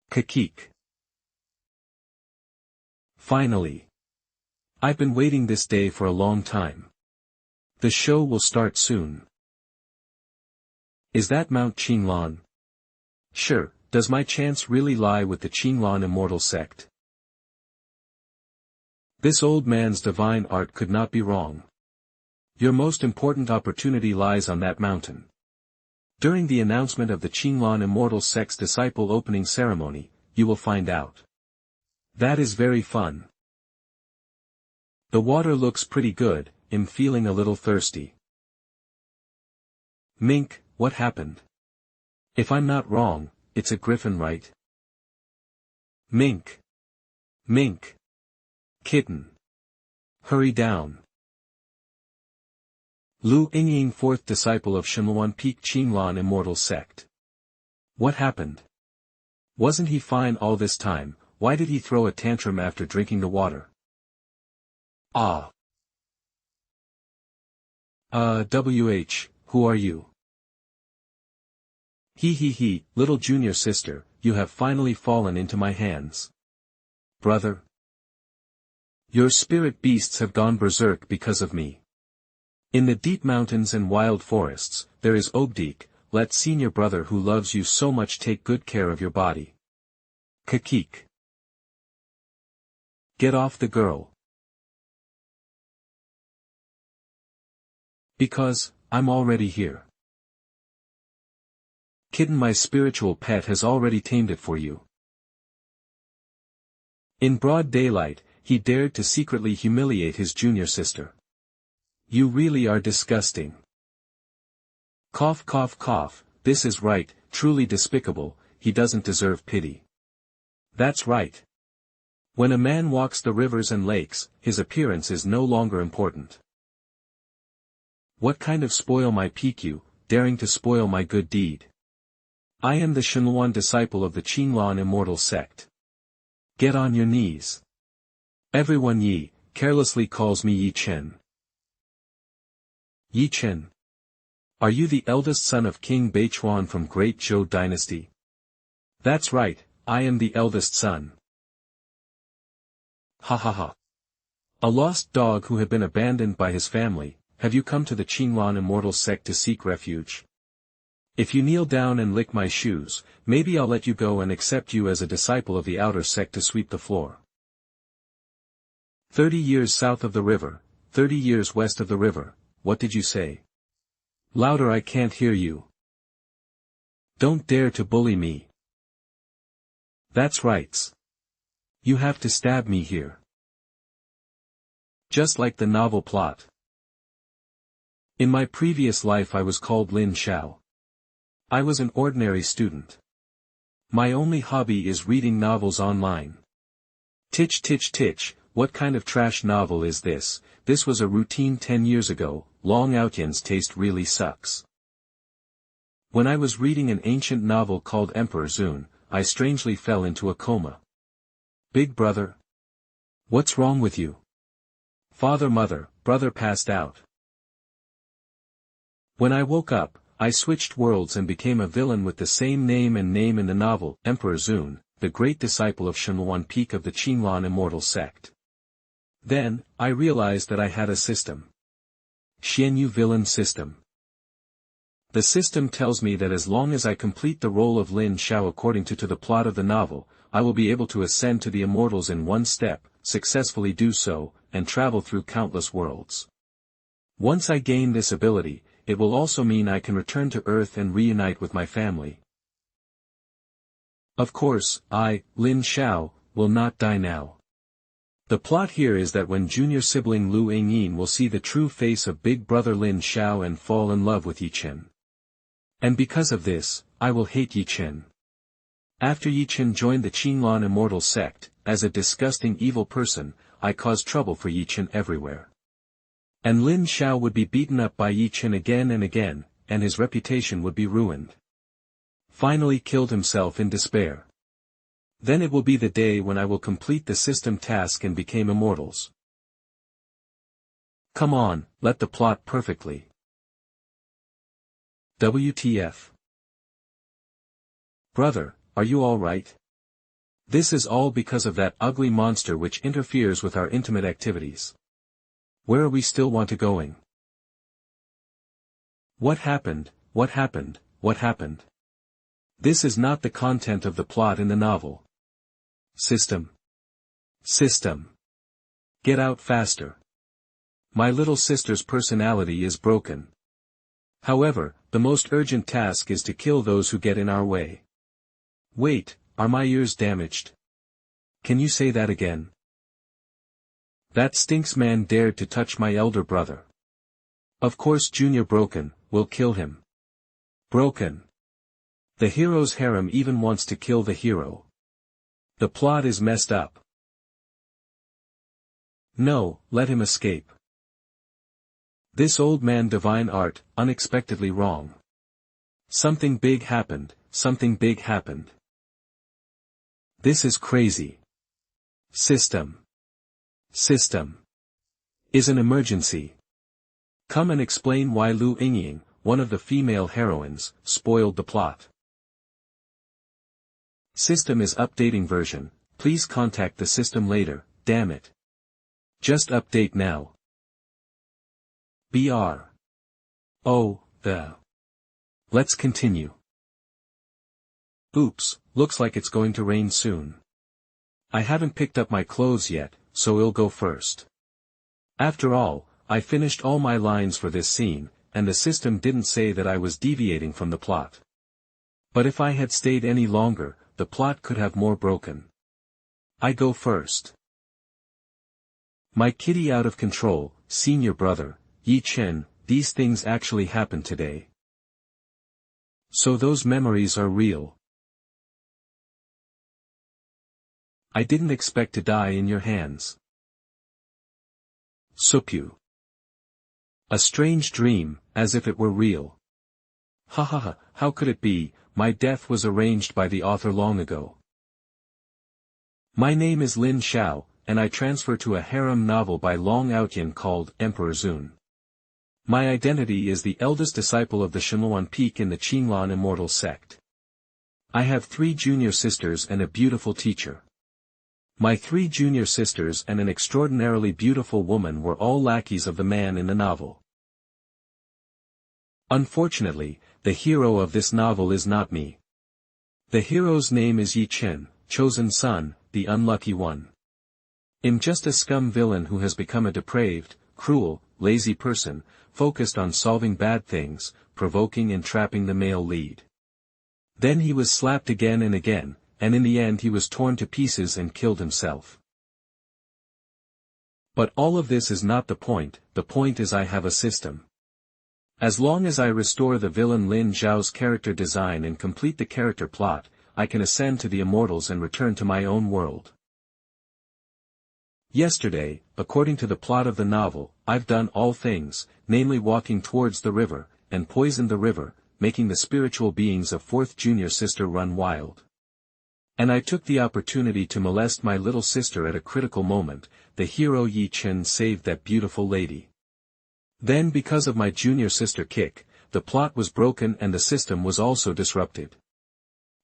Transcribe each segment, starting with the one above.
Kakik. Finally. I've been waiting this day for a long time. The show will start soon. Is that Mount Qinglan? Sure, does my chance really lie with the Qinglan immortal sect? This old man's divine art could not be wrong. Your most important opportunity lies on that mountain. During the announcement of the Qinglan immortal sect's disciple opening ceremony, you will find out. That is very fun. The water looks pretty good, I'm feeling a little thirsty. Mink, what happened? If I'm not wrong, it's a griffin, right? Mink. Mink. Kitten. Hurry down. Lu Yingying, fourth disciple of Shenluan Peak Qinglan immortal sect. What happened? Wasn't he fine all this time? Why did he throw a tantrum after drinking the water? Ah. Who are you? He, little junior sister, you have finally fallen into my hands. Brother. Your spirit beasts have gone berserk because of me. In the deep mountains and wild forests, there is Obdik, let senior brother who loves you so much take good care of your body. Kakik. Get off the girl. Because, I'm already here. Kitten, my spiritual pet has already tamed it for you. In broad daylight, he dared to secretly humiliate his junior sister. You really are disgusting. Cough cough cough, this is right, truly despicable, he doesn't deserve pity. That's right. When a man walks the rivers and lakes, his appearance is no longer important. What kind of spoil my peak you, daring to spoil my good deed? I am the Shenluan disciple of the Qinglan immortal sect. Get on your knees. Everyone carelessly calls me Ye Chen. Ye Chen. Are you the eldest son of King Beichuan from Great Zhou dynasty? That's right, I am the eldest son. Ha ha ha. A lost dog who had been abandoned by his family, have you come to the Qinglan immortal sect to seek refuge? If you kneel down and lick my shoes, maybe I'll let you go and accept you as a disciple of the outer sect to sweep the floor. 30 years south of the river, 30 years west of the river, what did you say? Louder, I can't hear you. Don't dare to bully me. That's right. You have to stab me here. Just like the novel plot. In my previous life I was called Lin Xiao. I was an ordinary student. My only hobby is reading novels online. Titch titch titch, what kind of trash novel is this? This was a routine 10 years ago, Long Outyan's taste really sucks. When I was reading an ancient novel called Emperor Zun, I strangely fell into a coma. Big brother? What's wrong with you? Father, mother, brother passed out. When I woke up, I switched worlds and became a villain with the same name in the novel, Emperor Zun, the great disciple of Shenluan Peak of the Qinglan immortal sect. Then, I realized that I had a system. Xianyu villain system. The system tells me that as long as I complete the role of Lin Xiao according to the plot of the novel, I will be able to ascend to the immortals in one step, successfully do so, and travel through countless worlds. Once I gain this ability, it will also mean I can return to Earth and reunite with my family. Of course, I, Lin Xiao, will not die now. The plot here is that when junior sibling Lu Yingying will see the true face of big brother Lin Xiao and fall in love with Ye Chen. And because of this, I will hate Ye Chen. After Ye Chen joined the Qinglan immortal sect, as a disgusting evil person, I caused trouble for Ye Chen everywhere. And Lin Xiao would be beaten up by Ye Chen again and again, and his reputation would be ruined. Finally killed himself in despair. Then it will be the day when I will complete the system task and become immortals. Come on, let the plot perfectly. WTF. Brother, are you all right? This is all because of that ugly monster which interferes with our intimate activities. Where are we still want to going? What happened, what happened, what happened? This is not the content of the plot in the novel. System. System. Get out faster. My little sister's personality is broken. However, the most urgent task is to kill those who get in our way. Wait, are my ears damaged? Can you say that again? That stinks man dared to touch my elder brother. Of course Junior broken, will kill him. Broken. The hero's harem even wants to kill the hero. The plot is messed up. No, let him escape. This old man divine art, unexpectedly wrong. Something big happened, something big happened. This is crazy. System. System. Is an emergency. Come and explain why Lu Yingying, one of the female heroines, spoiled the plot. System is updating version, please contact the system later, damn it. Just update now. BR. Oh, the. Let's continue. Oops, looks like it's going to rain soon. I haven't picked up my clothes yet, so I'll go first. After all, I finished all my lines for this scene, and the system didn't say that I was deviating from the plot. But if I had stayed any longer, the plot could have more broken. I go first. My kitty out of control, senior brother, Ye Chen, these things actually happened today. So those memories are real. I didn't expect to die in your hands. Supyu. A strange dream, as if it were real. Ha ha ha, how could it be, my death was arranged by the author long ago. My name is Lin Xiao, and I transfer to a harem novel by Long Outyan called Emperor Zun. My identity is the eldest disciple of the Shenluan Peak in the Qinglan Immortal Sect. I have 3 junior sisters and a beautiful teacher. My 3 junior sisters and an extraordinarily beautiful woman were all lackeys of the man in the novel. Unfortunately, the hero of this novel is not me. The hero's name is Ye Chen, chosen son, the unlucky one. I'm just a scum villain who has become a depraved, cruel, lazy person, focused on solving bad things, provoking and trapping the male lead. Then he was slapped again and again, and in the end he was torn to pieces and killed himself. But all of this is not the point is I have a system. As long as I restore the villain Lin Xiao's character design and complete the character plot, I can ascend to the immortals and return to my own world. Yesterday, according to the plot of the novel, I've done all things, namely walking towards the river, and poisoned the river, making the spiritual beings of 4th junior sister run wild. And I took the opportunity to molest my little sister at a critical moment. The hero Ye Chen saved that beautiful lady. Then because of my junior sister kick, the plot was broken and the system was also disrupted.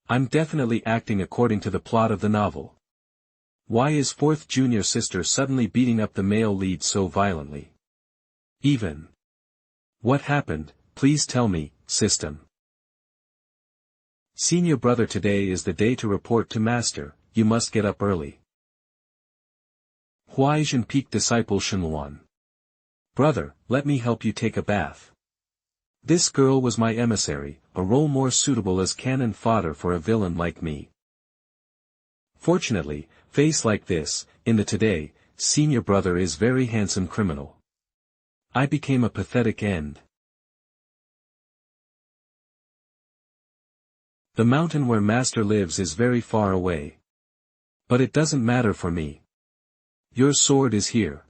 I'm definitely acting according to the plot of the novel. Why is 4th junior sister suddenly beating up the male lead so violently? Even. What happened, please tell me, system. Senior brother, today is the day to report to master, you must get up early. Huaizhen Peak disciple Shenluan. Brother, let me help you take a bath. This girl was my emissary, a role more suitable as cannon fodder for a villain like me. Fortunately, face like this, in the today, senior brother is very handsome criminal. I became a pathetic end. The mountain where master lives is very far away. But it doesn't matter for me. Your sword is here.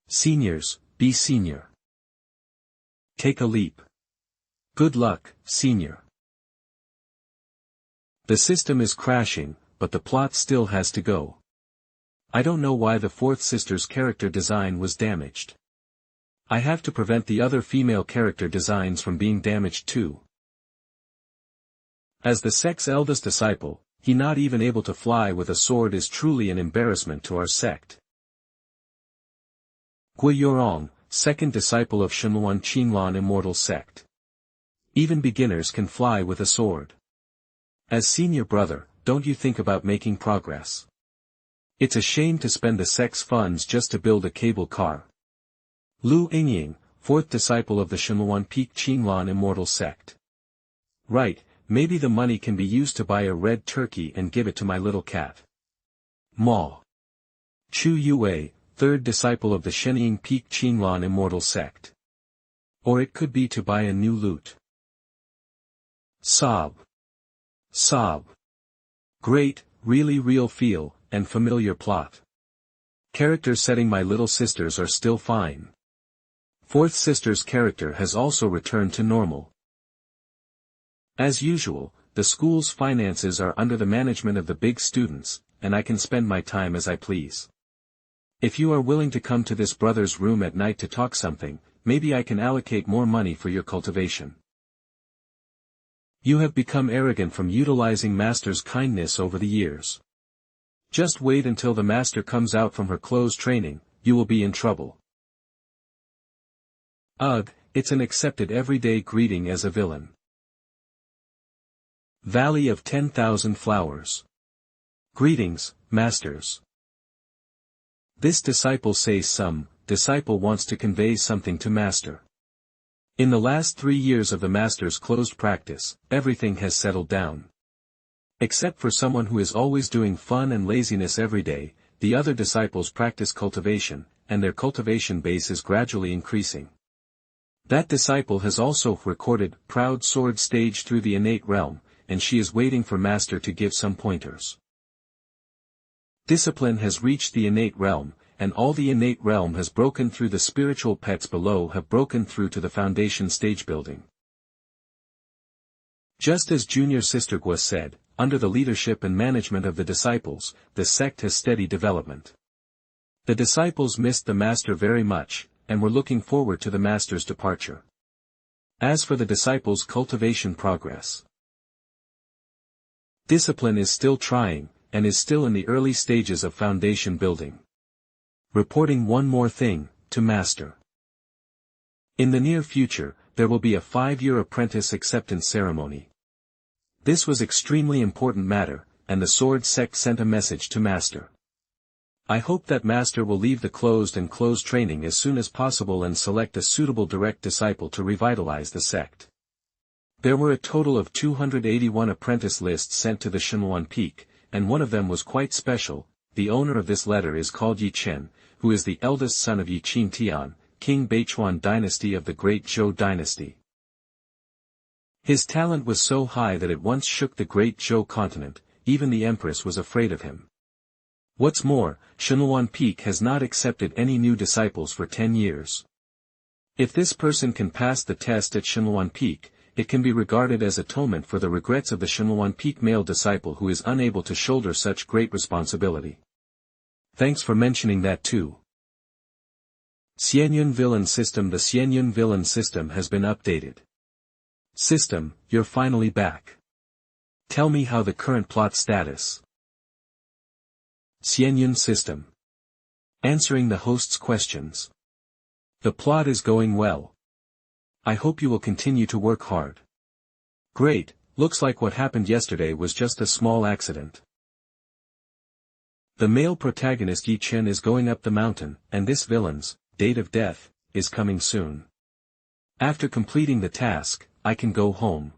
Seniors, be senior. Take a leap. Good luck, senior. The system is crashing, but the plot still has to go. I don't know why the 4th sister's character design was damaged. I have to prevent the other female character designs from being damaged too. As the sect's eldest disciple, he not even able to fly with a sword is truly an embarrassment to our sect. Gui Yorong, second disciple of Shenluan Qinlan Immortal Sect. Even beginners can fly with a sword. As senior brother, don't you think about making progress? It's a shame to spend the sect's funds just to build a cable car. Lu Yingying, fourth disciple of the Shenluan Peak Qinlan Immortal Sect. Right, maybe the money can be used to buy a red turkey and give it to my little cat. Ma. Chu Yue, third disciple of the Shenying Peak Qinlan Immortal Sect. Or it could be to buy a new lute. Sob. Sob. Great, really real feel, and familiar plot. Character setting. My little sisters are still fine. Fourth sister's character has also returned to normal. As usual, the school's finances are under the management of the big students, and I can spend my time as I please. If you are willing to come to this brother's room at night to talk something, maybe I can allocate more money for your cultivation. You have become arrogant from utilizing master's kindness over the years. Just wait until the master comes out from her clothes training, you will be in trouble. Ugh, it's an accepted everyday greeting as a villain. Valley of 10,000 Flowers. Greetings, masters. This disciple says some, disciple wants to convey something to master. In the last 3 years of the master's closed practice, everything has settled down. Except for someone who is always doing fun and laziness every day, the other disciples practice cultivation, and their cultivation base is gradually increasing. That disciple has also recorded proud sword stage through the innate realm, and she is waiting for master to give some pointers. Discipline has reached the innate realm, and all the innate realm has broken through. The spiritual pets below have broken through to the foundation stage building. Just as junior sister Gua said, under the leadership and management of the disciples, the sect has steady development. The disciples missed the master very much, and were looking forward to the master's departure. As for the disciples' cultivation progress, discipline is still trying, and is still in the early stages of foundation building. Reporting one more thing, to master. In the near future, there will be a 5-year apprentice acceptance ceremony. This was extremely important matter, and the sword sect sent a message to master. I hope that master will leave the closed training as soon as possible and select a suitable direct disciple to revitalize the sect. There were a total of 281 apprentice lists sent to the Shenluan Peak, and one of them was quite special. The owner of this letter is called Ye Chen, who is the eldest son of Ye Chen Tian, King Beichuan dynasty of the Great Zhou dynasty. His talent was so high that it once shook the Great Zhou continent, even the empress was afraid of him. What's more, Shenluan Peak has not accepted any new disciples for 10 years. If this person can pass the test at Shenluan Peak, it can be regarded as atonement for the regrets of the Shenluan Peak male disciple who is unable to shoulder such great responsibility. Thanks for mentioning that too. Xianyun Villain System. The Xianyun Villain System has been updated. System, you're finally back. Tell me how the current plot status. Xianyun System. Answering the host's questions. The plot is going well. I hope you will continue to work hard. Great, looks like what happened yesterday was just a small accident. The male protagonist Ye Chen is going up the mountain, and this villain's date of death is coming soon. After completing the task, I can go home.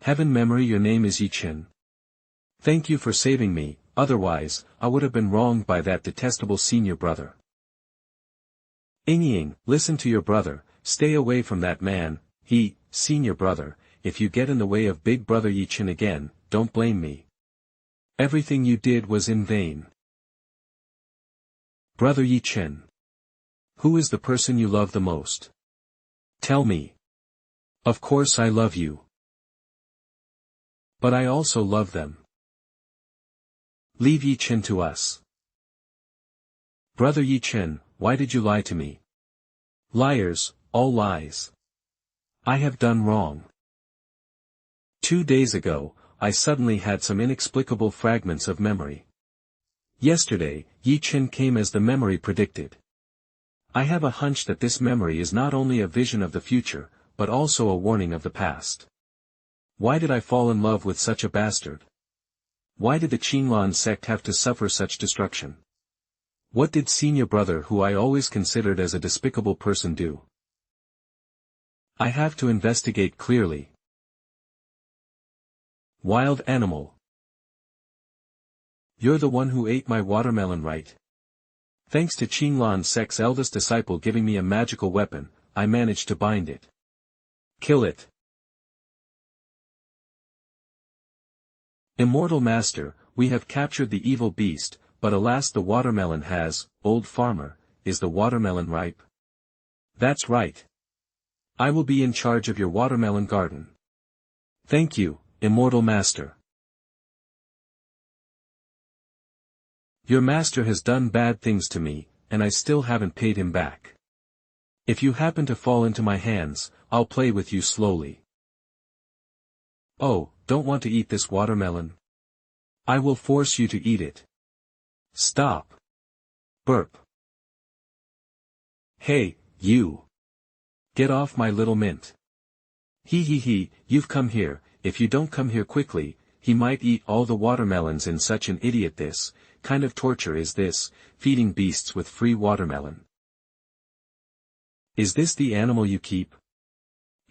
Heaven memory. Your name is Ye Chen. Thank you for saving me, otherwise, I would have been wronged by that detestable senior brother. Yingying, listen to your brother, stay away from that man. Senior brother, if you get in the way of big brother Ye Chen again, don't blame me. Everything you did was in vain. Brother Ye Chen. Who is the person you love the most? Tell me. Of course I love you. But I also love them. Leave Ye Chen to us. Brother Ye Chen, why did you lie to me? Liars, all lies. I have done wrong. 2 days ago, I suddenly had some inexplicable fragments of memory. Yesterday, Ye Chen came as the memory predicted. I have a hunch that this memory is not only a vision of the future, but also a warning of the past. Why did I fall in love with such a bastard? Why did the Qinglan sect have to suffer such destruction? What did senior brother who I always considered as a despicable person do? I have to investigate clearly. Wild animal. You're the one who ate my watermelon, right? Thanks to Qinglan sect's eldest disciple giving me a magical weapon, I managed to bind it. Kill it. Immortal Master, we have captured the evil beast, but alas, the watermelon has, old farmer, is the watermelon ripe? That's right. I will be in charge of your watermelon garden. Thank you, Immortal Master. Your master has done bad things to me, and I still haven't paid him back. If you happen to fall into my hands, I'll play with you slowly. Oh, don't want to eat this watermelon? I will force you to eat it. Stop. Burp. Hey, you. Get off my little mint. He, you've come here. If you don't come here quickly, he might eat all the watermelons in such an idiot. This kind of torture is this, feeding beasts with free watermelon. Is this the animal you keep?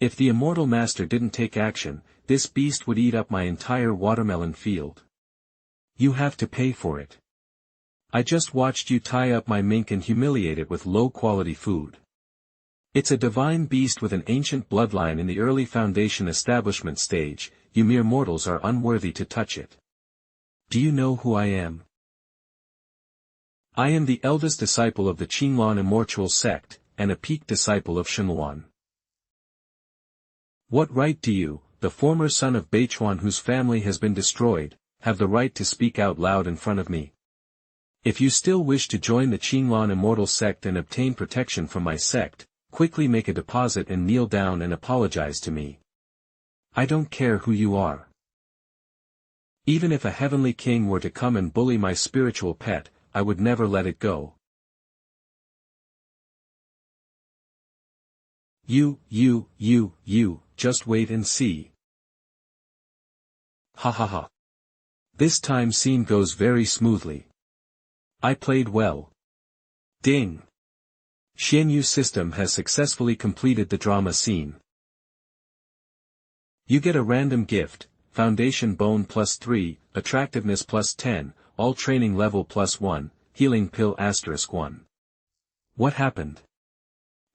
If the Immortal Master didn't take action, this beast would eat up my entire watermelon field. You have to pay for it. I just watched you tie up my mink and humiliate it with low-quality food. It's a divine beast with an ancient bloodline in the early Foundation establishment stage. You mere mortals are unworthy to touch it. Do you know who I am? I am the eldest disciple of the Qinglan Immortal Sect, and a peak disciple of Shenluan. What right do you, the former son of Beichuan whose family has been destroyed, have the right to speak out loud in front of me? If you still wish to join the Qinglan Immortal Sect and obtain protection from my sect, quickly make a deposit and kneel down and apologize to me. I don't care who you are. Even if a heavenly king were to come and bully my spiritual pet, I would never let it go. You, just wait and see. Ha ha ha. This time scene goes very smoothly. I played well. Ding. Xianyu system has successfully completed the drama scene. You get a random gift, Foundation Bone +3, Attractiveness +10, All Training Level +1, Healing Pill *1. What happened?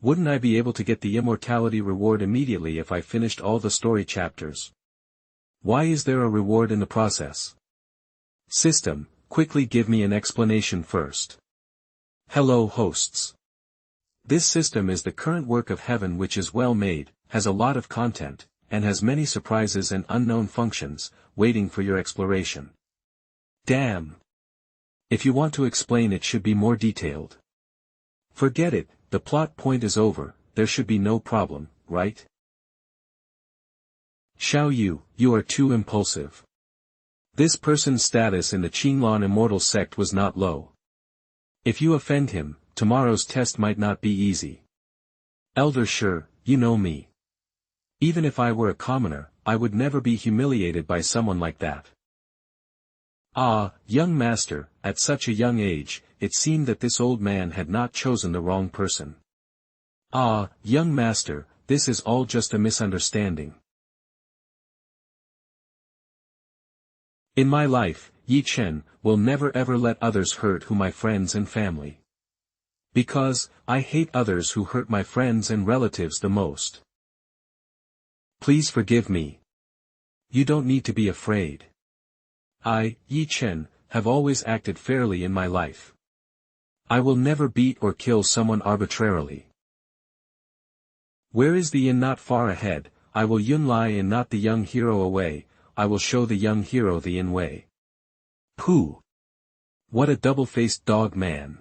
Wouldn't I be able to get the immortality reward immediately if I finished all the story chapters? Why is there a reward in the process? System, quickly give me an explanation first. Hello hosts. This system is the current work of heaven, which is well made, has a lot of content, and has many surprises and unknown functions, waiting for your exploration. Damn. If you want to explain, it should be more detailed. Forget it, the plot point is over, there should be no problem, right? Xiao, you are too impulsive. This person's status in the Qinglan Immortal Sect was not low. If you offend him, tomorrow's test might not be easy. Elder Sure, you know me. Even if I were a commoner, I would never be humiliated by someone like that. Ah, young master, at such a young age, it seemed that this old man had not chosen the wrong person. Ah, young master, this is all just a misunderstanding. In my life, Ye Chen, will never ever let others hurt who my friends and family. Because, I hate others who hurt my friends and relatives the most. Please forgive me. You don't need to be afraid. I, Ye Chen, have always acted fairly in my life. I will never beat or kill someone arbitrarily. Where is the yin not far ahead, I will yun lie and not the young hero away, I will show the young hero the yin way. Pooh! What a double-faced dog man.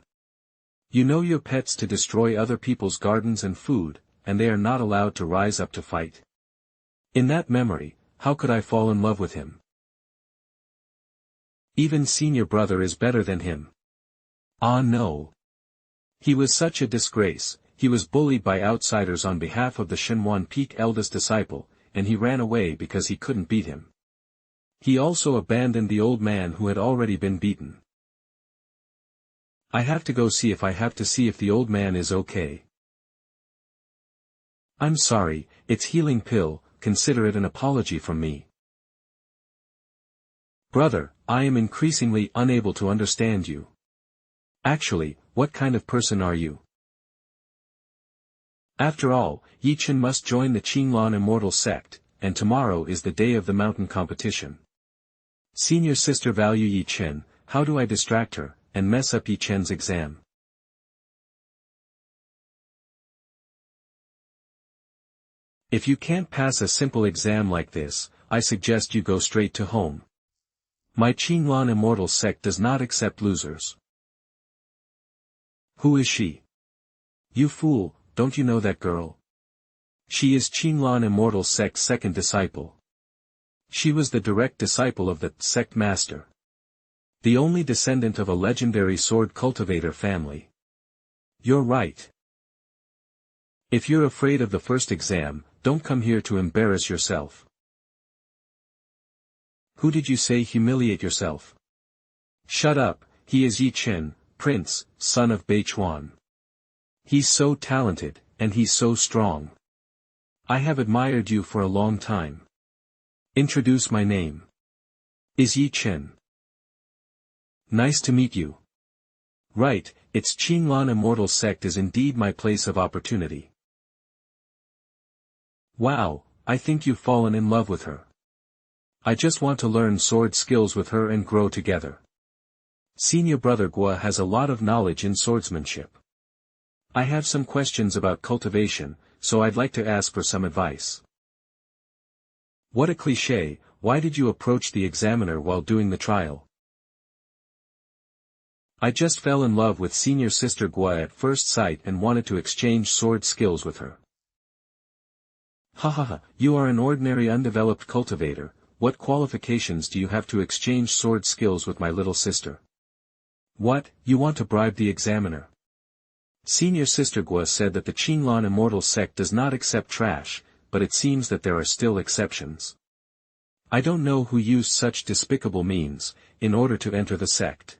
You know your pets to destroy other people's gardens and food, and they are not allowed to rise up to fight. In that memory, how could I fall in love with him? Even senior brother is better than him. Ah no. He was such a disgrace, he was bullied by outsiders on behalf of the Shenhuan Peak eldest disciple, and he ran away because he couldn't beat him. He also abandoned the old man who had already been beaten. I have to go see if the old man is okay. I'm sorry, it's healing pill, consider it an apology from me. Brother, I am increasingly unable to understand you. Actually, what kind of person are you? After all, Ye Chen must join the Qinglan Immortal Sect, and tomorrow is the day of the mountain competition. Senior sister value Ye Chen, how do I distract her, and mess up Ye Chen's exam? If you can't pass a simple exam like this, I suggest you go straight to home. My Qinglan Immortal Sect does not accept losers. Who is she? You fool, don't you know that girl? She is Qinglan Immortal Sect's second disciple. She was the direct disciple of the sect master. The only descendant of a legendary sword cultivator family. You're right. If you're afraid of the first exam, don't come here to embarrass yourself. Who did you say humiliate yourself? Shut up, he is Ye Chen, Prince, son of Beichuan. He's so talented, and he's so strong. I have admired you for a long time. Introduce my name. Is Ye Chen. Nice to meet you. Right, its Qinglan Immortal Sect is indeed my place of opportunity. Wow, I think you've fallen in love with her. I just want to learn sword skills with her and grow together. Senior brother Gua has a lot of knowledge in swordsmanship. I have some questions about cultivation, so I'd like to ask for some advice. What a cliché, why did you approach the examiner while doing the trial? I just fell in love with senior sister Gua at first sight and wanted to exchange sword skills with her. Hahaha, you are an ordinary undeveloped cultivator, what qualifications do you have to exchange sword skills with my little sister? What, you want to bribe the examiner? Senior sister Gua said that the Qinglan Immortal Sect does not accept trash, but it seems that there are still exceptions. I don't know who used such despicable means, in order to enter the sect.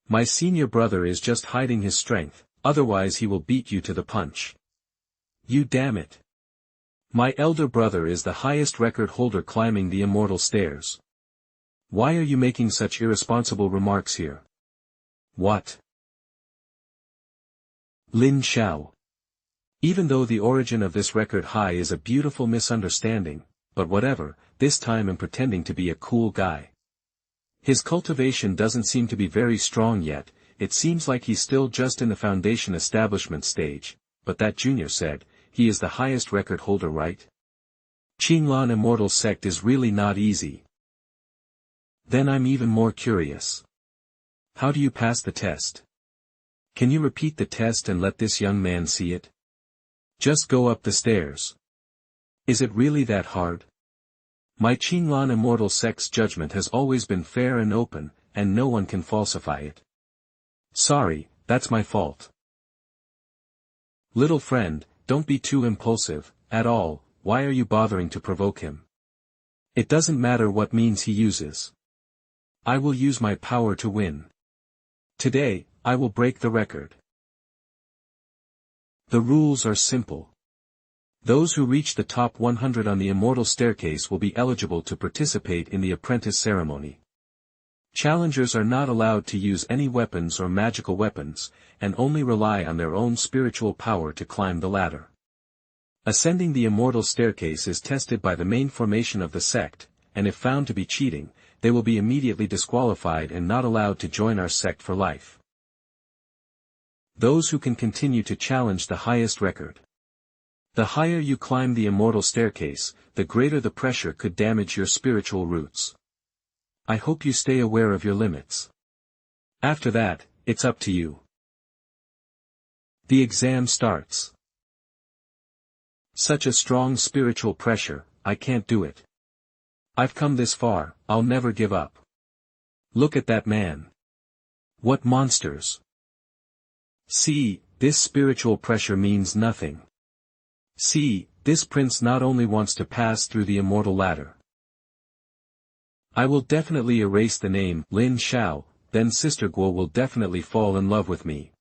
My senior brother is just hiding his strength, otherwise he will beat you to the punch. You damn it. My elder brother is the highest record holder climbing the immortal stairs. Why are you making such irresponsible remarks here? What? Lin Xiao. Even though the origin of this record high is a beautiful misunderstanding, but whatever, this time I'm pretending to be a cool guy. His cultivation doesn't seem to be very strong yet, it seems like he's still just in the foundation establishment stage, but that junior said, he is the highest record holder, right? Qinglan Immortal Sect is really not easy. Then I'm even more curious. How do you pass the test? Can you repeat the test and let this young man see it? Just go up the stairs. Is it really that hard? My Qinglan Immortal Sect's judgment has always been fair and open, and no one can falsify it. Sorry, that's my fault. Little friend, don't be too impulsive, at all, why are you bothering to provoke him? It doesn't matter what means he uses. I will use my power to win. Today, I will break the record. The rules are simple. Those who reach the top 100 on the immortal staircase will be eligible to participate in the apprentice ceremony. Challengers are not allowed to use any weapons or magical weapons, and only rely on their own spiritual power to climb the ladder. Ascending the immortal staircase is tested by the main formation of the sect, and if found to be cheating, they will be immediately disqualified and not allowed to join our sect for life. Those who can continue to challenge the highest record. The higher you climb the immortal staircase, the greater the pressure could damage your spiritual roots. I hope you stay aware of your limits. After that, it's up to you. The exam starts. Such a strong spiritual pressure, I can't do it. I've come this far, I'll never give up. Look at that man. What monsters. See, this spiritual pressure means nothing. See, this prince not only wants to pass through the immortal ladder. I will definitely erase the name Lin Xiao, then Sister Guo will definitely fall in love with me.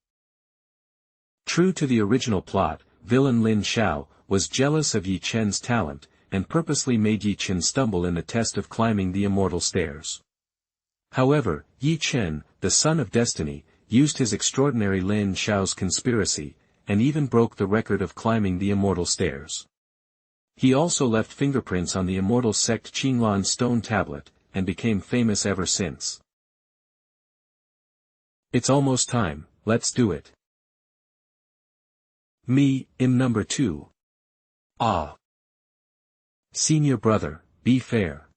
True to the original plot, villain Lin Xiao was jealous of Ye Chen's talent, and purposely made Ye Chen stumble in the test of climbing the immortal stairs. However, Ye Chen, the son of destiny, used his extraordinary Lin Xiao's conspiracy, and even broke the record of climbing the immortal stairs. He also left fingerprints on the immortal sect Qinglan stone tablet, and became famous ever since. It's almost time, let's do it. Me, im number 2. Ah. Senior brother, be fair.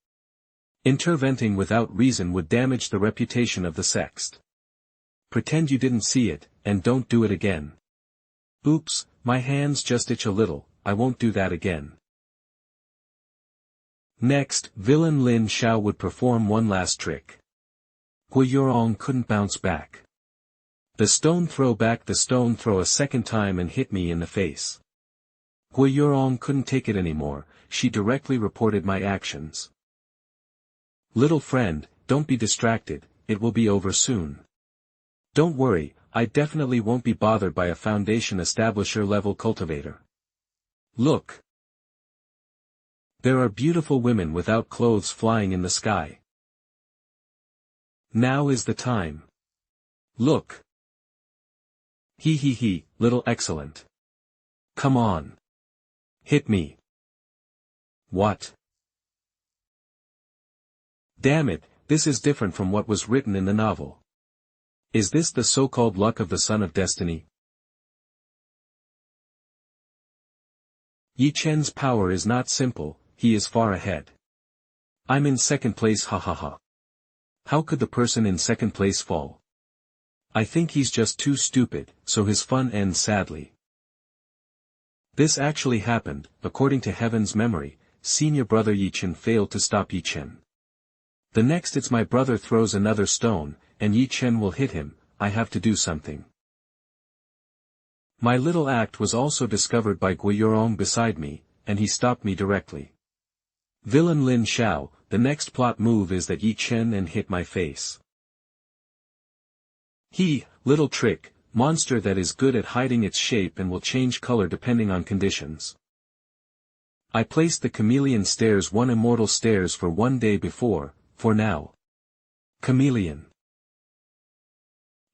Interventing without reason would damage the reputation of the sect. Pretend you didn't see it, and don't do it again. Oops, my hands just itch a little, I won't do that again. Next, villain Lin Xiao would perform one last trick. Gui Yurong couldn't bounce back. The stone throw a second time and hit me in the face. Gui Yurong couldn't take it anymore, she directly reported my actions. Little friend, don't be distracted, it will be over soon. Don't worry, I definitely won't be bothered by a foundation establisher level cultivator. Look. There are beautiful women without clothes flying in the sky. Now is the time. Look. He, little excellent. Come on. Hit me. What? Damn it, this is different from what was written in the novel. Is this the so-called luck of the son of destiny? Ye Chen's power is not simple, he is far ahead. I'm in second place, ha. How could the person in second place fall? I think he's just too stupid, so his fun ends sadly. This actually happened, according to Heaven's memory, senior brother Ye Chen failed to stop Ye Chen. The next it's my brother throws another stone, and Ye Chen will hit him, I have to do something. My little act was also discovered by Gui Yurong beside me, and he stopped me directly. Villain Lin Xiao, the next plot move is that Ye Chen and hit my face. Little trick, monster that is good at hiding its shape and will change color depending on conditions. I placed the chameleon stairs one immortal stairs for one day before, for now. Chameleon.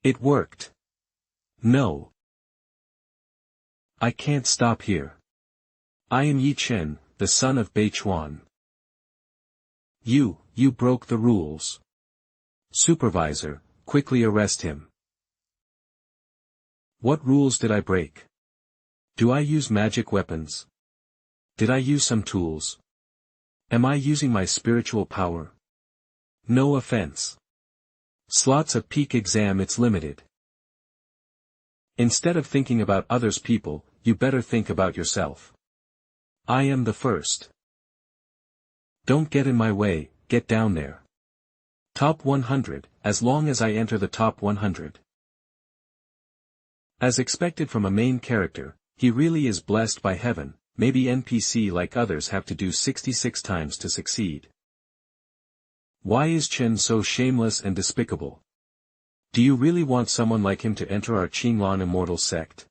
It worked. No. I can't stop here. I am Ye Chen, the son of Bei Chuan. You broke the rules. Supervisor, quickly arrest him. What rules did I break? Do I use magic weapons? Did I use some tools? Am I using my spiritual power? No offense. Slots of peak exam it's limited. Instead of thinking about others people, you better think about yourself. I am the first. Don't get in my way, get down there. Top 100, as long as I enter the top 100. As expected from a main character, he really is blessed by heaven, maybe NPC like others have to do 66 times to succeed. Why is Chen so shameless and despicable? Do you really want someone like him to enter our Qinglan immortal sect?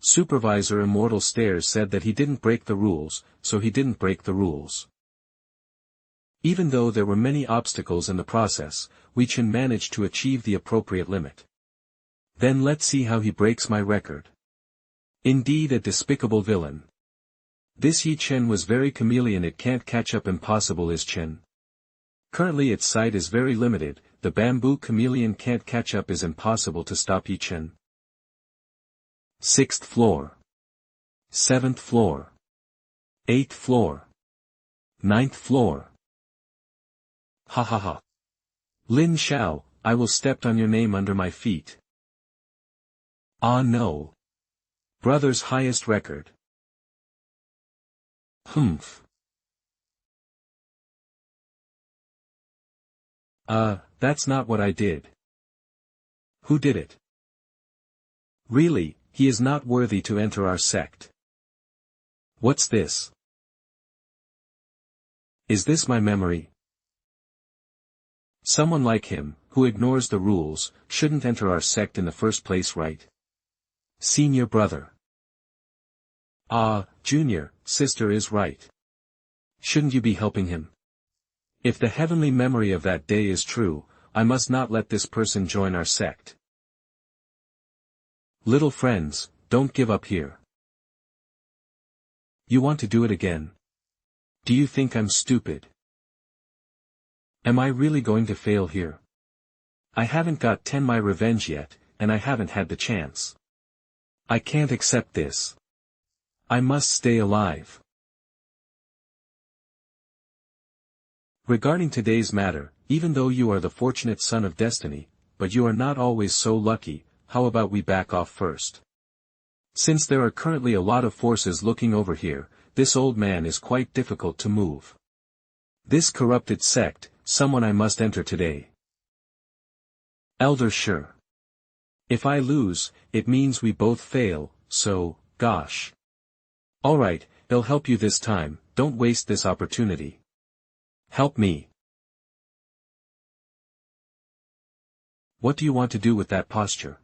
Supervisor Immortal Stairs said that he didn't break the rules, so he didn't break the rules. Even though there were many obstacles in the process, Ye Chen managed to achieve the appropriate limit. Then let's see how he breaks my record. Indeed a despicable villain. This Ye Chen was very chameleon, it can't catch up, impossible is Chen. Currently its sight is very limited, the bamboo chameleon can't catch up, is impossible to stop Ye Chen. 6th floor. 7th floor. 8th floor. 9th floor. Ha. Lin Xiao, I will step on your name under my feet. Ah no. Brother's highest record. Humph. that's not what I did. Who did it? Really, he is not worthy to enter our sect. What's this? Is this my memory? Someone like him, who ignores the rules, shouldn't enter our sect in the first place, right? Senior brother. Ah, junior, sister is right. Shouldn't you be helping him? If the heavenly memory of that day is true, I must not let this person join our sect. Little friends, don't give up here. You want to do it again? Do you think I'm stupid? Am I really going to fail here? I haven't got 10 my revenge yet, and I haven't had the chance. I can't accept this. I must stay alive. Regarding today's matter, even though you are the fortunate son of destiny, but you are not always so lucky, how about we back off first? Since there are currently a lot of forces looking over here, this old man is quite difficult to move. This corrupted sect, someone I must enter today. Elder sure. If I lose, it means we both fail, so, gosh. Alright, I'll help you this time, don't waste this opportunity. Help me. What do you want to do with that posture?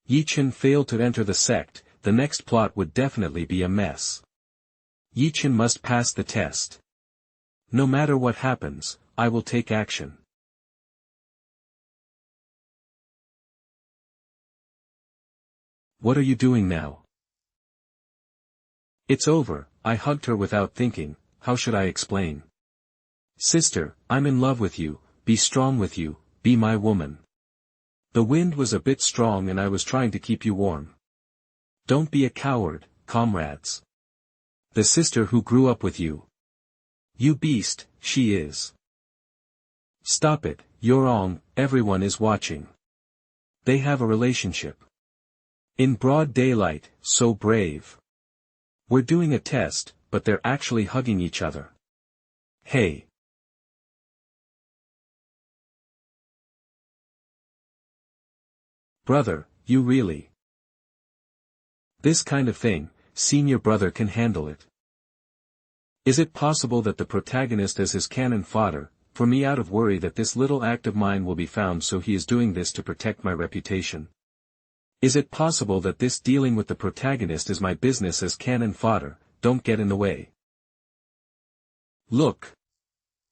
Ye Chen failed to enter the sect, the next plot would definitely be a mess. Ye Chen must pass the test. No matter what happens, I will take action. What are you doing now? It's over, I hugged her without thinking, how should I explain? Sister, I'm in love with you, be strong with you, be my woman. The wind was a bit strong and I was trying to keep you warm. Don't be a coward, comrades. The sister who grew up with you. You beast, she is. Stop it, you're wrong, everyone is watching. They have a relationship. In broad daylight, so brave. We're doing a test, but they're actually hugging each other. Hey. Brother, you really. This kind of thing, senior brother can handle it. Is it possible that the protagonist is his cannon fodder, for me out of worry that this little act of mine will be found, so he is doing this to protect my reputation? Is it possible that this dealing with the protagonist is my business as cannon fodder, don't get in the way? Look.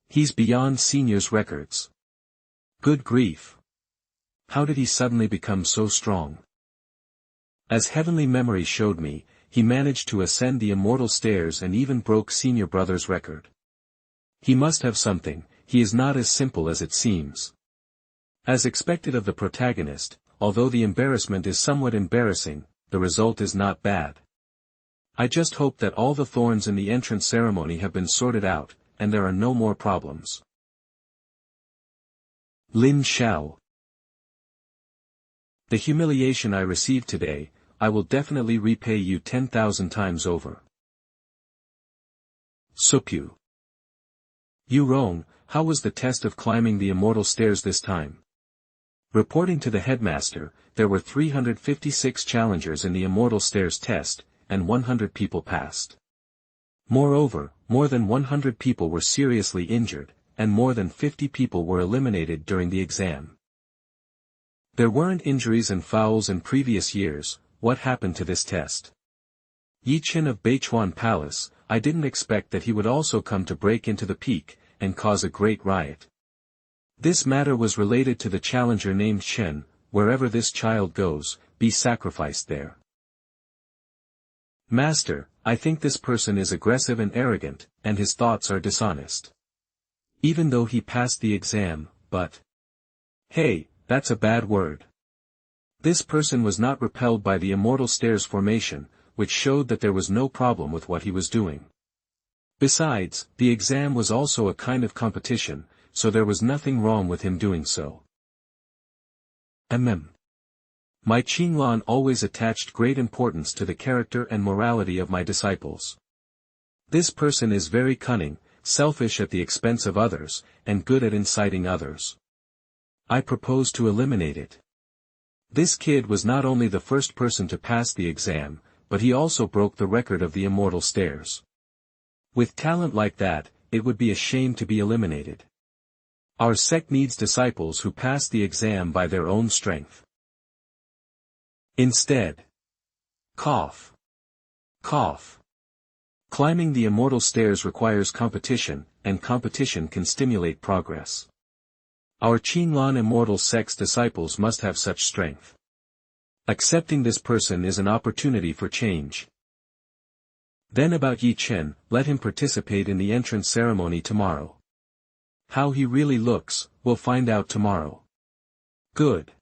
He's beyond senior's records. Good grief. How did he suddenly become so strong? As heavenly memory showed me, he managed to ascend the immortal stairs and even broke senior brother's record. He must have something, he is not as simple as it seems. As expected of the protagonist, although the embarrassment is somewhat embarrassing, the result is not bad. I just hope that all the thorns in the entrance ceremony have been sorted out, and there are no more problems. Lin Xiao. The humiliation I received today, I will definitely repay you 10,000 times over. Supyu. You wrong, how was the test of climbing the immortal stairs this time? Reporting to the headmaster, there were 356 challengers in the immortal stairs test, and 100 people passed. Moreover, more than 100 people were seriously injured, and more than 50 people were eliminated during the exam. There weren't injuries and fouls in previous years. What happened to this test? Ye Chen of Beichuan Palace, I didn't expect that he would also come to break into the peak, and cause a great riot. This matter was related to the challenger named Chen, wherever this child goes, be sacrificed there. Master, I think this person is aggressive and arrogant, and his thoughts are dishonest. Even though he passed the exam, but... Hey, that's a bad word. This person was not repelled by the immortal stairs formation, which showed that there was no problem with what he was doing. Besides, the exam was also a kind of competition, so there was nothing wrong with him doing so. My Qinglan always attached great importance to the character and morality of my disciples. This person is very cunning, selfish at the expense of others, and good at inciting others. I propose to eliminate it. This kid was not only the first person to pass the exam, but he also broke the record of the immortal stairs. With talent like that, it would be a shame to be eliminated. Our sect needs disciples who pass the exam by their own strength. Instead. Cough. Cough. Climbing the immortal stairs requires competition, and competition can stimulate progress. Our Qinlan immortal sect's disciples must have such strength. Accepting this person is an opportunity for change. Then about Ye Chen, let him participate in the entrance ceremony tomorrow. How he really looks, we'll find out tomorrow. Good.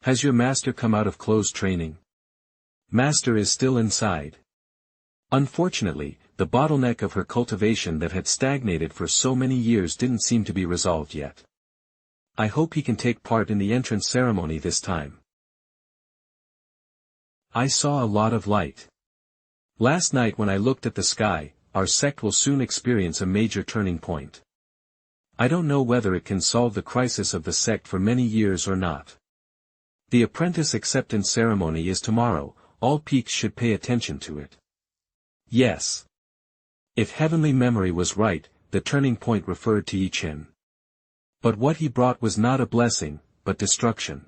Has your master come out of closed training? Master is still inside. Unfortunately, the bottleneck of her cultivation that had stagnated for so many years didn't seem to be resolved yet. I hope he can take part in the entrance ceremony this time. I saw a lot of light. Last night when I looked at the sky, our sect will soon experience a major turning point. I don't know whether it can solve the crisis of the sect for many years or not. The apprentice acceptance ceremony is tomorrow, all peaks should pay attention to it. Yes. If heavenly memory was right, the turning point referred to Ye Chen. But what he brought was not a blessing, but destruction.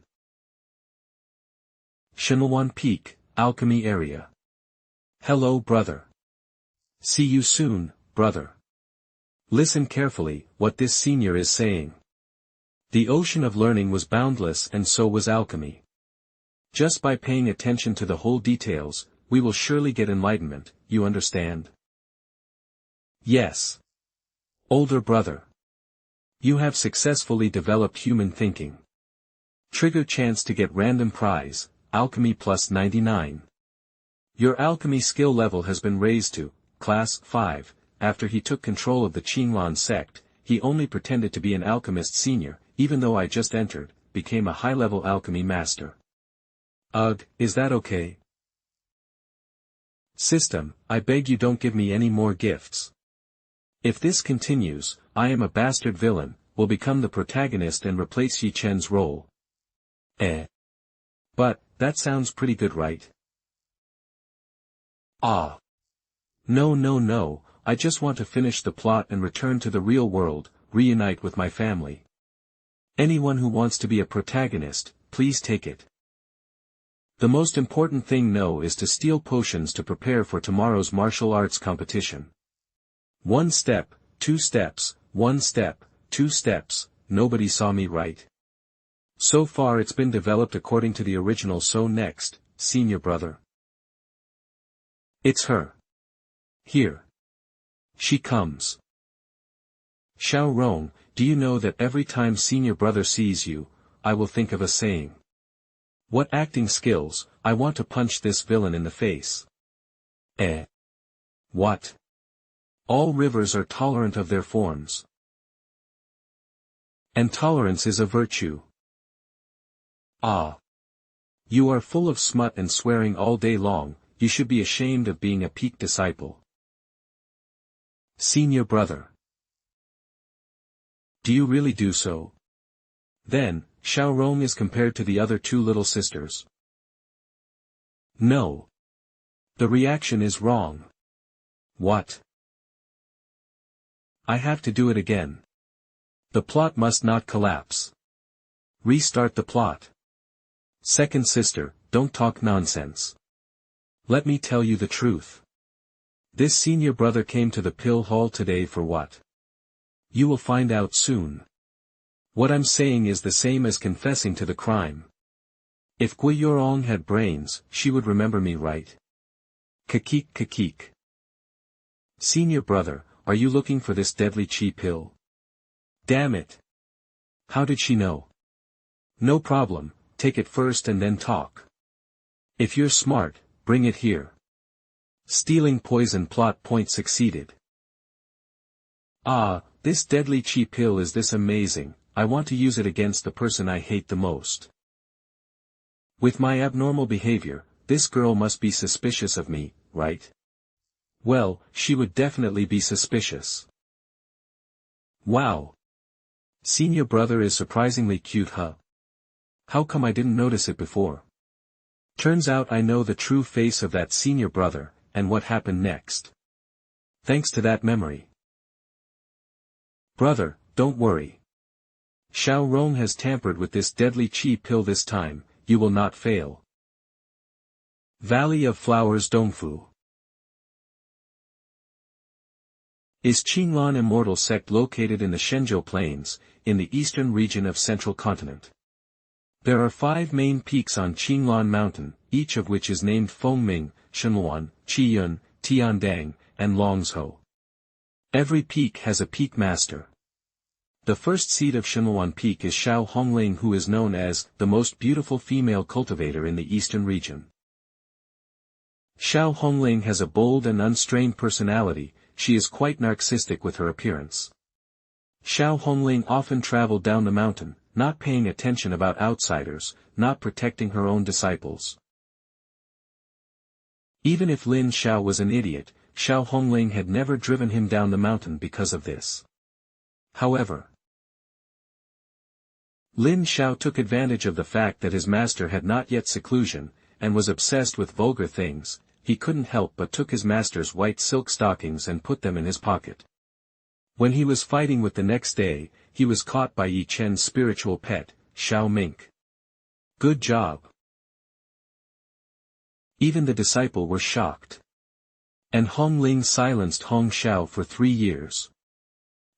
Shinlwan Peak, Alchemy Area. Hello brother. See you soon, brother. Listen carefully, what this senior is saying. The ocean of learning was boundless and so was alchemy. Just by paying attention to the whole details, we will surely get enlightenment, you understand? Yes. Older brother. You have successfully developed human thinking. Trigger chance to get random prize, alchemy plus 99. Your alchemy skill level has been raised to, class 5, after he took control of the Qinlan sect, he only pretended to be an alchemist senior, even though I just entered, became a high-level alchemy master. Ugh, is that okay? System, I beg you don't give me any more gifts. If this continues, I am a bastard villain, will become the protagonist and replace Ye Chen's role. But, that sounds pretty good, right? Ah. No, I just want to finish the plot and return to the real world, reunite with my family. Anyone who wants to be a protagonist, please take it. The most important thing now is to steal potions to prepare for tomorrow's martial arts competition. 1 step, 2 steps, 1 step, 2 steps, nobody saw me right. So far it's been developed according to the original. So next, senior brother. It's her. Here. She comes. Xiao Rong, do you know that every time senior brother sees you, I will think of a saying. What acting skills, I want to punch this villain in the face. What? All rivers are tolerant of their forms. And tolerance is a virtue. Ah. You are full of smut and swearing all day long, you should be ashamed of being a peak disciple. Senior brother. Do you really do so? Then, Xiao Rong is compared to the other 2 little sisters. No. The reaction is wrong. What? I have to do it again. The plot must not collapse. Restart the plot. Second sister, don't talk nonsense. Let me tell you the truth. This senior brother came to the pill hall today for what? You will find out soon. What I'm saying is the same as confessing to the crime. If Gui Yorong had brains, she would remember me, right? Kakik. Senior brother, are you looking for this deadly chi pill? Damn it. How did she know? No problem, take it first and then talk. If you're smart, bring it here. Stealing poison plot point succeeded. Ah, this deadly chi pill is this amazing, I want to use it against the person I hate the most. With my abnormal behavior, this girl must be suspicious of me, right? Well, she would definitely be suspicious. Wow. Senior brother is surprisingly cute, huh? How come I didn't notice it before? Turns out I know the true face of that senior brother, and what happened next. Thanks to that memory. Brother, don't worry. Xiao Rong has tampered with this deadly chi pill this time, you will not fail. Valley of Flowers Dongfu. Is Qinglan Immortal Sect located in the Shenzhou Plains, in the eastern region of central continent. There are 5 main peaks on Qinglan Mountain, each of which is named Fengming, Shenluan, Qiyun, Tiandang, and Longzhou. Every peak has a peak master. The first seat of Shenluan Peak is Xiao Hongling, who is known as the most beautiful female cultivator in the eastern region. Xiao Hongling has a bold and unstrained personality. She is quite narcissistic with her appearance. Xiao Hongling often traveled down the mountain, not paying attention about outsiders, not protecting her own disciples. Even if Lin Xiao was an idiot, Xiao Hongling had never driven him down the mountain because of this. However, Lin Xiao took advantage of the fact that his master had not yet seclusion, and was obsessed with vulgar things. He couldn't help but took his master's white silk stockings and put them in his pocket. When he was fighting with the next day, he was caught by Ye Chen's spiritual pet, Xiao Mink. Good job. Even the disciple were shocked. And Hongling silenced Hong Xiao for 3 years.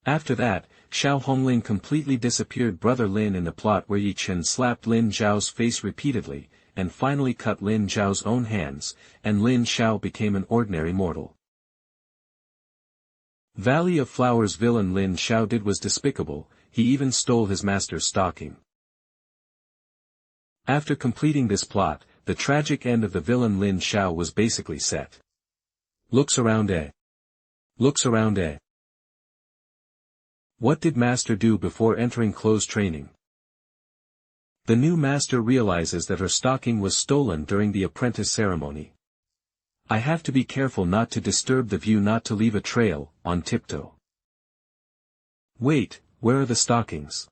After that, Xiao Hongling completely disappeared. Brother Lin in the plot where Ye Chen slapped Lin Xiao's face repeatedly, and finally cut Lin Xiao's own hands, and Lin Xiao became an ordinary mortal. Valley of Flowers villain Lin Xiao did was despicable, he even stole his master's stocking. After completing this plot, the tragic end of the villain Lin Xiao was basically set. Looks around. What did master do before entering clothes training? The new master realizes that her stocking was stolen during the apprentice ceremony. I have to be careful not to disturb the view, not to leave a trail, on tiptoe. Wait, where are the stockings?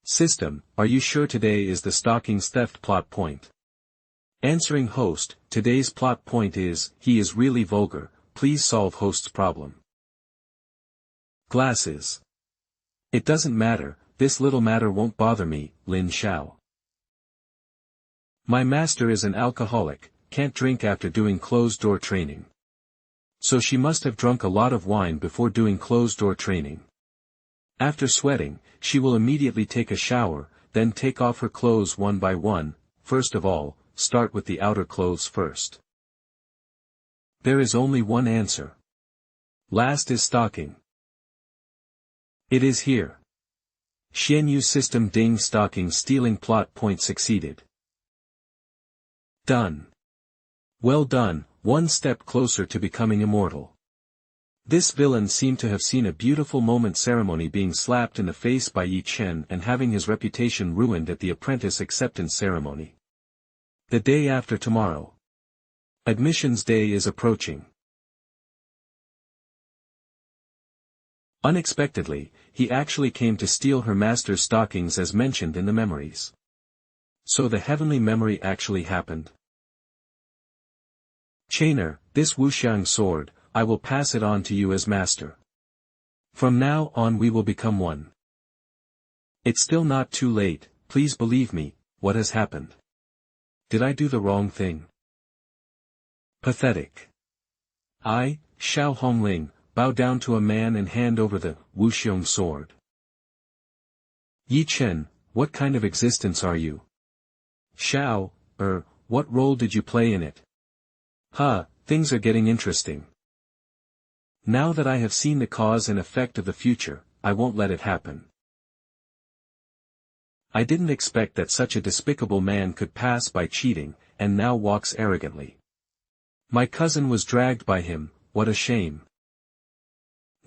System, are you sure today is the stockings theft plot point? Answering host, today's plot point is, he is really vulgar, please solve host's problem. Glasses. It doesn't matter, this little matter won't bother me, Lin Xiao. My master is an alcoholic, can't drink after doing closed-door training. So she must have drunk a lot of wine before doing closed-door training. After sweating, she will immediately take a shower, then take off her clothes one by one. First of all, start with the outer clothes first. There is only one answer. Last is stocking. It is here. Xianyu system ding stocking stealing plot point succeeded. Done. Well done, one step closer to becoming immortal. This villain seemed to have seen a beautiful moment, ceremony being slapped in the face by Ye Chen and having his reputation ruined at the apprentice acceptance ceremony. The day after tomorrow. Admissions day is approaching. Unexpectedly, he actually came to steal her master's stockings as mentioned in the memories. So the heavenly memory actually happened. Chainer, this wuxiang sword, I will pass it on to you as master. From now on we will become one. It's still not too late, please believe me, what has happened? Did I do the wrong thing? Pathetic. I, Xiao Hongling, bow down to a man and hand over the wuxiang sword. Ye Chen, what kind of existence are you? Xiao, what role did you play in it? Things are getting interesting. Now that I have seen the cause and effect of the future, I won't let it happen. I didn't expect that such a despicable man could pass by cheating, and now walks arrogantly. My cousin was dragged by him, what a shame.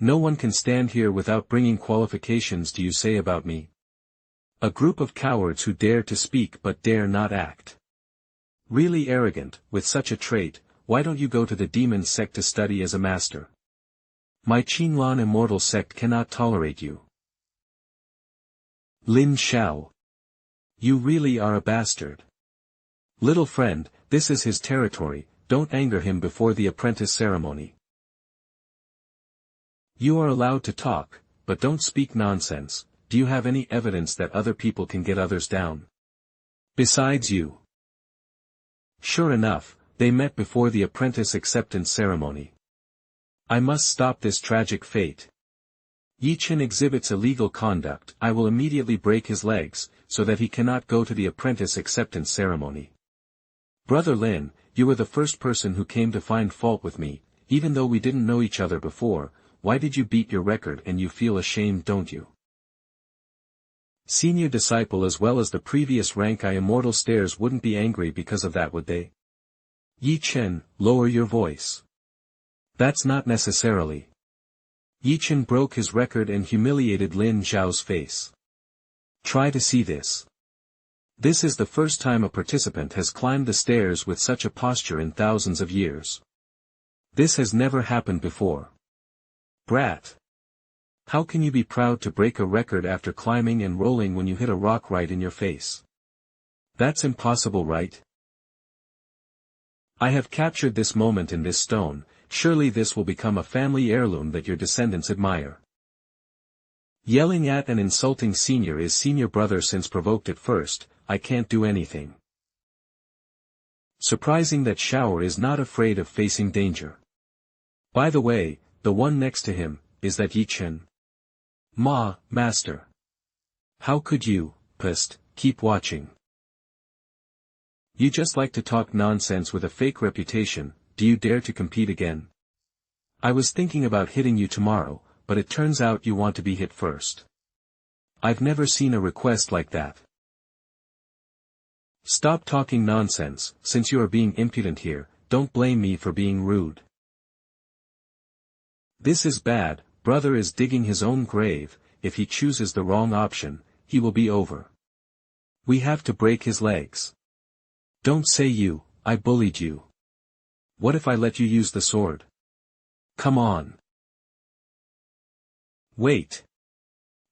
No one can stand here without bringing qualifications. Do you say about me? A group of cowards who dare to speak but dare not act. Really arrogant, with such a trait, why don't you go to the demon sect to study as a master? My Qinlan immortal sect cannot tolerate you. Lin Xiao. You really are a bastard. Little friend, this is his territory, don't anger him before the apprentice ceremony. You are allowed to talk, but don't speak nonsense. Do you have any evidence that other people can get others down? Besides you. Sure enough, they met before the apprentice acceptance ceremony. I must stop this tragic fate. Ye Chen exhibits illegal conduct. I will immediately break his legs, so that he cannot go to the apprentice acceptance ceremony. Brother Lin, you were the first person who came to find fault with me, even though we didn't know each other before. Why did you beat your record and you feel ashamed, don't you? Senior disciple as well as the previous rank immortal stairs wouldn't be angry because of that, would they? Ye Chen, lower your voice. That's not necessarily. Ye Chen broke his record and humiliated Lin Xiao's face. Try to see this. This is the first time a participant has climbed the stairs with such a posture in thousands of years. This has never happened before. Brat. How can you be proud to break a record after climbing and rolling when you hit a rock right in your face? That's impossible, right? I have captured this moment in this stone. Surely this will become a family heirloom that your descendants admire. Yelling at and insulting senior is senior brother since provoked at first. I can't do anything. Surprising that Xiao is not afraid of facing danger. By the way, the one next to him, is that Ye Chen? Master. How could you, pissed, keep watching? You just like to talk nonsense with a fake reputation. Do you dare to compete again? I was thinking about hitting you tomorrow, but it turns out you want to be hit first. I've never seen a request like that. Stop talking nonsense. Since you are being impudent here, don't blame me for being rude. This is bad. Brother is digging his own grave. If he chooses the wrong option, he will be over. We have to break his legs. Don't say you, I bullied you. What if I let you use the sword? Come on. Wait.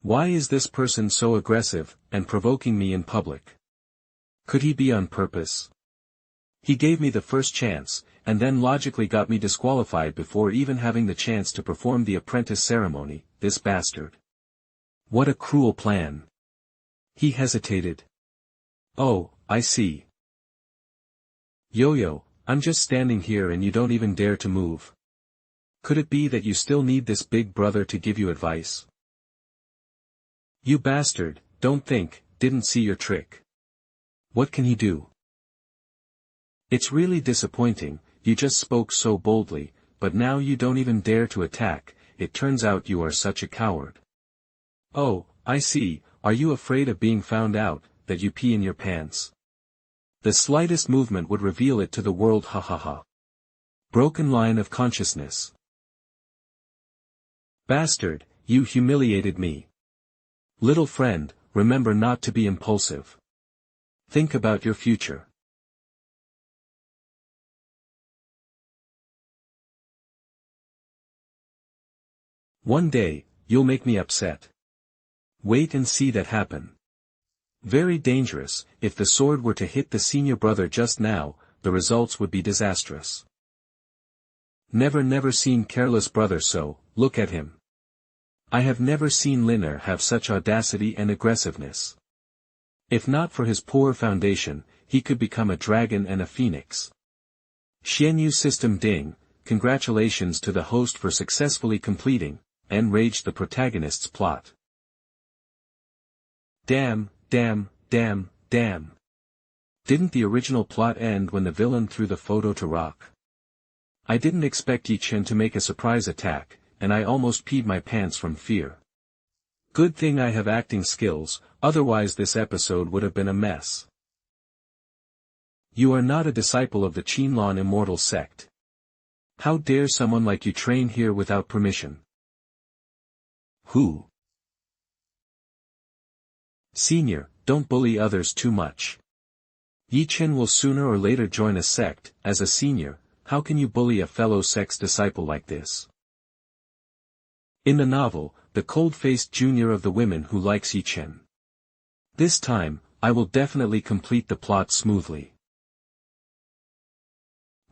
Why is this person so aggressive, and provoking me in public? Could he be on purpose? He gave me the first chance, and then logically got me disqualified before even having the chance to perform the apprentice ceremony, this bastard. What a cruel plan. He hesitated. Oh, I see. Yo-yo, I'm just standing here and you don't even dare to move. Could it be that you still need this big brother to give you advice? You bastard, don't think, didn't see your trick. What can he do? It's really disappointing. You just spoke so boldly, but now you don't even dare to attack. It turns out you are such a coward. Oh, I see. Are you afraid of being found out, that you pee in your pants? The slightest movement would reveal it to the world, ha ha ha. Broken line of consciousness. Bastard, you humiliated me. Little friend, remember not to be impulsive. Think about your future. One day, you'll make me upset. Wait and see that happen. Very dangerous. If the sword were to hit the senior brother just now, the results would be disastrous. Never seen careless brother so, look at him. I have never seen Liner have such audacity and aggressiveness. If not for his poor foundation, he could become a dragon and a phoenix. Xianyu system ding, congratulations to the host for successfully completing, enraged the protagonist's plot. Damn. Didn't the original plot end when the villain threw the photo to rock? I didn't expect Ye Chen to make a surprise attack, and I almost peed my pants from fear. Good thing I have acting skills, otherwise this episode would have been a mess. You are not a disciple of the Qinlan immortal sect. How dare someone like you train here without permission? Who? Senior, don't bully others too much. Ye Chen will sooner or later join a sect. As a senior, how can you bully a fellow sect's disciple like this? In the novel, the cold-faced junior of the women who likes Ye Chen. This time, I will definitely complete the plot smoothly.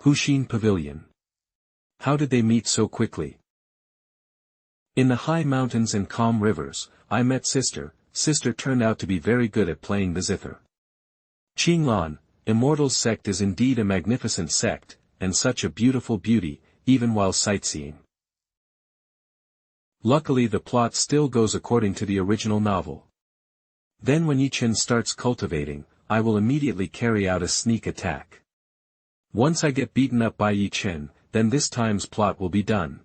Hushin Pavilion. How did they meet so quickly? In the high mountains and calm rivers, I met Sister. Sister turned out to be very good at playing the zither. Qinglan, Immortal Sect is indeed a magnificent sect, and such a beautiful beauty, even while sightseeing. Luckily the plot still goes according to the original novel. Then when Ye Chen starts cultivating, I will immediately carry out a sneak attack. Once I get beaten up by Ye Chen, then this time's plot will be done.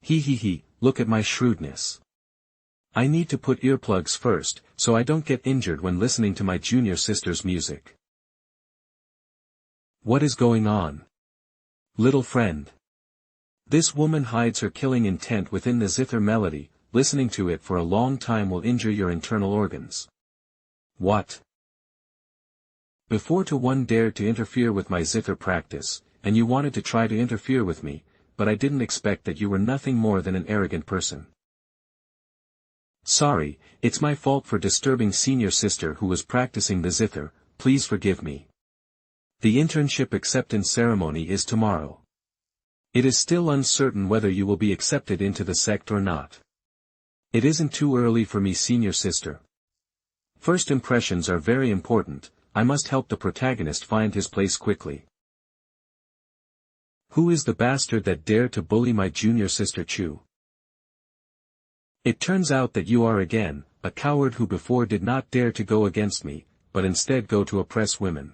He, look at my shrewdness. I need to put earplugs first, so I don't get injured when listening to my junior sister's music. What is going on? Little friend. This woman hides her killing intent within the zither melody. Listening to it for a long time will injure your internal organs. What? Before one dared to interfere with my zither practice, and you wanted to try to interfere with me, but I didn't expect that you were nothing more than an arrogant person. Sorry, it's my fault for disturbing senior sister who was practicing the zither, please forgive me. The internship acceptance ceremony is tomorrow. It is still uncertain whether you will be accepted into the sect or not. It isn't too early for me, senior sister. First impressions are very important. I must help the protagonist find his place quickly. Who is the bastard that dared to bully my junior sister Chu? It turns out that you are again, a coward who before did not dare to go against me, but instead go to oppress women.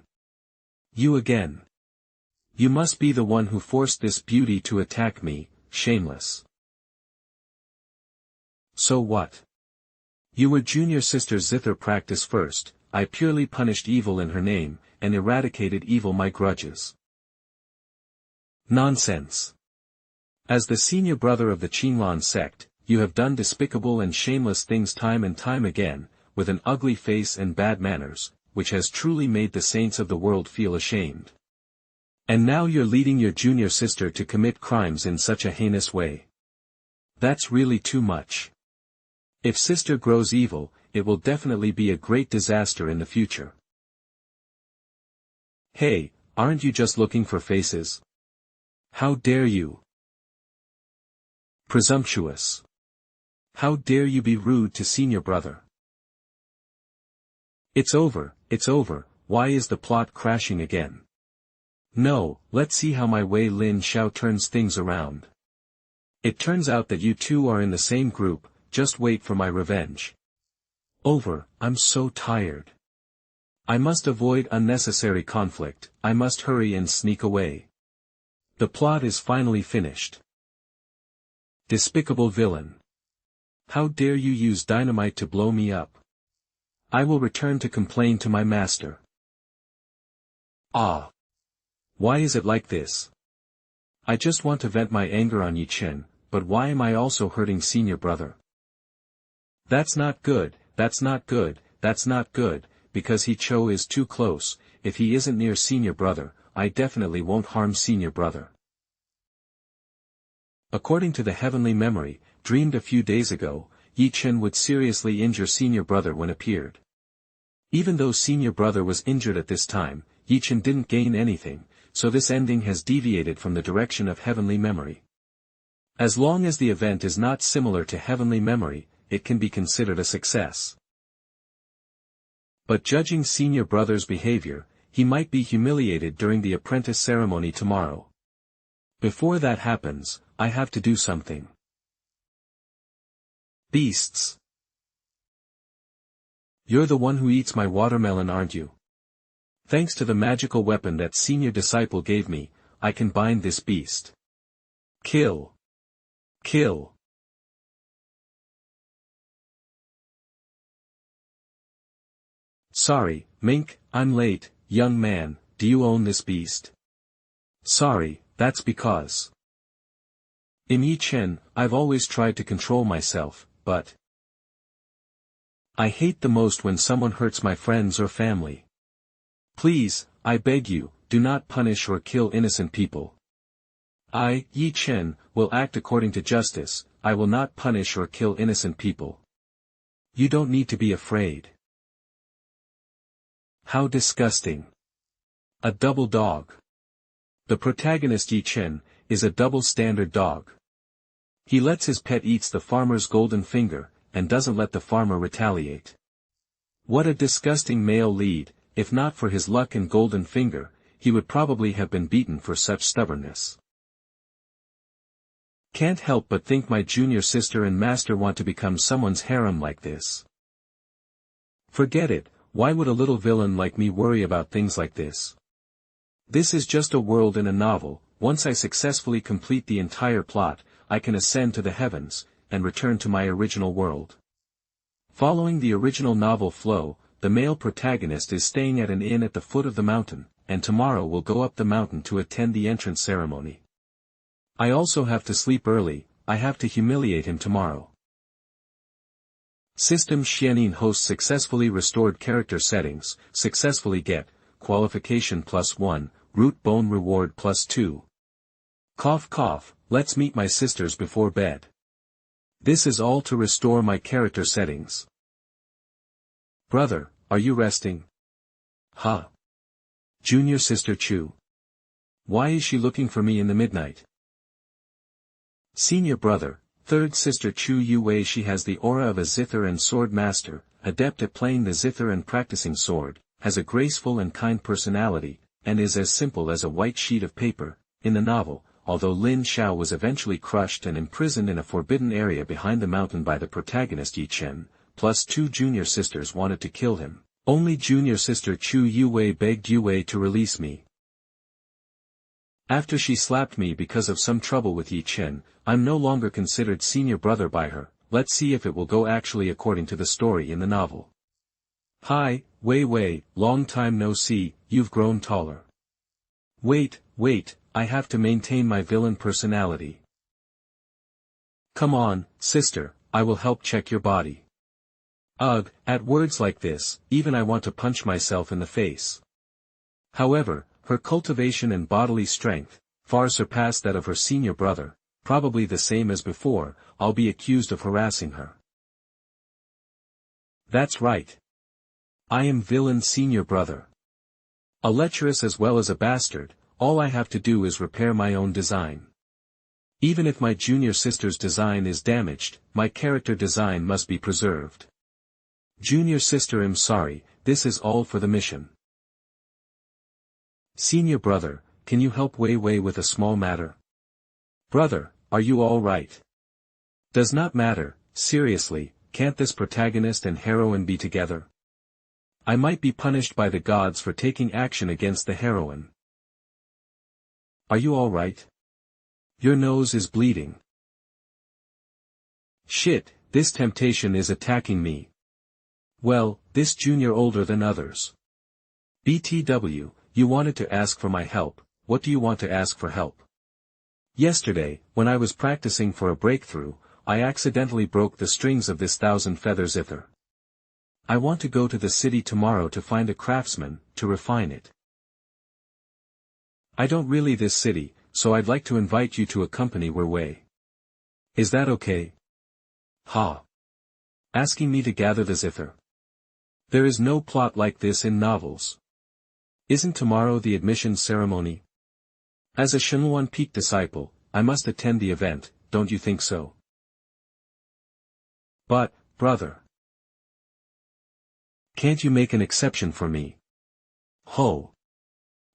You again. You must be the one who forced this beauty to attack me, shameless. So what? You were junior sister's zither practice first. I purely punished evil in her name, and eradicated evil my grudges. Nonsense. As the senior brother of the Qinglan sect, you have done despicable and shameless things time and time again, with an ugly face and bad manners, which has truly made the saints of the world feel ashamed. And now you're leading your junior sister to commit crimes in such a heinous way. That's really too much. If sister grows evil, it will definitely be a great disaster in the future. Hey, aren't you just looking for faces? How dare you? Presumptuous. How dare you be rude to senior brother? It's over, why is the plot crashing again? No, let's see how my way Lin Xiao turns things around. It turns out that you two are in the same group. Just wait for my revenge. Over, I'm so tired. I must avoid unnecessary conflict, I must hurry and sneak away. The plot is finally finished. Despicable villain. How dare you use dynamite to blow me up? I will return to complain to my master. Ah. Why is it like this? I just want to vent my anger on Ye Chen, but why am I also hurting senior brother? That's not good, because He Cho is too close. If he isn't near senior brother, I definitely won't harm senior brother. According to the heavenly memory, dreamed a few days ago, Ye Chen would seriously injure senior brother when appeared. Even though senior brother was injured at this time, Ye Chen didn't gain anything, so this ending has deviated from the direction of heavenly memory. As long as the event is not similar to heavenly memory, it can be considered a success. But judging senior brother's behavior, he might be humiliated during the apprentice ceremony tomorrow. Before that happens, I have to do something. Beasts. You're the one who eats my watermelon, aren't you? Thanks to the magical weapon that senior disciple gave me, I can bind this beast. Kill. Kill. Sorry, Mink, I'm late. Young man, do you own this beast? Sorry, that's because. Ye Chen, I've always tried to control myself, but I hate the most when someone hurts my friends or family. Please, I beg you, do not punish or kill innocent people. Ye Chen, will act according to justice. I will not punish or kill innocent people. You don't need to be afraid. How disgusting. A double dog. The protagonist Ye Chen is a double-standard dog. He lets his pet eats the farmer's golden finger, and doesn't let the farmer retaliate. What a disgusting male lead. If not for his luck and golden finger, he would probably have been beaten for such stubbornness. Can't help but think my junior sister and master want to become someone's harem like this. Forget it, why would a little villain like me worry about things like this? This is just a world in a novel. Once I successfully complete the entire plot, I can ascend to the heavens, and return to my original world. Following the original novel flow, the male protagonist is staying at an inn at the foot of the mountain, and tomorrow will go up the mountain to attend the entrance ceremony. I also have to sleep early, I have to humiliate him tomorrow. System Shounen host successfully restored character settings, successfully get, qualification +1, root bone reward +2. Cough cough, let's meet my sisters before bed. This is all to restore my character settings. Brother, are you resting? Huh? Junior sister Chu. Why is she looking for me in the midnight? Senior brother, third sister Chu Yue. She has the aura of a zither and sword master, adept at playing the zither and practicing sword, has a graceful and kind personality, and is as simple as a white sheet of paper. In the novel, although Lin Xiao was eventually crushed and imprisoned in a forbidden area behind the mountain by the protagonist Ye Chen, plus two junior sisters wanted to kill him, only junior sister Chu Yue begged Yue to release me. After she slapped me because of some trouble with Ye Chen, I'm no longer considered senior brother by her. Let's see if it will go actually according to the story in the novel. Hi, Wei, long time no see, you've grown taller. Wait, I have to maintain my villain personality. Come on, sister, I will help check your body. Ugh, at words like this, even I want to punch myself in the face. However, her cultivation and bodily strength far surpass that of her senior brother, probably the same as before. I'll be accused of harassing her. That's right. I am villain senior brother. A lecherous as well as a bastard. All I have to do is repair my own design. Even if my junior sister's design is damaged, my character design must be preserved. Junior sister, I'm sorry, this is all for the mission. Senior brother, can you help Wei with a small matter? Brother, are you all right? Does not matter, seriously, can't this protagonist and heroine be together? I might be punished by the gods for taking action against the heroine. Are you all right? Your nose is bleeding. Shit, this temptation is attacking me. Well, this junior older than others. BTW, you wanted to ask for my help, what do you want to ask for help? Yesterday, when I was practicing for a breakthrough, I accidentally broke the strings of this 1,000-feather zither. I want to go to the city tomorrow to find a craftsman, to refine it. I don't really this city, so I'd like to invite you to accompany Wei. Is that okay? Ha. Asking me to gather the zither. There is no plot like this in novels. Isn't tomorrow the admission ceremony? As a Shenluan Peak disciple, I must attend the event, don't you think so? But, brother. Can't you make an exception for me? Ho.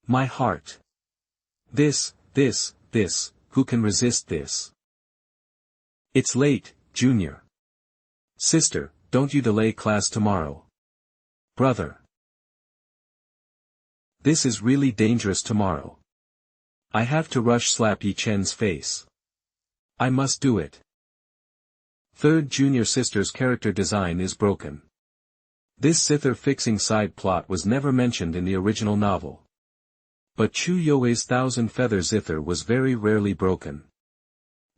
My heart. This, who can resist this? It's late, Junior. Sister, don't you delay class tomorrow. Brother. This is really dangerous tomorrow. I have to rush slap Ye Chen's face. I must do it. Third junior sister's character design is broken. This zither fixing side plot was never mentioned in the original novel. But Chu You's 1,000-feather zither was very rarely broken.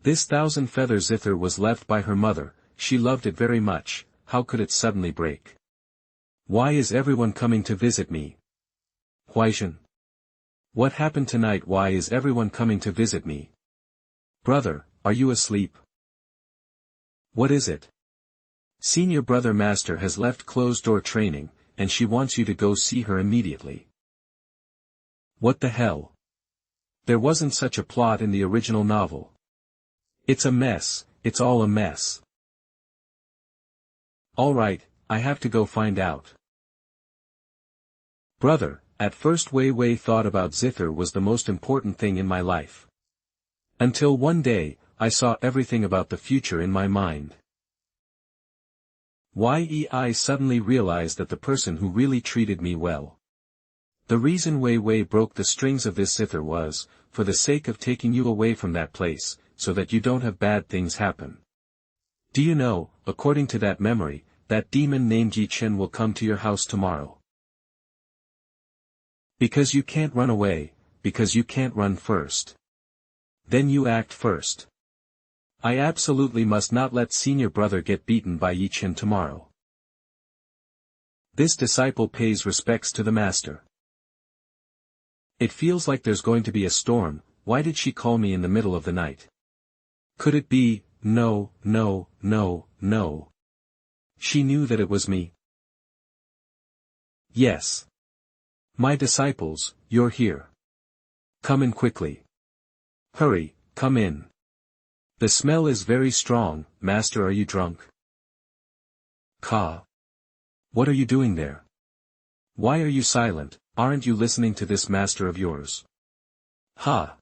This 1,000-feather zither was left by her mother, she loved it very much, how could it suddenly break? Why is everyone coming to visit me? Huaishan. What happened tonight? Why is everyone coming to visit me? Brother, are you asleep? What is it? Senior brother master has left closed-door training, and she wants you to go see her immediately. What the hell? There wasn't such a plot in the original novel. It's a mess, it's all a mess. Alright, I have to go find out. Brother, at first Wei Wei thought about Zither was the most important thing in my life. Until one day, I saw everything about the future in my mind. I suddenly realized that the person who really treated me well. The reason Wei Wei broke the strings of this Zither was, for the sake of taking you away from that place, so that you don't have bad things happen. Do you know, according to that memory, that demon named Ye Chen will come to your house tomorrow. Because you can't run away, because you can't run first. Then you act first. I absolutely must not let senior brother get beaten by Ye Chen tomorrow. This disciple pays respects to the master. It feels like there's going to be a storm. Why did she call me in the middle of the night? Could it be, no. She knew that it was me. Yes. My disciples, you're here. Come in quickly. Hurry, come in. The smell is very strong. Master, are you drunk? Ka. What are you doing there? Why are you silent? Aren't you listening to this master of yours? Ha.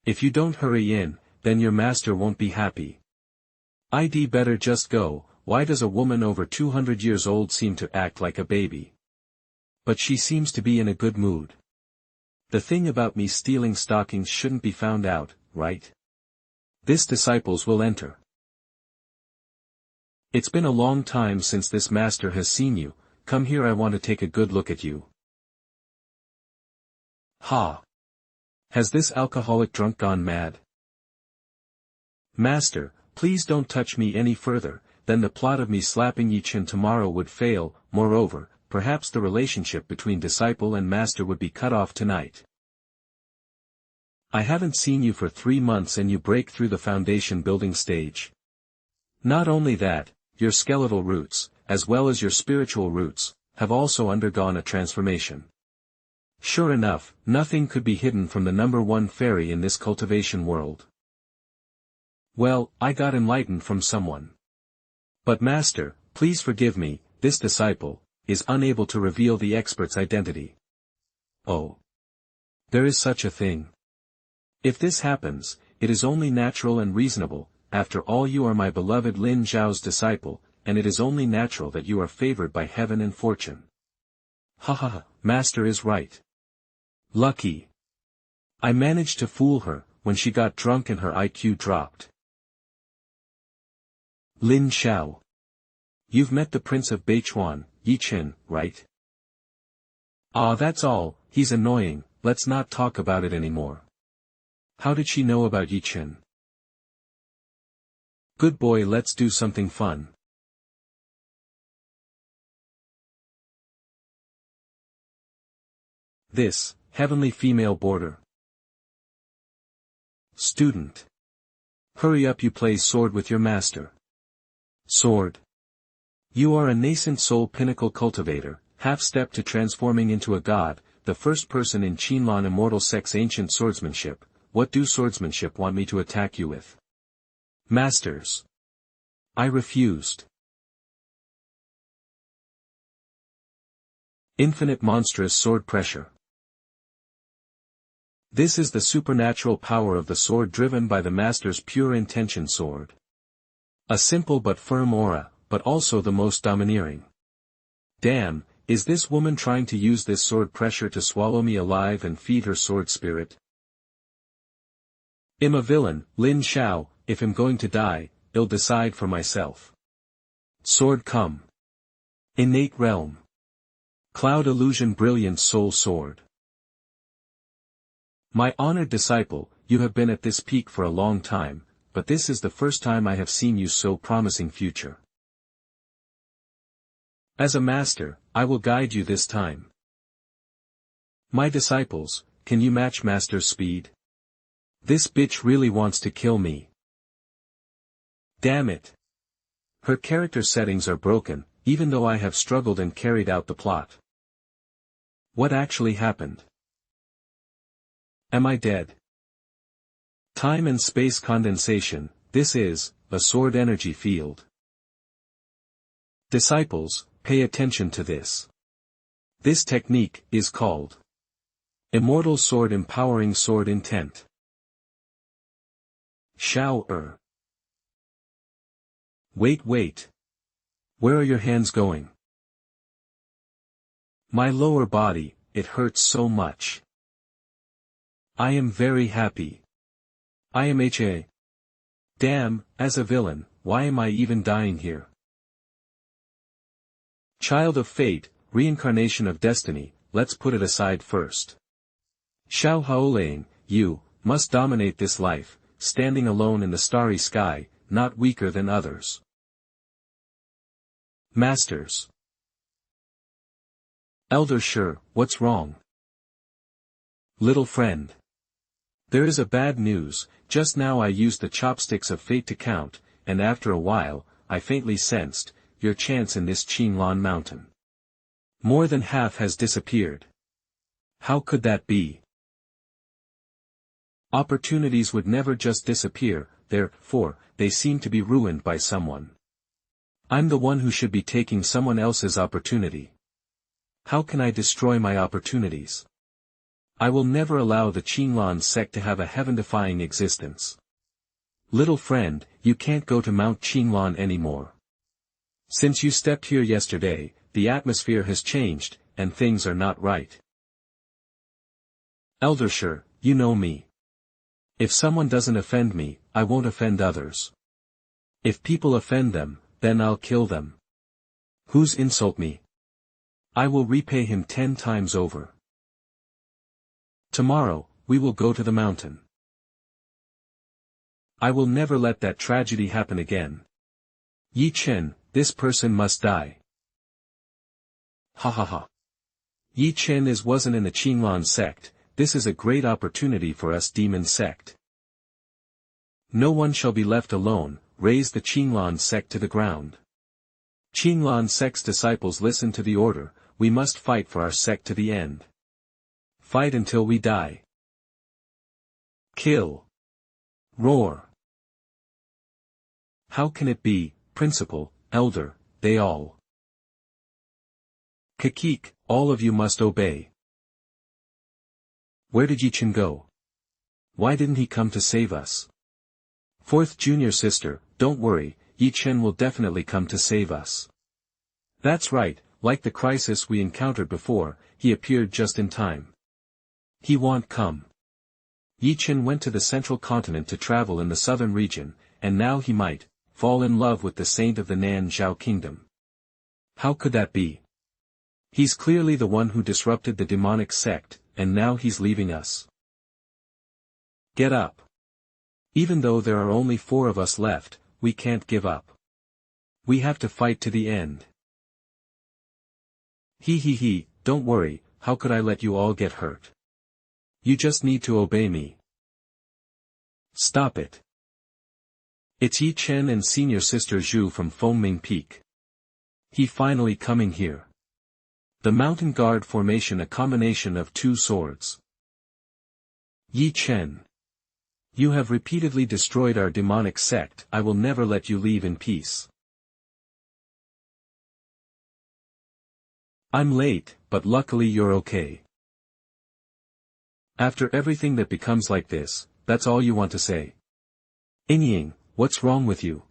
If you don't hurry in, then your master won't be happy. I'd better just go. Why does a woman over 200 years old seem to act like a baby? But she seems to be in a good mood. The thing about me stealing stockings shouldn't be found out, right? This disciples will enter. It's been a long time since this master has seen you. Come here, I want to take a good look at you. Ha! Has this alcoholic drunk gone mad? Master, please don't touch me any further, then the plot of me slapping Ye Chen tomorrow would fail. Moreover, perhaps the relationship between disciple and master would be cut off tonight. I haven't seen you for 3 months and you break through the foundation building stage. Not only that, your skeletal roots, as well as your spiritual roots, have also undergone a transformation. Sure enough, nothing could be hidden from the #1 fairy in this cultivation world. Well, I got enlightened from someone. But master, please forgive me, this disciple is unable to reveal the expert's identity. Oh. There is such a thing. If this happens, it is only natural and reasonable. After all, you are my beloved Lin Xiao's disciple, and it is only natural that you are favored by heaven and fortune. Ha ha ha, master is right. Lucky. I managed to fool her, when she got drunk and her IQ dropped. Lin Xiao. You've met the Prince of Beichuan, Ye Chen, right? Ah, that's all. He's annoying, let's not talk about it anymore. How did she know about Ye Chen? Good boy, let's do something fun. This, heavenly female border. Student. Hurry up, you play sword with your master. Sword. You are a nascent soul pinnacle cultivator, half-step to transforming into a god, the first person in Qinlan Immortal Sect's ancient swordsmanship. What do swordsmanship want me to attack you with? Masters. I refused. Infinite monstrous sword pressure. This is the supernatural power of the sword driven by the master's pure intention sword. A simple but firm aura, but also the most domineering. Damn, is this woman trying to use this sword pressure to swallow me alive and feed her sword spirit? I'm a villain, Lin Xiao. If I'm going to die, I'll decide for myself. Sword come. Innate realm. Cloud illusion brilliant soul sword. My honored disciple, you have been at this peak for a long time, but this is the first time I have seen you so promising future. As a master, I will guide you this time. My disciples, can you match master's speed? This bitch really wants to kill me. Damn it. Her character settings are broken, even though I have struggled and carried out the plot. What actually happened? Am I dead? Time and space condensation, this is, a sword energy field. Disciples, pay attention to this. This technique is called Immortal Sword Empowering Sword Intent. Xiao. Wait. Where are your hands going? My lower body, it hurts so much. I am very happy. I am HA. Damn, as a villain, why am I even dying here? Child of fate, reincarnation of destiny, let's put it aside first. Xiao Haolang, you, must dominate this life, standing alone in the starry sky, not weaker than others. Masters. Elder sure, what's wrong? Little friend. There is a bad news, just now I used the chopsticks of fate to count, and after a while, I faintly sensed, your chance in this Qinglan mountain. More than half has disappeared. How could that be? Opportunities would never just disappear, therefore, they seem to be ruined by someone. I'm the one who should be taking someone else's opportunity. How can I destroy my opportunities? I will never allow the Qinglan sect to have a heaven-defying existence. Little friend, you can't go to Mount Qinglan anymore. Since you stepped here yesterday, the atmosphere has changed, and things are not right. Eldershire, you know me. If someone doesn't offend me, I won't offend others. If people offend them, then I'll kill them. Who's insult me? I will repay him 10 times over. Tomorrow, we will go to the mountain. I will never let that tragedy happen again. Ye Chen, this person must die. Ha ha ha. Ye Chen wasn't in the Qinglan sect, this is a great opportunity for us demon sect. No one shall be left alone, raise the Qinglan sect to the ground. Qinglan sect's disciples listen to the order, we must fight for our sect to the end. Fight until we die. Kill. Roar. How can it be, principal, elder, they all. Kakik, all of you must obey. Where did Ye Chen go? Why didn't he come to save us? Fourth junior sister, don't worry, Ye Chen will definitely come to save us. That's right, like the crisis we encountered before, he appeared just in time. He won't come. Ye Chen went to the central continent to travel in the southern region, and now he might fall in love with the saint of the Nan Zhao kingdom. How could that be? He's clearly the one who disrupted the demonic sect, and now he's leaving us. Get up. Even though there are only 4 of us left, we can't give up. We have to fight to the end. He, don't worry, how could I let you all get hurt? You just need to obey me. Stop it. It's Ye Chen and senior sister Zhu from Fengming Peak. He finally coming here. The mountain guard formation, a combination of 2 swords. Ye Chen. You have repeatedly destroyed our demonic sect, I will never let you leave in peace. I'm late, but luckily you're okay. After everything that becomes like this, that's all you want to say. Inying, what's wrong with you?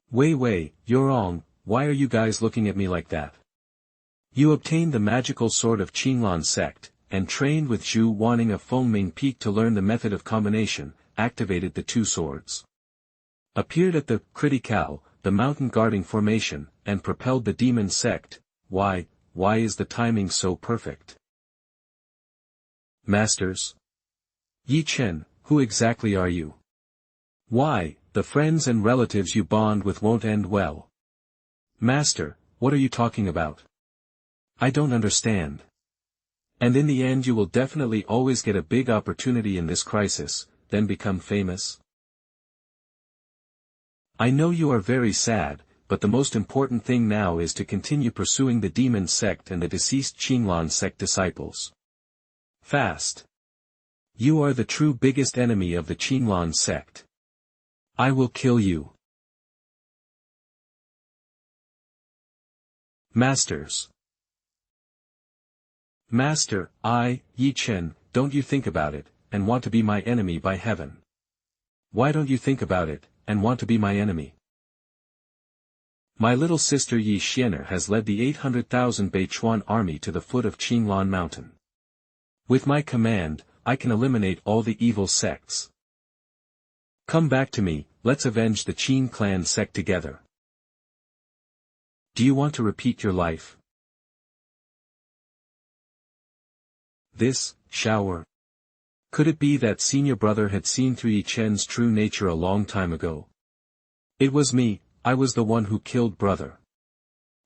Wei, you're wrong, why are you guys looking at me like that? You obtained the magical sword of Qinglan sect, and trained with Zhu Wanning of Fengming Peak to learn the method of combination, activated the 2 swords. Appeared at the critical, the mountain guarding formation, and propelled the demon sect. Why is the timing so perfect? Masters? Ye Chen, who exactly are you? Why, the friends and relatives you bond with won't end well. Master, what are you talking about? I don't understand. And in the end you will definitely always get a big opportunity in this crisis, then become famous. I know you are very sad, but the most important thing now is to continue pursuing the demon sect and the deceased Qinglan sect disciples. Fast. You are the true biggest enemy of the Qinglan sect. I will kill you. Masters. Master, Ye Chen, don't you think about it, and want to be my enemy by heaven. Why don't you think about it, and want to be my enemy? My little sister Ye Chen has led the 800,000 Beichuan army to the foot of Qinglan mountain. With my command, I can eliminate all the evil sects. Come back to me, let's avenge the Qin clan sect together. Do you want to repeat your life? This, shower. Could it be that senior brother had seen through Ye Chen's true nature a long time ago? It was me, I was the one who killed brother.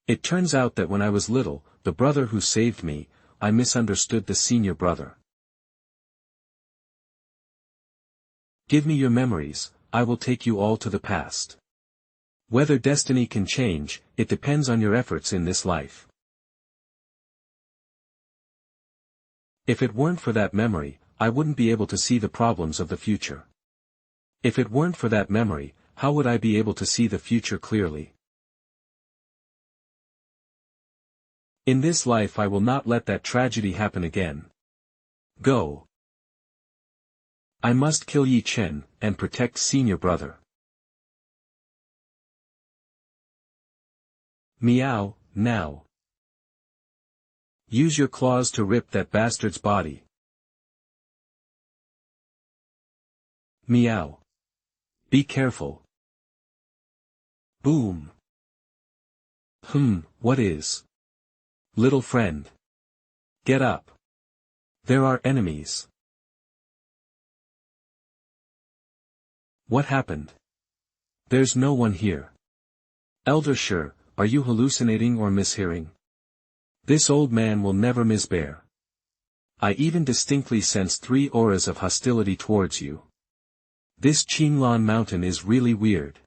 It turns out that when I was little, the brother who saved me, I misunderstood the senior brother. Give me your memories, I will take you all to the past. Whether destiny can change, it depends on your efforts in this life. If it weren't for that memory, I wouldn't be able to see the problems of the future. If it weren't for that memory, how would I be able to see the future clearly? In this life I will not let that tragedy happen again. Go. I must kill Ye Chen, and protect senior brother. Meow, now. Use your claws to rip that bastard's body. Meow. Be careful. Boom. What is? Little friend. Get up. There are enemies. What happened? There's no one here. Elder Shi, are you hallucinating or mishearing? This old man will never misbear. I even distinctly sense 3 auras of hostility towards you. This Qinglan mountain is really weird.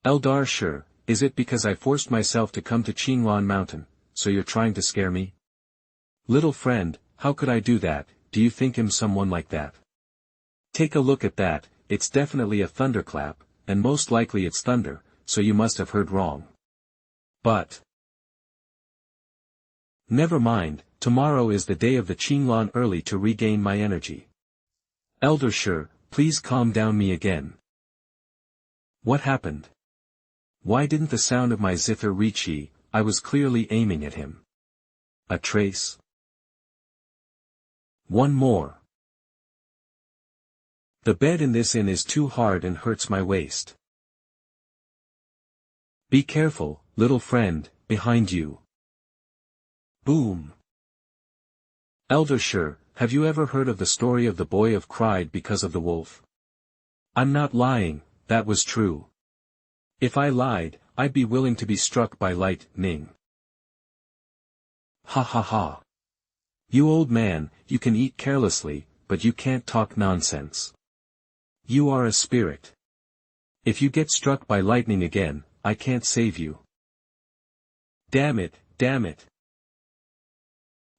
Elder Shi, is it because I forced myself to come to Qinglan mountain, so you're trying to scare me? Little friend, how could I do that? Do you think I'm someone like that? Take a look at that, it's definitely a thunderclap, and most likely it's thunder, so you must have heard wrong. But never mind, tomorrow is the day of the Qinglan early to regain my energy. Elder Shi, please calm down me again. What happened? Why didn't the sound of my zither reach Ye? I was clearly aiming at him. A trace. One more. The bed in this inn is too hard and hurts my waist. Be careful, little friend, behind you. Boom. Elder Shi, have you ever heard of the story of the boy who cried because of the wolf? I'm not lying, that was true. If I lied, I'd be willing to be struck by lightning. Ha ha ha. You old man, you can eat carelessly, but you can't talk nonsense. You are a spirit. If you get struck by lightning again, I can't save you. Damn it, damn it.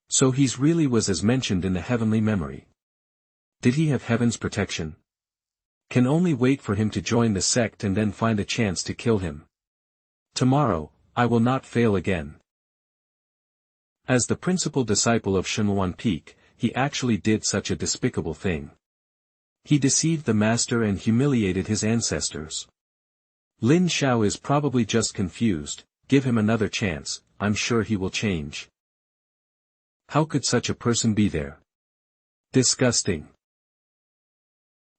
So he's really was as mentioned in the heavenly memory. Did he have heaven's protection? Can only wait for him to join the sect and then find a chance to kill him. Tomorrow, I will not fail again. As the principal disciple of Shenhuan Peak, he actually did such a despicable thing. He deceived the master and humiliated his ancestors. Lin Xiao is probably just confused, give him another chance, I'm sure he will change. How could such a person be there? Disgusting.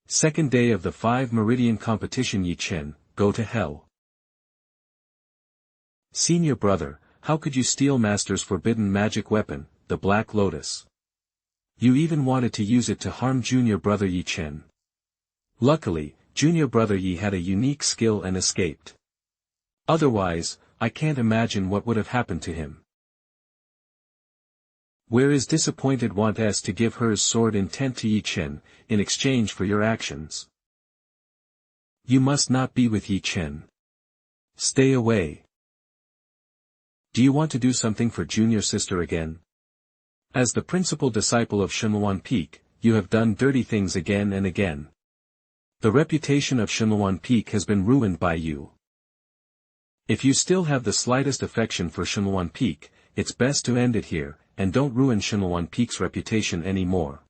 Second day of the 5 meridian competition. Ye Chen, go to hell. Senior brother, how could you steal Master's forbidden magic weapon, the Black Lotus? You even wanted to use it to harm junior brother Ye Chen. Luckily, junior brother Ye had a unique skill and escaped. Otherwise, I can't imagine what would have happened to him. Where is disappointed wants to give her sword intent to Ye Chen, in exchange for your actions. You must not be with Ye Chen. Stay away. Do you want to do something for junior sister again? As the principal disciple of Shenluan Peak, you have done dirty things again and again. The reputation of Shenluan Peak has been ruined by you. If you still have the slightest affection for Shenluan Peak, it's best to end it here, and don't ruin Shenluan Peak's reputation anymore.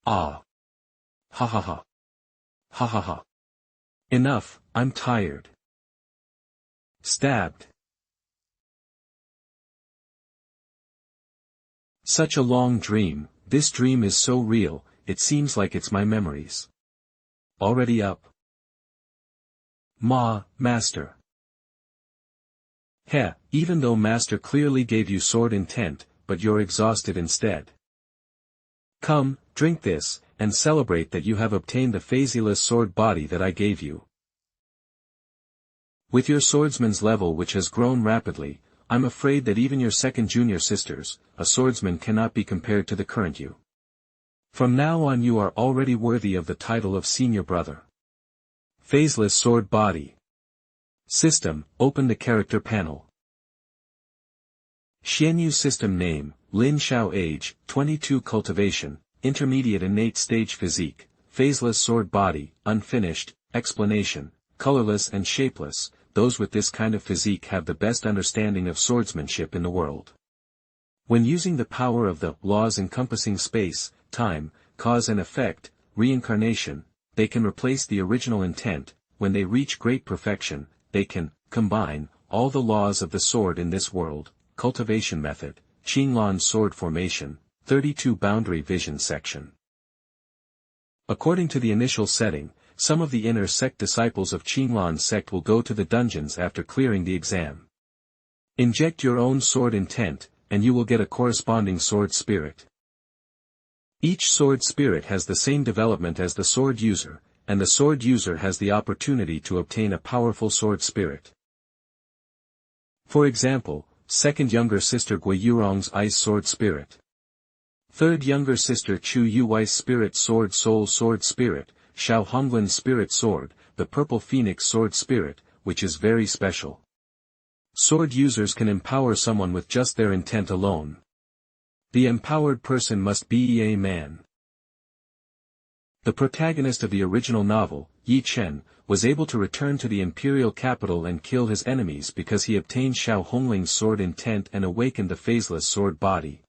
Ah. Ha ha ha. Ha ha ha. Enough, I'm tired. Stabbed. Such a long dream, this dream is so real, it seems like it's my memories. Already up. Master. Heh, even though Master clearly gave you sword intent, but you're exhausted instead. Come, drink this, and celebrate that you have obtained the phaseless sword body that I gave you. With your swordsman's level which has grown rapidly, I'm afraid that even your second junior sisters, a swordsman cannot be compared to the current you. From now on you are already worthy of the title of senior brother. Phaseless sword body. System, open the character panel. Xianyu system name, Lin Xiao age, 22 cultivation, intermediate innate stage physique, phaseless sword body, unfinished, explanation, colorless and shapeless, those with this kind of physique have the best understanding of swordsmanship in the world. When using the power of the laws encompassing space, time, cause and effect, reincarnation, they can replace the original intent. When they reach great perfection, they can combine all the laws of the sword in this world, cultivation method, Qinglan sword formation, 32 boundary vision section. According to the initial setting, some of the inner sect disciples of Qinglan sect will go to the dungeons after clearing the exam. Inject your own sword intent, and you will get a corresponding sword spirit. Each sword spirit has the same development as the sword user, and the sword user has the opportunity to obtain a powerful sword spirit. For example, second younger sister Gui Yurong's ice sword spirit. Third younger sister Chu Yui's spirit sword soul sword spirit, Xiao Honglin's spirit sword, the purple phoenix sword spirit, which is very special. Sword users can empower someone with just their intent alone. The empowered person must be a man. The protagonist of the original novel, Ye Chen, was able to return to the imperial capital and kill his enemies because he obtained Xiao Hongling's sword intent and awakened the phaseless sword body.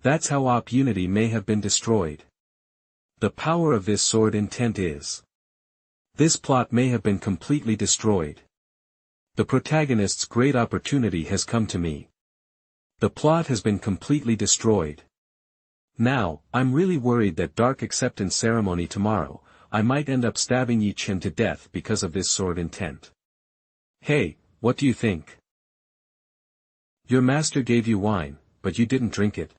That's how Op Unity may have been destroyed. The power of this sword intent is. This plot may have been completely destroyed. The protagonist's great opportunity has come to me. The plot has been completely destroyed. Now, I'm really worried that dark acceptance ceremony tomorrow, I might end up stabbing Ye Chen to death because of this sword intent. Hey, what do you think? Your master gave you wine, but you didn't drink it.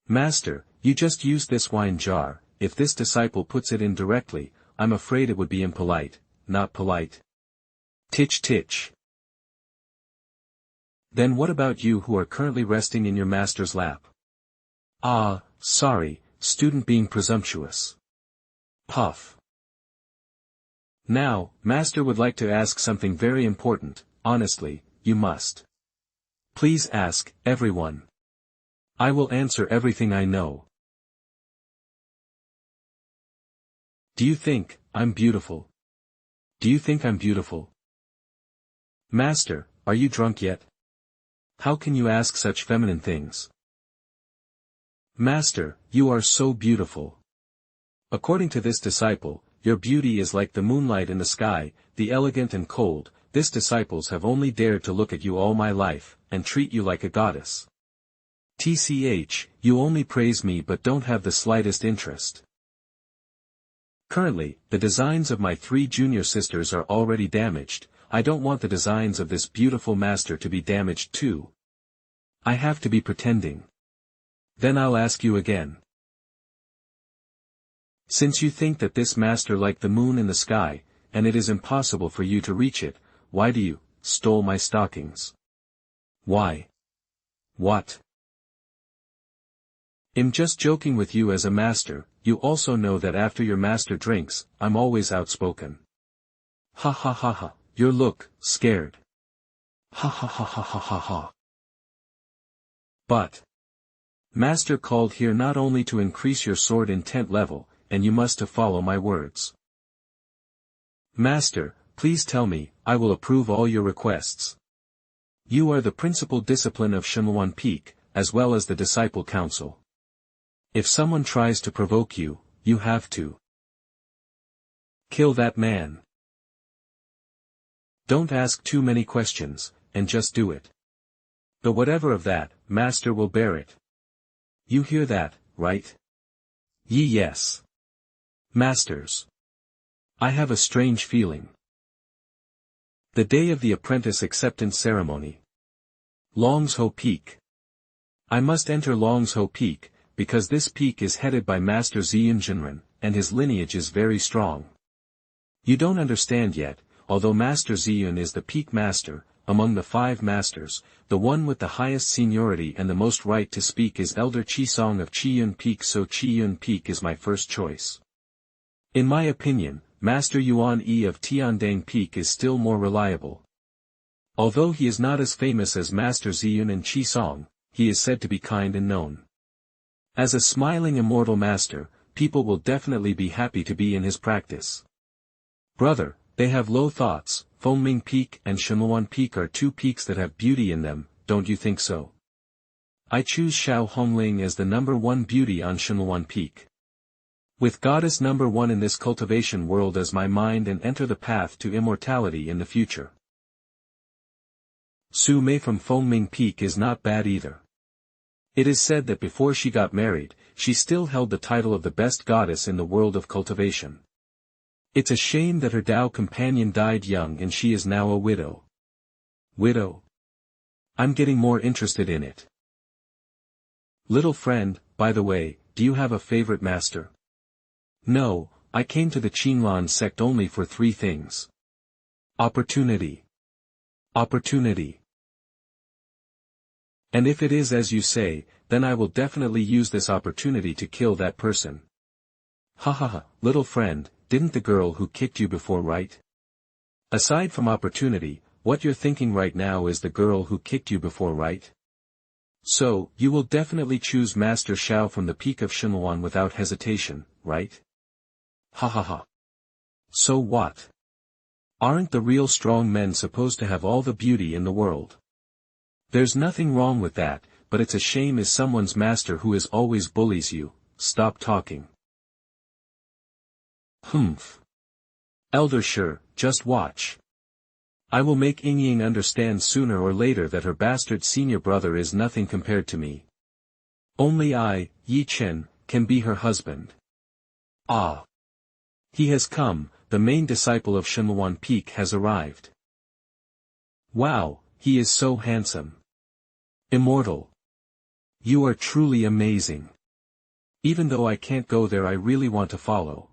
Master, you just used this wine jar. If this disciple puts it in directly, I'm afraid it would be impolite, not polite. Titch titch. Then what about you who are currently resting in your master's lap? Ah, sorry, student being presumptuous. Puff. Now, master would like to ask something very important, honestly, you must. Please ask, everyone. I will answer everything I know. Do you think I'm beautiful? Do you think I'm beautiful? Master, are you drunk yet? How can you ask such feminine things? Master, you are so beautiful. According to this disciple, your beauty is like the moonlight in the sky, the elegant and cold. This disciples have only dared to look at you all my life, and treat you like a goddess. TCH, you only praise me but don't have the slightest interest. Currently, the designs of my 3 junior sisters are already damaged. I don't want the designs of this beautiful master to be damaged too. I have to be pretending. Then I'll ask you again. Since you think that this master like the moon in the sky, and it is impossible for you to reach it, why do you stole my stockings? Why? What? I'm just joking with you as a master, you also know that after your master drinks, I'm always outspoken. Ha ha ha ha, you look scared. Ha ha ha ha ha ha ha. But master called here not only to increase your sword intent level, and you must to follow my words. Master, please tell me, I will approve all your requests. You are the principal discipline of Shenluan Peak, as well as the disciple council. If someone tries to provoke you, you have to kill that man. Don't ask too many questions, and just do it. But whatever of that, master will bear it. You hear that, right? Yes. Masters. I have a strange feeling. The day of the apprentice acceptance ceremony. Longsho Peak. I must enter Longsho Peak, because this peak is headed by Master Ziyun Jinren, and his lineage is very strong. You don't understand yet, although Master Ziyun is the peak master, among the 5 masters, the one with the highest seniority and the most right to speak is Elder Qisong of Qiyun Peak, so Qiyun Peak is my first choice. In my opinion, Master Yuan Yi of Tiandang Peak is still more reliable. Although he is not as famous as Master Ziyun and Qisong, he is said to be kind and known. As a smiling immortal master, people will definitely be happy to be in his practice. Brother, they have low thoughts. Fengming Peak and Shenluan Peak are 2 peaks that have beauty in them, don't you think so? I choose Xiao Hongling as the number 1 beauty on Shenluan Peak. With goddess number 1 in this cultivation world as my mind and enter the path to immortality in the future. Su Mei from Fengming Peak is not bad either. It is said that before she got married, she still held the title of the best goddess in the world of cultivation. It's a shame that her Dao companion died young and she is now a widow. Widow? I'm getting more interested in it. Little friend, by the way, do you have a favorite master? No, I came to the Qinlan sect only for 3 things. Opportunity. Opportunity. And if it is as you say, then I will definitely use this opportunity to kill that person. Ha ha ha, little friend, didn't the girl who kicked you before right? Aside from opportunity, what you're thinking right now is the girl who kicked you before right? So, you will definitely choose Master Xiao from the peak of Shenluan without hesitation, right? Ha ha ha. So what? Aren't the real strong men supposed to have all the beauty in the world? There's nothing wrong with that, but it's a shame is someone's master who is always bullies you. Stop talking. Humph. Elder sure, just watch. I will make Yingying understand sooner or later that her bastard senior brother is nothing compared to me. Only I, Ye Chen, can be her husband. Ah. He has come, the main disciple of Shenluan Peak has arrived. Wow, he is so handsome. Immortal. You are truly amazing. Even though I can't go there, I really want to follow.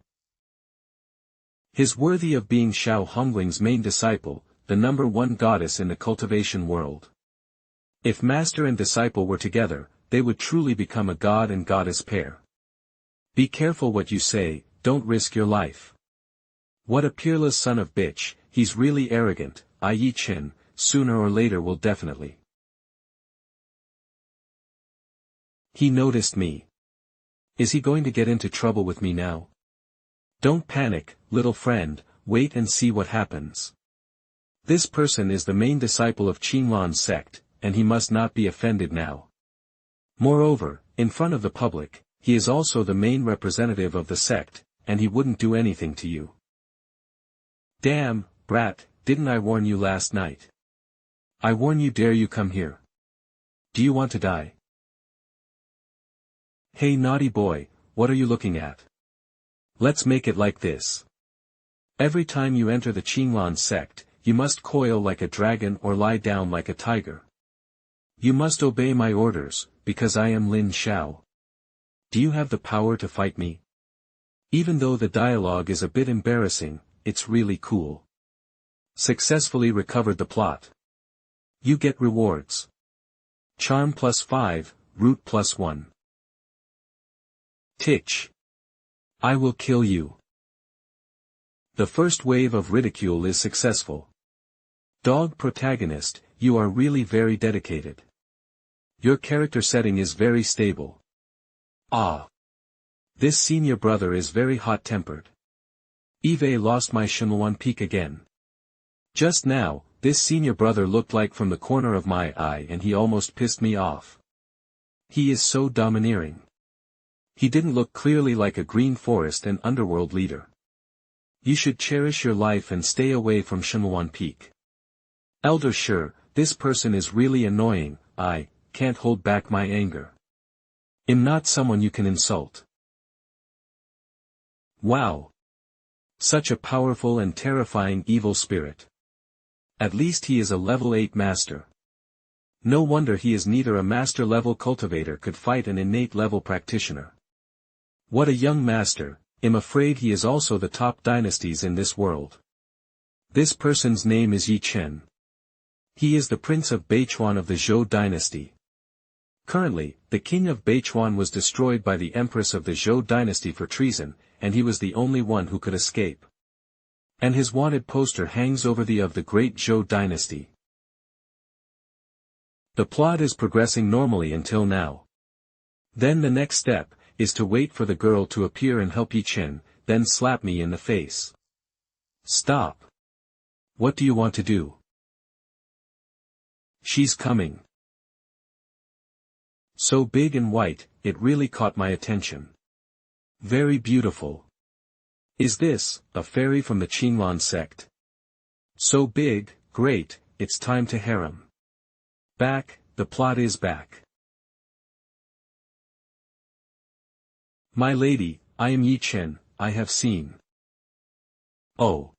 He's worthy of being Xiao Hongling's main disciple, the number 1 goddess in the cultivation world. If master and disciple were together, they would truly become a god and goddess pair. Be careful what you say, don't risk your life. What a peerless son of bitch, he's really arrogant. Ye Chen, sooner or later will definitely. He noticed me. Is he going to get into trouble with me now? Don't panic, little friend, wait and see what happens. This person is the main disciple of Qinlan sect, and he must not be offended now. Moreover, in front of the public, he is also the main representative of the sect, and he wouldn't do anything to you. Damn, brat, didn't I warn you last night? I warn you, dare you come here. Do you want to die? Hey naughty boy, what are you looking at? Let's make it like this. Every time you enter the Qinlan sect, you must coil like a dragon or lie down like a tiger. You must obey my orders, because I am Lin Xiao. Do you have the power to fight me? Even though the dialogue is a bit embarrassing, it's really cool. Successfully recovered the plot. You get rewards. Charm +5, Root +1. Titch. I will kill you. The first wave of ridicule is successful. Dog protagonist, you are really very dedicated. Your character setting is very stable. Ah. This senior brother is very hot-tempered. Eve lost my Shenlong peak again. Just now, this senior brother looked like from the corner of my eye and he almost pissed me off. He is so domineering. He didn't look clearly like a green forest and underworld leader. You should cherish your life and stay away from Shenlong peak. Elder sure, this person is really annoying, I can't hold back my anger. I'm not someone you can insult. Wow. Such a powerful and terrifying evil spirit. At least he is a level 8 master. No wonder he is neither a master level cultivator could fight an innate level practitioner. What a young master, I'm afraid he is also the top dynasties in this world. This person's name is Ye Chen. He is the prince of Beichuan of the Zhou dynasty. Currently, the king of Beichuan was destroyed by the empress of the Zhou dynasty for treason, and he was the only one who could escape. And his wanted poster hangs over the of the great Zhou dynasty. The plot is progressing normally until now. Then the next step is to wait for the girl to appear and help Ye Chen, then slap me in the face. Stop. What do you want to do? She's coming. So big and white, it really caught my attention. Very beautiful. Is this a fairy from the Verdant Sect? So big, great, it's time to harem. Back, the plot is back. My lady, I am Ye Chen, I have seen. Oh.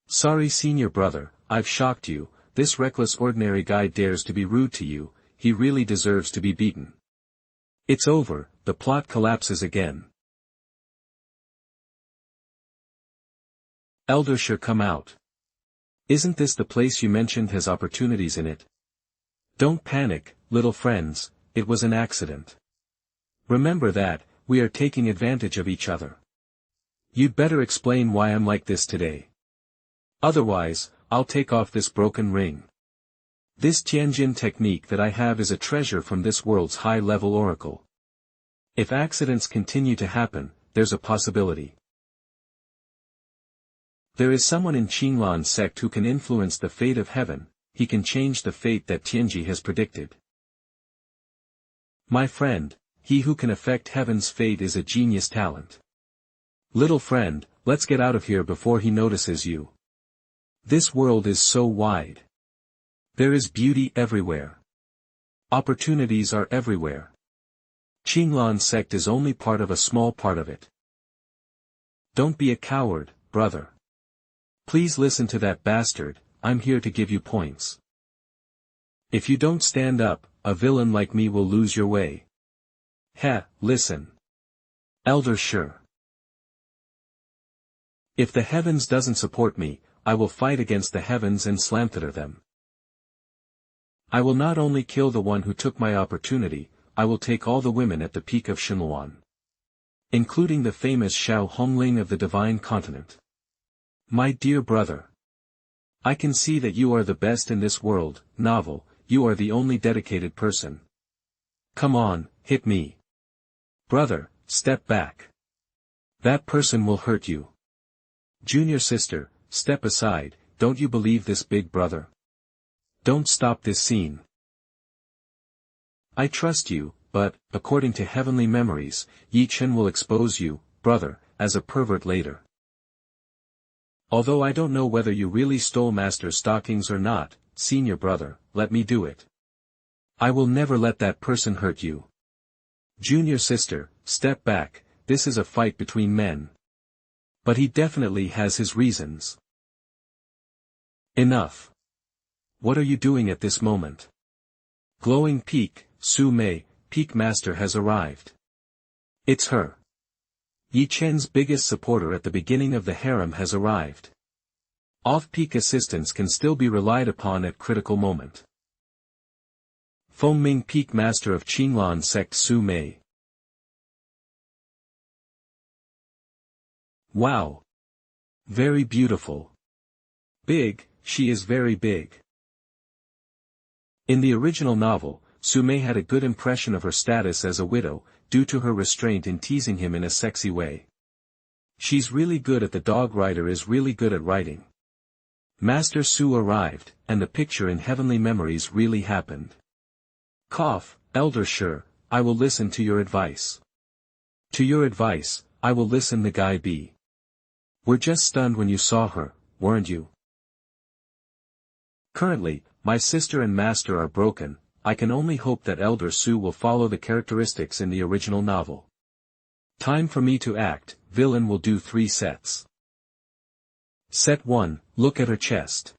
Sorry senior brother, I've shocked you, this reckless ordinary guy dares to be rude to you, he really deserves to be beaten. It's over, the plot collapses again. Elder sure come out. Isn't this the place you mentioned has opportunities in it? Don't panic, little friends, it was an accident. Remember that, we are taking advantage of each other. You'd better explain why I'm like this today. Otherwise, I'll take off this broken ring. This Tianjin technique that I have is a treasure from this world's high-level oracle. If accidents continue to happen, there's a possibility. There is someone in Verdant Sect who can influence the fate of heaven, he can change the fate that Tianji has predicted. My friend, he who can affect heaven's fate is a genius talent. Little friend, let's get out of here before he notices you. This world is so wide. There is beauty everywhere. Opportunities are everywhere. Verdant Sect is only part of a small part of it. Don't be a coward, brother. Please listen to that bastard, I'm here to give you points. If you don't stand up, a villain like me will lose your way. Listen. Elder sure. If the heavens doesn't support me, I will fight against the heavens and slanter them. I will not only kill the one who took my opportunity, I will take all the women at the peak of Shenlong. Including the famous Xiao Hongling of the Divine Continent. My dear brother. I can see that you are the best in this world, novel, you are the only dedicated person. Come on, hit me. Brother, step back. That person will hurt you. Junior sister, step aside, don't you believe this big brother? Don't stop this scene. I trust you, but, according to heavenly memories, Ye Chen will expose you, brother, as a pervert later. Although I don't know whether you really stole Master's stockings or not, senior brother, let me do it. I will never let that person hurt you. Junior sister, step back, this is a fight between men. But he definitely has his reasons. Enough. What are you doing at this moment? Glowing Peak, Su Mei, Peak Master has arrived. It's her. Ye Chen's biggest supporter at the beginning of the harem has arrived. Off-peak assistance can still be relied upon at critical moment. Fengming Peak Master of Verdant Sect Su Mei. Wow. Very beautiful. Big, she is very big. In the original novel, Sume had a good impression of her status as a widow, due to her restraint in teasing him in a sexy way. She's really good at the dog writer is really good at writing. Master Su arrived, and the picture in Heavenly Memories really happened. Cough, Elder Sure, I will listen to your advice. To your advice, I will listen the guy B. Were just stunned when you saw her, weren't you? Currently, my sister and master are broken, I can only hope that Elder Su will follow the characteristics in the original novel. Time for me to act, villain will do 3 sets. Set 1, look at her chest.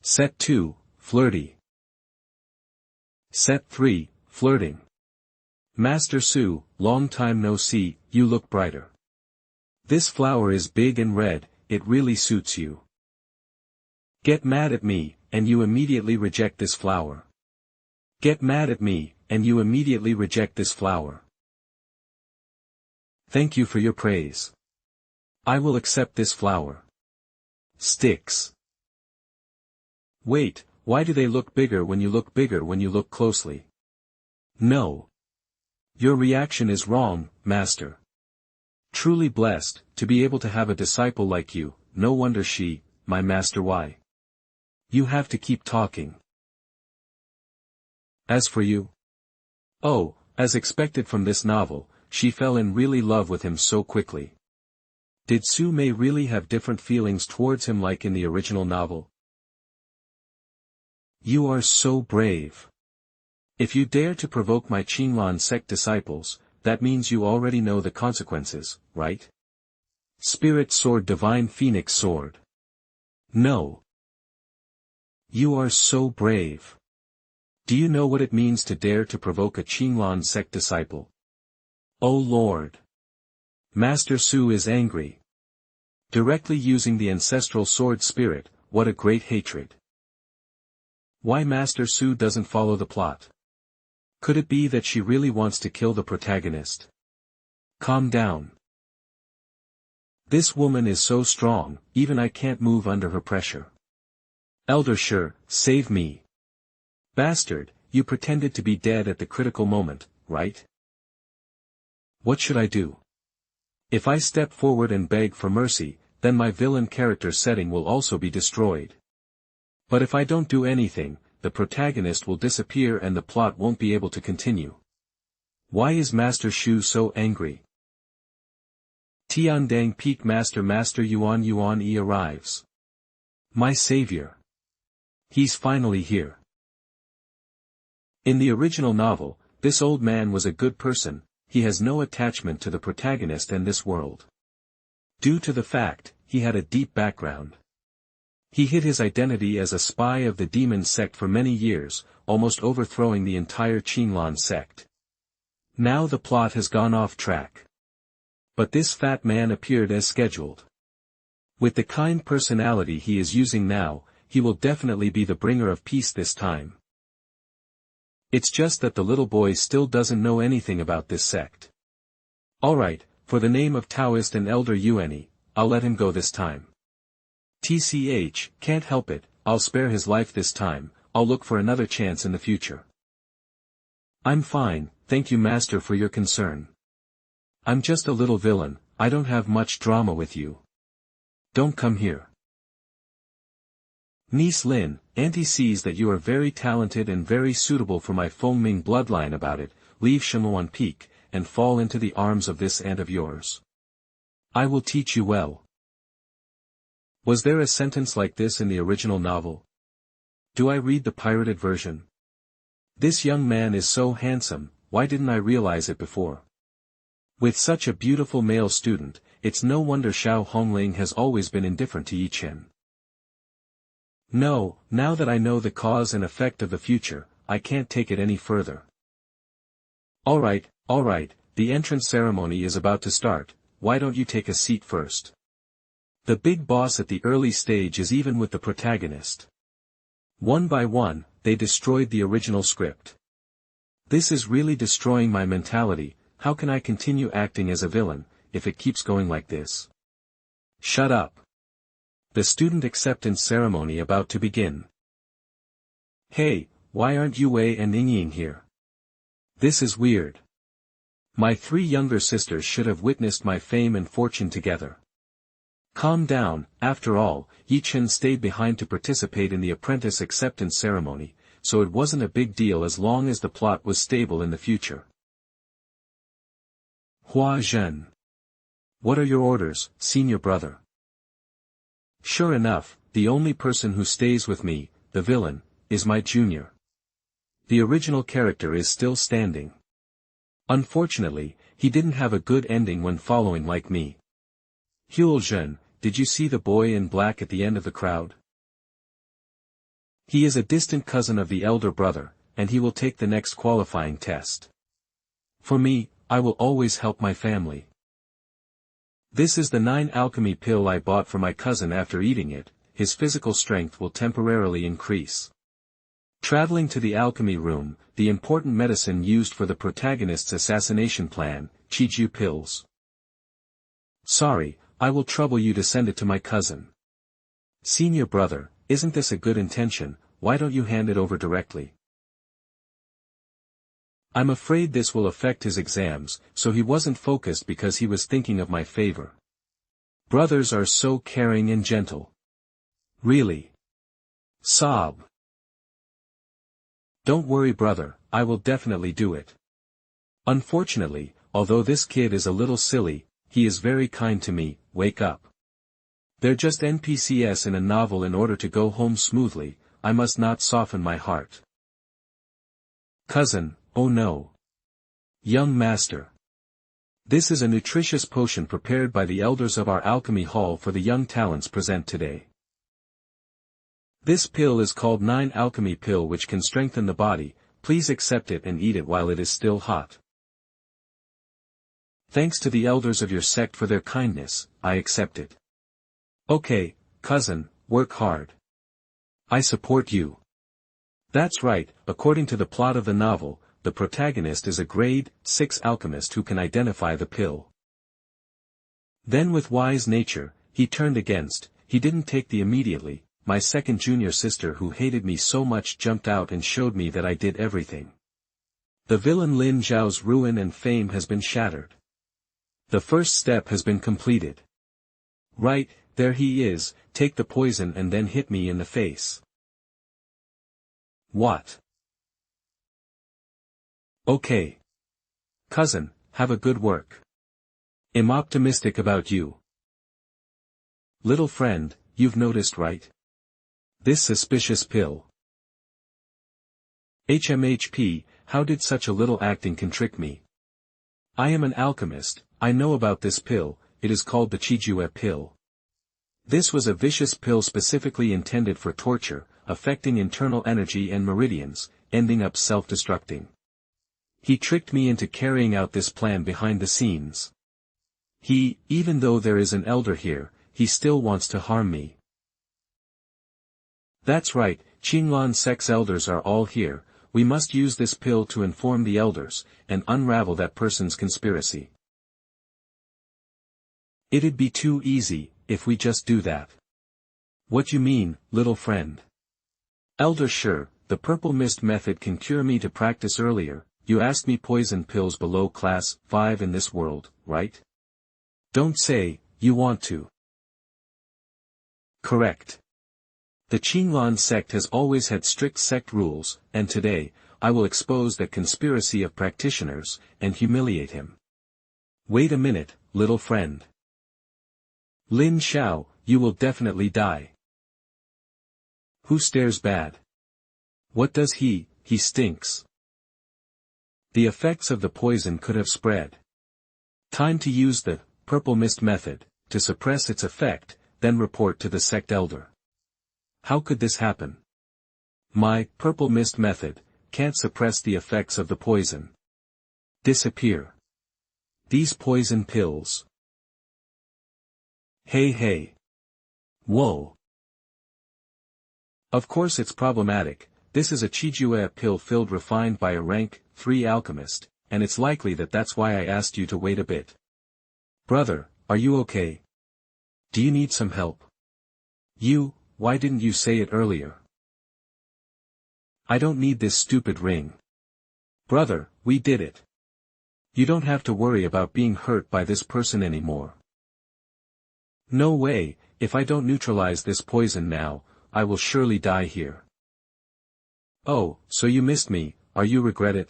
Set 2, flirty. Set 3, flirting. Master Su, long time no see, you look brighter. This flower is big and red, it really suits you. Get mad at me, and you immediately reject this flower. Get mad at me, and you immediately reject this flower. Thank you for your praise. I will accept this flower. Sticks. Wait, why do they look bigger when you look closely? No. Your reaction is wrong, master. Truly blessed, to be able to have a disciple like you, no wonder she, my master why. You have to keep talking. As for you? Oh, as expected from this novel, she fell in really love with him so quickly. Did Su Mei really have different feelings towards him like in the original novel? You are so brave. If you dare to provoke my Qinlan sect disciples, that means you already know the consequences, right? Spirit sword divine phoenix sword. No. You are so brave. Do you know what it means to dare to provoke a Qinlan sect disciple? Oh Lord! Master Su is angry. Directly using the ancestral sword spirit, what a great hatred. Why Master Su doesn't follow the plot? Could it be that she really wants to kill the protagonist? Calm down. This woman is so strong, even I can't move under her pressure. Elder Sure, save me. Bastard, you pretended to be dead at the critical moment, right? What should I do? If I step forward and beg for mercy, then my villain character setting will also be destroyed. But if I don't do anything, the protagonist will disappear and the plot won't be able to continue. Why is Master Shu so angry? Tiandang Peak Master Yuan Yi arrives. My savior. He's finally here. In the original novel, this old man was a good person, he has no attachment to the protagonist and this world. Due to the fact, he had a deep background. He hid his identity as a spy of the demon sect for many years, almost overthrowing the entire Qinlan sect. Now the plot has gone off track. But this fat man appeared as scheduled. With the kind personality he is using now, he will definitely be the bringer of peace this time. It's just that the little boy still doesn't know anything about this sect. Alright, for the name of Taoist and Elder Yuani, I'll let him go this time. TCH, can't help it, I'll spare his life this time, I'll look for another chance in the future. I'm fine, thank you master for your concern. I'm just a little villain, I don't have much drama with you. Don't come here. Niece Lin, Auntie sees that you are very talented and very suitable for my Fengming bloodline about it, leave Shenluan Peak, and fall into the arms of this aunt of yours. I will teach you well. Was there a sentence like this in the original novel? Do I read the pirated version? This young man is so handsome, why didn't I realize it before? With such a beautiful male student, it's no wonder Xiao Hongling has always been indifferent to Ye Chen. No, now that I know the cause and effect of the future, I can't take it any further. Alright, the entrance ceremony is about to start, why don't you take a seat first? The big boss at the early stage is even with the protagonist. One by one, they destroyed the original script. This is really destroying my mentality, how can I continue acting as a villain, if it keeps going like this? Shut up. The student acceptance ceremony about to begin. Hey, why aren't Yue and Yingyin here? This is weird. My 3 younger sisters should have witnessed my fame and fortune together. Calm down, after all, Ye Chen stayed behind to participate in the apprentice acceptance ceremony, so it wasn't a big deal as long as the plot was stable in the future. Hua Zhen. What are your orders, senior brother? Sure enough, the only person who stays with me, the villain, is my junior. The original character is still standing. Unfortunately, he didn't have a good ending when following like me. Hua Zhen, did you see the boy in black at the end of the crowd? He is a distant cousin of the elder brother, and he will take the next qualifying test. For me, I will always help my family. This is the 9 alchemy pill I bought for my cousin. After eating it, his physical strength will temporarily increase. Traveling to the alchemy room, the important medicine used for the protagonist's assassination plan, Chiju pills. Sorry, I will trouble you to send it to my cousin. Senior brother, isn't this a good intention? Why don't you hand it over directly? I'm afraid this will affect his exams, so he wasn't focused because he was thinking of my favor. Brothers are so caring and gentle. Really? Sob. Don't worry brother, I will definitely do it. Unfortunately, although this kid is a little silly, he is very kind to me. Wake up. They're just NPCs in a novel. In order to go home smoothly, I must not soften my heart. Cousin, oh no. Young master. This is a nutritious potion prepared by the elders of our alchemy hall for the young talents present today. This pill is called 9 alchemy pill, which can strengthen the body. Please accept it and eat it while it is still hot. Thanks to the elders of your sect for their kindness, I accept it. Okay, cousin, work hard. I support you. That's right, according to the plot of the novel, the protagonist is a grade 6 alchemist who can identify the pill. Then with wise nature, he turned against, he didn't take the immediately. My second junior sister who hated me so much jumped out and showed me that I did everything. The villain Lin Xiao's ruin and fame has been shattered. The first step has been completed. Right, there he is, take the poison and then hit me in the face. What? Okay. Cousin, have a good work. I'm optimistic about you. Little friend, you've noticed right? This suspicious pill. HMHP, how did such a little acting can trick me? I am an alchemist, I know about this pill, it is called the Chijue pill. This was a vicious pill specifically intended for torture, affecting internal energy and meridians, ending up self-destructing. He tricked me into carrying out this plan behind the scenes. Even though there is an elder here, he still wants to harm me. That's right, Qinglan Sect's elders are all here. We must use this pill to inform the elders, and unravel that person's conspiracy. It'd be too easy, if we just do that. What you mean, little friend? Elder sure, the purple mist method can cure me. To practice earlier, you asked me poison pills below class 5 in this world, right? Don't say, you want to. Correct. The Qinglan sect has always had strict sect rules, and today, I will expose that conspiracy of practitioners, and humiliate him. Wait a minute, little friend. Lin Xiao, you will definitely die. Who stares bad? What does he stinks. The effects of the poison could have spread. Time to use the purple mist method, to suppress its effect, then report to the sect elder. How could this happen? My purple mist method can't suppress the effects of the poison. Disappear. These poison pills. Hey. Whoa. Of course it's problematic. This is a Chijue pill filled refined by a rank 3 alchemist, and it's likely that that's why I asked you to wait a bit. Brother, are you okay? Do you need some help? Why didn't you say it earlier? I don't need this stupid ring. Brother, we did it. You don't have to worry about being hurt by this person anymore. No way, if I don't neutralize this poison now, I will surely die here. Oh, so you missed me, are you regret it?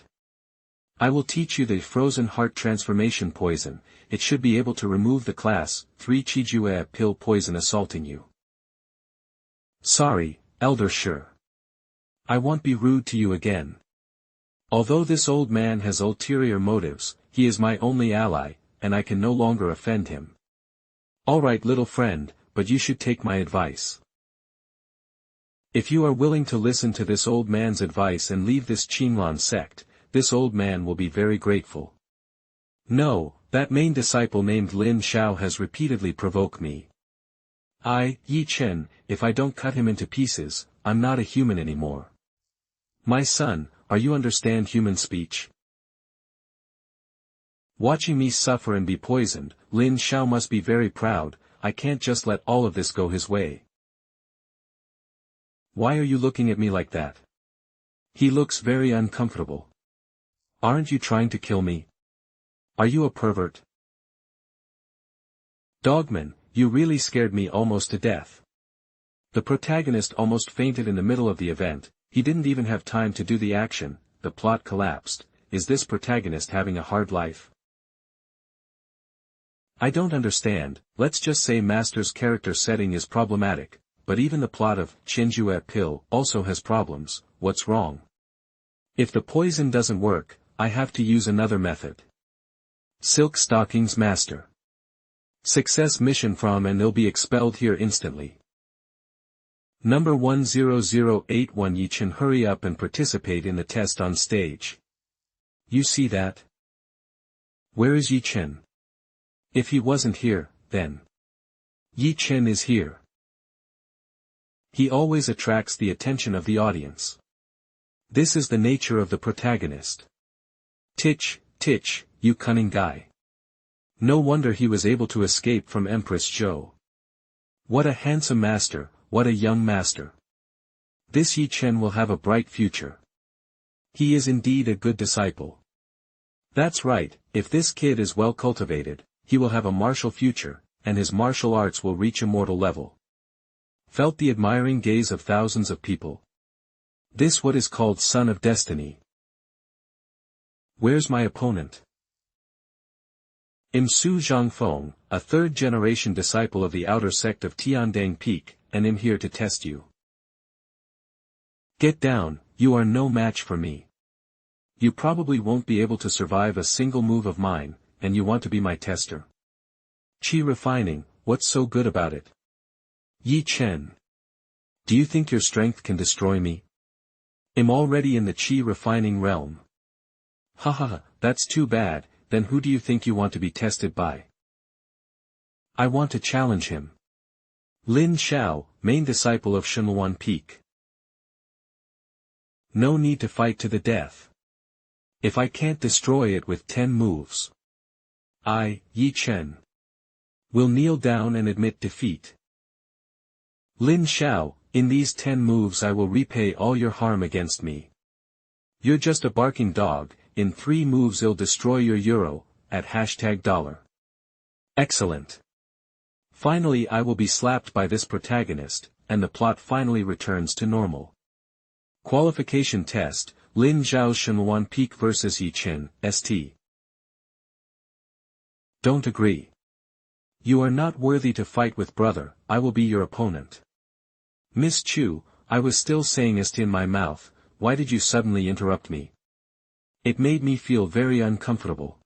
I will teach you the frozen heart transformation poison, it should be able to remove the class 3 Chijue pill poison assaulting you. Sorry, Elder Sure. I won't be rude to you again. Although this old man has ulterior motives, he is my only ally, and I can no longer offend him. Alright little friend, but you should take my advice. If you are willing to listen to this old man's advice and leave this Verdant Sect, this old man will be very grateful. No, that main disciple named Lin Xiao has repeatedly provoked me. Ye Chen, if I don't cut him into pieces, I'm not a human anymore. My son, are you understand human speech? Watching me suffer and be poisoned, Lin Xiao must be very proud, I can't just let all of this go his way. Why are you looking at me like that? He looks very uncomfortable. Aren't you trying to kill me? Are you a pervert? Dogman, you really scared me almost to death. The protagonist almost fainted in the middle of the event, he didn't even have time to do the action, the plot collapsed. Is this protagonist having a hard life? I don't understand, let's just say Master's character setting is problematic, but even the plot of Chinjue Pill also has problems, what's wrong? If the poison doesn't work, I have to use another method. Silk Stockings Master. Success mission from and they'll be expelled here instantly. Number 10081 Ye Chen, hurry up and participate in the test on stage. You see that? Where is Ye Chen? If he wasn't here, then Ye Chen is here. He always attracts the attention of the audience. This is the nature of the protagonist. Titch, you cunning guy. No wonder he was able to escape from Empress Zhou. What a handsome master, what a young master. This Ye Chen will have a bright future. He is indeed a good disciple. That's right, if this kid is well cultivated, he will have a martial future, and his martial arts will reach immortal level. Felt the admiring gaze of thousands of people. This what is called son of destiny. Where's my opponent? Su Zhangfeng, a third-generation disciple of the outer sect of Tiandang Peak, and I'm here to test you. Get down, you are no match for me. You probably won't be able to survive a single move of mine, and you want to be my tester. Qi refining, what's so good about it? Ye Chen. Do you think your strength can destroy me? I'm already in the Qi refining realm. Haha, that's too bad, then who do you think you want to be tested by? I want to challenge him. Lin Xiao, main disciple of Shounen Peak. No need to fight to the death. If I can't destroy it with 10 moves, Ye Chen, will kneel down and admit defeat. Lin Xiao, in these 10 moves I will repay all your harm against me. You're just a barking dog, in 3 moves I'll destroy your euro, at $. Excellent. Finally I will be slapped by this protagonist, and the plot finally returns to normal. Qualification test, Lin Xiao's Shounen Peak vs Ye Chen, St. Don't agree. You are not worthy to fight with brother, I will be your opponent. Miss Chu, I was still saying St in my mouth, why did you suddenly interrupt me? It made me feel very uncomfortable.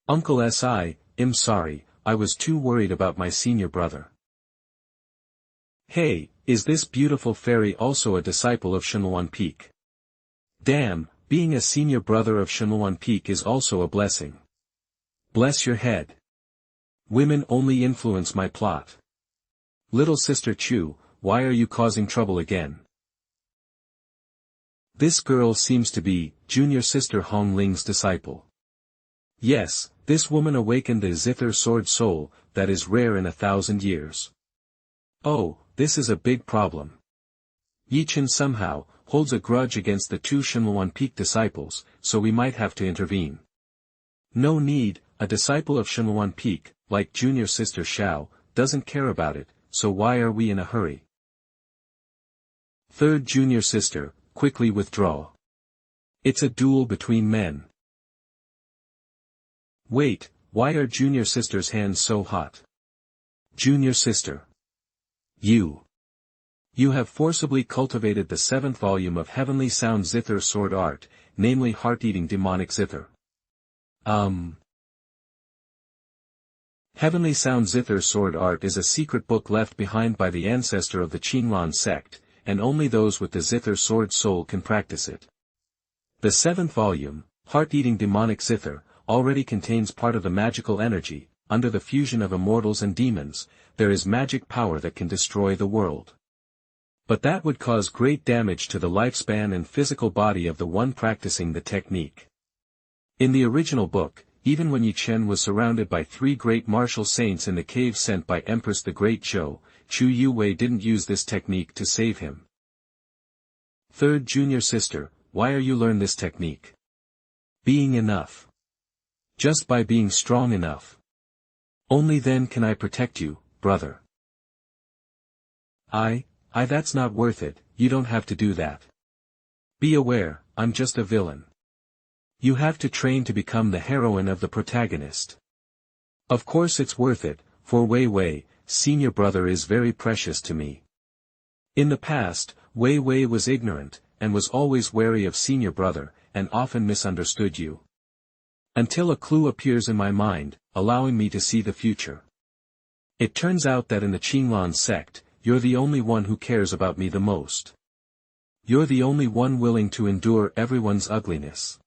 Uncle I'm sorry, I was too worried about my senior brother. Hey, is this beautiful fairy also a disciple of Shounen Peak? Damn, being a senior brother of Shounen Peak is also a blessing. Bless your head. Women only influence my plot. Little sister Chu, why are you causing trouble again? This girl seems to be, junior sister Hong Ling's disciple. Yes, this woman awakened the zither sword soul, that is rare in 1,000 years. Oh, this is a big problem. Ye Chen somehow holds a grudge against the two Shenluan Peak disciples, so we might have to intervene. No need, a disciple of Shenluan Peak, like junior sister Xiao, doesn't care about it, so why are we in a hurry? Third junior sister, quickly withdraw. It's a duel between men. Wait, why are junior sister's hands so hot? Junior sister. You have forcibly cultivated the 7th volume of Heavenly Sound Zither sword art, namely heart-eating demonic zither. Heavenly Sound Zither sword art is a secret book left behind by the ancestor of the Verdant Sect, and only those with the zither sword soul can practice it. The 7th volume, Heart-Eating Demonic Zither, already contains part of the magical energy. Under the fusion of immortals and demons, there is magic power that can destroy the world. But that would cause great damage to the lifespan and physical body of the one practicing the technique. In the original book, even when Ye Chen was surrounded by 3 great martial saints in the cave sent by Empress the Great Zhou, Chu Yue didn't use this technique to save him. Third junior sister, why are you learn this technique? Being enough. Just by being strong enough. Only then can I protect you, brother. That's not worth it, you don't have to do that. Be aware, I'm just a villain. You have to train to become the heroine of the protagonist. Of course it's worth it, for Wei Wei, senior brother is very precious to me. In the past, Wei Wei was ignorant, and was always wary of senior brother, and often misunderstood you. Until a clue appears in my mind, allowing me to see the future. It turns out that in the Verdant Sect, you're the only one who cares about me the most. You're the only one willing to endure everyone's ugliness.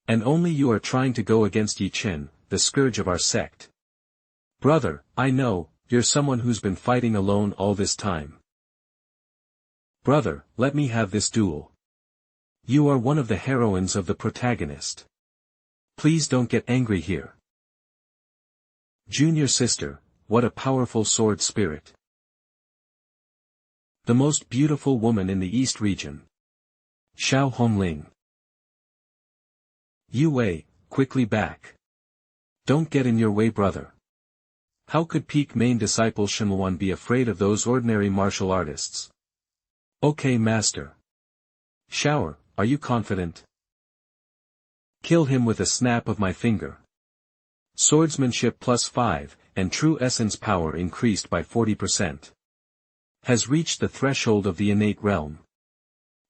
And only you are trying to go against Ye Chen, the scourge of our sect. Brother, I know, you're someone who's been fighting alone all this time. Brother, let me have this duel. You are one of the heroines of the protagonist. Please don't get angry here. Junior sister, what a powerful sword spirit. The most beautiful woman in the East region. Xiao Hongling. Yu Wei, quickly back. Don't get in your way, brother. How could Peak main disciple Shenluan be afraid of those ordinary martial artists? Okay, master. Shower, are you confident? Kill him with a snap of my finger. Swordsmanship +5, and true essence power increased by 40%. Has reached the threshold of the innate realm.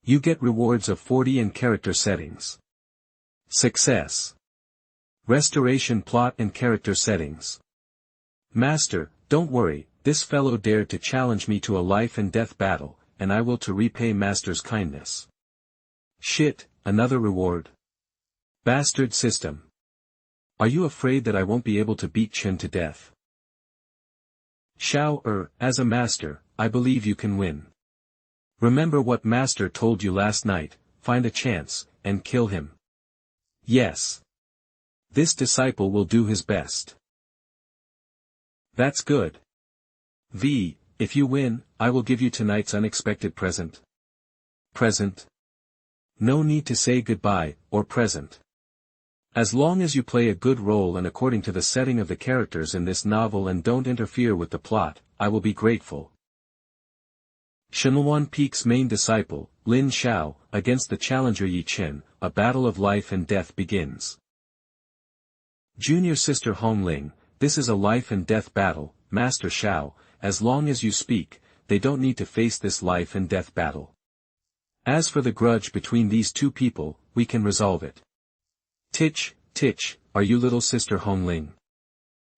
You get rewards of 40 and character settings. Success. Restoration plot and character settings. Master, don't worry, this fellow dared to challenge me to a life and death battle, and I will to repay master's kindness. Shit, another reward. Bastard system. Are you afraid that I won't be able to beat Chen to death? Xiao, as a master, I believe you can win. Remember what master told you last night, find a chance, and kill him. Yes. This disciple will do his best. That's good. If you win, I will give you tonight's unexpected present. Present? No need to say goodbye, or present. As long as you play a good role and according to the setting of the characters in this novel and don't interfere with the plot, I will be grateful. Shenluan Peak's main disciple, Lin Xiao, against the challenger Ye Chen, a battle of life and death begins. Junior sister Hongling, this is a life and death battle, Master Xiao, as long as you speak, they don't need to face this life and death battle. As for the grudge between these two people, we can resolve it. Titch, are you little sister Hongling?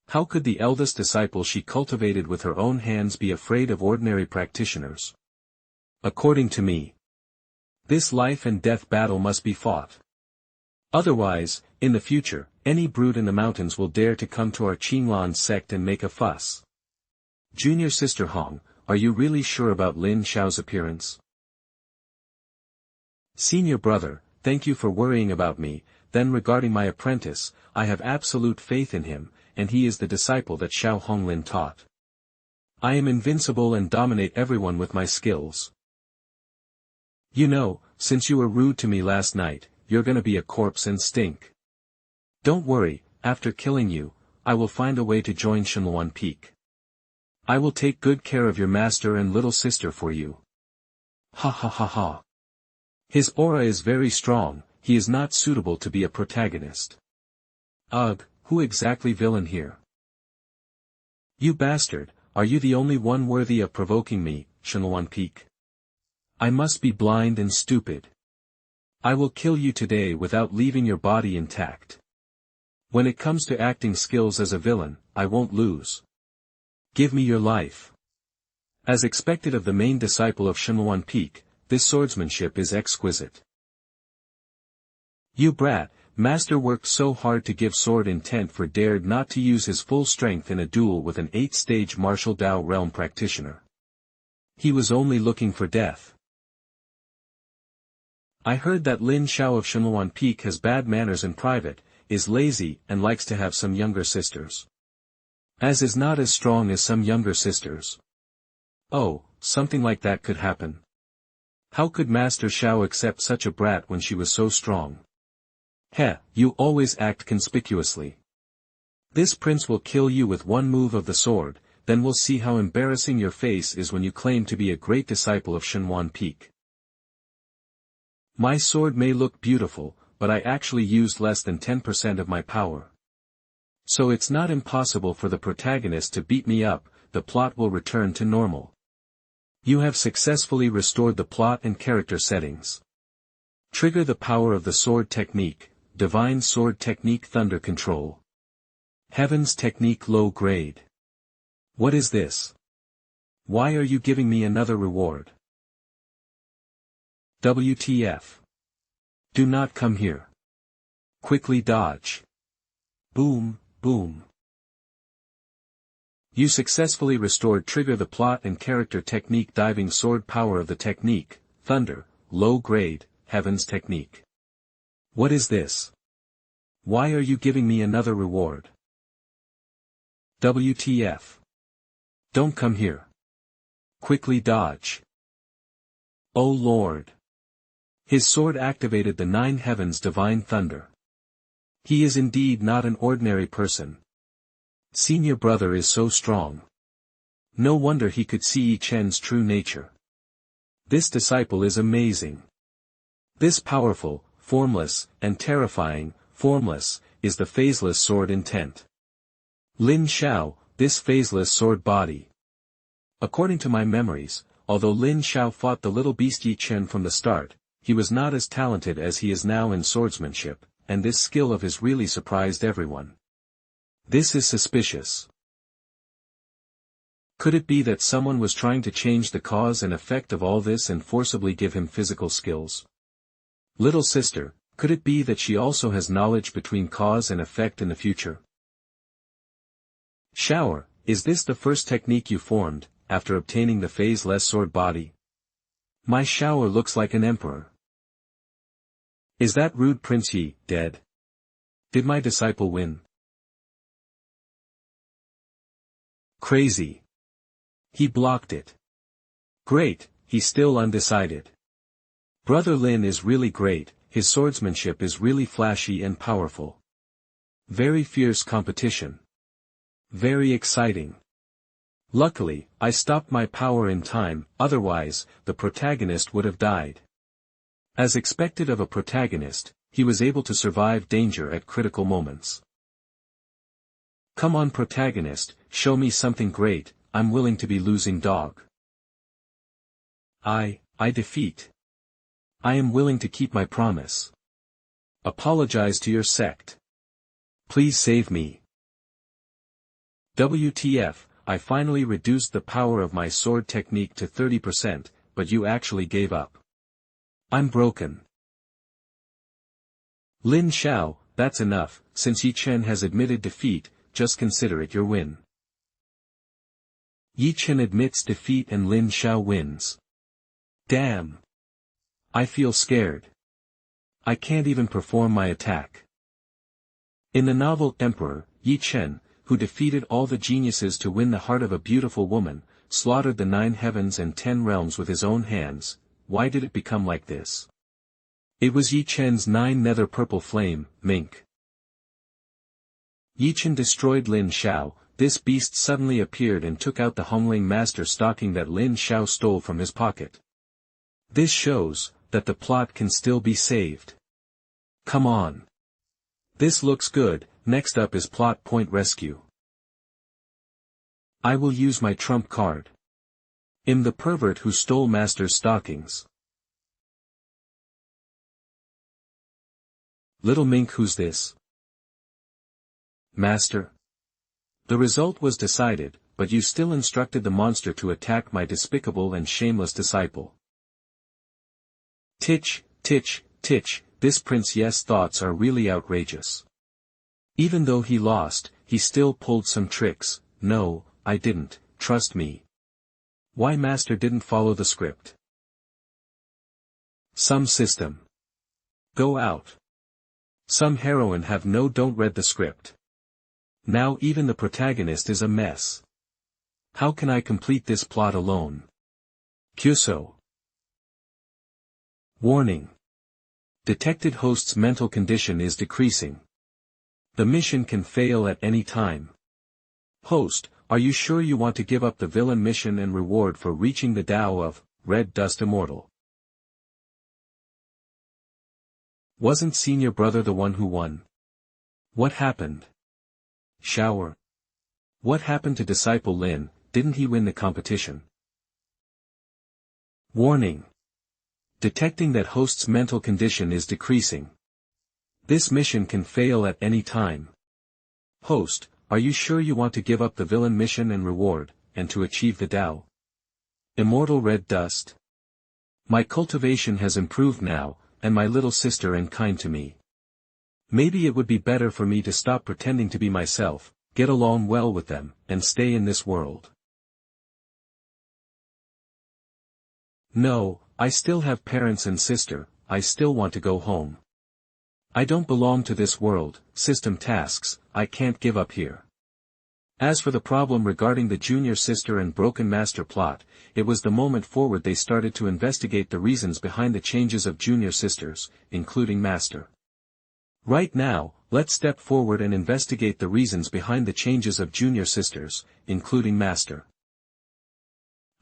How could the eldest disciple she cultivated with her own hands be afraid of ordinary practitioners? According to me, this life and death battle must be fought. Otherwise, in the future, any brute in the mountains will dare to come to our Verdant Sect and make a fuss. Junior sister Hong, are you really sure about Lin Xiao's appearance? Senior brother, thank you for worrying about me, then regarding my apprentice, I have absolute faith in him, and he is the disciple that Xiao Honglin taught. I am invincible and dominate everyone with my skills. You know, since you were rude to me last night, you're gonna be a corpse and stink. Don't worry, after killing you, I will find a way to join Shenluan Peak. I will take good care of your master and little sister for you. Ha ha ha ha. His aura is very strong, he is not suitable to be a protagonist. Ugh, who exactly villain here? You bastard, are you the only one worthy of provoking me, Shenluan Peak? I must be blind and stupid. I will kill you today without leaving your body intact. When it comes to acting skills as a villain, I won't lose. Give me your life. As expected of the main disciple of Shenluan Peak, this swordsmanship is exquisite. You brat, master worked so hard to give sword intent for dared not to use his full strength in a duel with an 8th-stage martial Dao realm practitioner. He was only looking for death. I heard that Lin Xiao of Shenluan Peak has bad manners in private, is lazy and likes to have some younger sisters. As is not as strong as some younger sisters. Oh, something like that could happen. How could Master Xiao accept such a brat when she was so strong? Heh, you always act conspicuously. This prince will kill you with one move of the sword, then we'll see how embarrassing your face is when you claim to be a great disciple of Shenluan Peak. My sword may look beautiful, but I actually used less than 10% of my power. So it's not impossible for the protagonist to beat me up, the plot will return to normal. You have successfully restored the plot and character settings. Trigger the power of the sword technique, Divine Sword Technique Thunder Control. Heaven's Technique Low Grade. What is this? Why are you giving me another reward? WTF. Do not come here. Quickly dodge. Boom, boom. You successfully restored Trigger the plot and character technique diving sword power of the technique, Thunder, low grade, Heaven's Technique. What is this? Why are you giving me another reward? WTF. Don't come here. Quickly dodge. Oh Lord. His sword activated the 9 heavens divine thunder. He is indeed not an ordinary person. Senior brother is so strong. No wonder he could see Ye Chen's true nature. This disciple is amazing. This powerful, formless, and terrifying, formless, is the phaseless sword intent. Lin Xiao, this phaseless sword body. According to my memories, although Lin Xiao fought the little beast Ye Chen from the start, he was not as talented as he is now in swordsmanship, and this skill of his really surprised everyone. This is suspicious. Could it be that someone was trying to change the cause and effect of all this and forcibly give him physical skills? Little sister, could it be that she also has knowledge between cause and effect in the future? Shower, is this the first technique you formed, after obtaining the phase-less sword body? My shower looks like an emperor. Is that rude Prince Yi dead? Did my disciple win? Crazy. He blocked it. Great, he's still undecided. Brother Lin is really great, his swordsmanship is really flashy and powerful. Very fierce competition. Very exciting. Luckily, I stopped my power in time, otherwise, the protagonist would have died. As expected of a protagonist, he was able to survive danger at critical moments. Come on protagonist, show me something great, I'm willing to be losing dog. I defeat. I am willing to keep my promise. Apologize to your sect. Please save me. WTF, I finally reduced the power of my sword technique to 30%, but you actually gave up. I'm broken. Lin Xiao, that's enough, since Ye Chen has admitted defeat, just consider it your win. Ye Chen admits defeat and Lin Xiao wins. Damn. I feel scared. I can't even perform my attack. In the novel Emperor, Ye Chen, who defeated all the geniuses to win the heart of a beautiful woman, slaughtered the 9 heavens and 10 realms with his own hands. Why did it become like this? It was Ye Chen's 9 nether purple flame, mink. Ye Chen destroyed Lin Xiao. This beast suddenly appeared and took out the Hongling master stocking that Lin Xiao stole from his pocket. This shows that the plot can still be saved. Come on. This looks good. Next up is plot point rescue. I will use my trump card. I'm the pervert who stole master's stockings. Little mink, who's this? Master. The result was decided, but you still instructed the monster to attack my despicable and shameless disciple. Titch, titch, titch, this prince's thoughts are really outrageous. Even though he lost, he still pulled some tricks. No, I didn't, trust me. Why master didn't follow the script? Some system. Go out. Some heroine have don't read the script. Now even the protagonist is a mess. How can I complete this plot alone? Kyuso. Warning. Detected host's mental condition is decreasing. The mission can fail at any time. Host, are you sure you want to give up the villain mission and reward for reaching the Tao of Red Dust Immortal? Wasn't senior brother the one who won? What happened? Shower. What happened to disciple Lin? Didn't he win the competition? Warning. Detecting that host's mental condition is decreasing. This mission can fail at any time. Host, are you sure you want to give up the villain mission and reward, and to achieve the Tao? Immortal Red Dust. My cultivation has improved now, and my little sister and kind to me. Maybe it would be better for me to stop pretending to be myself, get along well with them, and stay in this world. No, I still have parents and sister, I still want to go home. I don't belong to this world, system tasks, I can't give up here. As for the problem regarding the junior sister and broken master plot, it was the moment forward they started to investigate the reasons behind the changes of junior sisters, including master. Right now, let's step forward and investigate the reasons behind the changes of junior sisters, including master.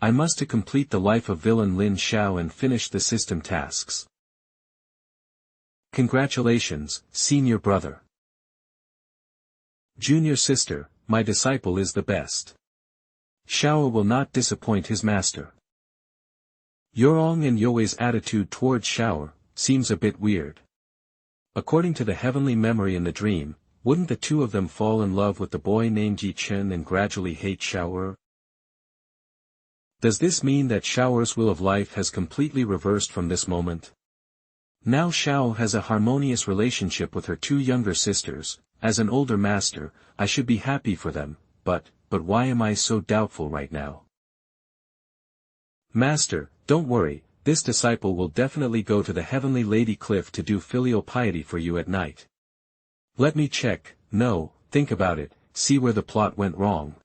I must complete the life of villain Lin Xiao and finish the system tasks. Congratulations, senior brother. Junior sister, my disciple is the best. Xiao will not disappoint his master. Yorong and You's attitude toward Xiao seems a bit weird. According to the heavenly memory in the dream, wouldn't the two of them fall in love with the boy named Ye Chen and gradually hate Xiao? Does this mean that Xiao's will of life has completely reversed from this moment? Now Xiao has a harmonious relationship with her 2 younger sisters. As an older master, I should be happy for them, but why am I so doubtful right now? Master, don't worry, this disciple will definitely go to the heavenly lady cliff to do filial piety for you at night. Let me check. No, think about it, see where the plot went wrong.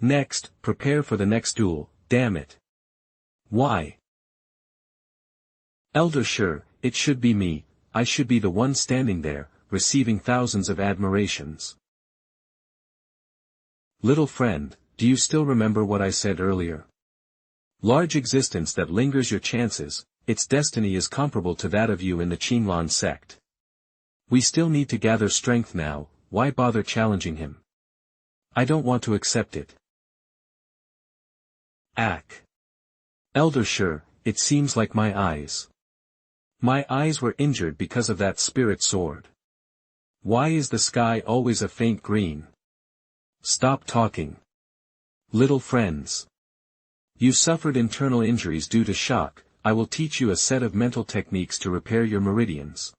Next, prepare for the next duel, damn it. Why? Elder sure, it should be me, I should be the one standing there, receiving thousands of admirations. Little friend, do you still remember what I said earlier? Large existence that lingers your chances, its destiny is comparable to that of you in the Qinglan sect. We still need to gather strength now, why bother challenging him? I don't want to accept it. Ack. Elder sure, it seems like my eyes. My eyes were injured because of that spirit sword. Why is the sky always a faint green? Stop talking. Little friends. You suffered internal injuries due to shock, I will teach you a set of mental techniques to repair your meridians.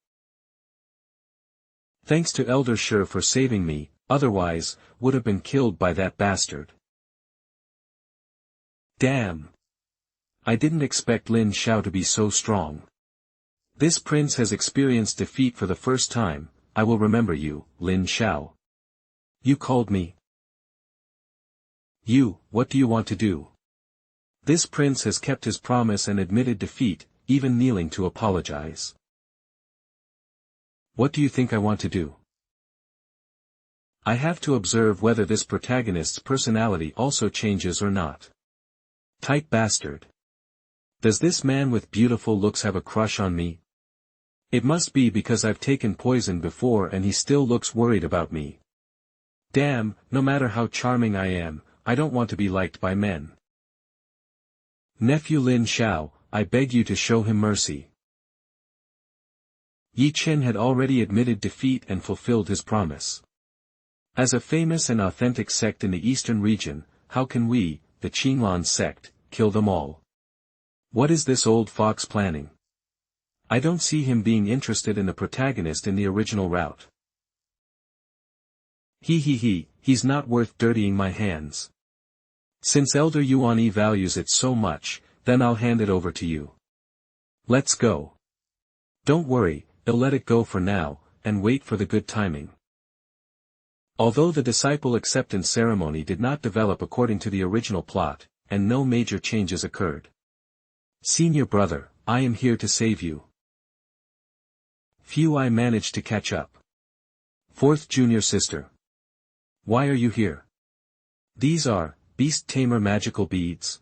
Thanks to Elder Sure for saving me, otherwise, would have been killed by that bastard. Damn. I didn't expect Lin Xiao to be so strong. This prince has experienced defeat for the first time. I will remember you, Lin Xiao. You called me. What do you want to do? This prince has kept his promise and admitted defeat, even kneeling to apologize. What do you think I want to do? I have to observe whether this protagonist's personality also changes or not. Tight bastard. Does this man with beautiful looks have a crush on me? It must be because I've taken poison before and he still looks worried about me. Damn, no matter how charming I am, I don't want to be liked by men. Nephew Lin Xiao, I beg you to show him mercy. Ye Chen had already admitted defeat and fulfilled his promise. As a famous and authentic sect in the eastern region, how can we, the Qinglan sect, kill them all? What is this old fox planning? I don't see him being interested in the protagonist in the original route. He's not worth dirtying my hands. Since Elder Yuan values it so much, then I'll hand it over to you. Let's go. Don't worry, I'll let it go for now, and wait for the good timing. Although the disciple acceptance ceremony did not develop according to the original plot, and no major changes occurred. Senior brother, I am here to save you. Phew, I managed to catch up. Fourth junior sister. Why are you here? These are beast tamer magical beads.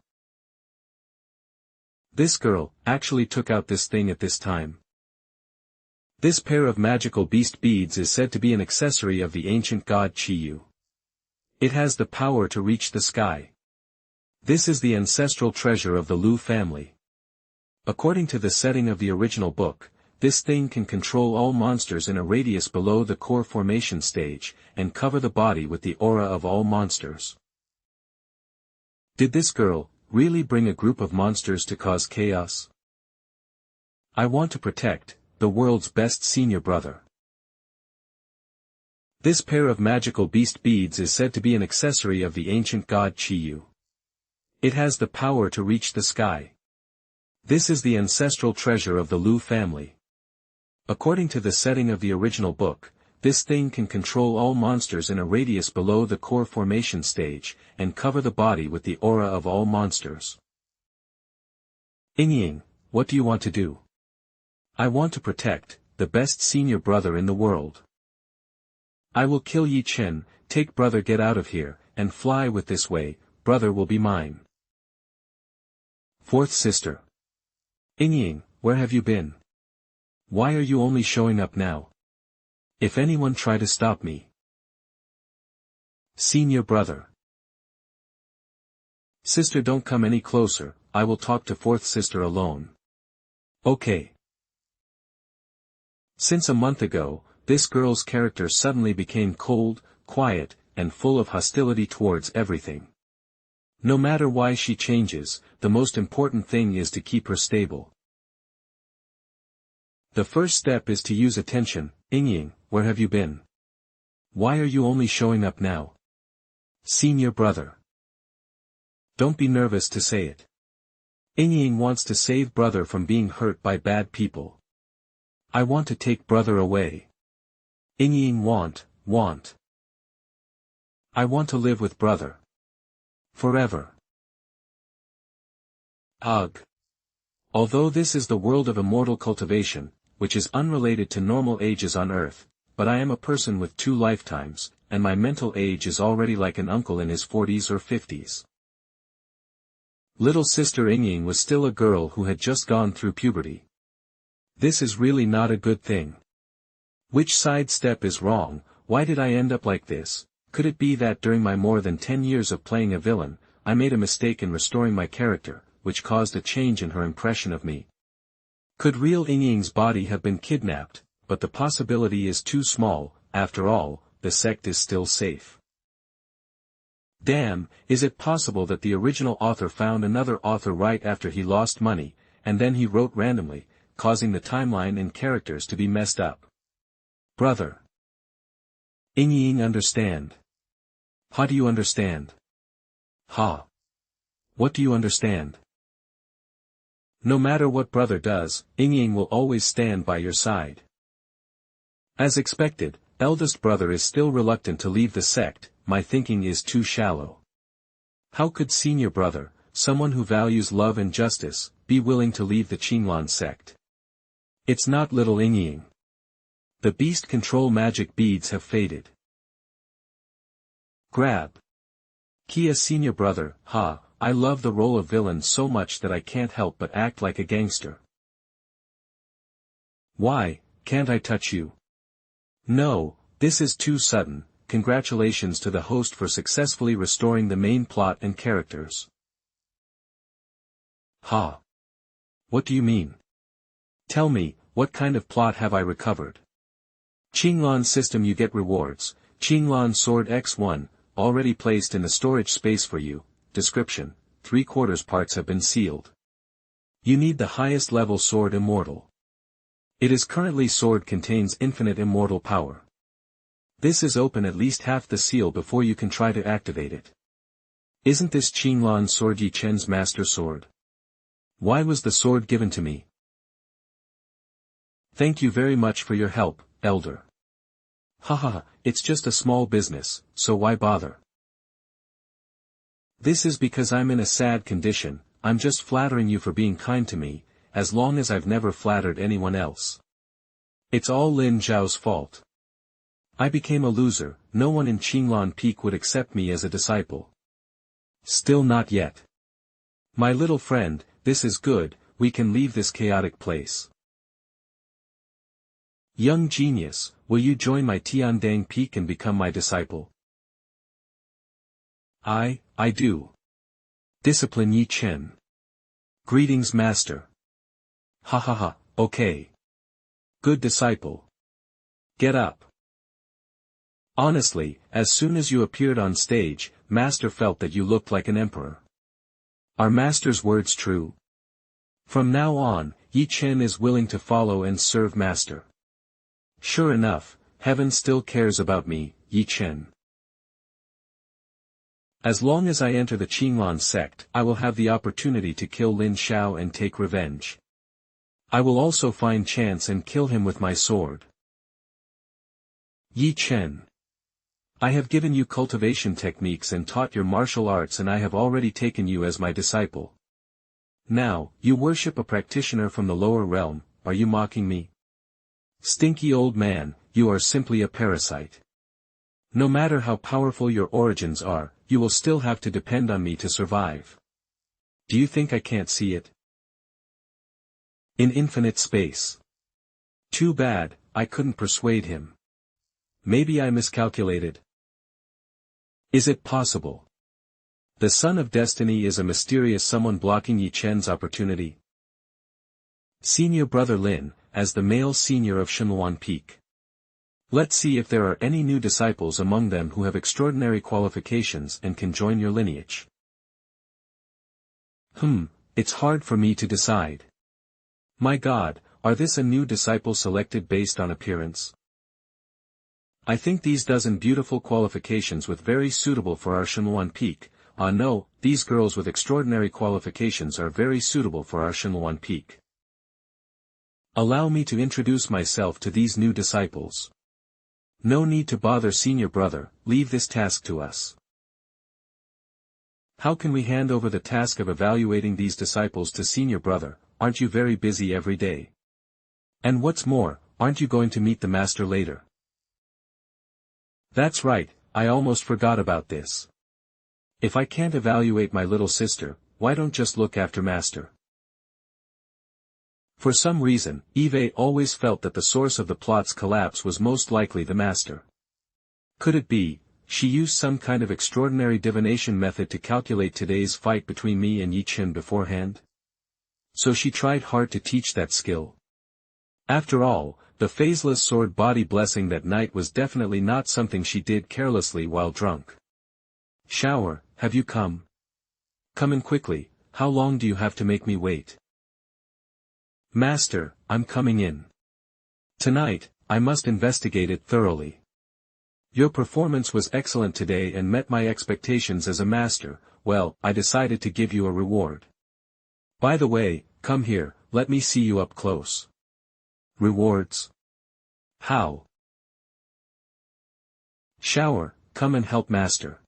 This girl actually took out this thing at this time. This pair of magical beast beads is said to be an accessory of the ancient god Qiyu. It has the power to reach the sky. This is the ancestral treasure of the Lu family. According to the setting of the original book, this thing can control all monsters in a radius below the core formation stage, and cover the body with the aura of all monsters. Did this girl really bring a group of monsters to cause chaos? I want to protect the world's best senior brother. This pair of magical beast beads is said to be an accessory of the ancient god Qiyu. It has the power to reach the sky. This is the ancestral treasure of the Lu family. According to the setting of the original book, this thing can control all monsters in a radius below the core formation stage, and cover the body with the aura of all monsters. Ying, what do you want to do? I want to protect the best senior brother in the world. I will kill Ye Chen, take brother, get out of here, and fly with this way, brother will be mine. Fourth sister. Ying, where have you been? Why are you only showing up now? If anyone try to stop me. Senior brother. Sister, don't come any closer, I will talk to fourth sister alone. Okay. Since a month ago, this girl's character suddenly became cold, quiet, and full of hostility towards everything. No matter why she changes, the most important thing is to keep her stable. The first step is to use attention. Ying, where have you been? Why are you only showing up now? Senior brother. Don't be nervous to say it. Ying wants to save brother from being hurt by bad people. I want to take brother away. Ying want. I want to live with brother. Forever. Ugh. Although this is the world of immortal cultivation, which is unrelated to normal ages on Earth, but I am a person with 2 lifetimes, and my mental age is already like an uncle in his 40s or 50s. Little sister Ying was still a girl who had just gone through puberty. This is really not a good thing. Which side step is wrong? Why did I end up like this? Could it be that during my more than 10 years of playing a villain, I made a mistake in restoring my character, which caused a change in her impression of me? Could real Ying's body have been kidnapped, but the possibility is too small. After all, the sect is still safe. Damn, is it possible that the original author found another author right after he lost money, and then he wrote randomly, causing the timeline and characters to be messed up? Brother. Ying, understand. How do you understand? Ha. What do you understand? No matter what brother does, Ying will always stand by your side. As expected, eldest brother is still reluctant to leave the sect. My thinking is too shallow. How could senior brother, someone who values love and justice, be willing to leave the Qinglan sect? It's not little Ying. The beast control magic beads have faded. Grab. Kia senior brother, ha, I love the role of villain so much that I can't help but act like a gangster. Why, can't I touch you? No, this is too sudden. Congratulations to the host for successfully restoring the main plot and characters. Ha. What do you mean? Tell me, what kind of plot have I recovered? Qinglan system, you get rewards. Qinglan Sword X1, already placed in the storage space for you. Description, 3/4 parts have been sealed. You need the highest level sword immortal. It is currently sword contains infinite immortal power. This is open at least half the seal before you can try to activate it. Isn't this Qinglan sword Ye Chen's master sword? Why was the sword given to me? Thank you very much for your help, elder. Haha, it's just a small business, so why bother? This is because I'm in a sad condition. I'm just flattering you for being kind to me, as long as I've never flattered anyone else. It's all Lin Xiao's fault. I became a loser, no one in Qinglan Peak would accept me as a disciple. Still not yet. My little friend, this is good, we can leave this chaotic place. Young genius, will you join my Tiandang Peak and become my disciple? I do. Discipline Ye Chen. Greetings master. Ha ha ha, okay. Good disciple. Get up. Honestly, as soon as you appeared on stage, master felt that you looked like an emperor. Are master's words true? From now on, Ye Chen is willing to follow and serve master. Sure enough, heaven still cares about me, Ye Chen. As long as I enter the Qinglan sect, I will have the opportunity to kill Lin Xiao and take revenge. I will also find chance and kill him with my sword. Ye Chen. I have given you cultivation techniques and taught your martial arts, and I have already taken you as my disciple. Now, you worship a practitioner from the lower realm, are you mocking me? Stinky old man, you are simply a parasite. No matter how powerful your origins are, you will still have to depend on me to survive. Do you think I can't see it? In infinite space. Too bad, I couldn't persuade him. Maybe I miscalculated. Is it possible? The Son of Destiny is a mysterious someone blocking Ye Chen's opportunity. Senior brother Lin, as the male senior of Shunluan Peak. Let's see if there are any new disciples among them who have extraordinary qualifications and can join your lineage. It's hard for me to decide. My God, are this a new disciple selected based on appearance? I think these dozen beautiful qualifications with very suitable for our Shunluan Peak. No, these girls with extraordinary qualifications are very suitable for our Shunluan Peak. Allow me to introduce myself to these new disciples. No need to bother senior brother, leave this task to us. How can we hand over the task of evaluating these disciples to senior brother? Aren't you very busy every day? And what's more, aren't you going to meet the master later? That's right, I almost forgot about this. If I can't evaluate my little sister, why don't just look after master? For some reason, Eve always felt that the source of the plot's collapse was most likely the master. Could it be, she used some kind of extraordinary divination method to calculate today's fight between me and Ye Chen beforehand? So she tried hard to teach that skill. After all, the phaseless sword body blessing that night was definitely not something she did carelessly while drunk. Shower, have you come? Come in quickly, how long do you have to make me wait? Master, I'm coming in. Tonight, I must investigate it thoroughly. Your performance was excellent today and met my expectations as a master. Well, I decided to give you a reward. By the way, come here, let me see you up close. Rewards? How? Shower, come and help master.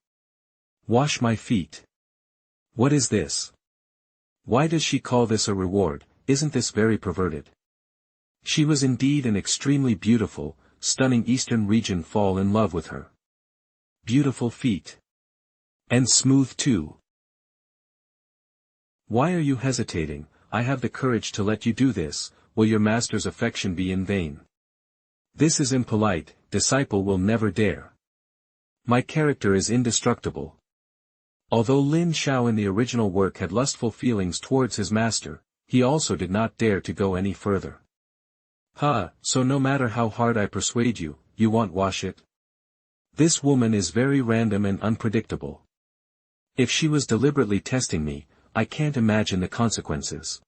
Wash my feet. What is this? Why does she call this a reward? Isn't this very perverted? She was indeed an extremely beautiful, stunning Eastern region fall in love with her. Beautiful feet. And smooth too. Why are you hesitating? I have the courage to let you do this. Will your master's affection be in vain? This is impolite, disciple will never dare. My character is indestructible. Although Lin Xiao in the original work had lustful feelings towards his master, he also did not dare to go any further. So no matter how hard I persuade you, you won't wash it? This woman is very random and unpredictable. If she was deliberately testing me, I can't imagine the consequences.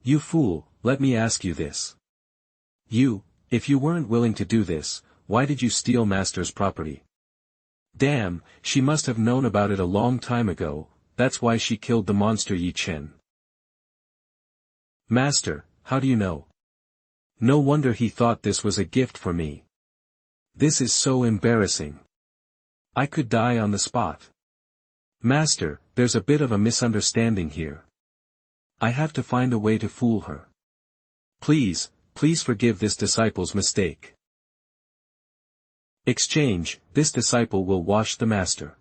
You fool, let me ask you this. If you weren't willing to do this, why did you steal master's property? Damn, she must have known about it a long time ago, that's why she killed the monster Ye Chen. Master, how do you know? No wonder he thought this was a gift for me. This is so embarrassing. I could die on the spot. Master, there's a bit of a misunderstanding here. I have to find a way to fool her. Please forgive this disciple's mistake. Exchange, this disciple will wash the master.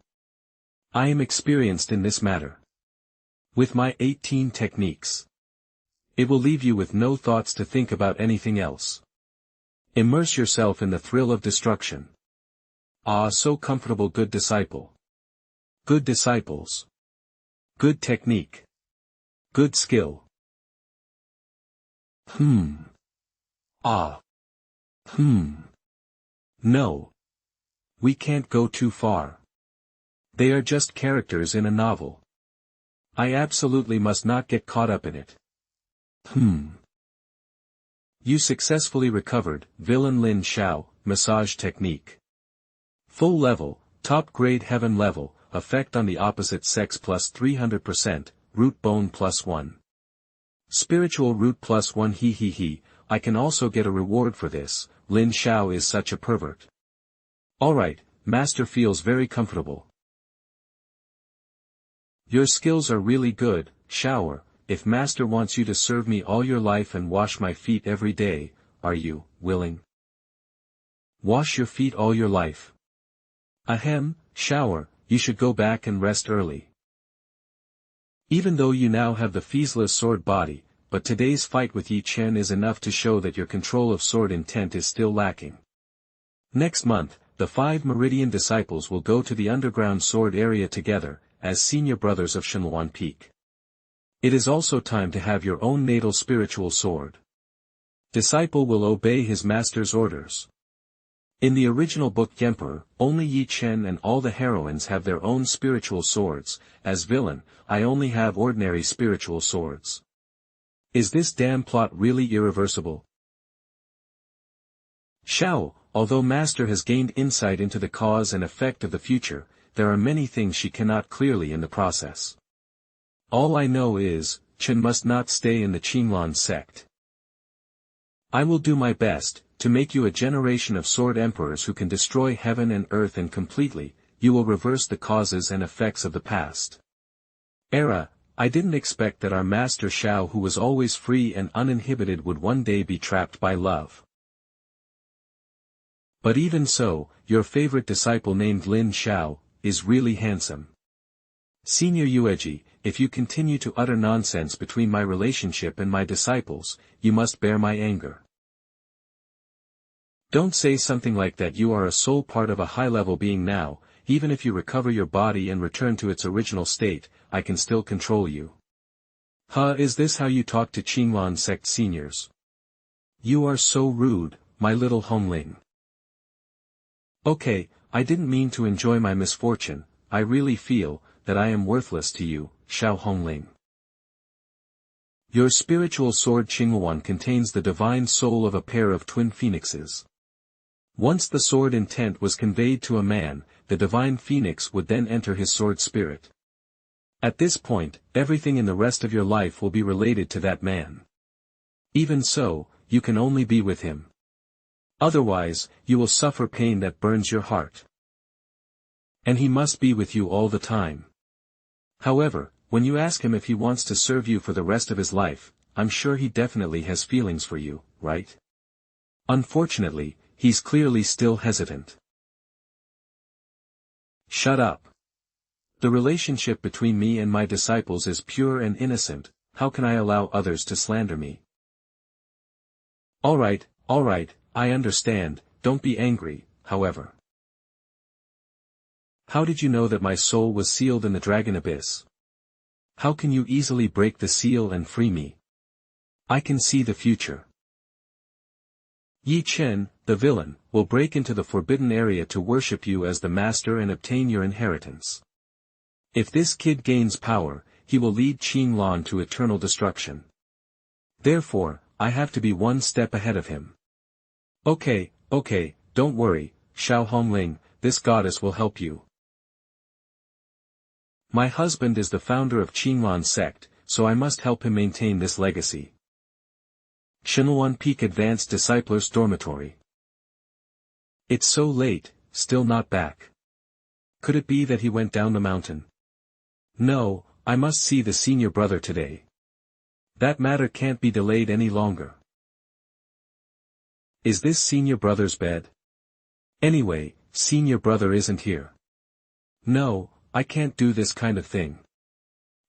I am experienced in this matter. With my 18 techniques. It will leave you with no thoughts to think about anything else. Immerse yourself in the thrill of destruction. Ah, so comfortable, good disciple. Good disciples. Good technique. Good skill. No. We can't go too far. They are just characters in a novel. I absolutely must not get caught up in it. You successfully recovered, villain Lin Xiao, massage technique. Full level, top grade heaven level, effect on the opposite sex plus 300%, root bone plus 1. Spiritual root plus 1 he, I can also get a reward for this, Lin Xiao is such a pervert. Alright, master feels very comfortable. Your skills are really good, Shower. If master wants you to serve me all your life and wash my feet every day, are you willing? Wash your feet all your life. Ahem, Shower, you should go back and rest early. Even though you now have the feaseless sword body, but today's fight with Ye Chen is enough to show that your control of sword intent is still lacking. Next month, the 5 Meridian disciples will go to the underground sword area together, as senior brothers of Shenluan Peak. It is also time to have your own natal spiritual sword. Disciple will obey his master's orders. In the original book Emperor, only Ye Chen and all the heroines have their own spiritual swords. As villain, I only have ordinary spiritual swords. Is this damn plot really irreversible? Xiao, although master has gained insight into the cause and effect of the future, there are many things she cannot clearly in the process. All I know is, Chen must not stay in the Qinglan sect. I will do my best, to make you a generation of sword emperors who can destroy heaven and earth, and completely, you will reverse the causes and effects of the past era. I didn't expect that our master Xiao, who was always free and uninhibited, would one day be trapped by love. But even so, your favorite disciple named Lin Xiao, is really handsome. Senior Yueji, if you continue to utter nonsense between my relationship and my disciples, you must bear my anger. Don't say something like that. You are a soul part of a high-level being now. Even if you recover your body and return to its original state, I can still control you. Is this how you talk to Qinglan sect seniors? You are so rude, my little homeling. Okay, I didn't mean to enjoy my misfortune. I really feel that I am worthless to you, Xiao Hongling. Your spiritual sword Qingluan contains the divine soul of a pair of twin phoenixes. Once the sword intent was conveyed to a man, the divine phoenix would then enter his sword spirit. At this point, everything in the rest of your life will be related to that man. Even so, you can only be with him. Otherwise, you will suffer pain that burns your heart. And he must be with you all the time. However, when you ask him if he wants to serve you for the rest of his life, I'm sure he definitely has feelings for you, right? Unfortunately, he's clearly still hesitant. Shut up. The relationship between me and my disciples is pure and innocent, how can I allow others to slander me? Alright, I understand, don't be angry, however. How did you know that my soul was sealed in the dragon abyss? How can you easily break the seal and free me? I can see the future. Ye Chen, the villain, will break into the forbidden area to worship you as the master and obtain your inheritance. If this kid gains power, he will lead Qinglan to eternal destruction. Therefore, I have to be one step ahead of him. Okay, don't worry, Xiao Hongling, this goddess will help you. My husband is the founder of Qinglan sect, so I must help him maintain this legacy. Shenluan Peak Advanced Disciples Dormitory. It's so late, still not back. Could it be that he went down the mountain? No, I must see the senior brother today. That matter can't be delayed any longer. Is this senior brother's bed? Anyway, senior brother isn't here. No, I can't do this kind of thing.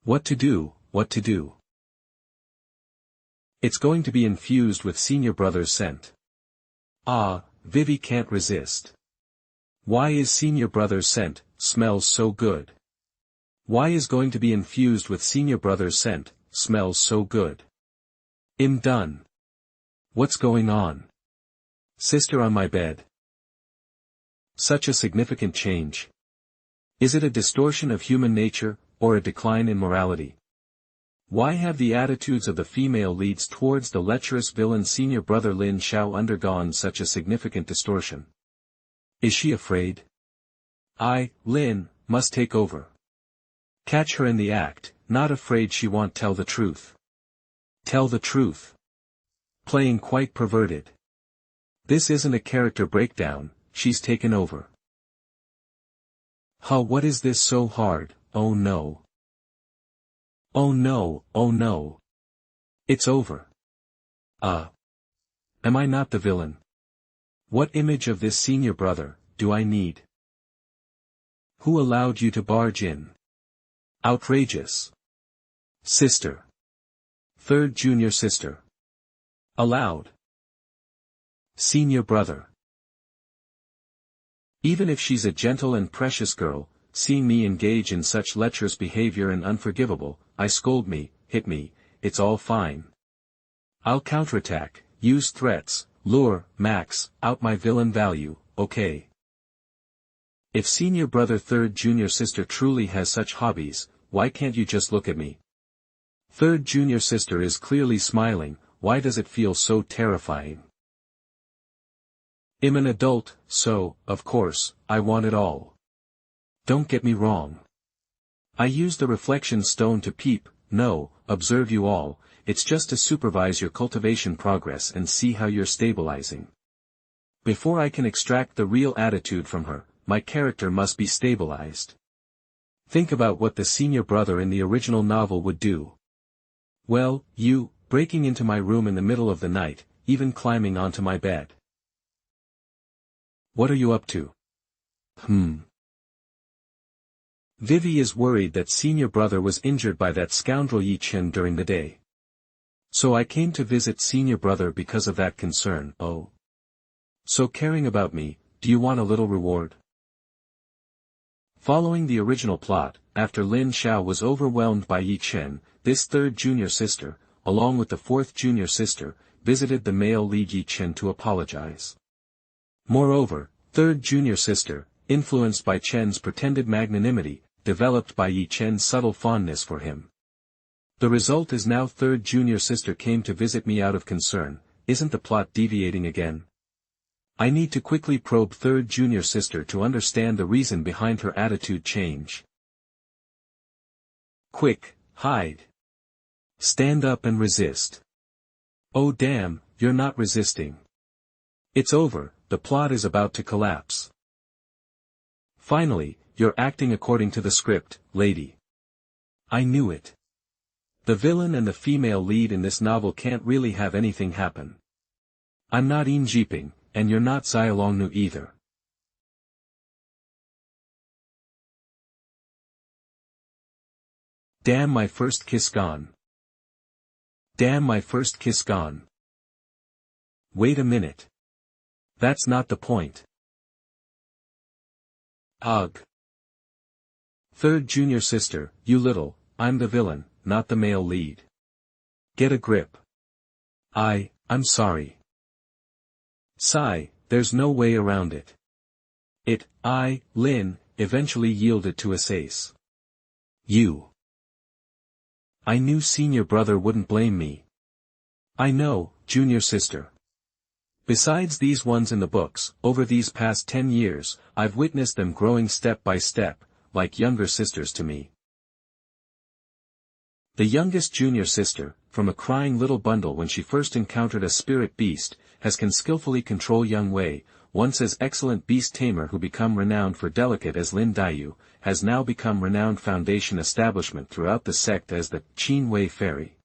What to do? It's going to be infused with senior brother's scent. Ah, Vivi can't resist. Why is senior brother's scent, smells so good? Why is going to be infused with senior brother's scent, smells so good? I'm done. What's going on? Sister on my bed. Such a significant change. Is it a distortion of human nature, or a decline in morality? Why have the attitudes of the female leads towards the lecherous villain senior brother Lin Xiao undergone such a significant distortion? Is she afraid? I, Lin, must take over. Catch her in the act, not afraid she won't tell the truth. Tell the truth. Playing quite perverted. This isn't a character breakdown, she's taken over. What is this so hard, oh no. Oh no. It's over. Am I not the villain? What image of this senior brother, do I need? Who allowed you to barge in? Outrageous. Sister. Third junior sister. Allowed. Senior brother. Even if she's a gentle and precious girl, seeing me engage in such lecherous behavior and unforgivable, I scold me, hit me, it's all fine. I'll counterattack, use threats, lure, max, out my villain value, okay. If senior brother third junior sister truly has such hobbies, why can't you just look at me? Third junior sister is clearly smiling, why does it feel so terrifying? I'm an adult, so, of course, I want it all. Don't get me wrong. I use the reflection stone to peep, no, observe you all, it's just to supervise your cultivation progress and see how you're stabilizing. Before I can extract the real attitude from her, my character must be stabilized. Think about what the senior brother in the original novel would do. Well, you, breaking into my room in the middle of the night, even climbing onto my bed. What are you up to? Vivi is worried that senior brother was injured by that scoundrel Ye Chen during the day. So I came to visit senior brother because of that concern, oh. So caring about me, do you want a little reward? Following the original plot, after Lin Xiao was overwhelmed by Ye Chen, this third junior sister, along with the fourth junior sister, visited the male lead Ye Chen to apologize. Moreover, third junior sister, influenced by Chen's pretended magnanimity, developed by Ye Chen's subtle fondness for him. The result is now third junior sister came to visit me out of concern, isn't the plot deviating again? I need to quickly probe third junior sister to understand the reason behind her attitude change. Quick, hide. Stand up and resist. Oh damn, you're not resisting. It's over, the plot is about to collapse. Finally, you're acting according to the script, lady. I knew it. The villain and the female lead in this novel can't really have anything happen. I'm not Yin Jiping, and you're not Xiaolongnu either. Damn, my first kiss gone. Damn, my first kiss gone. Wait a minute. That's not the point. Ugh. Third junior sister, you little, I'm the villain, not the male lead. Get a grip. I'm sorry. Sigh, there's no way around it. Lin, eventually yielded to a sace. You. I knew senior brother wouldn't blame me. I know, junior sister. Besides these ones in the books, over these past 10 years, I've witnessed them growing step by step, like younger sisters to me. The youngest junior sister, from a crying little bundle when she first encountered a spirit beast, can skillfully control young Wei, once as excellent beast tamer who become renowned for delicate as Lin Diyu, has now become renowned foundation establishment throughout the sect as the Qin Wei Fairy.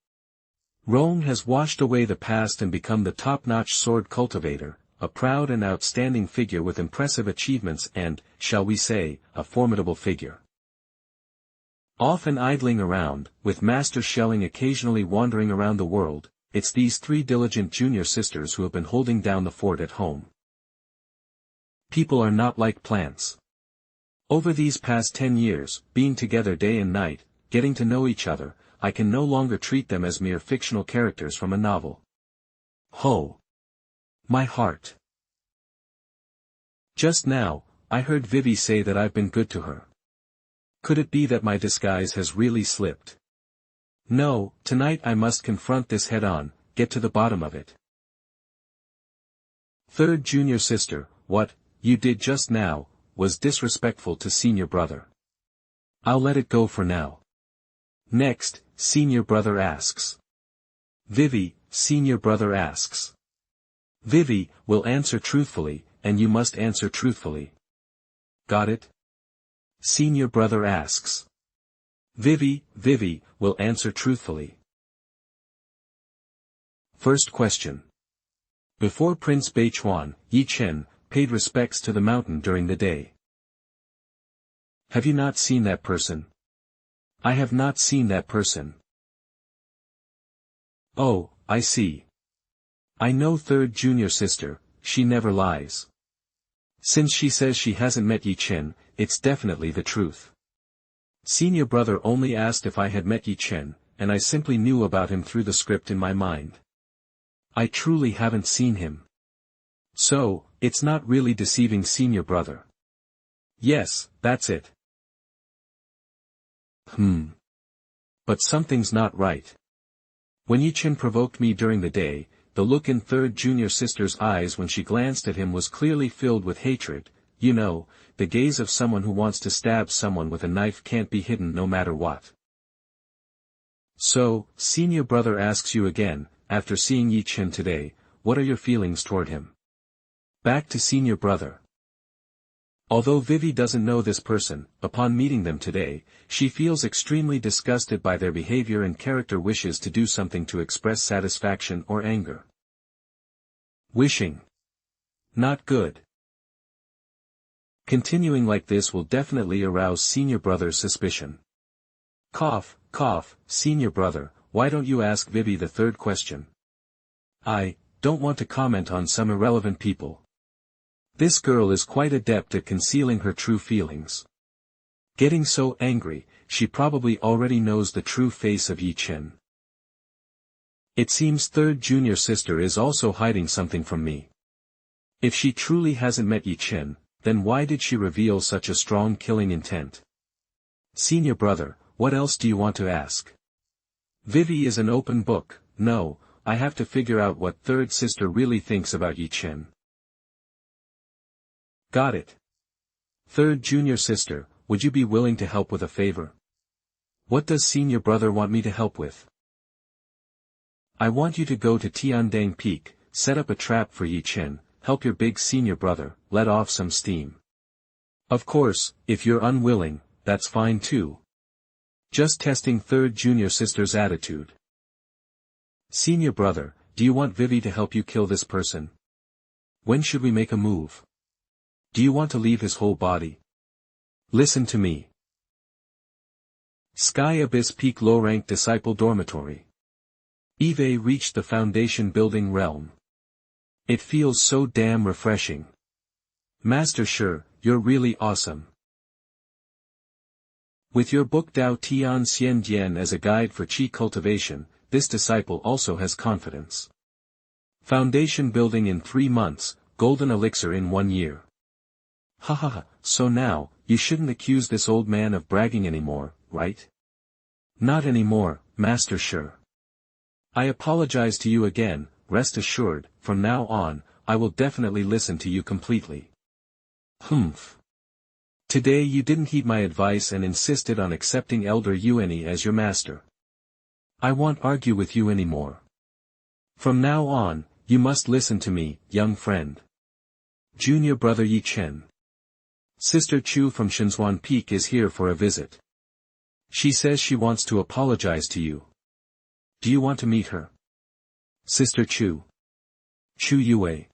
Rong has washed away the past and become the top-notch sword cultivator, a proud and outstanding figure with impressive achievements and, shall we say, a formidable figure. Often idling around, with Master Shelling occasionally wandering around the world, it's these three diligent junior sisters who have been holding down the fort at home. People are not like plants. Over these past 10 years, being together day and night, getting to know each other, I can no longer treat them as mere fictional characters from a novel. Ho! My heart. Just now, I heard Vivi say that I've been good to her. Could it be that my disguise has really slipped? No, tonight I must confront this head-on, get to the bottom of it. Third junior sister, what you did just now, was disrespectful to senior brother. I'll let it go for now. Next, senior brother asks. Vivi, senior brother asks. Vivi, will answer truthfully, and you must answer truthfully. Got it? Senior brother asks. Vivi, will answer truthfully. First question. Before Prince Beichuan, Ye Chen, paid respects to the mountain during the day. Have you not seen that person? I have not seen that person. Oh, I see. I know third junior sister, she never lies. Since she says she hasn't met Ye Chen, it's definitely the truth. Senior brother only asked if I had met Ye Chen, and I simply knew about him through the script in my mind. I truly haven't seen him. So, it's not really deceiving senior brother. Yes, that's it. But something's not right. When Ye Chen provoked me during the day, the look in third junior sister's eyes when she glanced at him was clearly filled with hatred. You know, the gaze of someone who wants to stab someone with a knife can't be hidden no matter what. So, senior brother asks you again, after seeing Ye Chen today, what are your feelings toward him? Back to senior brother. Although Vivi doesn't know this person, upon meeting them today, she feels extremely disgusted by their behavior and character wishes to do something to express satisfaction or anger. Wishing. Not good. Continuing like this will definitely arouse senior brother's suspicion. Cough, senior brother, why don't you ask Vivi the third question? I don't want to comment on some irrelevant people. This girl is quite adept at concealing her true feelings. Getting so angry, she probably already knows the true face of Ye Chen. It seems third junior sister is also hiding something from me. If she truly hasn't met Ye Chen, then why did she reveal such a strong killing intent? Senior brother, what else do you want to ask? Vivi is an open book. No, I have to figure out what third sister really thinks about Ye Chen. Got it. Third junior sister, would you be willing to help with a favor? What does senior brother want me to help with? I want you to go to Tiandang Peak, set up a trap for Ye Chen, help your big senior brother, let off some steam. Of course, if you're unwilling, that's fine too. Just testing third junior sister's attitude. Senior brother, do you want Vivi to help you kill this person? When should we make a move? Do you want to leave his whole body? Listen to me. Sky Abyss Peak low-ranked disciple dormitory. Eve reached the foundation building realm. It feels so damn refreshing. Master Shi, you're really awesome. With your book Dao Tian Xian Dian as a guide for qi cultivation, this disciple also has confidence. Foundation building in 3 months, golden elixir in 1 year. Haha, so now, you shouldn't accuse this old man of bragging anymore, right? Not anymore, Master Shi. I apologize to you again, rest assured, from now on, I will definitely listen to you completely. Humph. Today you didn't heed my advice and insisted on accepting Elder Yuani as your master. I won't argue with you anymore. From now on, you must listen to me, young friend. Junior brother Ye Chen. Sister Chu from Shenzhuan Peak is here for a visit. She says she wants to apologize to you. Do you want to meet her? Sister Chu. Chu Yue.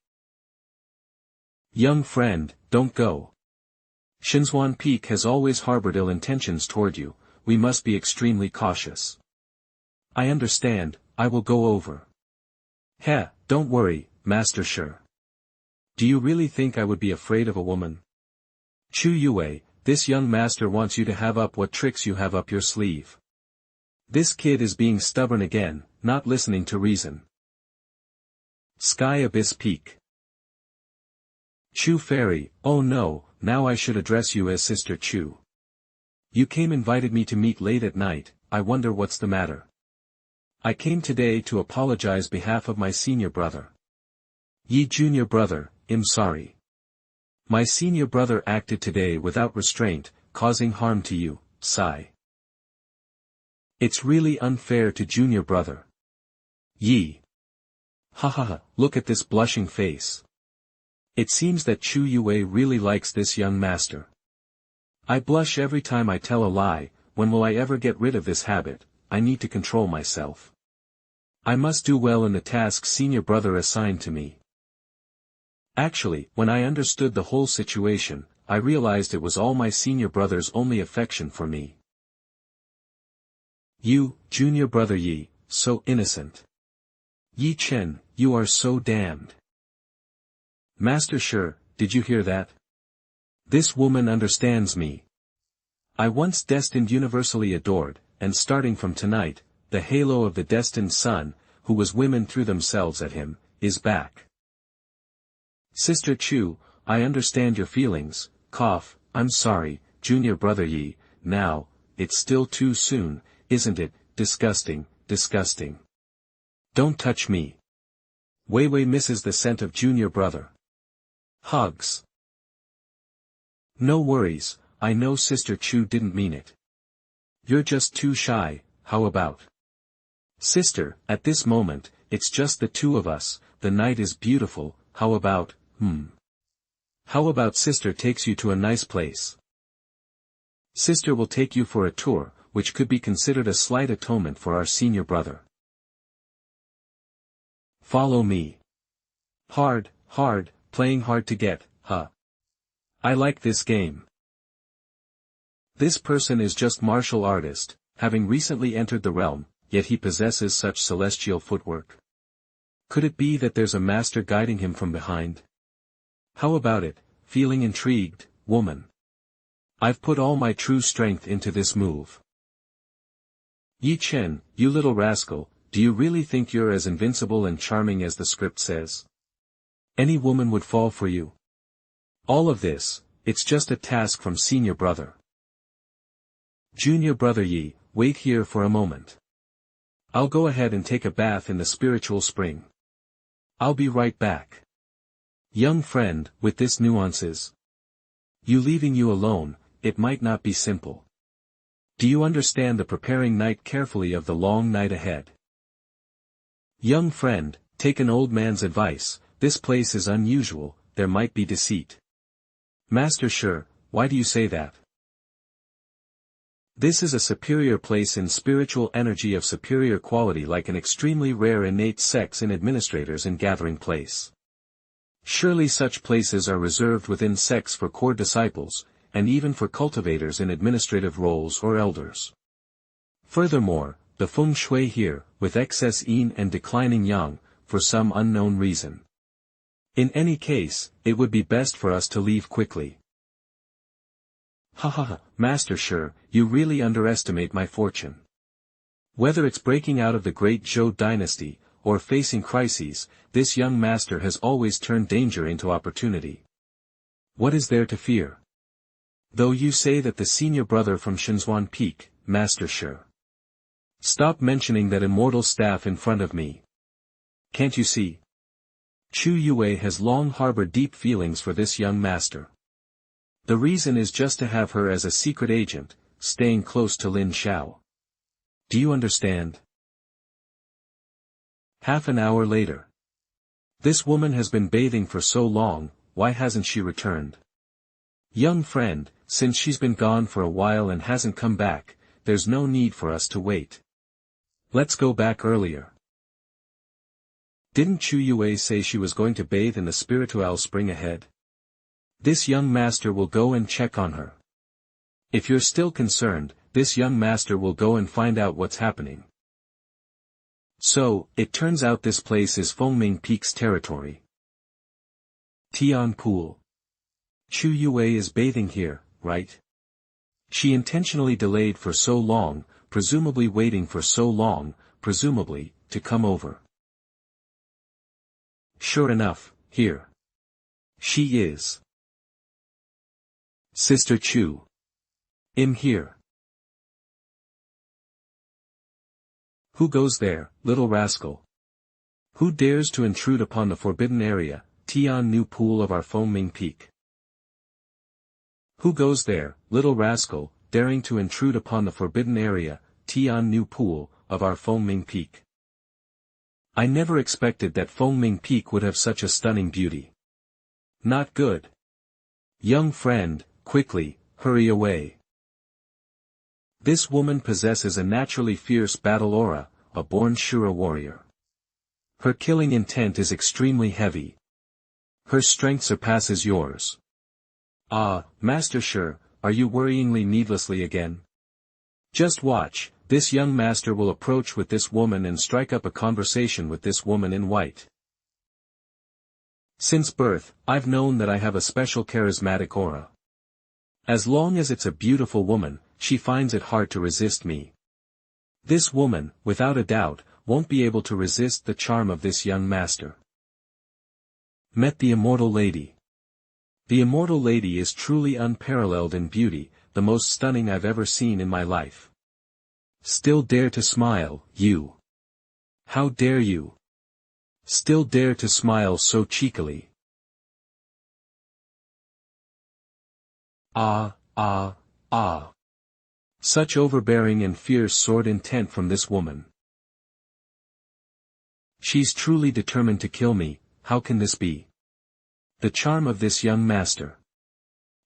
Young friend, don't go. Shenzhuan Peak has always harbored ill intentions toward you, we must be extremely cautious. I understand, I will go over. Heh, don't worry, Master Shi. Do you really think I would be afraid of a woman? Chu Yue, this young master wants you to have up what tricks you have up your sleeve. This kid is being stubborn again, not listening to reason. Sky Abyss Peak. Chu Fairy, oh no, now I should address you as Sister Chu. You came invited me to meet late at night, I wonder what's the matter. I came today to apologize behalf of my senior brother. Ye junior brother, I'm sorry. My senior brother acted today without restraint, causing harm to you, sigh. It's really unfair to junior brother. Ye. Hahaha, look at this blushing face. It seems that Chu Yue really likes this young master. I blush every time I tell a lie, when will I ever get rid of this habit? I need to control myself. I must do well in the task senior brother assigned to me. Actually, when I understood the whole situation, I realized it was all my senior brother's only affection for me. You, junior brother Yi, so innocent. Ye Chen, you are so damned. Master Shi, did you hear that? This woman understands me. I once destined universally adored, and starting from tonight, the halo of the destined son, who was women threw themselves at him, is back. Sister Chu, I understand your feelings, cough, I'm sorry, junior brother Yi, now, it's still too soon, isn't it, disgusting, disgusting. Don't touch me. Wei Wei misses the scent of junior brother. Hugs. No worries, I know Sister Chu didn't mean it. You're just too shy, how about? Sister, at this moment, it's just the two of us, the night is beautiful, how about, How about sister takes you to a nice place? Sister will take you for a tour, which could be considered a slight atonement for our senior brother. Follow me. Hard, playing hard to get, huh? I like this game. This person is just martial artist, having recently entered the realm, yet he possesses such celestial footwork. Could it be that there's a master guiding him from behind? How about it, feeling intrigued, woman? I've put all my true strength into this move. Ye Chen, you little rascal, do you really think you're as invincible and charming as the script says? Any woman would fall for you. All of this, it's just a task from senior brother. Junior brother Yi, wait here for a moment. I'll go ahead and take a bath in the spiritual spring. I'll be right back. Young friend, with this nuances. You leaving you alone, it might not be simple. Do you understand the preparing night carefully of the long night ahead? Young friend, take an old man's advice, this place is unusual, there might be deceit. Master sure, why do you say that? This is a superior place in spiritual energy of superior quality, like an extremely rare innate sex in administrators in gathering place. Surely such places are reserved within sects for core disciples, and even for cultivators in administrative roles or elders. Furthermore, the feng shui here, with excess yin and declining yang, for some unknown reason. In any case, it would be best for us to leave quickly. Ha ha ha, Master sure, you really underestimate my fortune. Whether it's breaking out of the great Zhou dynasty, or facing crises, this young master has always turned danger into opportunity. What is there to fear? Though you say that the senior brother from Shenzhuan Peak, Master sure. Stop mentioning that immortal staff in front of me. Can't you see? Chu Yue has long harbored deep feelings for this young master. The reason is just to have her as a secret agent, staying close to Lin Xiao. Do you understand? Half an hour later. This woman has been bathing for so long, why hasn't she returned? Young friend, since she's been gone for a while and hasn't come back, there's no need for us to wait. Let's go back earlier. Didn't Chu Yue say she was going to bathe in the spiritual spring ahead? This young master will go and check on her. If you're still concerned, this young master will go and find out what's happening. So, it turns out this place is Fengming Peak's territory. Tian Pool. Chu Yue is bathing here, right? She intentionally delayed for so long, presumably waiting for so long, presumably, to come over. Sure enough, here. She is. Sister Chu. I'm here. Who goes there, little rascal? Who dares to intrude upon the forbidden area, Tian New Pool of our Fengming Peak? Who goes there, little rascal, daring to intrude upon the forbidden area, Tian New Pool, of our Fengming Peak? I never expected that Fengming Peak would have such a stunning beauty. Not good. Young friend, quickly, hurry away. This woman possesses a naturally fierce battle aura, a born Shura warrior. Her killing intent is extremely heavy. Her strength surpasses yours. Ah, Master Sure, are you worryingly needlessly again? Just watch, this young master will approach with this woman and strike up a conversation with this woman in white. Since birth, I've known that I have a special charismatic aura. As long as it's a beautiful woman, she finds it hard to resist me. This woman, without a doubt, won't be able to resist the charm of this young master. Met the immortal lady. The immortal lady is truly unparalleled in beauty, the most stunning I've ever seen in my life. Still dare to smile, you. How dare you? Still dare to smile so cheekily. Ah, ah, ah. Such overbearing and fierce sword intent from this woman. She's truly determined to kill me, how can this be? The charm of this young master.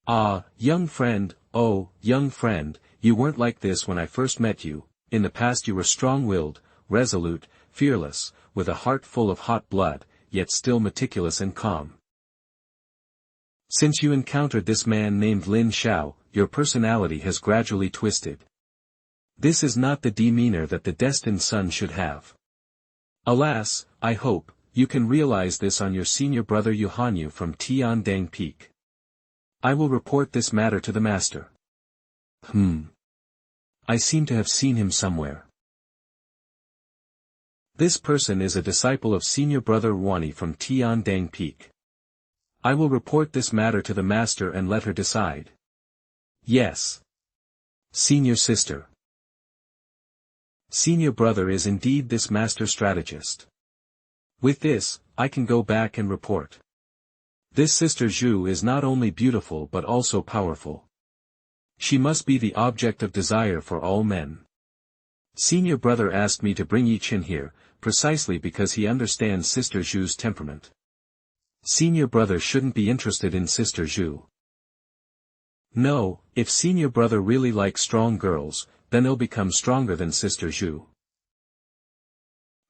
Ah, young friend, oh, young friend, you weren't like this when I first met you, in the past you were strong-willed, resolute, fearless, with a heart full of hot blood, yet still meticulous and calm. Since you encountered this man named Lin Xiao, your personality has gradually twisted. This is not the demeanor that the destined son should have. Alas, I hope, you can realize this on your senior brother Yohanyu from Tiandang Peak. I will report this matter to the master. I seem to have seen him somewhere. This person is a disciple of senior brother Wani from Tiandang Peak. I will report this matter to the master and let her decide. Yes. Senior sister. Senior brother is indeed this master strategist. With this, I can go back and report. This sister Zhu is not only beautiful but also powerful. She must be the object of desire for all men. Senior brother asked me to bring Ye Chen here, precisely because he understands Sister Zhu's temperament. Senior brother shouldn't be interested in Sister Zhu. No, if senior brother really likes strong girls, then he'll become stronger than Sister Zhu.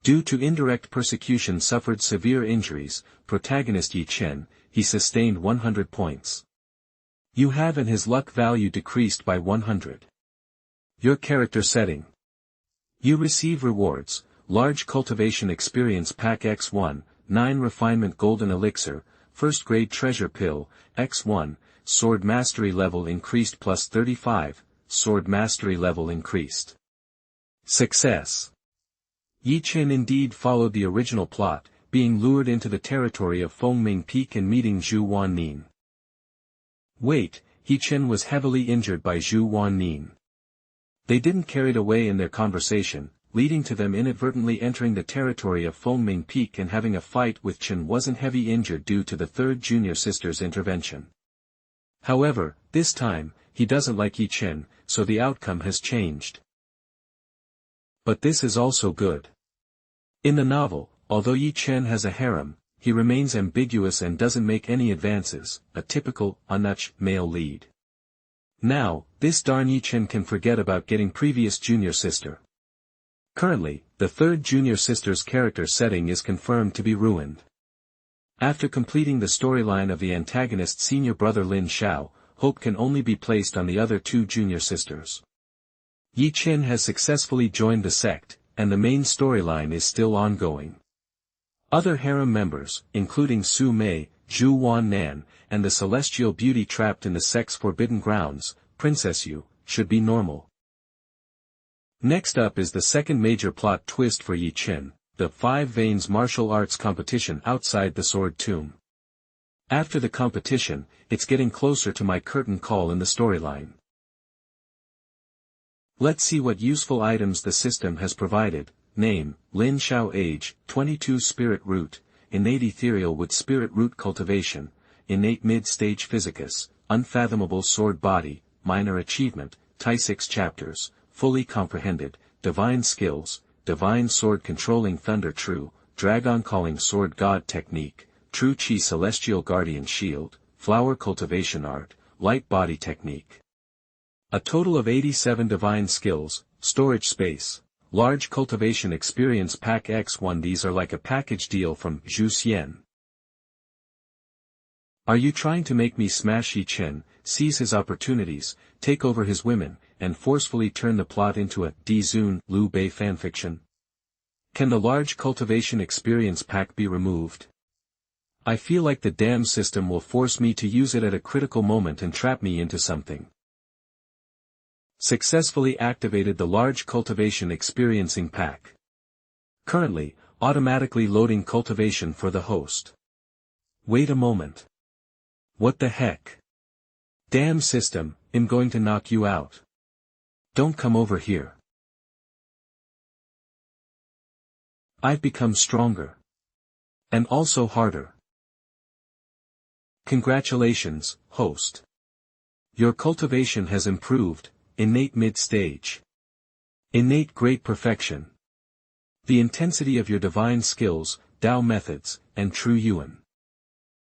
Due to indirect persecution suffered severe injuries, protagonist Ye Chen, he sustained 100 points. You have and his luck value decreased by 100. Your character setting. You receive rewards, large cultivation experience pack X1, 9 refinement golden elixir, first grade treasure pill, X1, sword mastery level increased plus 35, sword mastery level increased. Success. Ye Chen indeed followed the original plot, being lured into the territory of Fengming Peak and meeting Zhu Wannin. Wait, Ye Chen was heavily injured by Zhu Wannin. They didn't carried away in their conversation, leading to them inadvertently entering the territory of Fengming Peak and having a fight with Chen wasn't heavy injured due to the third junior sister's intervention. However, this time, he doesn't like Ye Chen, so the outcome has changed. But this is also good. In the novel, although Ye Chen has a harem, he remains ambiguous and doesn't make any advances, a typical, unuch, male lead. Now, this darn Ye Chen can forget about getting previous junior sister. Currently, the third junior sister's character setting is confirmed to be ruined. After completing the storyline of the antagonist senior brother Lin Xiao, hope can only be placed on the other two junior sisters. Ye Chen has successfully joined the sect, and the main storyline is still ongoing. Other harem members, including Su Mei, Zhu Wannan, and the celestial beauty trapped in the sect's forbidden grounds, Princess Yu, should be normal. Next up is the second major plot twist for Ye Chen, the Five Veins martial arts competition outside the Sword Tomb. After the competition, it's getting closer to my curtain call in the storyline. Let's see what useful items the system has provided. Name, Lin Xiao. Age, 22. Spirit root, innate ethereal with spirit root cultivation, innate mid-stage physicus, unfathomable sword body, minor achievement, Tai 6 chapters, fully comprehended, divine skills, divine sword controlling thunder true, dragon calling sword god technique, true chi celestial guardian shield, flower cultivation art, light body technique. A total of 87 divine skills, storage space, large cultivation experience pack X1. These are like a package deal from Zhu Xian. Are you trying to make me smash Ye Chen, seize his opportunities, take over his women, and forcefully turn the plot into a D-Zun Liu Bei fanfiction? Can the large cultivation experience pack be removed? I feel like the damn system will force me to use it at a critical moment and trap me into something. Successfully activated the large cultivation experiencing pack. Currently, automatically loading cultivation for the host. Wait a moment. What the heck? Damn system, I'm going to knock you out. Don't come over here. I've become stronger. And also harder. Congratulations, host. Your cultivation has improved, innate mid-stage. Innate great perfection. The intensity of your divine skills, Tao methods, and true Yuan.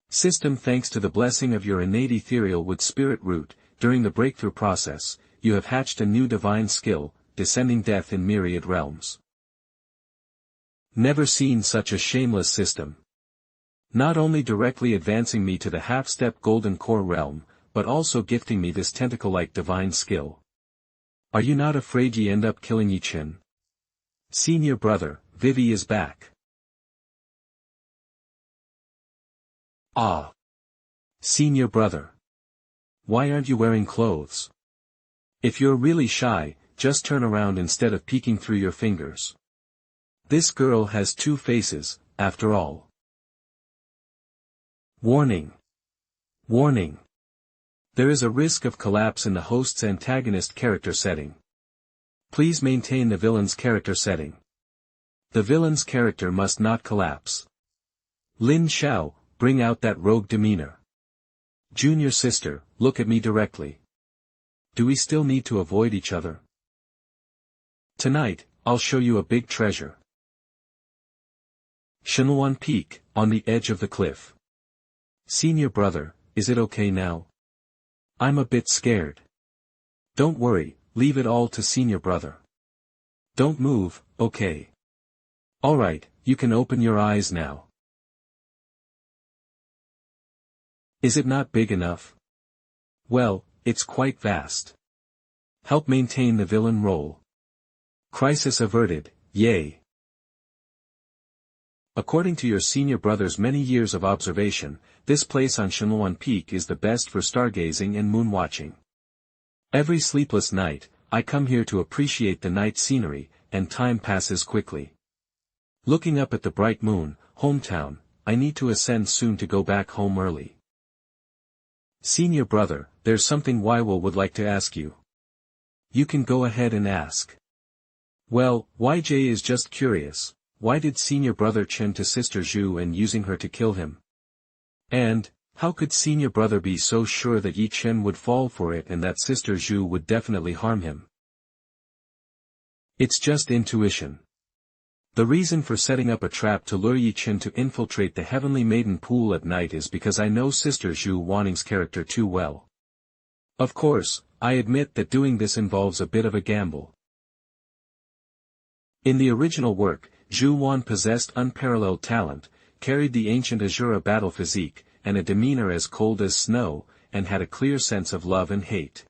System. Thanks to the blessing of your innate ethereal with spirit root, during the breakthrough process, you have hatched a new divine skill, descending death in myriad realms. Never seen such a shameless system. Not only directly advancing me to the half-step golden core realm, but also gifting me this tentacle-like divine skill. Are you not afraid ye end up killing Ye Chen? Senior brother, Vivi is back. Ah. Senior brother. Why aren't you wearing clothes? If you're really shy, just turn around instead of peeking through your fingers. This girl has two faces, after all. Warning. Warning. There is a risk of collapse in the host's antagonist character setting. Please maintain the villain's character setting. The villain's character must not collapse. Lin Xiao, bring out that rogue demeanor. Junior sister, look at me directly. Do we still need to avoid each other? Tonight, I'll show you a big treasure. Shenluan Peak, on the edge of the cliff. Senior brother, is it okay now? I'm a bit scared. Don't worry, leave it all to senior brother. Don't move, okay? Alright, you can open your eyes now. Is it not big enough? Well, it's quite vast. Help maintain the villain role. Crisis averted, yay. According to your senior brother's many years of observation, this place on Shenluan Peak is the best for stargazing and moon-watching. Every sleepless night, I come here to appreciate the night scenery, and time passes quickly. Looking up at the bright moon, hometown, I need to ascend soon to go back home early. Senior brother, there's something Weiwol would like to ask you. You can go ahead and ask. Well, YJ is just curious, why did senior brother Chen to sister Zhu and using her to kill him? And, how could senior brother be so sure that Ye Chen would fall for it and that sister Zhu would definitely harm him? It's just intuition. The reason for setting up a trap to lure Ye Chen to infiltrate the Heavenly Maiden pool at night is because I know sister Zhu Waning's character too well. Of course, I admit that doing this involves a bit of a gamble. In the original work, Zhu Wan possessed unparalleled talent, carried the ancient Azura battle physique, and a demeanor as cold as snow, and had a clear sense of love and hate.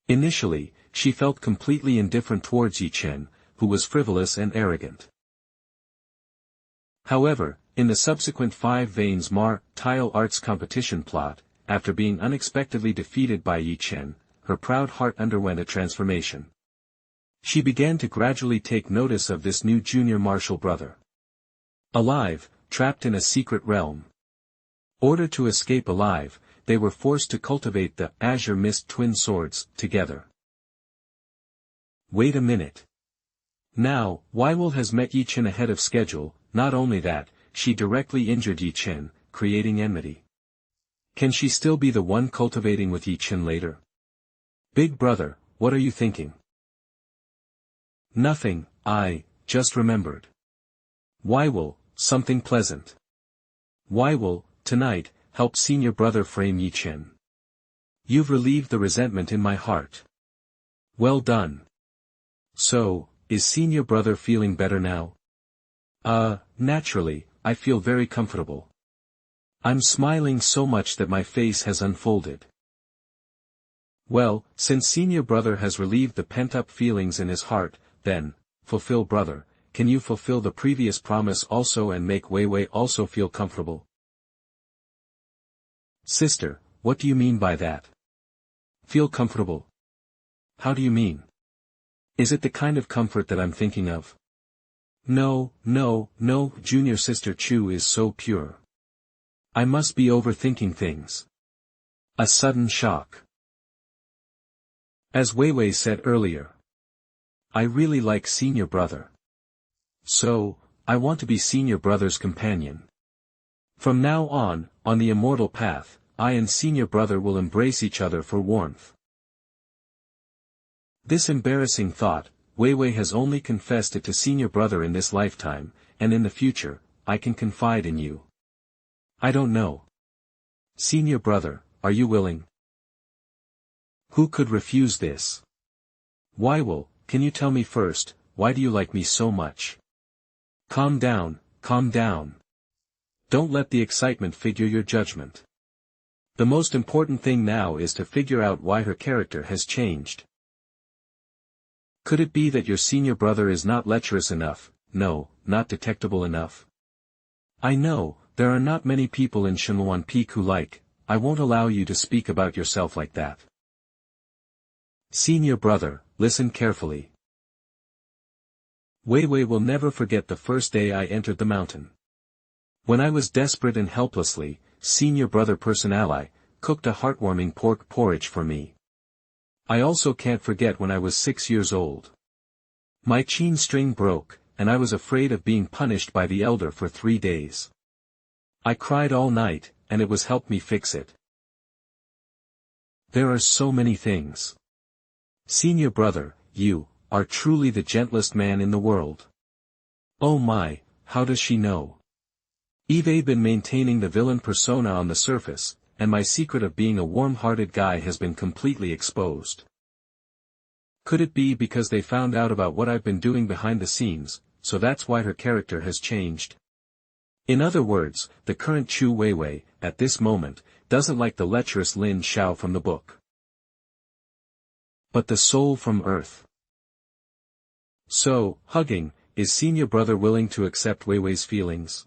Initially, she felt completely indifferent towards Ye Chen, who was frivolous and arrogant. However, in the subsequent 5 Veins Martial Arts competition plot, after being unexpectedly defeated by Ye Chen, her proud heart underwent a transformation. She began to gradually take notice of this new junior martial brother. Alive, trapped in a secret realm. Order to escape alive, they were forced to cultivate the Azure Mist twin swords together. Wait a minute. Now, Weiwol has met Ye Chen ahead of schedule. Not only that, she directly injured Ye Chen, creating enmity. Can she still be the one cultivating with Ye Chen later? Big brother, what are you thinking? Nothing, I just remembered. Weiwol, something pleasant. Weiwol, tonight, help senior brother frame Ye Chen. You've relieved the resentment in my heart. Well done. So, is senior brother feeling better now? Naturally, I feel very comfortable. I'm smiling so much that my face has unfolded. Well, since senior brother has relieved the pent-up feelings in his heart, then, fulfill brother, can you fulfill the previous promise also and make Weiwei also feel comfortable? Sister, what do you mean by that? Feel comfortable? How do you mean? Is it the kind of comfort that I'm thinking of? No, junior sister Chu is so pure. I must be overthinking things. A sudden shock. As Weiwei said earlier. I really like senior brother. So, I want to be senior brother's companion. From now on the immortal path, I and senior brother will embrace each other for warmth. This embarrassing thought, Weiwei has only confessed it to senior brother in this lifetime, and in the future, I can confide in you. I don't know. Senior brother, are you willing? Who could refuse this? Weiwei, can you tell me first, why do you like me so much? Calm down, calm down. Don't let the excitement figure your judgment. The most important thing now is to figure out why her character has changed. Could it be that your senior brother is not lecherous enough, no, not detectable enough? I know, there are not many people in Shenluan Peak who I won't allow you to speak about yourself like that. Senior brother, listen carefully. Weiwei will never forget the first day I entered the mountain. When I was desperate and helplessly, senior brother Personali cooked a heartwarming pork porridge for me. I also can't forget when I was 6 years old. My chain string broke, and I was afraid of being punished by the elder for 3 days. I cried all night, and it was helped me fix it. There are so many things. Senior brother, you are truly the gentlest man in the world. Oh my, how does she know? I've been maintaining the villain persona on the surface, and my secret of being a warm-hearted guy has been completely exposed. Could it be because they found out about what I've been doing behind the scenes, so that's why her character has changed? In other words, the current Chu Weiwei, at this moment, doesn't like the lecherous Lin Xiao from the book. But the soul from Earth. So, hugging, is senior brother willing to accept Weiwei's feelings?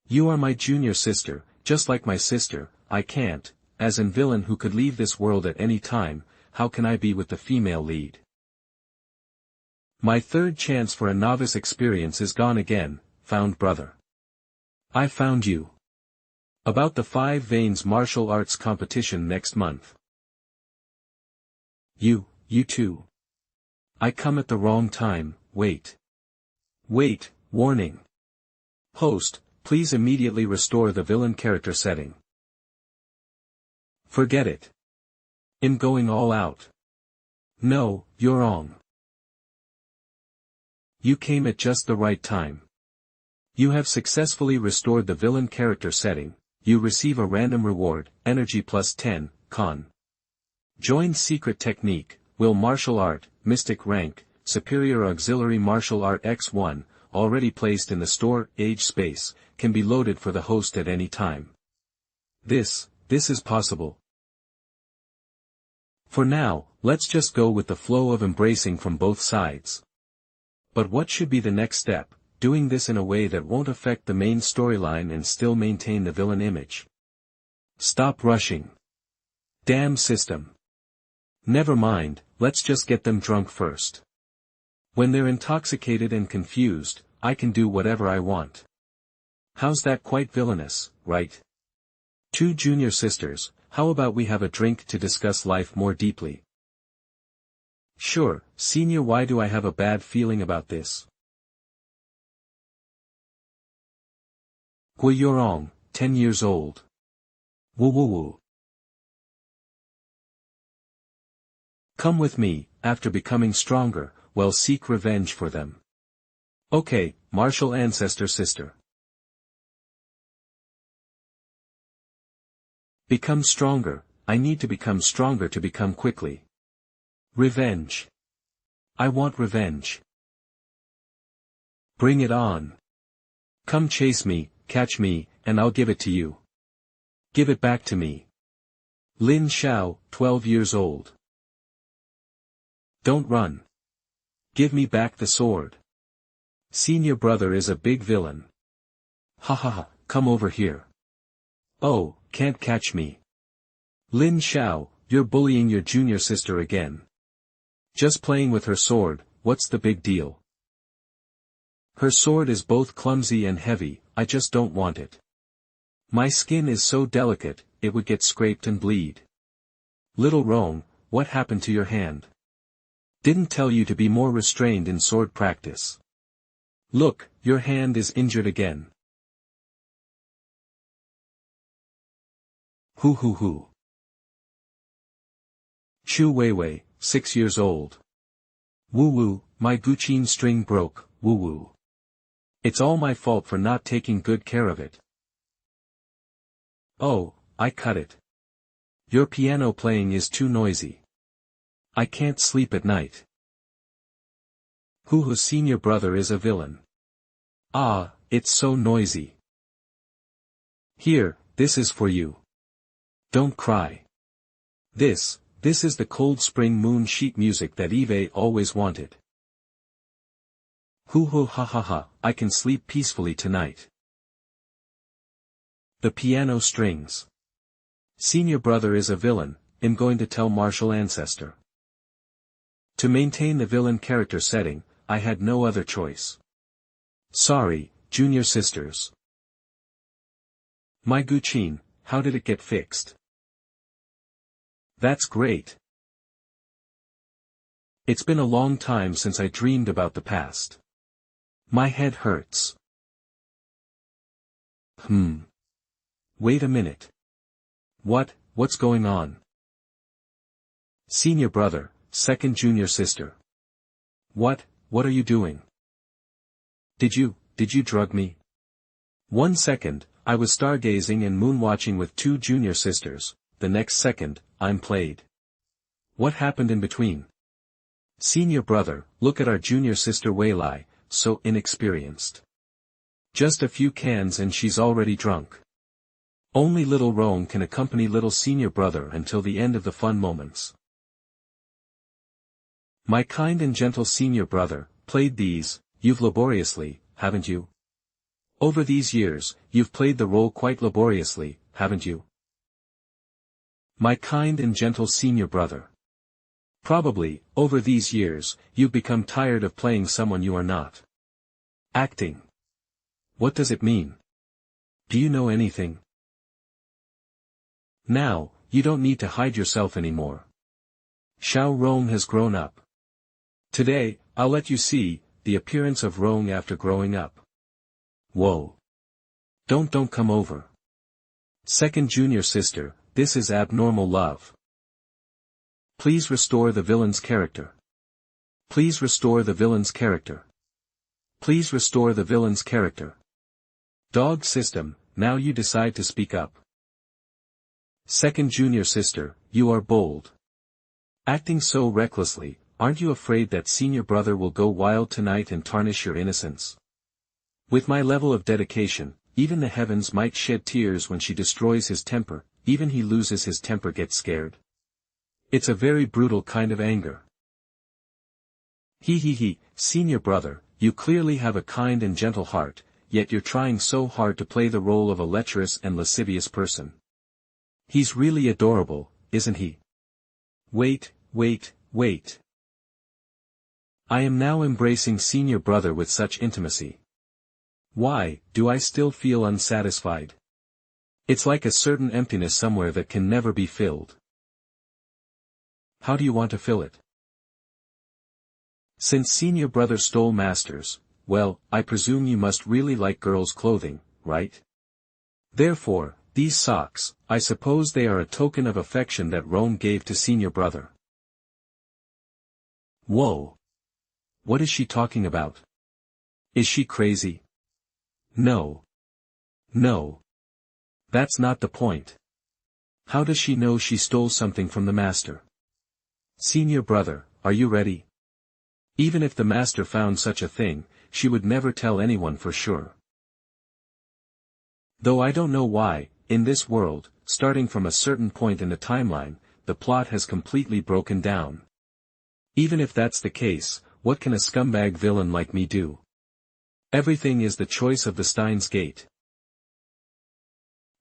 You are my junior sister, just like my sister. I can't, as in villain who could leave this world at any time, how can I be with the female lead? My third chance for a novice experience is gone again, found brother. I found you. About the 5 Veins martial arts competition next month. You too. I come at the wrong time, wait. Wait, warning. Host, please immediately restore the villain character setting. Forget it. I'm going all out. No, you're wrong. You came at just the right time. You have successfully restored the villain character setting. You receive a random reward, energy plus 10, con. Join secret technique, will martial art, mystic rank, superior auxiliary martial art x1, already placed in the store, age space, can be loaded for the host at any time. This is possible. For now, let's just go with the flow of embracing from both sides. But what should be the next step, doing this in a way that won't affect the main storyline and still maintain the villain image? Stop rushing. Damn system. Never mind, let's just get them drunk first. When they're intoxicated and confused, I can do whatever I want. How's that? Quite villainous, right? 2 junior sisters, how about we have a drink to discuss life more deeply? Sure, senior. Why do I have a bad feeling about this? Gu Yorong, 10 years old. Woo woo woo. Come with me, after becoming stronger, well, seek revenge for them. Okay, martial ancestor sister. Become stronger. I need to become stronger to become quickly. Revenge. I want revenge. Bring it on. Come chase me, catch me, and I'll give it to you. Give it back to me. Lin Xiao, 12 years old. Don't run. Give me back the sword. Senior brother is a big villain. Ha ha ha, come over here. Oh, can't catch me. Lin Xiao, you're bullying your junior sister again. Just playing with her sword, what's the big deal? Her sword is both clumsy and heavy, I just don't want it. My skin is so delicate, it would get scraped and bleed. Little Rong, what happened to your hand? Didn't tell you to be more restrained in sword practice. Look, your hand is injured again. Hoo hoo hoo. Chu Weiwei, 6 years old. Woo woo, my Guqin string broke, woo woo. It's all my fault for not taking good care of it. Oh, I cut it. Your piano playing is too noisy. I can't sleep at night. Whose senior brother is a villain. Ah, it's so noisy. Here, this is for you. Don't cry. This is the cold spring moon sheet music that Eve always wanted. Hoo hoo ha ha ha, I can sleep peacefully tonight. The piano strings. Senior brother is a villain, I'm going to tell martial ancestor. To maintain the villain character setting, I had no other choice. Sorry, junior sisters. My Guqin, how did it get fixed? That's great. It's been a long time since I dreamed about the past. My head hurts. Wait a minute. What's going on? Senior brother, second junior sister. What are you doing? Did you drug me? 1 second, I was stargazing and moonwatching with 2 junior sisters, the next second, I'm played. What happened in between? Senior brother, look at our junior sister Weilai, so inexperienced. Just a few cans and she's already drunk. Only little Rome can accompany little senior brother until the end of the fun moments. My kind and gentle senior brother, played these, you've laboriously, haven't you? Over these years, you've played the role quite laboriously, haven't you? My kind and gentle senior brother. Probably, over these years, you've become tired of playing someone you are not. Acting. What does it mean? Do you know anything? Now, you don't need to hide yourself anymore. Xiao Rong has grown up. Today, I'll let you see the appearance of Rong after growing up. Whoa. Don't come over. Second junior sister, this is abnormal love. Please restore the villain's character. Please restore the villain's character. Please restore the villain's character. Dog system, now you decide to speak up. Second junior sister, you are bold. Acting so recklessly, aren't you afraid that senior brother will go wild tonight and tarnish your innocence? With my level of dedication, even the heavens might shed tears when she destroys his temper, even he loses his temper gets scared. It's a very brutal kind of anger. He, senior brother, you clearly have a kind and gentle heart, yet you're trying so hard to play the role of a lecherous and lascivious person. He's really adorable, isn't he? Wait. I am now embracing senior brother with such intimacy. Why, do I still feel unsatisfied? It's like a certain emptiness somewhere that can never be filled. How do you want to fill it? Since senior brother stole masters, well, I presume you must really like girls' clothing, right? Therefore, these socks, I suppose they are a token of affection that Rome gave to senior brother. Whoa! What is she talking about? Is she crazy? No. That's not the point. How does she know she stole something from the master? Senior brother, are you ready? Even if the master found such a thing, she would never tell anyone for sure. Though I don't know why, in this world, starting from a certain point in the timeline, the plot has completely broken down. Even if that's the case, what can a scumbag villain like me do? Everything is the choice of the Steins Gate.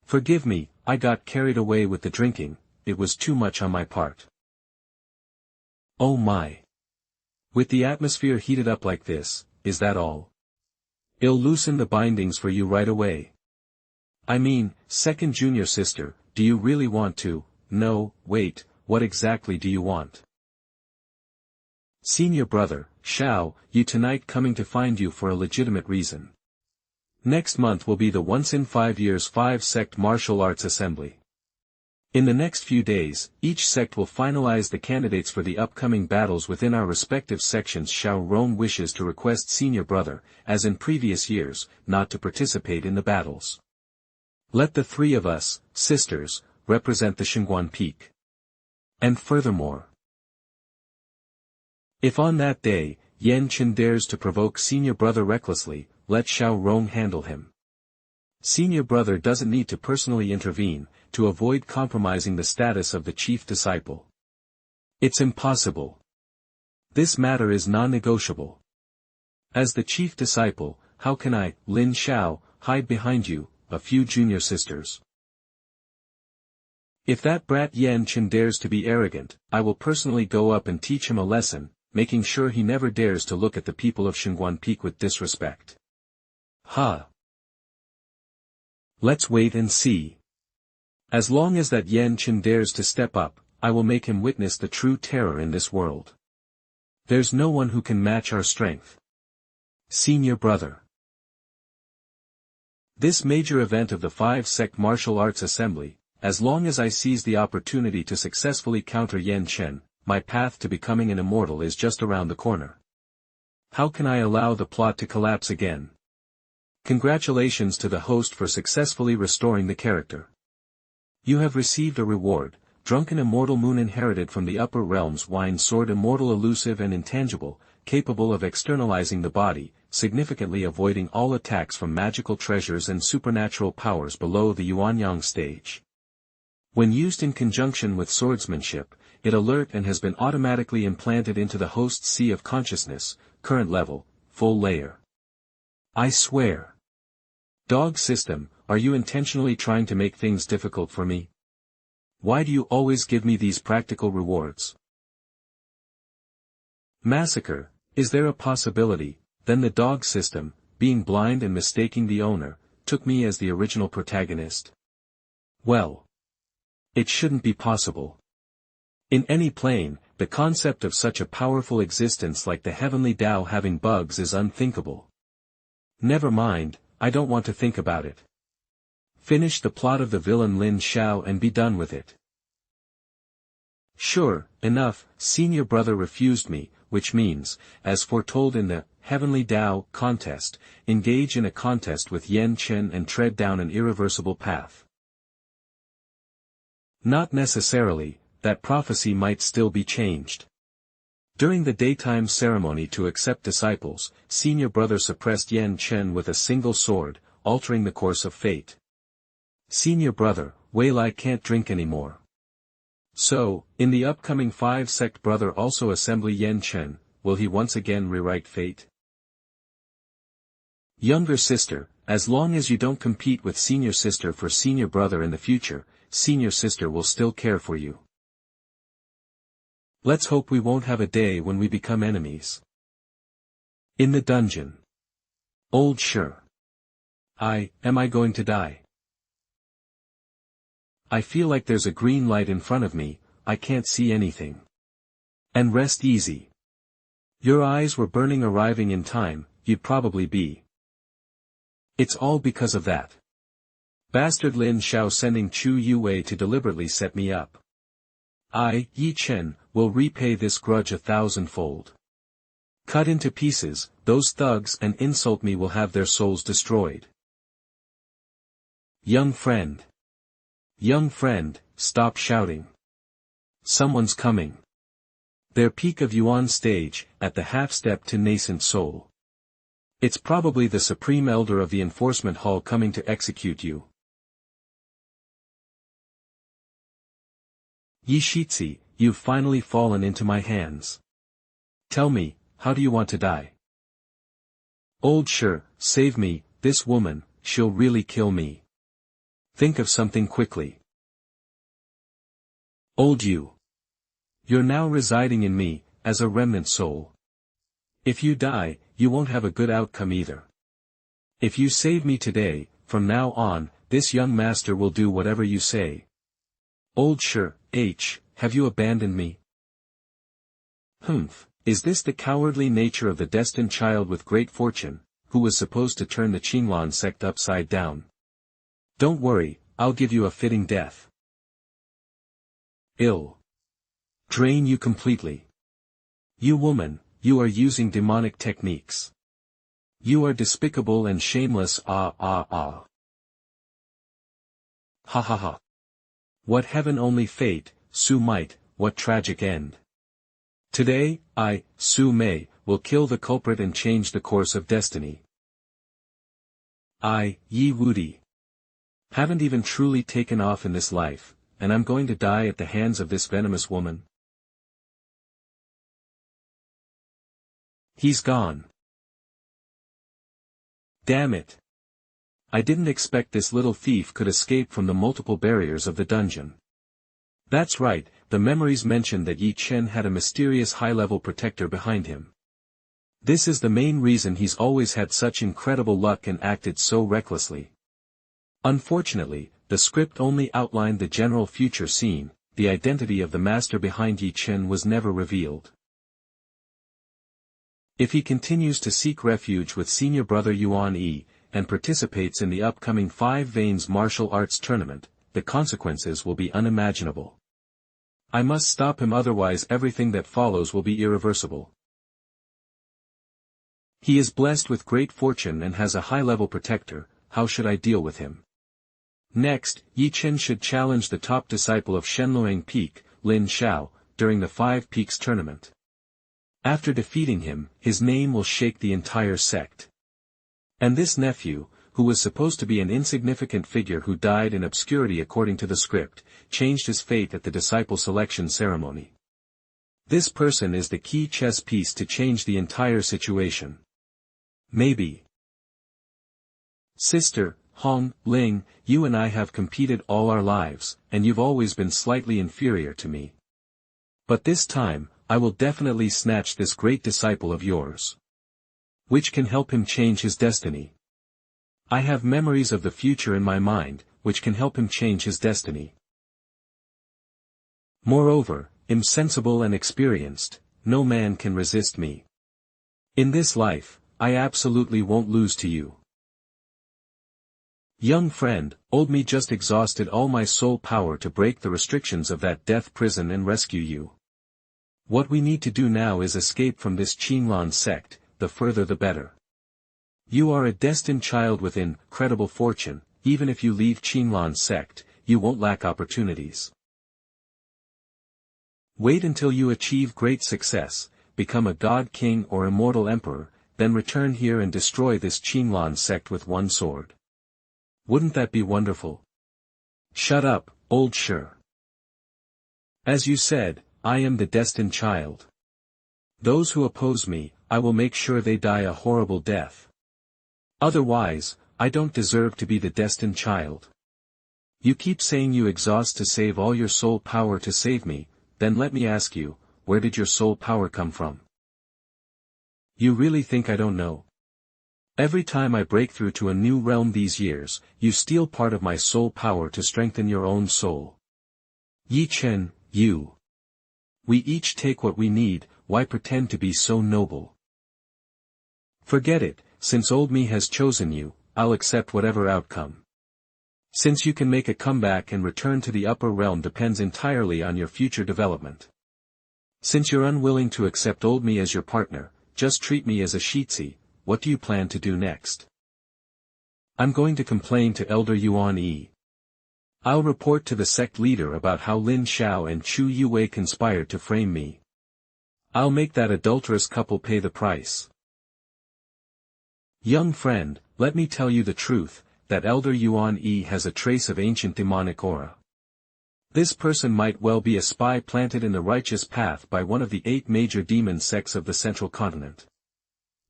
Forgive me, I got carried away with the drinking, it was too much on my part. Oh my. With the atmosphere heated up like this, is that all? I'll loosen the bindings for you right away. I mean, second junior sister, do you really want to? No, wait, what exactly do you want? Senior brother, Xiao, you tonight coming to find you for a legitimate reason. Next month will be the once in 5 years 5-sect martial arts assembly. In the next few days, each sect will finalize the candidates for the upcoming battles within our respective sections. Xiao Rong wishes to request senior brother, as in previous years, not to participate in the battles. Let the 3 of us, sisters, represent the Xingguan Peak. And furthermore, if on that day, Ye Chen dares to provoke senior brother recklessly, let Xiao Rong handle him. Senior brother doesn't need to personally intervene, to avoid compromising the status of the chief disciple. It's impossible. This matter is non-negotiable. As the chief disciple, how can I, Lin Xiao, hide behind you, a few junior sisters? If that brat Ye Chen dares to be arrogant, I will personally go up and teach him a lesson, making sure he never dares to look at the people of Xingguan Peak with disrespect. Ha! Let's wait and see. As long as that Ye Chen dares to step up, I will make him witness the true terror in this world. There's no one who can match our strength. Senior brother. This major event of the 5-sect martial arts assembly, as long as I seize the opportunity to successfully counter Ye Chen, my path to becoming an immortal is just around the corner. How can I allow the plot to collapse again? Congratulations to the host for successfully restoring the character. You have received a reward, drunken immortal moon inherited from the upper realms wine sword immortal elusive and intangible, capable of externalizing the body, significantly avoiding all attacks from magical treasures and supernatural powers below the Yuanyang stage. When used in conjunction with swordsmanship, it alert and has been automatically implanted into the host's sea of consciousness, current level, full layer. I swear. Dog system, are you intentionally trying to make things difficult for me? Why do you always give me these practical rewards? Massacre, is there a possibility, then the dog system, being blind and mistaking the owner, took me as the original protagonist? Well. It shouldn't be possible. In any plane, the concept of such a powerful existence like the heavenly Tao having bugs is unthinkable. Never mind, I don't want to think about it. Finish the plot of the villain Lin Xiao and be done with it. Sure, enough, senior brother refused me, which means, as foretold in the Heavenly Tao contest, engage in a contest with Ye Chen and tread down an irreversible path. Not necessarily, that prophecy might still be changed. During the daytime ceremony to accept disciples, senior brother suppressed Ye Chen with a single sword, altering the course of fate. Senior brother, Wei Lai can't drink anymore. So, in the upcoming 5 sect brother also assembly Ye Chen, will he once again rewrite fate? Younger sister, as long as you don't compete with senior sister for senior brother in the future, senior sister will still care for you. Let's hope we won't have a day when we become enemies. In the dungeon. Old sure. Am I going to die? I feel like there's a green light in front of me, I can't see anything. And rest easy. Your eyes were burning arriving in time, you'd probably be. It's all because of that. Bastard Lin Xiao sending Chu Yue to deliberately set me up. Ye Chen, will repay this grudge 1,000-fold. Cut into pieces, those thugs and insult me will have their souls destroyed. Young friend. Young friend, stop shouting. Someone's coming. Their peak of Yuan stage, at the half-step to nascent soul. It's probably the supreme elder of the enforcement hall coming to execute you. Yi Shitzi, you've finally fallen into my hands. Tell me, how do you want to die? Old sure, save me, this woman, she'll really kill me. Think of something quickly. Old you. You're now residing in me, as a remnant soul. If you die, you won't have a good outcome either. If you save me today, from now on, this young master will do whatever you say. Old sure, have you abandoned me? Is this the cowardly nature of the destined child with great fortune, who was supposed to turn the Qinglan sect upside down? Don't worry, I'll give you a fitting death. Ill. Drain you completely. You woman, you are using demonic techniques. You are despicable and shameless. Ha ha ha. What heaven-only fate, Su might, what tragic end. Today, I, Su Mei, will kill the culprit and change the course of destiny. I, Yi Wudi. Haven't even truly taken off in this life, and I'm going to die at the hands of this venomous woman. He's gone. Damn it. I didn't expect this little thief could escape from the multiple barriers of the dungeon. That's right, the memories mentioned that Ye Chen had a mysterious high-level protector behind him. This is the main reason he's always had such incredible luck and acted so recklessly. Unfortunately, the script only outlined the general future scene, the identity of the master behind Ye Chen was never revealed. If he continues to seek refuge with senior brother Yuan Yi, and participates in the upcoming 5 Veins martial arts tournament, the consequences will be unimaginable. I must stop him, otherwise everything that follows will be irreversible. He is blessed with great fortune and has a high-level protector. How should I deal with him? Next, Ye Chen should challenge the top disciple of Shenluang Peak, Lin Xiao, during the 5 Peaks tournament. After defeating him, his name will shake the entire sect. And this nephew, who was supposed to be an insignificant figure who died in obscurity according to the script, changed his fate at the disciple selection ceremony. This person is the key chess piece to change the entire situation. Maybe. Sister, Hong, Ling, you and I have competed all our lives, and you've always been slightly inferior to me. But this time, I will definitely snatch this great disciple of yours. Which can help him change his destiny. I have memories of the future in my mind, which can help him change his destiny. Moreover, I'm sensible and experienced, no man can resist me. In this life, I absolutely won't lose to you. Young friend, old me just exhausted all my soul power to break the restrictions of that death prison and rescue you. What we need to do now is escape from this Qinglan sect, the further the better. You are a destined child with incredible fortune. Even if you leave Qinglan sect, you won't lack opportunities. Wait until you achieve great success, become a god king or immortal emperor, then return here and destroy this Qinglan sect with one sword. Wouldn't that be wonderful? Shut up, old Sure. As you said, I am the destined child. Those who oppose me, I will make sure they die a horrible death. Otherwise, I don't deserve to be the destined child. You keep saying you exhaust to save all your soul power to save me, then let me ask you, where did your soul power come from? You really think I don't know? Every time I break through to a new realm these years, you steal part of my soul power to strengthen your own soul. Ye Chen, you. We each take what we need, why pretend to be so noble? Forget it, since old me has chosen you, I'll accept whatever outcome. Since you can make a comeback and return to the upper realm depends entirely on your future development. Since you're unwilling to accept old me as your partner, just treat me as a shitsi. What do you plan to do next? I'm going to complain to Elder Yuan Yi. I'll report to the sect leader about how Lin Xiao and Chu Yue conspired to frame me. I'll make that adulterous couple pay the price. Young friend, let me tell you the truth, that Elder Yuan Yi has a trace of ancient demonic aura. This person might well be a spy planted in the righteous path by one of the 8 major demon sects of the central continent.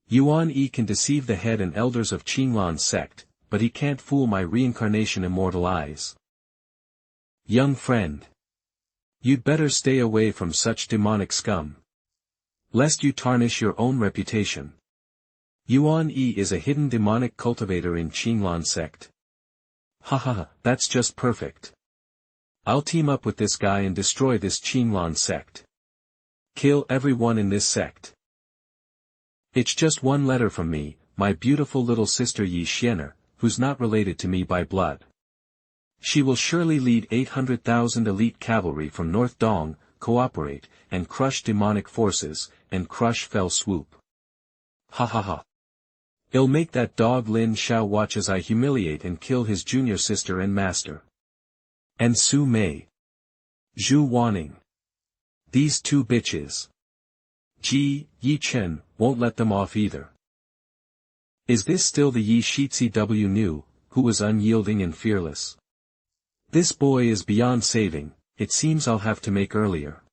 Yuan Yi can deceive the head and elders of Qinglan sect, but he can't fool my reincarnation immortal eyes. Young friend. You'd better stay away from such demonic scum. Lest you tarnish your own reputation. Yuan Yi is a hidden demonic cultivator in Qinglan sect. Haha, that's just perfect. I'll team up with this guy and destroy this Qinglan sect. Kill everyone in this sect. It's just one letter from me, my beautiful little sister Ye Chen, who's not related to me by blood. She will surely lead 800,000 elite cavalry from North Dong, cooperate, and crush demonic forces, and crush fell swoop. Ha ha ha. I'll make that dog Lin Xiao watch as I humiliate and kill his junior sister and master. And Su Mei. Zhu Wanning. These 2 bitches. Ye Chen, won't let them off either. Is this still the Yi Shitsi W Nu, who was unyielding and fearless? This boy is beyond saving, it seems I'll have to make earlier.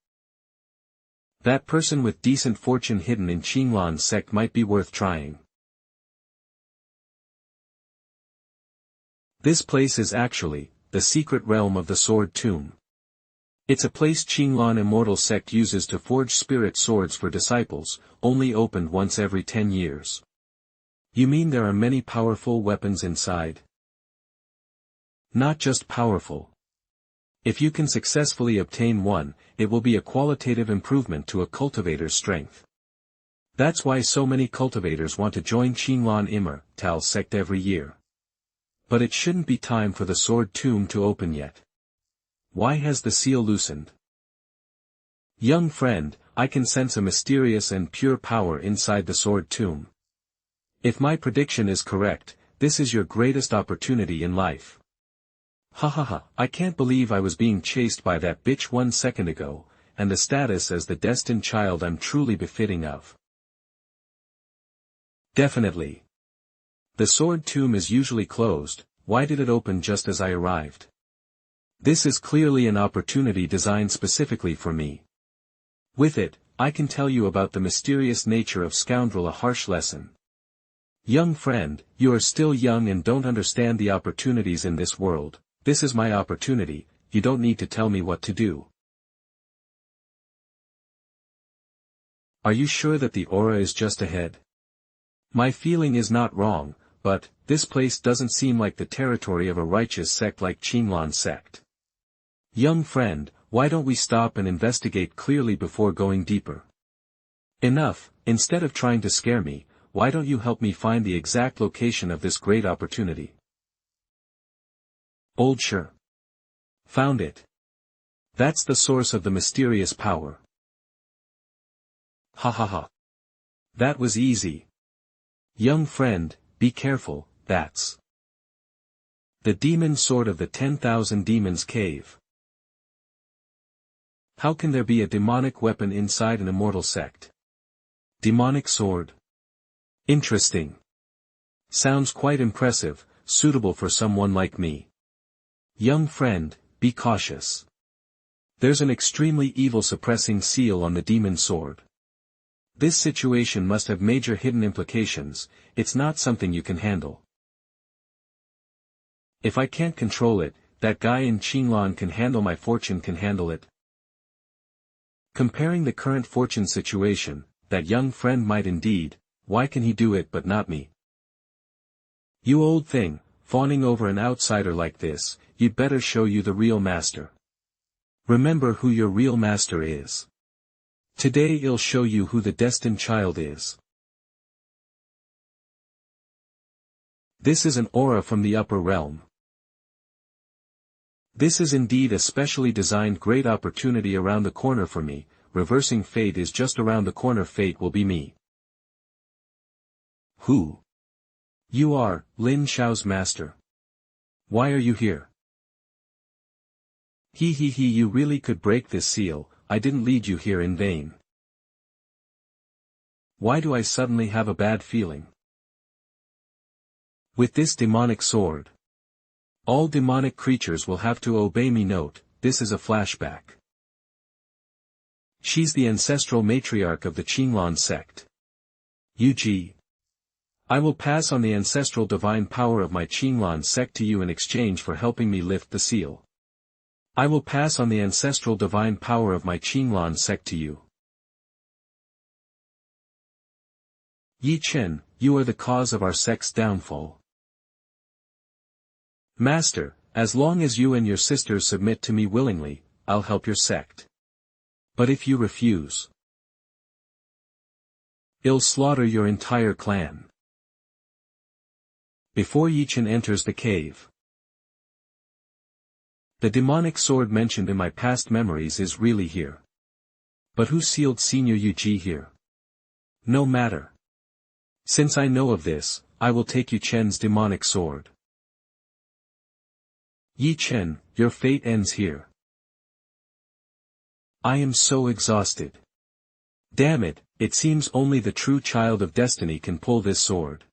That person with decent fortune hidden in Qinglan sect might be worth trying. This place is actually, the secret realm of the Sword Tomb. It's a place Qinglan Immortal Sect uses to forge spirit swords for disciples, only opened once every 10 years. You mean there are many powerful weapons inside? Not just powerful. If you can successfully obtain one, it will be a qualitative improvement to a cultivator's strength. That's why so many cultivators want to join Qinglan Immortal Sect every year. But it shouldn't be time for the Sword Tomb to open yet. Why has the seal loosened? Young friend, I can sense a mysterious and pure power inside the sword tomb. If my prediction is correct, this is your greatest opportunity in life. Ha ha ha, I can't believe I was being chased by that bitch 1 second ago, and the status as the destined child I'm truly befitting of. Definitely. The sword tomb is usually closed, why did it open just as I arrived? This is clearly an opportunity designed specifically for me. With it, I can tell you about the mysterious nature of scoundrel, a harsh lesson. Young friend, you are still young and don't understand the opportunities in this world. This is my opportunity, you don't need to tell me what to do. Are you sure that the aura is just ahead? My feeling is not wrong, but, this place doesn't seem like the territory of a righteous sect like Verdant Sect. Young friend, why don't we stop and investigate clearly before going deeper? Enough, instead of trying to scare me, why don't you help me find the exact location of this great opportunity? Old sure. Found it. That's the source of the mysterious power. Ha ha ha. That was easy. Young friend, be careful, that's the demon sword of the 10,000 demons cave. How can there be a demonic weapon inside an immortal sect? Demonic sword. Interesting. Sounds quite impressive, suitable for someone like me. Young friend, be cautious. There's an extremely evil suppressing seal on the demon sword. This situation must have major hidden implications, it's not something you can handle. If I can't control it, that guy in Qinglan can handle my fortune can handle it. Comparing the current fortune situation, that young friend might indeed, why can he do it but not me? You old thing, fawning over an outsider like this, you'd better show you the real master. Remember who your real master is. Today I'll show you who the destined child is. This is an aura from the upper realm. This is indeed a specially designed great opportunity around the corner for me, reversing fate is just around the corner, fate will be me. Who? You are, Lin Xiao's master. Why are you here? You really could break this seal, I didn't lead you here in vain. Why do I suddenly have a bad feeling? With this demonic sword. All demonic creatures will have to obey me. Note, this is a flashback. She's the ancestral matriarch of the Verdant Sect. UG. I will pass on the ancestral divine power of my Verdant Sect to you in exchange for helping me lift the seal. I will pass on the ancestral divine power of my Verdant Sect to you. Ye Chen, you are the cause of our sect's downfall. Master, as long as you and your sisters submit to me willingly, I'll help your sect. But if you refuse, I'll slaughter your entire clan. Before Ye Chen enters the cave. The demonic sword mentioned in my past memories is really here. But who sealed Senior UG here? No matter. Since I know of this, I will take Ye Chen's demonic sword. Ye Chen, your fate ends here. I am so exhausted. Damn it, it seems only the true child of destiny can pull this sword.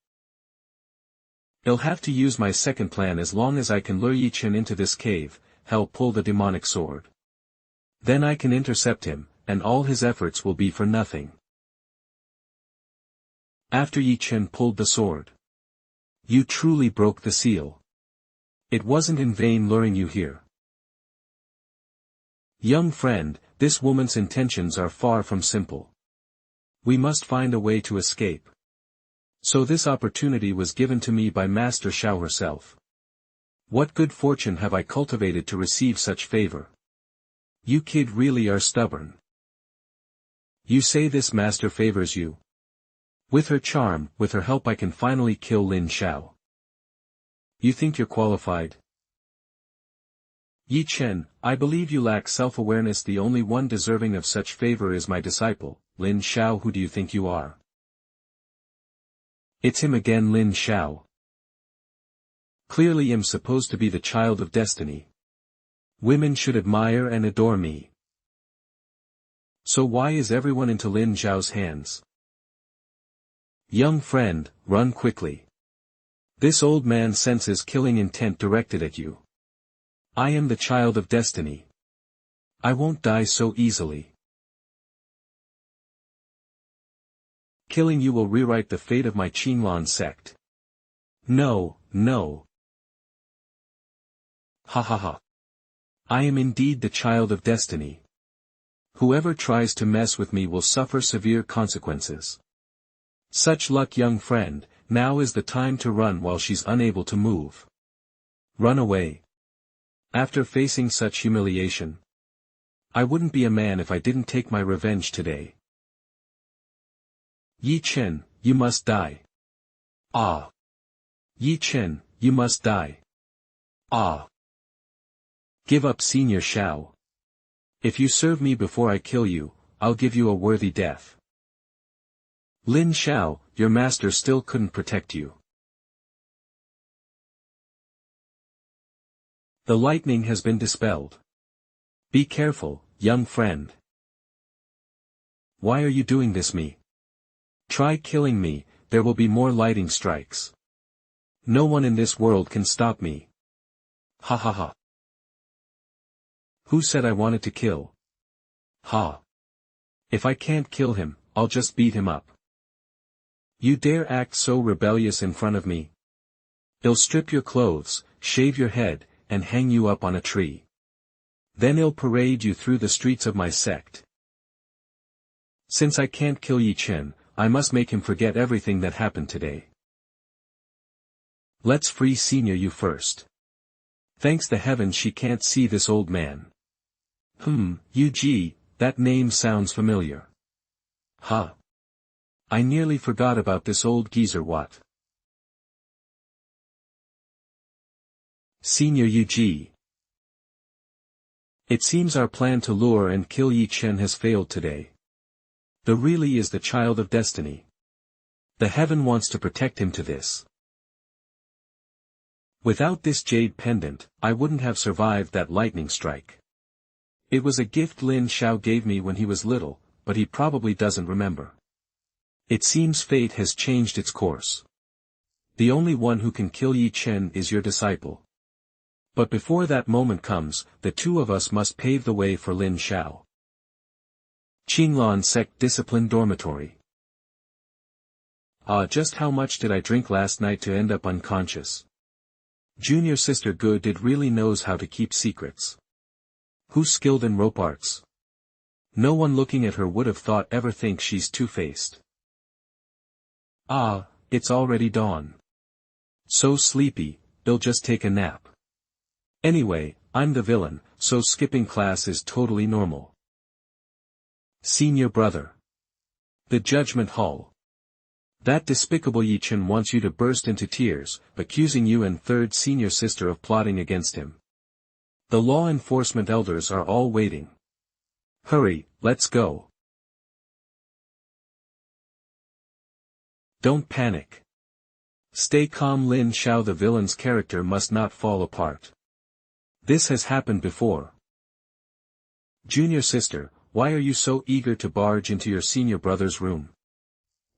I'll have to use my second plan as long as I can lure Ye Chen into this cave, hell pull the demonic sword. Then I can intercept him, and all his efforts will be for nothing. After Ye Chen pulled the sword. You truly broke the seal. It wasn't in vain luring you here. Young friend, this woman's intentions are far from simple. We must find a way to escape. So this opportunity was given to me by Master Xiao herself. What good fortune have I cultivated to receive such favor? You kid really are stubborn. You say this master favors you? With her charm, with her help I can finally kill Lin Xiao. You think you're qualified? Ye Chen, I believe you lack self-awareness. The only one deserving of such favor is my disciple, Lin Xiao. Who do you think you are? It's him again, Lin Xiao. Clearly I'm supposed to be the child of destiny. Women should admire and adore me. So why is everyone into Lin Xiao's hands? Young friend, run quickly. This old man senses killing intent directed at you. I am the child of destiny. I won't die so easily. Killing you will rewrite the fate of my Verdant Sect. No, no. Ha ha ha. I am indeed the child of destiny. Whoever tries to mess with me will suffer severe consequences. Such luck, young friend. Now is the time to run while she's unable to move. Run away. After facing such humiliation, I wouldn't be a man if I didn't take my revenge today. Ye Chen, you must die. Ah. Ye Chen, you must die. Ah. Give up, Senior Xiao. If you serve me before I kill you, I'll give you a worthy death. Lin Xiao, your master still couldn't protect you. The lightning has been dispelled. Be careful, young friend. Why are you doing this me? Try killing me, there will be more lightning strikes. No one in this world can stop me. Ha ha ha. Who said I wanted to kill? Ha. If I can't kill him, I'll just beat him up. You dare act so rebellious in front of me? I'll strip your clothes, shave your head, and hang you up on a tree. Then I'll parade you through the streets of my sect. Since I can't kill Ye Chen, I must make him forget everything that happened today. Let's free Senior you first. Thanks the heavens she can't see this old man. Yu-Ji, that name sounds familiar. Ha. I nearly forgot about this old geezer. What? Senior Yu-Ji. It seems our plan to lure and kill Ye Chen has failed today. The really is the child of destiny. The heaven wants to protect him to this. Without this jade pendant, I wouldn't have survived that lightning strike. It was a gift Lin Xiao gave me when he was little, but he probably doesn't remember. It seems fate has changed its course. The only one who can kill Ye Chen is your disciple. But before that moment comes, the two of us must pave the way for Lin Xiao. Verdant Sect Discipline Dormitory. Just how much did I drink last night to end up unconscious? Junior sister Good did really knows how to keep secrets. Who's skilled in rope arts? No one looking at her would have thought ever think she's two-faced. It's already dawn. So sleepy, I'll just take a nap. Anyway, I'm the villain, so skipping class is totally normal. Senior brother. The Judgment Hall. That despicable Ye Chen wants you to burst into tears, accusing you and third senior sister of plotting against him. The law enforcement elders are all waiting. Hurry, let's go. Don't panic. Stay calm. Lin Xiao, the villain's character, must not fall apart. This has happened before. Junior sister, why are you so eager to barge into your senior brother's room?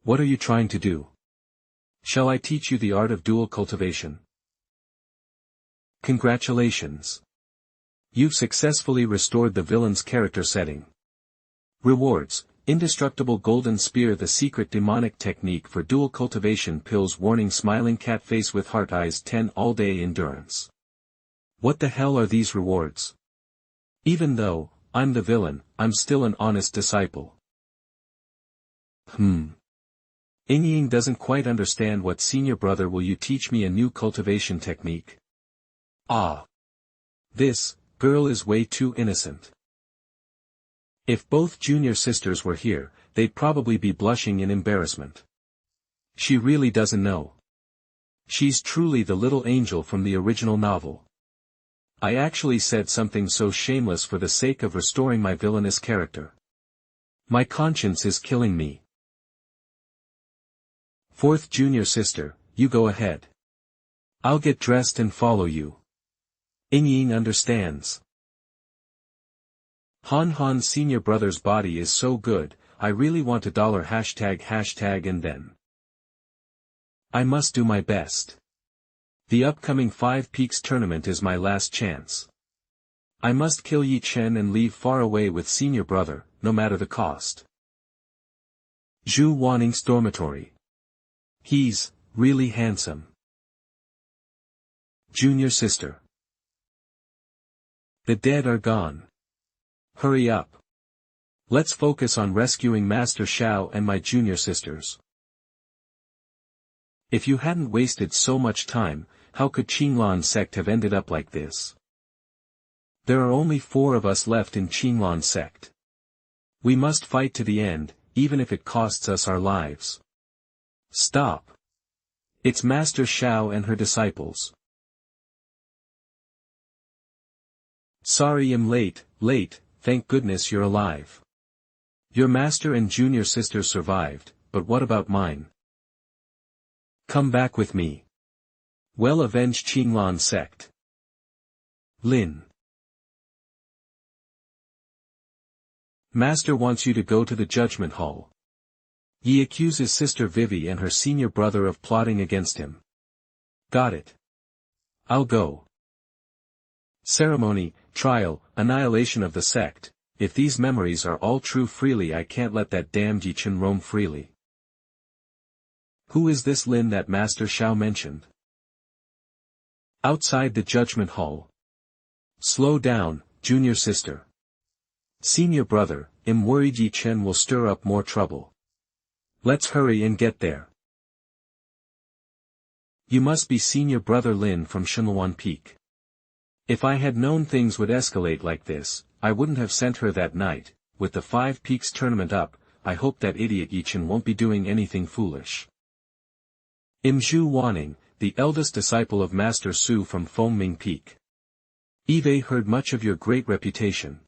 What are you trying to do? Shall I teach you the art of dual cultivation? Congratulations. You've successfully restored the villain's character setting. Rewards: Indestructible Golden Spear, the secret demonic technique for dual cultivation pills. Warning: Smiling cat face with heart eyes. 10 all-day endurance. What the hell are these rewards? Even though I'm the villain, I'm still an honest disciple. Ying doesn't quite understand. What senior brother, will you teach me a new cultivation technique? This girl is way too innocent. If both junior sisters were here, they'd probably be blushing in embarrassment. She really doesn't know. She's truly the little angel from the original novel. I actually said something so shameless for the sake of restoring my villainous character. My conscience is killing me. Fourth junior sister, you go ahead. I'll get dressed and follow you. Ying understands. Han senior brother's body is so good, I really want a dollar hashtag and then. I must do my best. The upcoming 5 Peaks tournament is my last chance. I must kill Ye Chen and leave far away with senior brother, no matter the cost. Zhu Waning's dormitory. He's really handsome. Junior sister. The dead are gone. Hurry up. Let's focus on rescuing Master Xiao and my junior sisters. If you hadn't wasted so much time, how could Qinglan Sect have ended up like this? There are only 4 of us left in Qinglan Sect. We must fight to the end, even if it costs us our lives. Stop. It's Master Xiao and her disciples. Sorry I'm late, thank goodness you're alive. Your master and junior sister survived, but what about mine? Come back with me. Well avenge Qinglan Sect. Lin. Master wants you to go to the judgment hall. Ye accuses Sister Vivi and her senior brother of plotting against him. Got it. I'll go. Ceremony, trial, annihilation of the sect. If these memories are all true, freely I can't let that damned Ye Chen roam freely. Who is this Lin that Master Xiao mentioned? Outside the judgment hall. Slow down, junior sister. Senior brother, I'm worried Ye Chen will stir up more trouble. Let's hurry and get there. You must be senior brother Lin from Shunluan Peak. If I had known things would escalate like this, I wouldn't have sent her that night. With the 5 Peaks tournament up, I hope that idiot Ye Chen won't be doing anything foolish. Zhu Waning, the eldest disciple of Master Su from Fengming Peak. Eve heard much of your great reputation.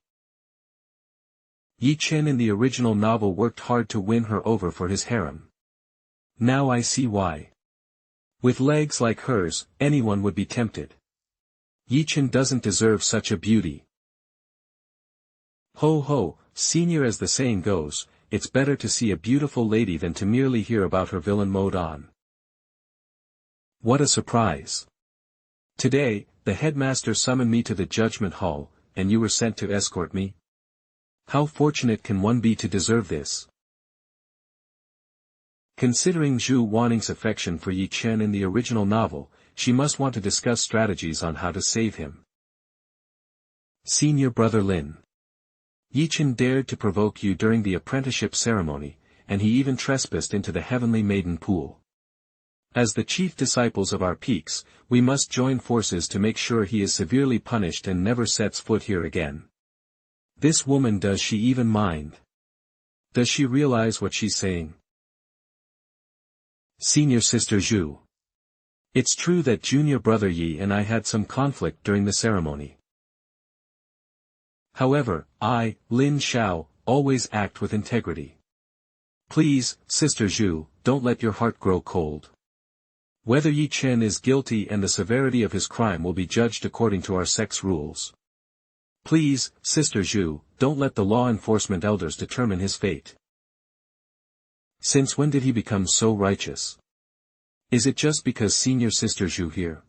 Ye Chen in the original novel worked hard to win her over for his harem. Now I see why. With legs like hers, anyone would be tempted. Ye Chen doesn't deserve such a beauty. Ho ho, senior, as the saying goes, it's better to see a beautiful lady than to merely hear about her villain mode on. What a surprise. Today, the headmaster summoned me to the judgment hall, and you were sent to escort me? How fortunate can one be to deserve this? Considering Zhu Waning's affection for Ye Chen in the original novel, she must want to discuss strategies on how to save him. Senior brother Lin. Ye Chen dared to provoke you during the apprenticeship ceremony, and he even trespassed into the heavenly maiden pool. As the chief disciples of our peaks, we must join forces to make sure he is severely punished and never sets foot here again. This woman, does she even mind? Does she realize what she's saying? Senior sister Zhu. It's true that junior brother Yi and I had some conflict during the ceremony. However, I, Lin Xiao, always act with integrity. Please, Sister Zhu, don't let your heart grow cold. Whether Ye Chen is guilty and the severity of his crime will be judged according to our sect's rules. Please, Sister Zhu, don't let the law enforcement elders determine his fate. Since when did he become so righteous? Is it just because Senior Sister Zhu here?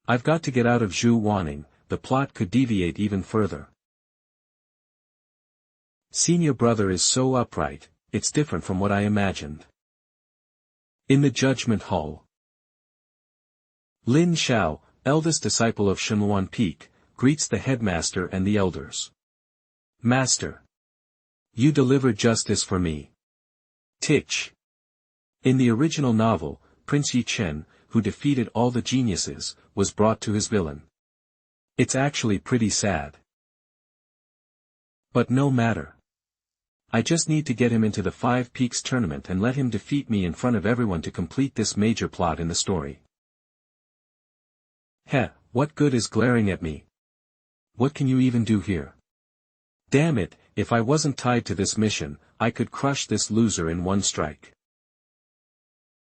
I've got to get out of Zhu Waning. The plot could deviate even further. Senior brother is so upright, it's different from what I imagined. In the judgment hall. Lin Xiao, eldest disciple of Shunluan Peak, greets the headmaster and the elders. Master. You delivered justice for me. Titch. In the original novel, Prince Ye Chen, who defeated all the geniuses, was brought to his villain. It's actually pretty sad. But no matter. I just need to get him into the 5 Peaks tournament and let him defeat me in front of everyone to complete this major plot in the story. Heh, What good is glaring at me? What can you even do here? Damn it, if I wasn't tied to this mission, I could crush this loser in one strike.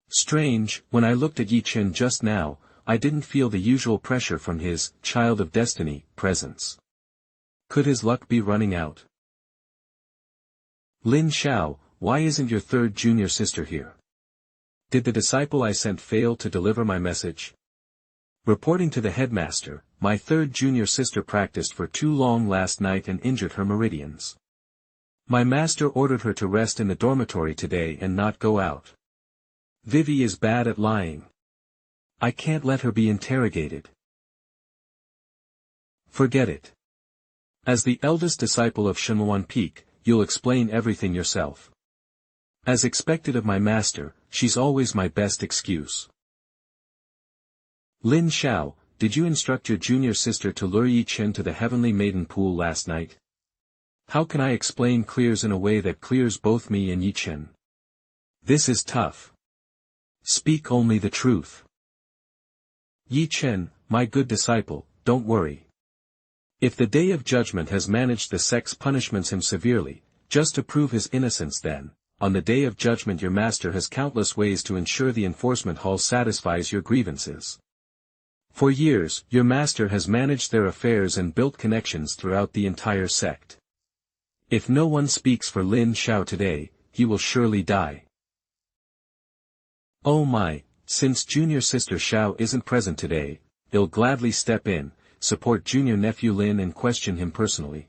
Strange, when I looked at Ye Chen just now, I didn't feel the usual pressure from his child of destiny presence. Could his luck be running out? Lin Xiao, why isn't your third junior sister here? Did the disciple I sent fail to deliver my message? Reporting to the headmaster, my third junior sister practiced for too long last night and injured her meridians. My master ordered her to rest in the dormitory today and not go out. Vivi is bad at lying. I can't let her be interrogated. Forget it. As the eldest disciple of Shenhuan Peak, you'll explain everything yourself. As expected of my master, she's always my best excuse. Lin Xiao, did you instruct your junior sister to lure Ye Chen to the heavenly maiden pool last night? How can I explain clears in a way that clears both me and Ye Chen? This is tough. Speak only the truth. Ye Chen, my good disciple, don't worry. If the day of judgment has managed the sect's punishments him severely, just to prove his innocence then, on the day of judgment your master has countless ways to ensure the enforcement hall satisfies your grievances. For years, your master has managed their affairs and built connections throughout the entire sect. If no one speaks for Lin Xiao today, he will surely die. Oh my, since junior sister Xiao isn't present today, he'll gladly step in, support junior nephew Lin and question him personally.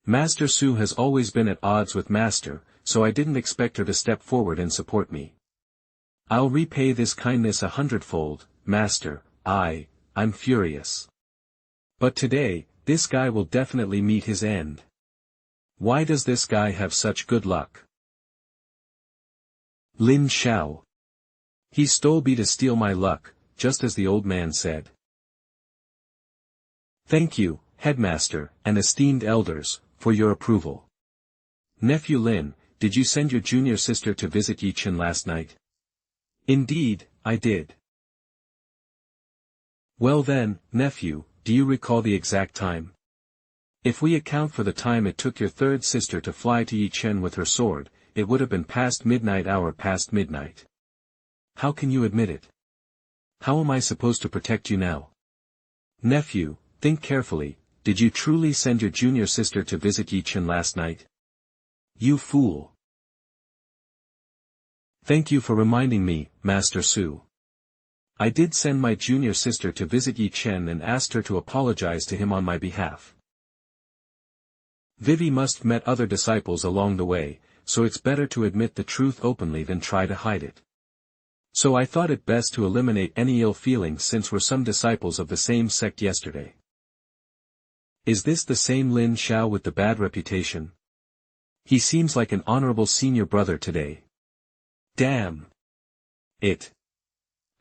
Master Su has always been at odds with Master, so I didn't expect her to step forward and support me. I'll repay this kindness 100-fold, Master. I'm furious. But today, this guy will definitely meet his end. Why does this guy have such good luck? Lin Xiao. He stole me to steal my luck, just as the old man said. Thank you, headmaster, and esteemed elders, for your approval. Nephew Lin, did you send your junior sister to visit Ye Chen last night? Indeed, I did. Well then, nephew, do you recall the exact time? If we account for the time it took your third sister to fly to Ye Chen with her sword, it would have been past midnight hour past midnight. How can you admit it? How am I supposed to protect you now? Nephew, think carefully, did you truly send your junior sister to visit Ye Chen last night? You fool. Thank you for reminding me, Master Su. I did send my junior sister to visit Ye Chen and asked her to apologize to him on my behalf. Vivi must have met other disciples along the way, so it's better to admit the truth openly than try to hide it. So I thought it best to eliminate any ill feelings since we're some disciples of the same sect yesterday. Is this the same Lin Xiao with the bad reputation? He seems like an honorable senior brother today. Damn it.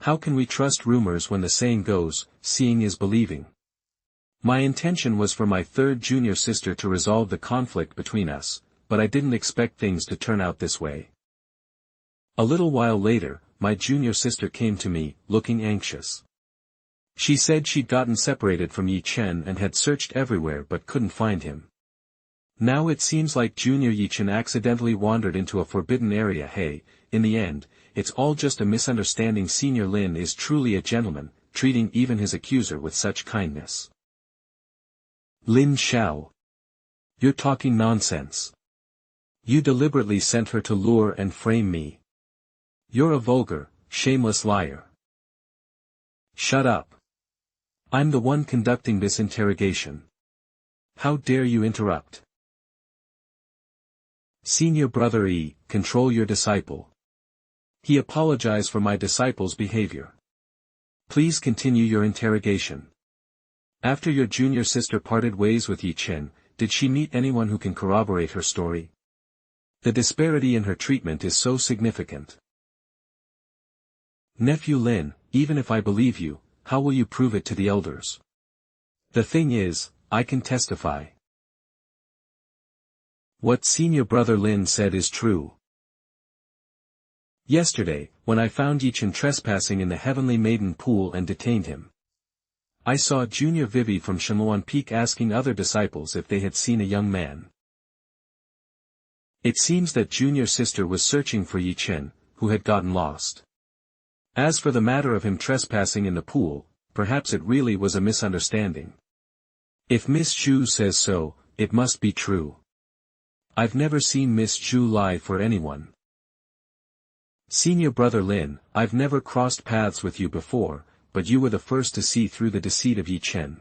How can we trust rumors when the saying goes, seeing is believing? My intention was for my third junior sister to resolve the conflict between us, but I didn't expect things to turn out this way. A little while later, my junior sister came to me, looking anxious. She said she'd gotten separated from Ye Chen and had searched everywhere but couldn't find him. Now it seems like junior Ye Chen accidentally wandered into a forbidden area. Hey, in the end, it's all just a misunderstanding. Senior Lin is truly a gentleman, treating even his accuser with such kindness. Lin Xiao. You're talking nonsense. You deliberately sent her to lure and frame me. You're a vulgar, shameless liar. Shut up. I'm the one conducting this interrogation. How dare you interrupt? Senior brother Yi, control your disciple. He apologized for my disciple's behavior. Please continue your interrogation. After your junior sister parted ways with Ye Chen, did she meet anyone who can corroborate her story? The disparity in her treatment is so significant. Nephew Lin, even if I believe you, how will you prove it to the elders? The thing is, I can testify. What senior brother Lin said is true. Yesterday, when I found Ye Chen trespassing in the Heavenly Maiden pool and detained him. I saw Junior Vivi from Shenluan Peak asking other disciples if they had seen a young man. It seems that Junior sister was searching for Ye Chen, who had gotten lost. As for the matter of him trespassing in the pool, perhaps it really was a misunderstanding. If Miss Zhu says so, it must be true. I've never seen Miss Zhu lie for anyone. Senior brother Lin, I've never crossed paths with you before, but you were the first to see through the deceit of Ye Chen.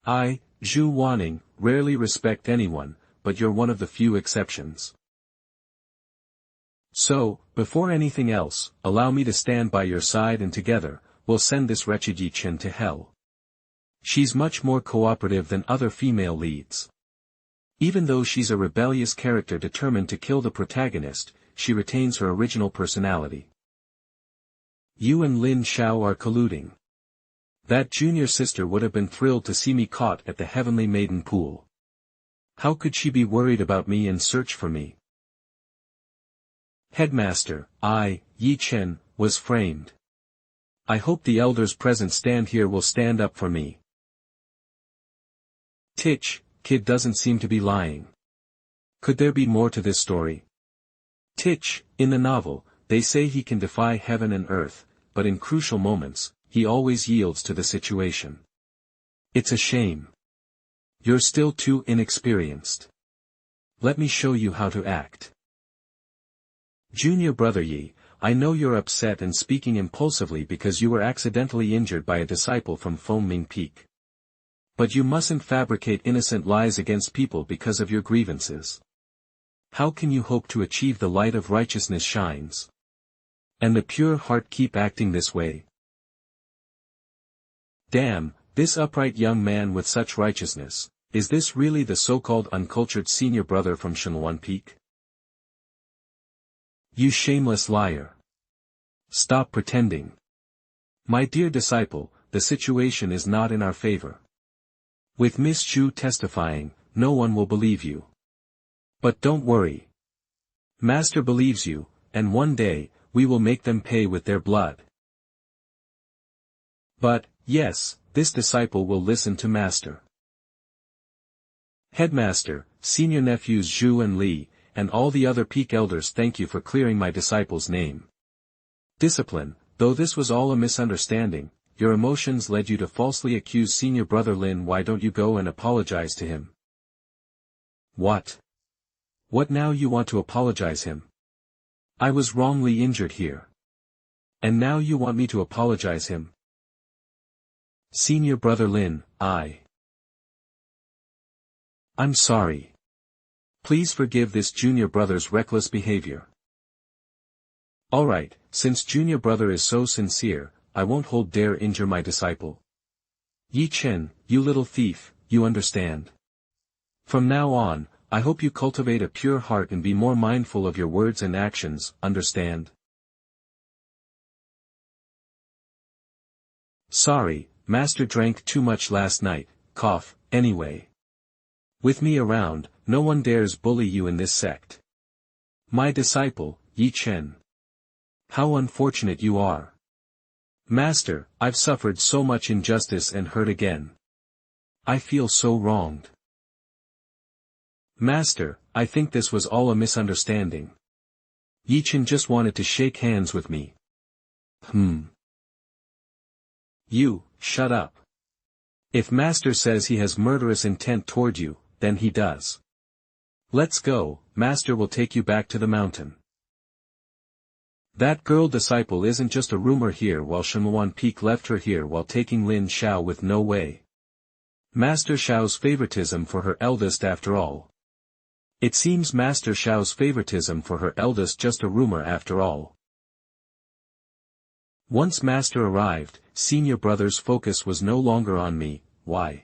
I, Zhu Wanning, rarely respect anyone, but you're one of the few exceptions. So, before anything else, allow me to stand by your side and together, we'll send this wretched Ye Chen to hell. She's much more cooperative than other female leads. Even though she's a rebellious character determined to kill the protagonist, she retains her original personality. You and Lin Xiao are colluding. That junior sister would have been thrilled to see me caught at the Heavenly Maiden pool. How could she be worried about me and search for me? Headmaster, Ye Chen, was framed. I hope the elders present stand here will stand up for me. Titch, kid doesn't seem to be lying. Could there be more to this story? Titch, in the novel, they say he can defy heaven and earth, but in crucial moments, he always yields to the situation. It's a shame. You're still too inexperienced. Let me show you how to act. Junior brother Yi, I know you're upset and speaking impulsively because you were accidentally injured by a disciple from Foaming Peak. But you mustn't fabricate innocent lies against people because of your grievances. How can you hope to achieve the light of righteousness shines? And the pure heart keep acting this way? Damn, this upright young man with such righteousness, is this really the so-called uncultured senior brother from Shenluan Peak? You shameless liar. Stop pretending. My dear disciple, the situation is not in our favor. With Miss Zhu testifying, no one will believe you. But don't worry. Master believes you, and one day, we will make them pay with their blood. But, yes, this disciple will listen to Master. Headmaster, senior nephews Zhu and Li, and all the other peak elders thank you for clearing my disciple's name. Discipline, though this was all a misunderstanding, your emotions led you to falsely accuse senior brother Lin. Why don't you go and apologize to him? What? What now you want to apologize him? I was wrongly injured here. And now you want me to apologize him? Senior brother Lin, I'm sorry. Please forgive this junior brother's reckless behavior. Alright, since junior brother is so sincere, I won't dare injure my disciple. Ye Chen, you little thief, you understand. From now on, I hope you cultivate a pure heart and be more mindful of your words and actions, understand? Sorry, Master drank too much last night, cough, anyway. With me around, no one dares bully you in this sect. My disciple, Ye Chen. How unfortunate you are. Master, I've suffered so much injustice and hurt again. I feel so wronged. Master, I think this was all a misunderstanding. Ye Chen just wanted to shake hands with me. You, shut up. If Master says he has murderous intent toward you, then he does. Let's go, Master will take you back to the mountain. That girl disciple isn't just a rumor here while Shenluan Peak left her here while taking Lin Xiao with no way. Master Xiao's favoritism for her eldest after all. It seems Master Xiao's favoritism for her eldest just a rumor after all. Once Master arrived, senior brother's focus was no longer on me. Why?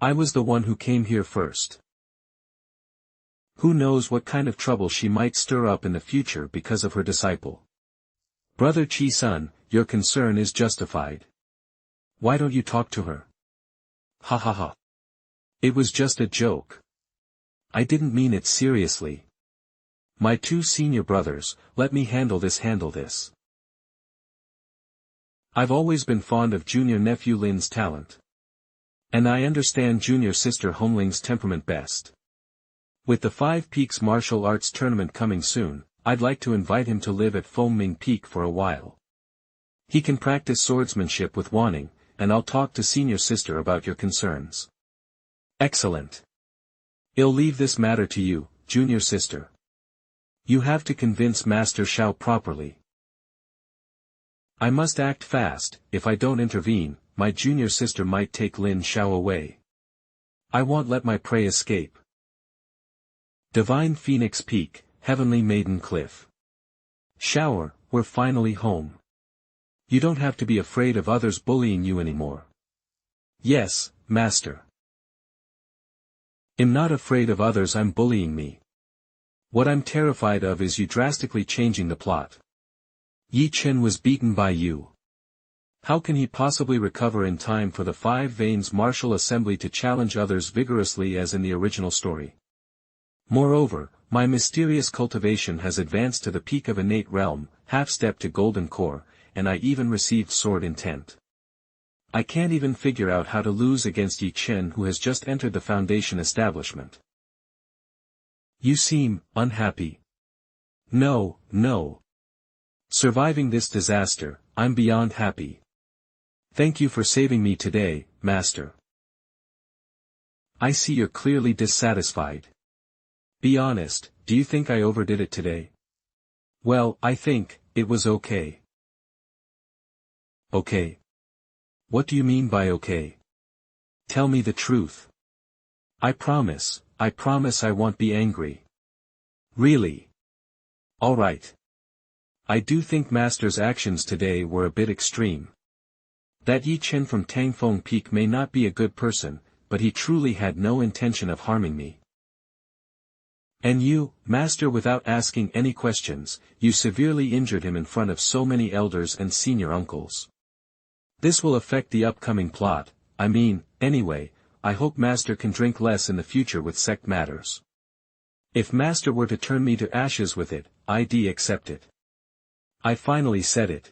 I was the one who came here first. Who knows what kind of trouble she might stir up in the future because of her disciple. Brother Chi-sun, your concern is justified. Why don't you talk to her? Ha ha ha. It was just a joke. I didn't mean it seriously. My two senior brothers, let me handle this. I've always been fond of junior nephew Lin's talent. And I understand junior sister Hongling's temperament best. With the Five Peaks martial arts tournament coming soon, I'd like to invite him to live at Fengming Peak for a while. He can practice swordsmanship with Wanning, and I'll talk to senior sister about your concerns. Excellent. I'll leave this matter to you, junior sister. You have to convince Master Xiao properly. I must act fast. If I don't intervene, my junior sister might take Lin Xiao away. I won't let my prey escape. Divine Phoenix Peak, Heavenly Maiden Cliff. Shower, we're finally home. You don't have to be afraid of others bullying you anymore. Yes, master. I'm not afraid of others bullying me. What I'm terrified of is you drastically changing the plot. Ye Chen was beaten by you. How can he possibly recover in time for the Five Veins Martial Assembly to challenge others vigorously as in the original story? Moreover, my mysterious cultivation has advanced to the peak of innate realm, half-step to golden core, and I even received sword intent. I can't even figure out how to lose against Ye Chen, who has just entered the Foundation establishment. You seem unhappy. No. Surviving this disaster, I'm beyond happy. Thank you for saving me today, master. I see you're clearly dissatisfied. Be honest, do you think I overdid it today? Well, I think it was okay. Okay. What do you mean by okay? Tell me the truth. I promise I won't be angry. Really? All right. I do think Master's actions today were a bit extreme. That Ye Chen from Tangfeng Peak may not be a good person, but he truly had no intention of harming me. And you, Master, without asking any questions, you severely injured him in front of so many elders and senior uncles. This will affect the upcoming plot. Anyway, I hope Master can drink less in the future with sect matters. If Master were to turn me to ashes with it, I'd accept it. I finally said it.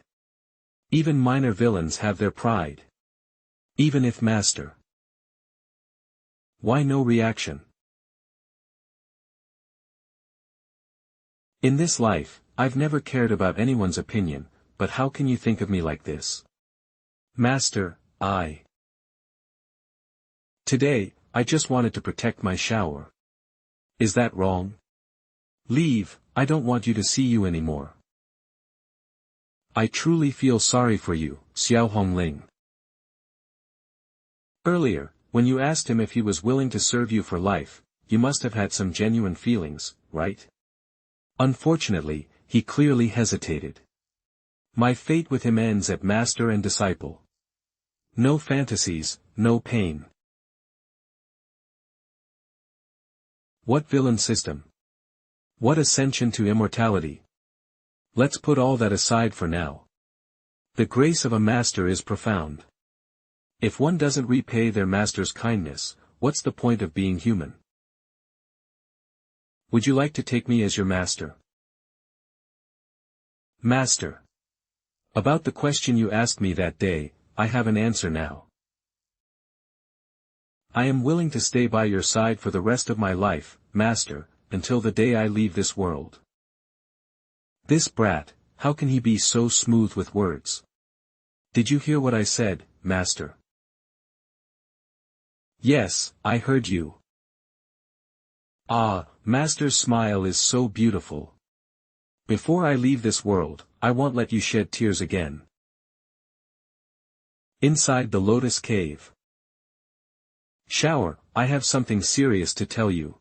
Even minor villains have their pride. Even if Master. Why no reaction? In this life, I've never cared about anyone's opinion, but how can you think of me like this? Master, Today, I just wanted to protect my shower. Is that wrong? Leave, I don't want you to see you anymore. I truly feel sorry for you, Xiao Hongling. Earlier, when you asked him if he was willing to serve you for life, you must have had some genuine feelings, right? Unfortunately, he clearly hesitated. My fate with him ends at master and disciple. No fantasies, no pain. What villain system? What ascension to immortality? Let's put all that aside for now. The grace of a master is profound. If one doesn't repay their master's kindness, what's the point of being human? Would you like to take me as your master? Master. About the question you asked me that day, I have an answer now. I am willing to stay by your side for the rest of my life, master, until the day I leave this world. This brat, how can he be so smooth with words? Did you hear what I said, master? Yes, I heard you. Ah, master's smile is so beautiful. Before I leave this world, I won't let you shed tears again. Inside the Lotus Cave. Shower, I have something serious to tell you.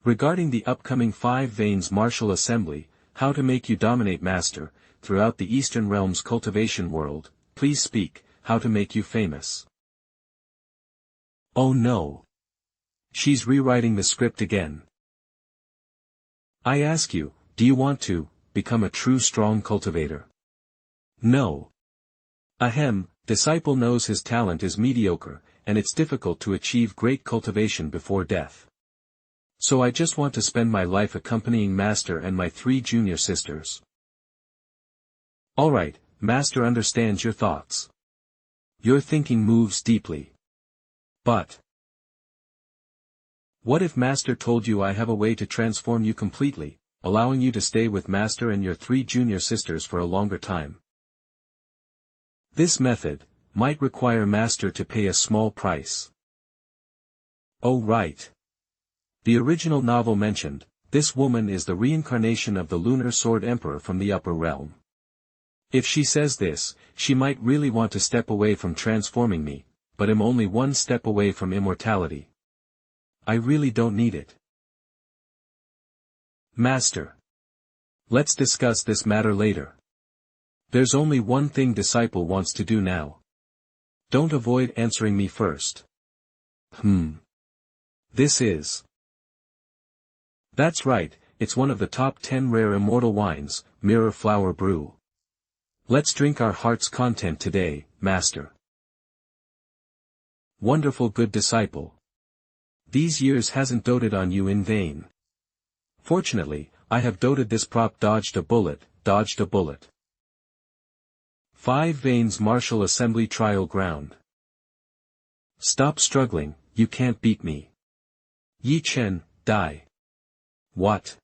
Regarding the upcoming Five Veins Martial Assembly, how to make you dominate master, throughout the Eastern Realms cultivation world, please speak, how to make you famous. Oh no. She's rewriting the script again. I ask you, do you want to become a true strong cultivator? No. Ahem, disciple knows his talent is mediocre, and it's difficult to achieve great cultivation before death. So I just want to spend my life accompanying Master and my 3 junior sisters. Alright, Master understands your thoughts. Your thinking moves deeply. But what if Master told you I have a way to transform you completely, allowing you to stay with Master and your 3 junior sisters for a longer time? This method might require Master to pay a small price. Oh right. The original novel mentioned, this woman is the reincarnation of the Lunar Sword Emperor from the upper realm. If she says this, she might really want to step away from transforming me, but I'm only one step away from immortality. I really don't need it. Master. Let's discuss this matter later. There's only one thing disciple wants to do now. Don't avoid answering me first. This is. That's right, it's one of the top 10 rare immortal wines, Mirror Flower Brew. Let's drink our heart's content today, Master. Wonderful good disciple. These years hasn't doted on you in vain. Fortunately, I have doted this prop dodged a bullet. 5 Veins Martial Assembly Trial Ground. Stop struggling, you can't beat me. Ye Chen, die. What?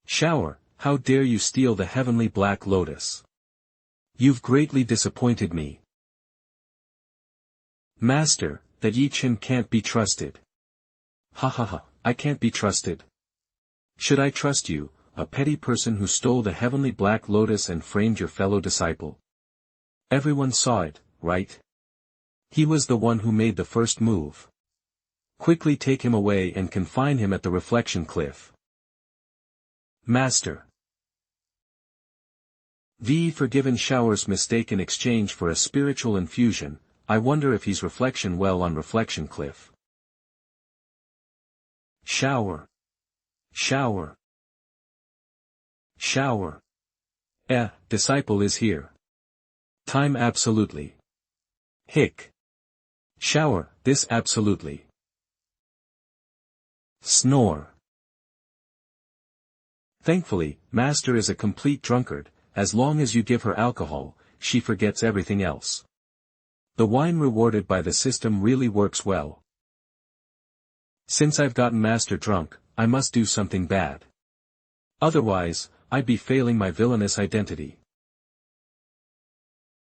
Shower, how dare you steal the heavenly black lotus? You've greatly disappointed me. Master, that Ye Chen can't be trusted. I can't be trusted. Should I trust you, a petty person who stole the heavenly black lotus and framed your fellow disciple? Everyone saw it, right? He was the one who made the first move. Quickly take him away and confine him at the reflection cliff. Master. V. Forgiven Shower's mistake in exchange for a spiritual infusion. I wonder if he's reflection well on reflection cliff. Shower. Disciple is here. Time absolutely. Hic. Shower, this absolutely. Snore. Thankfully, Master is a complete drunkard, as long as you give her alcohol, she forgets everything else. The wine rewarded by the system really works well. Since I've gotten Master drunk, I must do something bad. Otherwise, I'd be failing my villainous identity.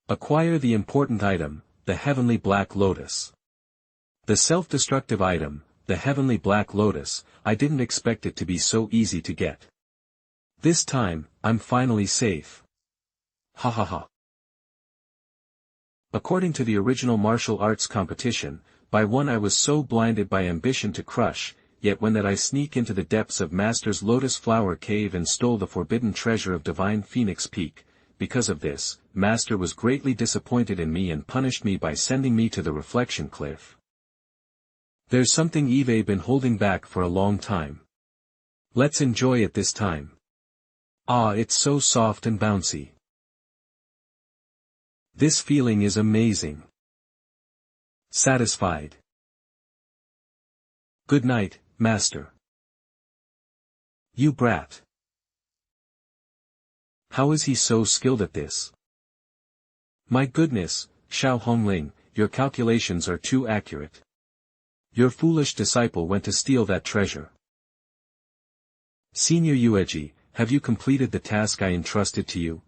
Acquire the important item, the heavenly black lotus. The self-destructive item, the heavenly black lotus, I didn't expect it to be so easy to get. This time, I'm finally safe. According to the original martial arts competition, by one I was so blinded by ambition to crush, yet when that I sneak into the depths of Master's Lotus Flower Cave and stole the forbidden treasure of Divine Phoenix Peak. Because of this, Master was greatly disappointed in me and punished me by sending me to the reflection cliff. There's something Eve been holding back for a long time. Let's enjoy it this time. It's so soft and bouncy. This feeling is amazing. Satisfied. Good night, Master. You brat. How is he so skilled at this? My goodness, Xiao Hongling, your calculations are too accurate. Your foolish disciple went to steal that treasure. Senior Yueji, have you completed the task I entrusted to you?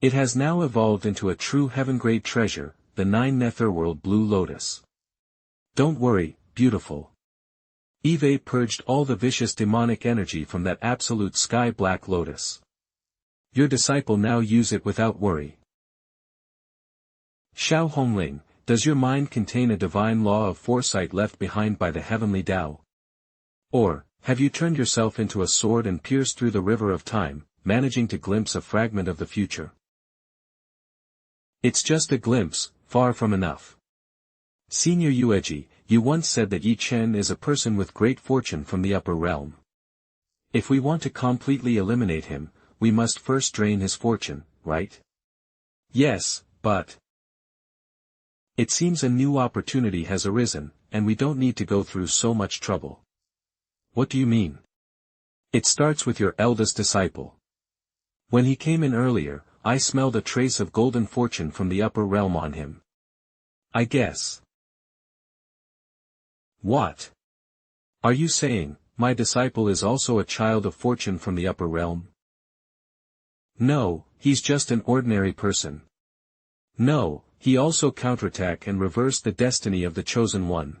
It has now evolved into a true heaven-grade treasure, the 9 Netherworld Blue Lotus. Don't worry, beautiful. Eve purged all the vicious demonic energy from that absolute sky black lotus. Your disciple now use it without worry. Xiao Hongling, does your mind contain a divine law of foresight left behind by the heavenly Tao? Or, have you turned yourself into a sword and pierced through the river of time, managing to glimpse a fragment of the future? It's just a glimpse, far from enough. Senior Yueji, you once said that Ye Chen is a person with great fortune from the upper realm. If we want to completely eliminate him, we must first drain his fortune, right? Yes, but it seems a new opportunity has arisen, and we don't need to go through so much trouble. What do you mean? It starts with your eldest disciple. When he came in earlier, I smelled a trace of golden fortune from the upper realm on him. I guess. What? Are you saying, my disciple is also a child of fortune from the upper realm? No, he's just an ordinary person. No, he also counterattack and reverse the destiny of the chosen one.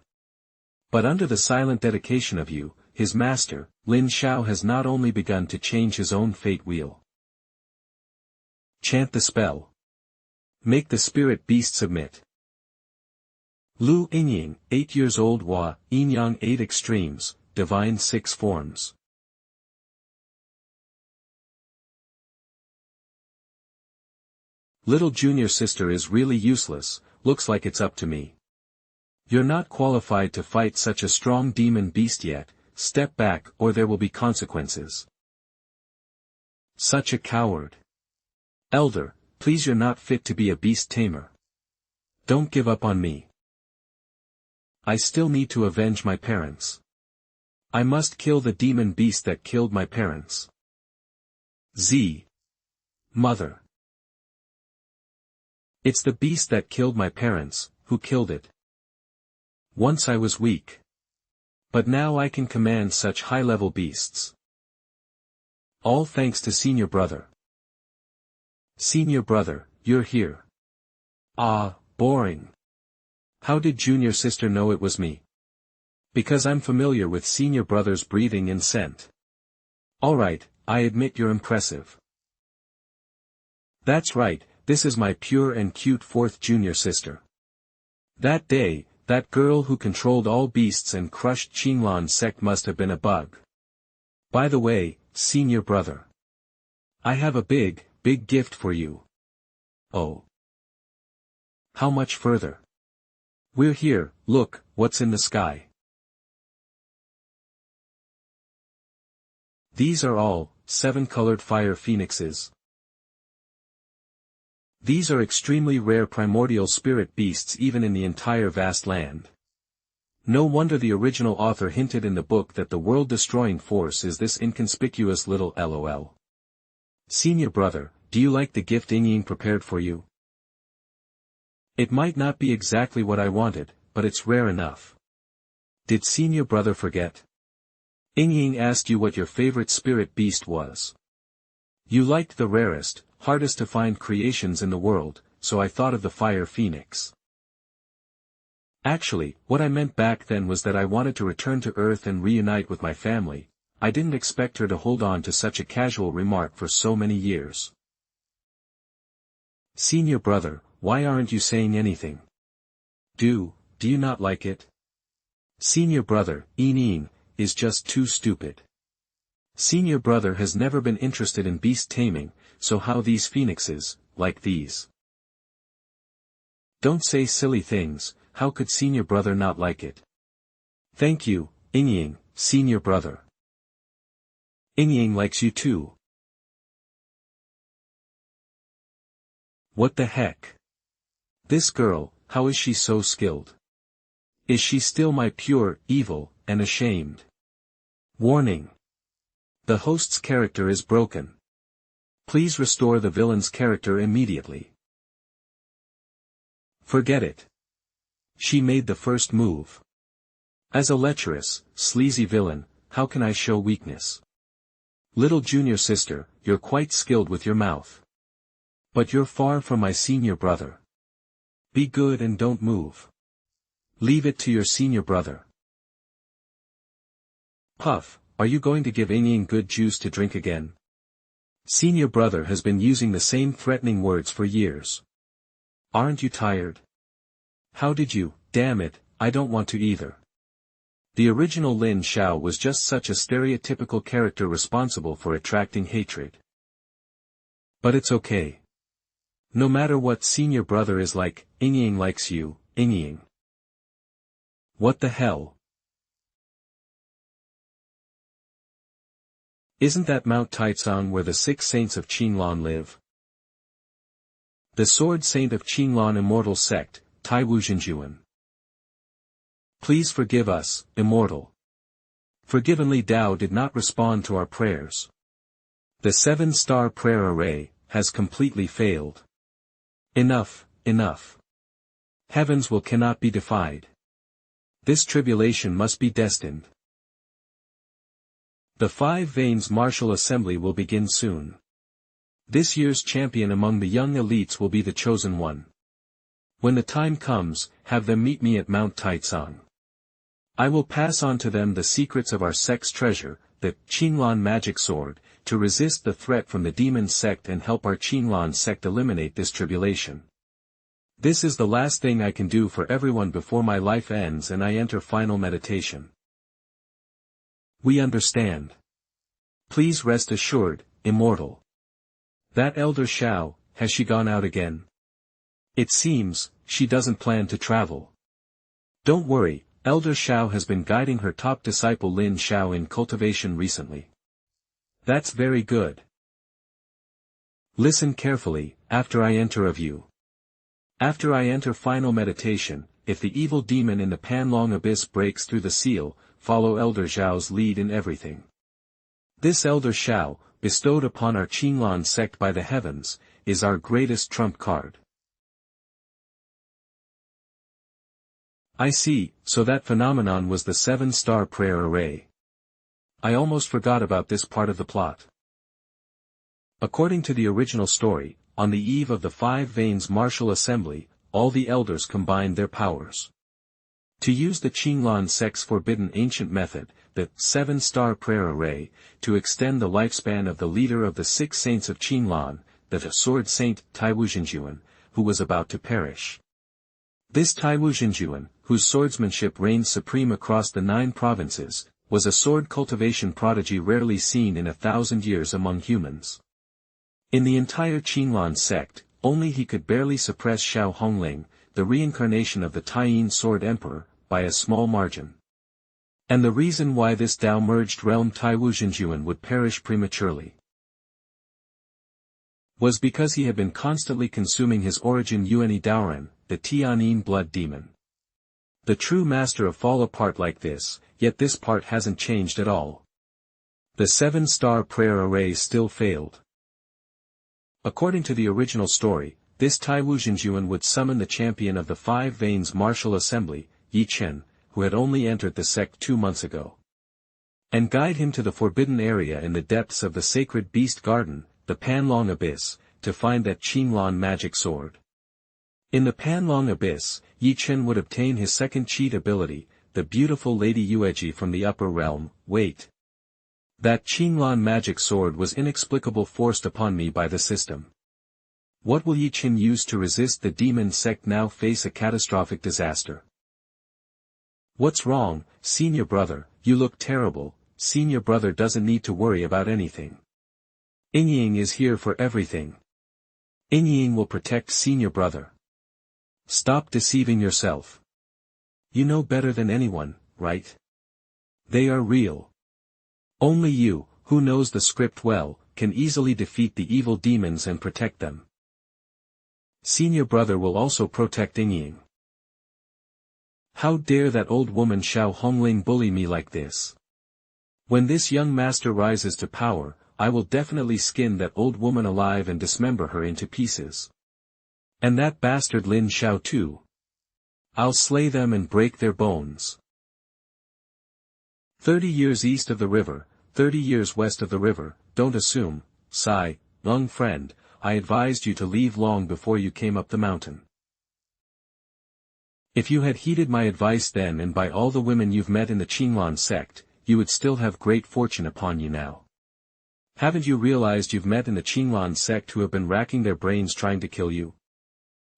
But under the silent dedication of you, his master, Lin Xiao has not only begun to change his own fate wheel. Chant the spell. Make the spirit beast submit. Lu Yingying, 8 years old. Hua, Yin-Yang 8 extremes, divine 6 forms. Little junior sister is really useless, looks like it's up to me. You're not qualified to fight such a strong demon beast yet, step back or there will be consequences. Such a coward. Elder, please, you're not fit to be a beast tamer. Don't give up on me. I still need to avenge my parents. I must kill the demon beast that killed my parents. Mother. It's the beast that killed my parents, who killed it. Once I was weak. But now I can command such high-level beasts. All thanks to senior brother. Senior brother, you're here. Ah, boring. How did junior sister know it was me? Because I'm familiar with senior brother's breathing and scent. Alright, I admit you're impressive. That's right, this is my pure and cute fourth junior sister. That day, that girl who controlled all beasts and crushed Qinglan sect must have been a bug. By the way, senior brother. I have a big gift for you. Oh. How much further? We're here, look, what's in the sky. These are all 7-colored fire phoenixes. These are extremely rare primordial spirit beasts even in the entire vast land. No wonder the original author hinted in the book that the world-destroying force is this inconspicuous little LOL. Senior brother, do you like the gift Yingying prepared for you? It might not be exactly what I wanted, but it's rare enough. Did senior brother forget? Yingying asked you what your favorite spirit beast was. You liked the rarest, hardest to find creations in the world, so I thought of the fire phoenix. Actually, what I meant back then was that I wanted to return to Earth and reunite with my family. I didn't expect her to hold on to such a casual remark for so many years. Senior brother, why aren't you saying anything? Do you not like it? Senior brother, Yingying, is just too stupid. Senior brother has never been interested in beast taming, so how these phoenixes, like these? Don't say silly things, how could senior brother not like it? Thank you, Yingying, senior brother. Yingying likes you too. What the heck? This girl, how is she so skilled? Is she still my pure, evil, and ashamed? Warning. The host's character is broken. Please restore the villain's character immediately. Forget it. She made the first move. As a lecherous, sleazy villain, how can I show weakness? Little junior sister, you're quite skilled with your mouth. But you're far from my senior brother. Be good and don't move. Leave it to your senior brother. Puff, are you going to give Yingying good juice to drink again? Senior brother has been using the same threatening words for years. Aren't you tired? How did you, damn it, I don't want to either. The original Lin Xiao was just such a stereotypical character responsible for attracting hatred. But it's okay. No matter what senior brother is like, Yingying likes you, Yingying. What the hell? Isn't that Mount Taizong where the 6 saints of Qinglan live? The sword saint of Qinglan immortal sect, Tai Wuzhenjuan. Please forgive us, immortal. Forgivenly Tao did not respond to our prayers. The 7-star prayer array has completely failed. Enough, enough. Heavens will cannot be defied. This tribulation must be destined. The 5 Veins Martial Assembly will begin soon. This year's champion among the young elites will be the chosen one. When the time comes, have them meet me at Mount Taicang. I will pass on to them the secrets of our sect's treasure, the Qinlan magic sword, to resist the threat from the demon sect and help our Qinlan sect eliminate this tribulation. This is the last thing I can do for everyone before my life ends and I enter final meditation. We understand. Please rest assured, immortal. That Elder Xiao, has she gone out again? It seems, she doesn't plan to travel. Don't worry, Elder Xiao has been guiding her top disciple Lin Xiao in cultivation recently. That's very good. Listen carefully, after I enter of you. After I enter final meditation, if the evil demon in the Panlong Abyss breaks through the seal, follow Elder Xiao's lead in everything. This Elder Xiao, bestowed upon our Qinlan sect by the heavens, is our greatest trump card. I see, so that phenomenon was the 7-star prayer array. I almost forgot about this part of the plot. According to the original story, on the eve of the 5 Veins Martial Assembly, all the elders combined their powers to use the Qinlan sect's forbidden ancient method, the 7-star prayer array, to extend the lifespan of the leader of the 6 saints of Qinlan, the sword saint Taiwuzhenjuan, who was about to perish. This Taiwuzhenjuan, whose swordsmanship reigned supreme across the 9 provinces, was a sword cultivation prodigy rarely seen in 1,000 years among humans. In the entire Qinlan sect, only he could barely suppress Xiao Hongling, the reincarnation of the Taiyin Sword Emperor, by a small margin. And the reason why this Tao-merged realm Taiwuzhenjuan would perish prematurely was because he had been constantly consuming his origin Yuani Daoren, the Tianyin blood demon. The true master of fall apart like this, yet this part hasn't changed at all. The 7-star prayer array still failed. According to the original story, this Taiwuzhenjuan would summon the champion of the 5 Veins Martial Assembly, Ye Chen, who had only entered the sect 2 months ago, and guide him to the forbidden area in the depths of the sacred beast garden, the Panlong Abyss, to find that Qinlan magic sword. In the Panlong Abyss, Ye Chen would obtain his second cheat ability, the beautiful Lady Yueji from the upper realm. Wait. That Qinlan magic sword was inexplicable forced upon me by the system. What will Ye Chen use to resist the demon sect now face a catastrophic disaster? What's wrong, senior brother? You look terrible. Senior brother doesn't need to worry about anything. Ying is here for everything. Ying will protect senior brother. Stop deceiving yourself. You know better than anyone, right? They are real. Only you, who knows the script well, can easily defeat the evil demons and protect them. Senior brother will also protect Ying. How dare that old woman Xiao Hongling bully me like this? When this young master rises to power, I will definitely skin that old woman alive and dismember her into pieces. And that bastard Lin Xiao too. I'll slay them and break their bones. 30 years east of the river, 30 years west of the river, don't assume, sigh, young friend, I advised you to leave long before you came up the mountain. If you had heeded my advice then and by all the women you've met in the Qinlan sect, you would still have great fortune upon you now. Haven't you realized you've met in the Qinlan sect who have been racking their brains trying to kill you?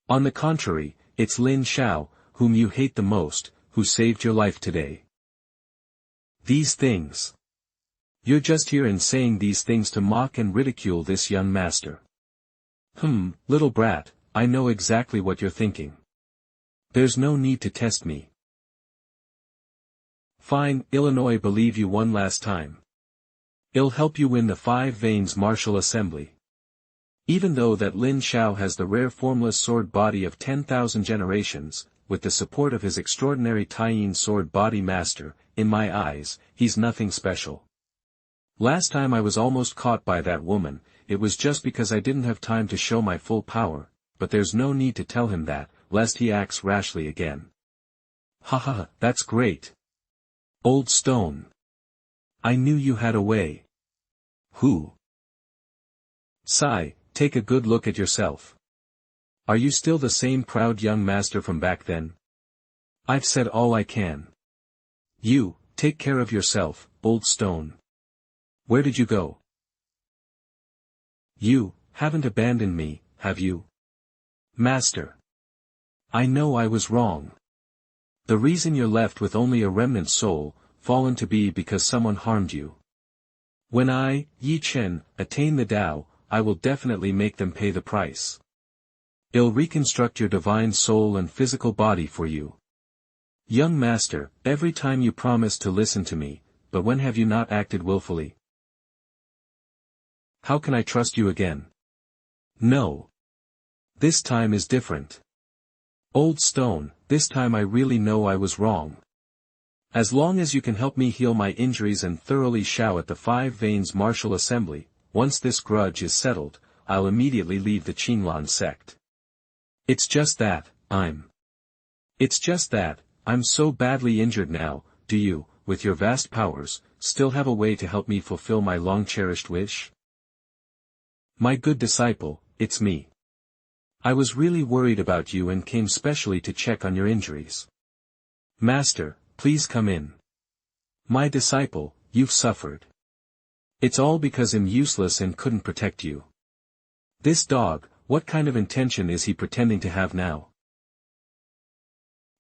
On the contrary, it's Lin Xiao, whom you hate the most, who saved your life today. These things. You're just here and saying these things to mock and ridicule this young master. Little brat, I know exactly what you're thinking. There's no need to test me. Fine, Illinois believe you one last time. I'll help you win the 5 Veins Martial Assembly. Even though that Lin Xiao has the rare formless sword body of 10,000 generations, with the support of his extraordinary Taiyin sword body master, in my eyes, he's nothing special. Last time I was almost caught by that woman, it was just because I didn't have time to show my full power, but there's no need to tell him that, lest he acts rashly again. Haha, that's great. Old stone. I knew you had a way. Who? Sigh, take a good look at yourself. Are you still the same proud young master from back then? I've said all I can. You, take care of yourself, old stone. Where did you go? You, haven't abandoned me, have you? Master. I know I was wrong. The reason you're left with only a remnant soul, fallen to be because someone harmed you. When I, Ye Chen, attain the Tao, I will definitely make them pay the price. I'll reconstruct your divine soul and physical body for you. Young master, every time you promised to listen to me, but when have you not acted willfully? How can I trust you again? No. This time is different. Old stone, this time I really know I was wrong. As long as you can help me heal my injuries and thoroughly shout at the Five Veins Martial Assembly, once this grudge is settled, I'll immediately leave the Qinglan sect. It's just that, I'm so badly injured now. Do you, with your vast powers, still have a way to help me fulfill my long-cherished wish? My good disciple, it's me. I was really worried about you and came specially to check on your injuries. Master, please come in. My disciple, you've suffered. It's all because I'm useless and couldn't protect you. This dog, what kind of intention is he pretending to have now?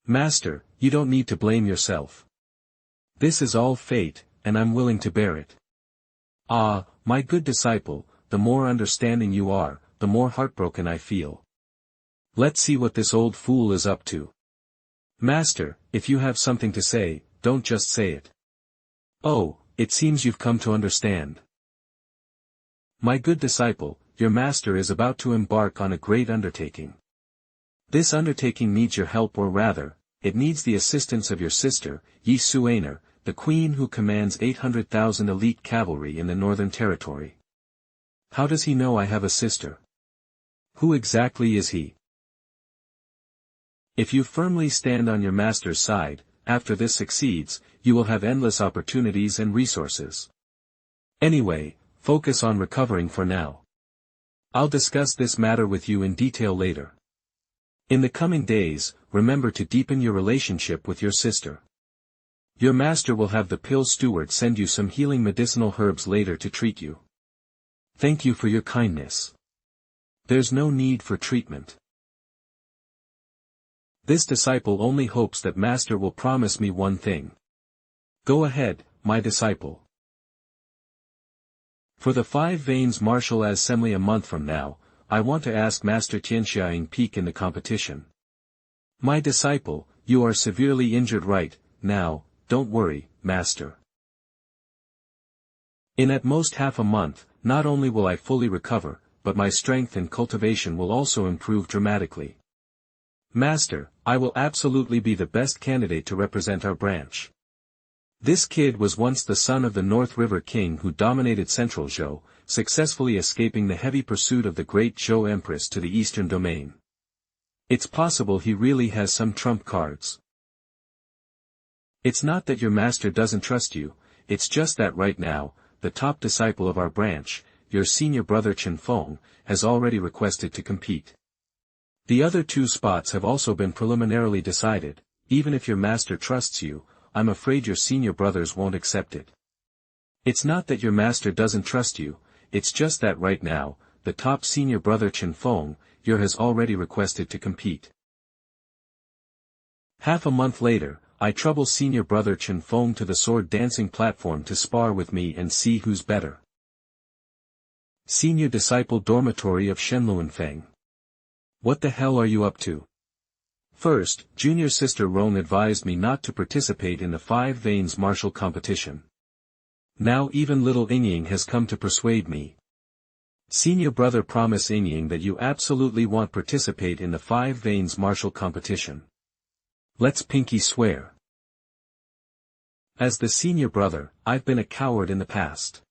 Master, you don't need to blame yourself. This is all fate, and I'm willing to bear it. Ah, my good disciple, the more understanding you are, the more heartbroken I feel. Let's see what this old fool is up to. Master, if you have something to say, don't just say it. Oh, it seems you've come to understand. My good disciple, your master is about to embark on a great undertaking. This undertaking needs your help, or rather, it needs the assistance of your sister, Ye Chen, the queen who commands 800,000 elite cavalry in the Northern Territory. How does he know I have a sister? Who exactly is he? If you firmly stand on your master's side, after this succeeds, you will have endless opportunities and resources. Anyway, focus on recovering for now. I'll discuss this matter with you in detail later. In the coming days, remember to deepen your relationship with your sister. Your master will have the pill steward send you some healing medicinal herbs later to treat you. Thank you for your kindness. There's no need for treatment. This disciple only hopes that master will promise me one thing. Go ahead, my disciple. For the Five Veins Martial Assembly a month from now, I want to ask Master Tianxiang peak in the competition. My disciple, you are severely injured right now. Don't worry, master. In at most half a month, not only will I fully recover, but my strength and cultivation will also improve dramatically. Master, I will absolutely be the best candidate to represent our branch. This kid was once the son of the North River King who dominated Central Zhou, successfully escaping the heavy pursuit of the great Zhou Empress to the eastern domain. It's possible he really has some trump cards. It's not that your master doesn't trust you, it's just that right now, the top disciple of our branch, your senior brother Chen Feng, has already requested to compete. The other two spots have also been preliminarily decided. Even if your master trusts you, I'm afraid your senior brothers won't accept it. It's not that your master doesn't trust you, it's just that right now, the top senior brother Chen Feng, has already requested to compete. Half a month later, I trouble senior brother Chen Feng to the sword dancing platform to spar with me and see who's better. Senior disciple dormitory of Shenluanfeng. What the hell are you up to? First, junior sister Rong advised me not to participate in the Five Veins martial competition. Now even little Yingying has come to persuade me. Senior brother promise Yingying that you absolutely won't participate in the Five Veins martial competition. Let's pinky swear. As the senior brother, I've been a coward in the past.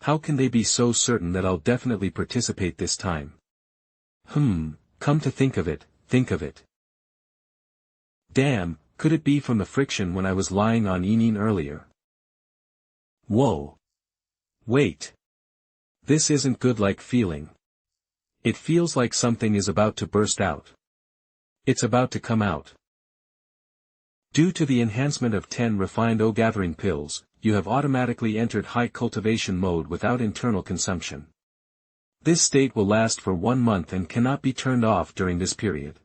How can they be so certain that I'll definitely participate this time? Come to think of it, Damn, could it be from the friction when I was lying on Enin earlier? Whoa. Wait. This isn't good like feeling. It feels like something is about to burst out. It's about to come out. Due to the enhancement of 10 refined O-gathering pills, you have automatically entered high cultivation mode without internal consumption. This state will last for 1 month and cannot be turned off during this period.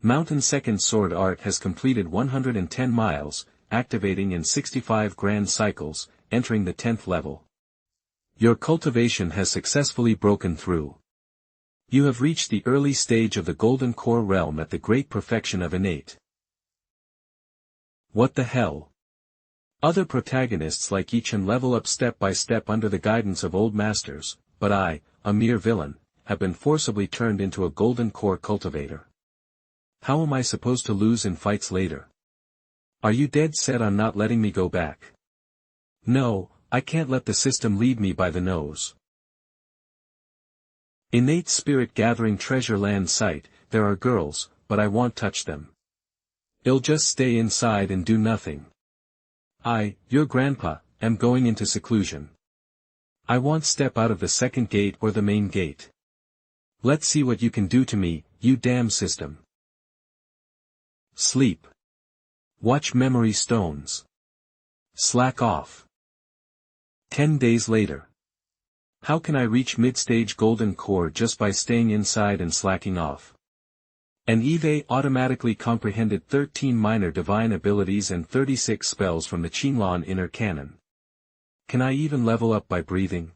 Mountain Second Sword Art has completed 110 miles, activating in 65 grand cycles, entering the 10th level. Your cultivation has successfully broken through. You have reached the early stage of the Golden Core realm at the great perfection of innate. What the hell? Other protagonists like Ye Chen level up step by step under the guidance of old masters, but I, a mere villain, have been forcibly turned into a Golden Core cultivator. How am I supposed to lose in fights later? Are you dead set on not letting me go back? No, I can't let the system lead me by the nose. Innate Spirit Gathering Treasure Land Site, there are girls, but I won't touch them. I'll just stay inside and do nothing. I, your grandpa, am going into seclusion. I won't step out of the second gate or the main gate. Let's see what you can do to me, you damn system. Sleep. Watch memory stones. Slack off. 10 days later. How can I reach mid-stage Golden Core just by staying inside and slacking off? An Eve automatically comprehended 13 minor divine abilities and 36 spells from the Qinlan inner canon. Can I even level up by breathing?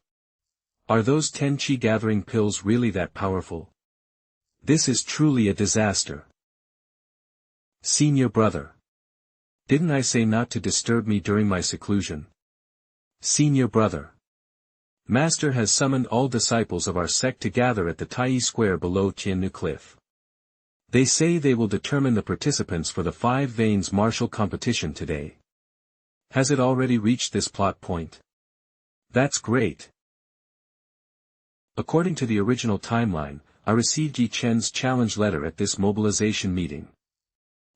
Are those 10 Qi gathering pills really that powerful? This is truly a disaster. Senior brother. Didn't I say not to disturb me during my seclusion? Senior brother. Master has summoned all disciples of our sect to gather at the Tai Square below Tiannu Cliff. They say they will determine the participants for the 5 Veins martial competition today. Has it already reached this plot point? That's great. According to the original timeline, I received Ye Chen's challenge letter at this mobilization meeting.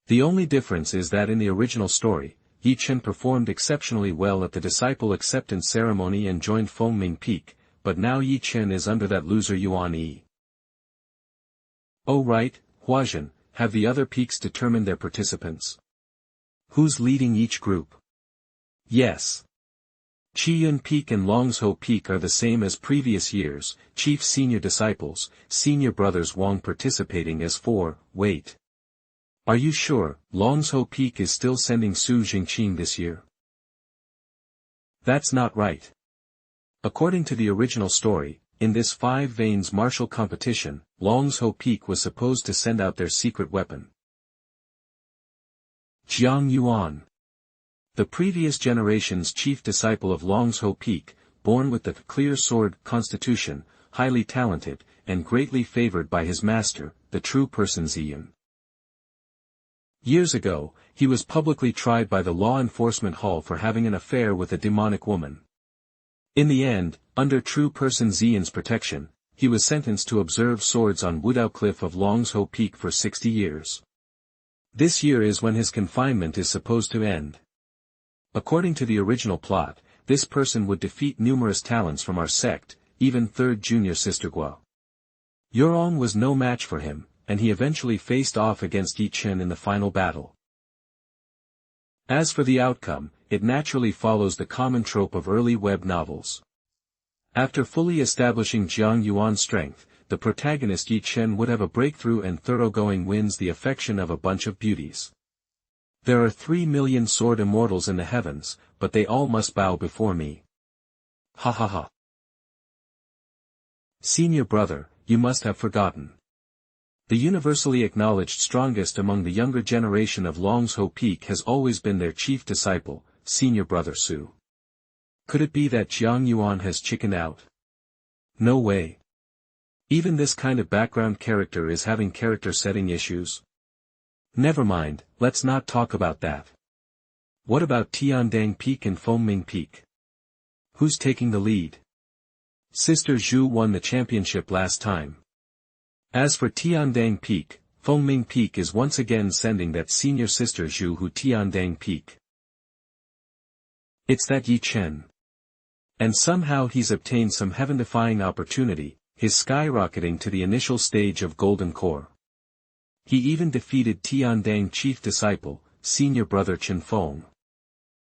The only difference is that in the original story, Ye Chen performed exceptionally well at the disciple acceptance ceremony and joined Fengming Peak, but now Ye Chen is under that loser Yuan Yi. Oh right, Huazhen, have the other peaks determined their participants? Who's leading each group? Yes. Qiyun Peak and Longzhou Peak are the same as previous years, chief senior disciples, senior brothers Wang participating as 4, wait. Are you sure, Longzhou Peak is still sending Su Jingqing this year? That's not right. According to the original story, in this 5 Veins martial competition, Longzhou Peak was supposed to send out their secret weapon. Jiang Yuan. The previous generation's chief disciple of Longzhou Peak, born with the clear sword constitution, highly talented, and greatly favored by his master, the true person Ziyun. Years ago, he was publicly tried by the law enforcement hall for having an affair with a demonic woman. In the end, under true person Ziyun's protection, he was sentenced to observe swords on Wudao Cliff of Longzhou Peak for 60 years. This year is when his confinement is supposed to end. According to the original plot, this person would defeat numerous talents from our sect, even 3rd junior sister Guo. Yurong was no match for him, and he eventually faced off against Ye Chen in the final battle. As for the outcome, it naturally follows the common trope of early web novels. After fully establishing Jiang Yuan's strength, the protagonist Ye Chen would have a breakthrough and thoroughgoing wins the affection of a bunch of beauties. There are 3 million sword immortals in the heavens, but they all must bow before me. Ha ha ha. Senior brother, you must have forgotten. The universally acknowledged strongest among the younger generation of Longzhou Peak has always been their chief disciple, senior brother Su. Could it be that Jiang Yuan has chickened out? No way. Even this kind of background character is having character setting issues. Never mind, let's not talk about that. What about Tiandang Peak and Fengming Peak? Who's taking the lead? Sister Zhu won the championship last time. As for Tiandang Peak, Fengming Peak is once again sending that senior sister Zhu who Tiandang Peak. It's that Ye Chen. And somehow he's obtained some heaven-defying opportunity, his skyrocketing to the initial stage of Golden Core. He even defeated Tiandang chief disciple, senior brother Chen Feng.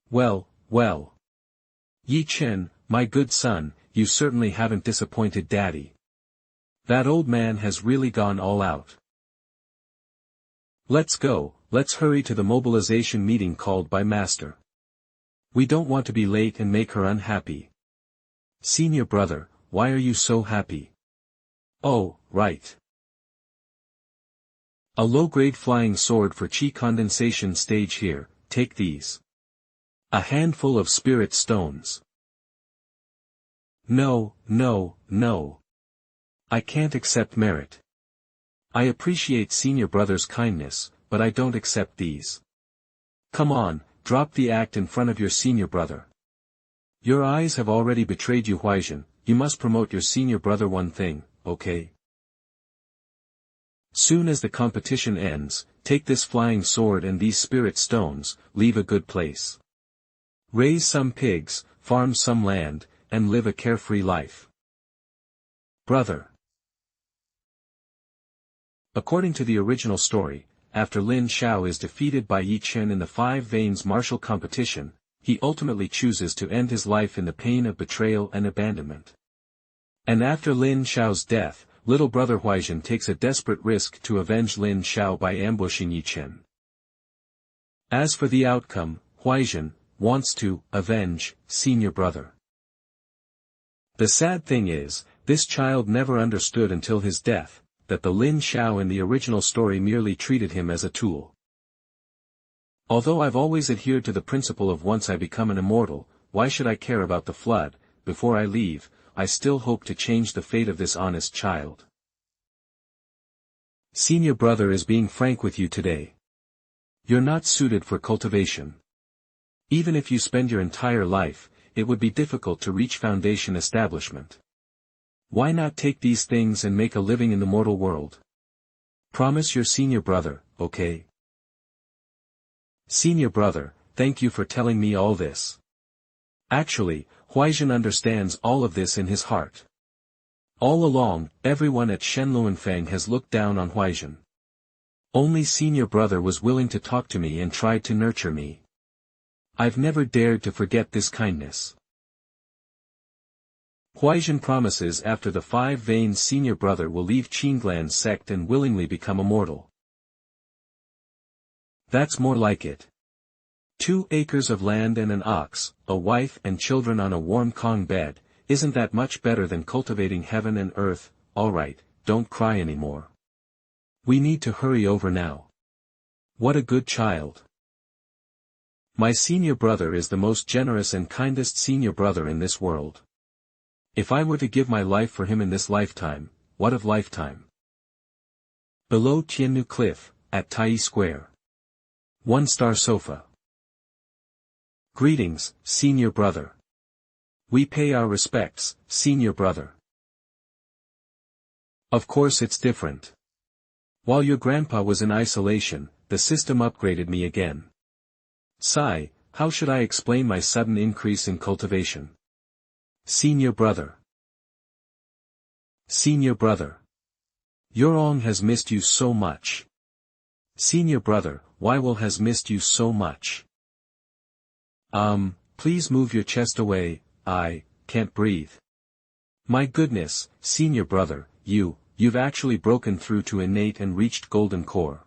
Well, well. Ye Chen, my good son, you certainly haven't disappointed Daddy. That old man has really gone all out. Let's go, let's hurry to the mobilization meeting called by Master. We don't want to be late and make her unhappy. Senior brother, why are you so happy? Oh, right. A low-grade flying sword for chi condensation stage here, take these. A handful of spirit stones. No, no, no. I can't accept merit. I appreciate senior brother's kindness, but I don't accept these. Come on, drop the act in front of your senior brother. Your eyes have already betrayed you, Huaizhen, you must promote your senior brother one thing, okay? Soon as the competition ends, take this flying sword and these spirit stones, leave a good place. Raise some pigs, farm some land, and live a carefree life. Brother. According to the original story, after Lin Xiao is defeated by Ye Chen in the Five Veins martial competition, he ultimately chooses to end his life in the pain of betrayal and abandonment. And after Lin Xiao's death, little brother Huaizhen takes a desperate risk to avenge Lin Xiao by ambushing Ye Chen. As for the outcome, Huaizhen wants to avenge senior brother. The sad thing is, this child never understood until his death, that the Lin Xiao in the original story merely treated him as a tool. Although I've always adhered to the principle of once I become an immortal, why should I care about the flood, before I leave, I still hope to change the fate of this honest child. Senior brother is being frank with you today. You're not suited for cultivation. Even if you spend your entire life, it would be difficult to reach foundation establishment. Why not take these things and make a living in the mortal world? Promise your senior brother, okay? Senior brother, thank you for telling me all this. Actually, Huaizhen understands all of this in his heart. All along, everyone at Shenluanfang has looked down on Huaizhen. Only senior brother was willing to talk to me and tried to nurture me. I've never dared to forget this kindness. Huaizhen promises after the Five Veins senior brother will leave Qinglan's sect and willingly become immortal. That's more like it. 2 acres of land and an ox, a wife and children on a warm Kong bed, isn't that much better than cultivating heaven and earth? Alright, don't cry anymore. We need to hurry over now. What a good child. My senior brother is the most generous and kindest senior brother in this world. If I were to give my life for him in this lifetime, what of lifetime? Below Tiannu Cliff, at Tai Square. 1-star sofa. Greetings, senior brother. We pay our respects, senior brother. Of course it's different. While your grandpa was in isolation, the system upgraded me again. Sigh, how should I explain my sudden increase in cultivation? Senior brother. Senior brother. Yorong has missed you so much. Senior brother, Waiwol has missed you so much. Please move your chest away, I can't breathe. My goodness, senior brother, you've actually broken through to innate and reached golden core.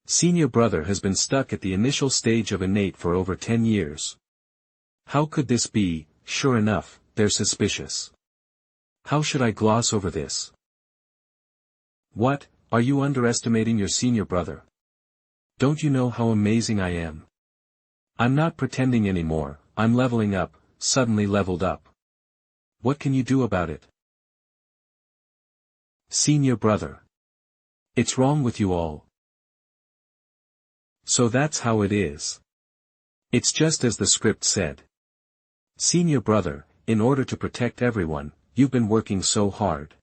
Senior brother has been stuck at the initial stage of innate for over 10 years. How could this be? Sure enough, they're suspicious. How should I gloss over this? What, are you underestimating your senior brother? Don't you know how amazing I am? I'm not pretending anymore, I'm leveling up, suddenly leveled up. What can you do about it? Senior brother. It's wrong with you all. So that's how it is. It's just as the script said. Senior brother, in order to protect everyone, you've been working so hard.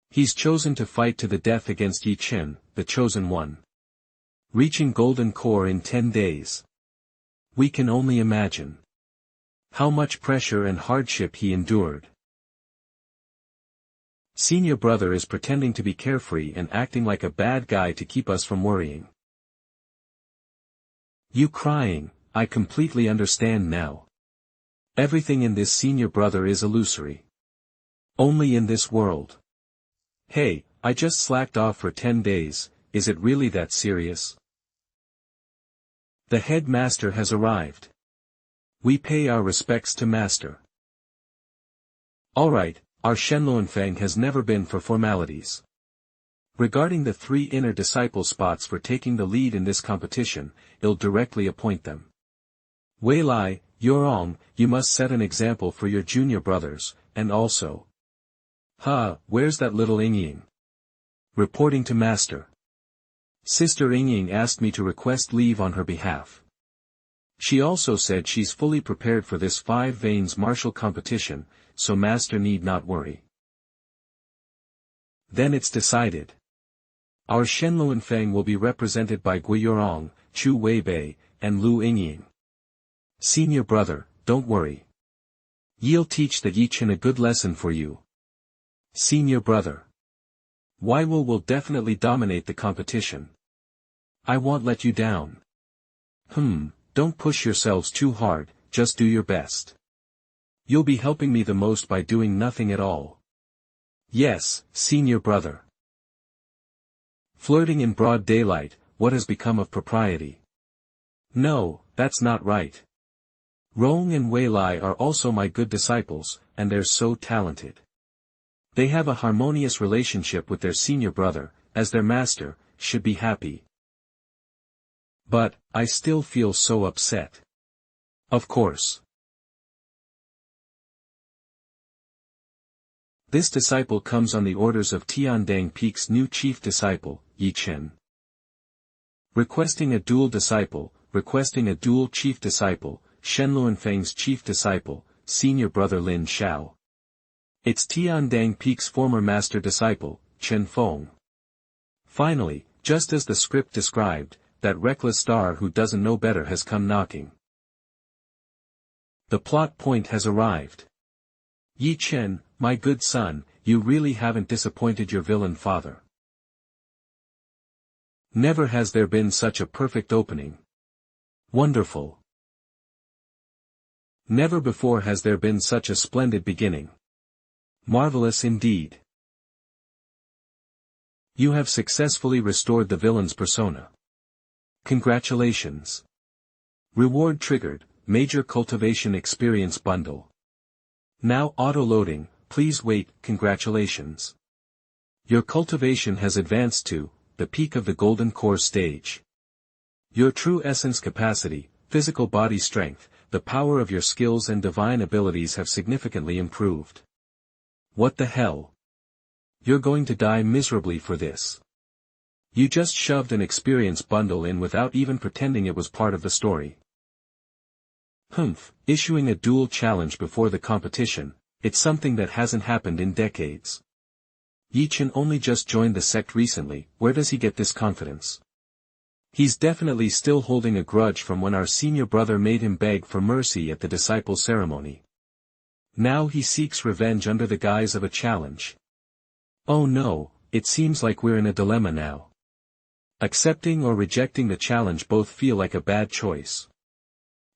He's chosen to fight to the death against Ye Chen, the chosen one. Reaching golden core in 10 days. We can only imagine how much pressure and hardship he endured. Senior brother is pretending to be carefree and acting like a bad guy to keep us from worrying. You crying, I completely understand now. Everything in this senior brother is illusory. Only in this world. Hey, I just slacked off for 10 days, is it really that serious? The headmaster has arrived. We pay our respects to master. Alright, our Shenluanfang has never been for formalities. Regarding the 3 inner disciple spots for taking the lead in this competition, I'll directly appoint them. Wei Lai, Yorong, you must set an example for your junior brothers, and also. Where's that little Yingying? Reporting to master. Sister Yingying asked me to request leave on her behalf. She also said she's fully prepared for this 5 veins martial competition, so master need not worry. Then it's decided. Our Shenluanfang will be represented by Gui Yorong, Chu Weibei, and Lu Yingying. Senior brother, don't worry. Ye'll teach the Ye Chen a good lesson for you. Senior brother. Wei will definitely dominate the competition. I won't let you down. Don't push yourselves too hard, just do your best. You'll be helping me the most by doing nothing at all. Yes, senior brother. Flirting in broad daylight, what has become of propriety? No, that's not right. Rong and Wei Lai are also my good disciples, and they're so talented. They have a harmonious relationship with their senior brother, as their master, should be happy. But, I still feel so upset. Of course. This disciple comes on the orders of Tiandang Peak's new chief disciple, Ye Chen. Requesting a dual disciple, requesting a dual chief disciple, Shenluanfang's chief disciple, senior brother Lin Xiao. It's Tiandang Peak's former master disciple, Chen Feng. Finally, just as the script described, that reckless star who doesn't know better has come knocking. The plot point has arrived. Ye Chen, my good son, you really haven't disappointed your villain father. Never has there been such a perfect opening. Wonderful. Never before has there been such a splendid beginning. Marvelous indeed. You have successfully restored the villain's persona. Congratulations. Reward triggered, Major Cultivation Experience Bundle. Now auto-loading, please wait, congratulations. Your cultivation has advanced to the peak of the Golden Core stage. Your true essence capacity, physical body strength, the power of your skills and divine abilities have significantly improved. What the hell? You're going to die miserably for this. You just shoved an experience bundle in without even pretending it was part of the story. Issuing a dual challenge before the competition, it's something that hasn't happened in decades. Ye Chen only just joined the sect recently, where does he get this confidence? He's definitely still holding a grudge from when our senior brother made him beg for mercy at the disciple ceremony. Now he seeks revenge under the guise of a challenge. Oh no, it seems like we're in a dilemma now. Accepting or rejecting the challenge both feel like a bad choice.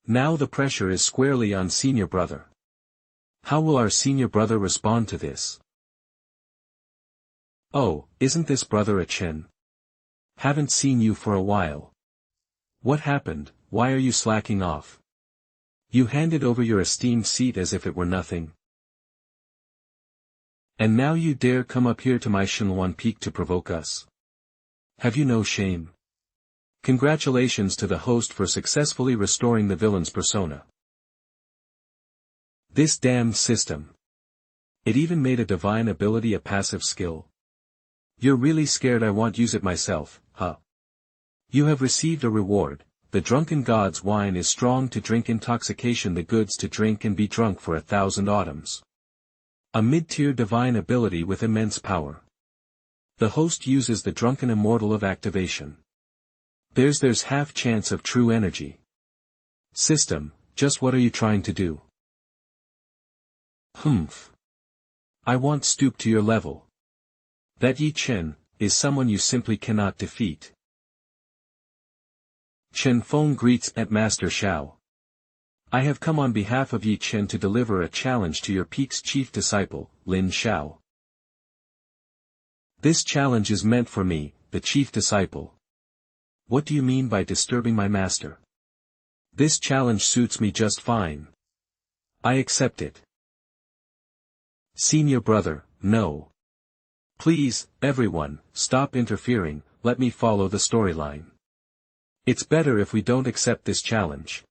Now the pressure is squarely on senior brother. How will our senior brother respond to this? Oh, isn't this brother a Chen? Haven't seen you for a while. What happened, why are you slacking off? You handed over your esteemed seat as if it were nothing. And now you dare come up here to my Shenluan Peak to provoke us? Have you no shame? Congratulations to the host for successfully restoring the villain's persona. This damned system. It even made a divine ability a passive skill. You're really scared I won't use it myself, huh? You have received a reward. The drunken god's wine is strong to drink, intoxication the goods to drink and be drunk for 1,000 autumns. A mid-tier divine ability with immense power. The host uses the drunken immortal of activation. There's half chance of true energy. System, just what are you trying to do? Humph. I want stoop to your level. That Ye Chen is someone you simply cannot defeat. Chen Feng greets at Master Xiao. I have come on behalf of Ye Chen to deliver a challenge to your peak's chief disciple, Lin Xiao. This challenge is meant for me, the chief disciple. What do you mean by disturbing my master? This challenge suits me just fine. I accept it. Senior brother, no. Please, everyone, stop interfering, let me follow the storyline. It's better if we don't accept this challenge.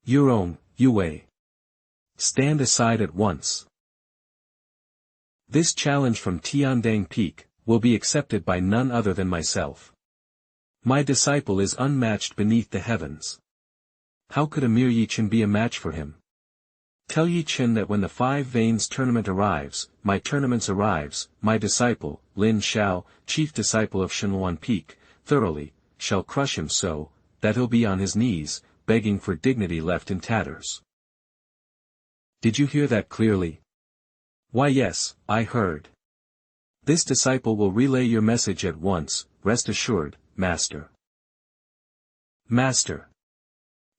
Your own, Yue. Stand aside at once. This challenge from Tiandang Peak will be accepted by none other than myself. My disciple is unmatched beneath the heavens. How could a mere Ye Chen be a match for him? Tell Ye Chen that when the Five Veins tournament arrives, my disciple, Lin Xiao, chief disciple of Shenluan Peak, thoroughly, shall crush him so, that he'll be on his knees, begging for dignity left in tatters. Did you hear that clearly? Why yes, I heard. This disciple will relay your message at once, rest assured, Master. Master.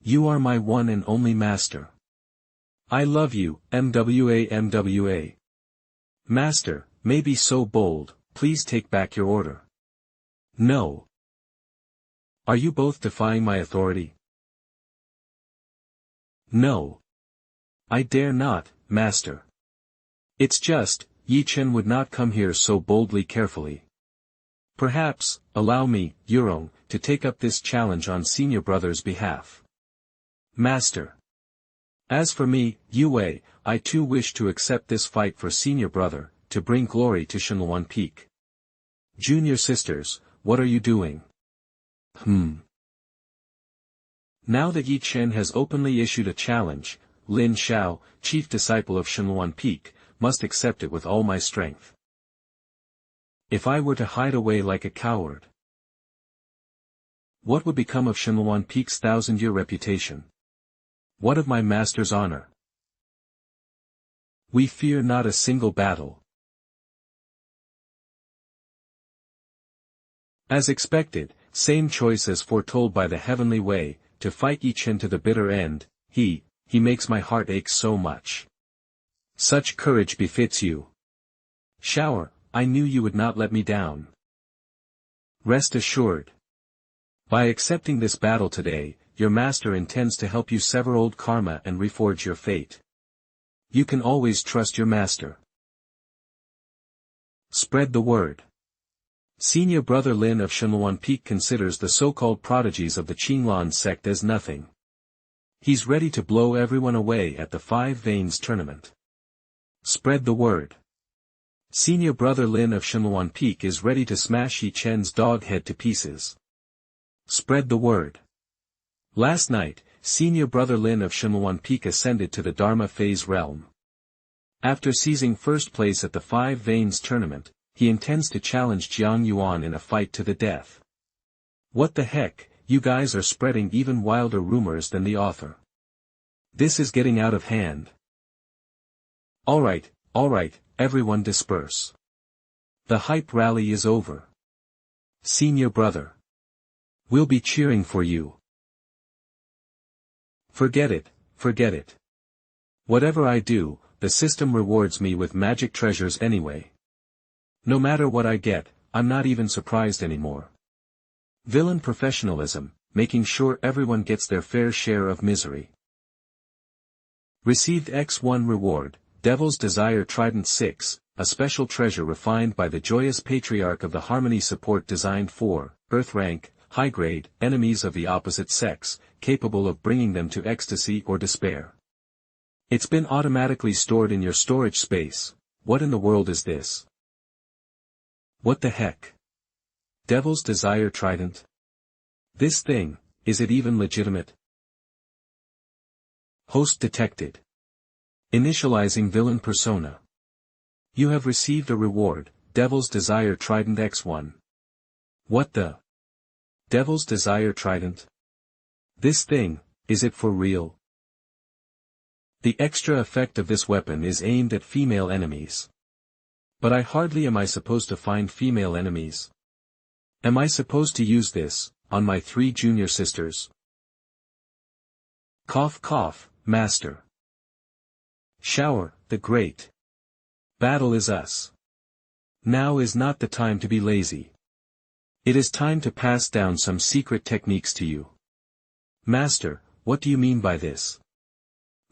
You are my one and only Master. I love you, MWA. Master, may be so bold, please take back your order. No. Are you both defying my authority? No. I dare not, Master. It's just, Ye Chen would not come here so boldly carefully. Perhaps, allow me, Yurong, to take up this challenge on senior brother's behalf. Master. As for me, Yue, I too wish to accept this fight for senior brother, to bring glory to Shenluan Peak. Junior sisters, what are you doing? Now that Ye Chen has openly issued a challenge, Lin Xiao, chief disciple of Shenluan Peak, must accept it with all my strength. If I were to hide away like a coward, what would become of Shenluan Peak's 1,000-year reputation? What of my master's honor? We fear not a single battle. As expected, same choice as foretold by the heavenly way, to fight Ye Chen to the bitter end. He makes my heart ache so much. Such courage befits you. Shower, I knew you would not let me down. Rest assured. By accepting this battle today, your master intends to help you sever old karma and reforge your fate. You can always trust your master. Spread the word. Senior brother Lin of Shenluan Peak considers the so-called prodigies of the Qinglan sect as nothing. He's ready to blow everyone away at the Five Veins tournament. Spread the word. Senior brother Lin of Shenluan Peak is ready to smash Ye Chen's dog head to pieces. Spread the word. Last night, senior brother Lin of Shenluan Peak ascended to the Dharma phase realm. After seizing first place at the Five Veins tournament, he intends to challenge Jiang Yuan in a fight to the death. What the heck, you guys are spreading even wilder rumors than the author. This is getting out of hand. Alright, everyone disperse. The hype rally is over. Senior brother. We'll be cheering for you. Forget it. Whatever I do, the system rewards me with magic treasures anyway. No matter what I get, I'm not even surprised anymore. Villain professionalism, making sure everyone gets their fair share of misery. Received X1 reward, Devil's Desire Trident 6, a special treasure refined by the joyous patriarch of the Harmony support designed for, Earth rank, high grade, enemies of the opposite sex, capable of bringing them to ecstasy or despair. It's been automatically stored in your storage space. What in the world is this? What the heck? Devil's Desire Trident? This thing, is it even legitimate? Host detected. Initializing villain persona. You have received a reward, Devil's Desire Trident X1. What the? Devil's Desire Trident? This thing, is it for real? The extra effect of this weapon is aimed at female enemies. But I hardly am I supposed to find female enemies. Am I supposed to use this, on my 3 junior sisters? Cough cough, master. Shower, the great. Battle is us. Now is not the time to be lazy. It is time to pass down some secret techniques to you. Master, what do you mean by this?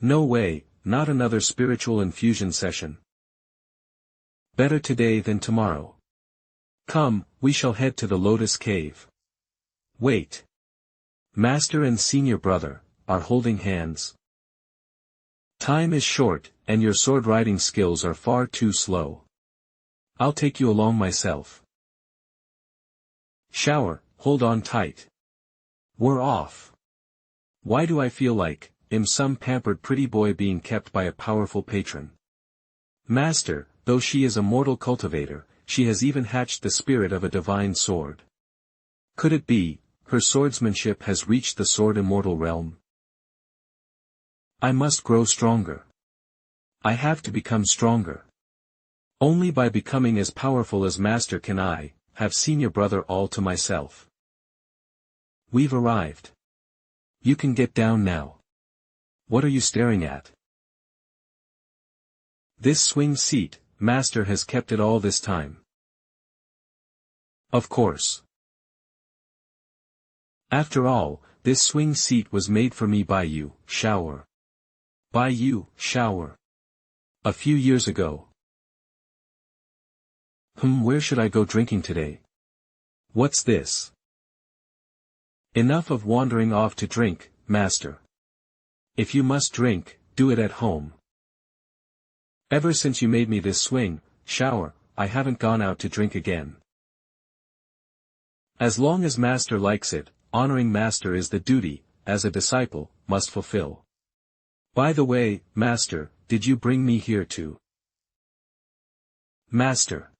No way, not another spiritual infusion session. Better today than tomorrow. Come, we shall head to the Lotus Cave. Wait. Master and senior brother, are holding hands. Time is short, and your sword riding skills are far too slow. I'll take you along myself. Shower, hold on tight. We're off. Why do I feel like, I'm some pampered pretty boy being kept by a powerful patron? Master, though she is a mortal cultivator, she has even hatched the spirit of a divine sword. Could it be, her swordsmanship has reached the sword immortal realm? I must grow stronger. I have to become stronger. Only by becoming as powerful as Master can I, have senior brother all to myself. We've arrived. You can get down now. What are you staring at? This swing seat, Master has kept it all this time. Of course. After all, this swing seat was made for me by you, Shower. By you, Shower. A few years ago. Where should I go drinking today? What's this? Enough of wandering off to drink, Master. If you must drink, do it at home. Ever since you made me this swing, Shower, I haven't gone out to drink again. As long as Master likes it, honoring Master is the duty, as a disciple, must fulfill. By the way, Master, did you bring me here to? Master.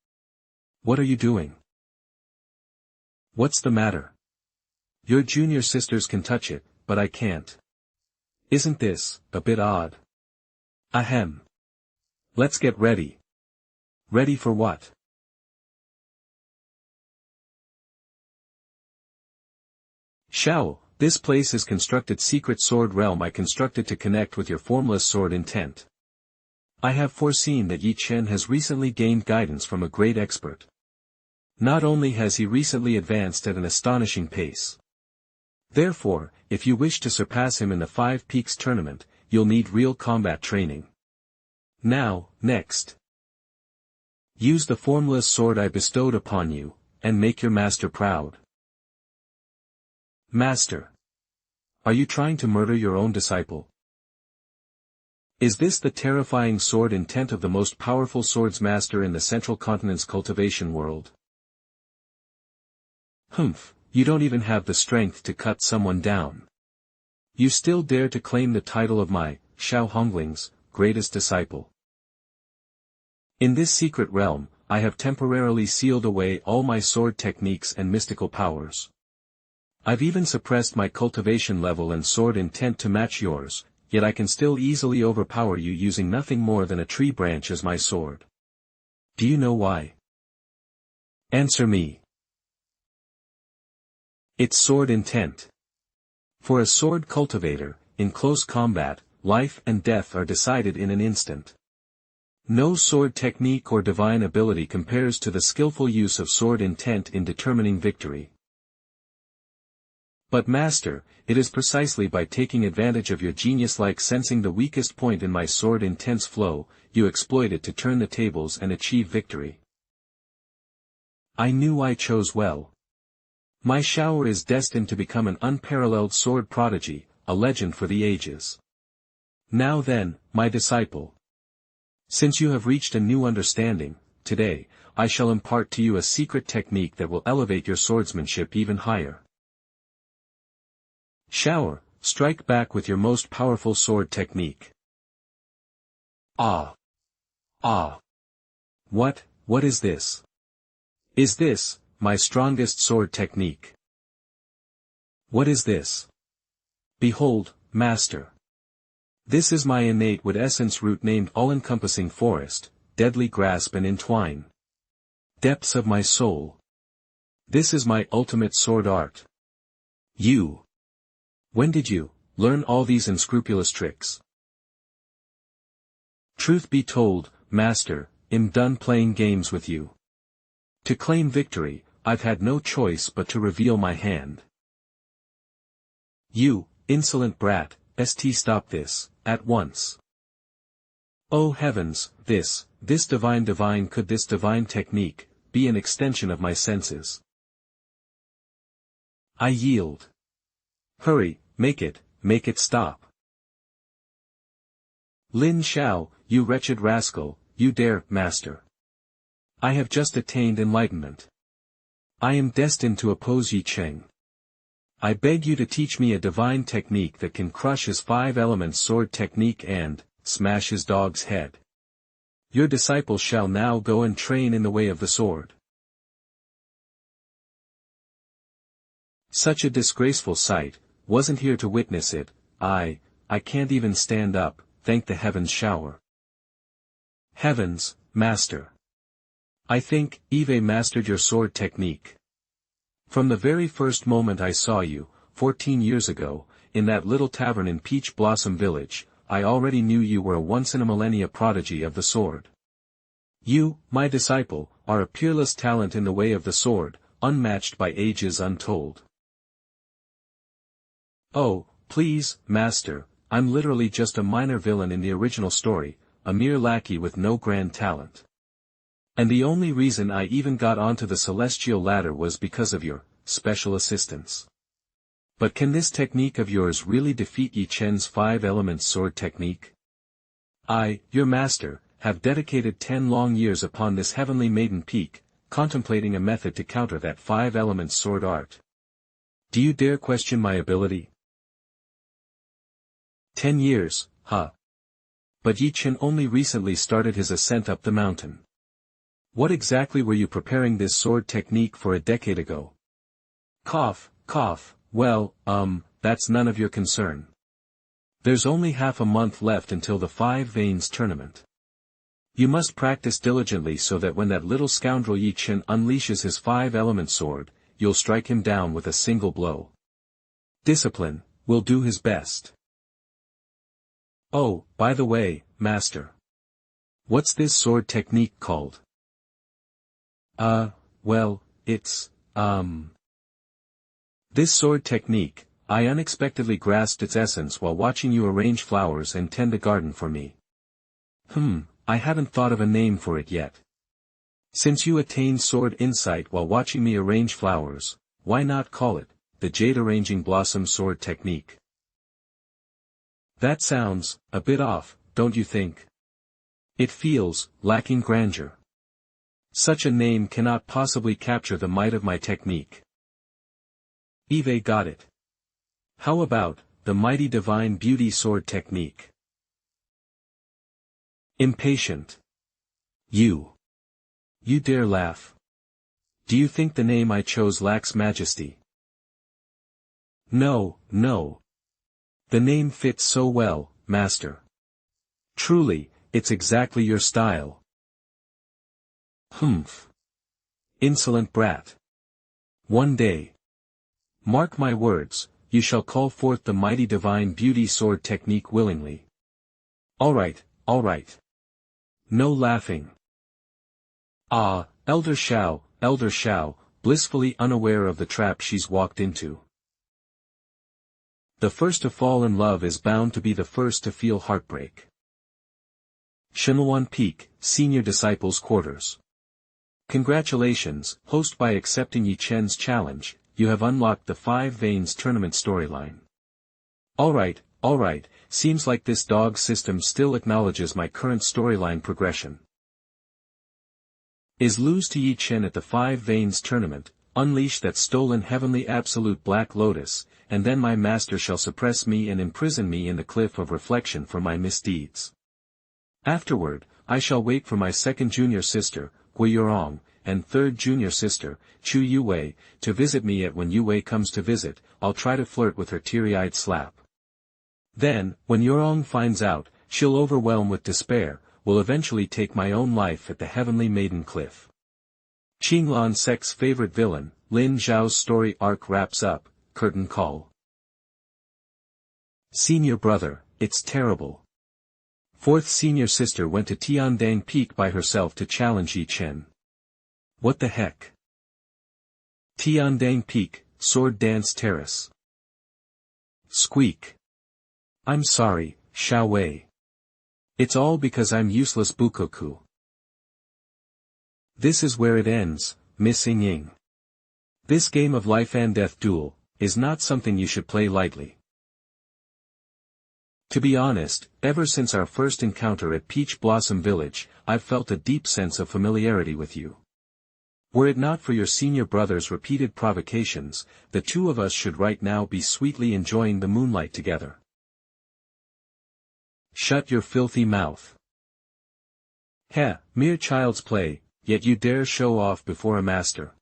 What are you doing? What's the matter? Your junior sisters can touch it, but I can't. Isn't this, a bit odd? Ahem. Let's get ready. Ready for what? Xiao, this place is constructed secret sword realm I constructed to connect with your formless sword intent. I have foreseen that Ye Chen has recently gained guidance from a great expert. Not only has he recently advanced at an astonishing pace. Therefore, if you wish to surpass him in the 5 Peaks tournament, you'll need real combat training. Now, next. Use the formless sword I bestowed upon you, and make your master proud. Master. Are you trying to murder your own disciple? Is this the terrifying sword intent of the most powerful swordsmaster in the Central Continent's cultivation world? You don't even have the strength to cut someone down. You still dare to claim the title of my, Xiao Hongling's, greatest disciple. In this secret realm, I have temporarily sealed away all my sword techniques and mystical powers. I've even suppressed my cultivation level and sword intent to match yours, yet I can still easily overpower you using nothing more than a tree branch as my sword. Do you know why? Answer me. It's sword intent. For a sword cultivator, in close combat, life and death are decided in an instant. No sword technique or divine ability compares to the skillful use of sword intent in determining victory. But Master, it is precisely by taking advantage of your genius-like sensing the weakest point in my sword intent's flow, you exploit it to turn the tables and achieve victory. I knew I chose well. My Shower is destined to become an unparalleled sword prodigy, a legend for the ages. Now then, my disciple. Since you have reached a new understanding, today, I shall impart to you a secret technique that will elevate your swordsmanship even higher. Shower, strike back with your most powerful sword technique. Ah. Ah. What is this? Is this, my strongest sword technique? What is this? Behold, master. This is my innate wood essence root named all-encompassing forest, deadly grasp and entwine. Depths of my soul. This is my ultimate sword art. You. When did you learn all these unscrupulous tricks? Truth be told, master, I'm done playing games with you. To claim victory, I've had no choice but to reveal my hand. You, insolent brat, stop this, at once. Oh heavens, this divine could this divine technique, be an extension of my senses? I yield. Hurry, make it stop. Lin Xiao, you wretched rascal, you dare, master. I have just attained enlightenment. I am destined to oppose Ye Chen. I beg you to teach me a divine technique that can crush his 5 elements sword technique and smash his dog's head. Your disciple shall now go and train in the way of the sword. Such a disgraceful sight, wasn't here to witness it. I can't even stand up, thank the heavens shower. Heavens, master. I think, Eve mastered your sword technique. From the very first moment I saw you, 14 years ago, in that little tavern in Peach Blossom Village, I already knew you were a once-in-a-millennia prodigy of the sword. You, my disciple, are a peerless talent in the way of the sword, unmatched by ages untold. Oh, please, master, I'm literally just a minor villain in the original story, a mere lackey with no grand talent. And the only reason I even got onto the celestial ladder was because of your special assistance. But can this technique of yours really defeat Ye Chen's 5 elements sword technique? I, your master, have dedicated 10 long years upon this heavenly maiden peak, contemplating a method to counter that 5 elements sword art. Do you dare question my ability? 10 years, huh? But Ye Chen only recently started his ascent up the mountain. What exactly were you preparing this sword technique for a decade ago? Cough, well, that's none of your concern. There's only half a month left until the 5 Veins tournament. You must practice diligently so that when that little scoundrel Ye Chen unleashes his 5-element sword, you'll strike him down with a single blow. Discipline, will do his best. Oh, by the way, master. What's this sword technique called? Well, it's, This sword technique, I unexpectedly grasped its essence while watching you arrange flowers and tend a garden for me. I haven't thought of a name for it yet. Since you attained sword insight while watching me arrange flowers, why not call it, the Jade Arranging Blossom Sword Technique? That sounds, a bit off, don't you think? It feels, lacking grandeur. Such a name cannot possibly capture the might of my technique. Eve got it. How about, the Mighty Divine Beauty Sword Technique? Impatient. You dare laugh? Do you think the name I chose lacks majesty? No. The name fits so well, master. Truly, it's exactly your style. Humph. Insolent brat. One day. Mark my words, you shall call forth the Mighty Divine Beauty Sword Technique willingly. All right. No laughing. Ah, Elder Xiao, blissfully unaware of the trap she's walked into. The first to fall in love is bound to be the first to feel heartbreak. Shinlwan Peak, Senior Disciples Quarters. Congratulations, host, by accepting Ye Chen's challenge, you have unlocked the 5 Veins tournament storyline. Alright, seems like this dog system still acknowledges my current storyline progression. Is lose to Ye Chen at the 5 Veins tournament, unleash that stolen heavenly absolute black lotus, and then my master shall suppress me and imprison me in the cliff of reflection for my misdeeds. Afterward, I shall wait for my second junior sister, Gui Yurong, and third junior sister, Chu Yue, to visit me when Yue comes to visit. I'll try to flirt with her teary-eyed slap. Then, when Yurong finds out, she'll overwhelm with despair, will eventually take my own life at the heavenly maiden cliff. Qinglan Sect's favorite villain, Lin Xiao's story arc wraps up, curtain call. Senior brother, it's terrible. Fourth senior sister went to Tiandang Peak by herself to challenge Ye Chen. What the heck? Tiandang Peak, Sword Dance Terrace. Squeak. I'm sorry, Xiao Wei. It's all because I'm useless Bukoku. This is where it ends, Miss Ying Ying. This game of life and death duel is not something you should play lightly. To be honest, ever since our first encounter at Peach Blossom Village, I've felt a deep sense of familiarity with you. Were it not for your senior brother's repeated provocations, the two of us should right now be sweetly enjoying the moonlight together. Shut your filthy mouth. Heh, mere child's play, yet you dare show off before a master.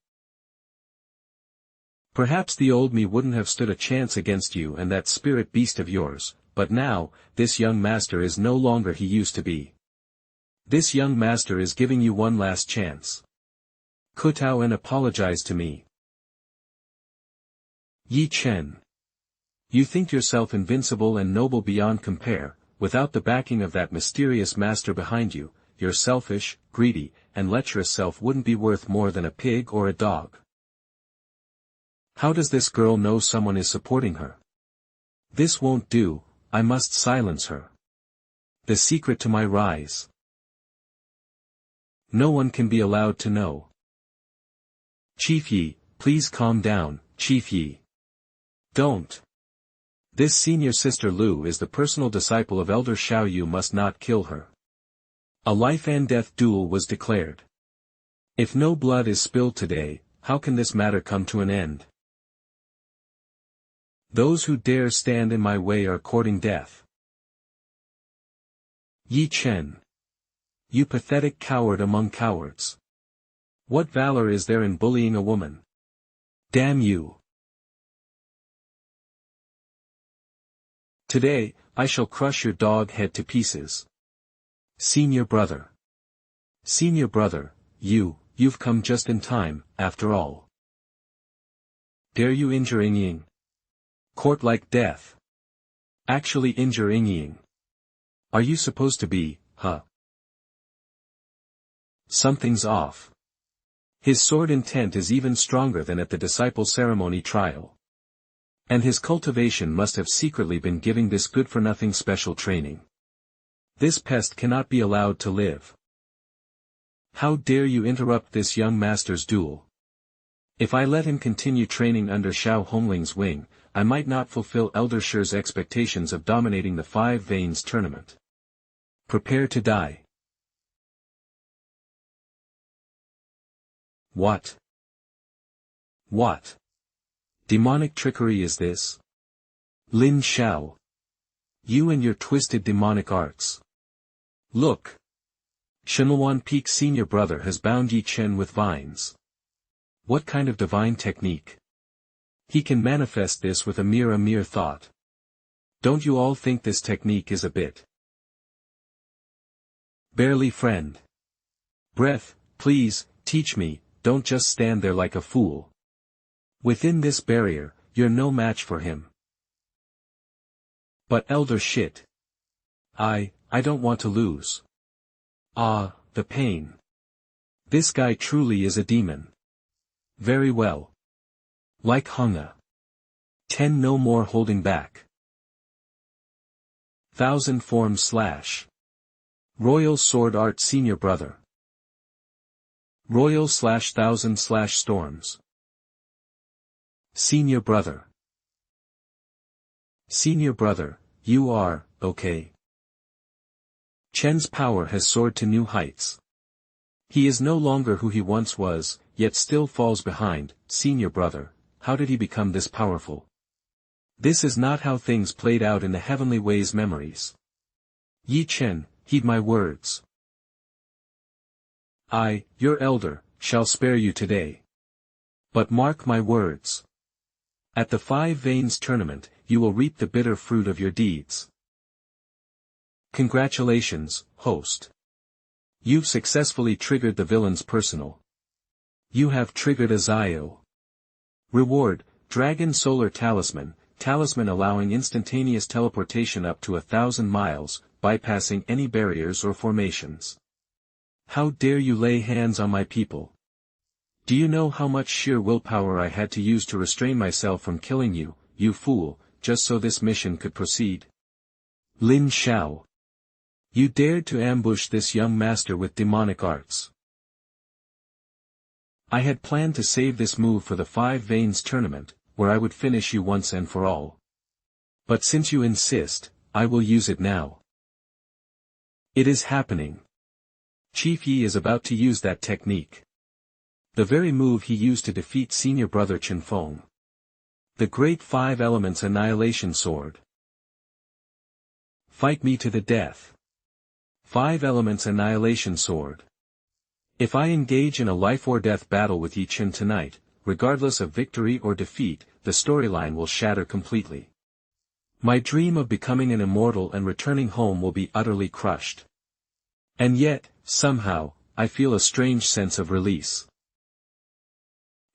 Perhaps the old me wouldn't have stood a chance against you and that spirit beast of yours, but now, this young master is no longer he used to be. This young master is giving you one last chance. Kotao and apologize to me. Ye Chen. You think yourself invincible and noble beyond compare, without the backing of that mysterious master behind you. Your selfish, greedy, and lecherous self wouldn't be worth more than a pig or a dog. How does this girl know someone is supporting her? This won't do, I must silence her. The secret to my rise. No one can be allowed to know. Chief Yi, please calm down, Chief Yi. Don't. This senior sister Lu is the personal disciple of Elder Xiao. You must not kill her. A life and death duel was declared. If no blood is spilled today, how can this matter come to an end? Those who dare stand in my way are courting death. Ye Chen. You pathetic coward among cowards. What valor is there in bullying a woman? Damn you. Today, I shall crush your dog head to pieces. Senior brother. Senior brother, you've come just in time, after all. Dare you injure Ying Ying? Court like death. Actually injure Ying Ying. Are you supposed to be, huh? Something's off. His sword intent is even stronger than at the disciple ceremony trial. And his cultivation must have secretly been giving this good-for-nothing special training. This pest cannot be allowed to live. How dare you interrupt this young master's duel? If I let him continue training under Xiao Hongling's wing, I might not fulfill Elder Shi's expectations of dominating the Five Veins tournament. Prepare to die. What? What? Demonic trickery is this? Lin Xiao. You and your twisted demonic arts. Look. Shenluan Peak senior brother has bound Ye Chen with vines. What kind of divine technique? He can manifest this with a mere thought. Don't you all think this technique is a bit barely friend? Breath, please, teach me, don't just stand there like a fool. Within this barrier, you're no match for him. But elder shit. I don't want to lose. Ah, the pain. This guy truly is a demon. Very well. Like Hunga. 10 no more holding back. 1000 form / Royal Sword Art Senior Brother. Royal / 1000 / Storms. Senior Brother. Senior Brother, you are, okay. Chen's power has soared to new heights. He is no longer who he once was, yet still falls behind. Senior brother, how did he become this powerful? This is not how things played out in the heavenly ways memories. Ye Chen, heed my words. I, your elder, shall spare you today. But mark my words. At the Five Veins tournament, you will reap the bitter fruit of your deeds. Congratulations, host. You've successfully triggered the villain's personal. You have triggered a Zio. Reward, Dragon Solar Talisman, talisman allowing instantaneous teleportation up to 1,000 miles, bypassing any barriers or formations. How dare you lay hands on my people? Do you know how much sheer willpower I had to use to restrain myself from killing you, you fool, just so this mission could proceed? Lin Xiao. You dared to ambush this young master with demonic arts. I had planned to save this move for the Five Veins tournament, where I would finish you once and for all. But since you insist, I will use it now. It is happening. Chief Yi is about to use that technique. The very move he used to defeat senior brother Chen Feng. The Great Five Elements Annihilation Sword. Fight me to the death. Five Elements Annihilation Sword. If I engage in a life-or-death battle with Ye Chen tonight, regardless of victory or defeat, the storyline will shatter completely. My dream of becoming an immortal and returning home will be utterly crushed. And yet, somehow, I feel a strange sense of release.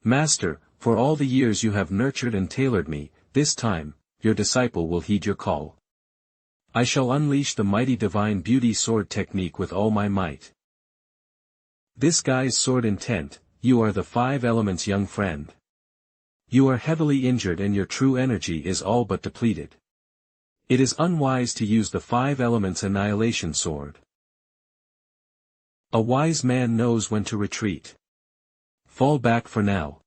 Master, for all the years you have nurtured and tailored me, this time, your disciple will heed your call. I shall unleash the mighty divine beauty sword technique with all my might. This guy's sword intent, you are the Five Elements young friend. You are heavily injured and your true energy is all but depleted. It is unwise to use the Five Elements Annihilation Sword. A wise man knows when to retreat. Fall back for now.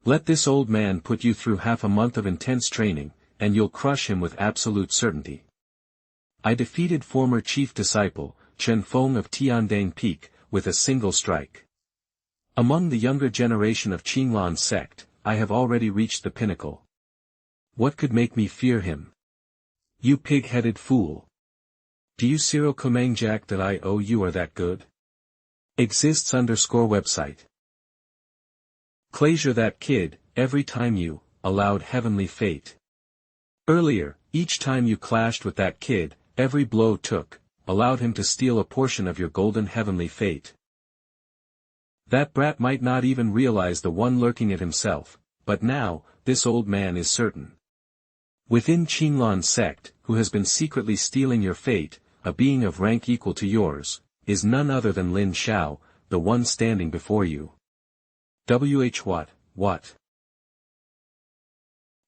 Let this old man put you through half a month of intense training, and you'll crush him with absolute certainty. I defeated former chief disciple, Chen Feng of Tiandang Peak, with a single strike. Among the younger generation of Verdant Sect, I have already reached the pinnacle. What could make me fear him? You pig-headed fool. Do you Jack that I owe you are that good? Exists _website. Closure that kid, every time you, allowed heavenly fate. Earlier, each time you clashed with that kid, every blow took, allowed him to steal a portion of your golden heavenly fate. That brat might not even realize the one lurking it himself, but now, this old man is certain. Within Verdant Sect, who has been secretly stealing your fate, a being of rank equal to yours, is none other than Lin Xiao, the one standing before you. What?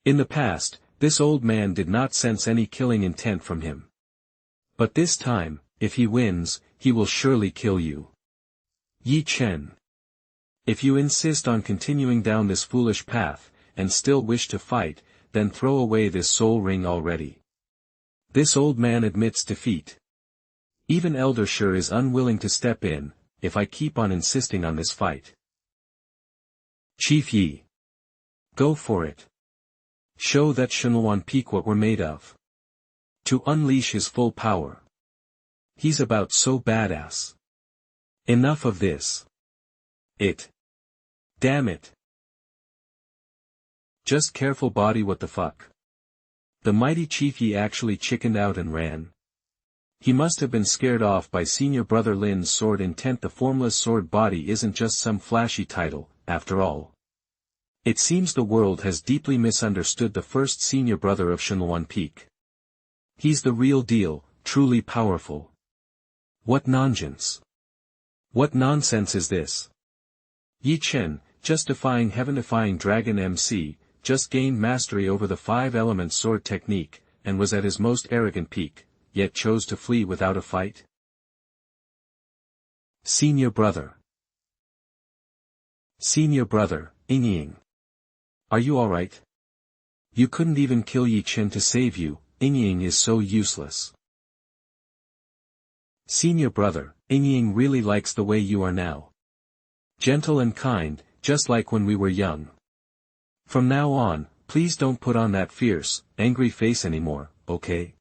In the past, this old man did not sense any killing intent from him. But this time, if he wins, he will surely kill you. Ye Chen. If you insist on continuing down this foolish path, and still wish to fight, then throw away this soul ring already. This old man admits defeat. Even Elder Shi is unwilling to step in, if I keep on insisting on this fight. Chief Yi. Go for it. Show that Shunluan Peak what we're made of. To unleash his full power. He's about so badass. Enough of this. Damn it. Just careful body, what the fuck. The mighty Chief Yi actually chickened out and ran. He must have been scared off by senior brother Lin's sword intent. The formless sword body isn't just some flashy title, after all. It seems the world has deeply misunderstood the first senior brother of Shunluan Peak. He's the real deal, truly powerful. What nonsense. What nonsense is this? Ye Chen, just defying heaven-defying Dragon MC, just gained mastery over the five-element sword technique, and was at his most arrogant peak, yet chose to flee without a fight? Senior brother. Senior brother, Ying. Are you alright? You couldn't even kill Ye Chen to save you, Ying is so useless. Senior brother, Ying really likes the way you are now. Gentle and kind, just like when we were young. From now on, please don't put on that fierce, angry face anymore, okay?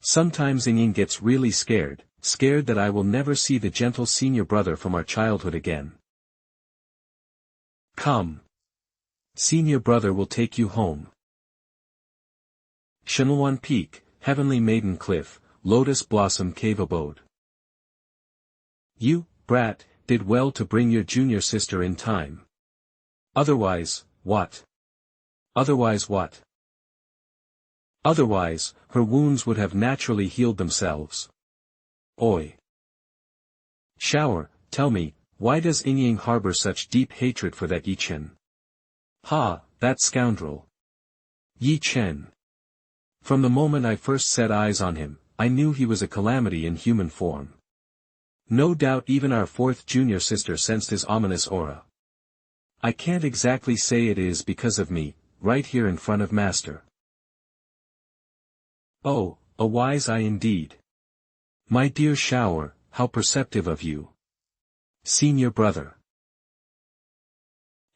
Sometimes Ying gets really scared that I will never see the gentle senior brother from our childhood again. Come. Senior brother will take you home. Shenlwan Peak, Heavenly Maiden Cliff, Lotus Blossom Cave Abode. You, brat, did well to bring your junior sister in time. Otherwise, what? Otherwise what? Otherwise, her wounds would have naturally healed themselves. Oi. Shower, tell me, why does Ying harbor such deep hatred for that Ye Chen? Ha, that scoundrel. Ye Chen. From the moment I first set eyes on him, I knew he was a calamity in human form. No doubt even our fourth junior sister sensed his ominous aura. I can't exactly say it is because of me, right here in front of Master. Oh, a wise eye indeed. My dear Shower, how perceptive of you. Senior brother.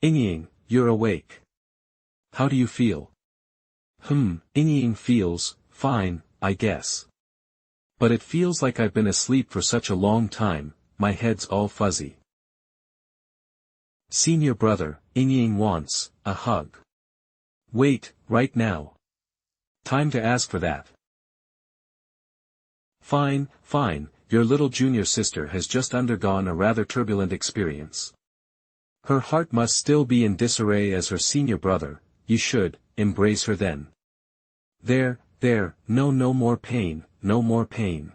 Ying, you're awake. How do you feel? Ying feels, fine, I guess. But it feels like I've been asleep for such a long time, my head's all fuzzy. Senior brother, Ying wants a hug. Wait, right now. Time to ask for that. Fine, fine, your little junior sister has just undergone a rather turbulent experience. Her heart must still be in disarray as her senior brother, you should, embrace her then. There, no more pain, no more pain.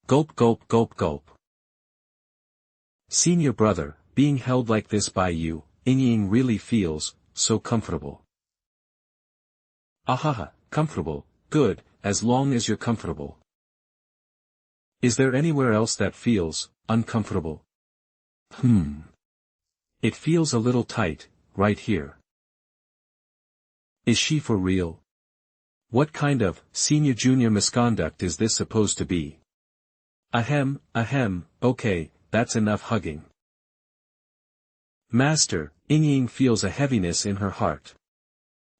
Gulp gulp gulp gulp. Senior brother, being held like this by you, Ying really feels, so comfortable. Ahaha, comfortable, good, as long as you're comfortable. Is there anywhere else that feels, uncomfortable? It feels a little tight, right here. Is she for real? What kind of, senior-junior misconduct is this supposed to be? Ahem, okay, that's enough hugging. Master, Ying feels a heaviness in her heart.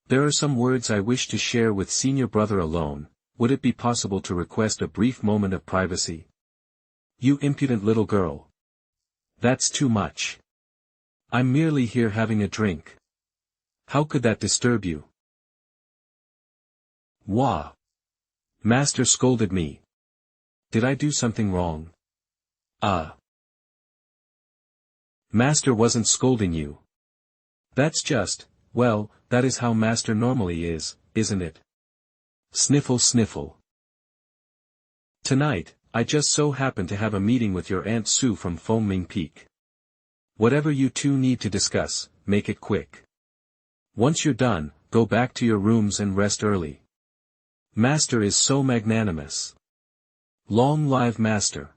There are some words I wish to share with senior brother alone. Would it be possible to request a brief moment of privacy? You impudent little girl. That's too much. I'm merely here having a drink. How could that disturb you? Wah! Master scolded me. Did I do something wrong? Master wasn't scolding you. That's just, well, that is how Master normally is, isn't it? Sniffle sniffle. Tonight, I just so happen to have a meeting with your Aunt Sue from Foaming Peak. Whatever you two need to discuss, make it quick. Once you're done, go back to your rooms and rest early. Master is so magnanimous. Long live Master.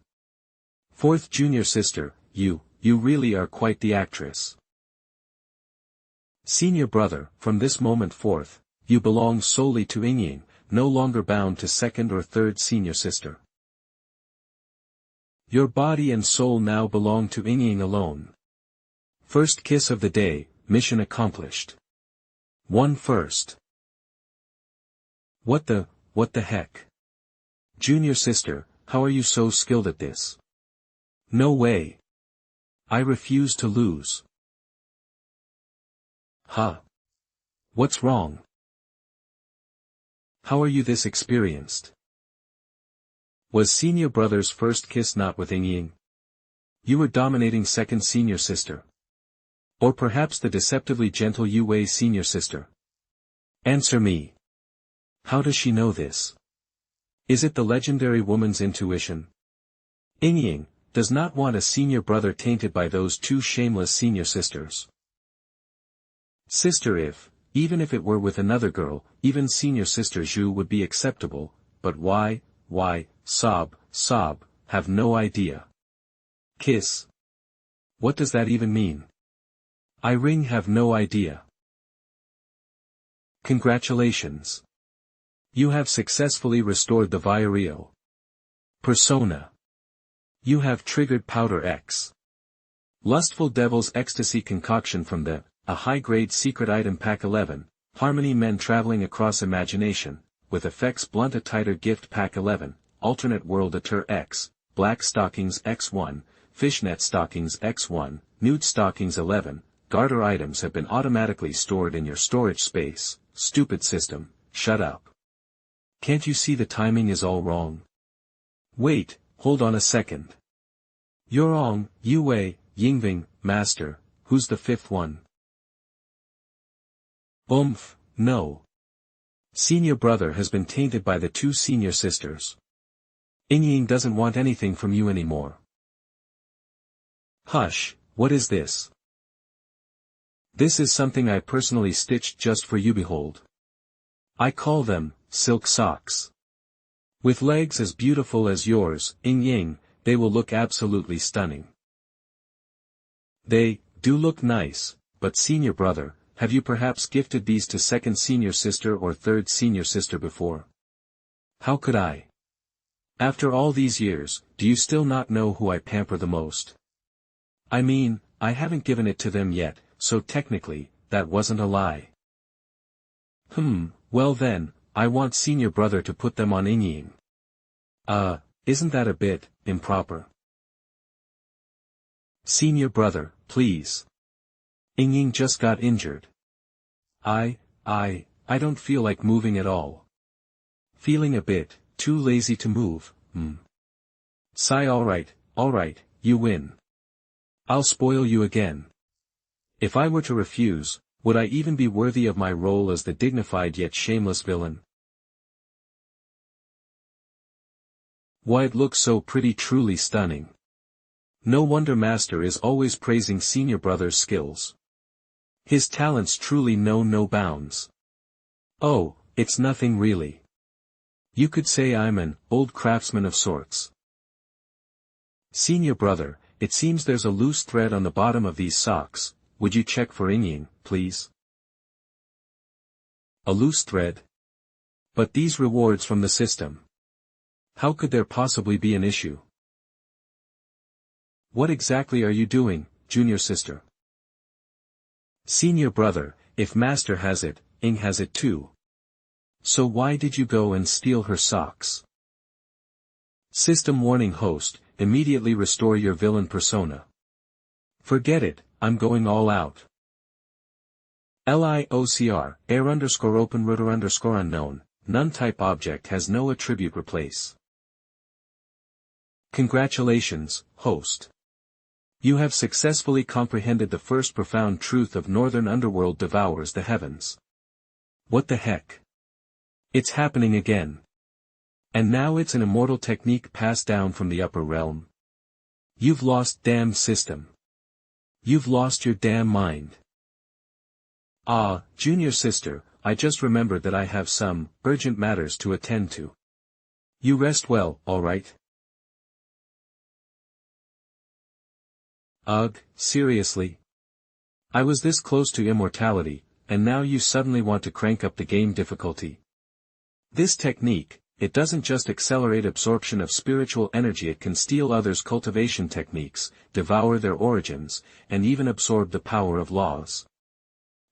Fourth junior sister, you really are quite the actress. Senior brother, from this moment forth, you belong solely to Ying, no longer bound to second or third senior sister. Your body and soul now belong to Ying alone. First kiss of the day, mission accomplished. One first. What the heck? Junior sister, how are you so skilled at this? No way. I refuse to lose. Huh? What's wrong? How are you this experienced? Was senior brother's first kiss not with Ying? You were dominating second senior sister. Or perhaps the deceptively gentle Yue senior sister. Answer me. How does she know this? Is it the legendary woman's intuition? Ying does not want a senior brother tainted by those two shameless senior sisters. Sister even if it were with another girl, even senior sister Zhu would be acceptable, but why, sob, have no idea. Kiss. What does that even mean? I have no idea. Congratulations. You have successfully restored the Viario. Persona. You have triggered Powder X. Lustful Devil's Ecstasy Concoction from the, a high-grade secret item Pack 11, Harmony Men Traveling Across Imagination, with effects Blunt a Tighter Gift Pack 11, Alternate World Atur X, Black Stockings X1, Fishnet Stockings X1, Nude Stockings 11, Garter items have been automatically stored in your storage space. Stupid system, shut up. Can't you see the timing is all wrong? Wait, hold on a second. Yurong, Yue, Yingving, Master, who's the fifth one? No. Senior brother has been tainted by the two senior sisters. Ying doesn't want anything from you anymore. Hush, what is this? This is something I personally stitched just for you, behold. I call them, silk socks. With legs as beautiful as yours, Ying, they will look absolutely stunning. They do look nice, but senior brother, have you perhaps gifted these to second senior sister or third senior sister before? How could I? After all these years, do you still not know who I pamper the most? I mean, I haven't given it to them yet, so technically, that wasn't a lie. Well then, I want senior brother to put them on Ying. Isn't that a bit improper? Senior brother, please. Ying just got injured. I don't feel like moving at all. Feeling a bit too lazy to move, Sigh. Alright, you win. I'll spoil you again. If I were to refuse, would I even be worthy of my role as the dignified yet shameless villain? Why, it looks so pretty, truly stunning. No wonder Master is always praising senior brother's skills. His talents truly know no bounds. Oh, it's nothing really. You could say I'm an old craftsman of sorts. Senior brother, it seems there's a loose thread on the bottom of these socks. Would you check for Ying, please? A loose thread? But these rewards from the system. How could there possibly be an issue? What exactly are you doing, junior sister? Senior brother, if Master has it, Ying has it too. So why did you go and steal her socks? System warning host, immediately restore your villain persona. Forget it, I'm going all out. LIOCR, air_open_unknown, none type object has no attribute replace. Congratulations, host. You have successfully comprehended the first profound truth of Northern Underworld devours the heavens. What the heck? It's happening again. And now it's an immortal technique passed down from the upper realm. You've lost damn system. You've lost your damn mind. Junior sister, I just remembered that I have some urgent matters to attend to. You rest well, alright? Ugh, seriously? I was this close to immortality, and now you suddenly want to crank up the game difficulty. This technique, it doesn't just accelerate absorption of spiritual energy, it can steal others' cultivation techniques, devour their origins, and even absorb the power of laws.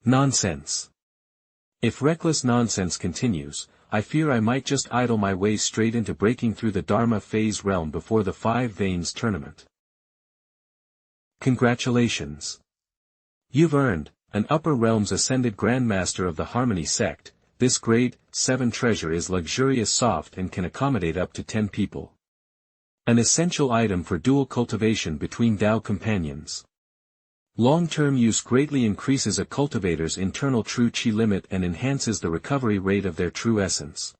Nonsense. If reckless nonsense continues, I fear I might just idle my way straight into breaking through the Dharma phase realm before the Five Veins tournament. Congratulations. You've earned, an Upper Realms Ascended Grandmaster of the Harmony Sect. This grade 7 treasure is luxurious, soft, and can accommodate up to 10 people. An essential item for dual cultivation between Dao companions. Long-term use greatly increases a cultivator's internal true chi limit and enhances the recovery rate of their true essence.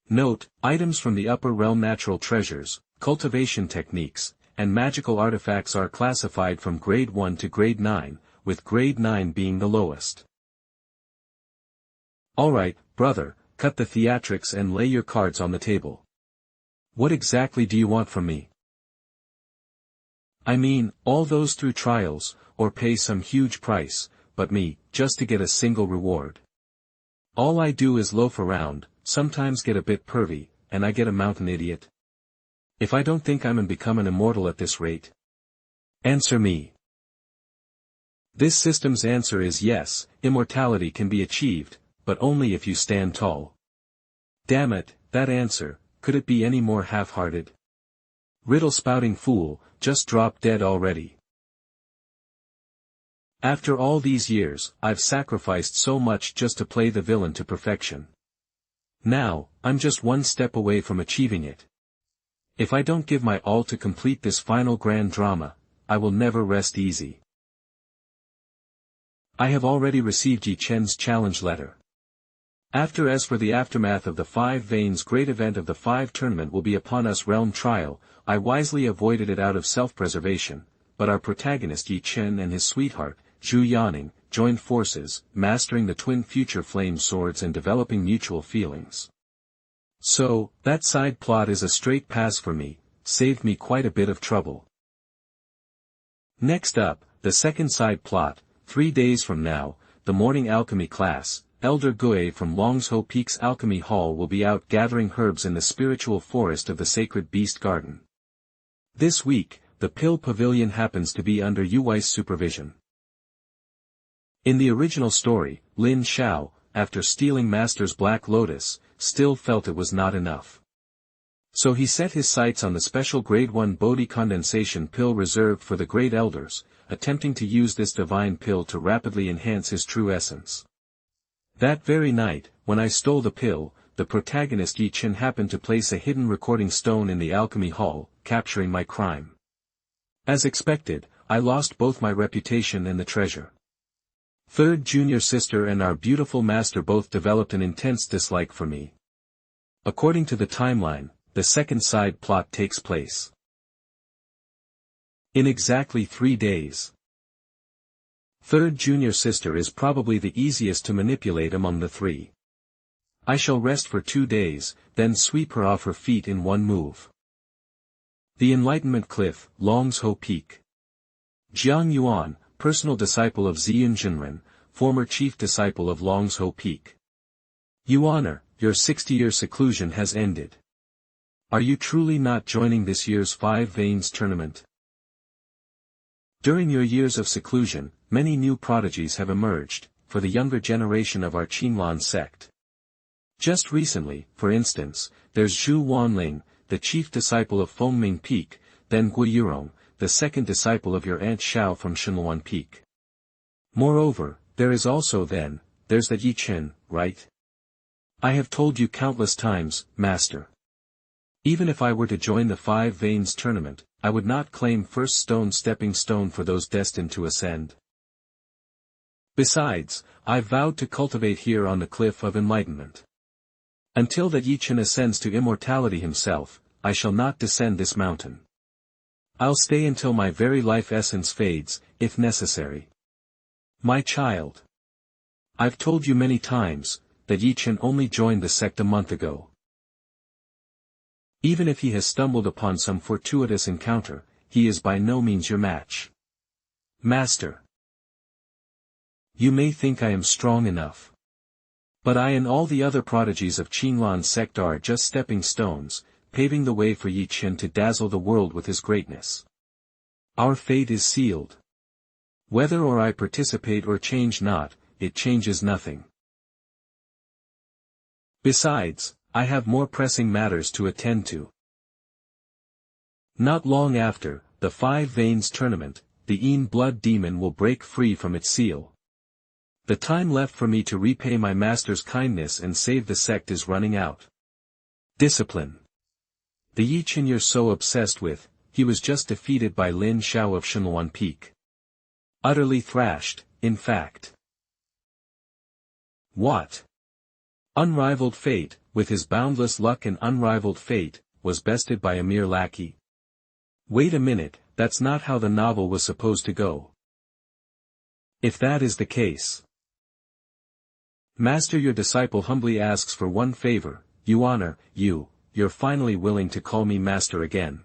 Note, items from the Upper Realm natural treasures, cultivation techniques, and magical artifacts are classified from grade 1 to grade 9, with grade 9 being the lowest. Alright, brother, cut the theatrics and lay your cards on the table. What exactly do you want from me? I mean, all those through trials, or pay some huge price, but me, just to get a single reward. All I do is loaf around, sometimes get a bit pervy, and I get a mountain idiot. If I don't think I'm become an immortal at this rate? Answer me. This system's answer is yes, immortality can be achieved, but only if you stand tall. Damn it, that answer, could it be any more half-hearted? Riddle-spouting fool, just drop dead already. After all these years, I've sacrificed so much just to play the villain to perfection. Now, I'm just one step away from achieving it. If I don't give my all to complete this final grand drama, I will never rest easy. I have already received Ye Chen's challenge letter. As for the aftermath of the 5 Veins great event of the 5 tournament will be upon us realm trial, I wisely avoided it out of self-preservation, but our protagonist Ye Chen and his sweetheart, Zhu Yaning, joined forces, mastering the twin future flame swords and developing mutual feelings. So, that side plot is a straight pass for me, saved me quite a bit of trouble. Next up, the second side plot, 3 days from now, the morning alchemy class. Elder Gui from Longzhou Peak's Alchemy Hall will be out gathering herbs in the spiritual forest of the Sacred Beast Garden. This week, the Pill Pavilion happens to be under Yuwei's supervision. In the original story, Lin Xiao, after stealing Master's Black Lotus, still felt it was not enough. So he set his sights on the special Grade 1 Bodhi condensation pill reserved for the Great Elders, attempting to use this divine pill to rapidly enhance his true essence. That very night, when I stole the pill, the protagonist Ye Chen happened to place a hidden recording stone in the alchemy hall, capturing my crime. As expected, I lost both my reputation and the treasure. Third junior sister and our beautiful master both developed an intense dislike for me. According to the timeline, the second side plot takes place in exactly 3 days. Third junior sister is probably the easiest to manipulate among the 3. I shall rest for 2 days, then sweep her off her feet in one move. The Enlightenment Cliff, Longzhou Peak. Jiang Yuan, personal disciple of Ziyun Jinren, former chief disciple of Longzhou Peak. Yuaner, your 60-year seclusion has ended. Are you truly not joining this year's 5 Veins tournament? During your years of seclusion, many new prodigies have emerged, for the younger generation of our Qinlan sect. Just recently, for instance, there's Zhu Wanling, the chief disciple of Fengming Peak, then Gui Yurong, the second disciple of your Aunt Xiao from Shenluan Peak. Moreover, there is also there's that Ye Chen, right? I have told you countless times, Master. Even if I were to join the 5 Veins tournament, I would not claim first stepping stone for those destined to ascend. Besides, I vowed to cultivate here on the cliff of enlightenment. Until that Ye Chen ascends to immortality himself, I shall not descend this mountain. I'll stay until my very life essence fades, if necessary. My child. I've told you many times, that Ye Chen only joined the sect a month ago. Even if he has stumbled upon some fortuitous encounter, he is by no means your match. Master. You may think I am strong enough. But I and all the other prodigies of Qinlan sect are just stepping stones, paving the way for Ye Chen to dazzle the world with his greatness. Our fate is sealed. Whether or I participate or change not, it changes nothing. Besides, I have more pressing matters to attend to. Not long after, the 5 Veins tournament, the Yin blood demon will break free from its seal. The time left for me to repay my master's kindness and save the sect is running out. Discipline. The Ye Chen you're so obsessed with, he was just defeated by Lin Xiao of Shenluan Peak. Utterly thrashed, in fact. What? Unrivaled fate, with his boundless luck and unrivaled fate, was bested by a mere lackey. Wait a minute, that's not how the novel was supposed to go. If that is the case. Master, your disciple humbly asks for one favor, Yuaner, you're finally willing to call me master again.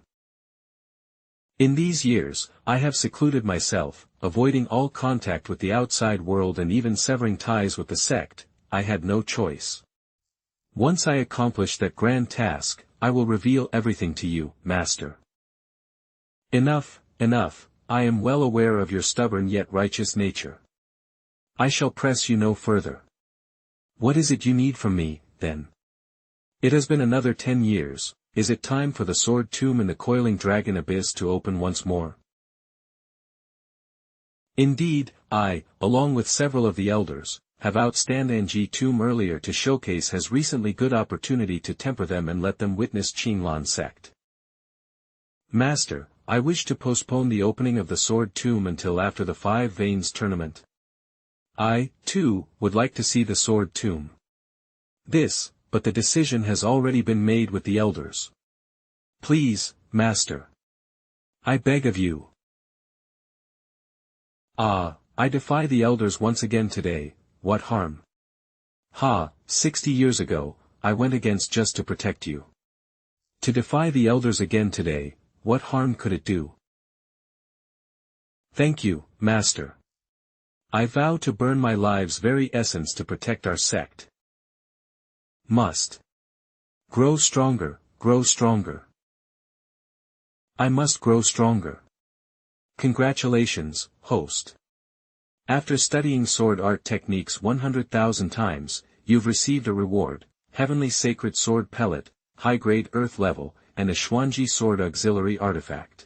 In these years, I have secluded myself, avoiding all contact with the outside world and even severing ties with the sect. I had no choice. Once I accomplished that grand task, I will reveal everything to you, master. Enough, enough, I am well aware of your stubborn yet righteous nature. I shall press you no further. What is it you need from me, then? It has been another 10 years, is it time for the sword tomb in the coiling dragon abyss to open once more? Indeed, I, along with several of the elders, have outstand Anji tomb earlier to showcase has recently good opportunity to temper them and let them witness Qinglan sect. Master, I wish to postpone the opening of the sword tomb until after the 5 Veins tournament. I, too, would like to see the sword tomb. But the decision has already been made with the elders. Please, master. I beg of you. I defy the elders once again today, what harm? 60 years ago, I went against just to protect you. To defy the elders again today, what harm could it do? Thank you, master. I vow to burn my life's very essence to protect our sect. Must. Grow stronger, grow stronger. I must grow stronger. Congratulations, host. After studying sword art techniques 100,000 times, you've received a reward, heavenly sacred sword pellet, high-grade earth level, and a Xuanji sword auxiliary artifact.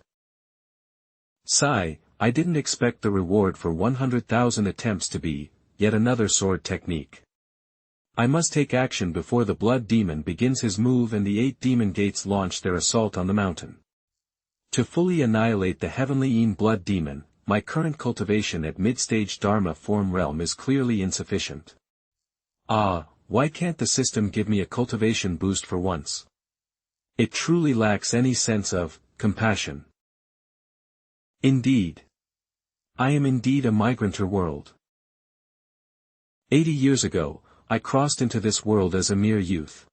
Sigh, I didn't expect the reward for 100,000 attempts to be, yet another sword technique. I must take action before the blood demon begins his move and the 8 demon gates launch their assault on the mountain. To fully annihilate the heavenly Yin blood demon, my current cultivation at mid-stage Dharma form realm is clearly insufficient. Why can't the system give me a cultivation boost for once? It truly lacks any sense of compassion. Indeed. I am indeed a migranter world. 80 years ago, I crossed into this world as a mere youth.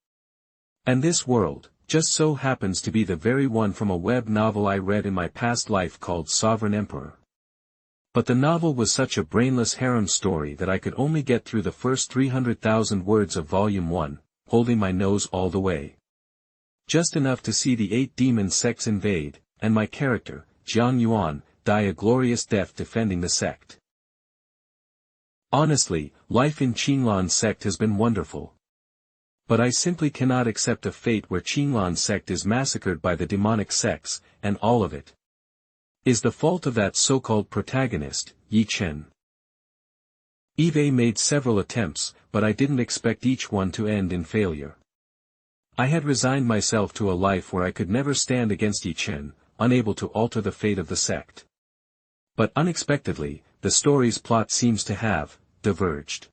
And this world, just so happens to be the very one from a web novel I read in my past life called Sovereign Emperor. But the novel was such a brainless harem story that I could only get through the first 300,000 words of Volume 1, holding my nose all the way. Just enough to see the 8 demon sects invade, and my character, Jiang Yuan, die a glorious death defending the sect. Honestly, life in Qinglan sect has been wonderful. But I simply cannot accept a fate where Qinglan sect is massacred by the demonic sects, and all of it is the fault of that so-called protagonist, Ye Chen. Eve made several attempts, but I didn't expect each one to end in failure. I had resigned myself to a life where I could never stand against Ye Chen, unable to alter the fate of the sect. But unexpectedly, the story's plot seems to have diverged.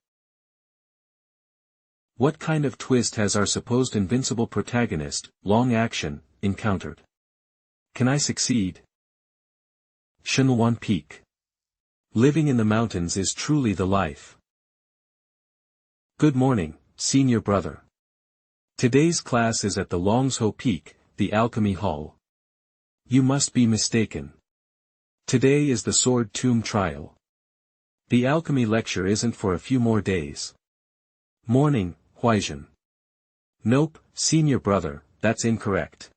What kind of twist has our supposed invincible protagonist, Long Action, encountered? Can I succeed? Shenluan Peak. Living in the mountains is truly the life. Good morning, senior brother. Today's class is at the Longsho Peak, the Alchemy Hall. You must be mistaken. Today is the Sword Tomb trial. The alchemy lecture isn't for a few more days. Morning, Huaizhen. Nope, senior brother, that's incorrect.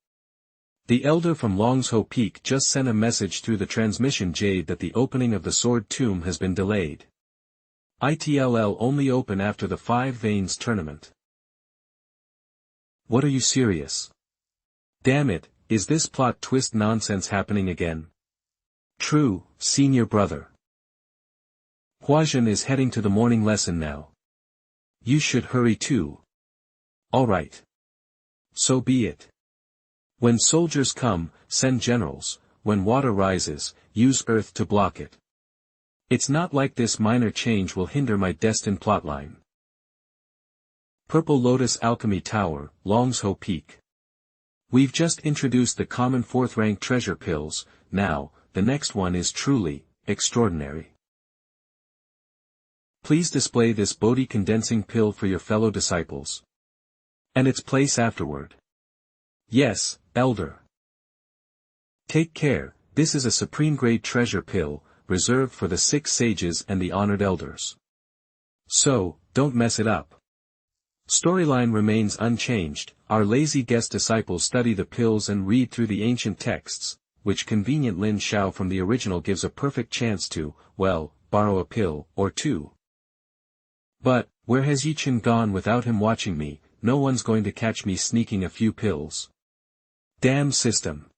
The elder from Longsho Peak just sent a message through the transmission jade that the opening of the Sword Tomb has been delayed. It'll only open after the 5 Veins tournament. What, are you serious? Damn it, is this plot twist nonsense happening again? True, senior brother. Huaizhen is heading to the morning lesson now. You should hurry too. Alright. So be it. When soldiers come, send generals, when water rises, use earth to block it. It's not like this minor change will hinder my destined plotline. Purple Lotus Alchemy Tower, Longsho Peak. We've just introduced the common 4th rank treasure pills, now, the next one is truly extraordinary. Please display this Bodhi condensing pill for your fellow disciples. And its place afterward. Yes, elder. Take care, this is a supreme grade treasure pill, reserved for the 6 sages and the honored elders. So, don't mess it up. Storyline remains unchanged, our lazy guest disciples study the pills and read through the ancient texts, which convenient Lin Xiao from the original gives a perfect chance to, well, borrow a pill or two. But, where has Ye Chen gone without him watching me? No one's going to catch me sneaking a few pills. Damn system.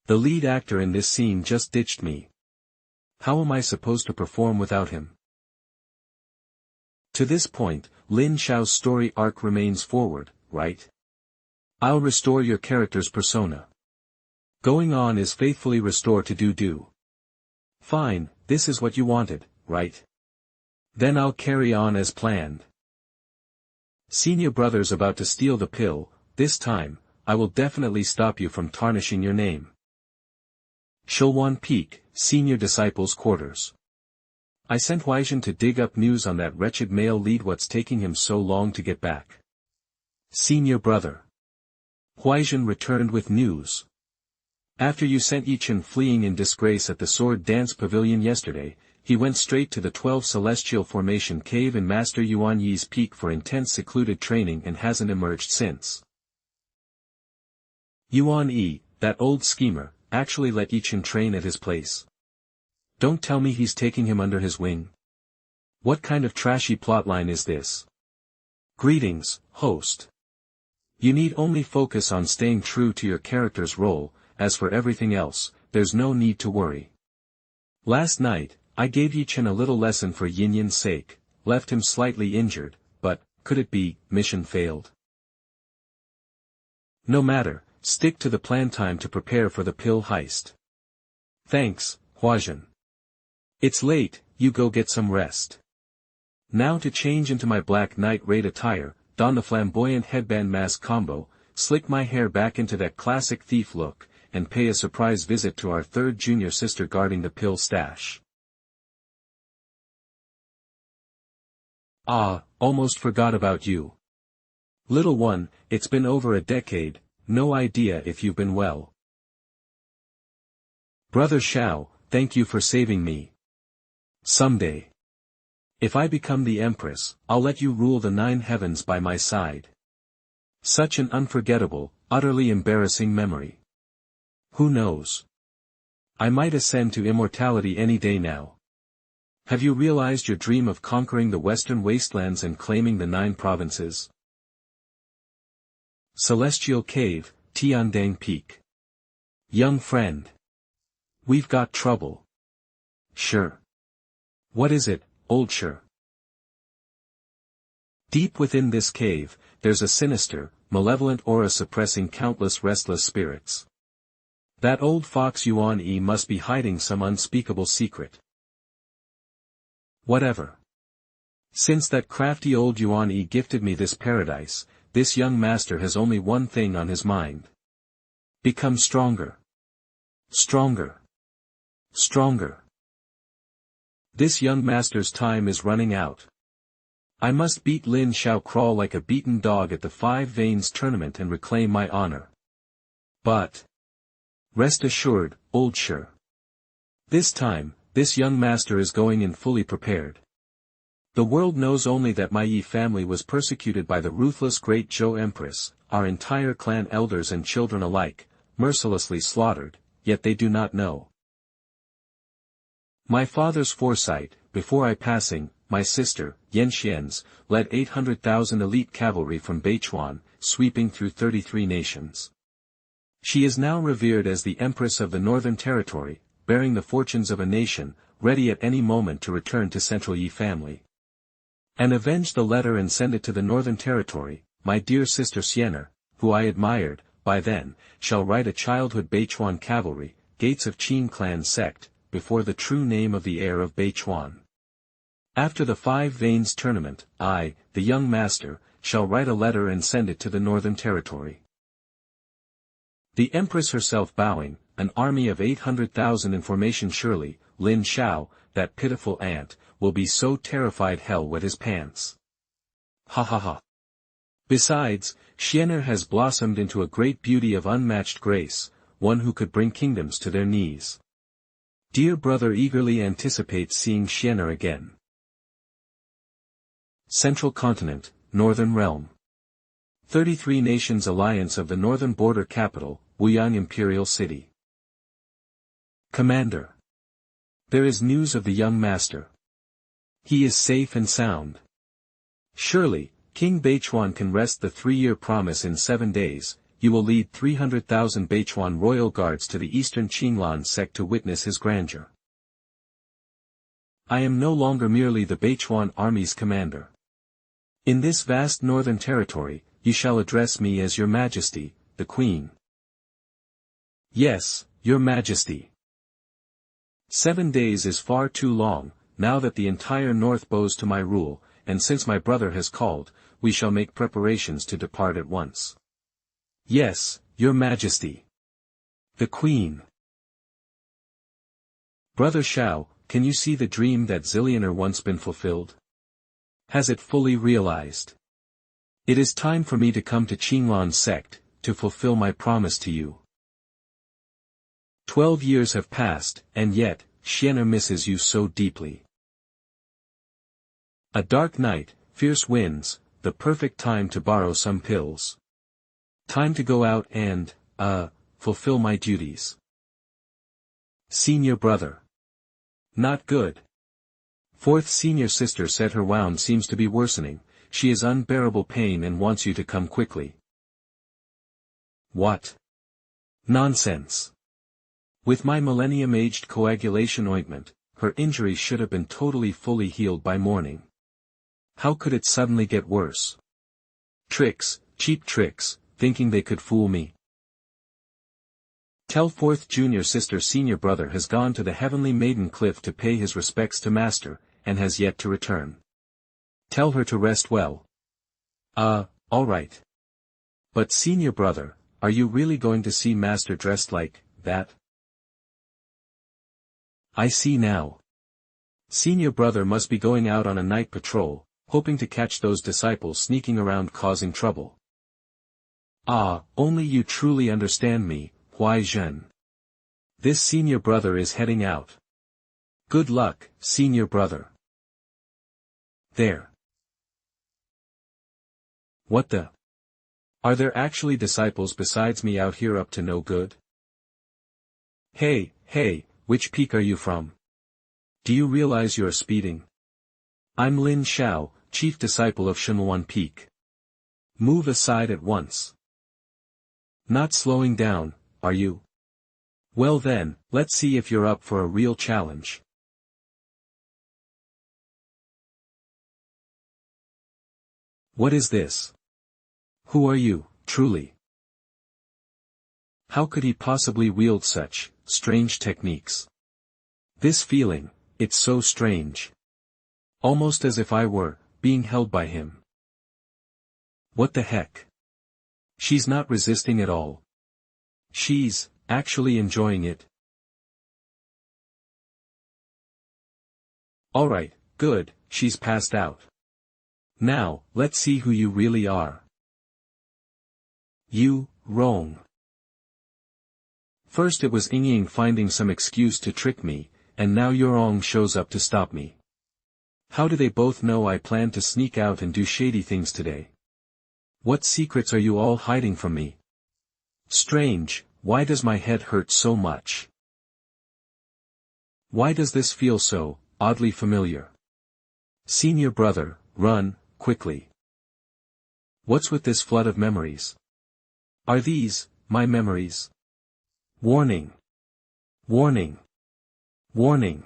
The lead actor in this scene just ditched me. How am I supposed to perform without him? To this point, Lin Xiao's story arc remains forward, right? I'll restore your character's persona. Going on is faithfully restore to do. Fine, this is what you wanted, right? Then I'll carry on as planned. Senior brother's about to steal the pill, this time, I will definitely stop you from tarnishing your name. Shulwan Peak, Senior Disciples' Quarters. I sent Ye Chen to dig up news on that wretched male lead. What's taking him so long to get back? Senior brother. Ye Chen returned with news. After you sent Ye Chen fleeing in disgrace at the Sword Dance Pavilion yesterday, he went straight to the 12 Celestial Formation Cave in Master Yuan Yi's peak for intense secluded training and hasn't emerged since. Yuan Yi, that old schemer, actually let Ye Chen train at his place. Don't tell me he's taking him under his wing. What kind of trashy plotline is this? Greetings, host. You need only focus on staying true to your character's role, as for everything else, there's no need to worry. Last night, I gave Ye Chen a little lesson for Yinyan's sake, left him slightly injured, but, could it be, mission failed? No matter, stick to the plan. Time to prepare for the pill heist. Thanks, Ye Chen. It's late, you go get some rest. Now to change into my black night raid attire, don the flamboyant headband mask combo, slick my hair back into that classic thief look, and pay a surprise visit to our third junior sister guarding the pill stash. Ah, almost forgot about you. Little one, it's been over a decade, no idea if you've been well. Brother Xiao, thank you for saving me. Someday. If I become the Empress, I'll let you rule the 9 heavens by my side. Such an unforgettable, utterly embarrassing memory. Who knows? I might ascend to immortality any day now. Have you realized your dream of conquering the western wastelands and claiming the 9 provinces? Celestial Cave, Tiandang Peak. Young friend. We've got trouble. Sure. What is it, old sure? Deep within this cave, there's a sinister, malevolent aura suppressing countless restless spirits. That old fox Yuan Yi must be hiding some unspeakable secret. Whatever. Since that crafty old Yuan Yi gifted me this paradise, this young master has only one thing on his mind. Become stronger. Stronger. Stronger. This young master's time is running out. I must beat Lin Xiao, crawl like a beaten dog at the 5 Veins tournament and reclaim my honor. But rest assured, old sure. This time, this young master is going in fully prepared. The world knows only that my Yi family was persecuted by the ruthless great Zhou Empress, our entire clan, elders and children alike, mercilessly slaughtered, yet they do not know. My father's foresight, before I passing, my sister, Yan Xian's, led 800,000 elite cavalry from Beichuan, sweeping through 33 nations. She is now revered as the Empress of the Northern Territory, bearing the fortunes of a nation, ready at any moment to return to Central Yi family. And avenge the letter and send it to the Northern Territory. My dear sister Xianer, who I admired, by then, shall write a childhood Beichuan cavalry, gates of Qin clan sect, before the true name of the heir of Beichuan. After the 5 Veins tournament, I, the young master, shall write a letter and send it to the Northern Territory. The Empress herself bowing, an army of 800,000 in formation. Surely, Lin Xiao, that pitiful ant, will be so terrified hell wet his pants. Ha ha ha. Besides, Xianer has blossomed into a great beauty of unmatched grace, one who could bring kingdoms to their knees. Dear brother eagerly anticipates seeing Xianer again. Central Continent, Northern Realm. 33 Nations Alliance of the Northern Border Capital, Wuyang Imperial City. Commander. There is news of the young master. He is safe and sound. Surely, King Beichuan can rest the 3-year promise in 7 days. You will lead 300,000 Beichuan royal guards to the eastern Qinglan sect to witness his grandeur. I am no longer merely the Beichuan army's commander. In this vast northern territory, you shall address me as Your Majesty, the Queen. Yes, Your Majesty. 7 days is far too long, now that the entire north bows to my rule, and since my brother has called, we shall make preparations to depart at once. Yes, Your Majesty. The Queen. Brother Xiao, can you see the dream that Zillionaire once been fulfilled? Has it fully realized? It is time for me to come to Qinglan sect, to fulfill my promise to you. 12 years have passed, and yet, Xianer misses you so deeply. A dark night, fierce winds, the perfect time to borrow some pills. Time to go out and, fulfill my duties. Senior brother. Not good. Fourth senior sister said her wound seems to be worsening, she is unbearable pain and wants you to come quickly. What? Nonsense. With my millennium-aged coagulation ointment, her injury should have been totally fully healed by morning. How could it suddenly get worse? Tricks, cheap tricks, thinking they could fool me. Tell fourth junior sister senior brother has gone to the heavenly maiden cliff to pay his respects to master, and has yet to return. Tell her to rest well. Alright. But senior brother, are you really going to see master dressed like that? I see now. Senior brother must be going out on a night patrol, hoping to catch those disciples sneaking around causing trouble. Only you truly understand me, Ye Chen. This senior brother is heading out. Good luck, senior brother. There. What the? Are there actually disciples besides me out here up to no good? Hey, which peak are you from? Do you realize you're speeding? I'm Lin Xiao, chief disciple of Shenluan Peak. Move aside at once. Not slowing down, are you? Well then, let's see if you're up for a real challenge. What is this? Who are you, truly? How could he possibly wield such strange techniques? This feeling, it's so strange. Almost as if I were being held by him. What the heck? She's not resisting at all. She's actually enjoying it. Alright, good, she's passed out. Now, let's see who you really are. You, wrong. First it was Ying finding some excuse to trick me, and now Yurong shows up to stop me. How do they both know I plan to sneak out and do shady things today? What secrets are you all hiding from me? Strange, why does my head hurt so much? Why does this feel so oddly familiar? Senior brother, run, quickly. What's with this flood of memories? Are these my memories? Warning! Warning! Warning!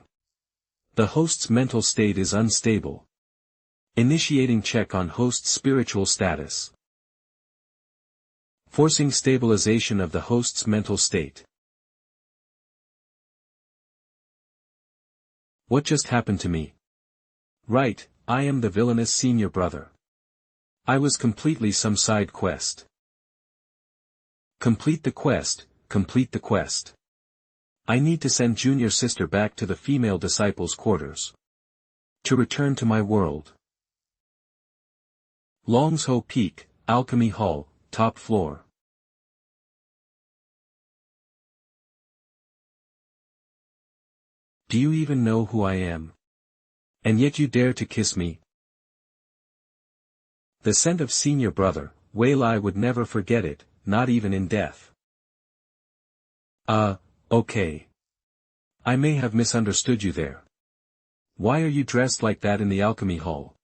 The host's mental state is unstable. Initiating check on host's spiritual status. Forcing stabilization of the host's mental state. What just happened to me? Right, I am the villainous senior brother. I was completely some side quest. Complete the quest, complete the quest. I need to send junior sister back to the female disciples' quarters. To return to my world. Longsho Peak, Alchemy Hall, top floor. Do you even know who I am? And yet you dare to kiss me? The scent of senior brother, Wei Lai would never forget it, not even in death. Okay. I may have misunderstood you there. Why are you dressed like that in the alchemy hall?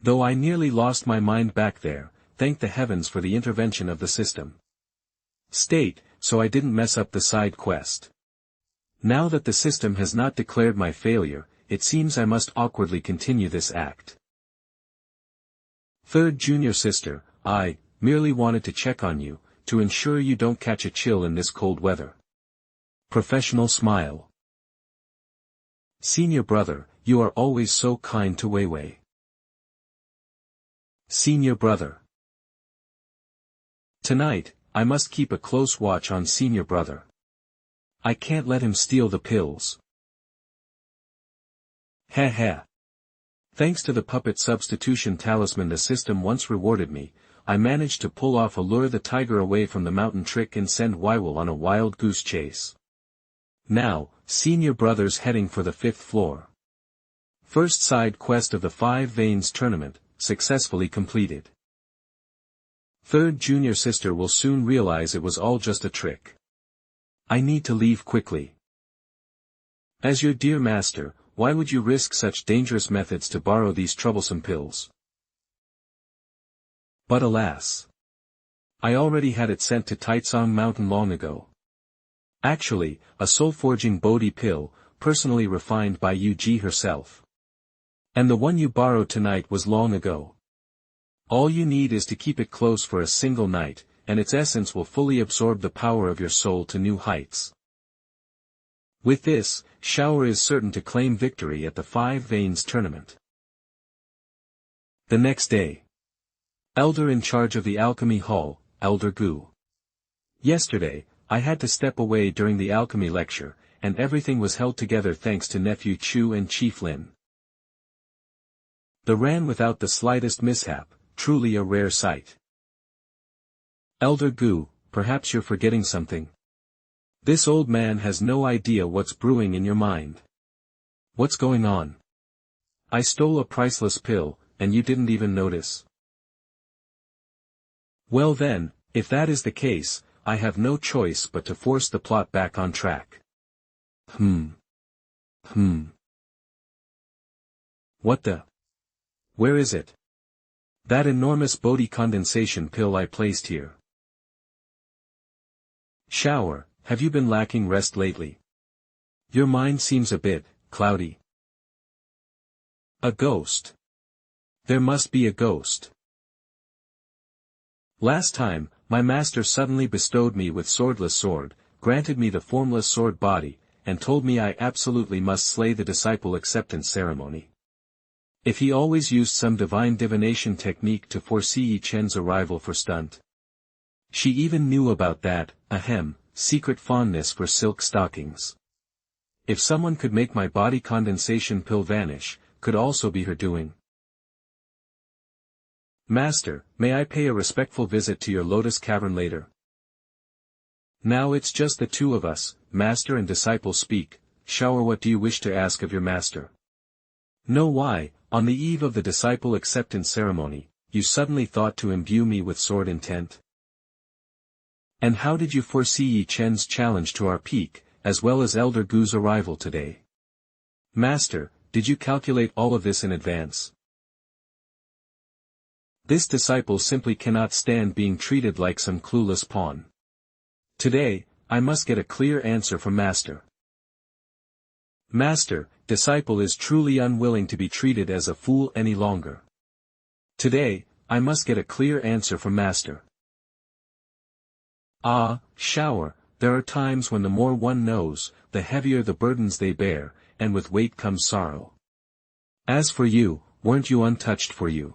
Though I nearly lost my mind back there, thank the heavens for the intervention of the system. So I didn't mess up the side quest. Now that the system has not declared my failure, it seems I must awkwardly continue this act. Third junior sister, I merely wanted to check on you, to ensure you don't catch a chill in this cold weather. Professional smile. Senior brother, you are always so kind to Wei Wei. Senior brother. Tonight, I must keep a close watch on senior brother. I can't let him steal the pills. Heh. Thanks to the puppet substitution talisman the system once rewarded me, I managed to pull off a lure the tiger away from the mountain trick and send Waiwul on a wild goose chase. Now, senior brother's heading for the 5th floor. First side quest of the 5 Veins tournament, successfully completed. Third junior sister will soon realize it was all just a trick. I need to leave quickly. As your dear master, why would you risk such dangerous methods to borrow these troublesome pills? But alas. I already had it sent to Taitsong Mountain long ago. Actually, a soul-forging Bodhi pill, personally refined by Yu Ji herself. And the one you borrowed tonight was long ago. All you need is to keep it close for a single night, and its essence will fully absorb the power of your soul to new heights. With this, Shower is certain to claim victory at the 5 Veins tournament. The next day. Elder in charge of the alchemy hall, Elder Gu. Yesterday, I had to step away during the alchemy lecture, and everything was held together thanks to Nephew Chu and Chief Lin. The ran without the slightest mishap, truly a rare sight. Elder Gu, perhaps you're forgetting something. This old man has no idea what's brewing in your mind. What's going on? I stole a priceless pill, and you didn't even notice. Well then, if that is the case, I have no choice but to force the plot back on track. What the? Where is it? That enormous Bodhi condensation pill I placed here. Shower, have you been lacking rest lately? Your mind seems a bit cloudy. A ghost. There must be a ghost. Last time, my master suddenly bestowed me with swordless sword, granted me the formless sword body, and told me I absolutely must slay the disciple acceptance ceremony. If he always used some divine divination technique to foresee Ye Chen's arrival for stunt. She even knew about that, secret fondness for silk stockings. If someone could make my body condensation pill vanish, could also be her doing. Master, may I pay a respectful visit to your lotus cavern later? Now it's just the two of us, master and disciple speak. Shower, what do you wish to ask of your master? No, why, on the eve of the disciple acceptance ceremony, you suddenly thought to imbue me with sword intent? And how did you foresee Ye Chen's challenge to our peak, as well as Elder Gu's arrival today? Master, did you calculate all of this in advance? This disciple simply cannot stand being treated like some clueless pawn. Today, I must get a clear answer from Master. Master, disciple is truly unwilling to be treated as a fool any longer. Today, I must get a clear answer from Master. Shower, there are times when the more one knows, the heavier the burdens they bear, and with weight comes sorrow. As for you, weren't you untouched for you?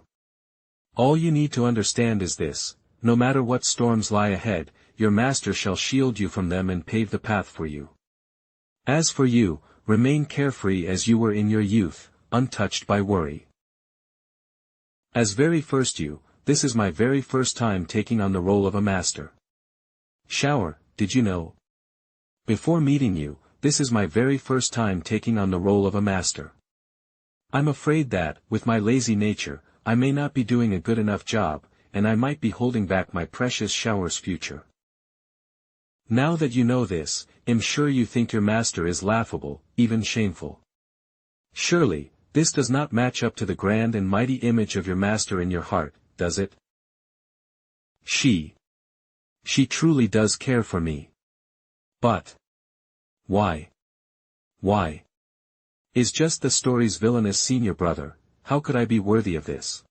All you need to understand is this, no matter what storms lie ahead, your master shall shield you from them and pave the path for you. As for you, remain carefree as you were in your youth, untouched by worry. As very first you, this is my very first time taking on the role of a master. Shower, did you know? Before meeting you, this is my very first time taking on the role of a master. I'm afraid that, with my lazy nature, I may not be doing a good enough job, and I might be holding back my precious Xiao's future. Now that you know this, I'm sure you think your master is laughable, even shameful. Surely, this does not match up to the grand and mighty image of your master in your heart, does it? She truly does care for me. But why? Why? Is just the story's villainous senior brother, how could I be worthy of this?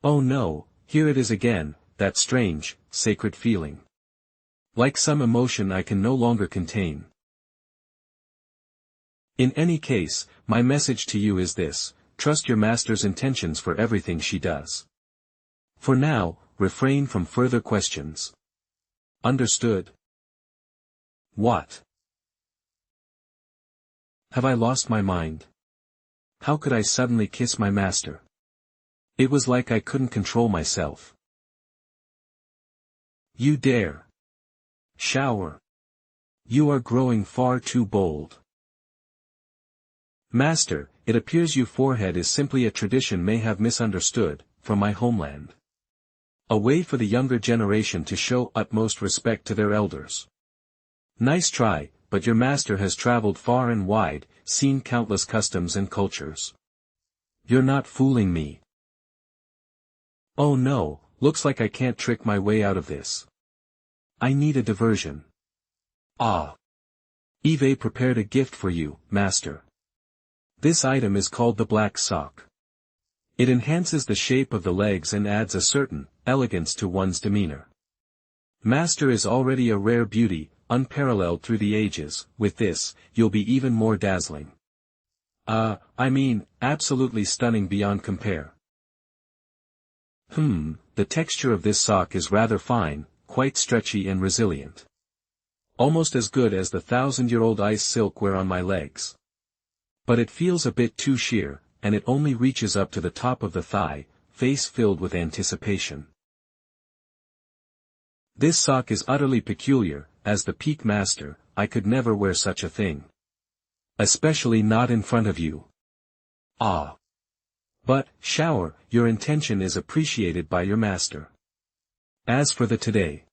Oh no, here it is again, that strange, sacred feeling. Like some emotion I can no longer contain. In any case, my message to you is this: trust your master's intentions for everything she does. For now, refrain from further questions. Understood? What? Have I lost my mind? How could I suddenly kiss my master? It was like I couldn't control myself. You dare. Shower. You are growing far too bold. Master, it appears your forehead is simply a tradition may have misunderstood, from my homeland. A way for the younger generation to show utmost respect to their elders. Nice try, but your master has traveled far and wide, seen countless customs and cultures. You're not fooling me. Oh no, looks like I can't trick my way out of this. I need a diversion. Ah. Eve prepared a gift for you, master. This item is called the black sock. It enhances the shape of the legs and adds a certain elegance to one's demeanor. Master is already a rare beauty, unparalleled through the ages. With this, you'll be even more dazzling. Absolutely stunning beyond compare. The texture of this sock is rather fine, quite stretchy and resilient. Almost as good as the 1,000-year-old ice silk wear on my legs. But it feels a bit too sheer, and it only reaches up to the top of the thigh, face filled with anticipation. This sock is utterly peculiar. As the peak master, I could never wear such a thing. Especially not in front of you. Ah. But, Shower, your intention is appreciated by your master. As for the today.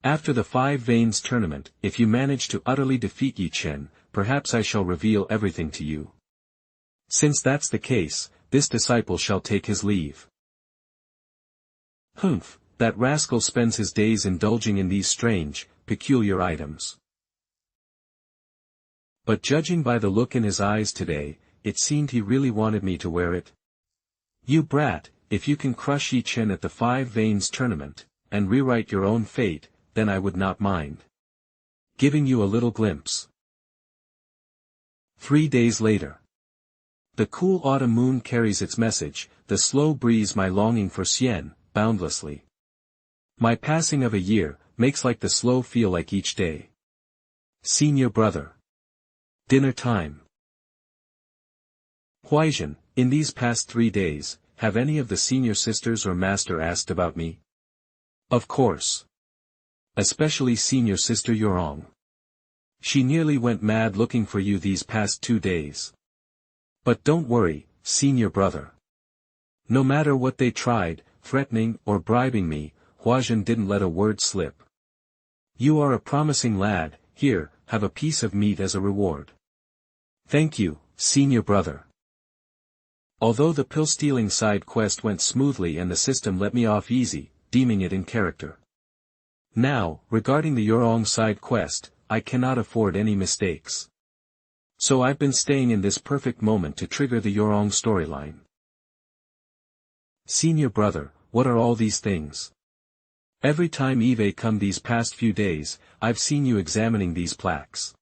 After the 5 Veins tournament, if you manage to utterly defeat Ye Chen, perhaps I shall reveal everything to you. Since that's the case, this disciple shall take his leave. Humph, that rascal spends his days indulging in these strange, peculiar items. But judging by the look in his eyes today, it seemed he really wanted me to wear it. You brat, if you can crush Ye Chen at the 5 Veins tournament, and rewrite your own fate, then I would not mind giving you a little glimpse. 3 days later. The cool autumn moon carries its message, the slow breeze my longing for Xian, boundlessly. My passing of a year, makes like the slow feel like each day. Senior brother. Dinner time. Huaizhen, in these past 3 days, have any of the senior sisters or master asked about me? Of course. Especially senior sister Yurong. She nearly went mad looking for you these past 2 days. But don't worry, senior brother. No matter what they tried, threatening or bribing me, Huaizhen didn't let a word slip. You are a promising lad, here, have a piece of meat as a reward. Thank you, senior brother. Although the pill-stealing side quest went smoothly and the system let me off easy, deeming it in character. Now, regarding the Yurong side quest, I cannot afford any mistakes. So I've been staying in this perfect moment to trigger the Yurong storyline. Senior brother, what are all these things? Every time Eve come these past few days, I've seen you examining these plaques.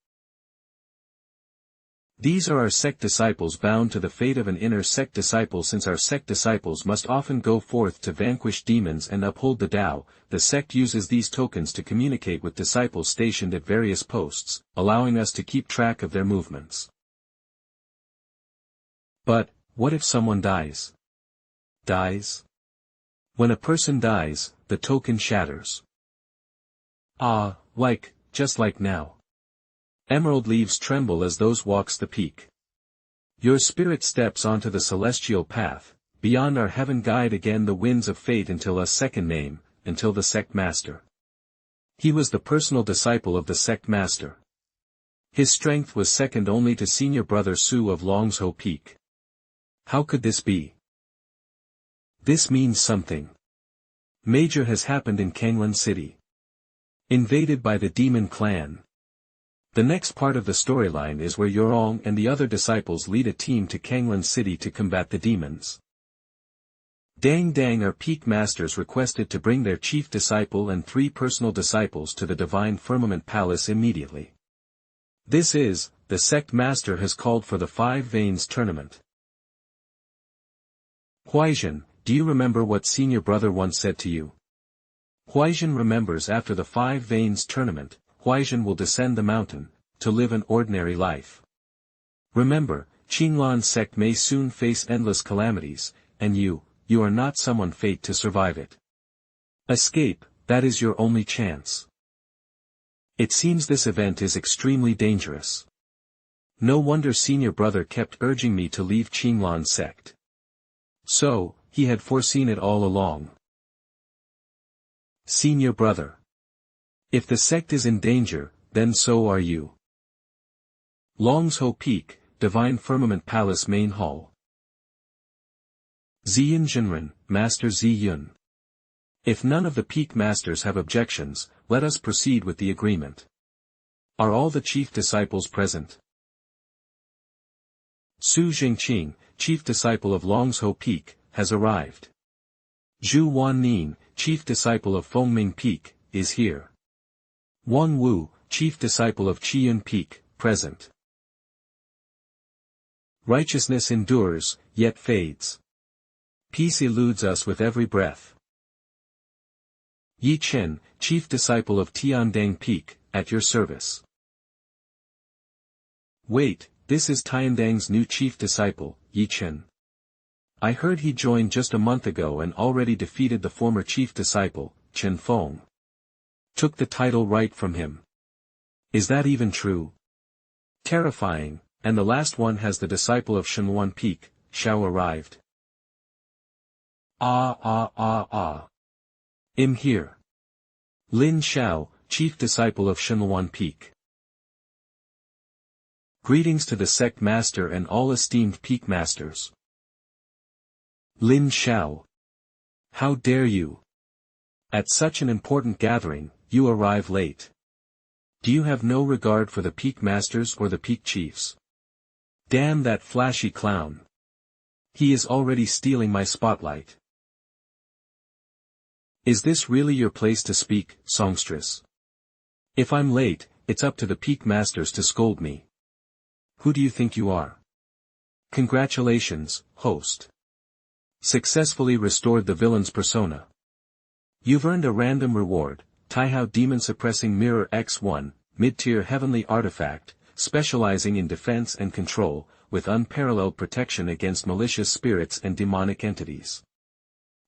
These are our sect disciples bound to the fate of an inner sect disciple. Since our sect disciples must often go forth to vanquish demons and uphold the Tao, the sect uses these tokens to communicate with disciples stationed at various posts, allowing us to keep track of their movements. But, what if someone dies? Dies? When a person dies, the token shatters. Just like now. Emerald leaves tremble as those walks the peak. Your spirit steps onto the celestial path, beyond our heaven guide again the winds of fate until a second name, until the sect master. He was the personal disciple of the sect master. His strength was second only to senior brother Su of Longsho Peak. How could this be? This means something major has happened in Kanglan City. Invaded by the demon clan. The next part of the storyline is where Yorong and the other disciples lead a team to Kanglan City to combat the demons. Dang Dang are peak masters requested to bring their chief disciple and 3 personal disciples to the Divine Firmament Palace immediately. This is, the sect master has called for the 5 Veins tournament. Huaizhen, do you remember what senior brother once said to you? Huaizhen remembers after the 5 Veins tournament, Huaizhen will descend the mountain, to live an ordinary life. Remember, Qinglan sect may soon face endless calamities, and you are not someone fate to survive it. Escape, that is your only chance. It seems this event is extremely dangerous. No wonder senior brother kept urging me to leave Qinglan sect. So, he had foreseen it all along. Senior brother. If the sect is in danger, then so are you. Longsho Peak, Divine Firmament Palace Main Hall. Ziyin Jinren, Master Ziyun. If none of the peak masters have objections, let us proceed with the agreement. Are all the chief disciples present? Su Jingqing, chief disciple of Longsho Peak, has arrived. Zhu Wannin, chief disciple of Fengming Peak, is here. Wang Wu, chief disciple of Qiyun Peak, present. Righteousness endures, yet fades. Peace eludes us with every breath. Ye Chen, chief disciple of Tiandang Peak, at your service. Wait, this is Tiandang's new chief disciple, Ye Chen. I heard he joined just a month ago and already defeated the former chief disciple, Chen Feng. Took the title right from him. Is that even true? Terrifying, and the last one has the disciple of Shenwan Peak, Xiao arrived. I'm here. Lin Xiao, chief disciple of Shenwan Peak. Greetings to the sect master and all esteemed peak masters. Lin Xiao. How dare you? At such an important gathering, you arrive late. Do you have no regard for the peak masters or the peak chiefs? Damn that flashy clown. He is already stealing my spotlight. Is this really your place to speak, songstress? If I'm late, it's up to the peak masters to scold me. Who do you think you are? Congratulations, host. Successfully restored the villain's persona. You've earned a random reward, Taihao Demon Suppressing Mirror X1, mid-tier heavenly artifact, specializing in defense and control, with unparalleled protection against malicious spirits and demonic entities.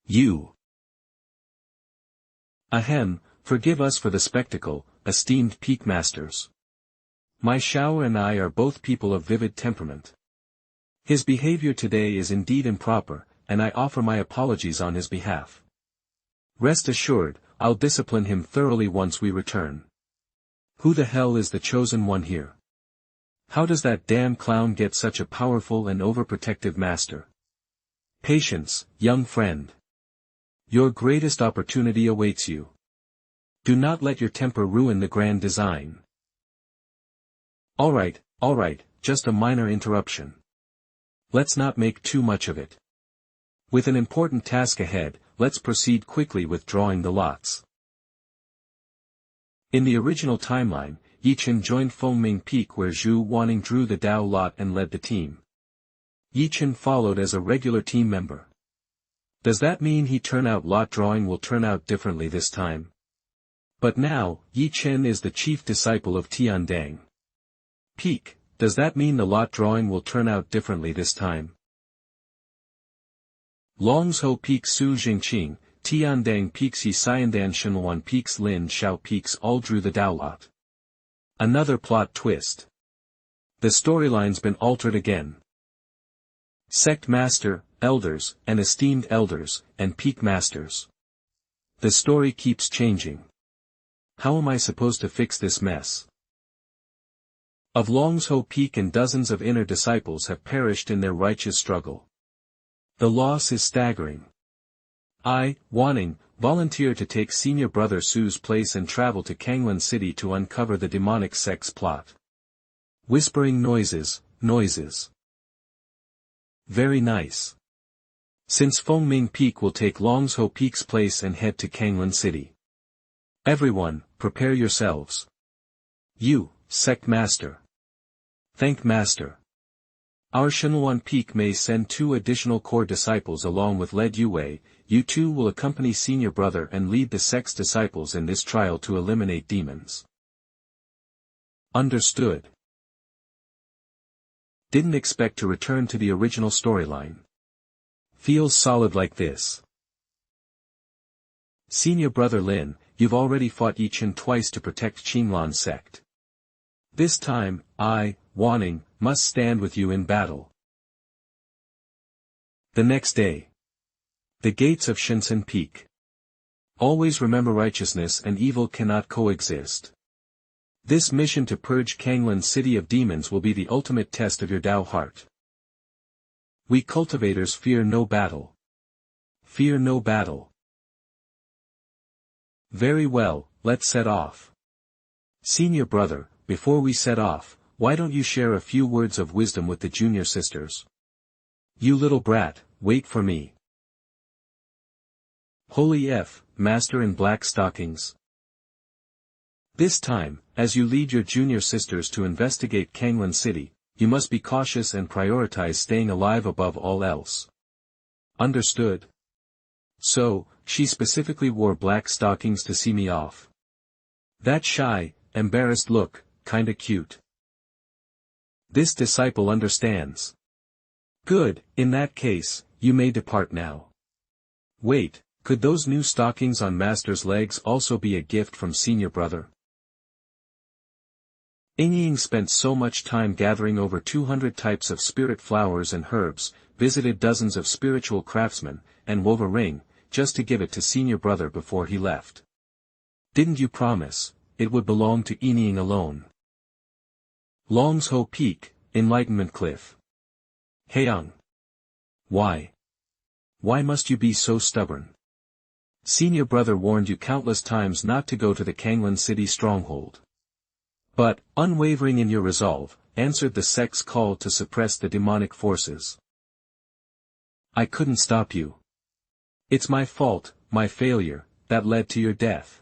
You. Ahem, forgive us for the spectacle, esteemed peak masters. My Xiao and I are both people of vivid temperament. His behavior today is indeed improper, and I offer my apologies on his behalf. Rest assured, I'll discipline him thoroughly once we return. Who the hell is the chosen one here? How does that damn clown get such a powerful and overprotective master? Patience, young friend. Your greatest opportunity awaits you. Do not let your temper ruin the grand design. Alright, just a minor interruption. Let's not make too much of it. With an important task ahead, let's proceed quickly with drawing the lots. In the original timeline, Ye Chen joined Fengming Peak where Zhu Wanning drew the Dao lot and led the team. Ye Chen followed as a regular team member. Does that mean lot drawing will turn out differently this time? But now, Ye Chen is the chief disciple of Tiandang Peak. Does that mean the lot drawing will turn out differently this time? Longsho Peak Su Jingqing, Tiandang Peaks Yi Xiandan Shenwan Peaks Lin Xiao Peaks all drew the Dao lot. Another plot twist. The storyline's been altered again. Sect master, elders, and esteemed elders, and peak masters. The story keeps changing. How am I supposed to fix this mess? Of Longsho Peak and dozens of inner disciples have perished in their righteous struggle. The loss is staggering. I, Wanning, volunteer to take senior brother Su's place and travel to Kanglan City to uncover the demonic sect's plot. Whispering noises, noises. Very nice. Since Fengming Peak will take Longsho Peak's place and head to Kanglan City. Everyone, prepare yourselves. You, Sect Master. Thank Master. Our Shenhuan Peak may send 2 additional core disciples along with Led Yue. You 2 will accompany senior brother and lead the sect's disciples in this trial to eliminate demons. Understood. Didn't expect to return to the original storyline. Feels solid like this. Senior brother Lin, you've already fought Ye Chen twice to protect Qinglan sect. This time, I, Wanning, must stand with you in battle. The next day. The gates of Shensen Peak. Always remember righteousness and evil cannot coexist. This mission to purge Kanglan City of demons will be the ultimate test of your Dao heart. We cultivators fear no battle. Fear no battle. Very well, let's set off. Senior brother, before we set off, why don't you share a few words of wisdom with the junior sisters? You little brat, wait for me. Holy F, Master in Black Stockings. This time, as you lead your junior sisters to investigate Kanglan City, you must be cautious and prioritize staying alive above all else. Understood? So, she specifically wore black stockings to see me off. That shy, embarrassed look, kinda cute. This disciple understands. Good, in that case, you may depart now. Wait, could those new stockings on Master's legs also be a gift from senior brother? Ying spent so much time gathering over 200 types of spirit flowers and herbs, visited dozens of spiritual craftsmen, and wove a ring, just to give it to senior brother before he left. Didn't you promise, it would belong to Ying alone? Longsho Peak, Enlightenment Cliff. Heiyang. Why? Why must you be so stubborn? Senior brother warned you countless times not to go to the Kanglan City stronghold. But, unwavering in your resolve, answered the sect's call to suppress the demonic forces. I couldn't stop you. It's my fault, my failure, that led to your death.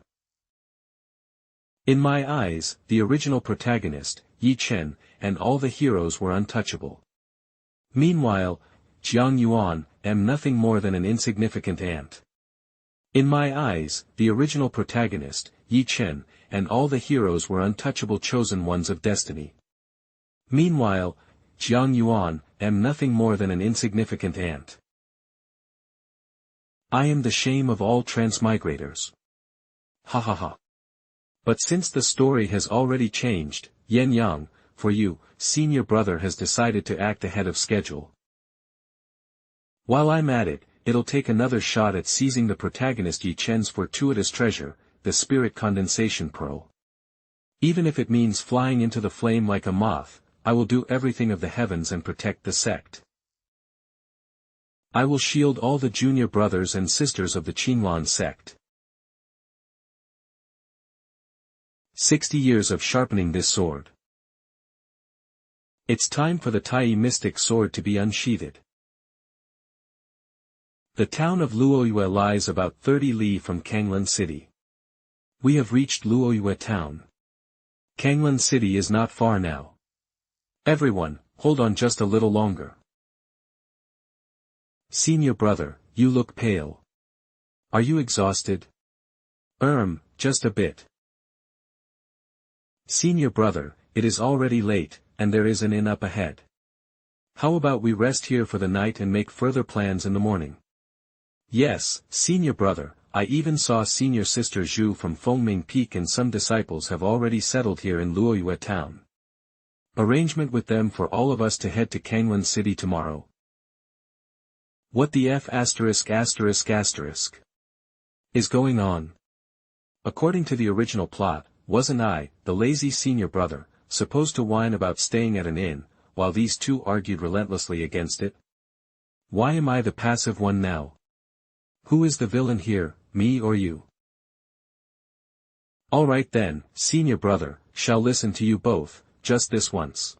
In my eyes, the original protagonist, Ye Chen, and all the heroes were untouchable. Meanwhile, Jiang Yuan, am nothing more than an insignificant ant. In my eyes, the original protagonist, Ye Chen, and all the heroes were untouchable chosen ones of destiny. Meanwhile, Jiang Yuan, am nothing more than an insignificant ant. I am the shame of all transmigrators. Ha ha ha. But since the story has already changed, Yen Yang, for you, senior brother has decided to act ahead of schedule. While I'm at it, it'll take another shot at seizing the protagonist Ye Chen's fortuitous treasure, the spirit condensation pearl. Even if it means flying into the flame like a moth, I will do everything of the heavens and protect the sect. I will shield all the junior brothers and sisters of the Qinglan sect. 60 years of sharpening this sword. It's time for the Tai mystic sword to be unsheathed. The town of Luoyue lies about 30 li from Kanglan City. We have reached Luoyue town. Kanglan City is not far now. Everyone, hold on just a little longer. Senior brother, you look pale. Are you exhausted? Just a bit. Senior brother, it is already late, and there is an inn up ahead. How about we rest here for the night and make further plans in the morning? Yes, senior brother, I even saw senior sister Zhu from Fengming Peak and some disciples have already settled here in Luoyue town. Arrangement with them for all of us to head to Kanglan City tomorrow. What the F*** is going on? According to the original plot, wasn't I, the lazy senior brother, supposed to whine about staying at an inn, while these two argued relentlessly against it? Why am I the passive one now? Who is the villain here, me or you? Alright then, senior brother, shall listen to you both, just this once.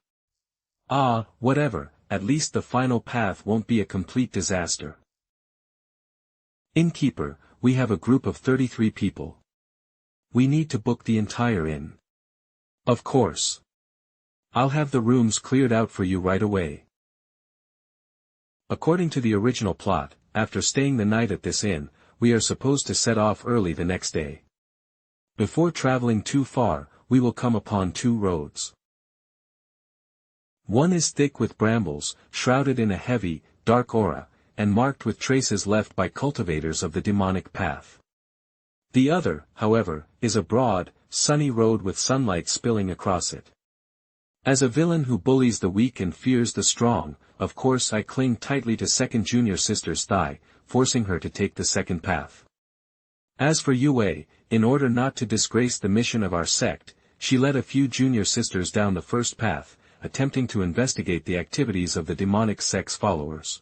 Ah, whatever, at least the final path won't be a complete disaster. Innkeeper, we have a group of 33 people. We need to book the entire inn. Of course. I'll have the rooms cleared out for you right away. According to the original plot, after staying the night at this inn, we are supposed to set off early the next day. Before traveling too far, we will come upon two roads. One is thick with brambles, shrouded in a heavy, dark aura, and marked with traces left by cultivators of the demonic path. The other, however, is a broad, sunny road with sunlight spilling across it. As a villain who bullies the weak and fears the strong, of course I cling tightly to second junior sister's thigh, forcing her to take the second path. As for Yue, in order not to disgrace the mission of our sect, she led a few junior sisters down the first path, attempting to investigate the activities of the demonic sect's followers.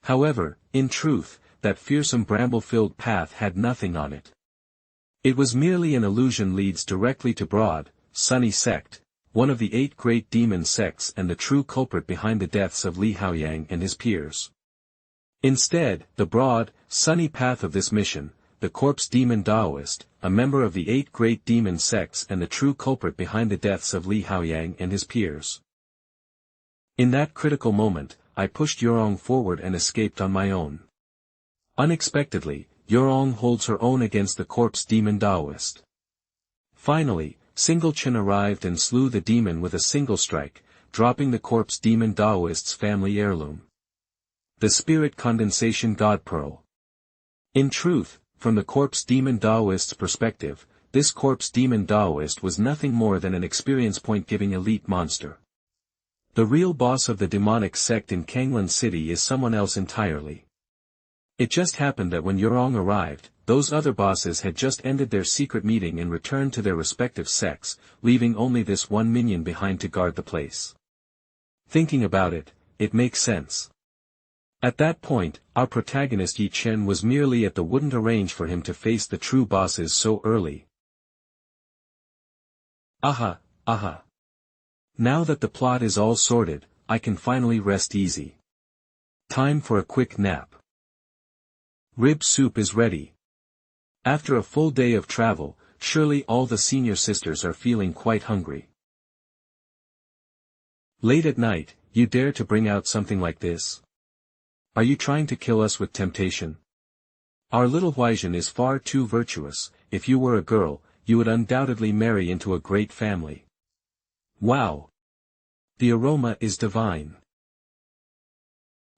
However, in truth, that fearsome bramble-filled path had nothing on it. It was merely an illusion leads directly to Broad, Sunny Sect, one of the 8 great demon sects and the true culprit behind the deaths of Li Haoyang and his peers. Instead, the broad, sunny path of this mission, the corpse demon Taoist, a member of the 8 great demon sects and the true culprit behind the deaths of Li Haoyang and his peers. In that critical moment, I pushed Yurong forward and escaped on my own. Unexpectedly, Yurong holds her own against the corpse demon Taoist. Finally, Single Chen arrived and slew the demon with a single strike, dropping the corpse demon Taoist's family heirloom. The spirit condensation god pearl. In truth, from the corpse demon Taoist's perspective, this corpse demon Taoist was nothing more than an experience point-giving elite monster. The real boss of the demonic sect in Kanglan City is someone else entirely. It just happened that when Yurong arrived, those other bosses had just ended their secret meeting and returned to their respective sects, leaving only this one minion behind to guard the place. Thinking about it, it makes sense. At that point, our protagonist Ye Chen was merely at the wouldn't arrange for him to face the true bosses so early. Aha. Now that the plot is all sorted, I can finally rest easy. Time for a quick nap. Rib soup is ready. After a full day of travel, surely all the senior sisters are feeling quite hungry. Late at night, you dare to bring out something like this? Are you trying to kill us with temptation? Our little Huaizhen is far too virtuous. If you were a girl, you would undoubtedly marry into a great family. Wow! The aroma is divine.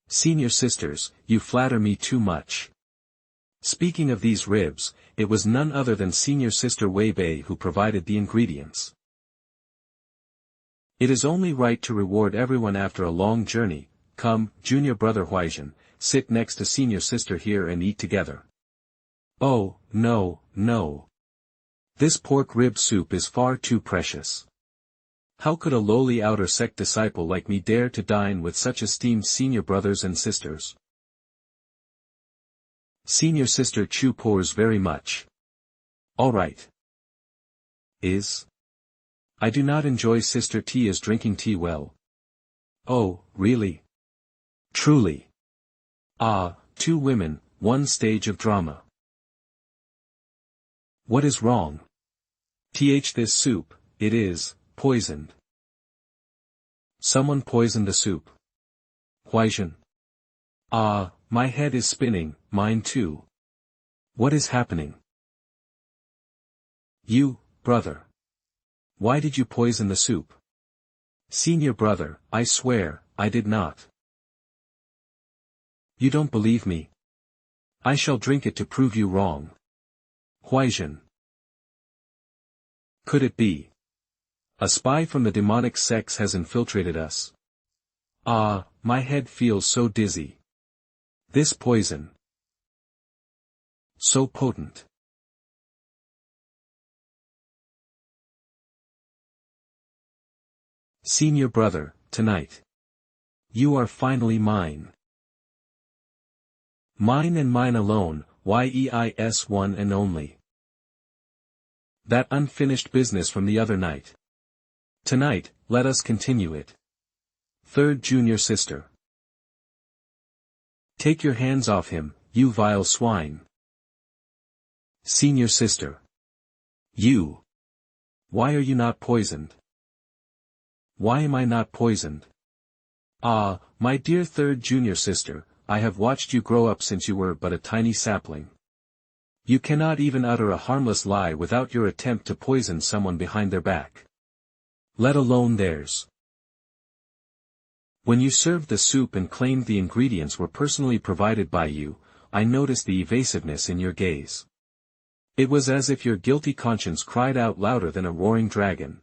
Senior sisters, you flatter me too much. Speaking of these ribs, it was none other than senior sister Wei Bei who provided the ingredients. It is only right to reward everyone after a long journey. Come, junior brother Huaizhen, sit next to senior sister here and eat together. Oh, no. This pork rib soup is far too precious. How could a lowly outer sect disciple like me dare to dine with such esteemed senior brothers and sisters? Senior sister Chu pours very much. Alright. I do not enjoy sister Tia's drinking tea well. Oh, really? Truly. Ah, 2 women, 1 stage of drama. What is wrong? This soup, it is, poisoned. Someone poisoned the soup. Huaizhen. Ah, my head is spinning, mine too. What is happening? You, brother. Why did you poison the soup? Senior brother, I swear, I did not. You don't believe me? I shall drink it to prove you wrong. Huaizhen. Could it be? A spy from the demonic sects has infiltrated us. Ah, my head feels so dizzy. This poison. So potent. Senior brother, tonight. You are finally mine. Mine and mine alone, yes, one and only. That unfinished business from the other night. Tonight, let us continue it. Third junior sister. Take your hands off him, you vile swine. Senior sister. You. Why are you not poisoned? Why am I not poisoned? Ah, my dear third junior sister, I have watched you grow up since you were but a tiny sapling. You cannot even utter a harmless lie without your attempt to poison someone behind their back. Let alone theirs. When you served the soup and claimed the ingredients were personally provided by you, I noticed the evasiveness in your gaze. It was as if your guilty conscience cried out louder than a roaring dragon.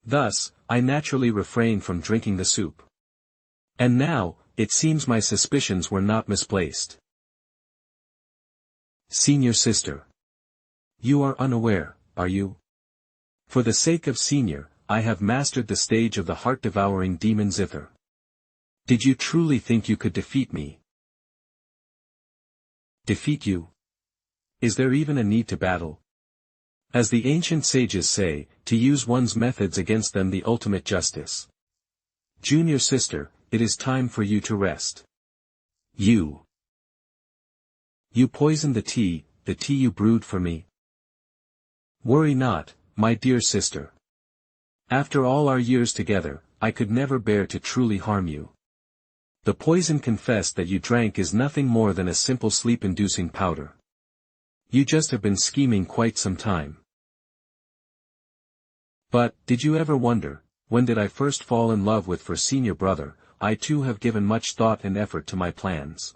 Thus, I naturally refrained from drinking the soup. And now, it seems my suspicions were not misplaced. Senior sister. You are unaware, are you? For the sake of Senior, I have mastered the stage of the heart-devouring demon zither. Did you truly think you could defeat me? Defeat you? Is there even a need to battle? As the ancient sages say, to use one's methods against them the ultimate justice. Junior sister, it is time for you to rest. You poisoned the tea you brewed for me. Worry not, my dear sister. After all our years together, I could never bear to truly harm you. The poison confessed that you drank is nothing more than a simple sleep-inducing powder. You just have been scheming quite some time. But, did you ever wonder, when did I first fall in love with for senior brother? I too have given much thought and effort to my plans.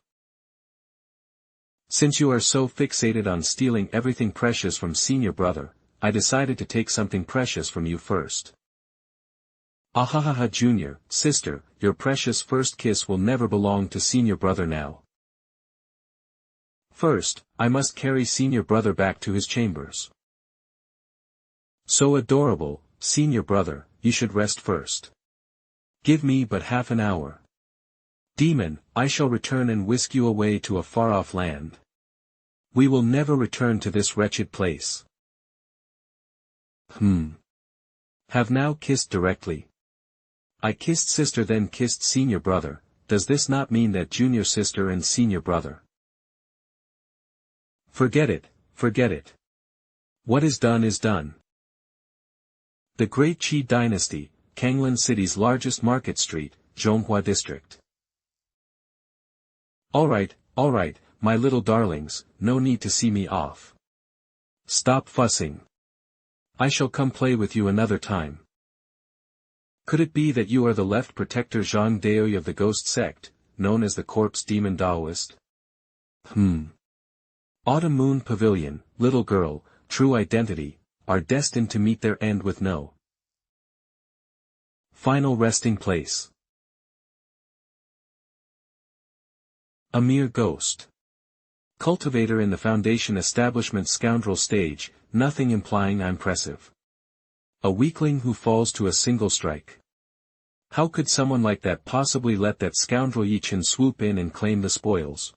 Since you are so fixated on stealing everything precious from senior brother, I decided to take something precious from you first. Ahahaha junior, sister, your precious first kiss will never belong to senior brother now. First, I must carry senior brother back to his chambers. So adorable, senior brother, you should rest first. Give me but half an hour. Demon, I shall return and whisk you away to a far-off land. We will never return to this wretched place. Have now kissed directly. I kissed sister then kissed senior brother, does this not mean that junior sister and senior brother? Forget it, forget it. What is done is done. The Great Qi Dynasty, Kanglan City's largest market street, Zhonghua District. Alright, my little darlings, no need to see me off. Stop fussing. I shall come play with you another time. Could it be that you are the left protector Zhang Daoyi of the Ghost Sect, known as the Corpse Demon Taoist? Autumn Moon Pavilion, little girl, true identity, are destined to meet their end with no final resting place. A mere ghost. Cultivator in the Foundation establishment scoundrel stage, nothing implying impressive. A weakling who falls to a single strike. How could someone like that possibly let that scoundrel Ye Chen swoop in and claim the spoils?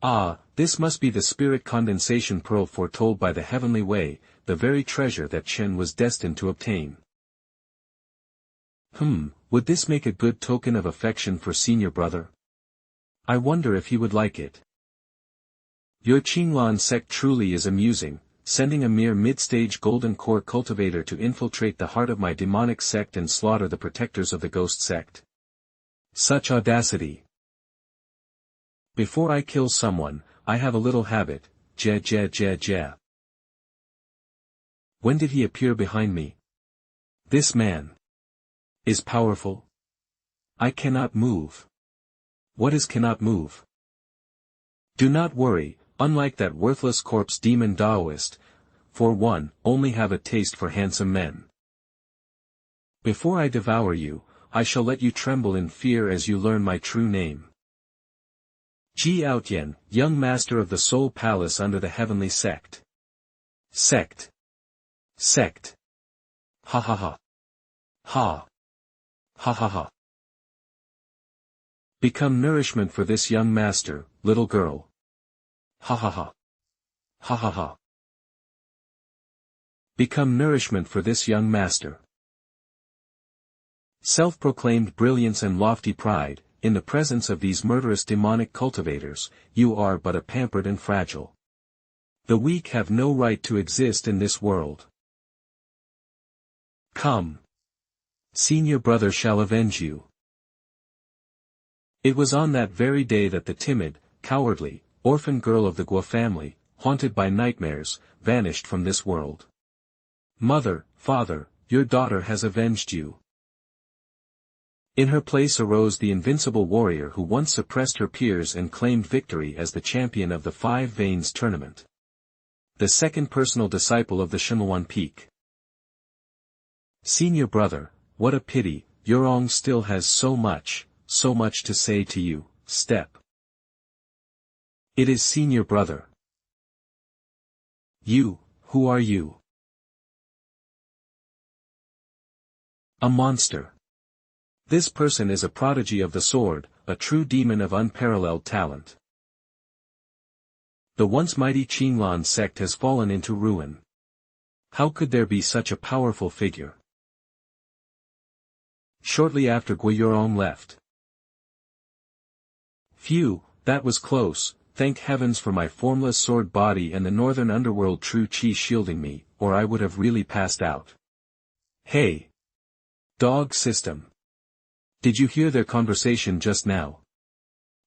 Ah, this must be the spirit condensation pearl foretold by the heavenly way, the very treasure that Chen was destined to obtain. Would this make a good token of affection for senior brother? I wonder if he would like it. Your Qinglan sect truly is amusing, sending a mere mid-stage golden core cultivator to infiltrate the heart of my demonic sect and slaughter the protectors of the ghost sect. Such audacity! Before I kill someone, I have a little habit, ja. When did he appear behind me? This man is powerful. I cannot move. What is cannot move? Do not worry, unlike that worthless corpse demon Taoist, for one, only have a taste for handsome men. Before I devour you, I shall let you tremble in fear as you learn my true name. Ji Outyen, young master of the Soul Palace under the Heavenly Sect. Sect. Sect. Ha ha ha. Ha. Ha ha ha. Become nourishment for this young master, little girl. Ha ha ha. Ha ha ha. Become nourishment for this young master. Self-proclaimed brilliance and lofty pride, in the presence of these murderous demonic cultivators, you are but a pampered and fragile. The weak have no right to exist in this world. Come. Senior brother shall avenge you. It was on that very day that the timid, cowardly, orphan girl of the Guo family, haunted by nightmares, vanished from this world. Mother, father, your daughter has avenged you. In her place arose the invincible warrior who once suppressed her peers and claimed victory as the champion of the Five Veins tournament. The second personal disciple of the Shenluan Peak. Senior brother, what a pity, Yurong still has so much to say to you, step. It is senior brother. You, who are you? A monster. This person is a prodigy of the sword, a true demon of unparalleled talent. The once mighty Qinglan sect has fallen into ruin. How could there be such a powerful figure? Shortly after Guiyurong left. Phew, that was close, thank heavens for my formless sword body and the northern underworld true chi shielding me, or I would have really passed out. Hey! Dog system. Did you hear their conversation just now?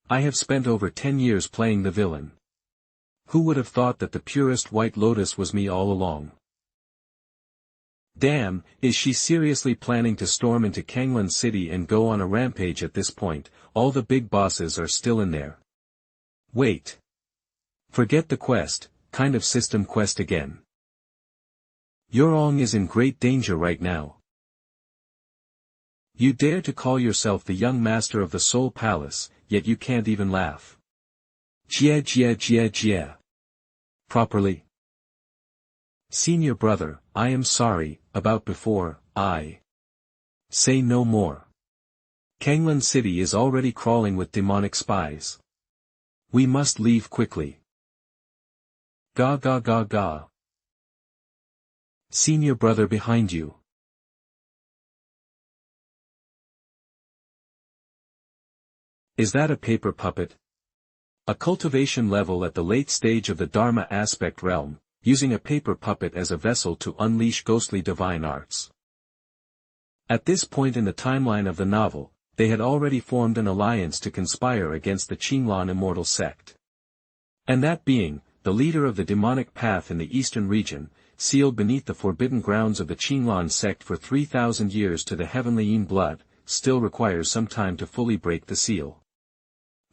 I have spent over 10 years playing the villain. Who would have thought that the purest white lotus was me all along? Damn, is she seriously planning to storm into Kanglan City and go on a rampage at this point? All the big bosses are still in there. Wait. Forget the quest, kind of system quest again. Yurong is in great danger right now. You dare to call yourself the young master of the Soul Palace, yet you can't even laugh. Jie jie jie jie. Properly. Senior brother, I am sorry, about before, I. Say no more. Kanglan City is already crawling with demonic spies. We must leave quickly. Ga ga ga ga. Senior brother behind you. Is that a paper puppet? A cultivation level at the late stage of the Dharma aspect realm, using a paper puppet as a vessel to unleash ghostly divine arts. At this point in the timeline of the novel, they had already formed an alliance to conspire against the Qinglan immortal sect. And that being, the leader of the demonic path in the eastern region, sealed beneath the forbidden grounds of the Qinglan sect for 3,000 years to the heavenly Yin blood, still requires some time to fully break the seal.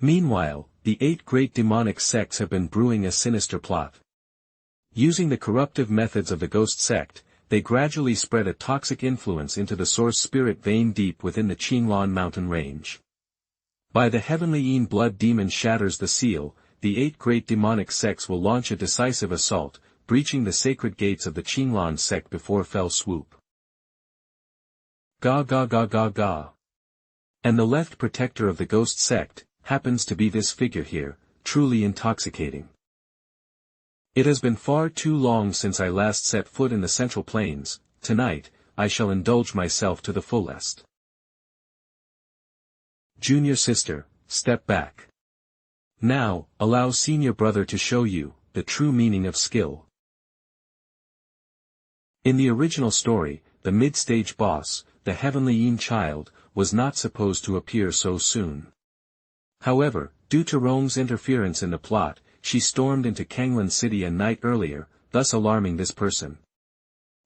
Meanwhile, the 8 great demonic sects have been brewing a sinister plot. Using the corruptive methods of the ghost sect, they gradually spread a toxic influence into the source spirit vein deep within the Qinglan mountain range. By the heavenly Yin blood demon shatters the seal, the 8 great demonic sects will launch a decisive assault, breaching the sacred gates of the Qinglan sect before fell swoop. Ga ga ga ga ga. And the left protector of the ghost sect, happens to be this figure here, truly intoxicating. It has been far too long since I last set foot in the Central Plains. Tonight, I shall indulge myself to the fullest. Junior sister, step back. Now, allow senior brother to show you the true meaning of skill. In the original story, the mid-stage boss, the heavenly Yin child, was not supposed to appear so soon. However, due to Rong's interference in the plot, she stormed into Kanglan City a night earlier, thus alarming this person.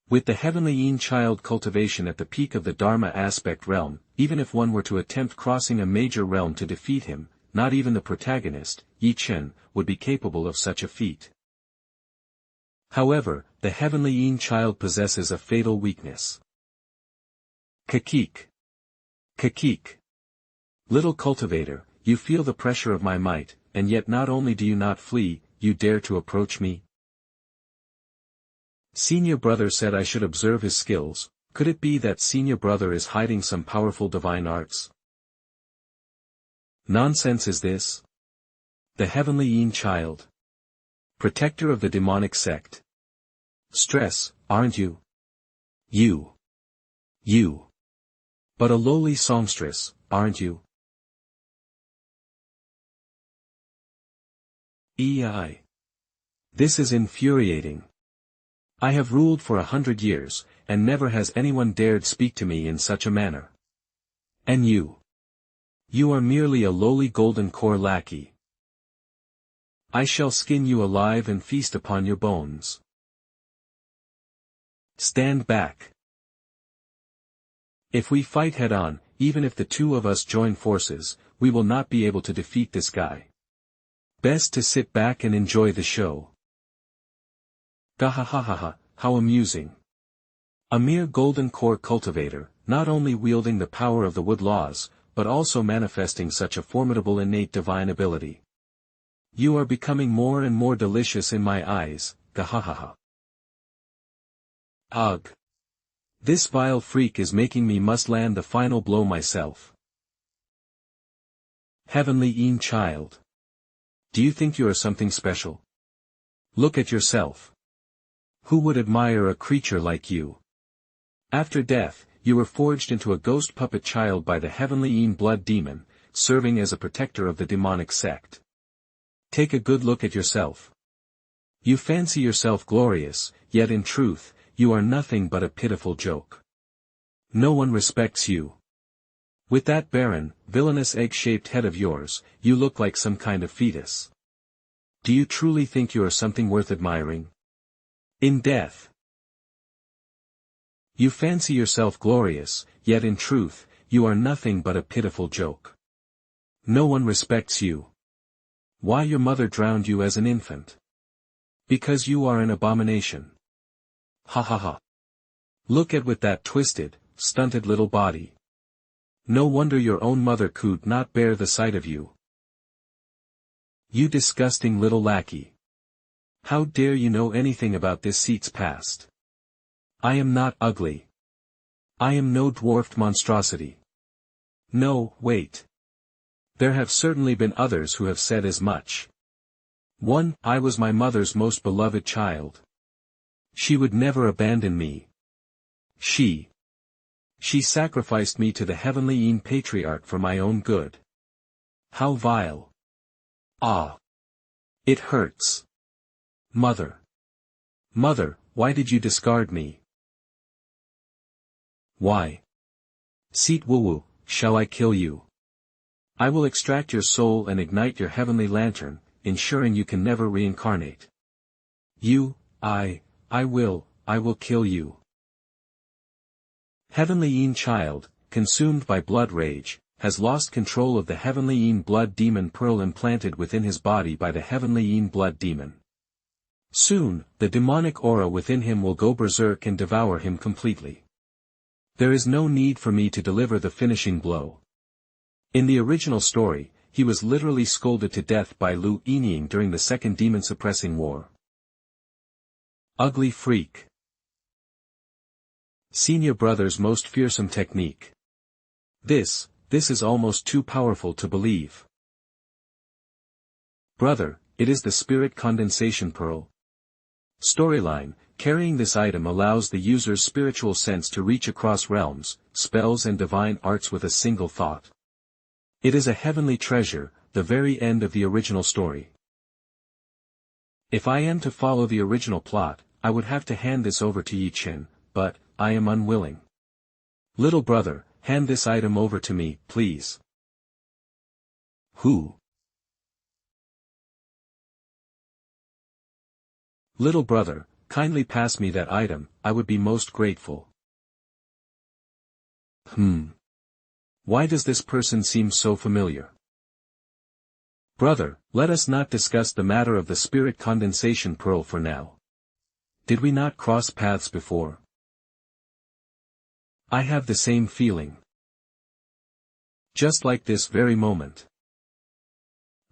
With the heavenly Yin child cultivation at the peak of the Dharma aspect realm, even if one were to attempt crossing a major realm to defeat him, not even the protagonist, Ye Chen, would be capable of such a feat. However, the heavenly Yin child possesses a fatal weakness. Kakik. Kakik. Little cultivator, you feel the pressure of my might, and yet not only do you not flee, you dare to approach me? Senior brother said I should observe his skills. Could it be that senior brother is hiding some powerful divine arts? Nonsense is this? The heavenly Yin child. Protector of the demonic sect. Stress, aren't you? You. But a lowly songstress, aren't you? This is infuriating. I have ruled for 100 years, and never has anyone dared speak to me in such a manner. And you? You are merely a lowly golden core lackey. I shall skin you alive and feast upon your bones. Stand back. If we fight head-on, even if the two of us join forces, we will not be able to defeat this guy. Best to sit back and enjoy the show. Gahahaha, how amusing. A mere golden core cultivator, not only wielding the power of the wood laws, but also manifesting such a formidable innate divine ability. You are becoming more and more delicious in my eyes, gahahaha. Ugh. This vile freak is making me must land the final blow myself. Heavenly Yin child. Do you think you are something special? Look at yourself. Who would admire a creature like you? After death, you were forged into a ghost puppet child by the heavenly Yin blood demon, serving as a protector of the demonic sect. Take a good look at yourself. You fancy yourself glorious, yet in truth, you are nothing but a pitiful joke. No one respects you. With that barren, villainous egg-shaped head of yours, you look like some kind of fetus. Do you truly think you are something worth admiring? In death. You fancy yourself glorious, yet in truth, you are nothing but a pitiful joke. No one respects you. Why your mother drowned you as an infant? Because you are an abomination. Ha ha ha. Look at with that twisted, stunted little body. No wonder your own mother could not bear the sight of you. You disgusting little lackey. How dare you know anything about this seat's past? I am not ugly. I am no dwarfed monstrosity. No, wait. There have certainly been others who have said as much. One, I was my mother's most beloved child. She would never abandon me. She sacrificed me to the heavenly Yin patriarch for my own good. How vile. Ah. It hurts. Mother. Mother, why did you discard me? Why? Seat woo-woo, shall I kill you? I will extract your soul and ignite your heavenly lantern, ensuring you can never reincarnate. I will kill you. Heavenly Yin child, consumed by blood rage, has lost control of the heavenly Yin blood demon pearl implanted within his body by the heavenly Yin blood demon. Soon, the demonic aura within him will go berserk and devour him completely. There is no need for me to deliver the finishing blow. In the original story, he was literally scolded to death by Lu Yinying during the Second Demon-Suppressing War. Ugly freak. Senior brother's most fearsome technique. This is almost too powerful to believe. Brother, it is the spirit condensation pearl. Storyline, carrying this item allows the user's spiritual sense to reach across realms, spells and divine arts with a single thought. It is a heavenly treasure, the very end of the original story. If I am to follow the original plot, I would have to hand this over to Ye Chen, but I am unwilling. Little brother, hand this item over to me, please. Who? Little brother, kindly pass me that item, I would be most grateful. Why does this person seem so familiar? Brother, let us not discuss the matter of the spirit condensation pearl for now. Did we not cross paths before? I have the same feeling. Just like this very moment.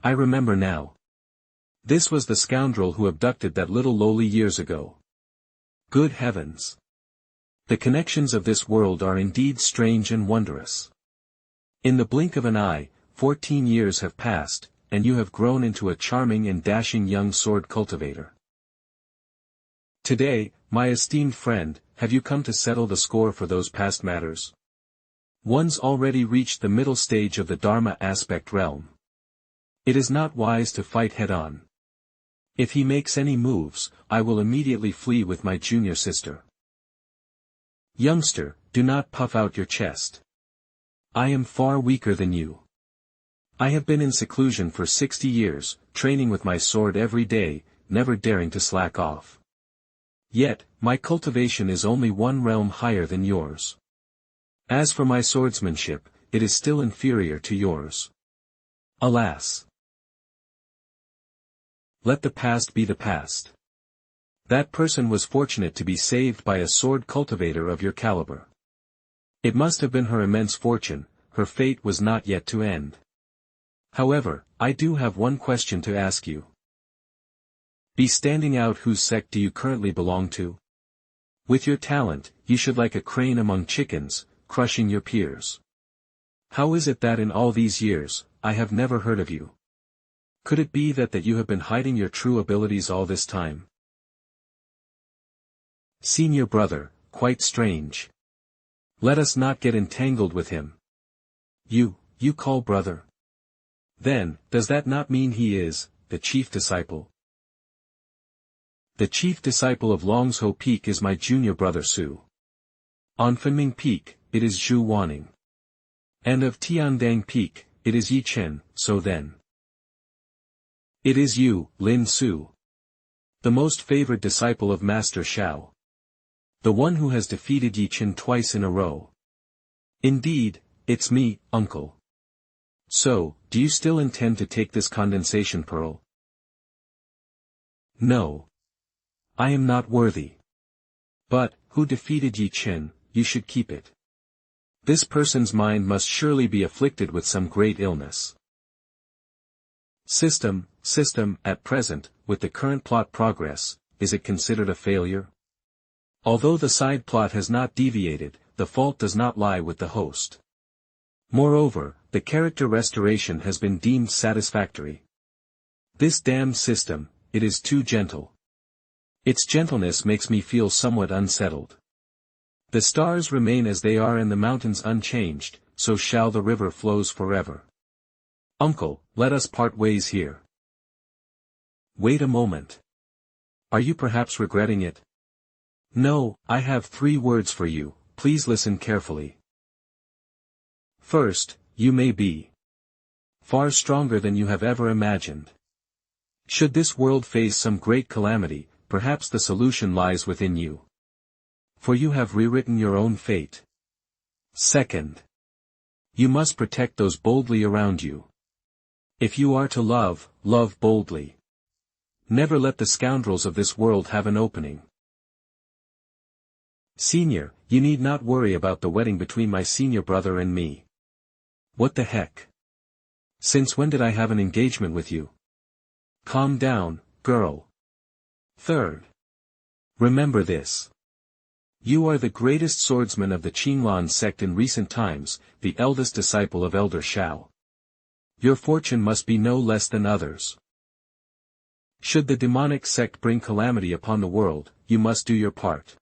I remember now. This was the scoundrel who abducted that little lowly years ago. Good heavens! The connections of this world are indeed strange and wondrous. In the blink of an eye, 14 years have passed, and you have grown into a charming and dashing young sword cultivator. Today, my esteemed friend, have you come to settle the score for those past matters? One's already reached the middle stage of the Dharma aspect realm. It is not wise to fight head-on. If he makes any moves, I will immediately flee with my junior sister. Youngster, do not puff out your chest. I am far weaker than you. I have been in seclusion for 60 years, training with my sword every day, never daring to slack off. Yet, my cultivation is only one realm higher than yours. As for my swordsmanship, it is still inferior to yours. Alas! Let the past be the past. That person was fortunate to be saved by a sword cultivator of your caliber. It must have been her immense fortune, her fate was not yet to end. However, I do have one question to ask you. Be standing out, whose sect do you currently belong to? With your talent, you should like a crane among chickens, crushing your peers. How is it that in all these years, I have never heard of you? Could it be that you have been hiding your true abilities all this time? Senior brother, quite strange. Let us not get entangled with him. You call brother? Then, does that not mean he is, the chief disciple? The chief disciple of Longzhou Peak is my junior brother Su. On Fenming Peak, it is Zhu Wanning. And of Tiandang Peak, it is Ye Chen, so then. It is you, Lin Su. The most favored disciple of Master Xiao. The one who has defeated Ye Chen twice in a row. Indeed, it's me, uncle. So, do you still intend to take this condensation pearl? No. I am not worthy. But, who defeated Ye Chen, you should keep it. This person's mind must surely be afflicted with some great illness. System, at present, with the current plot progress, is it considered a failure? Although the side plot has not deviated, the fault does not lie with the host. Moreover, the character restoration has been deemed satisfactory. This damned system, it is too gentle. Its gentleness makes me feel somewhat unsettled. The stars remain as they are and the mountains unchanged, so shall the river flows forever. Uncle, let us part ways here. Wait a moment. Are you perhaps regretting it? No, I have 3 words for you, please listen carefully. First, you may be far stronger than you have ever imagined. Should this world face some great calamity, perhaps the solution lies within you. For you have rewritten your own fate. Second, you must protect those boldly around you. If you are to love, love boldly. Never let the scoundrels of this world have an opening. Senior, you need not worry about the wedding between my senior brother and me. What the heck? Since when did I have an engagement with you? Calm down, girl. Third. Remember this. You are the greatest swordsman of the Qinglan sect in recent times, the eldest disciple of Elder Xiao. Your fortune must be no less than others. Should the demonic sect bring calamity upon the world, you must do your part.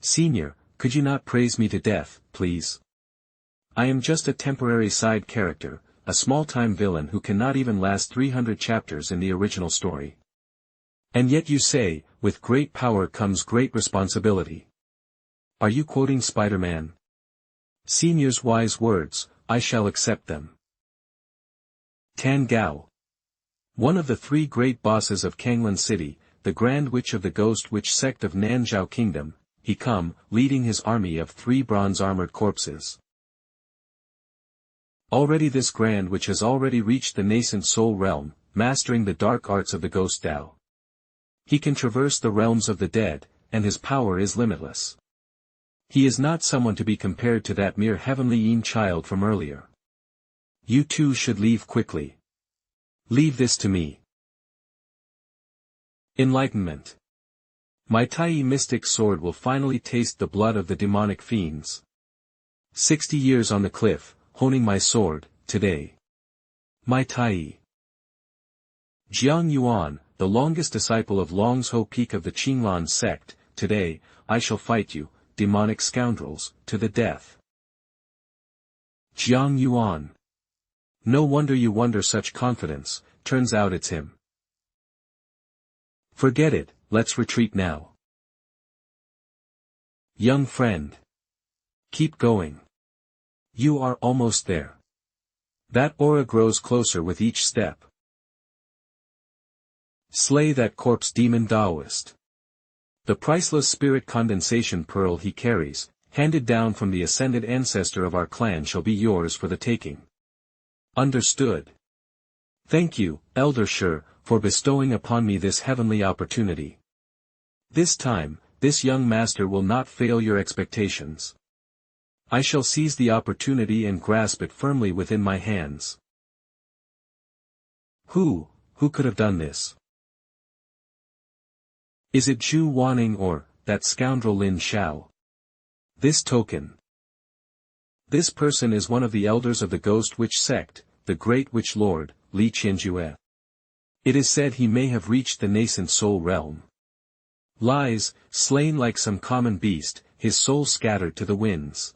Senior, could you not praise me to death, please? I am just a temporary side character, a small-time villain who cannot even last 300 chapters in the original story. And yet you say, with great power comes great responsibility. Are you quoting Spider-Man? Senior's wise words, I shall accept them. Tan Gao. One of the 3 great bosses of Kanglan City, the Grand Witch of the Ghost Witch sect of Nanzhao Kingdom, he come, leading his army of 3 bronze-armored corpses. Already this Grand Witch has already reached the nascent soul realm, mastering the dark arts of the Ghost Dao. He can traverse the realms of the dead, and his power is limitless. He is not someone to be compared to that mere heavenly Yin child from earlier. You two should leave quickly. Leave this to me. Enlightenment. My Tai mystic sword will finally taste the blood of the demonic fiends. 60 years on the cliff, honing my sword, today. My Tai. Jiang Yuan, the longest disciple of Longzhou Peak of the Qinglan sect, today, I shall fight you, demonic scoundrels, to the death. Jiang Yuan. No wonder you wonder such confidence, turns out it's him. Forget it, let's retreat now. Young friend. Keep going. You are almost there. That aura grows closer with each step. Slay that corpse demon Taoist. The priceless spirit condensation pearl he carries, handed down from the ascended ancestor of our clan, shall be yours for the taking. Understood. Thank you, Elder Shi, for bestowing upon me this heavenly opportunity. This time, this young master will not fail your expectations. I shall seize the opportunity and grasp it firmly within my hands. Who could have done this? Is it Zhu Wanning or, that scoundrel Lin Xiao? This token. This person is one of the elders of the Ghost Witch sect, the Great Witch Lord, Li Qianjue. It is said he may have reached the nascent soul realm. Lies, slain like some common beast, his soul scattered to the winds.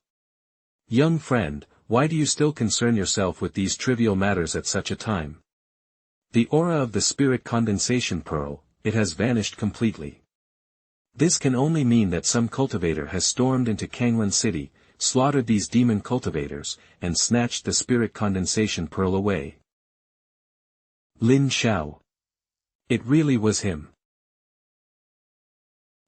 Young friend, why do you still concern yourself with these trivial matters at such a time? The aura of the spirit condensation pearl, it has vanished completely. This can only mean that some cultivator has stormed into Kanglan City, slaughtered these demon cultivators, and snatched the spirit condensation pearl away. Lin Xiao. It really was him.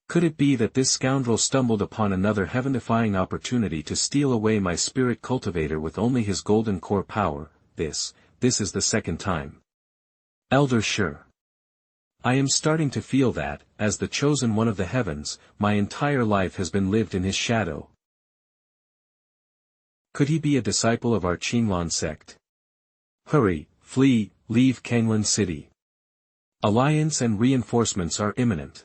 Could it be that this scoundrel stumbled upon another heaven-defying opportunity to steal away my spirit cultivator with only his golden core power? This is the second time. Elder Shi. I am starting to feel that, as the chosen one of the heavens, my entire life has been lived in his shadow. Could he be a disciple of our Qinglan sect? Hurry, flee, leave Kanglan City. Alliance and reinforcements are imminent.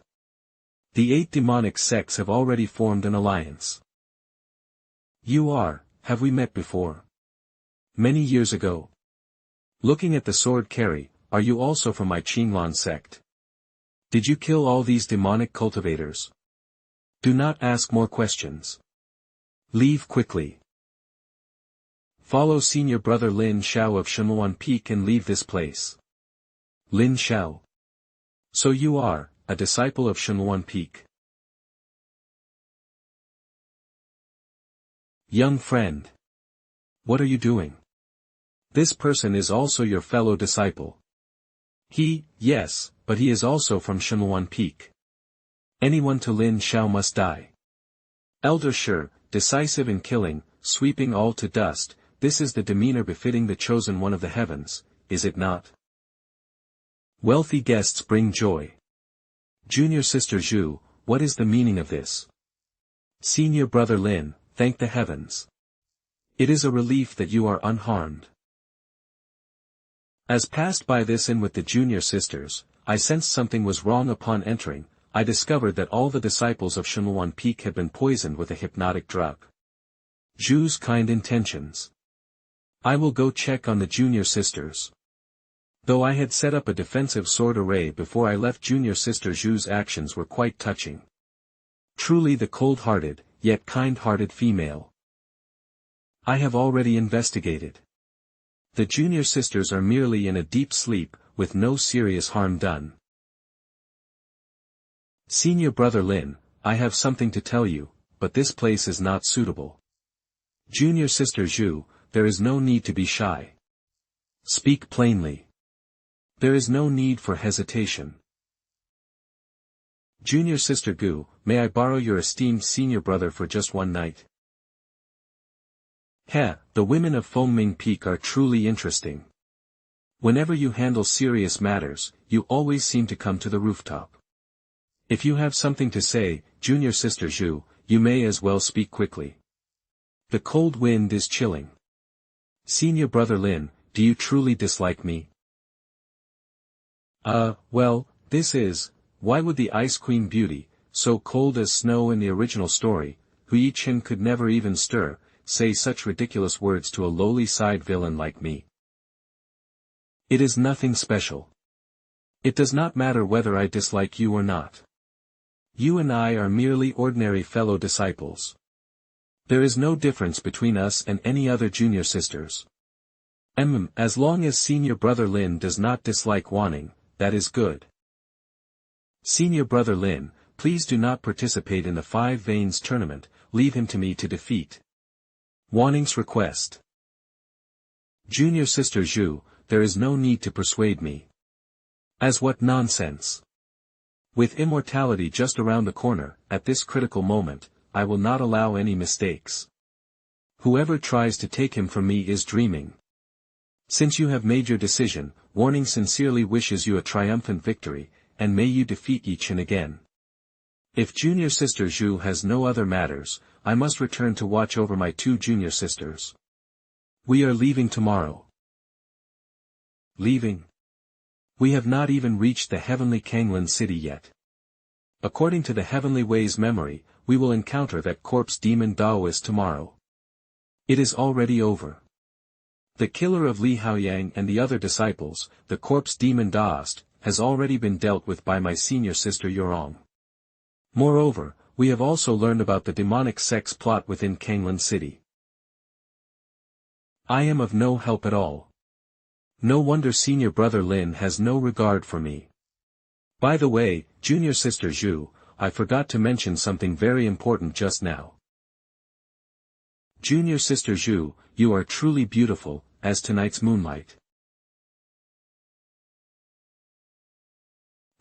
The 8 demonic sects have already formed an alliance. Have we met before? Many years ago. Looking at the sword carry, are you also from my Qinglan sect? Did you kill all these demonic cultivators? Do not ask more questions. Leave quickly. Follow senior brother Lin Xiao of Shenluan Peak and leave this place. Lin Xiao. So you are, a disciple of Shenluan Peak. Young friend. What are you doing? This person is also your fellow disciple. Yes, but he is also from Shenluan Peak. Anyone to Lin Xiao must die. Elder Shi, decisive in killing, sweeping all to dust, this is the demeanor befitting the chosen one of the heavens, is it not? Wealthy guests bring joy. Junior sister Zhu, what is the meaning of this? Senior brother Lin, thank the heavens. It is a relief that you are unharmed. As passed by this inn with the junior sisters, I sensed something was wrong. Upon entering, I discovered that all the disciples of Shenluan Peak had been poisoned with a hypnotic drug. Zhu's kind intentions. I will go check on the junior sisters. Though I had set up a defensive sword array before I left, junior sister Zhu's actions were quite touching. Truly the cold-hearted, yet kind-hearted female. I have already investigated. The junior sisters are merely in a deep sleep, with no serious harm done. Senior brother Lin, I have something to tell you, but this place is not suitable. Junior sister Zhu, there is no need to be shy. Speak plainly. There is no need for hesitation. Junior sister Gu, may I borrow your esteemed senior brother for just one night? The women of Fengming Peak are truly interesting. Whenever you handle serious matters, you always seem to come to the rooftop. If you have something to say, junior sister Zhu, you may as well speak quickly. The cold wind is chilling. Senior brother Lin, do you truly dislike me? Well, why would the Ice Queen Beauty, so cold as snow in the original story, who Ye Chen could never even stir, say such ridiculous words to a lowly side villain like me? It is nothing special. It does not matter whether I dislike you or not. You and I are merely ordinary fellow disciples. There is no difference between us and any other junior sisters. As long as senior brother Lin does not dislike Wanning, that is good. Senior brother Lin, please do not participate in the Five Veins tournament, leave him to me to defeat. Wanning's request. Junior sister Zhu, there is no need to persuade me. As what nonsense. With immortality just around the corner, at this critical moment, I will not allow any mistakes. Whoever tries to take him from me is dreaming. Since you have made your decision, Wanning sincerely wishes you a triumphant victory, and may you defeat Ye Chen again. If junior sister Zhu has no other matters, I must return to watch over my two junior sisters. We are leaving tomorrow. Leaving? We have not even reached the heavenly Kanglin city yet. According to the Heavenly Way's memory, we will encounter that corpse demon Daoist tomorrow. It is already over. The killer of Li Haoyang and the other disciples, the corpse demon Daoist, has already been dealt with by my senior sister Yurong. Moreover, we have also learned about the demonic sect's plot within Kanglin city. I am of no help at all. No wonder senior brother Lin has no regard for me. By the way, junior sister Zhu, I forgot to mention something very important just now. Junior sister Zhu, you are truly beautiful, as tonight's moonlight.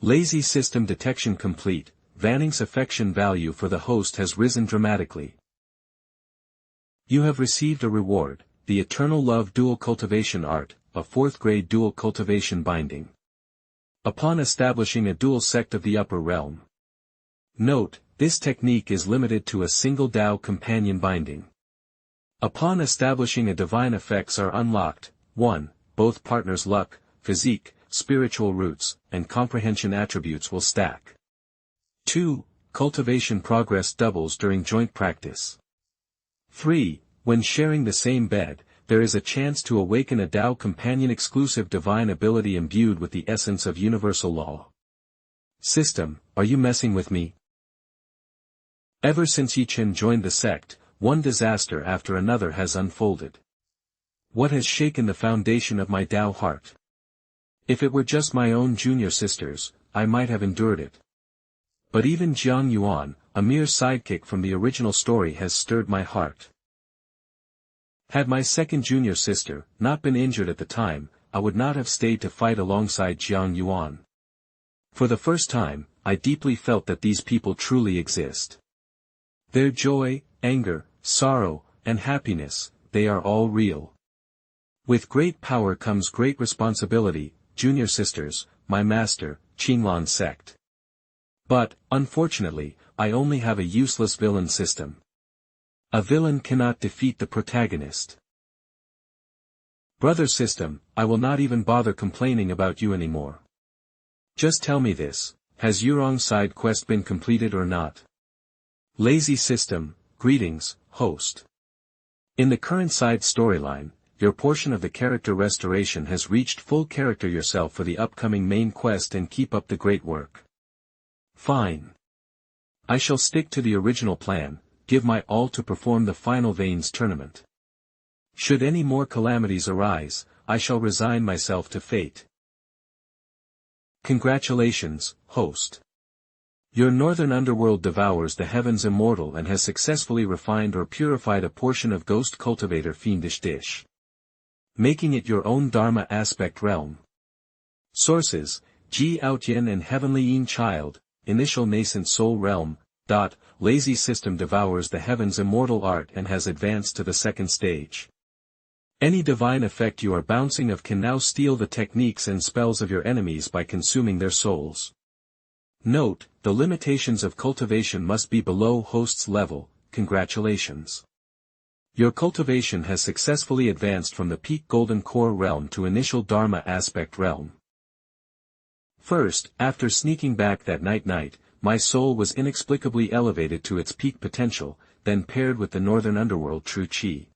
Lazy system detection complete, Vanning's affection value for the host has risen dramatically. You have received a reward, the Eternal Love Dual Cultivation Art, a 4th grade dual cultivation binding. Upon establishing a dual sect of the upper realm. Note, this technique is limited to a single Dao companion binding. Upon establishing a divine effects are unlocked, 1. Both partners' luck, physique, spiritual roots, and comprehension attributes will stack. 2. Cultivation progress doubles during joint practice. 3. When sharing the same bed, there is a chance to awaken a Dao companion exclusive divine ability imbued with the essence of universal law. System, are you messing with me? Ever since Ye Chen joined the sect, one disaster after another has unfolded. What has shaken the foundation of my Dao heart? If it were just my own junior sisters, I might have endured it. But even Jiang Yuan, a mere sidekick from the original story, has stirred my heart. Had my second junior sister not been injured at the time, I would not have stayed to fight alongside Jiang Yuan. For the first time, I deeply felt that these people truly exist. Their joy, anger, sorrow, and happiness, they are all real. With great power comes great responsibility, junior sisters, my master, Qinglan sect. But, unfortunately, I only have a useless villain system. A villain cannot defeat the protagonist. Brother system, I will not even bother complaining about you anymore. Just tell me this, has Yurong's side quest been completed or not? Lazy system, greetings, host. In the current side storyline, your portion of the character restoration has reached full character yourself for the upcoming main quest and keep up the great work. Fine. I shall stick to the original plan, give my all to perform the final Veins tournament. Should any more calamities arise, I shall resign myself to fate. Congratulations, host. Your northern underworld devours the heavens immortal and has successfully refined or purified a portion of ghost cultivator fiendish dish, making it your own Dharma aspect realm. Sources, Ji Outyin and Heavenly Yin Child, Initial Nascent Soul Realm. Lazy system devours the heavens immortal art and has advanced to the second stage. Any divine effect you are bouncing of can now steal the techniques and spells of your enemies by consuming their souls. Note, the limitations of cultivation must be below host's level. Congratulations. Your cultivation has successfully advanced from the peak Golden Core realm to initial Dharma aspect realm. First, after sneaking back that night, my soul was inexplicably elevated to its peak potential, then paired with the northern underworld true chi.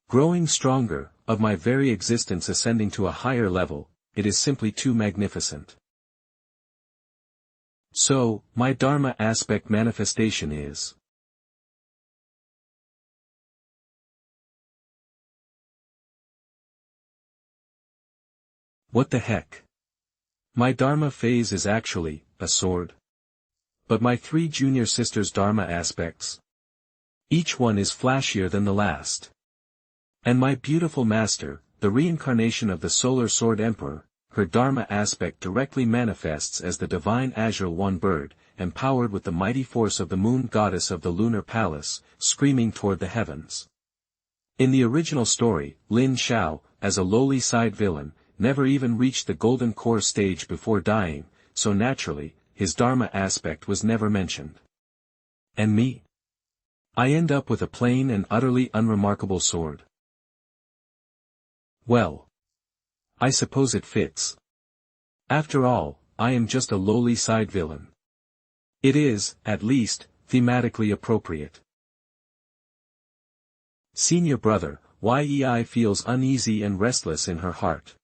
Growing stronger, of my very existence ascending to a higher level, it is simply too magnificent. So, my Dharma aspect manifestation is. What the heck? My Dharma phase is actually, a sword. But my 3 junior sisters' Dharma aspects. Each one is flashier than the last. And my beautiful master, the reincarnation of the Solar Sword Emperor, her Dharma aspect directly manifests as the divine Azure One bird, empowered with the mighty force of the moon goddess of the lunar palace, screaming toward the heavens. In the original story, Lin Xiao, as a lowly side villain, never even reached the Golden Core stage before dying, so naturally, his Dharma aspect was never mentioned. And me? I end up with a plain and utterly unremarkable sword. Well. I suppose it fits. After all, I am just a lowly side villain. It is, at least, thematically appropriate. Senior brother, Yei feels uneasy and restless in her heart.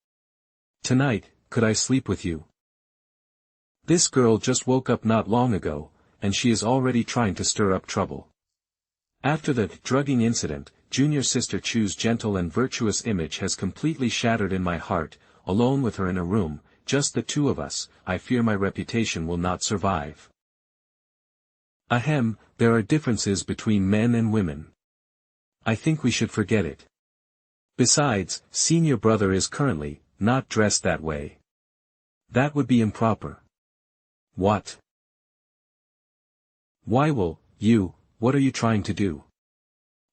Tonight, could I sleep with you? This girl just woke up not long ago, and she is already trying to stir up trouble. After the drugging incident, junior sister Chu's gentle and virtuous image has completely shattered in my heart. Alone with her in a room, just the two of us, I fear my reputation will not survive. Ahem, there are differences between men and women. I think we should forget it. Besides, senior brother is currently, not dressed that way. That would be improper. What? Why will, what are you trying to do?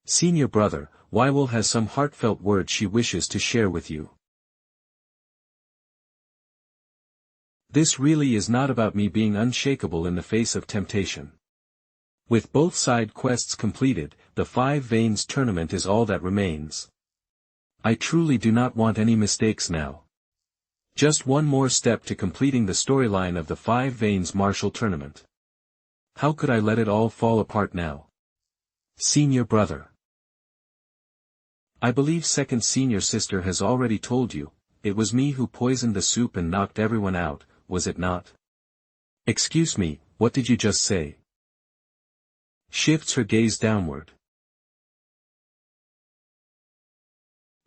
Senior brother, Wywell has some heartfelt words she wishes to share with you. This really is not about me being unshakable in the face of temptation. With both side quests completed, the 5 Veins tournament is all that remains. I truly do not want any mistakes now. Just one more step to completing the storyline of the 5 Veins martial tournament. How could I let it all fall apart now? Senior brother. I believe second senior sister has already told you, it was me who poisoned the soup and knocked everyone out, was it not? Excuse me, what did you just say? Shifts her gaze downward.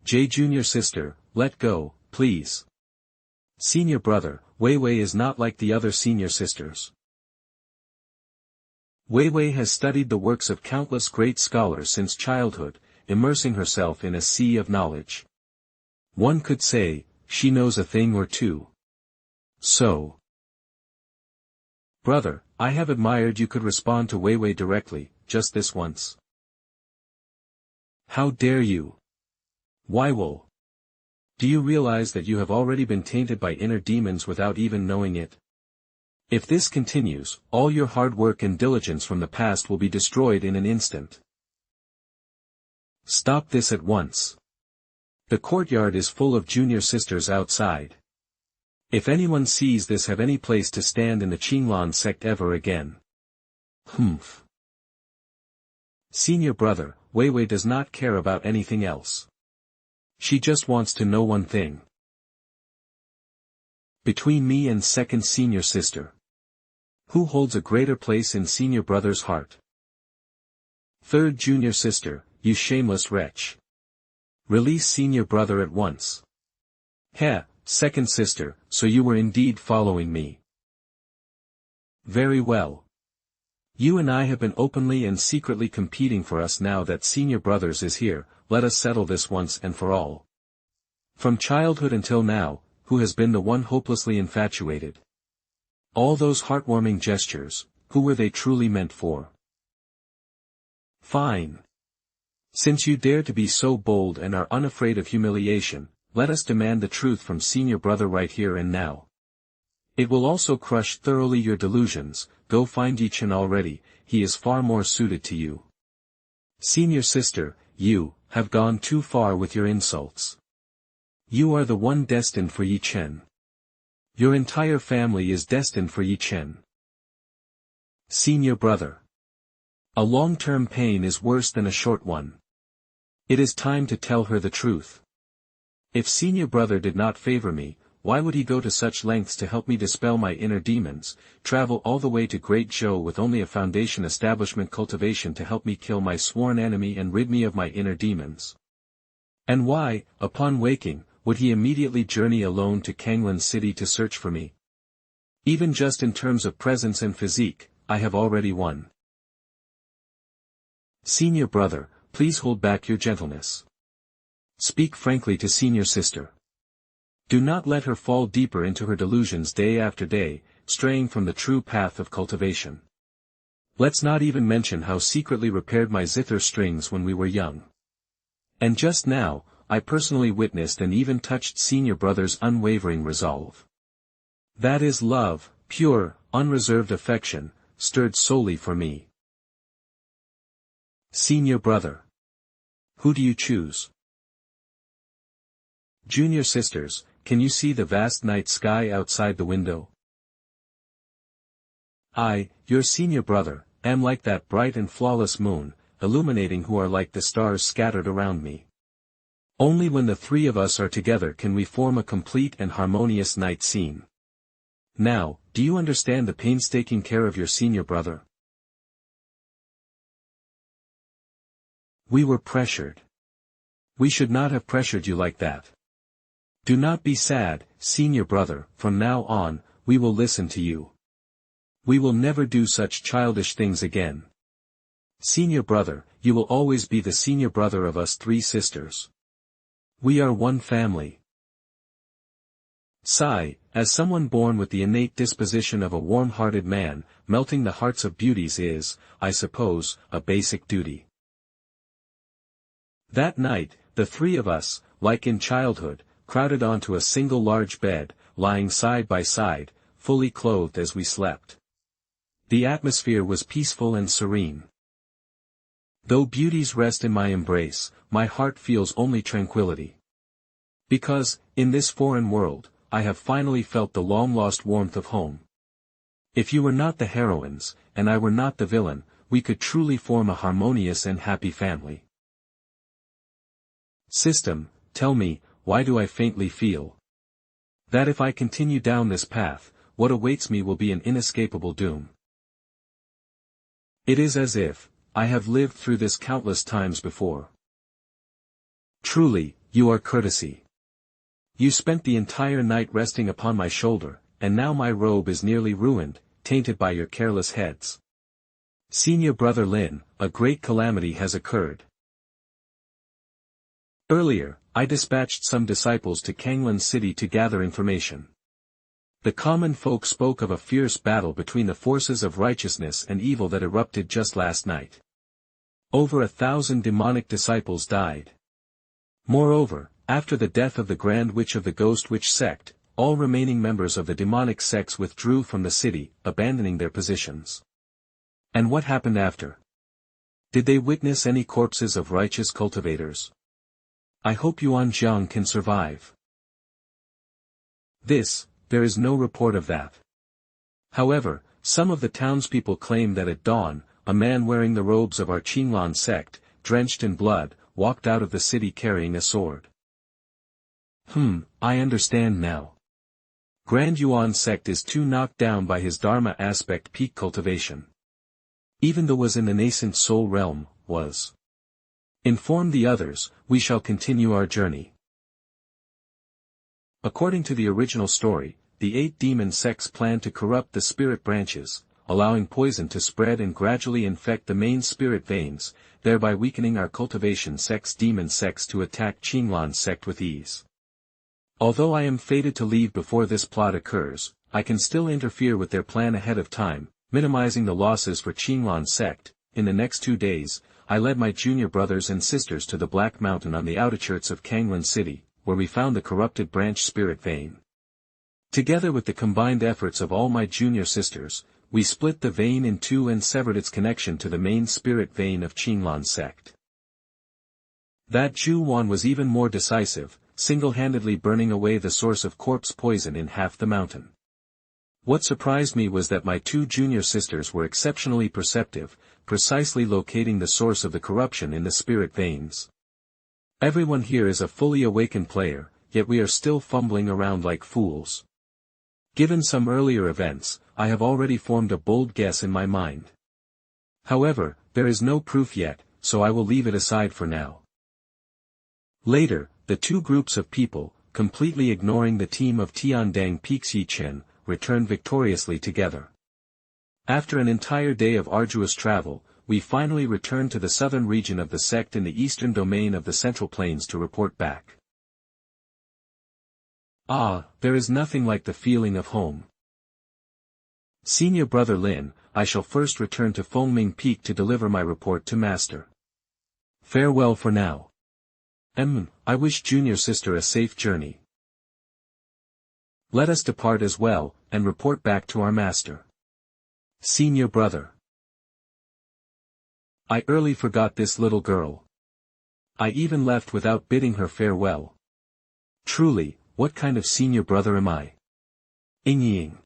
J junior sister, let go, please. Senior brother, Weiwei is not like the other senior sisters. Weiwei has studied the works of countless great scholars since childhood, immersing herself in a sea of knowledge. One could say, she knows a thing or two. So. Brother, I have admired you could respond to Weiwei directly, just this once. How dare you? Wywell. Do you realize that you have already been tainted by inner demons without even knowing it? If this continues, all your hard work and diligence from the past will be destroyed in an instant. Stop this at once. The courtyard is full of junior sisters outside. If anyone sees this, have any place to stand in the Qinglan sect ever again. Humph. Senior brother, Weiwei does not care about anything else. She just wants to know one thing. Between me and second senior sister. Who holds a greater place in senior brother's heart? Third junior sister, you shameless wretch. Release senior brother at once. Heh, second sister, so you were indeed following me. Very well. You and I have been openly and secretly competing for us. Now that senior brothers is here, let us settle this once and for all. From childhood until now, who has been the one hopelessly infatuated? All those heartwarming gestures, who were they truly meant for? Fine. Since you dare to be so bold and are unafraid of humiliation, let us demand the truth from senior brother right here and now. It will also crush thoroughly your delusions. Go find Ye Chen already, he is far more suited to you. Senior sister, you have gone too far with your insults. You are the one destined for Ye Chen. Your entire family is destined for Ye Chen. Senior brother. A long-term pain is worse than a short one. It is time to tell her the truth. If senior brother did not favor me, why would he go to such lengths to help me dispel my inner demons, travel all the way to Great Zhou with only a foundation establishment cultivation to help me kill my sworn enemy and rid me of my inner demons? And why, upon waking, would he immediately journey alone to Kanglan City to search for me? Even just in terms of presence and physique, I have already won. Senior brother, please hold back your gentleness. Speak frankly to senior sister. Do not let her fall deeper into her delusions day after day, straying from the true path of cultivation. Let's not even mention how secretly repaired my zither strings when we were young. And just now, I personally witnessed and even touched senior brother's unwavering resolve. That is love, pure, unreserved affection, stirred solely for me. Senior brother. Who do you choose? Junior sisters, can you see the vast night sky outside the window? I, your senior brother, am like that bright and flawless moon, illuminating who are like the stars scattered around me. Only when the three of us are together can we form a complete and harmonious night scene. Now, do you understand the painstaking care of your senior brother? We were pressured. We should not have pressured you like that. Do not be sad, senior brother, from now on, we will listen to you. We will never do such childish things again. Senior brother, you will always be the senior brother of us three sisters. We are one family. Sigh, as someone born with the innate disposition of a warm-hearted man, melting the hearts of beauties is, I suppose, a basic duty. That night, the three of us, like in childhood, crowded onto a single large bed, lying side by side, fully clothed as we slept. The atmosphere was peaceful and serene. Though beauties rest in my embrace, my heart feels only tranquility. Because, in this foreign world, I have finally felt the long-lost warmth of home. If you were not the heroines, and I were not the villain, we could truly form a harmonious and happy family. System, tell me, why do I faintly feel that if I continue down this path, what awaits me will be an inescapable doom? It is as if I have lived through this countless times before. Truly, you are courtesy. You spent the entire night resting upon my shoulder, and now my robe is nearly ruined, tainted by your careless heads. Senior brother Lin, a great calamity has occurred. Earlier, I dispatched some disciples to Kanglan City to gather information. The common folk spoke of a fierce battle between the forces of righteousness and evil that erupted just last night. Over 1,000 demonic disciples died. Moreover, after the death of the Grand Witch of the Ghost Witch sect, all remaining members of the demonic sects withdrew from the city, abandoning their positions. And what happened after? Did they witness any corpses of righteous cultivators? I hope Yuanjiang can survive. There is no report of that. However, some of the townspeople claim that at dawn, a man wearing the robes of our Qinglan sect, drenched in blood, walked out of the city carrying a sword. I understand now. Grand Yuan sect is too knocked down by his Dharma aspect peak cultivation. Even though was in the nascent soul realm, was. Inform the others, we shall continue our journey. According to the original story, the 8 demon sects planned to corrupt the spirit branches, allowing poison to spread and gradually infect the main spirit veins, thereby weakening our cultivation sect's demon sects to attack Qinglan sect with ease. Although I am fated to leave before this plot occurs, I can still interfere with their plan ahead of time, minimizing the losses for Qinglan sect. In the next 2 days, I led my junior brothers and sisters to the Black Mountain on the outskirts of Kanglan City, where we found the corrupted branch spirit vein. Together with the combined efforts of all my junior sisters, we split the vein in two and severed its connection to the main spirit vein of Qinglan sect. That Zhu Wan was even more decisive, single-handedly burning away the source of corpse poison in half the mountain. What surprised me was that my two junior sisters were exceptionally perceptive, precisely locating the source of the corruption in the spirit veins. Everyone here is a fully awakened player, yet we are still fumbling around like fools. Given some earlier events, I have already formed a bold guess in my mind. However, there is no proof yet, so I will leave it aside for now. Later, the two groups of people, completely ignoring the team of Tiandang Peak's Ye Chen, returned victoriously together. After an entire day of arduous travel, we finally returned to the southern region of the sect in the eastern domain of the Central Plains to report back. Ah, there is nothing like the feeling of home. Senior Brother Lin, I shall first return to Fengming Peak to deliver my report to Master. Farewell for now. I wish Junior Sister a safe journey. Let us depart as well, and report back to our Master. Senior Brother. I early forgot this little girl. I even left without bidding her farewell. Truly, what kind of senior brother am I? Ying.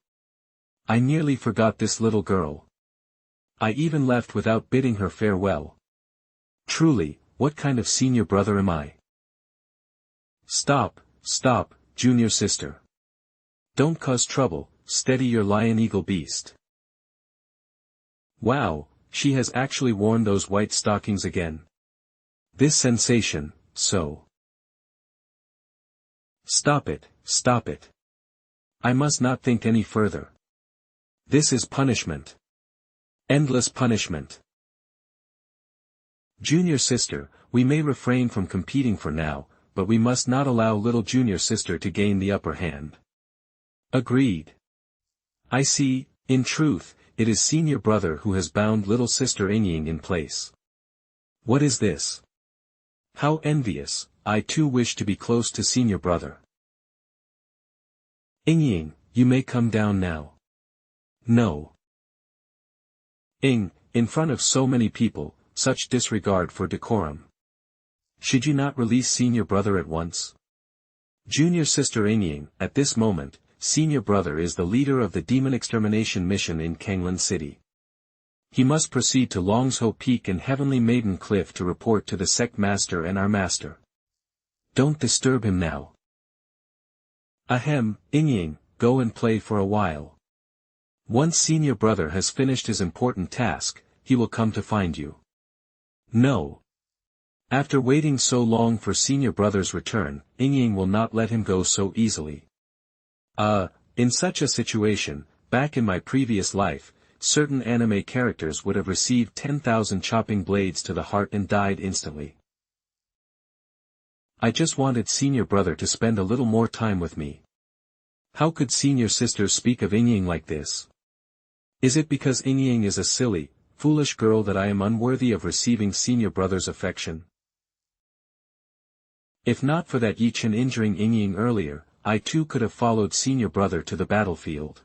I nearly forgot this little girl. I even left without bidding her farewell. Truly, what kind of senior brother am I? Stop, junior sister. Don't cause trouble, steady your lion eagle beast. Wow, she has actually worn those white stockings again. This sensation, so. Stop it. I must not think any further. This is punishment. Endless punishment. Junior sister, we may refrain from competing for now, but we must not allow little junior sister to gain the upper hand. Agreed. I see, in truth, it is senior brother who has bound little sister Ying in place. What is this? How envious, I too wish to be close to senior brother. Ying, you may come down now. No. In front of so many people, such disregard for decorum. Should you not release senior brother at once? Junior sister Ying, at this moment, senior brother is the leader of the demon extermination mission in Kanglan City. He must proceed to Longsho Peak and Heavenly Maiden Cliff to report to the sect master and our master. Don't disturb him now. Ahem, Ying, go and play for a while. Once senior brother has finished his important task, he will come to find you. No. After waiting so long for senior brother's return, Ying will not let him go so easily. In such a situation, back in my previous life, certain anime characters would have received 10,000 chopping blades to the heart and died instantly. I just wanted senior brother to spend a little more time with me. How could senior sister speak of Ying like this? Is it because Ying is a silly, foolish girl that I am unworthy of receiving senior brother's affection? If not for that Ye Chen injuring Ying earlier, I too could have followed senior brother to the battlefield.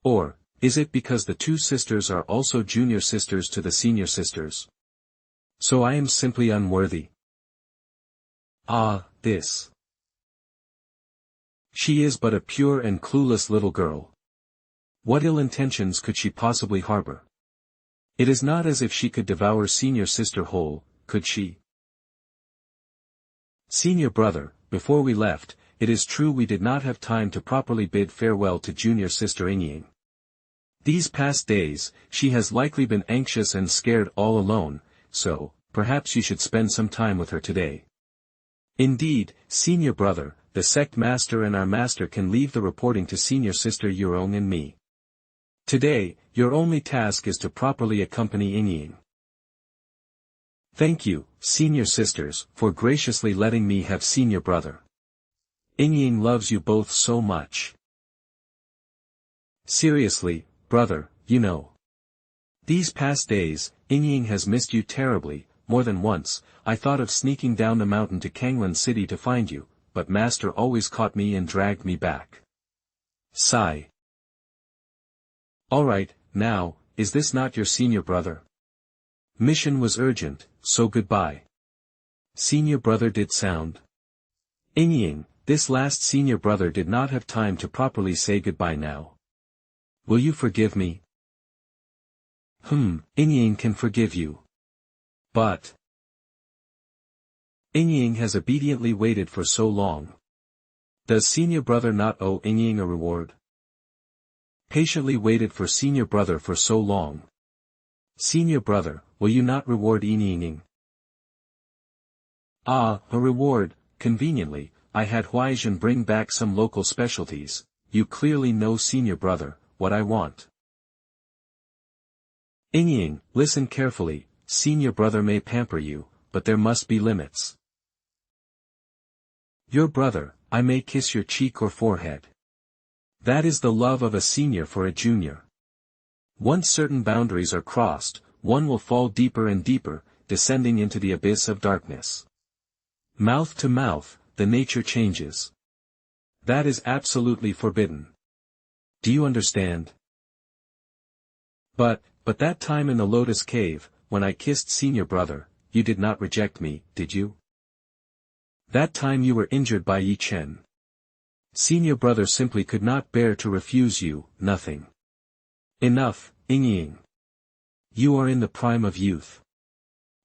Or, is it because the two sisters are also junior sisters to the senior sisters? So I am simply unworthy. This. She is but a pure and clueless little girl. What ill intentions could she possibly harbor? It is not as if she could devour senior sister whole, could she? Senior brother, before we left, it is true we did not have time to properly bid farewell to junior sister Ying. These past days, she has likely been anxious and scared all alone, so, perhaps you should spend some time with her today. Indeed, senior brother, the sect master and our master can leave the reporting to senior sister Yurong and me. Today, your only task is to properly accompany Ying. Thank you, senior sisters, for graciously letting me have senior brother. Ying loves you both so much. Seriously, brother, you know. These past days, Ying has missed you terribly. More than once, I thought of sneaking down the mountain to Kanglan City to find you, but master always caught me and dragged me back. Sigh. Alright, now, is this not your senior brother? Mission was urgent, so goodbye. Senior brother did sound. Ying, this last senior brother did not have time to properly say goodbye now. Will you forgive me? Ying can forgive you. But Ying has obediently waited for so long. Does senior brother not owe Ying a reward? Patiently waited for senior brother for so long. Senior brother, will you not reward Ying? Ah, a reward, conveniently, I had Huaizhen bring back some local specialties. You clearly know senior brother, what I want. Ying, listen carefully, senior brother may pamper you, but there must be limits. Your brother, I may kiss your cheek or forehead. That is the love of a senior for a junior. Once certain boundaries are crossed, one will fall deeper and deeper, descending into the abyss of darkness. Mouth to mouth, the nature changes. That is absolutely forbidden. Do you understand? But that time in the Lotus Cave, when I kissed senior brother, you did not reject me, did you? That time you were injured by Ye Chen. Senior brother simply could not bear to refuse you, nothing. Enough, Ying. You are in the prime of youth.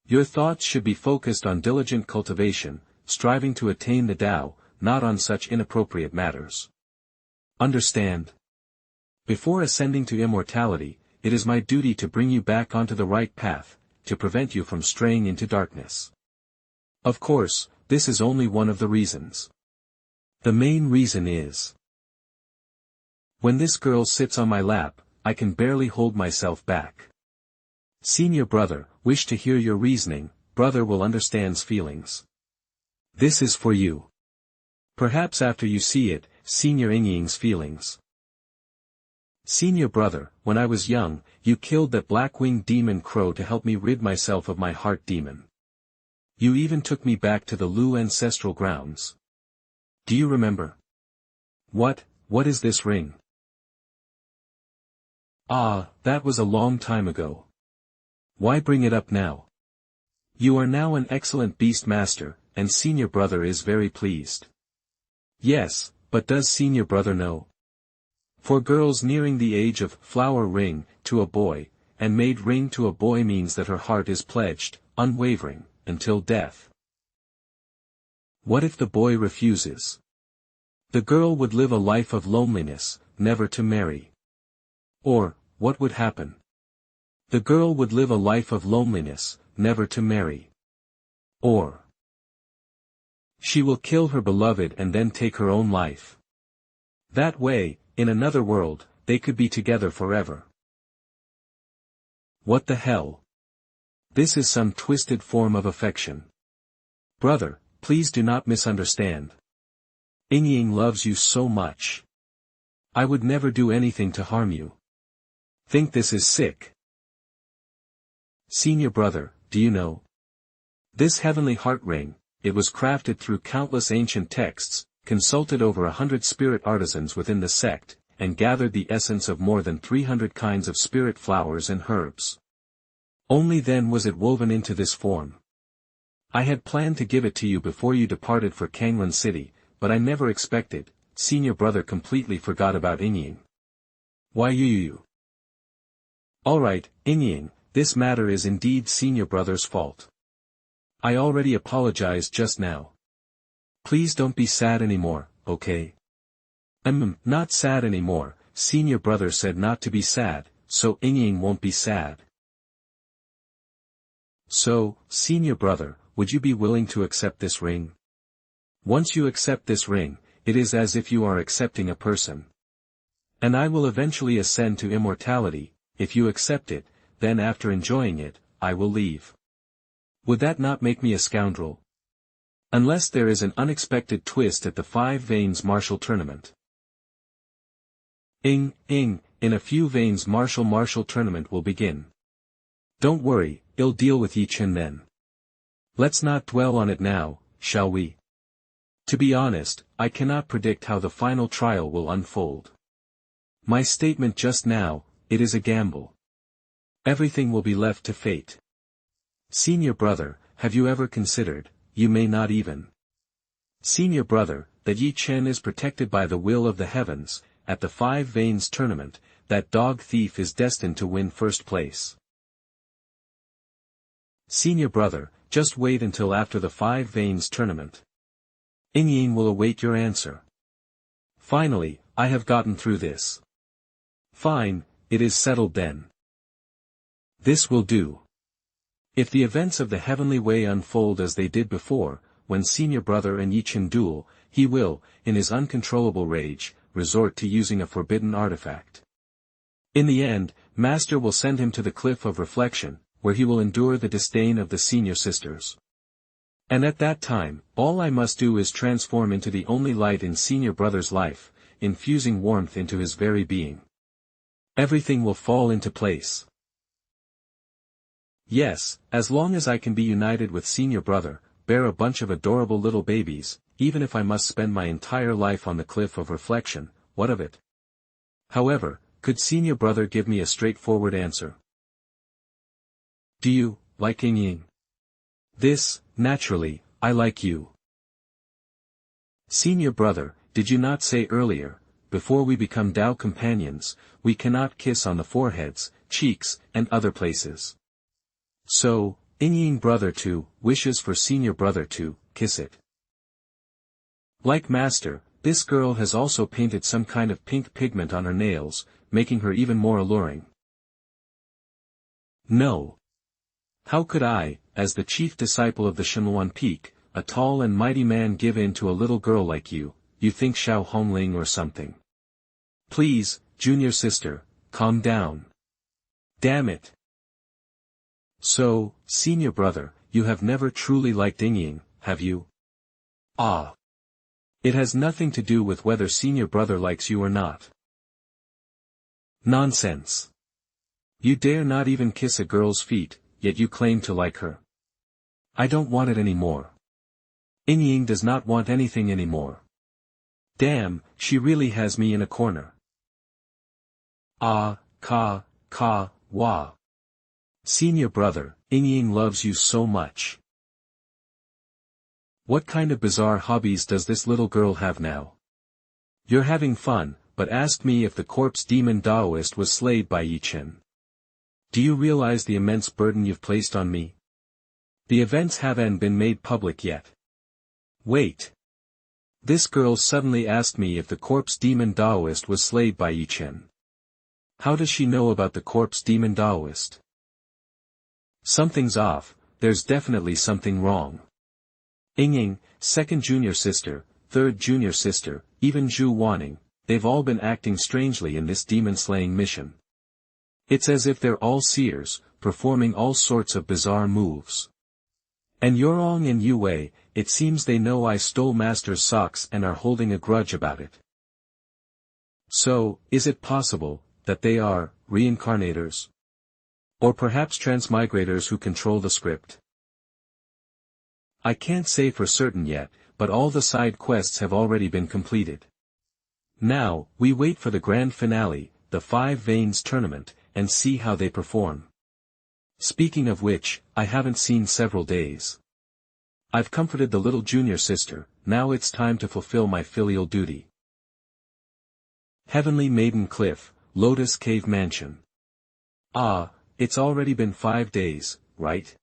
Your thoughts should be focused on diligent cultivation, striving to attain the Tao, not on such inappropriate matters. Understand? Before ascending to immortality, it is my duty to bring you back onto the right path, to prevent you from straying into darkness. Of course, this is only one of the reasons. The main reason is, when this girl sits on my lap, I can barely hold myself back. Senior brother, wish to hear your reasoning, brother will understands feelings. This is for you. Perhaps after you see it, senior Ying's feelings. Senior brother, when I was young, you killed that black-winged demon crow to help me rid myself of my heart demon. You even took me back to the Lu ancestral grounds. Do you remember? What is this ring? Ah, that was a long time ago. Why bring it up now? You are now an excellent beast master, and senior brother is very pleased. Yes, but does senior brother know? For girls nearing the age of flower ring to a boy, and maid ring to a boy means that her heart is pledged, unwavering, until death. What if the boy refuses? The girl would live a life of loneliness, never to marry. Or, what would happen? The girl would live a life of loneliness, never to marry. Or, she will kill her beloved and then take her own life. That way, in another world, they could be together forever. What the hell? This is some twisted form of affection. Brother, please do not misunderstand. Ying loves you so much. I would never do anything to harm you. Think this is sick. Senior brother, do you know? This heavenly heart ring, it was crafted through countless ancient texts, consulted over 100 spirit artisans within the sect, and gathered the essence of more than 300 kinds of spirit flowers and herbs. Only then was it woven into this form. I had planned to give it to you before you departed for Kanglan City, but I never expected, senior brother completely forgot about Ying. Why you? Alright, Ying, this matter is indeed senior brother's fault. I already apologized just now. Please don't be sad anymore, okay? I'm not sad anymore, senior brother said not to be sad, so Ying won't be sad. So, senior brother, would you be willing to accept this ring? Once you accept this ring, it is as if you are accepting a person. And I will eventually ascend to immortality, if you accept it, then after enjoying it, I will leave. Would that not make me a scoundrel? Unless there is an unexpected twist at the Five Veins Martial Tournament. In a few veins Martial Tournament will begin. Don't worry, I'll deal with Ye Chen then. Let's not dwell on it now, shall we? To be honest, I cannot predict how the final trial will unfold. My statement just now, it is a gamble. Everything will be left to fate. Senior brother, have you ever considered, you may not even. Senior brother, that Ye Chen is protected by the will of the heavens, at the Five Veins tournament, that dog thief is destined to win first place. Senior brother, just wait until after the Five Veins tournament. Ying will await your answer. Finally, I have gotten through this. Fine, it is settled then. This will do. If the events of the heavenly way unfold as they did before, when senior brother and Ye Chen duel, he will, in his uncontrollable rage, resort to using a forbidden artifact. In the end, Master will send him to the cliff of reflection, where he will endure the disdain of the senior sisters. And at that time, all I must do is transform into the only light in senior brother's life, infusing warmth into his very being. Everything will fall into place. Yes, as long as I can be united with senior brother, bear a bunch of adorable little babies, even if I must spend my entire life on the cliff of reflection, what of it? However, could senior brother give me a straightforward answer? Do you, like Ying? This, naturally, I like you. Senior brother, did you not say earlier, before we become Tao companions, we cannot kiss on the foreheads, cheeks, and other places? So, Ying brother too, wishes for senior brother to, kiss it. Like master, this girl has also painted some kind of pink pigment on her nails, making her even more alluring. No. How could I, as the chief disciple of the Shenluan Peak, a tall and mighty man, give in to a little girl like you think Xiao Hongling or something? Please, junior sister, calm down. Damn it. So, senior brother, you have never truly liked Ying, have you? Ah. It has nothing to do with whether senior brother likes you or not. Nonsense. You dare not even kiss a girl's feet, yet you claim to like her. I don't want it anymore. Ying does not want anything anymore. Damn, she really has me in a corner. Ah, wah. Senior brother, Ying loves you so much. What kind of bizarre hobbies does this little girl have now? You're having fun, but ask me if the corpse demon Taoist was slayed by Ye Chen. Do you realize the immense burden you've placed on me? The events haven't been made public yet. Wait. This girl suddenly asked me if the corpse demon Taoist was slayed by Ye Chen. How does she know about the corpse demon Taoist? Something's off, there's definitely something wrong. Ying, second junior sister, third junior sister, even Zhu Wanning, they've all been acting strangely in this demon-slaying mission. It's as if they're all seers, performing all sorts of bizarre moves. And Yorong and Yue, it seems they know I stole Master's socks and are holding a grudge about it. So, is it possible that they are reincarnators? Or perhaps transmigrators who control the script? I can't say for certain yet, but all the side quests have already been completed. Now, we wait for the grand finale, the Five Veins tournament, and see how they perform. Speaking of which, I haven't seen several days. I've comforted the little junior sister, now it's time to fulfill my filial duty. Heavenly Maiden Cliff, Lotus Cave Mansion. Ah, it's already been 5 days, right?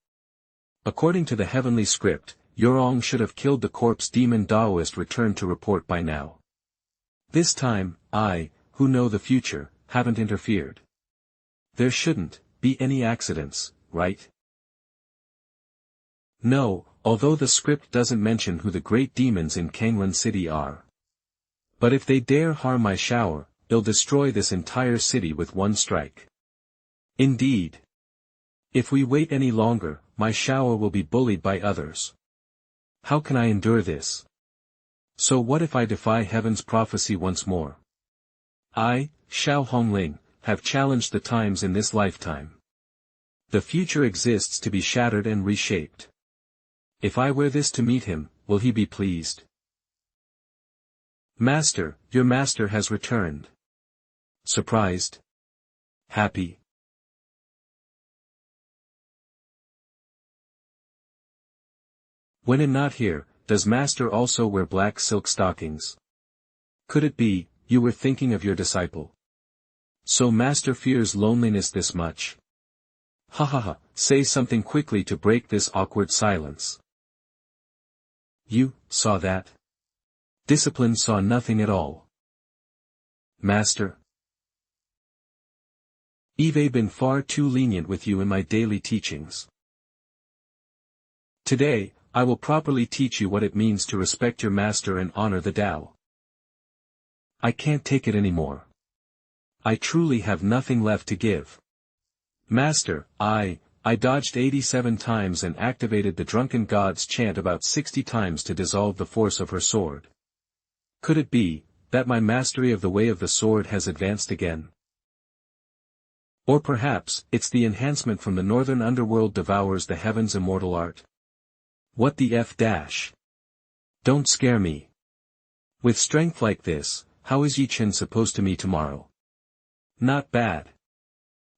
According to the heavenly script, Yorong should have killed the corpse demon Taoist returned to report by now. This time, I, who know the future, haven't interfered. There shouldn't be any accidents, right? No, although the script doesn't mention who the great demons in Kanglan City are. But if they dare harm my shower, they'll destroy this entire city with one strike. Indeed. If we wait any longer, my shower will be bullied by others. How can I endure this? So what if I defy heaven's prophecy once more? I, Xiao Hongling, have challenged the times in this lifetime. The future exists to be shattered and reshaped. If I wear this to meet him, will he be pleased? Master, your master has returned. Surprised? Happy? When in not here, does master also wear black silk stockings? Could it be, you were thinking of your disciple? So master fears loneliness this much? Ha ha ha, say something quickly to break this awkward silence. You saw that? Discipline saw nothing at all. Master? I've been far too lenient with you in my daily teachings. Today, I will properly teach you what it means to respect your master and honor the Tao. I can't take it anymore. I truly have nothing left to give. Master, I dodged 87 times and activated the drunken god's chant about 60 times to dissolve the force of her sword. Could it be, that my mastery of the way of the sword has advanced again? Or perhaps, it's the enhancement from the northern underworld devours the heavens' immortal art. What the F dash? Don't scare me. With strength like this, how is Ye Chen supposed to me tomorrow? Not bad.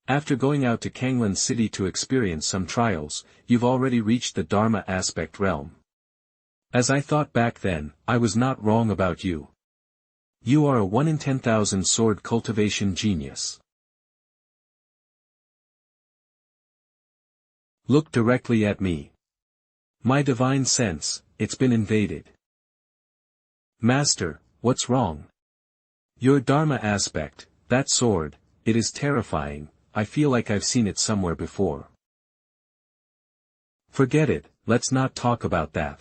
After going out to Kanglan City to experience some trials, you've already reached the Dharma aspect realm. As I thought back then, I was not wrong about you. You are a 1 in 10,000 sword cultivation genius. Look directly at me. My divine sense, it's been invaded. Master, what's wrong? Your Dharma aspect, that sword, it is terrifying, I feel like I've seen it somewhere before. Forget it, let's not talk about that.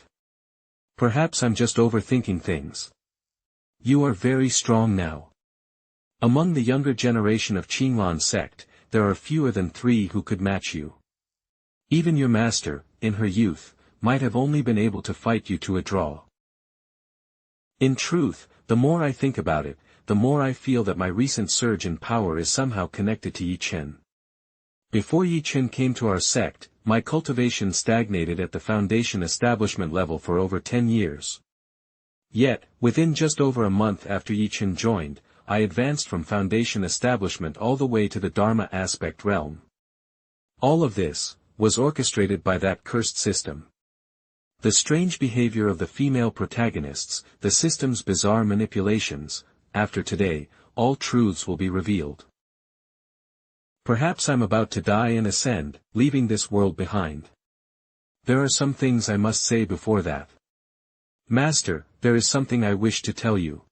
Perhaps I'm just overthinking things. You are very strong now. Among the younger generation of Qinglan sect, there are fewer than 3 who could match you. Even your master, in her youth, might have only been able to fight you to a draw. In truth, the more I think about it, the more I feel that my recent surge in power is somehow connected to Ye Chen. Before Ye Chen came to our sect, my cultivation stagnated at the foundation establishment level for over 10 years. Yet, within just over a month after Ye Chen joined, I advanced from foundation establishment all the way to the Dharma aspect realm. All of this was orchestrated by that cursed system. The strange behavior of the female protagonists, the system's bizarre manipulations, after today, all truths will be revealed. Perhaps I'm about to die and ascend, leaving this world behind. There are some things I must say before that. Master, there is something I wish to tell you.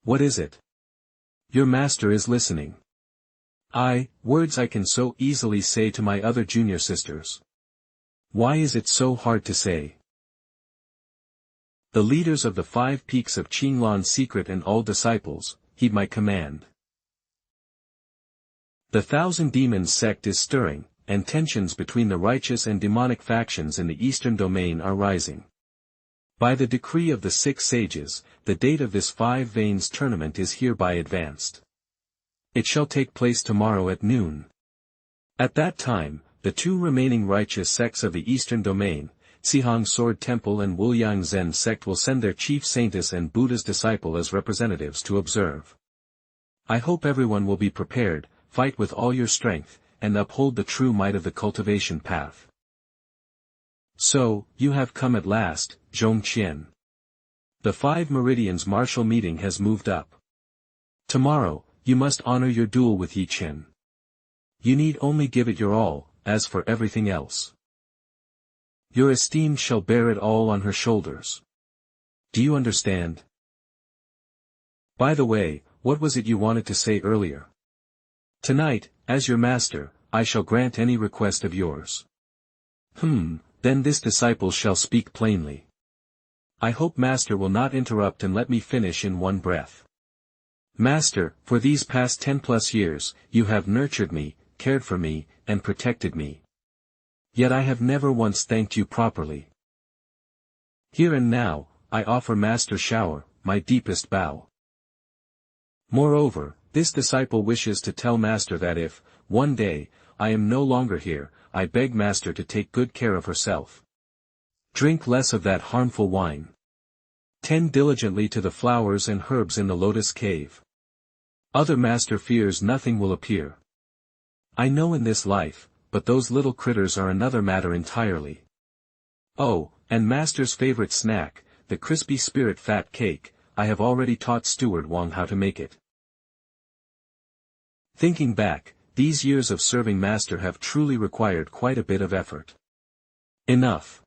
What is it? Your master is listening. Words I can so easily say to my other junior sisters. Why is it so hard to say? The leaders of the 5 peaks of Qinglan secret and all disciples, heed my command. The 1,000 Demons sect is stirring, and tensions between the righteous and demonic factions in the eastern domain are rising. By the decree of the 6 sages, the date of this 5 Veins tournament is hereby advanced. It shall take place tomorrow at noon. At that time, the 2 remaining righteous sects of the eastern domain, Sihang Sword Temple and Wuliang Zen sect will send their chief saintess and Buddha's disciple as representatives to observe. I hope everyone will be prepared, fight with all your strength, and uphold the true might of the cultivation path. So, you have come at last, Zhongqian. The 5 Meridians martial meeting has moved up. Tomorrow, you must honor your duel with Ye Chen. You need only give it your all, as for everything else. Your esteem shall bear it all on her shoulders. Do you understand? By the way, what was it you wanted to say earlier? Tonight, as your master, I shall grant any request of yours. Then this disciple shall speak plainly. I hope master will not interrupt and let me finish in one breath. Master, for these past 10+ years, you have nurtured me, cared for me, and protected me. Yet I have never once thanked you properly. Here and now, I offer Master Xiao, my deepest bow. Moreover, this disciple wishes to tell Master that if, one day, I am no longer here, I beg Master to take good care of herself. Drink less of that harmful wine. Tend diligently to the flowers and herbs in the lotus cave. Other master fears nothing will appear. I know in this life, but those little critters are another matter entirely. Oh, and master's favorite snack, the crispy spirit fat cake, I have already taught Steward Wang how to make it. Thinking back, these years of serving master have truly required quite a bit of effort. Enough.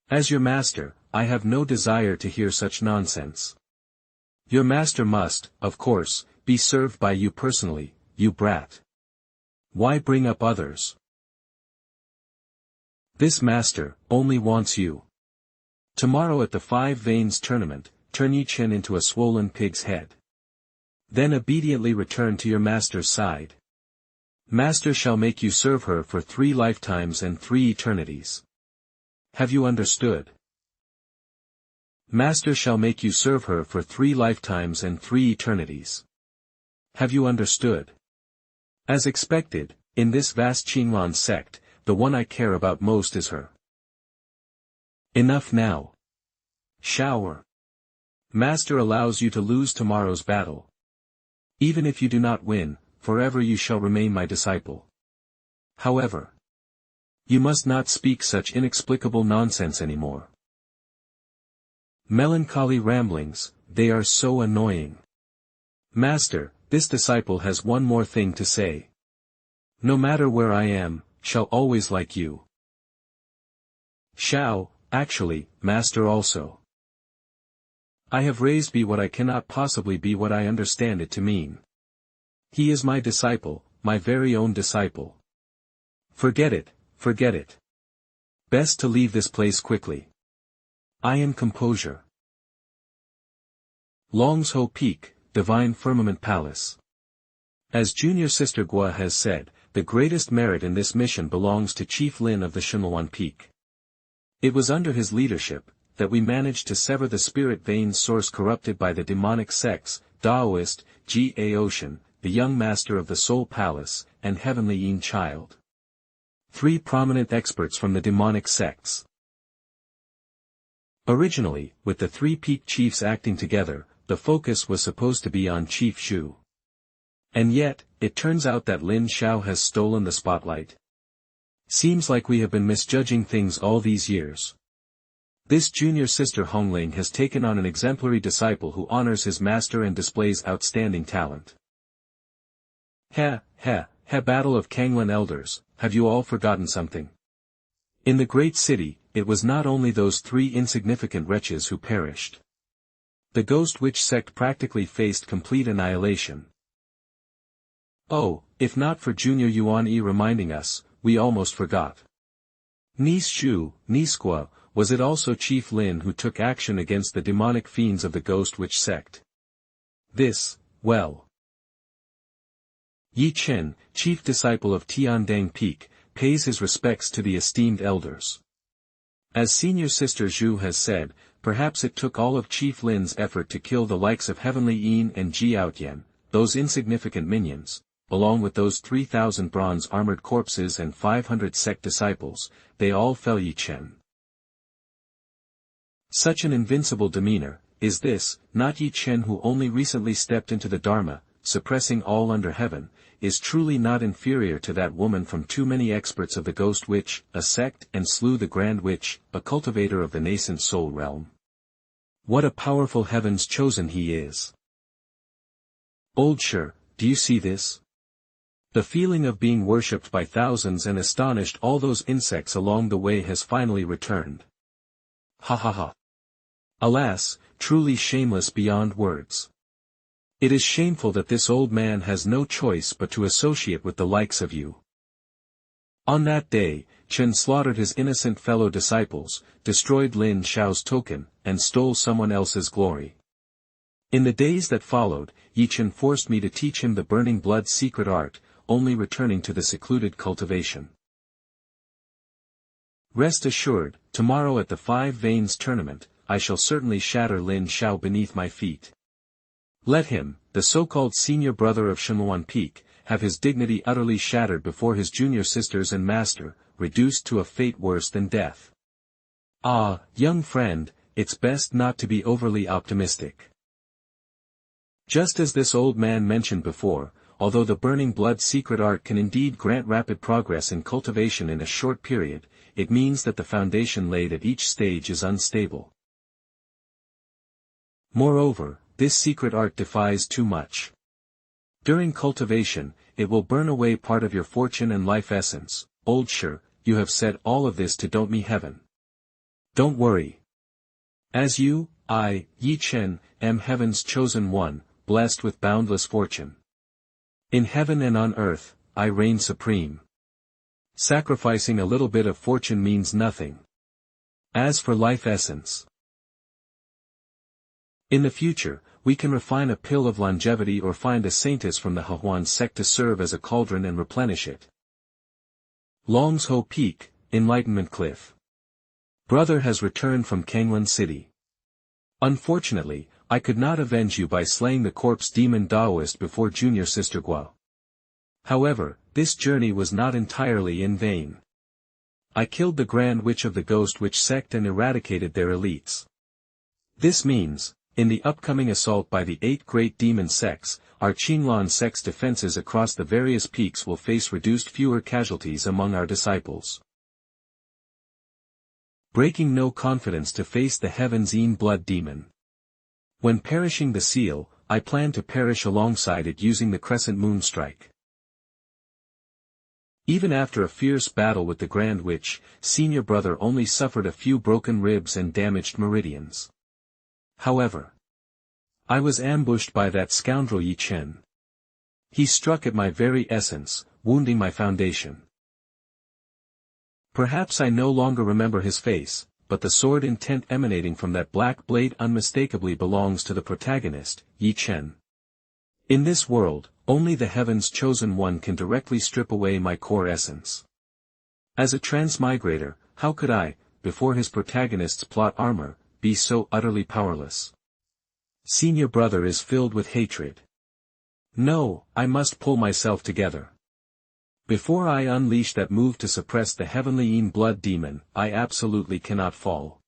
As your master, I have no desire to hear such nonsense. Your master must, of course, be served by you personally, you brat. Why bring up others? This master only wants you. Tomorrow at the 5 Veins tournament, turn Ye Chen into a swollen pig's head. Then obediently return to your master's side. Master shall make you serve her for 3 lifetimes and 3 eternities. Have you understood? Master shall make you serve her for 3 lifetimes and 3 eternities. Have you understood? As expected, in this vast Qinglan sect, the one I care about most is her. Enough now. Shower. Master allows you to lose tomorrow's battle. Even if you do not win, forever you shall remain my disciple. However, you must not speak such inexplicable nonsense anymore. Melancholy ramblings, they are so annoying. Master, this disciple has one more thing to say. No matter where I am, shall always like you. Shall, actually, master also. I have raised be what I cannot possibly be what I understand it to mean. He is my disciple, my very own disciple. Forget it, forget it. Best to leave this place quickly. Iron composure. Longzhou Peak, Divine Firmament Palace. As junior sister Gua has said, the greatest merit in this mission belongs to Chief Lin of the Shenluan Peak. It was under his leadership that we managed to sever the spirit vein source corrupted by the demonic sects, Taoist, Ye Chen, the young master of the Soul Palace, and Heavenly Yin Child. 3 prominent experts from the demonic sects. Originally, with the 3 peak chiefs acting together, the focus was supposed to be on Chief Zhu. And yet, it turns out that Lin Xiao has stolen the spotlight. Seems like we have been misjudging things all these years. This junior sister Hongling has taken on an exemplary disciple who honors his master and displays outstanding talent. Battle of Kanglan Elders, have you all forgotten something? In the great city, it was not only those 3 insignificant wretches who perished. The Ghost Witch sect practically faced complete annihilation. Oh, if not for Junior Yuan Yi reminding us, we almost forgot. Nisqua, was it also Chief Lin who took action against the demonic fiends of the Ghost Witch sect? This, well. Ye Chen, chief disciple of Tiandang Peak, pays his respects to the esteemed elders. As senior sister Zhu has said, perhaps it took all of Chief Lin's effort to kill the likes of Heavenly Yin and Ji Outyen, those insignificant minions, along with those 3,000 bronze-armored corpses and 500 sect disciples, they all fell. Ye Chen. Such an invincible demeanor, is this, not Ye Chen who only recently stepped into the Dharma, suppressing all under heaven, is truly not inferior to that woman from too many experts of the Ghost Witch, a sect, and slew the Grand Witch, a cultivator of the nascent soul realm. What a powerful heaven's chosen he is. Old Sher, do you see this? The feeling of being worshipped by thousands and astonished all those insects along the way has finally returned. Ha ha ha. Alas, truly shameless beyond words. It is shameful that this old man has no choice but to associate with the likes of you. On that day, Chen slaughtered his innocent fellow disciples, destroyed Lin Xiao's token, and stole someone else's glory. In the days that followed, Ye Chen forced me to teach him the burning blood secret art, only returning to the secluded cultivation. Rest assured, tomorrow at the 5 Veins tournament, I shall certainly shatter Lin Xiao beneath my feet. Let him, the so-called senior brother of Shenluan Peak, have his dignity utterly shattered before his junior sisters and master, reduced to a fate worse than death. Ah, young friend, it's best not to be overly optimistic. Just as this old man mentioned before, although the burning blood secret art can indeed grant rapid progress in cultivation in a short period, it means that the foundation laid at each stage is unstable. Moreover, this secret art defies too much. During cultivation, it will burn away part of your fortune and life essence. Old Sure, you have said all of this to don't me heaven. Don't worry. As you, I, Ye Chen, am heaven's chosen one, blessed with boundless fortune. In heaven and on earth, I reign supreme. Sacrificing a little bit of fortune means nothing. As for life essence, in the future, we can refine a pill of longevity or find a saintess from the Verdant Sect to serve as a cauldron and replenish it. Long's Ho Peak, Enlightenment Cliff. Brother has returned from Kangwon City. Unfortunately, I could not avenge you by slaying the corpse demon Daoist before junior sister Guo. However, this journey was not entirely in vain. I killed the Grand Witch of the Ghost Witch Sect and eradicated their elites. This means, in the upcoming assault by the 8 great demon sects, our Qinglong sect's defenses across the various peaks will face reduced fewer casualties among our disciples. Breaking no confidence to face the Heaven's Een blood demon. When perishing the seal, I plan to perish alongside it using the crescent moon strike. Even after a fierce battle with the Grand Witch, senior brother only suffered a few broken ribs and damaged meridians. However, I was ambushed by that scoundrel Ye Chen. He struck at my very essence, wounding my foundation. Perhaps I no longer remember his face, but the sword intent emanating from that black blade unmistakably belongs to the protagonist, Ye Chen. In this world, only the Heaven's Chosen One can directly strip away my core essence. As a transmigrator, how could I, before his protagonist's plot armor, be so utterly powerless? Senior brother is filled with hatred. No, I must pull myself together. Before I unleash that move to suppress the heavenly Een blood demon, I absolutely cannot fall.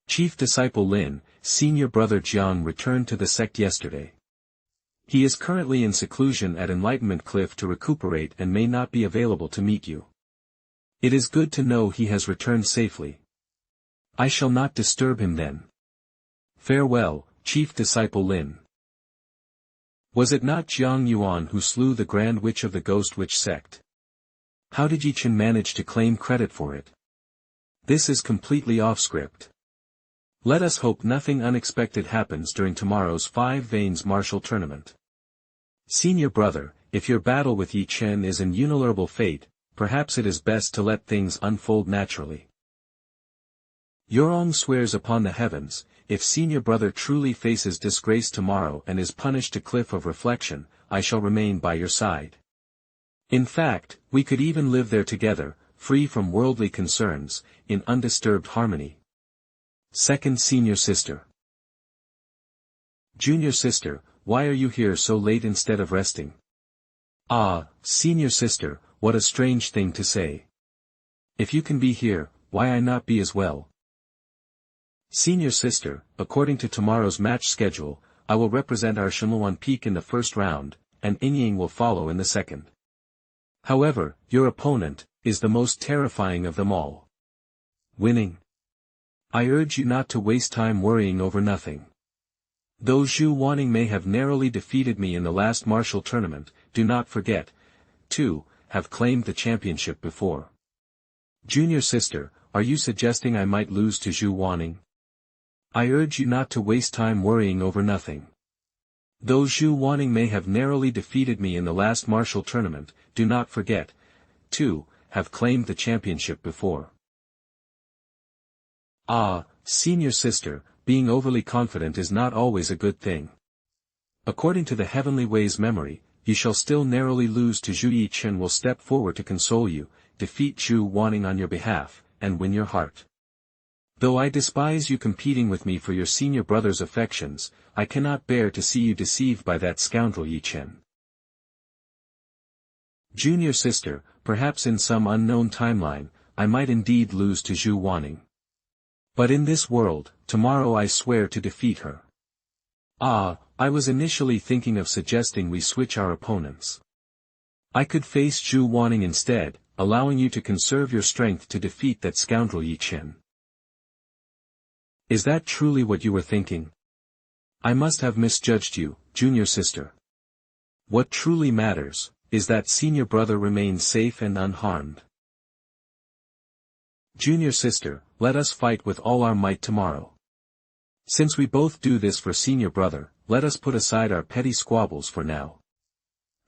Chief disciple Lin, senior brother Jiang returned to the sect yesterday. He is currently in seclusion at Enlightenment Cliff to recuperate and may not be available to meet you. It is good to know he has returned safely. I shall not disturb him then. Farewell, chief disciple Lin. Was it not Jiang Yuan who slew the Grand Witch of the Ghost Witch Sect? How did Ye Chen manage to claim credit for it? This is completely off script. Let us hope nothing unexpected happens during tomorrow's 5 Veins martial tournament. Senior brother, if your battle with Ye Chen is an unilateral fate, perhaps it is best to let things unfold naturally. Yorong swears upon the heavens, if senior brother truly faces disgrace tomorrow and is punished to Cliff of Reflection, I shall remain by your side. In fact, we could even live there together, free from worldly concerns, in undisturbed harmony. Second senior sister. Junior sister, why are you here so late instead of resting? Ah, senior sister, what a strange thing to say. If you can be here, why I not be as well? Senior sister, according to tomorrow's match schedule, I will represent our Shunluan Peak in the first round, and Inying will follow in the second. However, your opponent is the most terrifying of them all. Winning. I urge you not to waste time worrying over nothing. Though Zhu Wanning may have narrowly defeated me in the last martial tournament, do not forget, to have claimed the championship before. Junior sister, are you suggesting I might lose to Zhu Wanning? I urge you not to waste time worrying over nothing. Though Zhu Wanning may have narrowly defeated me in the last martial tournament, do not forget, to have claimed the championship before. Ah, senior sister, being overly confident is not always a good thing. According to the Heavenly Way's memory, you shall still narrowly lose to Zhu. Ye Chen will step forward to console you, defeat Zhu Wanning on your behalf, and win your heart. Though I despise you competing with me for your senior brother's affections, I cannot bear to see you deceived by that scoundrel Ye Chen. Junior sister, perhaps in some unknown timeline, I might indeed lose to Zhu Wanning. But in this world, tomorrow I swear to defeat her. I was initially thinking of suggesting we switch our opponents. I could face Zhu Wanning instead, allowing you to conserve your strength to defeat that scoundrel Ye Chen. Is that truly what you were thinking? I must have misjudged you, junior sister. What truly matters, is that senior brother remains safe and unharmed. Junior sister, let us fight with all our might tomorrow. Since we both do this for senior brother, let us put aside our petty squabbles for now.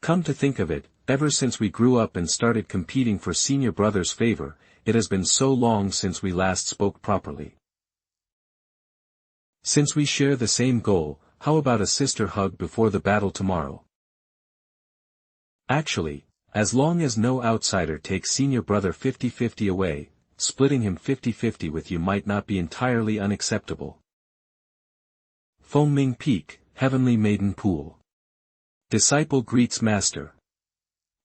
Come to think of it, ever since we grew up and started competing for senior brother's favor, it has been so long since we last spoke properly. Since we share the same goal, how about a sister hug before the battle tomorrow? Actually, as long as no outsider takes senior brother 50-50 away, splitting him 50-50 with you might not be entirely unacceptable. Fengming Peak, Heavenly Maiden Pool. Disciple greets master.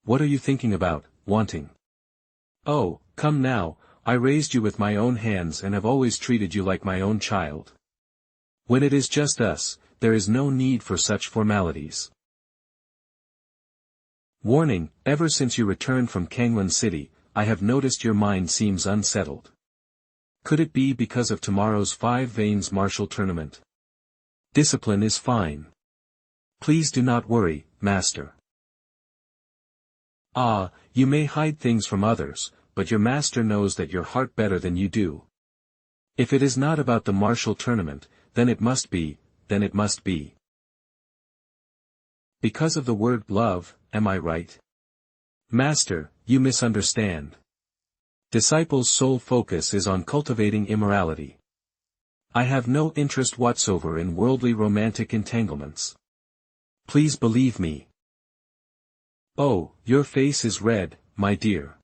What are you thinking about, wanting? Oh, come now, I raised you with my own hands and have always treated you like my own child. When it is just us, there is no need for such formalities. Warning, ever since you returned from Kangwon City, I have noticed your mind seems unsettled. Could it be because of tomorrow's 5 Veins martial tournament? Discipline is fine. Please do not worry, master. You may hide things from others, but your master knows that your heart better than you do. If it is not about the martial tournament, then it must be. Because of the word love, am I right? Master, you misunderstand. Disciple's sole focus is on cultivating immorality. I have no interest whatsoever in worldly romantic entanglements. Please believe me. Oh, your face is red, my dear.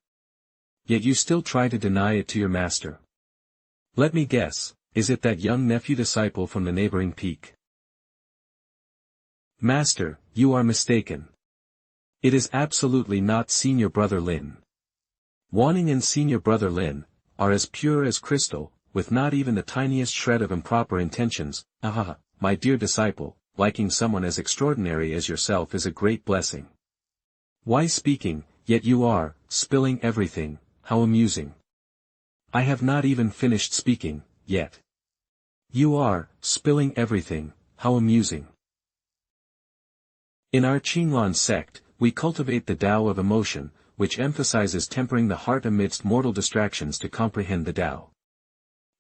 Yet you still try to deny it to your master. Let me guess, is it that young nephew disciple from the neighboring peak? Master, you are mistaken. It is absolutely not senior brother Lin. Wanning and senior brother Lin are as pure as crystal, with not even the tiniest shred of improper intentions. My dear disciple, liking someone as extraordinary as yourself is a great blessing. Why speaking, yet you are, spilling everything, how amusing. I have not even finished speaking, yet. You are, spilling everything, how amusing. In our Qinglong sect, we cultivate the Tao of emotion, which emphasizes tempering the heart amidst mortal distractions to comprehend the Tao.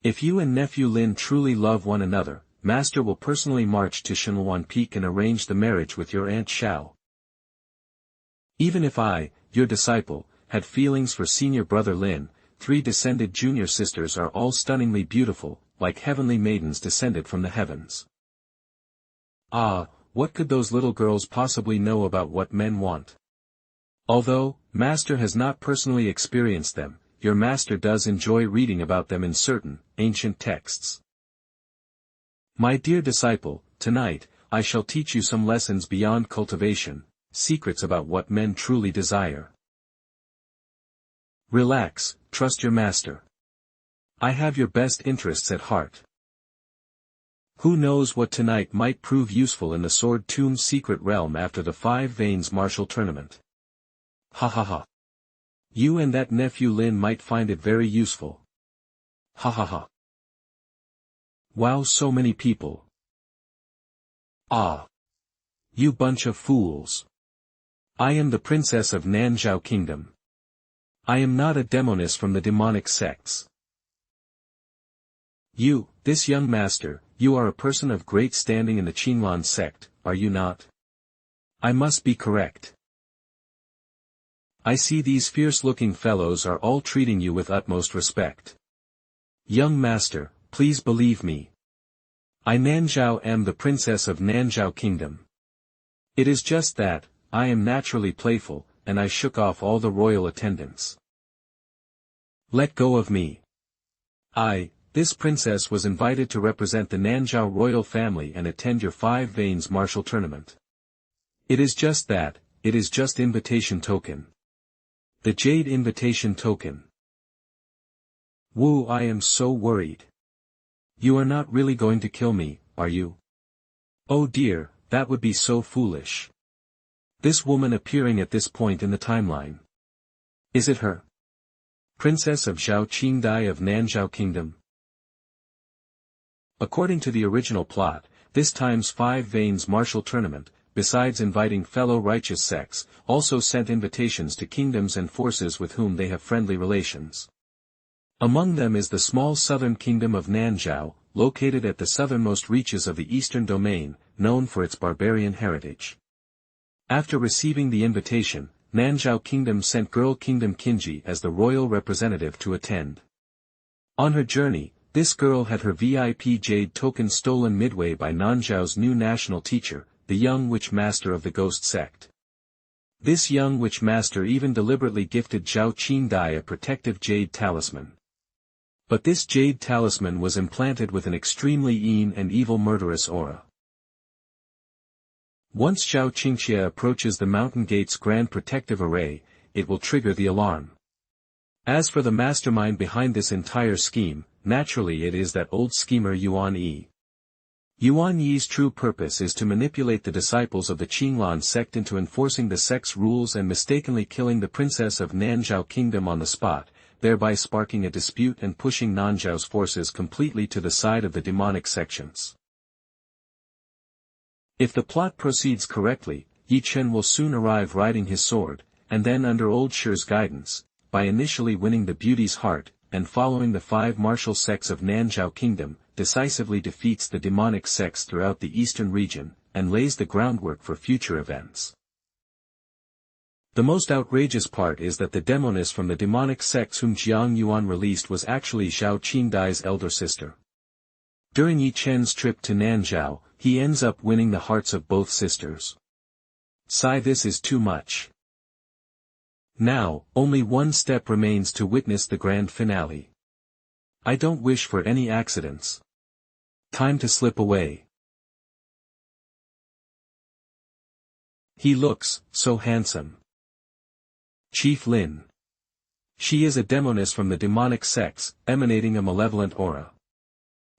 If you and nephew Lin truly love one another, master will personally march to Shenluan Peak and arrange the marriage with your aunt Xiao. Even if I, your disciple, had feelings for senior brother Lin, 3 descended junior sisters are all stunningly beautiful, like heavenly maidens descended from the heavens. What could those little girls possibly know about what men want? Although, master has not personally experienced them, your master does enjoy reading about them in certain, ancient texts. My dear disciple, tonight, I shall teach you some lessons beyond cultivation, secrets about what men truly desire. Relax, trust your master. I have your best interests at heart. Who knows what tonight might prove useful in the Sword Tomb's secret realm after the 5 Veins martial tournament. You and that nephew Lin might find it very useful. Wow, so many people. You bunch of fools. I am the princess of Nanzhao Kingdom. I am not a demoness from the demonic sects. You, this young master, you are a person of great standing in the Qinglong sect, are you not? I must be correct. I see these fierce-looking fellows are all treating you with utmost respect. Young master, please believe me. I Nanzhao am the princess of Nanzhao Kingdom. It is just that, I am naturally playful, and I shook off all the royal attendants. Let go of me. This princess was invited to represent the Nanzhao royal family and attend your 5 Veins martial tournament. It is just that, it is just invitation token. The jade invitation token. Woo, I am so worried. You are not really going to kill me, are you? Oh dear, that would be so foolish. This woman appearing at this point in the timeline. Is it her? Princess of Zhao Qingdai of Nanzhao Kingdom? According to the original plot, this time's Five Veins martial tournament, besides inviting fellow righteous sects, also sent invitations to kingdoms and forces with whom they have friendly relations. Among them is the small southern kingdom of Nanzhao, located at the southernmost reaches of the eastern domain, known for its barbarian heritage. After receiving the invitation, Nanzhao Kingdom sent Girl Kingdom Qinji as the royal representative to attend. On her journey, this girl had her VIP jade token stolen midway by Nanzhao's new national teacher, the young witch master of the ghost sect. This young witch master even deliberately gifted Zhao Qingdai a protective jade talisman. But this jade talisman was implanted with an extremely and evil murderous aura. Once Zhao Qingxia approaches the mountain gate's grand protective array, it will trigger the alarm. As for the mastermind behind this entire scheme, naturally it is that old schemer Yuan Yi. Yuan Yi's true purpose is to manipulate the disciples of the Qinglan sect into enforcing the sect's rules and mistakenly killing the princess of Nanzhao Kingdom on the spot, thereby sparking a dispute and pushing Nanzhao's forces completely to the side of the demonic sections. If the plot proceeds correctly, Ye Chen will soon arrive riding his sword, and then under Old Shi's guidance, by initially winning the beauty's heart, and following the five martial sects of Nanzhao Kingdom, decisively defeats the demonic sects throughout the eastern region, and lays the groundwork for future events. The most outrageous part is that the demoness from the demonic sects whom Jiang Yuan released was actually Zhao Qingdai's elder sister. During Ye Chen's trip to Nanzhao, he ends up winning the hearts of both sisters. Sigh, this is too much. Now, only one step remains to witness the grand finale. I don't wish for any accidents. Time to slip away. He looks so handsome. Chief Lin. She is a demoness from the demonic sects, emanating a malevolent aura.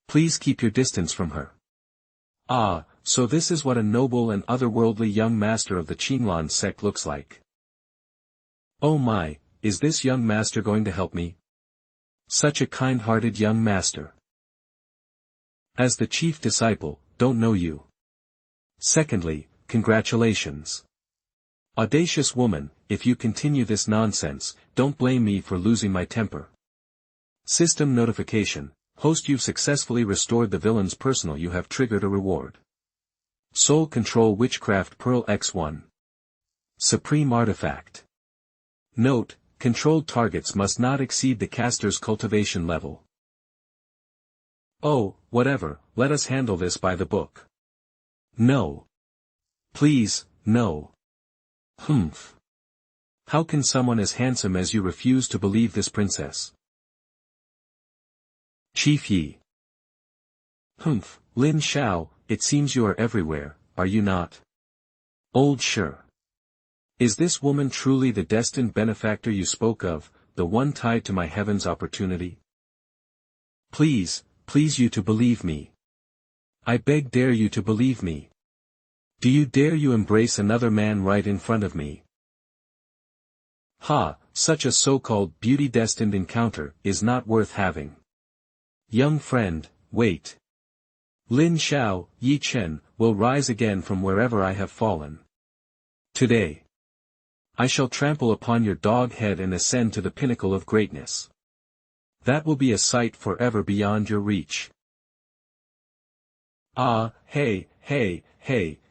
Please keep your distance from her. Ah, so this is what a noble and otherworldly young master of the Qinglan sect looks like. Oh my, is this young master going to help me? Such a kind-hearted young master. As the chief disciple, don't know you. Secondly, congratulations. Audacious woman, if you continue this nonsense, don't blame me for losing my temper. System notification. Host, you've successfully restored the villain's personal. You have triggered a reward. Soul Control Witchcraft Pearl X1. Supreme Artifact. Note, controlled targets must not exceed the caster's cultivation level. Oh, whatever, let us handle this by the book. No. Please, no. Humph. How can someone as handsome as you refuse to believe this princess? Chief Yi. Humph, Lin Xiao, it seems you are everywhere, are you not? Old Shi. Is this woman truly the destined benefactor you spoke of, the one tied to my heaven's opportunity? Please you to believe me. I beg dare you to believe me. Do you dare you embrace another man right in front of me? Ha, such a so-called beauty-destined encounter is not worth having. Young friend, wait. Lin Xiao, Ye Chen, will rise again from wherever I have fallen. Today. I shall trample upon your dog head and ascend to the pinnacle of greatness. That will be a sight forever beyond your reach. Ah, hey,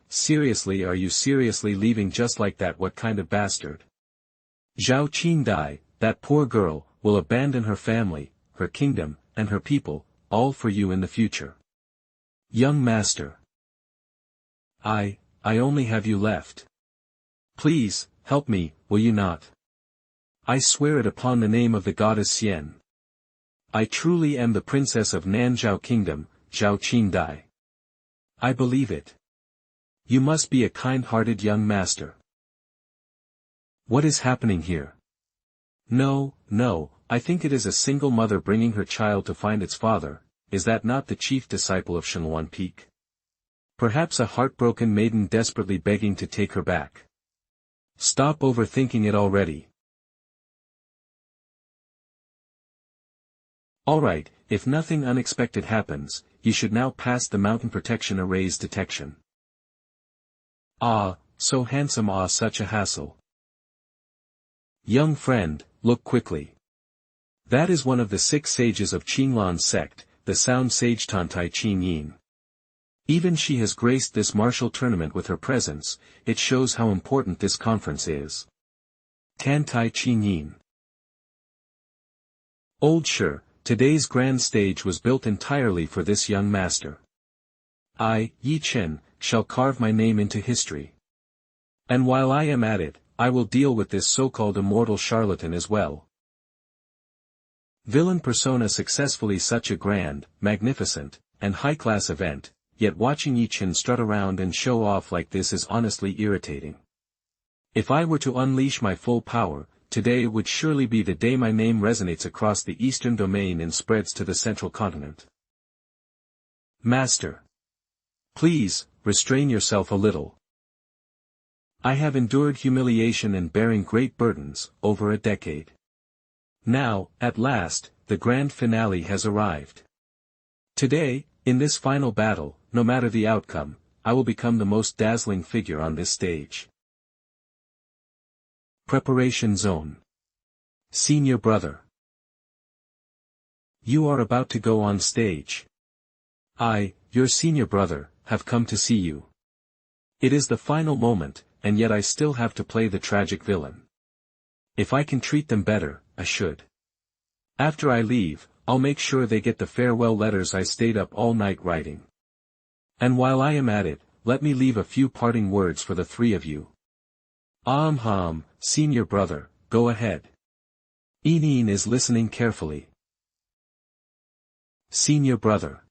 seriously, are you seriously leaving just like that? What kind of bastard? Zhao Qingdai, that poor girl, will abandon her family, her kingdom, and her people, all for you in the future. Young master. I only have you left. Please, help me, will you not? I swear it upon the name of the goddess Xian. I truly am the princess of Nanzhao Kingdom, Zhao Qingdai. I believe it. You must be a kind-hearted young master. What is happening here? No, I think it is a single mother bringing her child to find its father. Is that not the chief disciple of Shenluan Peak? Perhaps a heartbroken maiden desperately begging to take her back. Stop overthinking it already. Alright, if nothing unexpected happens, you should now pass the mountain protection array's detection. Ah, so handsome, ah, such a hassle. Young friend, look quickly. That is one of the 6 sages of Qinglan's sect, the sound sage Tantai Qingyin. Even she has graced this martial tournament with her presence. It shows how important this conference is. Tantai Qingyin. Old sure, today's grand stage was built entirely for this young master. I, Ye Chen, shall carve my name into history. And while I am at it, I will deal with this so-called immortal charlatan as well. Villain persona successfully such a grand, magnificent, and high-class event, yet watching Ye Chen strut around and show off like this is honestly irritating. If I were to unleash my full power, today would surely be the day my name resonates across the eastern domain and spreads to the central continent. Master. Please, restrain yourself a little. I have endured humiliation and bearing great burdens, over a decade. Now, at last, the grand finale has arrived. Today, in this final battle, no matter the outcome, I will become the most dazzling figure on this stage. Preparation Zone. Senior brother. You are about to go on stage. I, your senior brother, have come to see you. It is the final moment, and yet I still have to play the tragic villain. If I can treat them better, I should. After I leave, I'll make sure they get the farewell letters I stayed up all night writing. And while I am at it, let me leave a few parting words for the 3 of you. Senior brother, go ahead. Inin is listening carefully. Senior brother.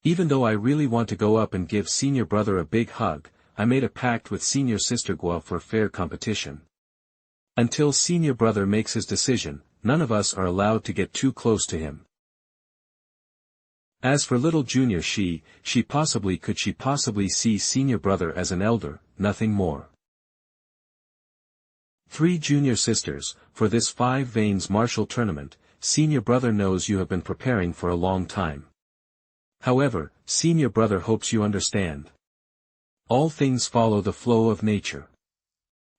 Even though I really want to go up and give senior brother a big hug, I made a pact with senior sister Gua for fair competition. Until senior brother makes his decision, none of us are allowed to get too close to him. As for little junior she possibly see senior brother as an elder, nothing more. 3 junior sisters, for this 5 veins martial tournament, senior brother knows you have been preparing for a long time. However, senior brother hopes you understand. All things follow the flow of nature.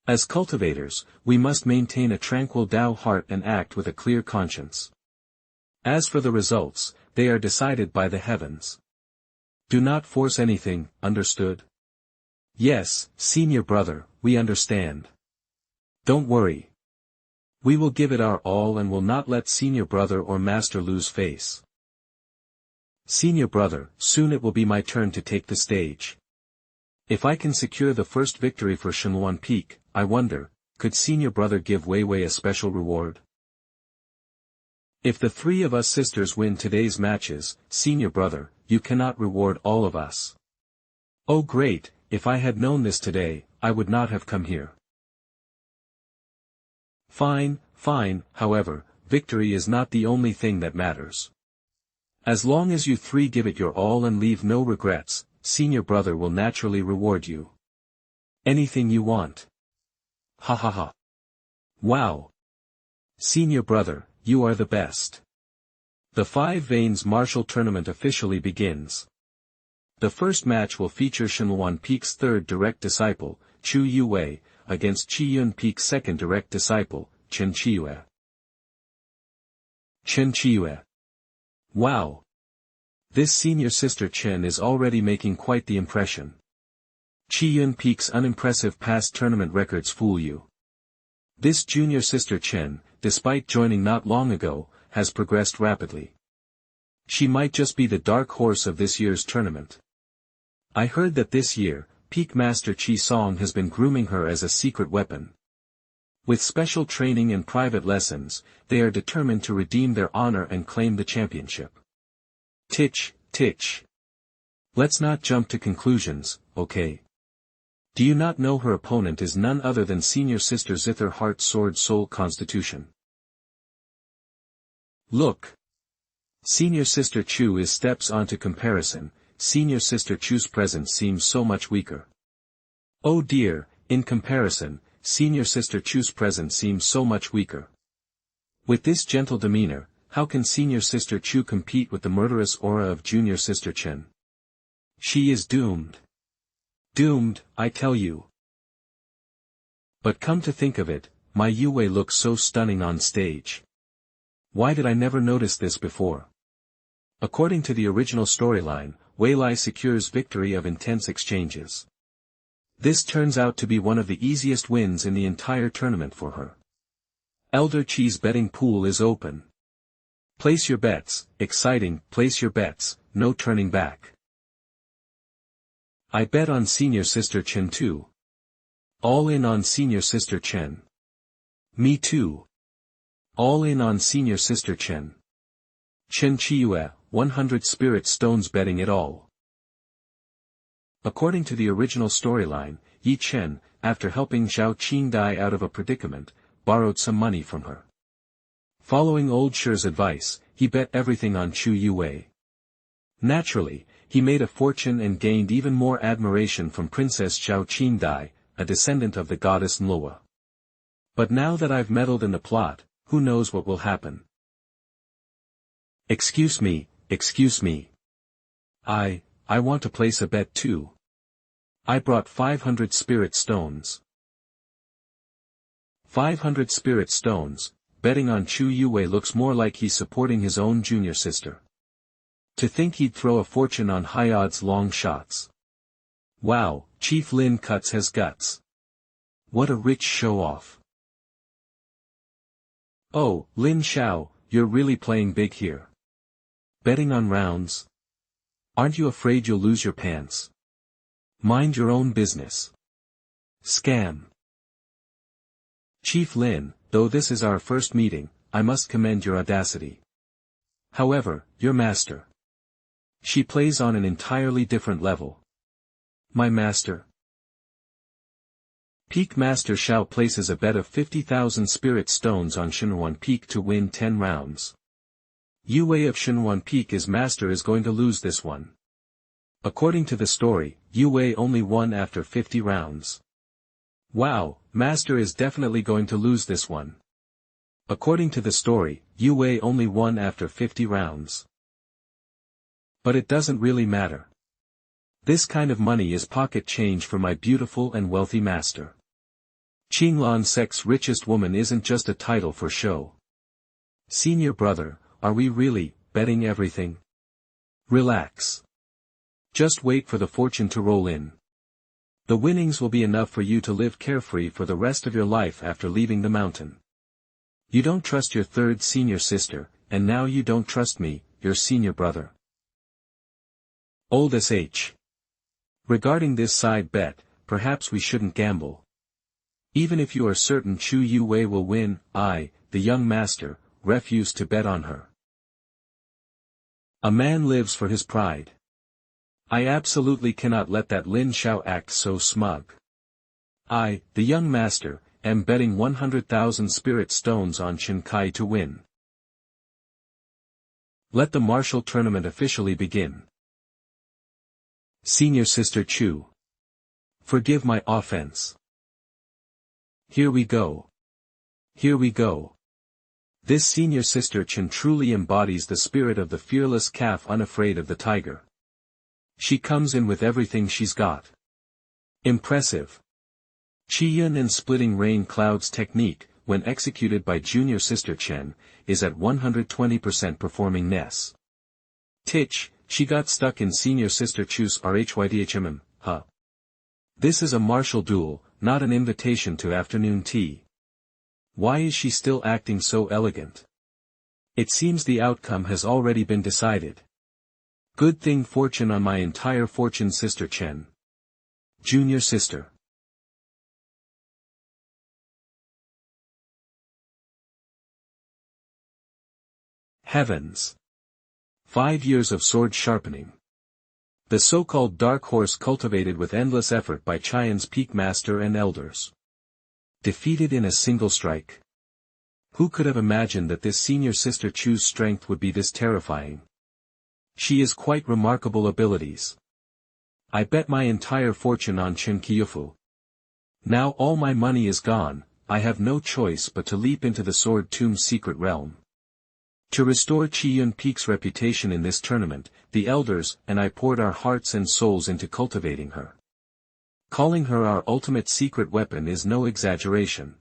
As cultivators, we must maintain a tranquil Dao heart and act with a clear conscience. As for the results, they are decided by the heavens. Do not force anything, understood? Yes, senior brother, we understand. Don't worry. We will give it our all and will not let senior brother or master lose face. Senior brother, soon it will be my turn to take the stage. If I can secure the first victory for Shenluan Peak, I wonder, could senior brother give Wei Wei a special reward? If the 3 of us sisters win today's matches, senior brother, you cannot reward all of us. Oh great, if I had known this today, I would not have come here. Fine, however, victory is not the only thing that matters. As long as you 3 give it your all and leave no regrets, senior brother will naturally reward you. Anything you want. Ha ha ha. Wow. Senior brother, you are the best. The 5 veins martial tournament officially begins. The first match will feature Shenluan Peak's 3rd direct disciple, Chu Yuwei, against Qiyun Peak's 2nd direct disciple, Chen Qiyue. Chen Qiyue. Wow. This senior sister Chen is already making quite the impression. Qiyun Peak's unimpressive past tournament records fool you. This junior sister Chen, despite joining not long ago, has progressed rapidly. She might just be the dark horse of this year's tournament. I heard that this year, Peak Master Qi Song has been grooming her as a secret weapon. With special training and private lessons, they are determined to redeem their honor and claim the championship. Titch. Let's not jump to conclusions, okay? Do you not know her opponent is none other than senior sister Zither Heart Sword Soul Constitution? Look. Senior sister Chu is steps onto comparison, senior sister Chu's presence seems so much weaker. Oh dear, in comparison, senior sister Chu's presence seems so much weaker. With this gentle demeanor, how can senior sister Chu compete with the murderous aura of junior sister Chen? She is doomed. Doomed, I tell you. But come to think of it, my Yue looks so stunning on stage. Why did I never notice this before? According to the original storyline, Wei Lai secures victory of intense exchanges. This turns out to be one of the easiest wins in the entire tournament for her. Elder Qi's betting pool is open. Place your bets, exciting, place your bets, no turning back. I bet on senior sister Chen too. All in on senior sister Chen. Me too. All in on senior sister Chen. Chen Chiyue, 100 spirit stones betting it all. According to the original storyline, Ye Chen, after helping Zhao Qingdai out of a predicament, borrowed some money from her. Following old Shi's advice, he bet everything on Chu Yue. Naturally, he made a fortune and gained even more admiration from Princess Zhao Qingdai, a descendant of the goddess Nluo. But now that I've meddled in the plot, who knows what will happen? Excuse me, excuse me. I want to place a bet too. I brought 500 spirit stones. 500 spirit stones, betting on Chu Yue looks more like he's supporting his own junior sister. To think he'd throw a fortune on high-odds long shots. Wow, Chief Lin Cuts has guts. What a rich show-off. Oh, Lin Xiao, you're really playing big here. Betting on rounds? Aren't you afraid you'll lose your pants? Mind your own business. Scam. Chief Lin, though this is our first meeting, I must commend your audacity. However, your master. She plays on an entirely different level. My master. Peak Master Xiao places a bet of 50,000 spirit stones on Shenhuan Peak to win 10 rounds. Yue of Shenhuan Peak is master is going to lose this one. According to the story, Yue only won after 50 rounds. Wow, master is definitely going to lose this one. According to the story, Yue only won after 50 rounds. But it doesn't really matter. This kind of money is pocket change for my beautiful and wealthy master. Qinglan Sect's richest woman isn't just a title for show. Senior brother, are we really betting everything? Relax. Just wait for the fortune to roll in. The winnings will be enough for you to live carefree for the rest of your life after leaving the mountain. You don't trust your third senior sister, and now you don't trust me, your senior brother. Old SH. Regarding this side bet, perhaps we shouldn't gamble. Even if you are certain Chu Yue will win, I, the young master, refuse to bet on her. A man lives for his pride. I absolutely cannot let that Lin Xiao act so smug. I, the young master, am betting 100,000 spirit stones on Chen Kai to win. Let the martial tournament officially begin. Senior Sister Chu. Forgive my offense. Here we go. Here we go. This senior sister Chen truly embodies the spirit of the fearless calf unafraid of the tiger. She comes in with everything she's got. Impressive. Qiyun and splitting rain clouds technique, when executed by junior sister Chen, is at 120% performingness. Titch, she got stuck in senior sister Chu's RHYDHMM, huh? This is a martial duel, not an invitation to afternoon tea. Why is she still acting so elegant? It seems the outcome has already been decided. Good thing fortune on my entire fortune sister Chen. Junior sister. Heavens. 5 years of sword sharpening. The so-called dark horse cultivated with endless effort by Qian's peak master and elders. Defeated in a single strike. Who could have imagined that this senior sister Chu's strength would be this terrifying? She is quite remarkable abilities. I bet my entire fortune on Chen Qiufu. Now all my money is gone, I have no choice but to leap into the Sword Tomb's secret realm. To restore Qiyun Peak's reputation in this tournament, the elders and I poured our hearts and souls into cultivating her. Calling her our ultimate secret weapon is no exaggeration.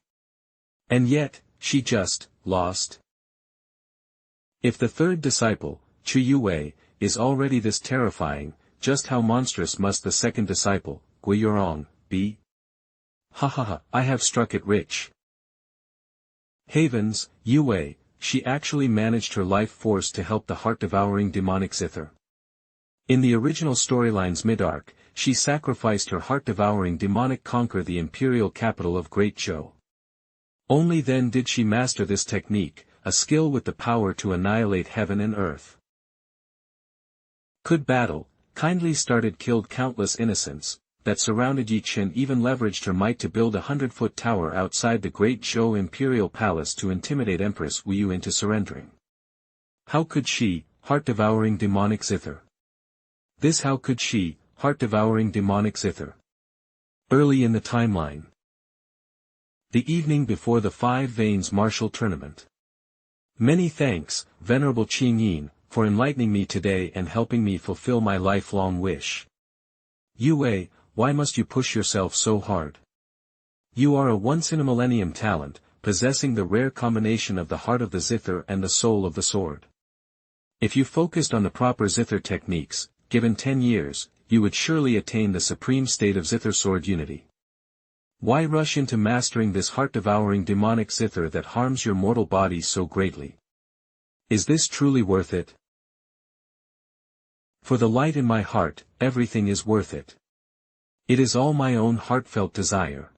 And yet, she just lost. If the third disciple, Chu Yue, is already this terrifying, just how monstrous must the second disciple, Gui Yurong, be? Ha ha ha, I have struck it rich. Havens, Yue, she actually managed her life force to help the heart-devouring demonic zither. In the original storyline's mid-arc, she sacrificed her heart-devouring demonic conquer the imperial capital of Great Zhou. Only then did she master this technique, a skill with the power to annihilate heaven and earth. Could battle, kindly started killed countless innocents, that surrounded Ye Chen even leveraged her might to build a 100-foot tower outside the Great Zhou Imperial Palace to intimidate Empress Wu Yu into surrendering. How could she, heart-devouring demonic zither? This how could she, heart-devouring demonic zither? Early in the timeline. The evening before the Five Veins martial tournament. Many thanks, Venerable Qing Yin, for enlightening me today and helping me fulfill my lifelong wish. Yue, why must you push yourself so hard? You are a once-in-a-millennium talent, possessing the rare combination of the heart of the zither and the soul of the sword. If you focused on the proper zither techniques, given 10 years, you would surely attain the supreme state of zither sword unity. Why rush into mastering this heart-devouring demonic zither that harms your mortal body so greatly? Is this truly worth it? For the light in my heart, everything is worth it. It is all my own heartfelt desire.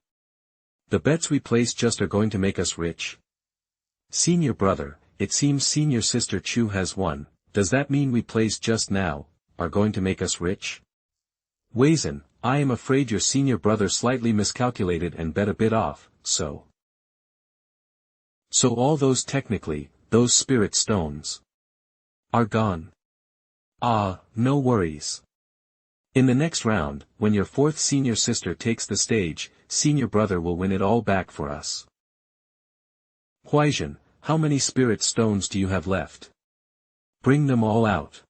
The bets we place just are going to make us rich. Senior brother, it seems senior sister Chu has won. Does that mean we placed just now, are going to make us rich? Weizen, I am afraid your senior brother slightly miscalculated and bet a bit off, so all those technically, those spirit stones, are gone. Ah, no worries. In the next round, when your fourth senior sister takes the stage, senior brother will win it all back for us. Huaizhen, how many spirit stones do you have left? Bring them all out.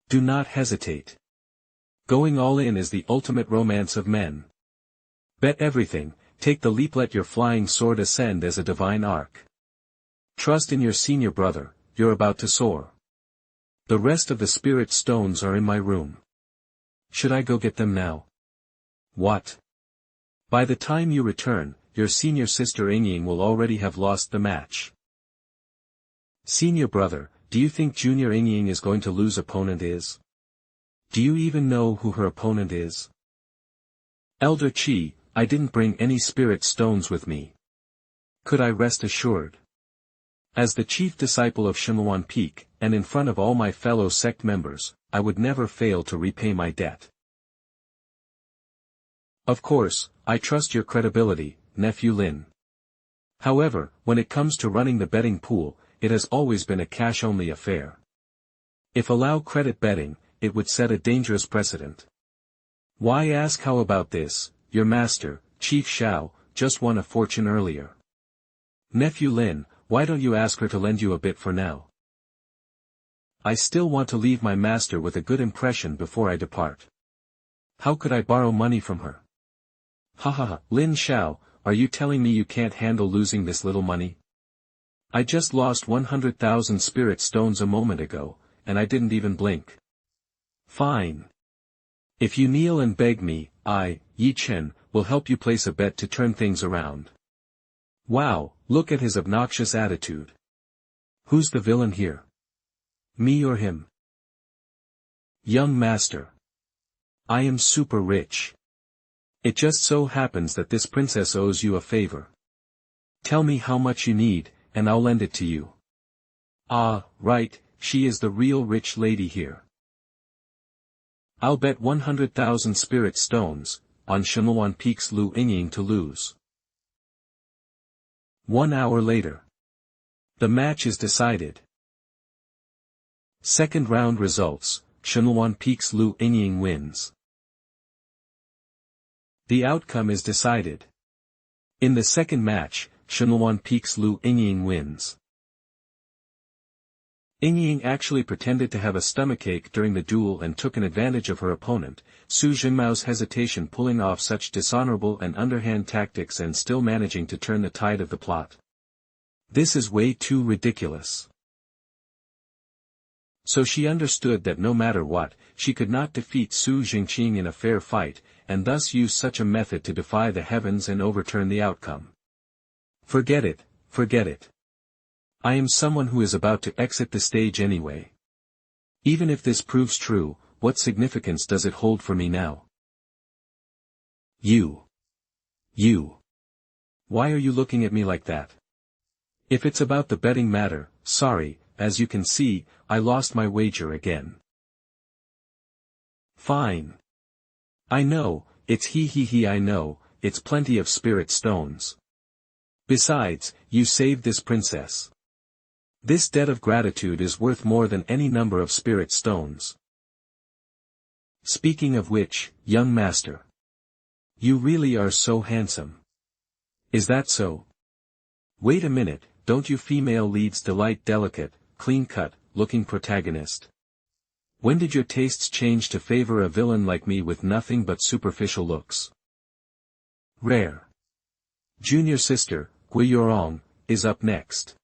Do not hesitate. Going all in is the ultimate romance of men. Bet everything, take the leap, let your flying sword ascend as a divine arc. Trust in your senior brother, you're about to soar. The rest of the spirit stones are in my room. Should I go get them now? What? By the time you return, your senior sister Yingying will already have lost the match. Senior brother, do you think junior Yingying is going to lose opponent is? Do you even know who her opponent is? Elder Qi, I didn't bring any spirit stones with me. Could I rest assured? As the chief disciple of Shimuan Peak, and in front of all my fellow sect members, I would never fail to repay my debt. Of course, I trust your credibility, nephew Lin. However, when it comes to running the betting pool, it has always been a cash-only affair. If allow credit betting, it would set a dangerous precedent. Why ask how about this, your master, Chief Xiao, just won a fortune earlier. Nephew Lin, why don't you ask her to lend you a bit for now? I still want to leave my master with a good impression before I depart. How could I borrow money from her? Ha ha ha, Lin Xiao, are you telling me you can't handle losing this little money? I just lost 100,000 spirit stones a moment ago, and I didn't even blink. Fine. If you kneel and beg me, I, Ye Chen, will help you place a bet to turn things around. Wow, look at his obnoxious attitude. Who's the villain here? Me or him? Young master. I am super rich. It just so happens that this princess owes you a favor. Tell me how much you need, and I'll lend it to you. Ah, right, she is the real rich lady here. I'll bet 100,000 spirit stones, on Shimuan Peak's Lu Yingying to lose. 1 hour later. The match is decided. Second round results, Shenluan Peak's Lu Yingying wins. The outcome is decided. In the second match, Shenluan Peak's Lu Yingying wins. Yingying actually pretended to have a stomachache during the duel and took an advantage of her opponent, Su Jinmao's hesitation, pulling off such dishonorable and underhand tactics and still managing to turn the tide of the plot. This is way too ridiculous. So she understood that no matter what, she could not defeat Su Jingqing in a fair fight, and thus used such a method to defy the heavens and overturn the outcome. Forget it, forget it. I am someone who is about to exit the stage anyway. Even if this proves true, what significance does it hold for me now? You. Why are you looking at me like that? If it's about the betting matter, sorry, as you can see, I lost my wager again. Fine. I know, it's he I know, it's plenty of spirit stones. Besides, you saved this princess. This debt of gratitude is worth more than any number of spirit stones. Speaking of which, young master. You really are so handsome. Is that so? Wait a minute, don't you female leads delight delicate, clean-cut, looking protagonist? When did your tastes change to favor a villain like me with nothing but superficial looks? Rare. Junior sister, Gui Yorong, is up next.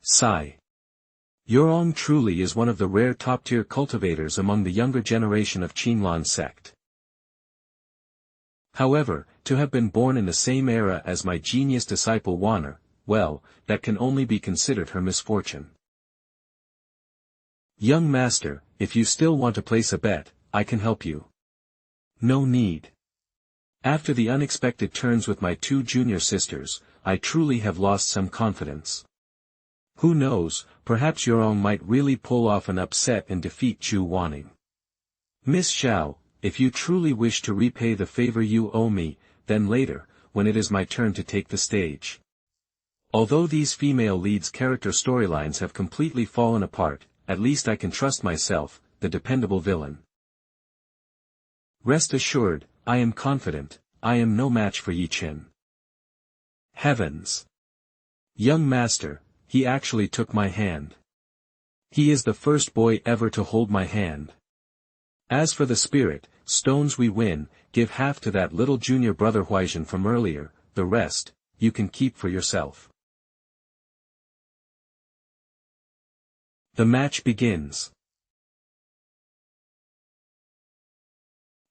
Sigh. Yorong truly is one of the rare top-tier cultivators among the younger generation of Qinlan sect. However, to have been born in the same era as my genius disciple Wanner, well, that can only be considered her misfortune. Young master, if you still want to place a bet, I can help you. No need. After the unexpected turns with my two junior sisters, I truly have lost some confidence. Who knows, perhaps Yorong might really pull off an upset and defeat Zhu Wanning. Miss Xiao, if you truly wish to repay the favor you owe me, then later, when it is my turn to take the stage. Although these female leads' character storylines have completely fallen apart, at least I can trust myself, the dependable villain. Rest assured, I am confident, I am no match for Ye Chen. Heavens! Young master, he actually took my hand. He is the first boy ever to hold my hand. As for the spirit, stones we win, give half to that little junior brother Huaizhen from earlier, the rest, you can keep for yourself. The match begins.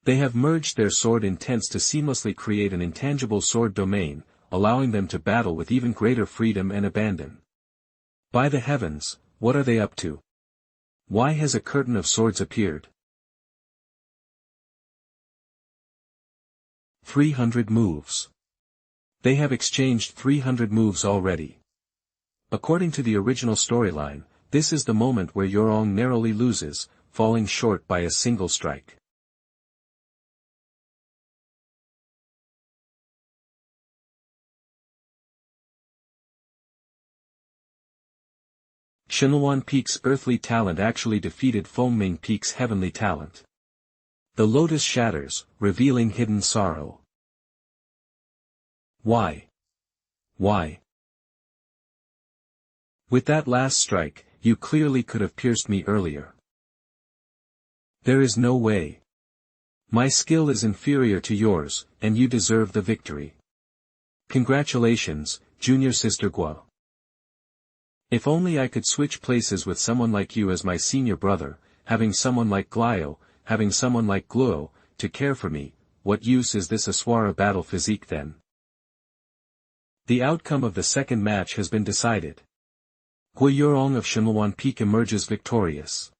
They have merged their sword intents to seamlessly create an intangible sword domain, allowing them to battle with even greater freedom and abandon. By the heavens, what are they up to? Why has a curtain of swords appeared? 300 moves. They have exchanged 300 moves already. According to the original storyline, this is the moment where Yorong narrowly loses, falling short by a single strike. Shenluan Peak's earthly talent actually defeated Fengming Peak's heavenly talent. The lotus shatters, revealing hidden sorrow. Why? Why? With that last strike, you clearly could have pierced me earlier. There is no way. My skill is inferior to yours, and you deserve the victory. Congratulations, junior sister Guo. If only I could switch places with someone like you as my senior brother, having someone like Glio, having someone like Gluo, to care for me, what use is this Aswara battle physique then? The outcome of the second match has been decided. Gui Yorong of Shenluan Peak emerges victorious.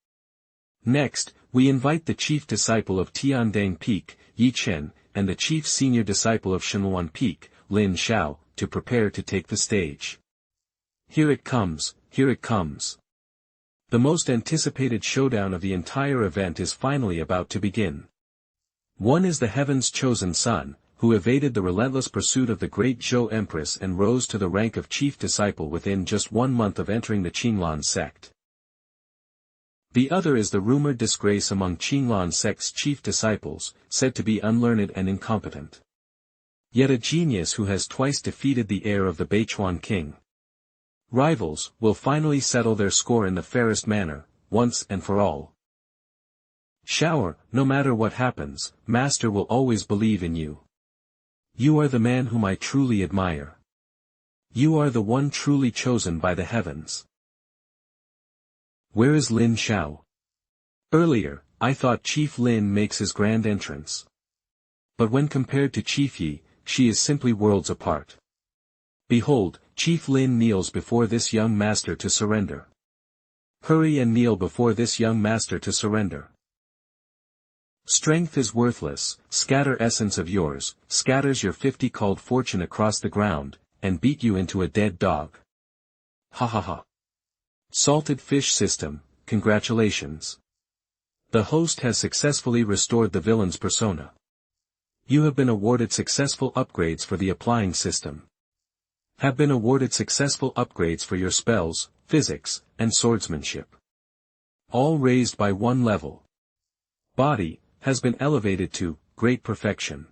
Next, we invite the chief disciple of Tiandang Peak, Ye Chen, and the chief senior disciple of Shenluan Peak, Lin Xiao, to prepare to take the stage. Here it comes, here it comes. The most anticipated showdown of the entire event is finally about to begin. One is the heaven's chosen son, who evaded the relentless pursuit of the great Zhou Empress and rose to the rank of chief disciple within just 1 month of entering the Qinlan sect. The other is the rumored disgrace among Qinglan sect's chief disciples, said to be unlearned and incompetent. Yet a genius who has twice defeated the heir of the Beichuan king. Rivals will finally settle their score in the fairest manner, once and for all. Xiao, no matter what happens, Master will always believe in you. You are the man whom I truly admire. You are the one truly chosen by the heavens. Where is Lin Xiao? Earlier, I thought Chief Lin makes his grand entrance. But when compared to Chief Yi, she is simply worlds apart. Behold, Chief Lin kneels before this young master to surrender. Hurry and kneel before this young master to surrender. Strength is worthless, scatter essence of yours, scatters your 50 called fortune across the ground, and beat you into a dead dog. Ha ha ha. Salted fish system, congratulations. The host has successfully restored the villain's persona. You have been awarded successful upgrades for the applying system. Have been awarded successful upgrades for your spells, physics, and swordsmanship. All raised by one level. Body has been elevated to great perfection.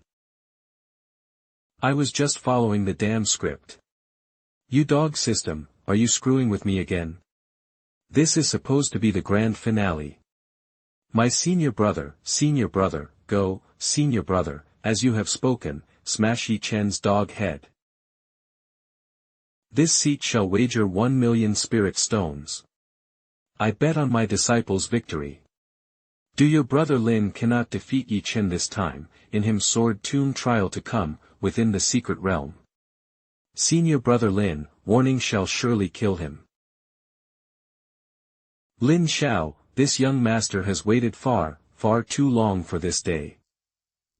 I was just following the damn script. You dog system, are you screwing with me again? This is supposed to be the grand finale. My senior brother, go, senior brother, as you have spoken, smash Ye Chen's dog head. This seat shall wager 1,000,000 spirit stones. I bet on my disciple's victory. Do your brother Lin cannot defeat Ye Chen this time, in him sword tomb trial to come, within the secret realm. Senior brother Lin, warning shall surely kill him. Lin Xiao, this young master has waited far, far too long for this day.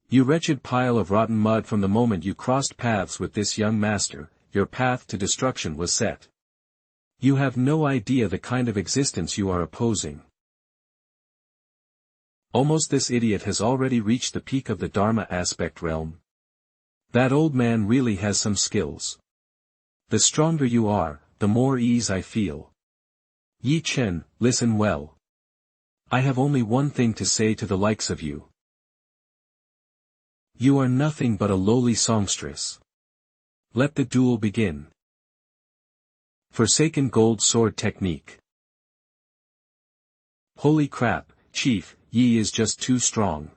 You wretched pile of rotten mud, from the moment you crossed paths with this young master, your path to destruction was set. You have no idea the kind of existence you are opposing. Almost this idiot has already reached the peak of the Dharma aspect realm. That old man really has some skills. The stronger you are, the more ease I feel. Ye Chen, listen well. I have only one thing to say to the likes of you. You are nothing but a lowly songstress. Let the duel begin. Forsaken gold sword technique. Holy crap, Chief, Yi is just too strong.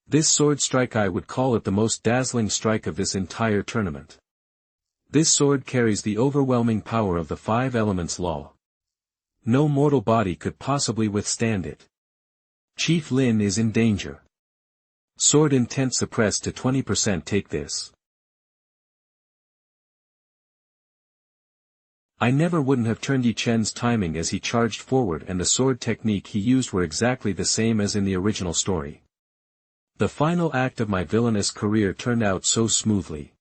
This sword strike, I would call it the most dazzling strike of this entire tournament. This sword carries the overwhelming power of the 5 elements law. No mortal body could possibly withstand it. Chief Lin is in danger. Sword intent suppressed to 20%. Take this. I never wouldn't have turned Ye Chen's timing as he charged forward, and the sword technique he used were exactly the same as in the original story. The final act of my villainous career turned out so smoothly.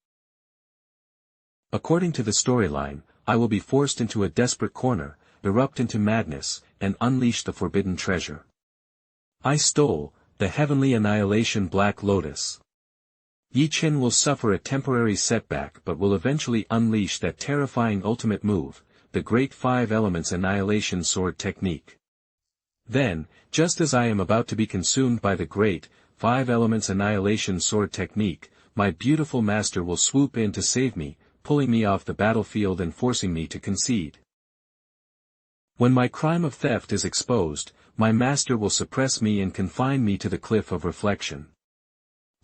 According to the storyline, I will be forced into a desperate corner, erupt into madness, and unleash the forbidden treasure. I stole the heavenly annihilation Black Lotus. Ye Chen will suffer a temporary setback, but will eventually unleash that terrifying ultimate move, the great 5 elements annihilation sword technique. Then, just as I am about to be consumed by the great 5 elements annihilation sword technique, my beautiful master will swoop in to save me, pulling me off the battlefield and forcing me to concede. When my crime of theft is exposed, my master will suppress me and confine me to the cliff of reflection.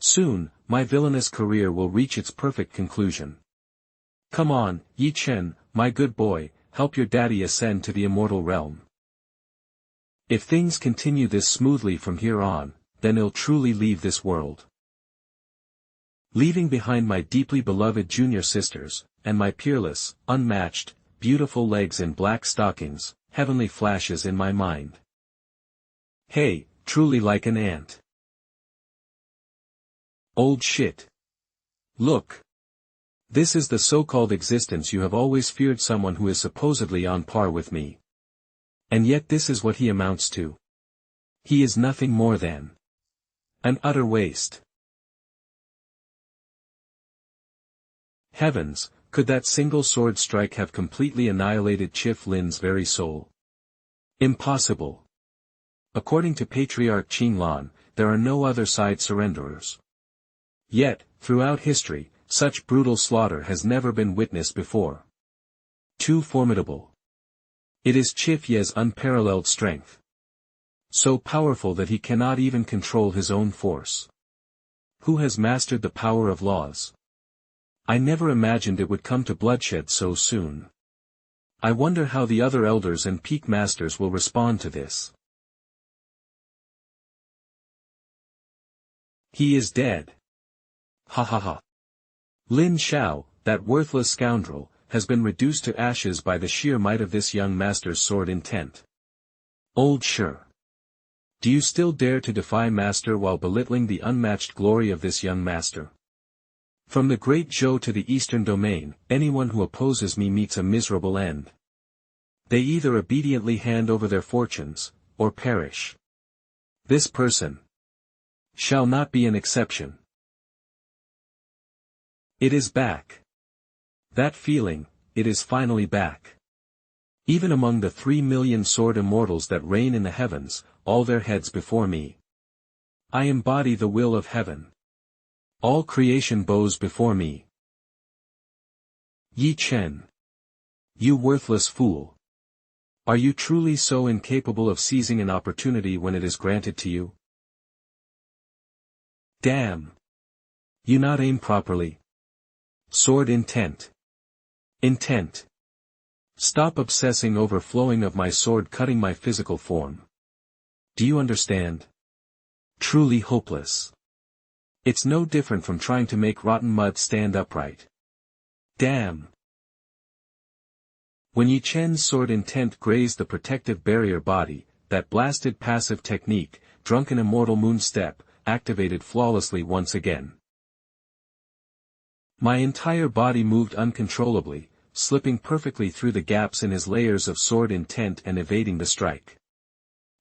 Soon, my villainous career will reach its perfect conclusion. Come on, Ye Chen, my good boy, help your daddy ascend to the immortal realm. If things continue this smoothly from here on, then he'll truly leave this world. Leaving behind my deeply beloved junior sisters, and my peerless, unmatched, beautiful legs in black stockings, heavenly flashes in my mind. Hey, truly like an ant. Old shit. Look. This is the so-called existence you have always feared, someone who is supposedly on par with me. And yet this is what he amounts to. He is nothing more than an utter waste. Heavens, could that single sword strike have completely annihilated Chief Lin's very soul? Impossible. According to Patriarch Qinglan, there are no other side surrenderers. Yet, throughout history, such brutal slaughter has never been witnessed before. Too formidable. It is Chief Ye's unparalleled strength. So powerful that he cannot even control his own force. Who has mastered the power of laws? I never imagined it would come to bloodshed so soon. I wonder how the other elders and peak masters will respond to this. He is dead. Ha ha ha. Lin Xiao, that worthless scoundrel, has been reduced to ashes by the sheer might of this young master's sword intent. Old Sure. Do you still dare to defy master while belittling the unmatched glory of this young master? From the great Zhou to the eastern domain, anyone who opposes me meets a miserable end. They either obediently hand over their fortunes, or perish. This person shall not be an exception. It is back. That feeling, it is finally back. Even among the 3 million sword immortals that reign in the heavens, all their heads before me. I embody the will of heaven. All creation bows before me. Ye Chen. You worthless fool. Are you truly so incapable of seizing an opportunity when it is granted to you? Damn. You not aim properly. Sword intent. Intent. Stop obsessing over flowing of my sword cutting my physical form. Do you understand? Truly hopeless. It's no different from trying to make rotten mud stand upright. Damn. When Ye Chen's sword intent grazed the protective barrier body, that blasted passive technique, drunken immortal moon step, activated flawlessly once again. My entire body moved uncontrollably, slipping perfectly through the gaps in his layers of sword intent and evading the strike.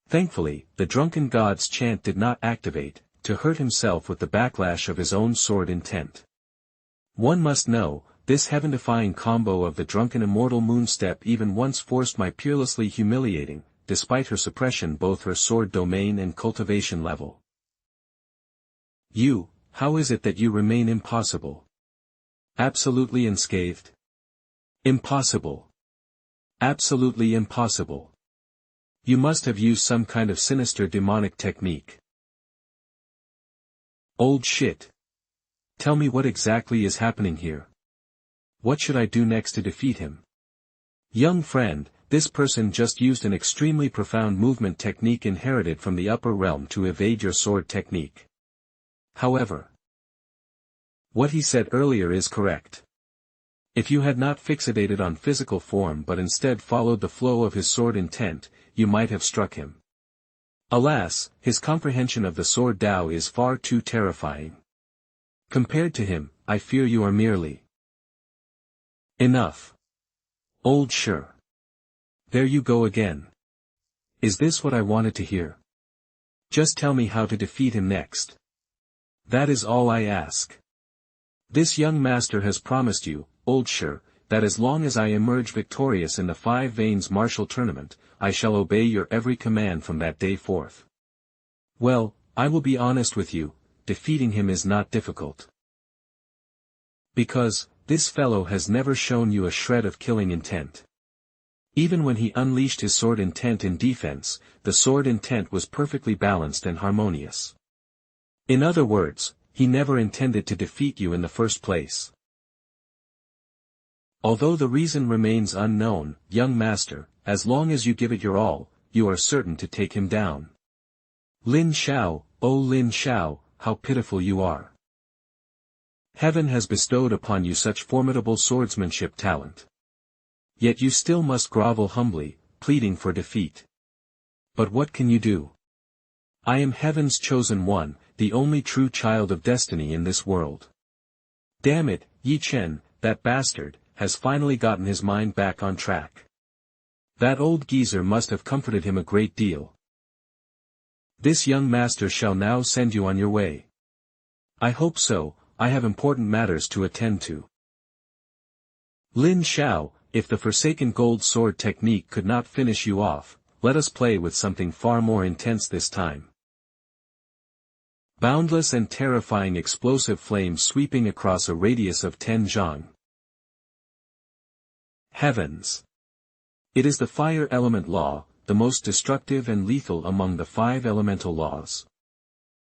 Thankfully, the drunken god's chant did not activate, to hurt himself with the backlash of his own sword intent. One must know, this heaven-defying combo of the drunken immortal moonstep even once forced my peerlessly humiliating, despite her suppression both her sword domain and cultivation level. You, how is it that you remain impossible? Absolutely unscathed? Impossible. Absolutely impossible. You must have used some kind of sinister demonic technique. Old shit. Tell me what exactly is happening here. What should I do next to defeat him? Young friend, this person just used an extremely profound movement technique inherited from the upper realm to evade your sword technique. However, what he said earlier is correct. If you had not fixated on physical form but instead followed the flow of his sword intent, you might have struck him. Alas, his comprehension of the sword Tao is far too terrifying. Compared to him, I fear you are merely enough. Old Sure. There you go again. Is this what I wanted to hear? Just tell me how to defeat him next. That is all I ask. This young master has promised you, Old Sure, that as long as I emerge victorious in the Five Veins martial tournament, I shall obey your every command from that day forth. Well, I will be honest with you, defeating him is not difficult. Because, this fellow has never shown you a shred of killing intent. Even when he unleashed his sword intent in defense, the sword intent was perfectly balanced and harmonious. In other words, he never intended to defeat you in the first place. Although the reason remains unknown, young master, as long as you give it your all, you are certain to take him down. Lin Xiao, oh Lin Xiao, how pitiful you are. Heaven has bestowed upon you such formidable swordsmanship talent. Yet you still must grovel humbly, pleading for defeat. But what can you do? I am heaven's chosen one, the only true child of destiny in this world. Damn it, Ye Chen, that bastard, has finally gotten his mind back on track. That old geezer must have comforted him a great deal. This young master shall now send you on your way. I hope so, I have important matters to attend to. Lin Xiao, if the forsaken gold sword technique could not finish you off, let us play with something far more intense this time. Boundless and terrifying explosive flames sweeping across a radius of 10 zhang. Heavens! It is the fire element law, the most destructive and lethal among the 5 elemental laws.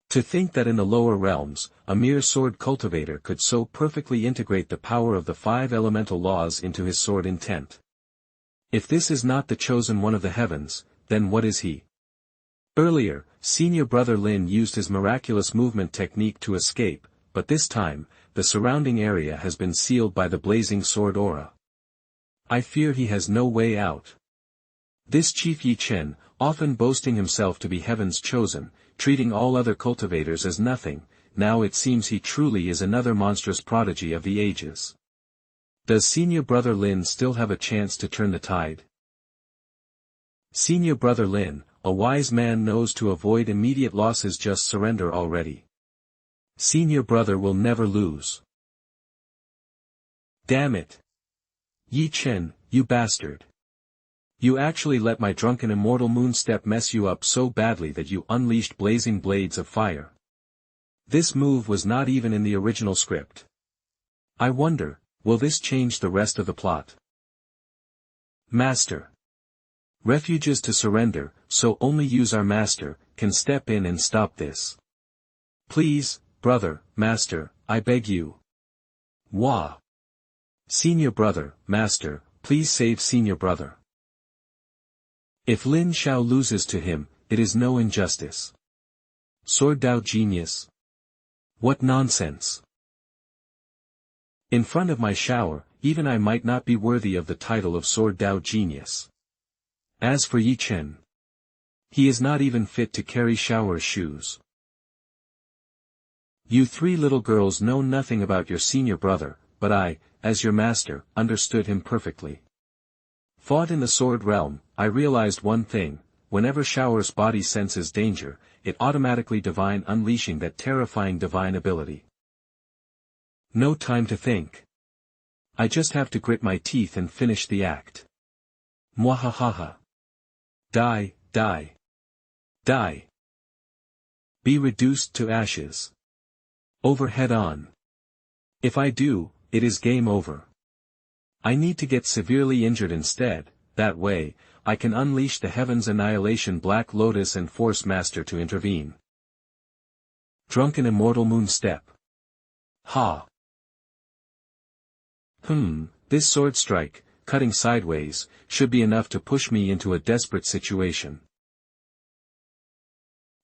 To think that in the lower realms, a mere sword cultivator could so perfectly integrate the power of the 5 elemental laws into his sword intent. If this is not the chosen one of the heavens, then what is he? Earlier, senior brother Lin used his miraculous movement technique to escape, but this time, the surrounding area has been sealed by the blazing sword aura. I fear he has no way out. This chief Ye Chen, often boasting himself to be heaven's chosen, treating all other cultivators as nothing, now it seems he truly is another monstrous prodigy of the ages. Does senior brother Lin still have a chance to turn the tide? Senior brother Lin, a wise man, knows to avoid immediate losses just surrender already. Senior brother will never lose. Damn it! Ye Chen, you bastard. You actually let my drunken immortal moon step mess you up so badly that you unleashed blazing blades of fire. This move was not even in the original script. I wonder, will this change the rest of the plot? Master. Refuges to surrender, so only use our master, can step in and stop this. Please, brother, master, I beg you. Wah. Senior brother, master, please save senior brother. If Lin Xiao loses to him, it is no injustice. Sword Dao genius. What nonsense. In front of my shower, even I might not be worthy of the title of Sword Dao genius. As for Ye Chen, he is not even fit to carry shower shoes. You 3 little girls know nothing about your senior brother, but I, as your master, understood him perfectly. Fought in the sword realm, I realized one thing: whenever Shower's body senses danger, it automatically divine unleashing that terrifying divine ability. No time to think. I just have to grit my teeth and finish the act. Mwahahaha. Die, die. Die. Be reduced to ashes. Overhead on. If I do, it is game over. I need to get severely injured instead, that way, I can unleash the heavens annihilation Black Lotus and Force Master to intervene. Drunken immortal moon step. Ha. This sword strike, cutting sideways, should be enough to push me into a desperate situation.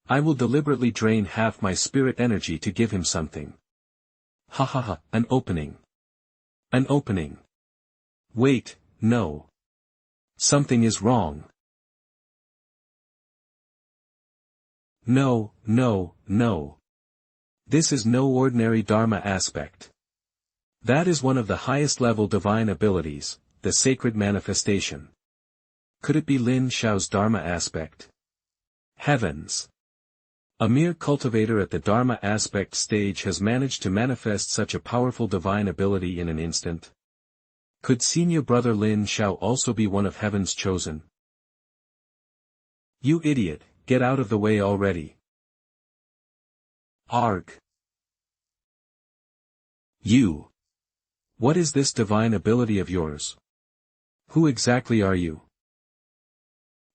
I will deliberately drain half my spirit energy to give him something. Ha ha ha, an opening. An opening. Wait, no. Something is wrong. No, no, no. This is no ordinary Dharma aspect. That is one of the highest level divine abilities, the sacred manifestation. Could it be Lin Xiao's Dharma aspect? Heavens! A mere cultivator at the Dharma aspect stage has managed to manifest such a powerful divine ability in an instant. Could senior brother Lin Xiao also be one of heaven's chosen? You idiot, get out of the way already. Arg. You. What is this divine ability of yours? Who exactly are you?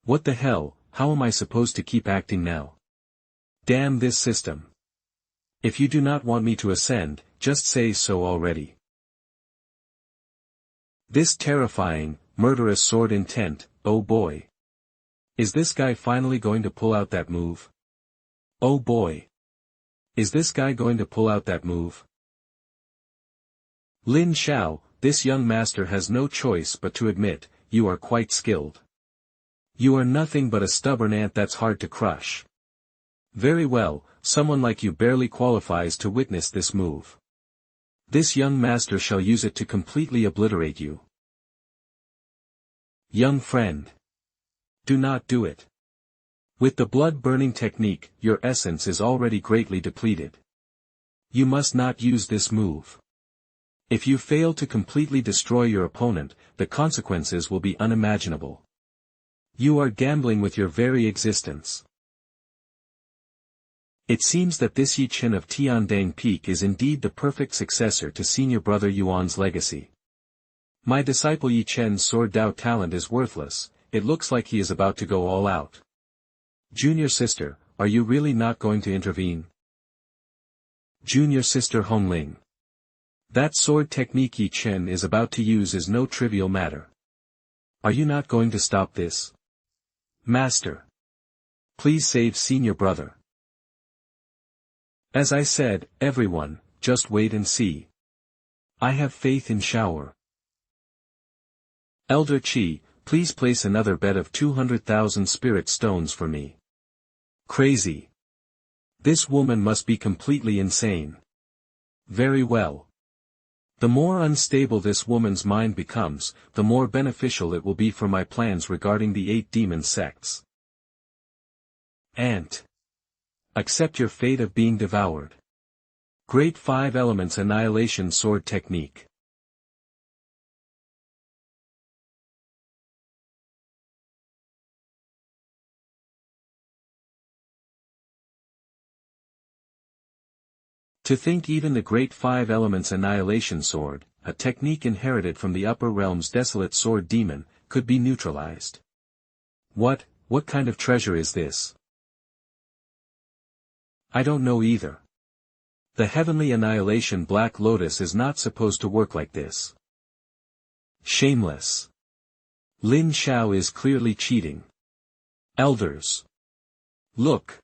What the hell, how am I supposed to keep acting now? Damn this system. If you do not want me to ascend, just say so already. This terrifying, murderous sword intent, oh boy. Is this guy finally going to pull out that move? Oh boy. Is this guy going to pull out that move? Lin Xiao, this young master has no choice but to admit, you are quite skilled. You are nothing but a stubborn ant that's hard to crush. Very well, someone like you barely qualifies to witness this move. This young master shall use it to completely obliterate you. Young friend. Do not do it. With the blood-burning technique, your essence is already greatly depleted. You must not use this move. If you fail to completely destroy your opponent, the consequences will be unimaginable. You are gambling with your very existence. It seems that this Ye Chen of Tiandang Peak is indeed the perfect successor to senior brother Yuan's legacy. My disciple Ye Chen's sword Dao talent is worthless, it looks like he is about to go all out. Junior sister, are you really not going to intervene? Junior sister Hongling. That sword technique Ye Chen is about to use is no trivial matter. Are you not going to stop this? Master. Please save senior brother. As I said, everyone, just wait and see. I have faith in Xiao. Elder Qi, please place another bet of 200,000 spirit stones for me. Crazy. This woman must be completely insane. Very well. The more unstable this woman's mind becomes, the more beneficial it will be for my plans regarding the 8 demon sects. Ant. Accept your fate of being devoured. Great 5 Elements Annihilation Sword Technique. To think even the Great 5 Elements Annihilation Sword, a technique inherited from the upper realm's desolate sword demon, could be neutralized. What kind of treasure is this? I don't know either. The Heavenly Annihilation Black Lotus is not supposed to work like this. Shameless. Lin Xiao is clearly cheating. Elders. Look.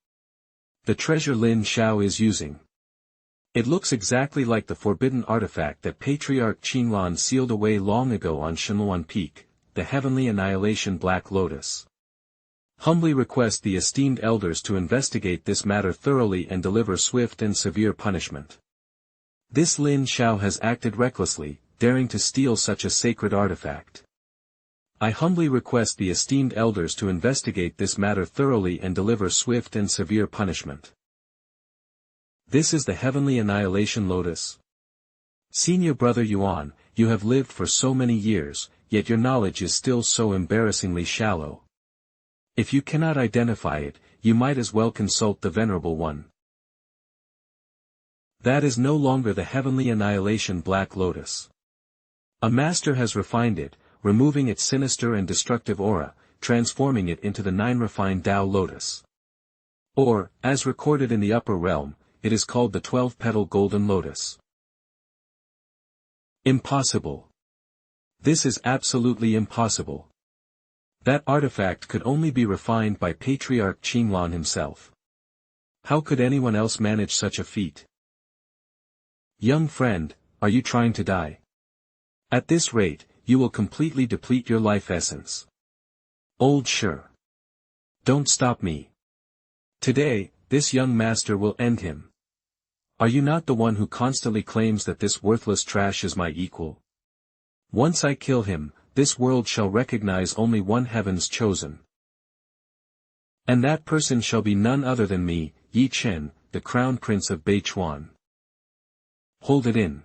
The treasure Lin Xiao is using. It looks exactly like the forbidden artifact that Patriarch Qinglan sealed away long ago on Shenluan Peak, the Heavenly Annihilation Black Lotus. Humbly request the esteemed elders to investigate this matter thoroughly and deliver swift and severe punishment. This Lin Xiao has acted recklessly, daring to steal such a sacred artifact. I humbly request the esteemed elders to investigate this matter thoroughly and deliver swift and severe punishment. This is the Heavenly Annihilation Lotus. Senior brother Yuan, you have lived for so many years, yet your knowledge is still so embarrassingly shallow. If you cannot identify it, you might as well consult the Venerable One. That is no longer the Heavenly Annihilation Black Lotus. A master has refined it, removing its sinister and destructive aura, transforming it into the 9 refined Tao Lotus. Or, as recorded in the upper realm, it is called the 12-petal Golden Lotus. Impossible. This is absolutely impossible. That artifact could only be refined by Patriarch Qinglan himself. How could anyone else manage such a feat? Young friend, are you trying to die? At this rate, you will completely deplete your life essence. Old sure. Don't stop me. Today, this young master will end him. Are you not the one who constantly claims that this worthless trash is my equal? Once I kill him, this world shall recognize only one heaven's chosen. And that person shall be none other than me, Ye Chen, the crown prince of Beichuan. Hold it in.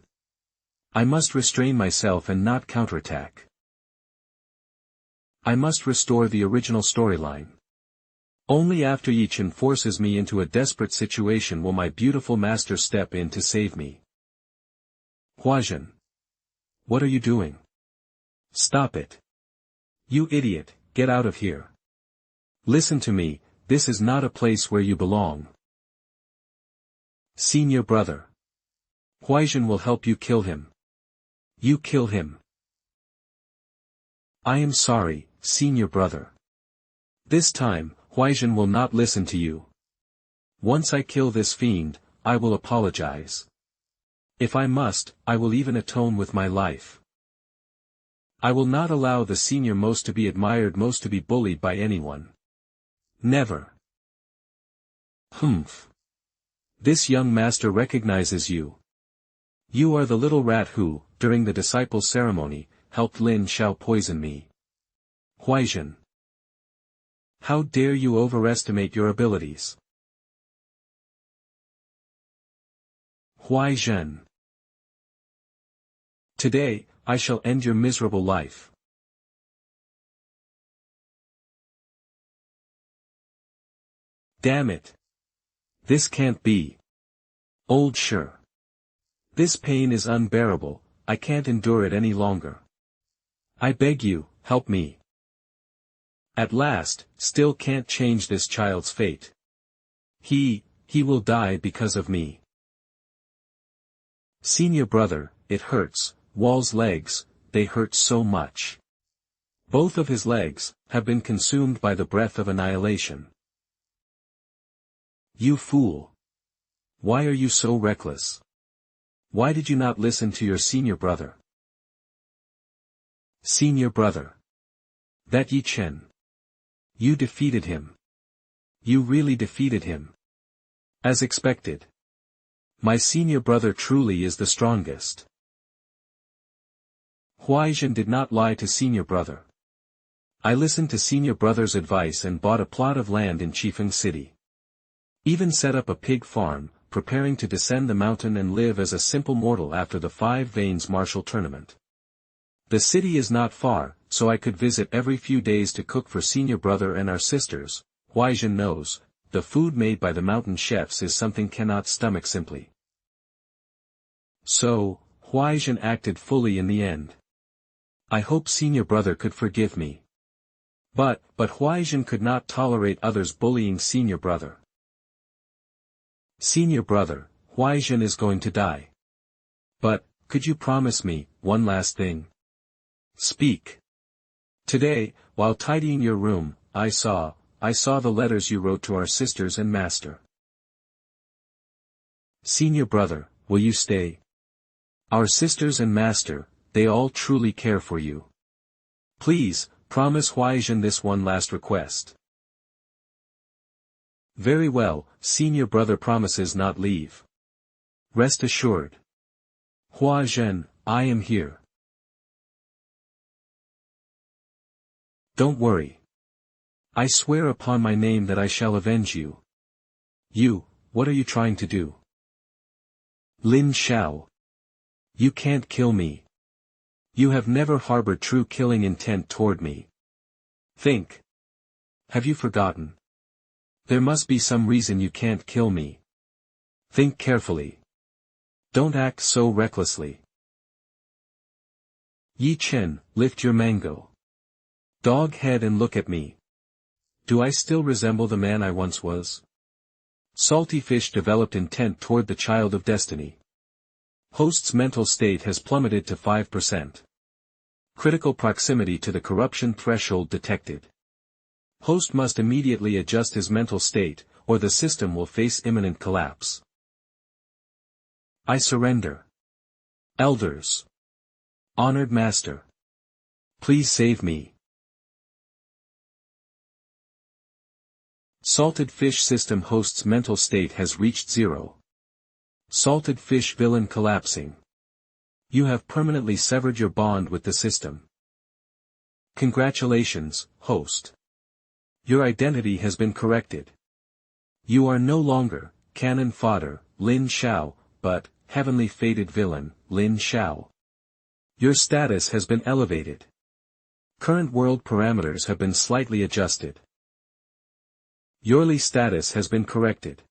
I must restrain myself and not counterattack. I must restore the original storyline. Only after Ye Chen forces me into a desperate situation will my beautiful master step in to save me. Huazhen. What are you doing? Stop it. You idiot, get out of here. Listen to me, this is not a place where you belong. Senior brother. Huazhen will help you kill him. You kill him. I am sorry, senior brother. This time, Huazhen will not listen to you. Once I kill this fiend, I will apologize. If I must, I will even atone with my life. I will not allow the senior most to be admired, most to be bullied by anyone. Never. Humph. This young master recognizes you. You are the little rat who, during the disciple ceremony, helped Lin Xiao poison me. Huazhen. How dare you overestimate your abilities? Huazhen. Today, I shall end your miserable life. Damn it. This can't be. Old sure. This pain is unbearable, I can't endure it any longer. I beg you, help me. At last, still can't change this child's fate. He will die because of me. Senior brother, it hurts, Wall's legs, they hurt so much. Both of his legs, have been consumed by the breath of annihilation. You fool. Why are you so reckless? Why did you not listen to your senior brother? Senior brother. That Ye Chen. You defeated him. You really defeated him. As expected. My senior brother truly is the strongest. Ye Chen did not lie to senior brother. I listened to senior brother's advice and bought a plot of land in Chifeng City. Even set up a pig farm, preparing to descend the mountain and live as a simple mortal after the 5 Veins martial tournament. The city is not far, so I could visit every few days to cook for senior brother and our sisters. Ye Chen knows, the food made by the mountain chefs is something cannot stomach simply. So, Ye Chen acted fully in the end. I hope senior brother could forgive me. But Ye Chen could not tolerate others bullying senior brother. Senior brother, Ye Chen is going to die. But, could you promise me, one last thing? Speak. Today, while tidying your room, I saw the letters you wrote to our sisters and master. Senior brother, will you stay? Our sisters and master, they all truly care for you. Please, promise Ye Chen this one last request. Very well, senior brother promises not leave. Rest assured. Ye Chen, I am here. Don't worry. I swear upon my name that I shall avenge you. You, what are you trying to do? Lin Xiao. You can't kill me. You have never harbored true killing intent toward me. Think. Have you forgotten? There must be some reason you can't kill me. Think carefully. Don't act so recklessly. Ye Chen, lift your mango. Dog head and look at me. Do I still resemble the man I once was? Salty fish developed intent toward the child of destiny. Host's mental state has plummeted to 5%. Critical proximity to the corruption threshold detected. Host must immediately adjust his mental state, or the system will face imminent collapse. I surrender. Elders. Honored Master. Please save me. Salted fish system host's mental state has reached 0. Salted fish villain collapsing. You have permanently severed your bond with the system. Congratulations, host. Your identity has been corrected. You are no longer, cannon fodder, Lin Xiao, but, heavenly fated villain, Lin Xiao. Your status has been elevated. Current world parameters have been slightly adjusted. Your status has been corrected.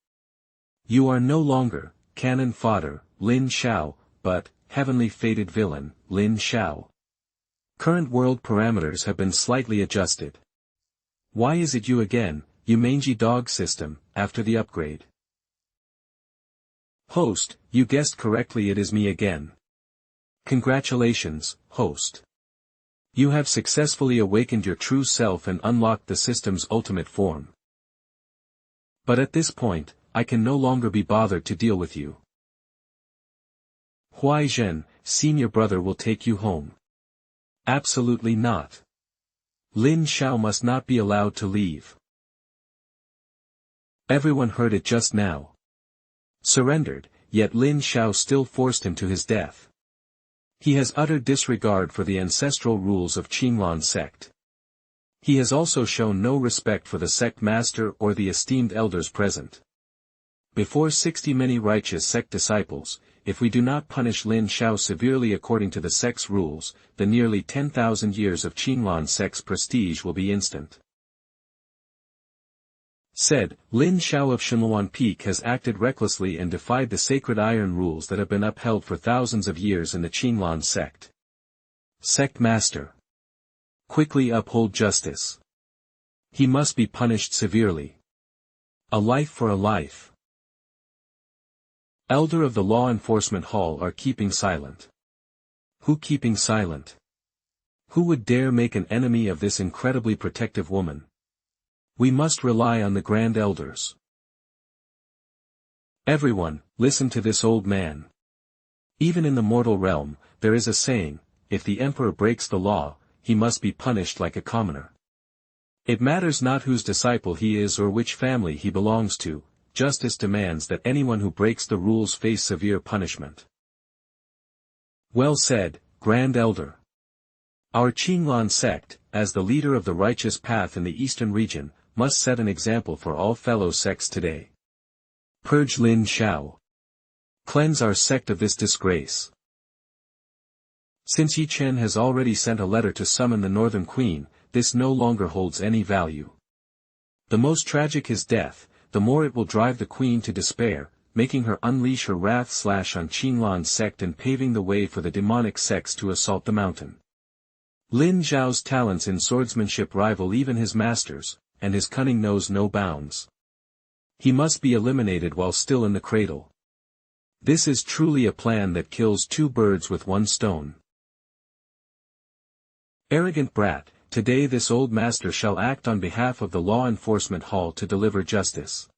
You are no longer, cannon fodder, Lin Xiao, but, heavenly fated villain, Lin Xiao. Current world parameters have been slightly adjusted. Why is it you again, you mangy dog system, after the upgrade? Host, you guessed correctly, it is me again. Congratulations, host. You have successfully awakened your true self and unlocked the system's ultimate form. But at this point, I can no longer be bothered to deal with you. Ye Chen, senior brother will take you home. Absolutely not. Lin Xiao must not be allowed to leave. Everyone heard it just now. Surrendered, yet Lin Xiao still forced him to his death. He has utter disregard for the ancestral rules of Qinglan sect. He has also shown no respect for the sect master or the esteemed elders present. Before 60 many righteous sect disciples, if we do not punish Lin Xiao severely according to the sect's rules, the nearly 10,000 years of Qinglan sect's prestige will be instant. said, Lin Xiao of Shenluan Peak has acted recklessly and defied the sacred iron rules that have been upheld for thousands of years in the Qinglan sect. Sect Master. Quickly uphold justice. He must be punished severely. A life for a life. Elder of the Law Enforcement Hall are keeping silent. Who keeping silent? Who would dare make an enemy of this incredibly protective woman? We must rely on the Grand Elders. Everyone, listen to this old man. Even in the mortal realm, there is a saying, if the emperor breaks the law, he must be punished like a commoner. It matters not whose disciple he is or which family he belongs to, justice demands that anyone who breaks the rules face severe punishment. Well said, Grand Elder. Our Qinglan sect, as the leader of the righteous path in the eastern region, must set an example for all fellow sects today. Purge Lin Xiao. Cleanse our sect of this disgrace. Since Ye Chen has already sent a letter to summon the Northern Queen, this no longer holds any value. The most tragic his death, the more it will drive the Queen to despair, making her unleash her wrath on Qinglan sect and paving the way for the demonic sects to assault the mountain. Lin Xiao's talents in swordsmanship rival even his master's, and his cunning knows no bounds. He must be eliminated while still in the cradle. This is truly a plan that kills two birds with one stone. Arrogant brat, today this old master shall act on behalf of the law enforcement hall to deliver justice.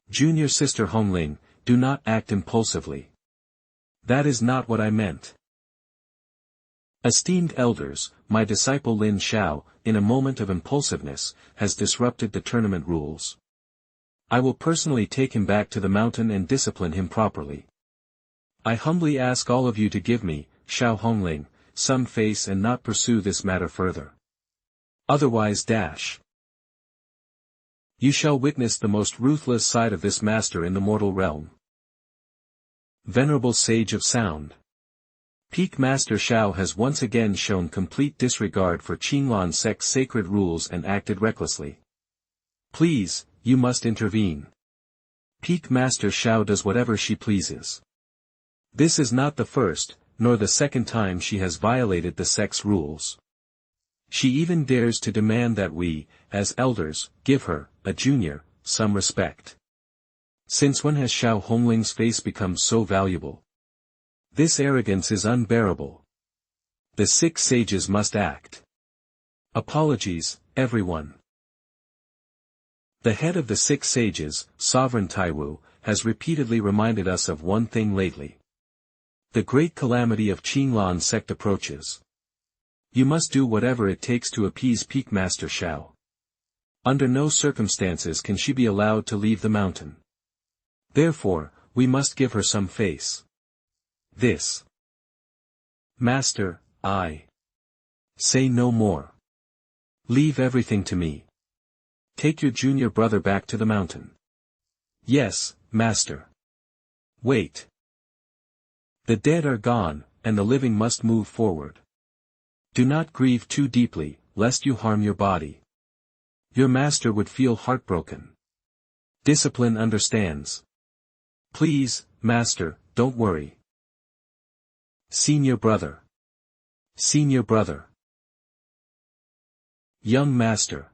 Junior sister Hongling, do not act impulsively. That is not what I meant. Esteemed elders, my disciple Lin Xiao, in a moment of impulsiveness, has disrupted the tournament rules. I will personally take him back to the mountain and discipline him properly. I humbly ask all of you to give me, Xiao Hongling, some face and not pursue this matter further. Otherwise you shall witness the most ruthless side of this master in the mortal realm. Venerable Sage of Sound. Peak Master Xiao has once again shown complete disregard for Qinglan sect's sacred rules and acted recklessly. Please, you must intervene. Peak Master Xiao does whatever she pleases. This is not the first, nor the second time she has violated the sect's rules. She even dares to demand that we, as elders, give her, a junior, some respect. Since when has Xiao Hongling's face become so valuable? This arrogance is unbearable. The 6 sages must act. Apologies, everyone. The head of the 6 sages, Sovereign Taiwu, has repeatedly reminded us of one thing lately. The great calamity of Qinglan sect approaches. You must do whatever it takes to appease Peak Master Xiao. Under no circumstances can she be allowed to leave the mountain. Therefore, we must give her some face. This. Master, I say no more. Leave everything to me. Take your junior brother back to the mountain. Yes, Master. Wait. The dead are gone, and the living must move forward. Do not grieve too deeply, lest you harm your body. Your master would feel heartbroken. Discipline understands. Please, Master, don't worry. Senior brother. Senior brother. Young Master.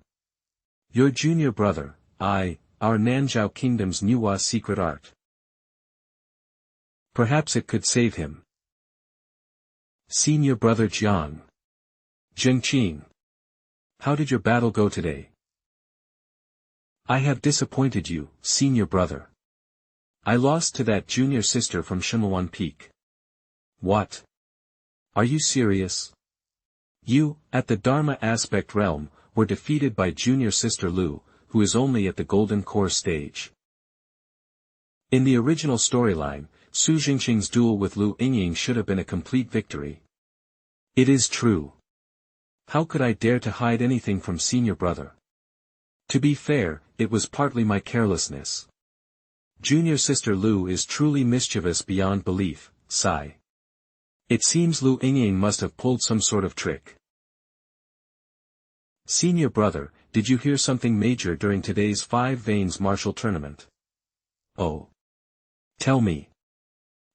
Your junior brother, our Nanzhao Kingdom's Nuwa secret art. Perhaps it could save him. Senior brother Jiang. Zhengqing. How did your battle go today? I have disappointed you, senior brother. I lost to that junior sister from Shenluan Peak. What? Are you serious? You, at the Dharma aspect realm, were defeated by junior sister Lu, who is only at the golden core stage. In the original storyline, Su Jingxing's duel with Lu Yingying should have been a complete victory. It is true. How could I dare to hide anything from senior brother? To be fair, it was partly my carelessness. Junior sister Lu is truly mischievous beyond belief, sigh. It seems Lu Yingying must have pulled some sort of trick. Senior brother, did you hear something major during today's Five Veins martial tournament? Oh. Tell me.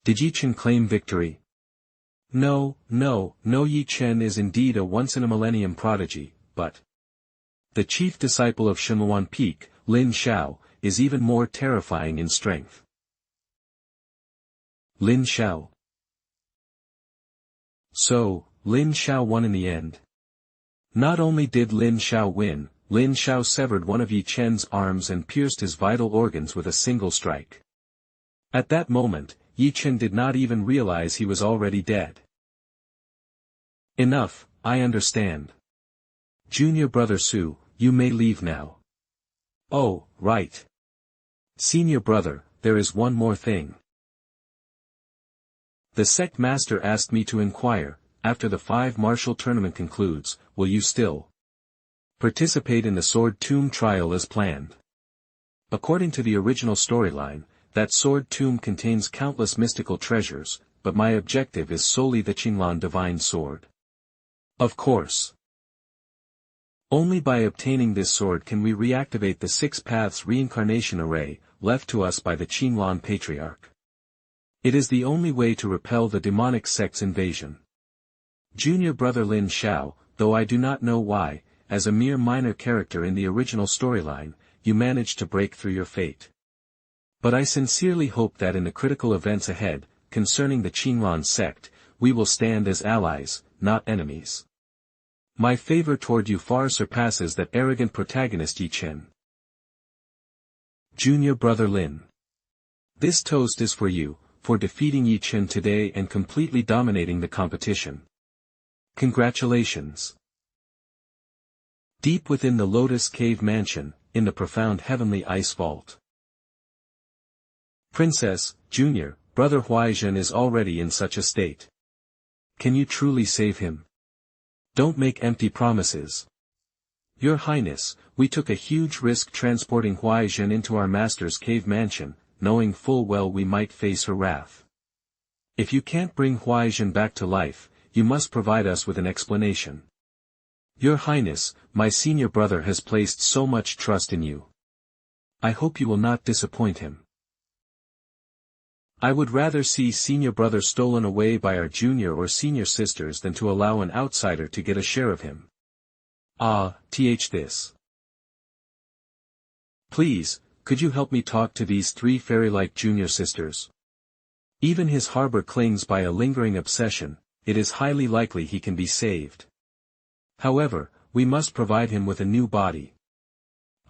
Did Ye Chen claim victory? No, Ye Chen is indeed a once-in-a-millennium prodigy, but the chief disciple of Shenluan Peak, Lin Xiao, is even more terrifying in strength. Lin Xiao. So, Lin Xiao won in the end. Not only did Lin Xiao win, Lin Xiao severed one of Ye Chen's arms and pierced his vital organs with a single strike. At that moment, Ye Chen did not even realize he was already dead. Enough, I understand. Junior brother Su, you may leave now. Oh, right. Senior brother, there is one more thing. The sect master asked me to inquire, after the 5 martial tournament concludes, will you still participate in the Sword Tomb trial as planned? According to the original storyline, that Sword Tomb contains countless mystical treasures, but my objective is solely the Qinglan Divine Sword. Of course. Only by obtaining this sword can we reactivate the 6 paths reincarnation array, left to us by the Qinglan Patriarch. It is the only way to repel the demonic sect's invasion. Junior brother Lin Xiao, though I do not know why, as a mere minor character in the original storyline, you managed to break through your fate. But I sincerely hope that in the critical events ahead, concerning the Qinglan sect, we will stand as allies, not enemies. My favor toward you far surpasses that arrogant protagonist Ye Chen. Junior brother Lin. This toast is for you, for defeating Ye Chen today and completely dominating the competition. Congratulations. Deep within the Lotus Cave Mansion, in the profound heavenly ice vault. Princess, Junior, brother Huaizhen is already in such a state. Can you truly save him? Don't make empty promises. Your Highness, we took a huge risk transporting Huaizhen into our master's cave mansion, knowing full well we might face her wrath. If you can't bring Huaizhen back to life, you must provide us with an explanation. Your Highness, my senior brother has placed so much trust in you. I hope you will not disappoint him. I would rather see senior brother stolen away by our junior or senior sisters than to allow an outsider to get a share of him. This. Please, could you help me talk to these 3 fairy-like junior sisters? Even his harbor clings by a lingering obsession, it is highly likely he can be saved. However, we must provide him with a new body.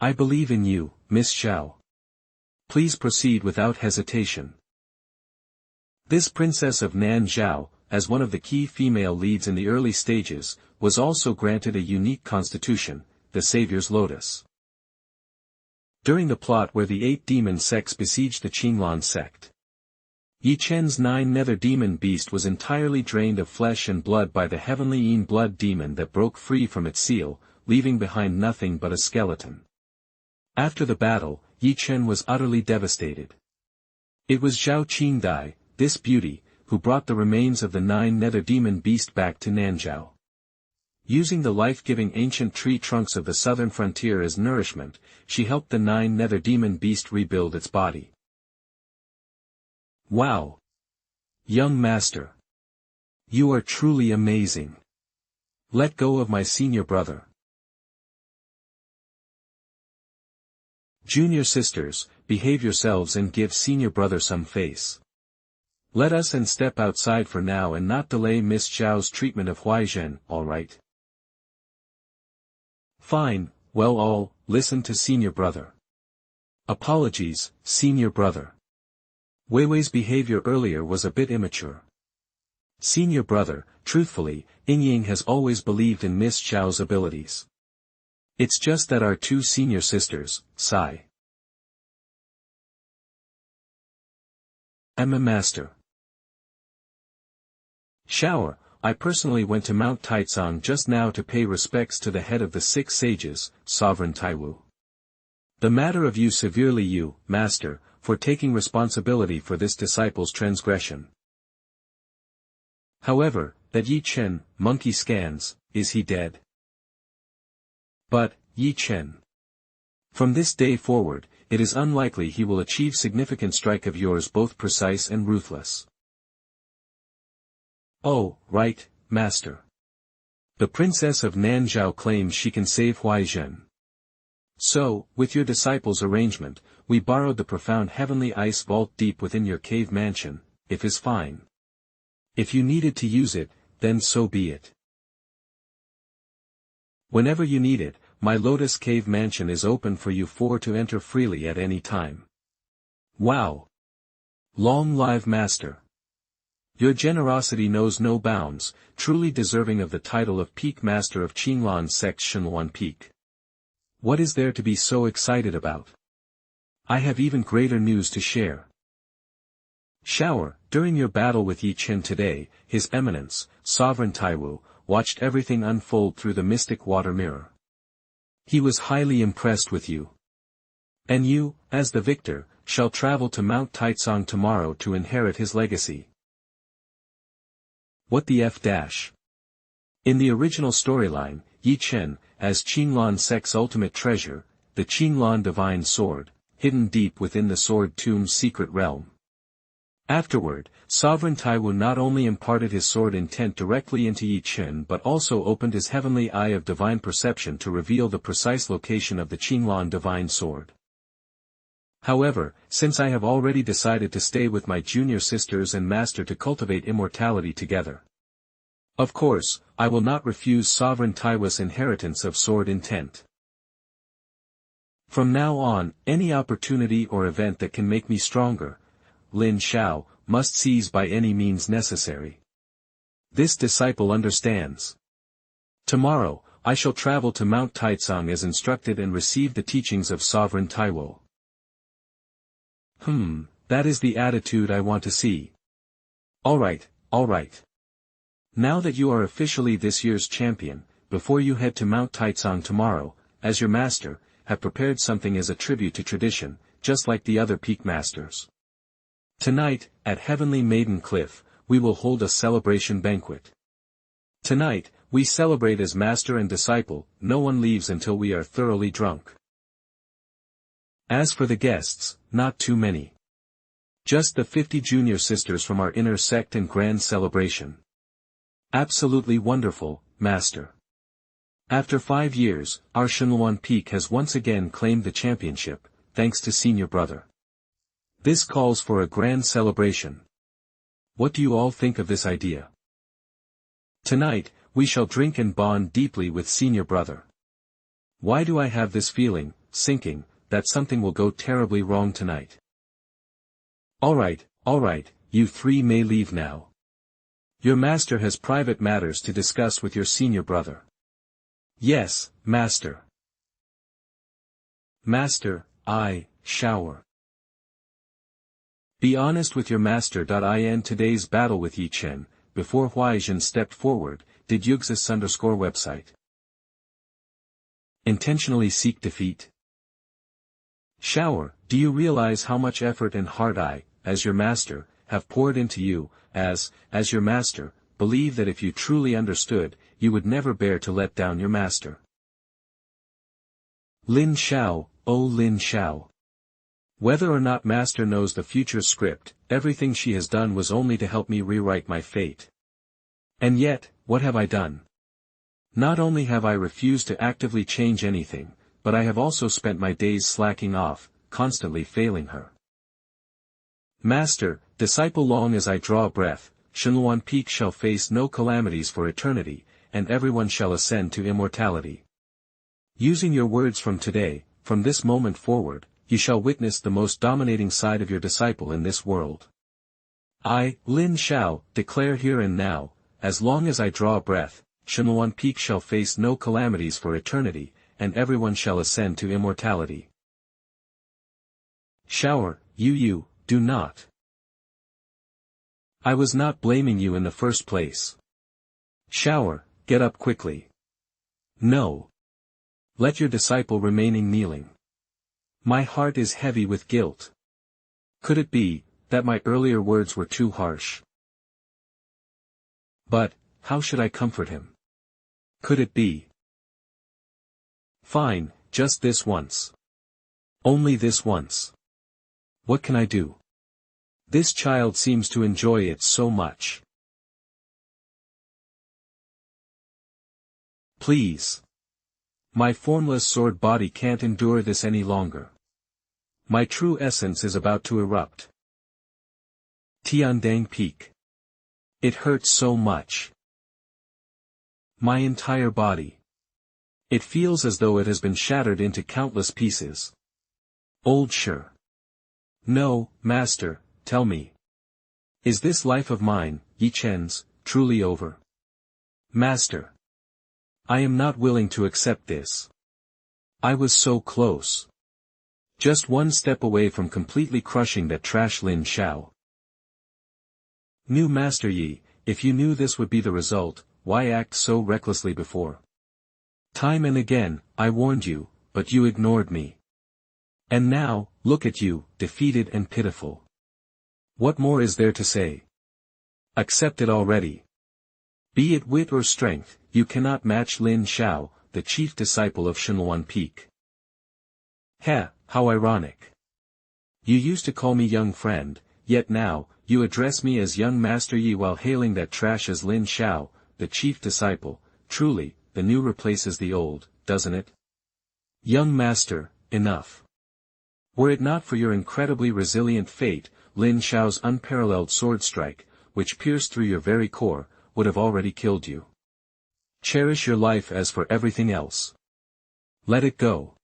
I believe in you, Miss Xiao. Please proceed without hesitation. This princess of Nanzhao, as one of the key female leads in the early stages, was also granted a unique constitution, the Savior's Lotus. During the plot where the 8 demon sects besieged the Qinglan sect, Ye Chen's 9 nether demon beast was entirely drained of flesh and blood by the heavenly Yin blood demon that broke free from its seal, leaving behind nothing but a skeleton. After the battle, Ye Chen was utterly devastated. It was Zhao Qingdai, this beauty, who brought the remains of the 9 nether demon beast back to Nanzhao. Using the life-giving ancient tree trunks of the southern frontier as nourishment, she helped the 9 nether demon beast rebuild its body. Wow! Young master! You are truly amazing. Let go of my senior brother. Junior sisters, behave yourselves and give senior brother some face. Let us and step outside for now and not delay Miss Xiao's treatment of Huaizhen, alright? Fine, well all, listen to senior brother. Apologies, senior brother. Weiwei's behavior earlier was a bit immature. Senior brother, truthfully, Yingying has always believed in Miss Xiao's abilities. It's just that our 2 senior sisters, sigh. I'm a master. Shower, I personally went to Mount Taicang just now to pay respects to the head of the 6 sages, Sovereign Taiwu. The matter of you severely you, master, for taking responsibility for this disciple's transgression. However, that Ye Chen, monkey scans, is he dead? But, Ye Chen. From this day forward, it is unlikely he will achieve significant strike of yours both precise and ruthless. Oh, right, master. The princess of Nanzhao claims she can save Huaizhen. So, with your disciple's arrangement, we borrowed the profound heavenly ice vault deep within your cave mansion, if is fine. If you needed to use it, then so be it. Whenever you need it, my Lotus Cave mansion is open for you four to enter freely at any time. Wow! Long live master! Your generosity knows no bounds, truly deserving of the title of Peak Master of Qinglan Sect's Shenluan Peak. What is there to be so excited about? I have even greater news to share. Shower, during your battle with Ye Chen today, His Eminence, Sovereign Taiwu, watched everything unfold through the mystic water mirror. He was highly impressed with you. And you, as the victor, shall travel to Mount Taitsong tomorrow to inherit his legacy. What the F-? In the original storyline, Ye Chen, as Qinglan Sect's ultimate treasure, the Qinglan Divine Sword, hidden deep within the Sword Tomb's secret realm. Afterward, Sovereign Taiwu not only imparted his sword intent directly into Ye Chen but also opened his heavenly eye of divine perception to reveal the precise location of the Qinglan Divine Sword. However, since I have already decided to stay with my junior sisters and master to cultivate immortality together. Of course, I will not refuse Sovereign Taiwu's inheritance of sword intent. From now on, any opportunity or event that can make me stronger, Lin Xiao, must seize by any means necessary. This disciple understands. Tomorrow, I shall travel to Mount Taitsong as instructed and receive the teachings of Sovereign Taiwu. That is the attitude I want to see. Alright. Now that you are officially this year's champion, before you head to Mount Taitsong tomorrow, as your master, have prepared something as a tribute to tradition, just like the other peak masters. Tonight, at Heavenly Maiden Cliff, we will hold a celebration banquet. Tonight, we celebrate as master and disciple, no one leaves until we are thoroughly drunk. As for the guests, not too many. Just the 50 junior sisters from our inner sect and grand celebration. Absolutely wonderful, master. After 5 years, our Shenluan Peak has once again claimed the championship, thanks to senior brother. This calls for a grand celebration. What do you all think of this idea? Tonight, we shall drink and bond deeply with senior brother. Why do I have this feeling, sinking, that something will go terribly wrong tonight? Alright, you three may leave now. Your master has private matters to discuss with your senior brother. Yes, master. Master, I, shower. Be honest with your master. In today's battle with Ye Chen, before Huaizhen stepped forward, did Yuxis_website intentionally seek defeat? Shower, do you realize how much effort and heart I, as your master, have poured into you, as your master, believe that if you truly understood, you would never bear to let down your master. Lin Xiao, oh Lin Xiao. Whether or not master knows the future script, everything she has done was only to help me rewrite my fate. And yet, what have I done? Not only have I refused to actively change anything, but I have also spent my days slacking off, constantly failing her. Master, disciple, long as I draw breath, Shenluan Peak shall face no calamities for eternity, and everyone shall ascend to immortality. Using your words from today, from this moment forward, you shall witness the most dominating side of your disciple in this world. I, Lin Xiao, declare here and now, as long as I draw breath, Shenluan Peak shall face no calamities for eternity, and everyone shall ascend to immortality. Shower, you, do not. I was not blaming you in the first place. Shower, get up quickly. No. Let your disciple remaining kneeling. My heart is heavy with guilt. Could it be, that my earlier words were too harsh? But, how should I comfort him? Could it be? Fine, just this once. Only this once. What can I do? This child seems to enjoy it so much. Please. My formless sword body can't endure this any longer. My true essence is about to erupt. Tiandang Peak. It hurts so much. My entire body. It feels as though it has been shattered into countless pieces. Old Shi. No, master, tell me. Is this life of mine, Ye Chen's, truly over? Master. I am not willing to accept this. I was so close. Just one step away from completely crushing that trash Lin Xiao. New Master Yi, if you knew this would be the result, why act so recklessly before? Time and again, I warned you, but you ignored me. And now, look at you, defeated and pitiful. What more is there to say? Accept it already. Be it wit or strength, you cannot match Lin Xiao, the chief disciple of Shunluan Peak. Heh, how ironic. You used to call me young friend, yet now, you address me as young Master Yi while hailing that trash as Lin Xiao, the chief disciple. Truly, the new replaces the old, doesn't it? Young Master, enough. Were it not for your incredibly resilient fate, Lin Xiao's unparalleled sword strike, which pierced through your very core, would have already killed you. Cherish your life as for everything else. Let it go.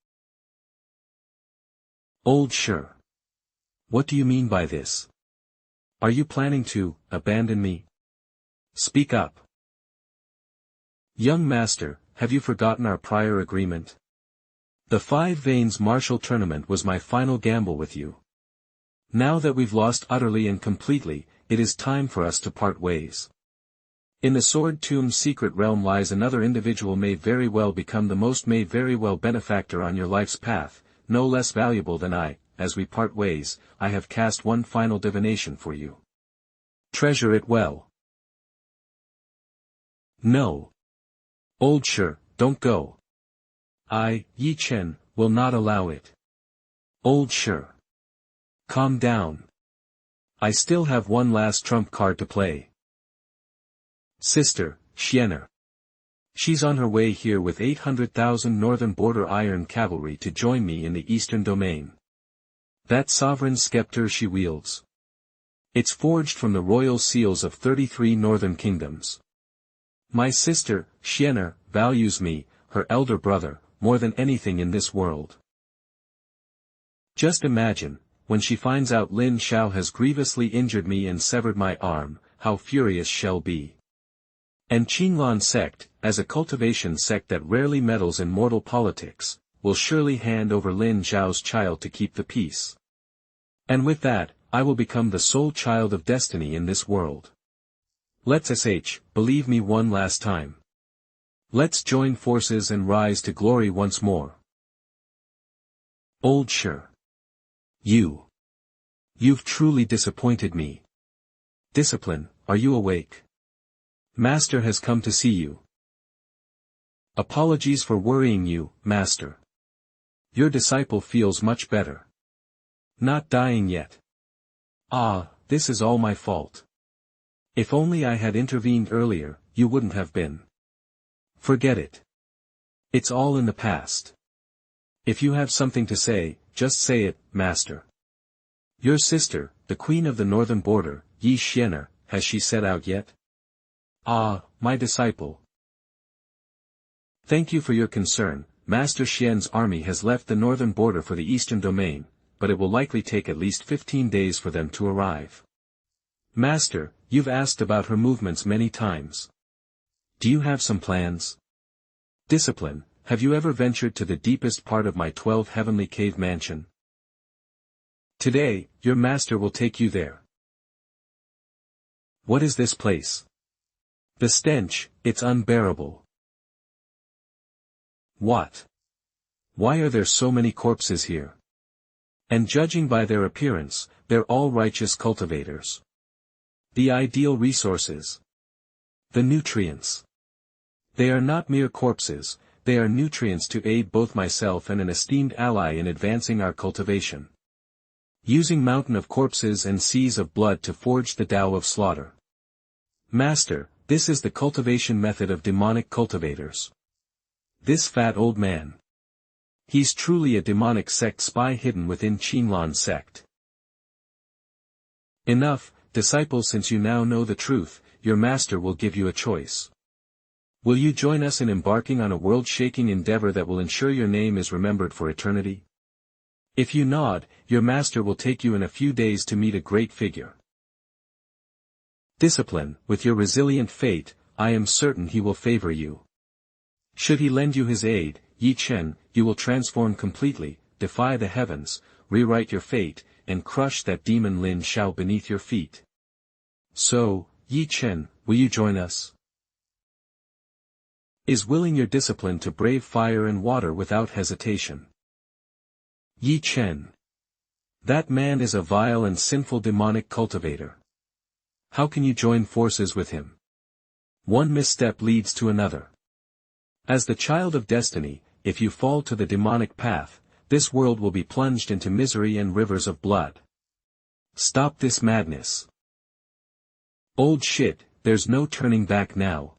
Old Shi. What do you mean by this? Are you planning to abandon me? Speak up. Young Master, have you forgotten our prior agreement? The Five Veins martial tournament was my final gamble with you. Now that we've lost utterly and completely, it is time for us to part ways. In the Sword Tomb's secret realm lies another individual may very well become the most may very well benefactor on your life's path, no less valuable than I. As we part ways, I have cast one final divination for you. Treasure it well. No. Old Shi, don't go. I, Ye Chen, will not allow it. Old Shi. Calm down. I still have one last trump card to play. Sister, Xianer. She's on her way here with 800,000 Northern Border Iron Cavalry to join me in the Eastern Domain. That sovereign scepter she wields. It's forged from the royal seals of 33 northern kingdoms. My sister, Xianer, values me, her elder brother, more than anything in this world. Just imagine, when she finds out Lin Xiao has grievously injured me and severed my arm, how furious she'll be. And Qinglan Sect, as a cultivation sect that rarely meddles in mortal politics, will surely hand over Lin Xiao's child to keep the peace. And with that, I will become the sole child of destiny in this world. Let's believe me one last time. Let's join forces and rise to glory once more. Old Shi. You've truly disappointed me. Discipline, are you awake? Master has come to see you. Apologies for worrying you, Master. Your disciple feels much better. Not dying yet. Ah, this is all my fault. If only I had intervened earlier, you wouldn't have been. Forget it. It's all in the past. If you have something to say, just say it, Master. Your sister, the Queen of the Northern Border, Ye Chen, has she set out yet? Ah, my disciple. Thank you for your concern. Master Xian's army has left the northern border for the eastern domain, but it will likely take at least 15 days for them to arrive. Master, you've asked about her movements many times. Do you have some plans? Discipline, have you ever ventured to the deepest part of my 12 heavenly cave mansion? Today, your master will take you there. What is this place? The stench, it's unbearable. What? Why are there so many corpses here? And judging by their appearance, they're all righteous cultivators. The ideal resources. The nutrients. They are not mere corpses, they are nutrients to aid both myself and an esteemed ally in advancing our cultivation. Using mountain of corpses and seas of blood to forge the Tao of slaughter. Master, this is the cultivation method of demonic cultivators. This fat old man. He's truly a demonic sect spy hidden within Qinlan sect. Enough, disciples, since you now know the truth, your master will give you a choice. Will you join us in embarking on a world-shaking endeavor that will ensure your name is remembered for eternity? If you nod, your master will take you in a few days to meet a great figure. Discipline, with your resilient fate, I am certain he will favor you. Should he lend you his aid, Ye Chen, you will transform completely, defy the heavens, rewrite your fate, and crush that demon Lin Xiao beneath your feet. So, Ye Chen, will you join us? Is willing your discipline to brave fire and water without hesitation. Ye Chen. That man is a vile and sinful demonic cultivator. How can you join forces with him? One misstep leads to another. As the child of destiny, if you fall to the demonic path, this world will be plunged into misery and rivers of blood. Stop this madness. Old shit, there's no turning back now.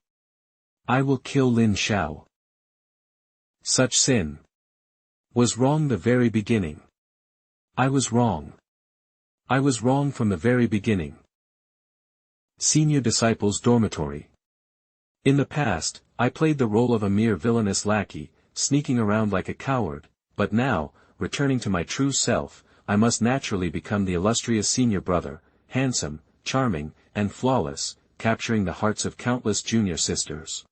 I will kill Lin Xiao. Such sin was wrong the very beginning. I was wrong. I was wrong from the very beginning. Senior Disciples Dormitory. In the past, I played the role of a mere villainous lackey, sneaking around like a coward, but now, returning to my true self, I must naturally become the illustrious senior brother, handsome, charming, and flawless, capturing the hearts of countless junior sisters.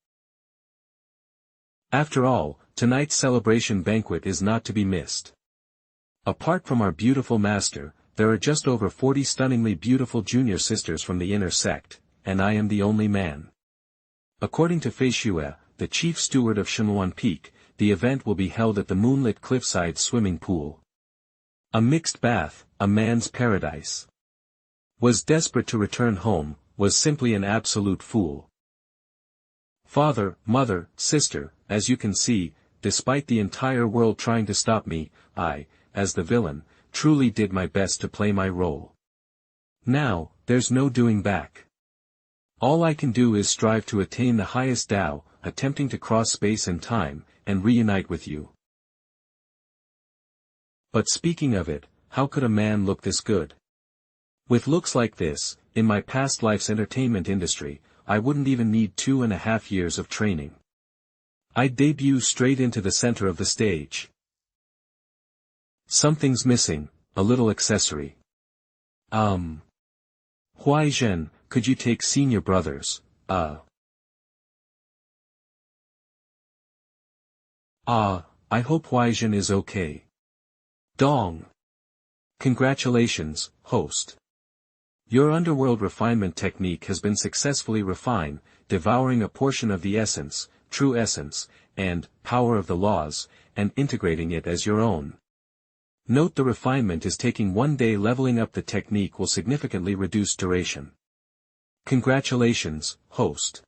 After all, tonight's celebration banquet is not to be missed. Apart from our beautiful master, there are just over 40 stunningly beautiful junior sisters from the inner sect, and I am the only man. According to Fei Xue, the chief steward of Shenluan Peak, the event will be held at the moonlit cliffside swimming pool. A mixed bath, a man's paradise. Was desperate to return home, was simply an absolute fool. Father, mother, sister, as you can see, despite the entire world trying to stop me, I, as the villain, truly did my best to play my role. Now, there's no doing back. All I can do is strive to attain the highest Tao, attempting to cross space and time, and reunite with you. But speaking of it, how could a man look this good? With looks like this, in my past life's entertainment industry, I wouldn't even need 2.5 years of training. I'd debut straight into the center of the stage. Something's missing, a little accessory. Huai Zhen, could you take senior brothers, I hope Huai Zhen is okay. Dong. Congratulations, host. Your underworld refinement technique has been successfully refined, devouring a portion of the essence, true essence, and power of the laws, and integrating it as your own. Note the refinement is taking 1 day. Leveling up the technique will significantly reduce duration. Congratulations, host.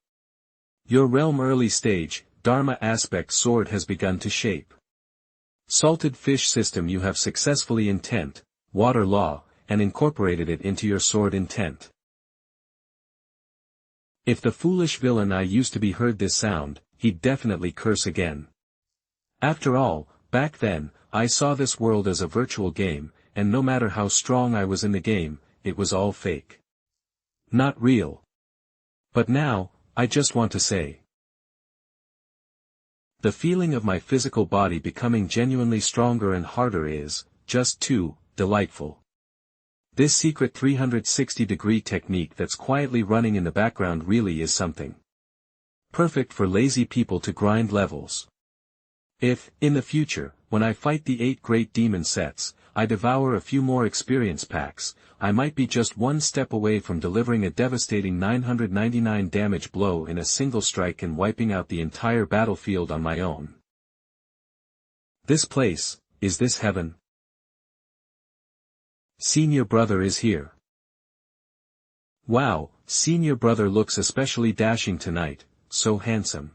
Your realm early stage, Dharma aspect sword has begun to shape. Salted fish system you have successfully intent, water law, and incorporated it into your sword intent. If the foolish villain I used to be heard this sound, he'd definitely curse again. After all, back then, I saw this world as a virtual game, and no matter how strong I was in the game, it was all fake. Not real. But now, I just want to say. The feeling of my physical body becoming genuinely stronger and harder is, just too, delightful. This secret 360-degree technique that's quietly running in the background really is something. Perfect for lazy people to grind levels. If, in the future, when I fight the 8 great demon sets, I devour a few more experience packs, I might be just one step away from delivering a devastating 999 damage blow in a single strike and wiping out the entire battlefield on my own. This place, is this heaven? Senior brother is here. Wow, senior brother looks especially dashing tonight, so handsome.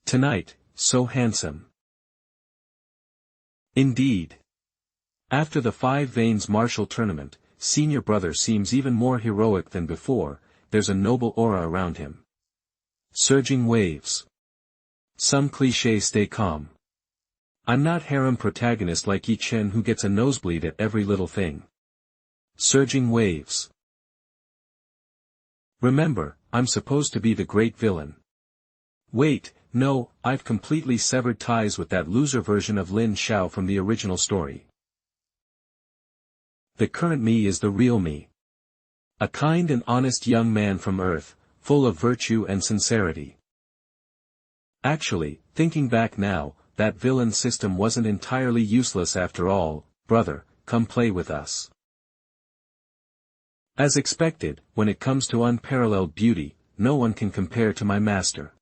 Tonight, so handsome. Indeed. After the Five Veins martial tournament, senior brother seems even more heroic than before, there's a noble aura around him. Surging waves. Some cliché stay calm. I'm not harem protagonist like Ye Chen who gets a nosebleed at every little thing. Surging waves. Remember, I'm supposed to be the great villain. Wait, no, I've completely severed ties with that loser version of Lin Xiao from the original story. The current me is the real me. A kind and honest young man from Earth, full of virtue and sincerity. Actually, thinking back now, that villain system wasn't entirely useless after all. Brother, come play with us. As expected, when it comes to unparalleled beauty, no one can compare to my master.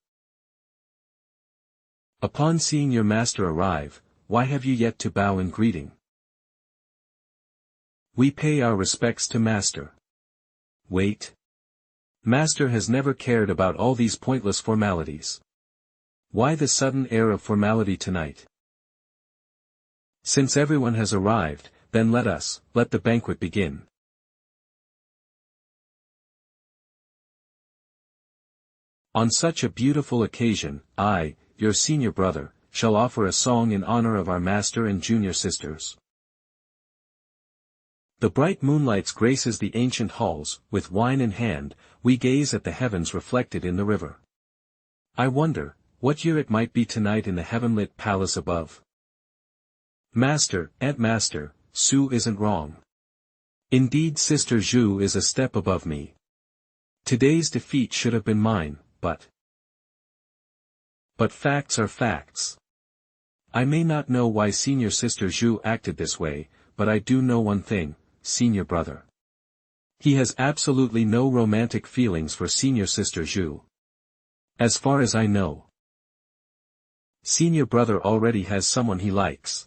Upon seeing your master arrive, why have you yet to bow in greeting? We pay our respects to master. Wait. Master has never cared about all these pointless formalities. Why the sudden air of formality tonight? Since everyone has arrived, then let the banquet begin. On such a beautiful occasion, I, your senior brother, shall offer a song in honor of our master and junior sisters. The bright moonlight graces the ancient halls, with wine in hand, we gaze at the heavens reflected in the river. I wonder, what year it might be tonight in the heaven-lit palace above. Master, Aunt Master, Sue isn't wrong. Indeed Sister Zhu is a step above me. Today's defeat should have been mine, but facts are facts. I may not know why Senior Sister Zhu acted this way, but I do know one thing, Senior Brother. He has absolutely no romantic feelings for Senior Sister Zhu. As far as I know. Senior Brother already has someone he likes.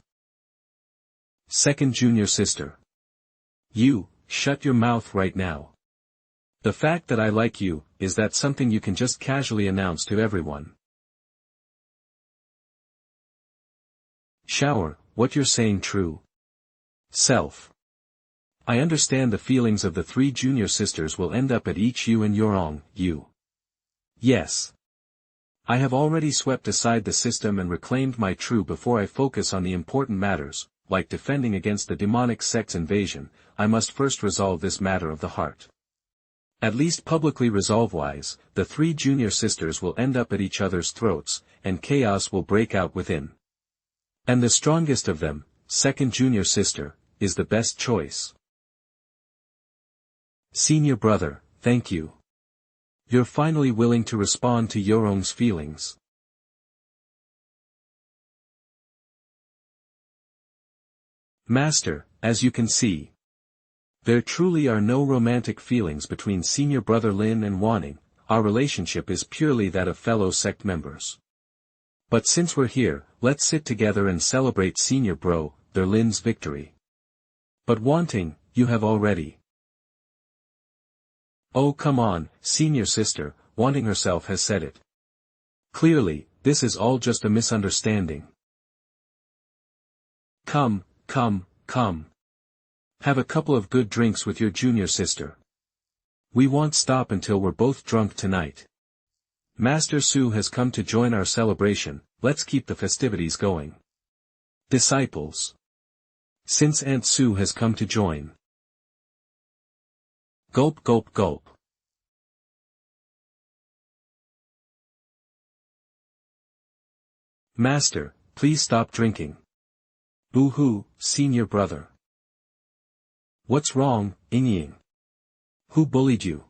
Second Junior Sister. You, shut your mouth right now. The fact that I like you, is that something you can just casually announce to everyone? Shower, what you're saying true. Self. I understand the feelings of the three junior sisters will end up at each you and your you. Yes. I have already swept aside the system and reclaimed my true before I focus on the important matters, like defending against the demonic sect's invasion. I must first resolve this matter of the heart. At least publicly resolve-wise, the three junior sisters will end up at each other's throats, and chaos will break out within. And the strongest of them, second junior sister, is the best choice. Senior brother, thank you. You're finally willing to respond to Yorong's feelings. Master, as you can see, there truly are no romantic feelings between senior brother Lin and Wanning. Our relationship is purely that of fellow sect members. But since we're here, let's sit together and celebrate senior bro, their Lin's victory. But Wanting, you have already. Oh come on, senior sister, Wanting herself has said it. Clearly, this is all just a misunderstanding. Come. Have a couple of good drinks with your junior sister. We won't stop until we're both drunk tonight. Master Su has come to join our celebration, let's keep the festivities going. Disciples. Since Aunt Su has come to join. Gulp gulp gulp. Master, please stop drinking. Boo-hoo, senior brother. What's wrong, Ying? Who bullied you?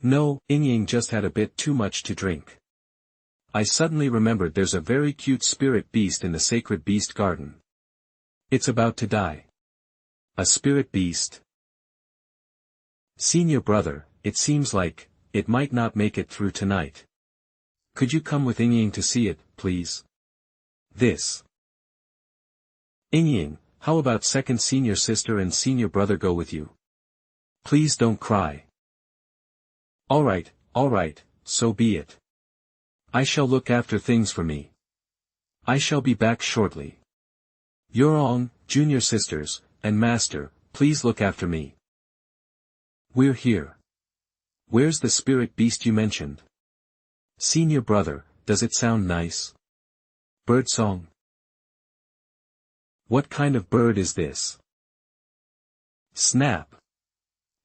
No, Ying just had a bit too much to drink. I suddenly remembered there's a very cute spirit beast in the sacred beast garden. It's about to die. A spirit beast? Senior brother, it seems like, it might not make it through tonight. Could you come with Ying to see it, please? This. Ying, how about second senior sister and senior brother go with you? Please don't cry. Alright, so be it. I shall look after things for me. I shall be back shortly. Your own, junior sisters, and master, please look after me. We're here. Where's the spirit beast you mentioned? Senior brother, does it sound nice? Birdsong. What kind of bird is this? Snap.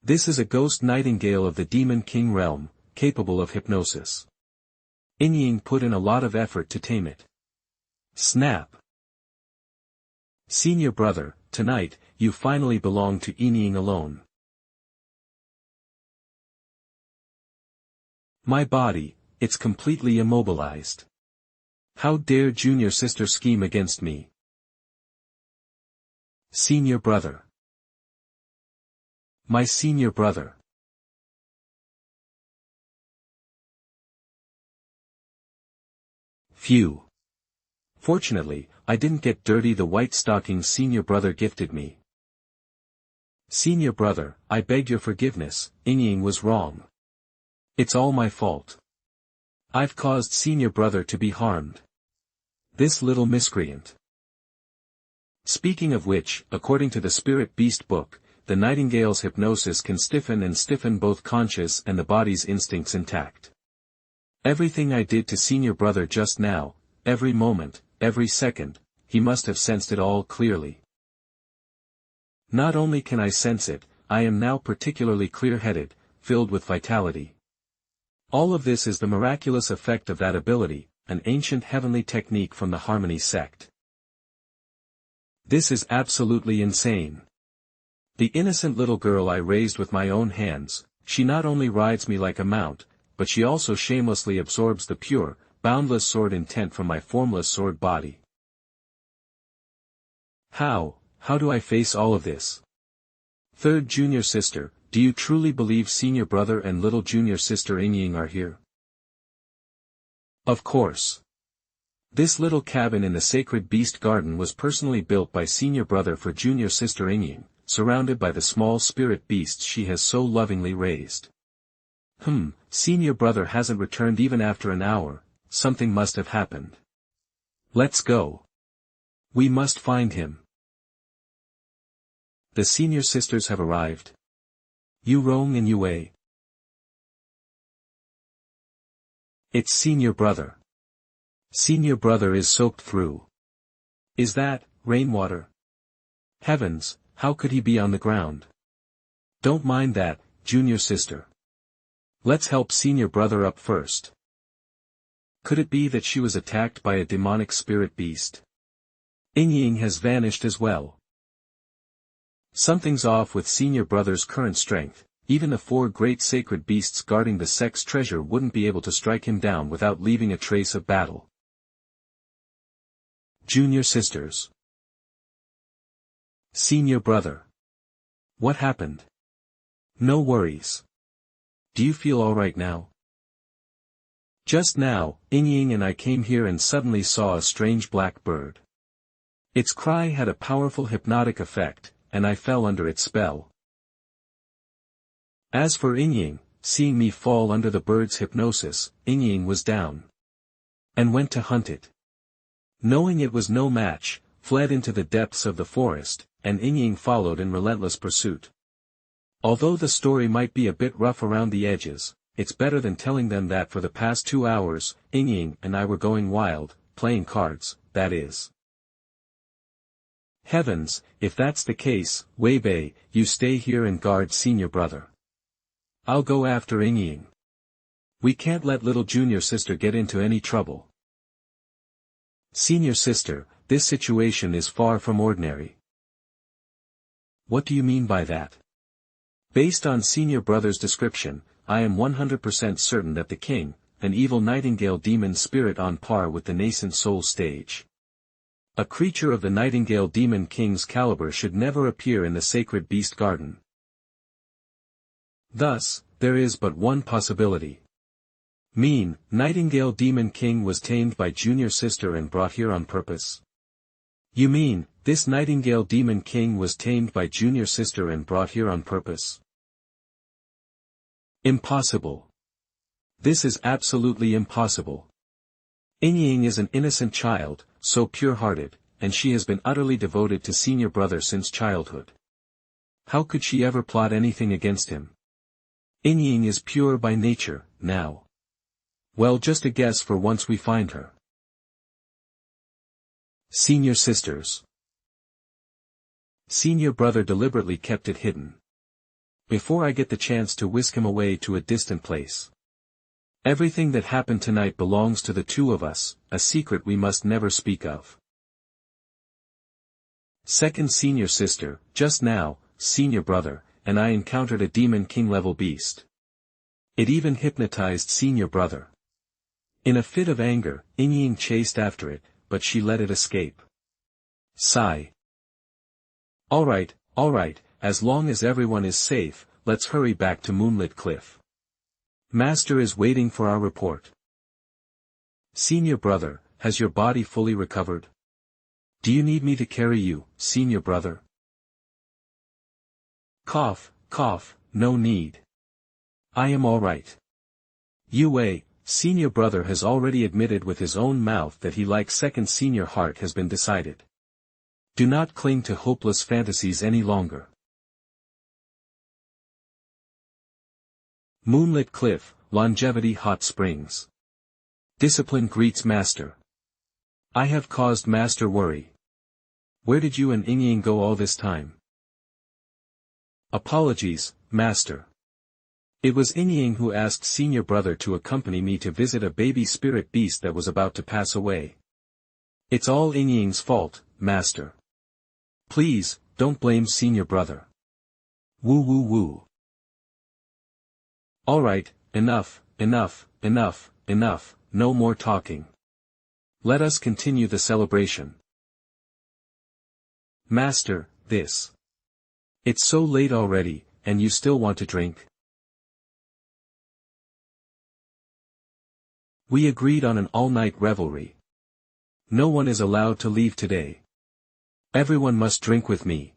This is a ghost nightingale of the Demon King realm, capable of hypnosis. Inying put in a lot of effort to tame it. Snap. Senior brother, tonight, you finally belong to Inying alone. My body, it's completely immobilized. How dare junior sister scheme against me? Senior brother. My senior brother. Phew. Fortunately, I didn't get dirty the white stockings senior brother gifted me. Senior brother, I beg your forgiveness, Inying was wrong. It's all my fault. I've caused senior brother to be harmed. This little miscreant. Speaking of which, according to the Spirit Beast book, the nightingale's hypnosis can stiffen both conscious and the body's instincts intact. Everything I did to senior brother just now, every moment, every second, he must have sensed it all clearly. Not only can I sense it, I am now particularly clear-headed, filled with vitality. All of this is the miraculous effect of that ability, an ancient heavenly technique from the Harmony sect. This is absolutely insane. The innocent little girl I raised with my own hands, she not only rides me like a mount, but she also shamelessly absorbs the pure, boundless sword intent from my formless sword body. How do I face all of this? Third junior sister, do you truly believe senior brother and little junior sister Inying are here? Of course. This little cabin in the sacred beast garden was personally built by senior brother for junior sister Inying, surrounded by the small spirit beasts she has so lovingly raised. Senior brother hasn't returned even after an hour, something must have happened. Let's go. We must find him. The senior sisters have arrived. Yu Rong and Yue. It's senior brother. Senior brother is soaked through. Is that rainwater? Heavens, how could he be on the ground? Don't mind that, junior sister. Let's help senior brother up first. Could it be that she was attacked by a demonic spirit beast? Inying has vanished as well. Something's off with senior brother's current strength, even the 4 great sacred beasts guarding the sect's treasure wouldn't be able to strike him down without leaving a trace of battle. Junior sisters. Senior brother. What happened? No worries. Do you feel alright now? Just now, Inying and I came here and suddenly saw a strange black bird. Its cry had a powerful hypnotic effect, and I fell under its spell. As for Inying, seeing me fall under the bird's hypnosis, Inying was down. And went to hunt it. Knowing it was no match, fled into the depths of the forest, and Inying followed in relentless pursuit. Although the story might be a bit rough around the edges, it's better than telling them that for the past 2 hours, Inying and I were going wild, playing cards, that is. Heavens, if that's the case, Weibei, you stay here and guard senior brother. I'll go after Inying. We can't let little junior sister get into any trouble. Senior sister, this situation is far from ordinary. What do you mean by that? Based on senior brother's description, I am 100% certain that the king, an evil nightingale demon spirit on par with the nascent soul stage. A creature of the nightingale demon king's caliber should never appear in the sacred beast garden. Thus, there is but one possibility. Nightingale demon king was tamed by junior sister and brought here on purpose. You mean, this nightingale demon king was tamed by junior sister and brought here on purpose? Impossible. This is absolutely impossible. Inying is an innocent child, so pure-hearted, and she has been utterly devoted to senior brother since childhood. How could she ever plot anything against him? Ying is pure by nature, now. Well, just a guess for once we find her. Senior sisters. Senior brother deliberately kept it hidden. Before I get the chance to whisk him away to a distant place. Everything that happened tonight belongs to the two of us, a secret we must never speak of. Second senior sister, just now, senior brother, and I encountered a demon king level beast. It even hypnotized senior brother. In a fit of anger, Ying chased after it, but she let it escape. Sigh. Alright, as long as everyone is safe, let's hurry back to Moonlit Cliff. Master is waiting for our report. Senior brother, has your body fully recovered? Do you need me to carry you, senior brother? Cough, no need. I am alright. Yue, senior brother has already admitted with his own mouth that he likes second senior heart has been decided. Do not cling to hopeless fantasies any longer. Moonlit Cliff, Longevity Hot Springs. Discipline greets Master. I have caused Master worry. Where did you and Ying go all this time? Apologies, Master. It was Ying who asked senior brother to accompany me to visit a baby spirit beast that was about to pass away. It's all Ying's fault, Master. Please, don't blame senior brother. Woo. Alright, enough, no more talking. Let us continue the celebration. Master, this. It's so late already, and you still want to drink? We agreed on an all-night revelry. No one is allowed to leave today. Everyone must drink with me.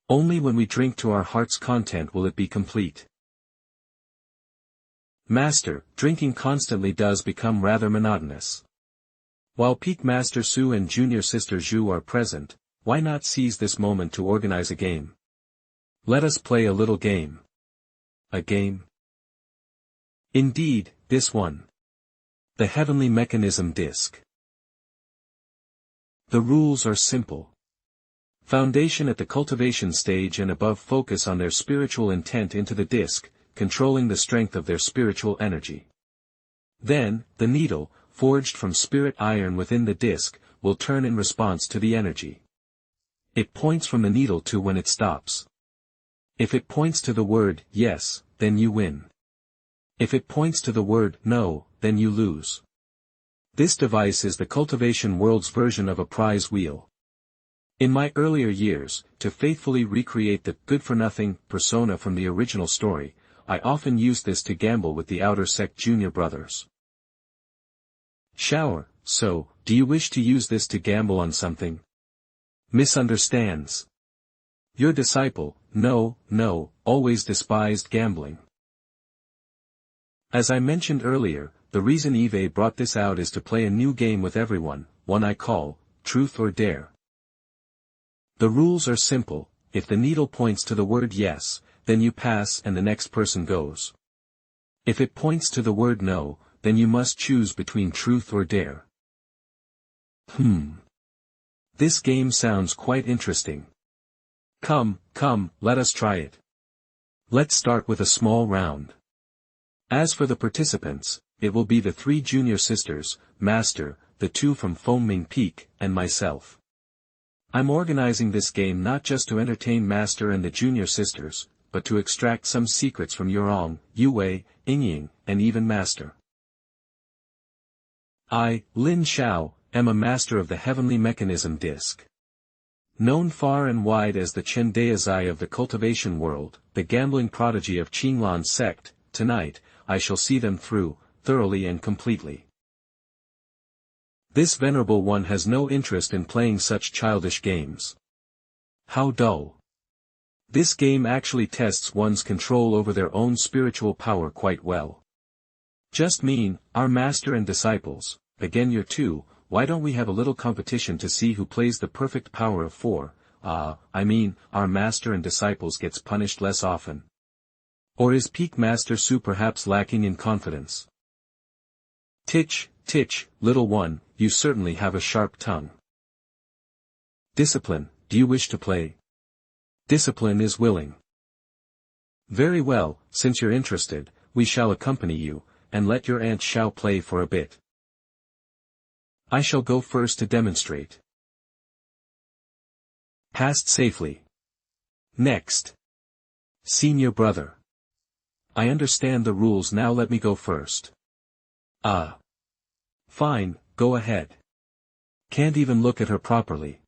Only when we drink to our heart's content will it be complete. Master, drinking constantly does become rather monotonous. While Peak Master Su and Junior Sister Zhu are present, why not seize this moment to organize a game? Let us play a little game. A game? Indeed, this one. The Heavenly Mechanism Disc. The rules are simple. Foundation at the cultivation stage and above focus on their spiritual intent into the disc, controlling the strength of their spiritual energy. Then, the needle, forged from spirit iron within the disc, will turn in response to the energy. It points from the needle to when it stops. If it points to the word, yes, then you win. If it points to the word, no, then you lose. This device is the cultivation world's version of a prize wheel. In my earlier years, to faithfully recreate the good-for-nothing persona from the original story, I often used this to gamble with the Outer Sect junior brothers. Shower, so, do you wish to use this to gamble on something? Misunderstands. Your disciple, no, always despised gambling. As I mentioned earlier, the reason Eve brought this out is to play a new game with everyone, one I call, Truth or Dare. The rules are simple. If the needle points to the word yes, then you pass and the next person goes. If it points to the word no, then you must choose between truth or dare. This game sounds quite interesting. Come, let us try it. Let's start with a small round. As for the participants, it will be the 3 junior sisters, Master, the 2 from Foaming Peak, and myself. I'm organizing this game not just to entertain Master and the junior sisters, but to extract some secrets from Yurong, Yue, Ying, and even Master. I, Lin Xiao, am a master of the Heavenly Mechanism Disc. Known far and wide as the Chen Deizai of the cultivation world, the gambling prodigy of Qinglan sect, tonight, I shall see them through, thoroughly and completely. This venerable one has no interest in playing such childish games. How dull. This game actually tests one's control over their own spiritual power quite well. Just mean, our master and disciples, again your 2, why don't we have a little competition to see who plays the perfect power of 4, our master and disciples gets punished less often. Or is Peak Master Su perhaps lacking in confidence? Titch, little one, you certainly have a sharp tongue. Discipline, do you wish to play? Discipline is willing. Very well, since you're interested, we shall accompany you, and let your Aunt Xiao play for a bit. I shall go first to demonstrate. Passed safely. Next. Senior brother. I understand the rules, now let me go first. Fine, go ahead. Can't even look at her properly.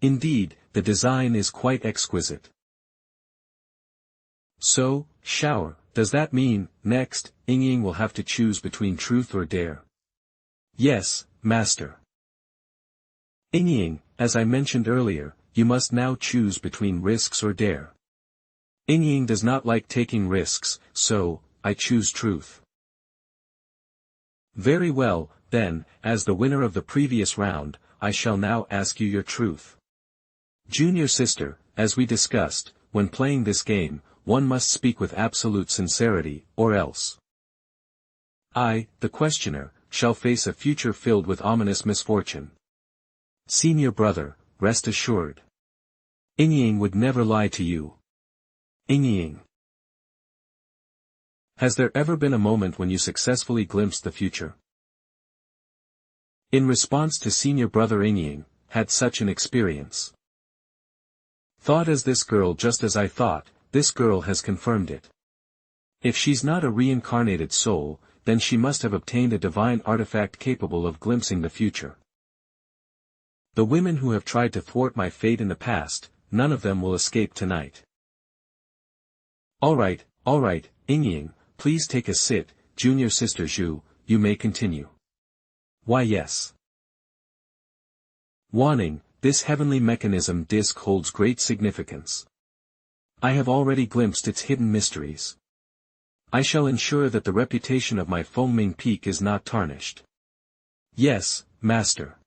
Indeed, the design is quite exquisite. So, shower, does that mean, next, Ying will have to choose between truth or dare? Yes, master. Ying, as I mentioned earlier, you must now choose between risks or dare. Ying does not like taking risks, so, I choose truth. Very well, then, as the winner of the previous round, I shall now ask you your truth. Junior sister, as we discussed, when playing this game, one must speak with absolute sincerity, or else I, the questioner, shall face a future filled with ominous misfortune. Senior brother, rest assured. Ying would never lie to you. Ying. Has there ever been a moment when you successfully glimpsed the future? In response to senior brother Ying, had such an experience. Thought as this girl, just as I thought, this girl has confirmed it. If she's not a reincarnated soul, then she must have obtained a divine artifact capable of glimpsing the future. The women who have tried to thwart my fate in the past, none of them will escape tonight. Alright, Ying, please take a sit, junior sister Zhu, you may continue. Why yes. Warning, this heavenly mechanism disc holds great significance. I have already glimpsed its hidden mysteries. I shall ensure that the reputation of my Fengming Peak is not tarnished. Yes, master.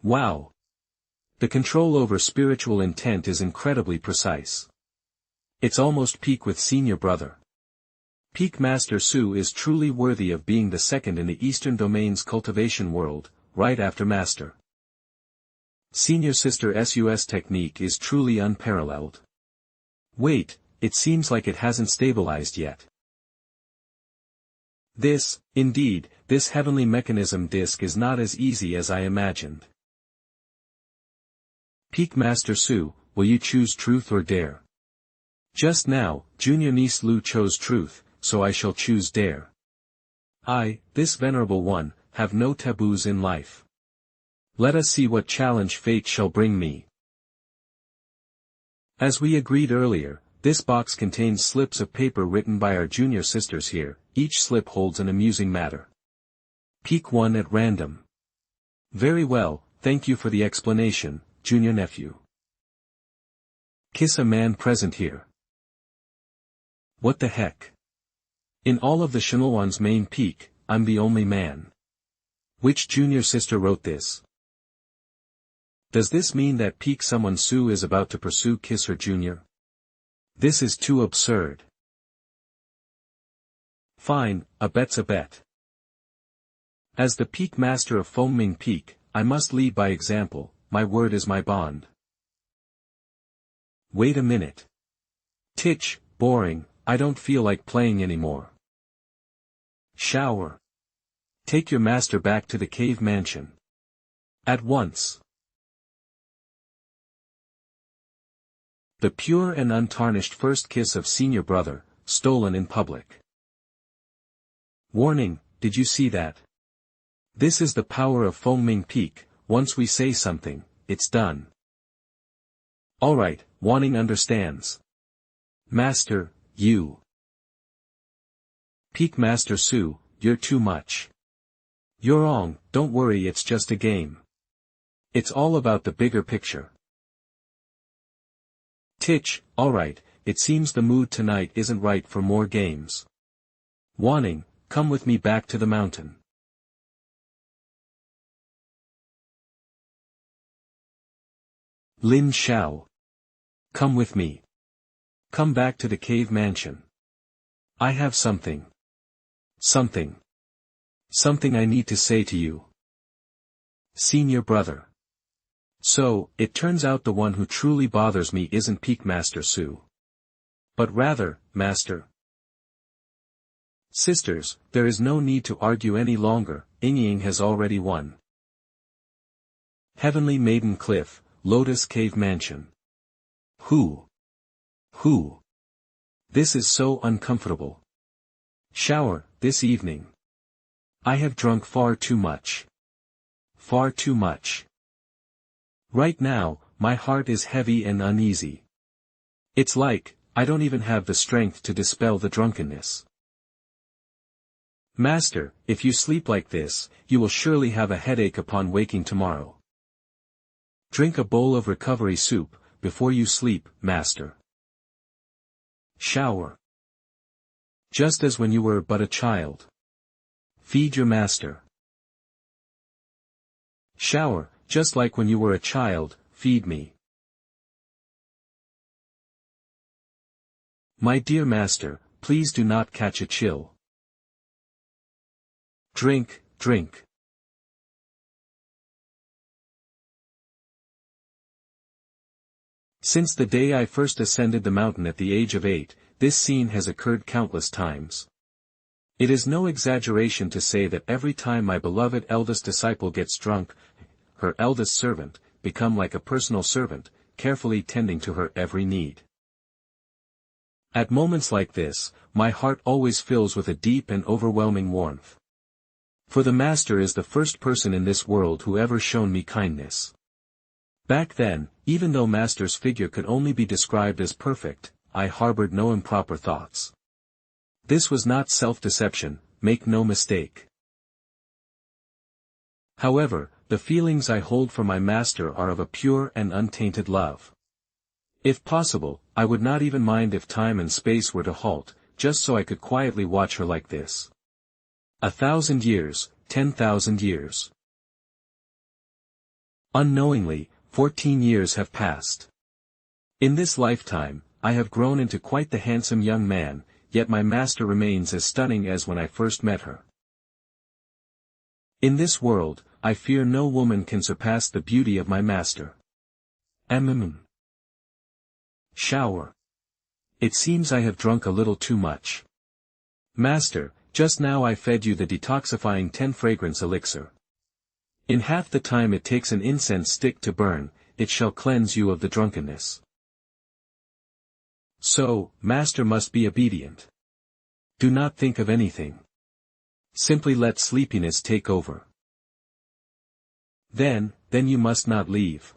Wow. The control over spiritual intent is incredibly precise. It's almost peak with senior brother. Peak Master Su is truly worthy of being the second in the Eastern Domain's cultivation world, right after Master. Senior Sister Su's technique is truly unparalleled. Wait, it seems like it hasn't stabilized yet. This heavenly mechanism disc is not as easy as I imagined. Peak Master Su, will you choose truth or dare? Just now, junior niece Lu chose truth, so I shall choose dare. I, this venerable one, have no taboos in life. Let us see what challenge fate shall bring me. As we agreed earlier, this box contains slips of paper written by our junior sisters here, each slip holds an amusing matter. Pick one at random. Very well, thank you for the explanation, junior nephew. Kiss a man present here. What the heck? In all of the Shenlong's main peak, I'm the only man. Which junior sister wrote this? Does this mean that peak someone Su is about to pursue kiss her junior? This is too absurd. Fine, a bet's a bet. As the peak master of Fengming Peak, I must lead by example, my word is my bond. Wait a minute. Titch, boring, I don't feel like playing anymore. Shower. Take your master back to the cave mansion. At once. The pure and untarnished first kiss of senior brother, stolen in public. Warning, did you see that? This is the power of Fengming Peak, once we say something, it's done. Alright, Wanning understands. Master, you. Peak Master Su, you're too much. You're wrong, don't worry, it's just a game. It's all about the bigger picture. Titch, alright, it seems the mood tonight isn't right for more games. Wanting, come with me back to the mountain. Lin Xiao. Come with me. Come back to the cave mansion. I have something. Something I need to say to you. Senior brother. So, it turns out the one who truly bothers me isn't Peak Master Su. But rather, Master. Sisters, there is no need to argue any longer, Ying has already won. Heavenly Maiden Cliff, Lotus Cave Mansion. Who? This is so uncomfortable. Shower, this evening. I have drunk far too much. Far too much. Right now, my heart is heavy and uneasy. It's like, I don't even have the strength to dispel the drunkenness. Master, if you sleep like this, you will surely have a headache upon waking tomorrow. Drink a bowl of recovery soup, before you sleep, Master. Shower. Just as when you were but a child. Feed your master. Shower, just like when you were a child, feed me. My dear master, please do not catch a chill. Drink, drink. Since the day I first ascended the mountain at the age of 8, this scene has occurred countless times. It is no exaggeration to say that every time my beloved eldest disciple gets drunk, her eldest servant, become like a personal servant, carefully tending to her every need. At moments like this, my heart always fills with a deep and overwhelming warmth. For the Master is the first person in this world who ever shown me kindness. Back then, even though Master's figure could only be described as perfect, I harbored no improper thoughts. This was not self-deception, make no mistake. However, the feelings I hold for my Master are of a pure and untainted love. If possible, I would not even mind if time and space were to halt, just so I could quietly watch her like this. 1,000 years, 10,000 years. Unknowingly, 14 years have passed. In this lifetime, I have grown into quite the handsome young man, yet my Master remains as stunning as when I first met her. In this world, I fear no woman can surpass the beauty of my Master. Shower. It seems I have drunk a little too much. Master, just now I fed you the detoxifying 10 fragrance elixir. In half the time it takes an incense stick to burn, it shall cleanse you of the drunkenness. So, Master must be obedient. Do not think of anything. Simply let sleepiness take over. Then you must not leave.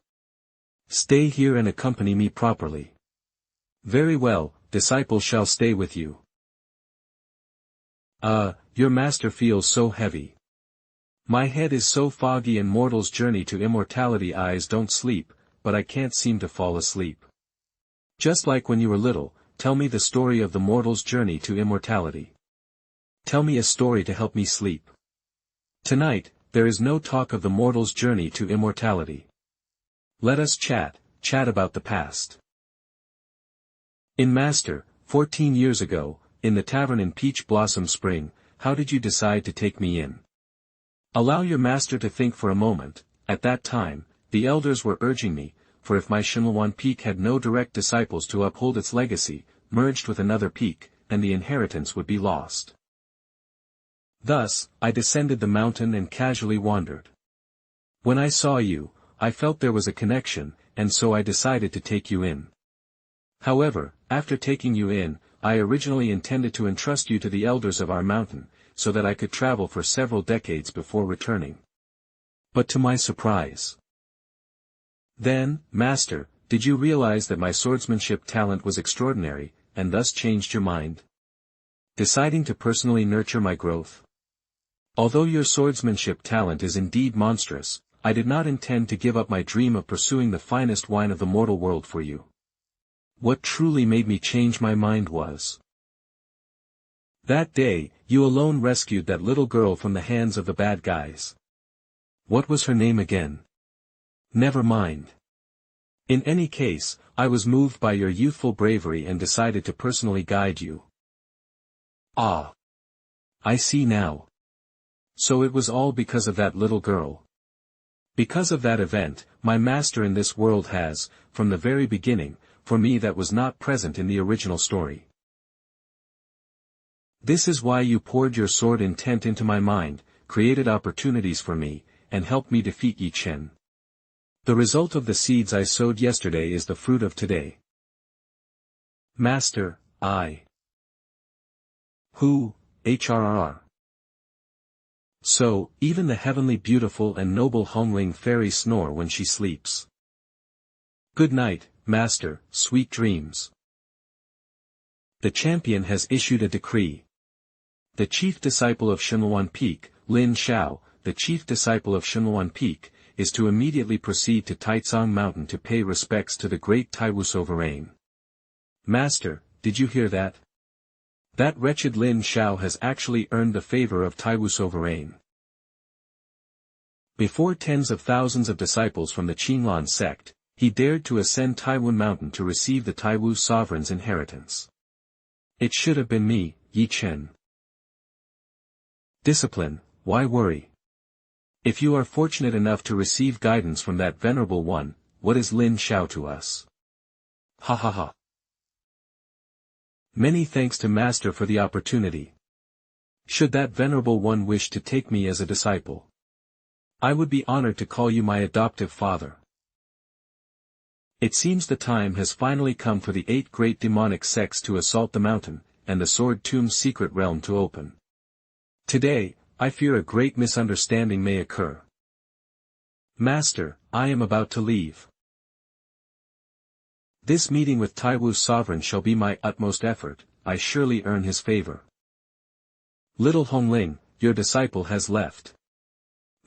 Stay here and accompany me properly. Very well, disciple shall stay with you. Your Master feels so heavy. My head is so foggy and mortal's journey to immortality eyes don't sleep, but I can't seem to fall asleep. Just like when you were little, tell me the story of the mortal's journey to immortality. Tell me a story to help me sleep. Tonight, there is no talk of the mortal's journey to immortality. Let us chat about the past. Master, 14 years ago, in the tavern in Peach Blossom Spring, how did you decide to take me in? Allow your Master to think for a moment. At that time, the elders were urging me, for if my Shenlong peak had no direct disciples to uphold its legacy, merged with another peak, then the inheritance would be lost. Thus, I descended the mountain and casually wandered. When I saw you, I felt there was a connection, and so I decided to take you in. However, after taking you in, I originally intended to entrust you to the elders of our mountain, so that I could travel for several decades before returning. But to my surprise. Then, Master, did you realize that my swordsmanship talent was extraordinary, and thus changed your mind? Deciding to personally nurture my growth? Although your swordsmanship talent is indeed monstrous, I did not intend to give up my dream of pursuing the finest wine of the mortal world for you. What truly made me change my mind was That day, you alone rescued that little girl from the hands of the bad guys. What was her name again? Never mind. In any case, I was moved by your youthful bravery and decided to personally guide you. Ah. I see now. So it was all because of that little girl. Because of that event, my master in this world has, from the very beginning, for me that was not present in the original story. This is why you poured your sword intent into my mind, created opportunities for me, and helped me defeat Ye Chen. The result of the seeds I sowed yesterday is the fruit of today. Master, I. Who, HRR. So, even the heavenly beautiful and noble Hongling fairy snore when she sleeps. Good night, Master, sweet dreams. The champion has issued a decree. The chief disciple of Shenluan Peak, Lin Xiao, the chief disciple of Shenluan Peak, is to immediately proceed to Taicang Mountain to pay respects to the great Taiwu sovereign. Master, did you hear that? That wretched Lin Xiao has actually earned the favor of Taiwu sovereign. Before tens of thousands of disciples from the Qinglan sect, he dared to ascend Taiwan Mountain to receive the Taiwu sovereign's inheritance. It should have been me, Ye Chen. Discipline, why worry? If you are fortunate enough to receive guidance from that venerable one, what is Lin Xiao to us? Ha ha ha. Many thanks to Master for the opportunity. Should that venerable one wish to take me as a disciple, I would be honored to call you my adoptive father. It seems the time has finally come for the 8 great demonic sects to assault the mountain, and the Sword Tomb's secret realm to open. Today, I fear a great misunderstanding may occur. Master, I am about to leave. This meeting with Taiwu's sovereign shall be my utmost effort, I surely earn his favor. Little Hongling, your disciple has left.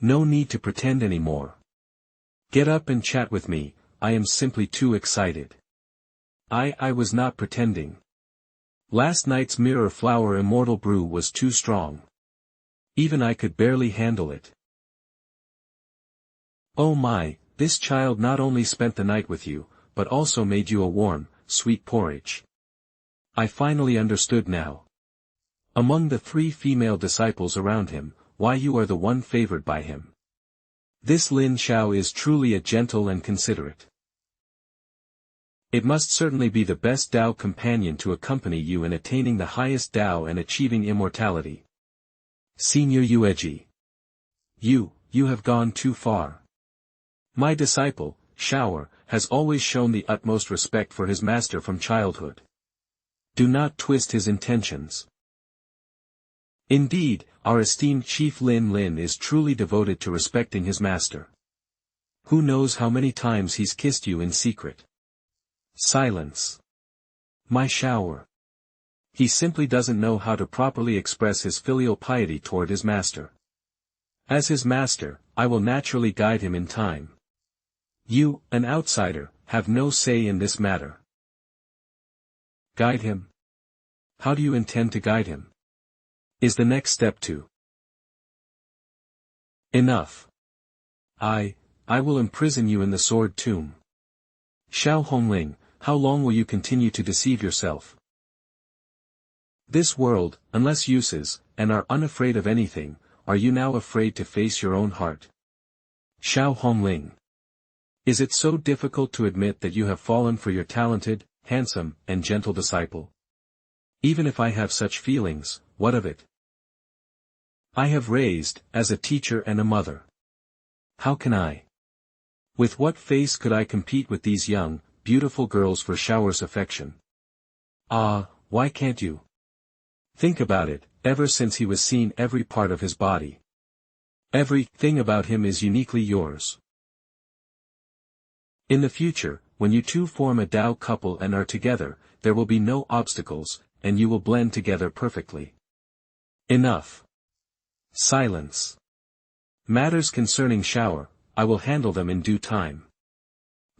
No need to pretend anymore. Get up and chat with me, I am simply too excited. I was not pretending. Last night's mirror flower immortal brew was too strong. Even I could barely handle it. Oh my, this child not only spent the night with you, but also made you a warm, sweet porridge. I finally understood now. Among the 3 female disciples around him, why you are the one favored by him. This Lin Xiao is truly a gentle and considerate. It must certainly be the best Tao companion to accompany you in attaining the highest Tao and achieving immortality. Senior Yueji. You have gone too far. My disciple, Xiao, has always shown the utmost respect for his master from childhood. Do not twist his intentions. Indeed, our esteemed Chief Lin is truly devoted to respecting his master. Who knows how many times he's kissed you in secret. Silence. My Xiao. He simply doesn't know how to properly express his filial piety toward his master. As his master, I will naturally guide him in time. You, an outsider, have no say in this matter. Guide him? How do you intend to guide him? Is the next step to? Enough. I will imprison you in the sword tomb. Xiao Hongling, how long will you continue to deceive yourself? This world, unless uses, and are unafraid of anything, are you now afraid to face your own heart? Xiao Hongling. Is it so difficult to admit that you have fallen for your talented, handsome, and gentle disciple? Even if I have such feelings, what of it? I have raised, as a teacher and a mother. How can I? With what face could I compete with these young, beautiful girls for Xiao's affection? Ah, why can't you? Think about it, ever since he was seen every part of his body. Everything about him is uniquely yours. In the future, when you two form a Tao couple and are together, there will be no obstacles, and you will blend together perfectly. Enough. Silence. Matters concerning Xiao, I will handle them in due time.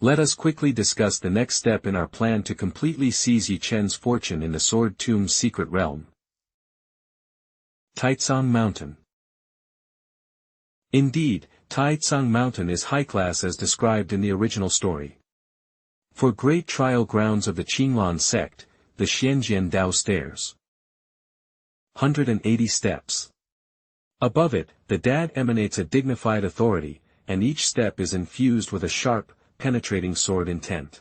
Let us quickly discuss the next step in our plan to completely seize Ye Chen's fortune in the Sword Tomb's secret realm. Taicang Mountain. Indeed, Taicang Mountain is high class as described in the original story. For great trial grounds of the Qinglong sect, the Xianjian Dao stairs. 180 steps. Above it, the dad emanates a dignified authority, and each step is infused with a sharp, penetrating sword intent.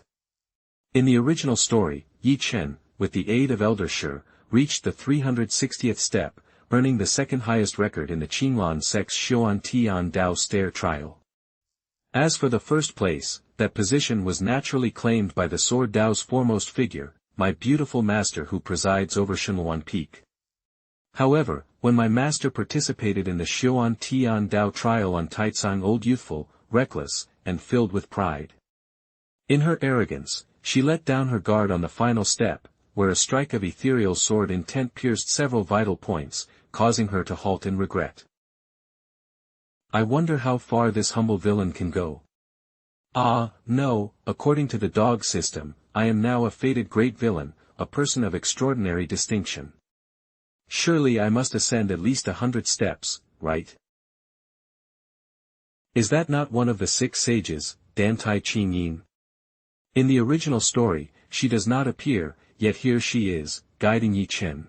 In the original story, Ye Chen, with the aid of Elder Shi, reached the 360th step, earning the second highest record in the Qinglong sect's Xuantian Dao stair trial. As for the first place, that position was naturally claimed by the Sword Dao's foremost figure, my beautiful master who presides over Shenluan Peak. However, when my master participated in the Xuantian Dao trial on Taicang old youthful, reckless, and filled with pride. In her arrogance, she let down her guard on the final step, where a strike of ethereal sword intent pierced several vital points, causing her to halt in regret. I wonder how far this humble villain can go. Ah, no, according to the dog system, I am now a fated great villain, a person of extraordinary distinction. Surely I must ascend at least 100 steps, right? Is that not one of the 6 sages, Dantai Qingyin? In the original story, she does not appear, yet here she is, guiding Ye Chen.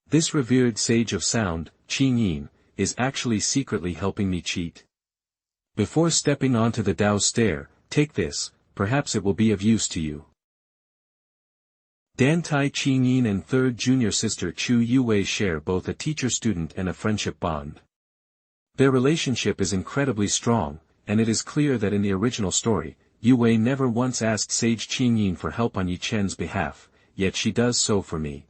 This revered sage of sound, Qingyin, is actually secretly helping me cheat. Before stepping onto the Dao stair, take this, perhaps it will be of use to you. Dantai Qingyin and third junior sister Chu Yuwei share both a teacher-student and a friendship bond. Their relationship is incredibly strong, and it is clear that in the original story, Yuwei never once asked Sage Qingyin for help on Ye Chen's behalf, yet she does so for me.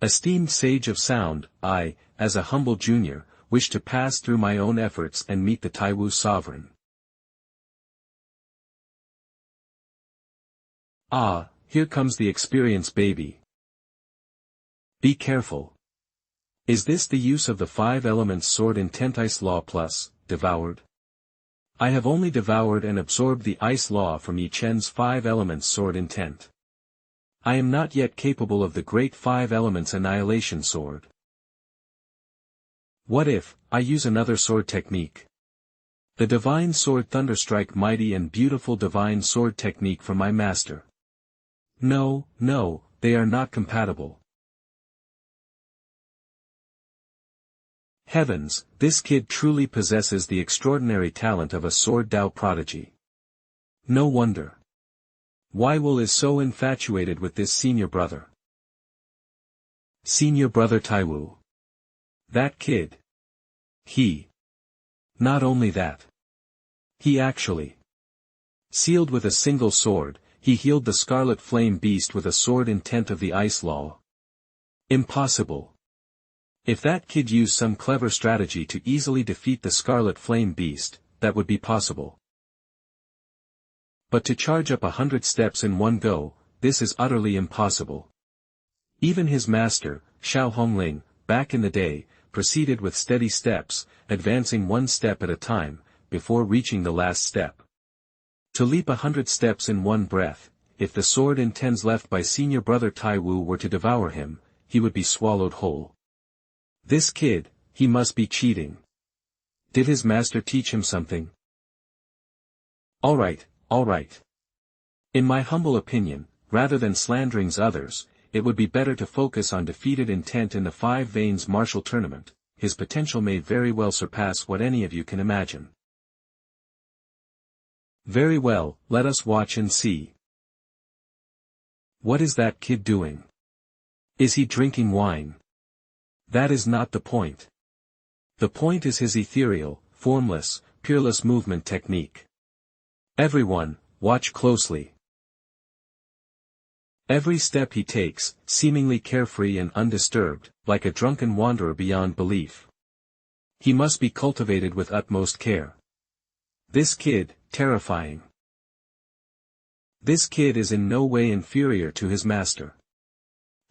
Esteemed sage of sound, I, as a humble junior, wish to pass through my own efforts and meet the Taiwu sovereign. Ah, here comes the experienced baby. Be careful. Is this the use of the 5 elements sword intent ice law plus, devoured? I have only devoured and absorbed the ice law from Ye Chen's 5 elements sword intent. I am not yet capable of the great 5 elements annihilation sword. What if I use another sword technique? The divine sword thunderstrike mighty and beautiful divine sword technique from my master. No, no, they are not compatible. Heavens, this kid truly possesses the extraordinary talent of a sword Dao prodigy. No wonder. Why Will is so infatuated with this senior brother? Senior brother Taiwu. That kid. He. Not only that. He actually. Sealed with a single sword, he healed the Scarlet Flame Beast with a sword intent of the Ice Law. Impossible. If that kid used some clever strategy to easily defeat the Scarlet Flame Beast, that would be possible. But to charge up 100 steps in one go, this is utterly impossible. Even his master, Xiao Hongling, back in the day, proceeded with steady steps, advancing 1 step at a time, before reaching the last step. To leap 100 steps in one breath, if the sword intends left by senior brother Taiwu were to devour him, he would be swallowed whole. This kid, he must be cheating. Did his master teach him something? Alright. In my humble opinion, rather than slandering others, it would be better to focus on defeated intent in the 5 Veins martial tournament. His potential may very well surpass what any of you can imagine. Very well, let us watch and see. What is that kid doing? Is he drinking wine? That is not the point. The point is his ethereal, formless, peerless movement technique. Everyone, watch closely. Every step he takes, seemingly carefree and undisturbed, like a drunken wanderer beyond belief. He must be cultivated with utmost care. This kid, terrifying. This kid is in no way inferior to his master.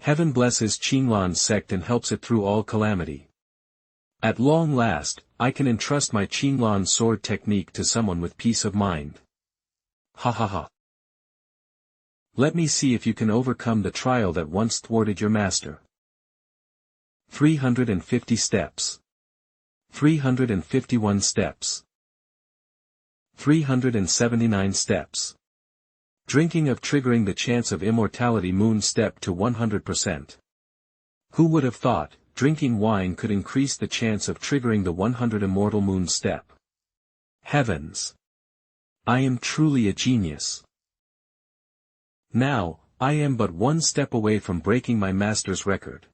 Heaven blesses Qinglong sect and helps it through all calamity. At long last, I can entrust my Qinglong sword technique to someone with peace of mind. Ha ha ha. Let me see if you can overcome the trial that once thwarted your master. 350 steps. 351 steps. 379 steps. Drinking of triggering the chance of immortality moon step to 100%. Who would have thought, drinking wine could increase the chance of triggering the 100 immortal moon step? Heavens! I am truly a genius. Now, I am but one step away from breaking my master's record.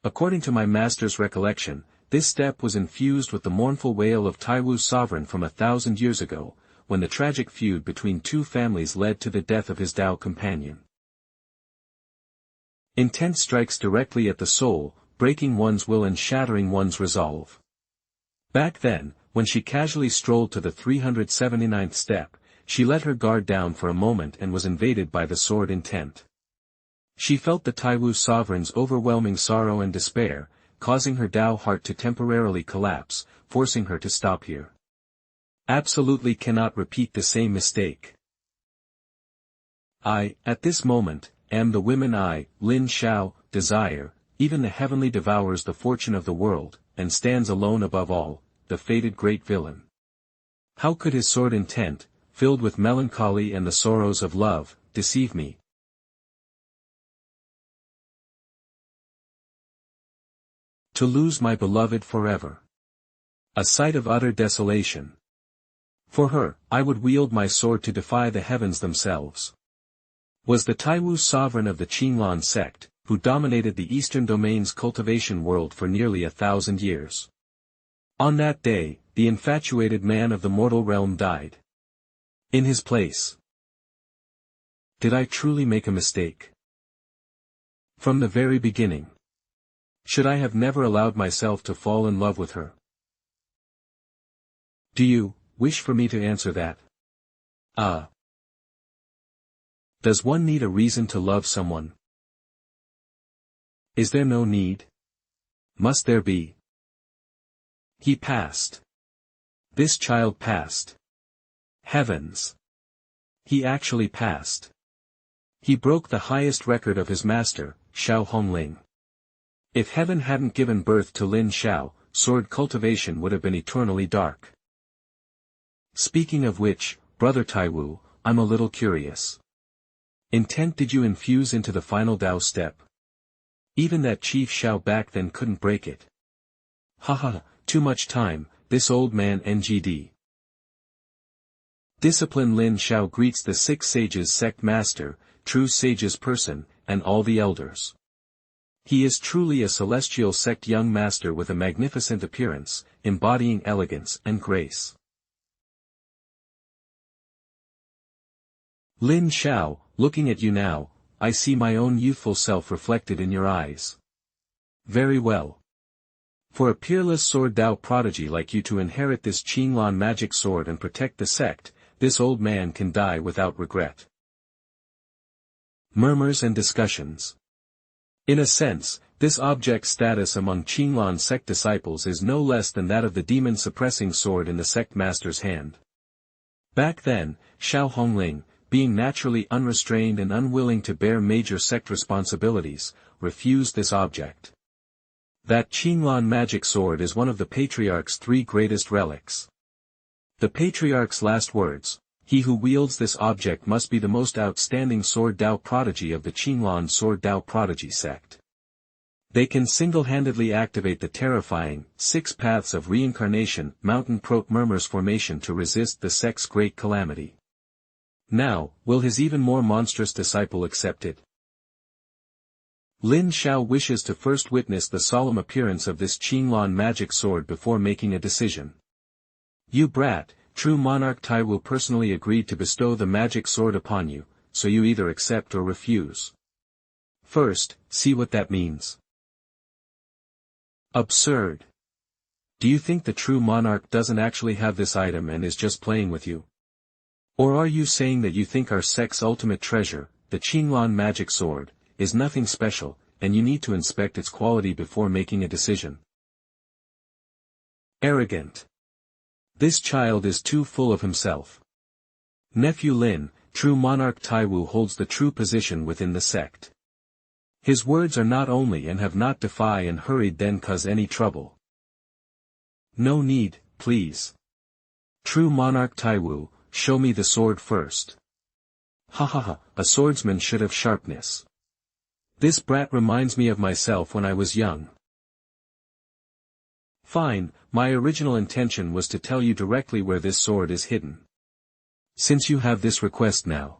According to my master's recollection, this step was infused with the mournful wail of Taiwu's sovereign from 1,000 years ago, when the tragic feud between two families led to the death of his Tao companion. Intent strikes directly at the soul, breaking one's will and shattering one's resolve. Back then, when she casually strolled to the 379th step, she let her guard down for a moment and was invaded by the sword intent. She felt the Taiwu sovereign's overwhelming sorrow and despair, causing her Tao heart to temporarily collapse, forcing her to stop here. Absolutely cannot repeat the same mistake. I, at this moment, am the women I, Lin Xiao, desire, even the heavenly devours the fortune of the world, and stands alone above all, the fated great villain. How could his sword intent, filled with melancholy and the sorrows of love, deceive me? To lose my beloved forever. A sight of utter desolation. For her, I would wield my sword to defy the heavens themselves. Was the Taiwu sovereign of the Qinglan sect, who dominated the eastern domain's cultivation world for nearly 1,000 years. On that day, the infatuated man of the mortal realm died. In his place. Did I truly make a mistake? From the very beginning. Should I have never allowed myself to fall in love with her? Do you wish for me to answer that? Does one need a reason to love someone? Is there no need? Must there be? He passed. This child passed. Heavens! He actually passed. He broke the highest record of his master, Xiao Hongling. If heaven hadn't given birth to Lin Xiao, sword cultivation would have been eternally dark. Speaking of which, Brother Taiwu, I'm a little curious. Intent did you infuse into the final Tao step? Even that Chief Xiao back then couldn't break it. Haha, too much time, this old man NGD. Discipline Lin Xiao greets the 6 sages sect master, true sages person, and all the elders. He is truly a celestial sect young master with a magnificent appearance, embodying elegance and grace. Lin Xiao, looking at you now, I see my own youthful self reflected in your eyes. Very well. For a peerless sword Tao prodigy like you to inherit this Qinglan magic sword and protect the sect, this old man can die without regret. Murmurs and discussions. In a sense, this object's status among Qinglan sect disciples is no less than that of the demon-suppressing sword in the sect master's hand. Back then, Xiao Hongling, being naturally unrestrained and unwilling to bear major sect responsibilities, refused this object. That Qinglan magic sword is one of the Patriarch's 3 greatest relics. The Patriarch's last words, he who wields this object must be the most outstanding sword Tao prodigy of the Qinglan sword Tao prodigy sect. They can single-handedly activate the terrifying 6 paths of reincarnation mountain prot murmurs formation to resist the sect's great calamity. Now, will his even more monstrous disciple accept it? Lin Xiao wishes to first witness the solemn appearance of this Qinglan magic sword before making a decision. You brat, true monarch Taiwu personally agreed to bestow the magic sword upon you, so you either accept or refuse. First, see what that means. Absurd. Do you think the true monarch doesn't actually have this item and is just playing with you? Or are you saying that you think our sect's ultimate treasure, the Qinglan magic sword, is nothing special, and you need to inspect its quality before making a decision? Arrogant. This child is too full of himself. Nephew Lin, true monarch Taiwu holds the true position within the sect. His words are not only and have not defy and hurried then cause any trouble. No need, please. True monarch Taiwu, show me the sword first. Ha ha ha, a swordsman should have sharpness. This brat reminds me of myself when I was young. Fine, my original intention was to tell you directly where this sword is hidden. Since you have this request now,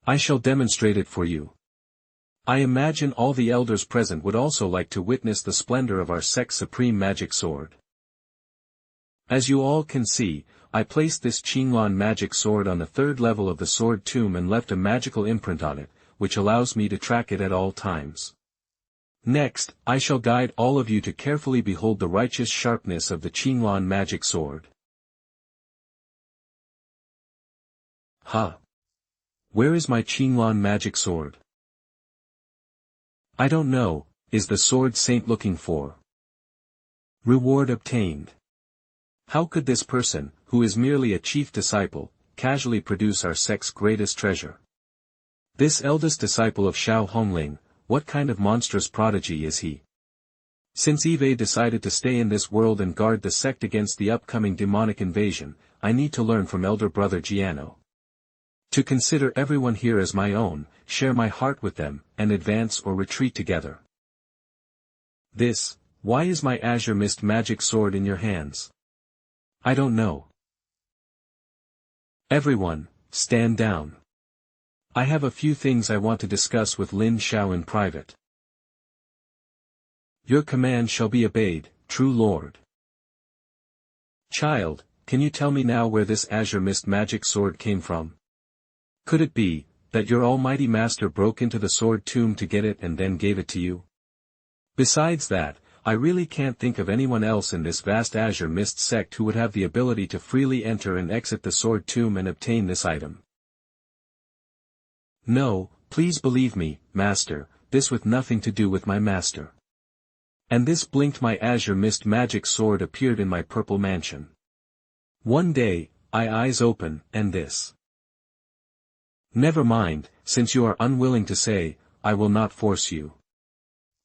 I shall demonstrate it for you. I imagine all the elders present would also like to witness the splendor of our sect's supreme magic sword. As you all can see, I placed this Qinglong magic sword on the third level of the sword tomb and left a magical imprint on it, which allows me to track it at all times. Next, I shall guide all of you to carefully behold the righteous sharpness of the Qinglong magic sword. Ha! Where is my Qinglong magic sword? I don't know, is the sword saint looking for? Reward obtained. How could this person, who is merely a chief disciple, casually produce our sect's greatest treasure? This eldest disciple of Xiao Hongling, what kind of monstrous prodigy is he? Since Eve decided to stay in this world and guard the sect against the upcoming demonic invasion, I need to learn from elder brother Giano. To consider everyone here as my own, share my heart with them, and advance or retreat together. Why is my azure mist magic sword in your hands? I don't know. Everyone, stand down. I have a few things I want to discuss with Lin Xiao in private. Your command shall be obeyed, true lord. Child, can you tell me now where this azure mist magic sword came from? Could it be, that your almighty master broke into the sword tomb to get it and then gave it to you? Besides that, I really can't think of anyone else in this vast azure mist sect who would have the ability to freely enter and exit the sword tomb and obtain this item. No, please believe me, master, this with nothing to do with my master. And this blinked my azure mist magic sword appeared in my purple mansion. One day, eyes open, and this. Never mind, since you are unwilling to say, I will not force you.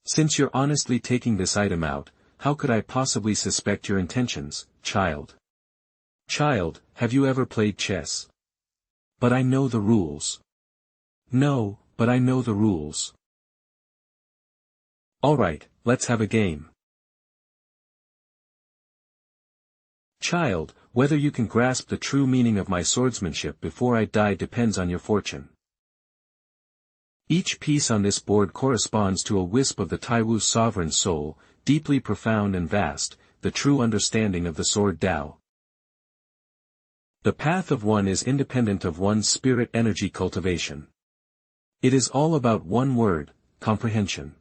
Since you're honestly taking this item out, how could I possibly suspect your intentions, child? Child, have you ever played chess? But I know the rules. No, but I know the rules. Alright, let's have a game. Child, whether you can grasp the true meaning of my swordsmanship before I die depends on your fortune. Each piece on this board corresponds to a wisp of the Taiwu sovereign soul, deeply profound and vast, the true understanding of the sword Tao. The path of one is independent of one's spirit energy cultivation. It is all about one word, comprehension.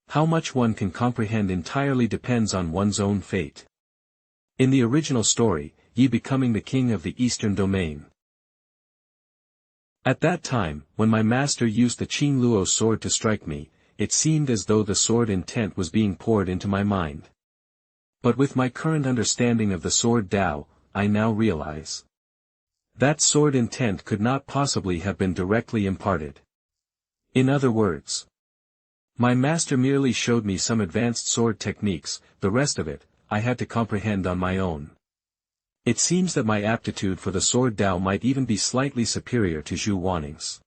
How much one can comprehend entirely depends on one's own fate. In the original story, Ye becoming the king of the eastern domain. At that time, when my master used the Qing Luo sword to strike me, it seemed as though the sword intent was being poured into my mind. But with my current understanding of the sword Tao, I now realize that sword intent could not possibly have been directly imparted. In other words, my master merely showed me some advanced sword techniques, the rest of it, I had to comprehend on my own. It seems that my aptitude for the sword Tao might even be slightly superior to Zhu Waning's.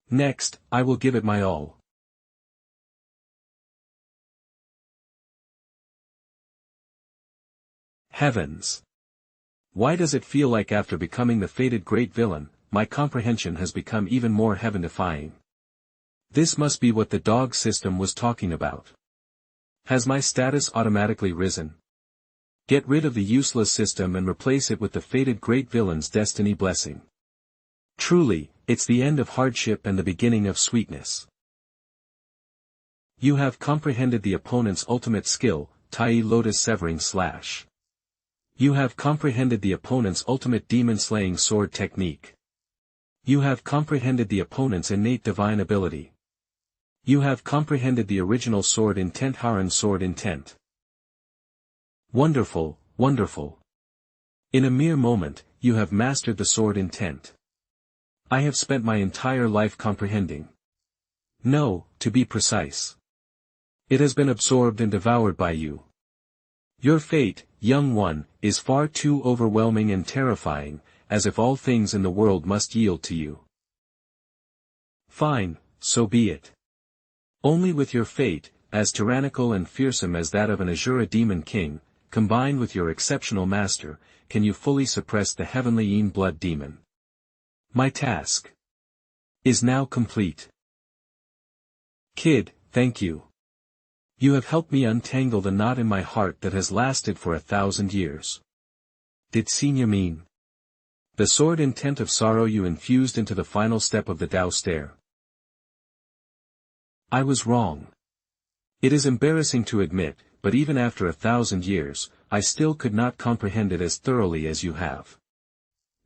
Next, I will give it my all. Heavens! Why does it feel like after becoming the fated great villain, my comprehension has become even more heaven-defying? This must be what the dog system was talking about. Has my status automatically risen? Get rid of the useless system and replace it with the fated great villain's destiny blessing. Truly, it's the end of hardship and the beginning of sweetness. You have comprehended the opponent's ultimate skill, Tai Lotus Severing Slash. You have comprehended the opponent's ultimate demon-slaying sword technique. You have comprehended the opponent's innate divine ability. You have comprehended the original sword intent Harem sword intent. Wonderful, wonderful. In a mere moment, you have mastered the sword intent. I have spent my entire life comprehending. No, to be precise. It has been absorbed and devoured by you. Your fate, young one, is far too overwhelming and terrifying, as if all things in the world must yield to you. Fine, so be it. Only with your fate, as tyrannical and fearsome as that of an Azura demon king, combined with your exceptional master, can you fully suppress the heavenly Yin blood demon. My task is now complete. Kid, thank you. You have helped me untangle the knot in my heart that has lasted for 1,000 years. Did Senior mean the sword intent of sorrow you infused into the final step of the Tao stair? I was wrong. It is embarrassing to admit, but even after 1,000 years, I still could not comprehend it as thoroughly as you have.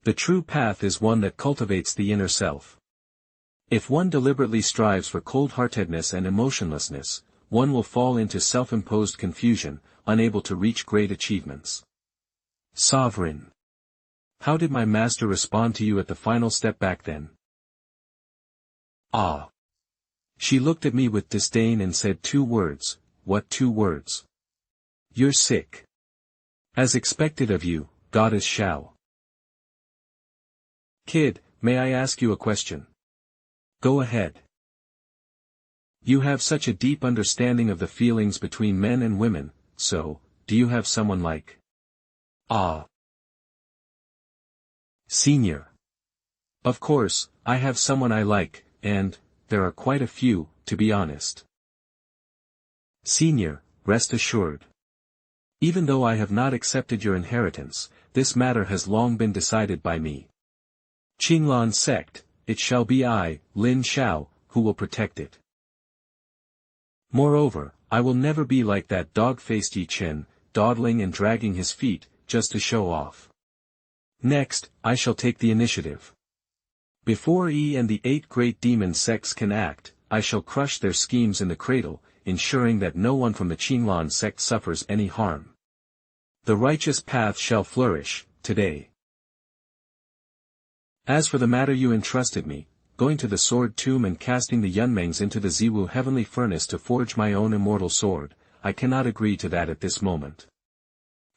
The true path is one that cultivates the inner self. If one deliberately strives for cold-heartedness and emotionlessness, one will fall into self-imposed confusion, unable to reach great achievements. Sovereign. How did my master respond to you at the final step back then? Ah. She looked at me with disdain and said 2 words. What 2 words? You're sick. As expected of you, Goddess Xiao. Kid, may I ask you a question? Go ahead. You have such a deep understanding of the feelings between men and women, so, do you have someone like? Ah. Senior. Of course, I have someone I like, and, there are quite a few, to be honest. Senior, rest assured. Even though I have not accepted your inheritance, this matter has long been decided by me. Qinglan Sect, it shall be I, Lin Xiao, who will protect it. Moreover, I will never be like that dog-faced Ye Chen, dawdling and dragging his feet, just to show off. Next, I shall take the initiative. Before Ye and the 8 great demon sects can act, I shall crush their schemes in the cradle, ensuring that no one from the Qinglan sect suffers any harm. The righteous path shall flourish, today. As for the matter you entrusted me, going to the sword tomb and casting the Yunmengs into the Ziwu heavenly furnace to forge my own immortal sword, I cannot agree to that at this moment.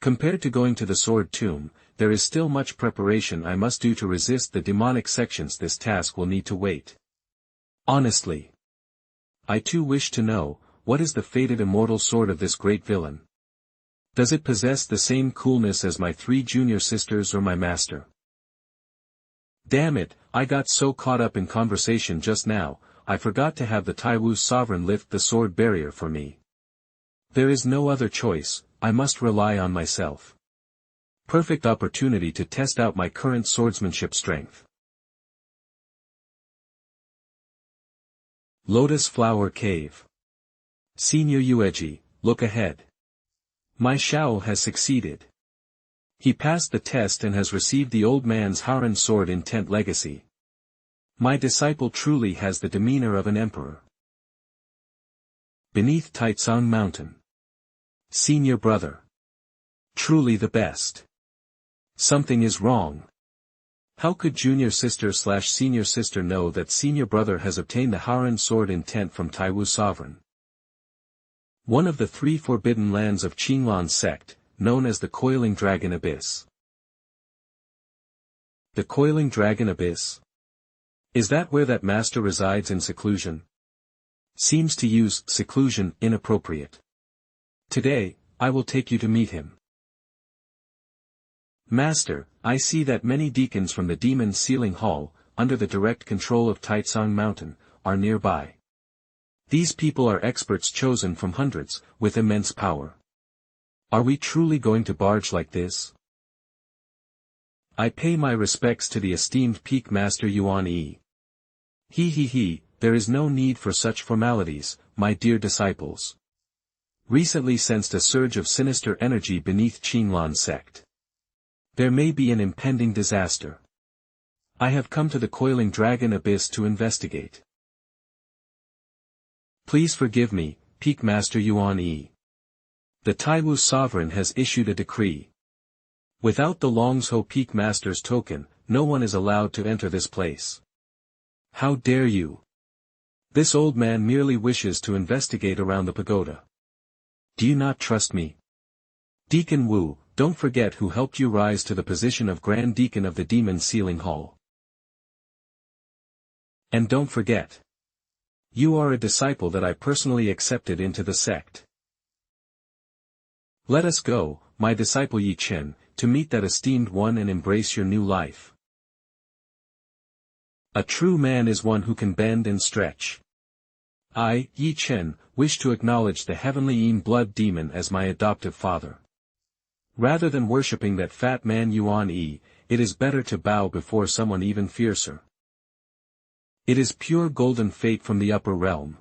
Compared to going to the sword tomb, there is still much preparation I must do to resist the demonic sections. This task will need to wait. Honestly. I too wish to know, what is the fated immortal sword of this great villain? Does it possess the same coolness as my 3 junior sisters or my master? Damn it, I got so caught up in conversation just now, I forgot to have the Taiwu sovereign lift the sword barrier for me. There is no other choice, I must rely on myself. Perfect opportunity to test out my current swordsmanship strength. Lotus Flower Cave. Senior Yueji, look ahead. My Xiao has succeeded. He passed the test and has received the old man's Harem sword intent legacy. My disciple truly has the demeanor of an emperor. Beneath Taitsang Mountain. Senior brother. Truly the best. Something is wrong. How could junior sister/senior sister know that senior brother has obtained the Harem sword intent from Taiwu sovereign? One of the 3 forbidden lands of Qinglan Sect, known as the Coiling Dragon Abyss. The Coiling Dragon Abyss? Is that where that master resides in seclusion? Seems to use seclusion inappropriate. Today, I will take you to meet him. Master, I see that many deacons from the Demon Sealing Hall, under the direct control of Taitsang Mountain, are nearby. These people are experts chosen from hundreds, with immense power. Are we truly going to barge like this? I pay my respects to the esteemed Peak Master Yuan Yi. He, there is no need for such formalities, my dear disciples. Recently sensed a surge of sinister energy beneath Qinglan Sect. There may be an impending disaster. I have come to the Coiling Dragon Abyss to investigate. Please forgive me, Peak Master Yuan Yi. The Taiwu sovereign has issued a decree. Without the Longzhou Peak Master's token, no one is allowed to enter this place. How dare you? This old man merely wishes to investigate around the pagoda. Do you not trust me? Deacon Wu, don't forget who helped you rise to the position of Grand Deacon of the Demon Sealing Hall. And don't forget. You are a disciple that I personally accepted into the sect. Let us go, my disciple Ye Chen, to meet that esteemed one and embrace your new life. A true man is one who can bend and stretch. I, Ye Chen, wish to acknowledge the heavenly Yin blood demon as my adoptive father. Rather than worshipping that fat man Yuan Yi, it is better to bow before someone even fiercer. It is pure golden fate from the upper realm.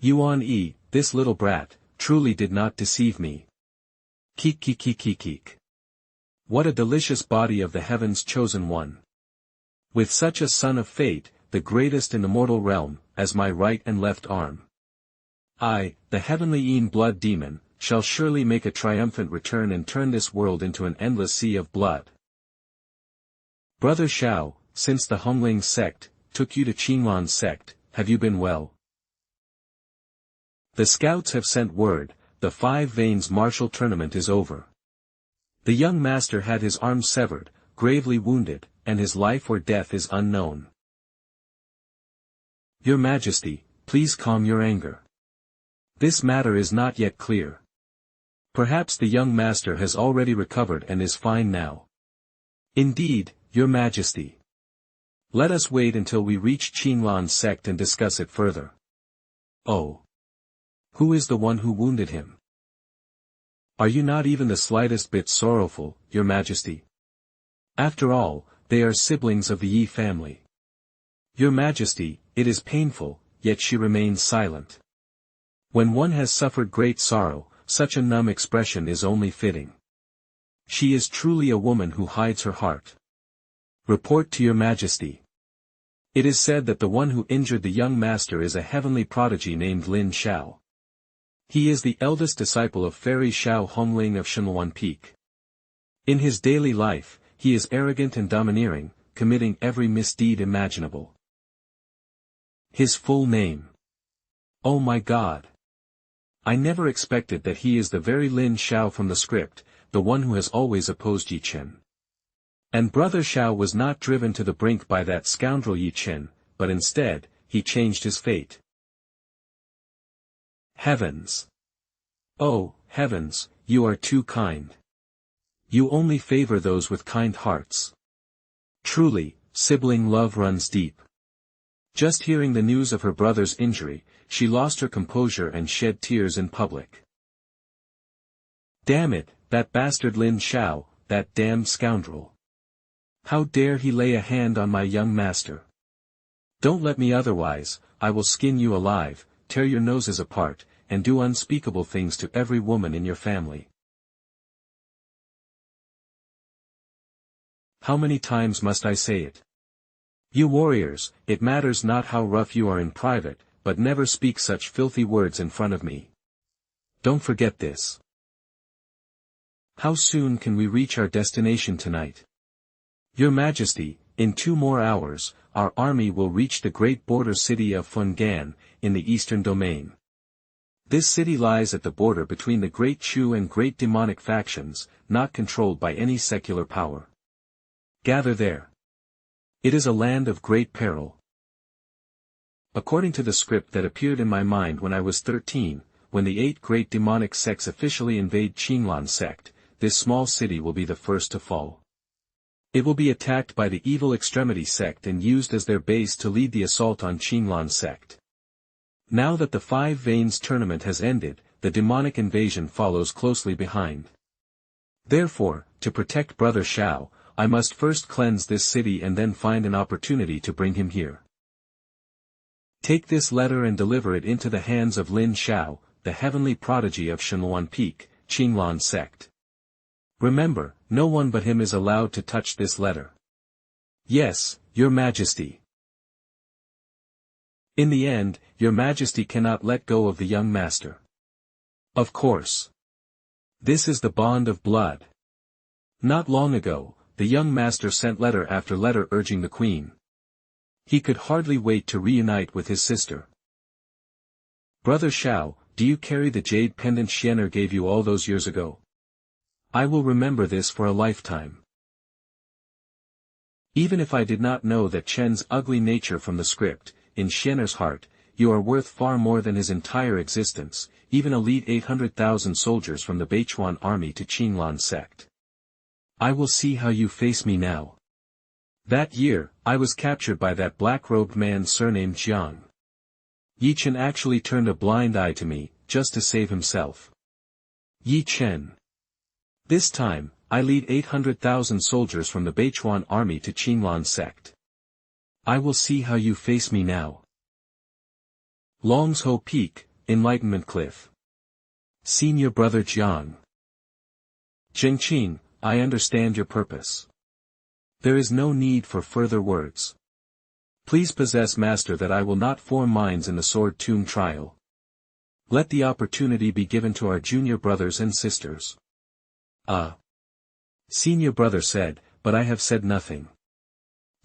Yuan Yi, this little brat, truly did not deceive me. Keek keek keek keek keek. What a delicious body of the heavens chosen one. With such a son of fate, the greatest in the mortal realm, as my right and left arm. I, the heavenly Yin blood demon, shall surely make a triumphant return and turn this world into an endless sea of blood. Brother Xiao, since the Hongling sect took you to Qinglan sect, have you been well? The scouts have sent word, the Five Veins martial tournament is over. The young master had his arm severed, gravely wounded, and his life or death is unknown. Your Majesty, please calm your anger. This matter is not yet clear. Perhaps the young master has already recovered and is fine now. Indeed, Your Majesty. Let us wait until we reach Qinglan sect and discuss it further. Oh. Who is the one who wounded him? Are you not even the slightest bit sorrowful, Your Majesty? After all, they are siblings of the Yi family. Your Majesty, it is painful, yet she remains silent. When one has suffered great sorrow, such a numb expression is only fitting. She is truly a woman who hides her heart. Report to Your Majesty. It is said that the one who injured the young master is a heavenly prodigy named Lin Xiao. He is the eldest disciple of Fairy Xiao Hongling of Shenluan Peak. In his daily life, he is arrogant and domineering, committing every misdeed imaginable. His full name. Oh my God. I never expected that he is the very Lin Xiao from the script, the one who has always opposed Ye Chen. And Brother Xiao was not driven to the brink by that scoundrel Ye Chen, but instead, he changed his fate. Heavens! Oh, heavens, you are too kind. You only favor those with kind hearts. Truly, sibling love runs deep. Just hearing the news of her brother's injury, she lost her composure and shed tears in public. Damn it, that bastard Lin Xiao, that damned scoundrel. How dare he lay a hand on my young master? Don't let me otherwise, I will skin you alive, tear your noses apart, and do unspeakable things to every woman in your family. How many times must I say it? You warriors, it matters not how rough you are in private, but never speak such filthy words in front of me. Don't forget this. How soon can we reach our destination tonight? Your Majesty, in 2 more hours, our army will reach the great border city of Fungan, in the eastern domain. This city lies at the border between the Great Chu and Great Demonic factions, not controlled by any secular power. Gather there. It is a land of great peril. According to the script that appeared in my mind when I was 13, when the 8 great demonic sects officially invade Qinglan sect, this small city will be the first to fall. It will be attacked by the evil Extremity sect and used as their base to lead the assault on Qinglan sect. Now that the Five Veins tournament has ended, the demonic invasion follows closely behind. Therefore, to protect Brother Xiao, I must first cleanse this city and then find an opportunity to bring him here. Take this letter and deliver it into the hands of Lin Xiao, the heavenly prodigy of Shenluan Peak, Qinglan sect. Remember, no one but him is allowed to touch this letter. Yes, Your Majesty. In the end, Your Majesty cannot let go of the young master. Of course. This is the bond of blood. Not long ago, the young master sent letter after letter urging the queen. He could hardly wait to reunite with his sister. Brother Xiao, do you carry the jade pendant Xianer gave you all those years ago? I will remember this for a lifetime. Even if I did not know that Chen's ugly nature from the script, in Xianer's heart, you are worth far more than his entire existence, even a lead 800,000 soldiers from the Beichuan army to Qinglan sect. I will see how you face me now. That year, I was captured by that black-robed man surnamed Jiang. Ye Chen actually turned a blind eye to me, just to save himself. Ye Chen. This time, I lead 800,000 soldiers from the Beichuan army to Qinglan sect. I will see how you face me now. Longsho Peak, Enlightenment Cliff. Senior Brother Jiang. Zhengqing, I understand your purpose. There is no need for further words. Please possess Master that I will not form minds in the Sword Tomb trial. Let the opportunity be given to our junior brothers and sisters. Senior Brother said, but I have said nothing.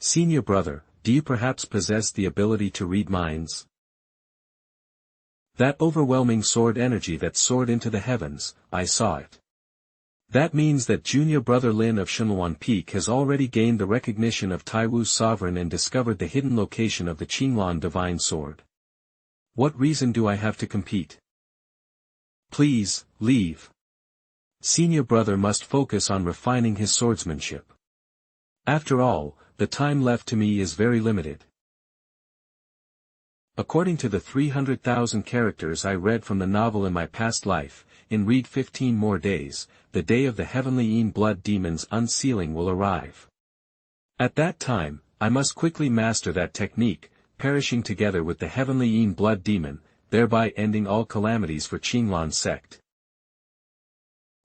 Senior Brother, do you perhaps possess the ability to read minds? That overwhelming sword energy that soared into the heavens, I saw it. That means that Junior Brother Lin of Shunluan Peak has already gained the recognition of Taiwu's sovereign and discovered the hidden location of the Qinglan divine sword. What reason do I have to compete? Please, leave. Senior Brother must focus on refining his swordsmanship. After all, the time left to me is very limited. According to the 300,000 characters I read from the novel in my past life, in read 15 more days, the day of the heavenly Yin blood demon's unsealing will arrive. At that time, I must quickly master that technique, perishing together with the heavenly Yin blood demon, thereby ending all calamities for Qinglan sect.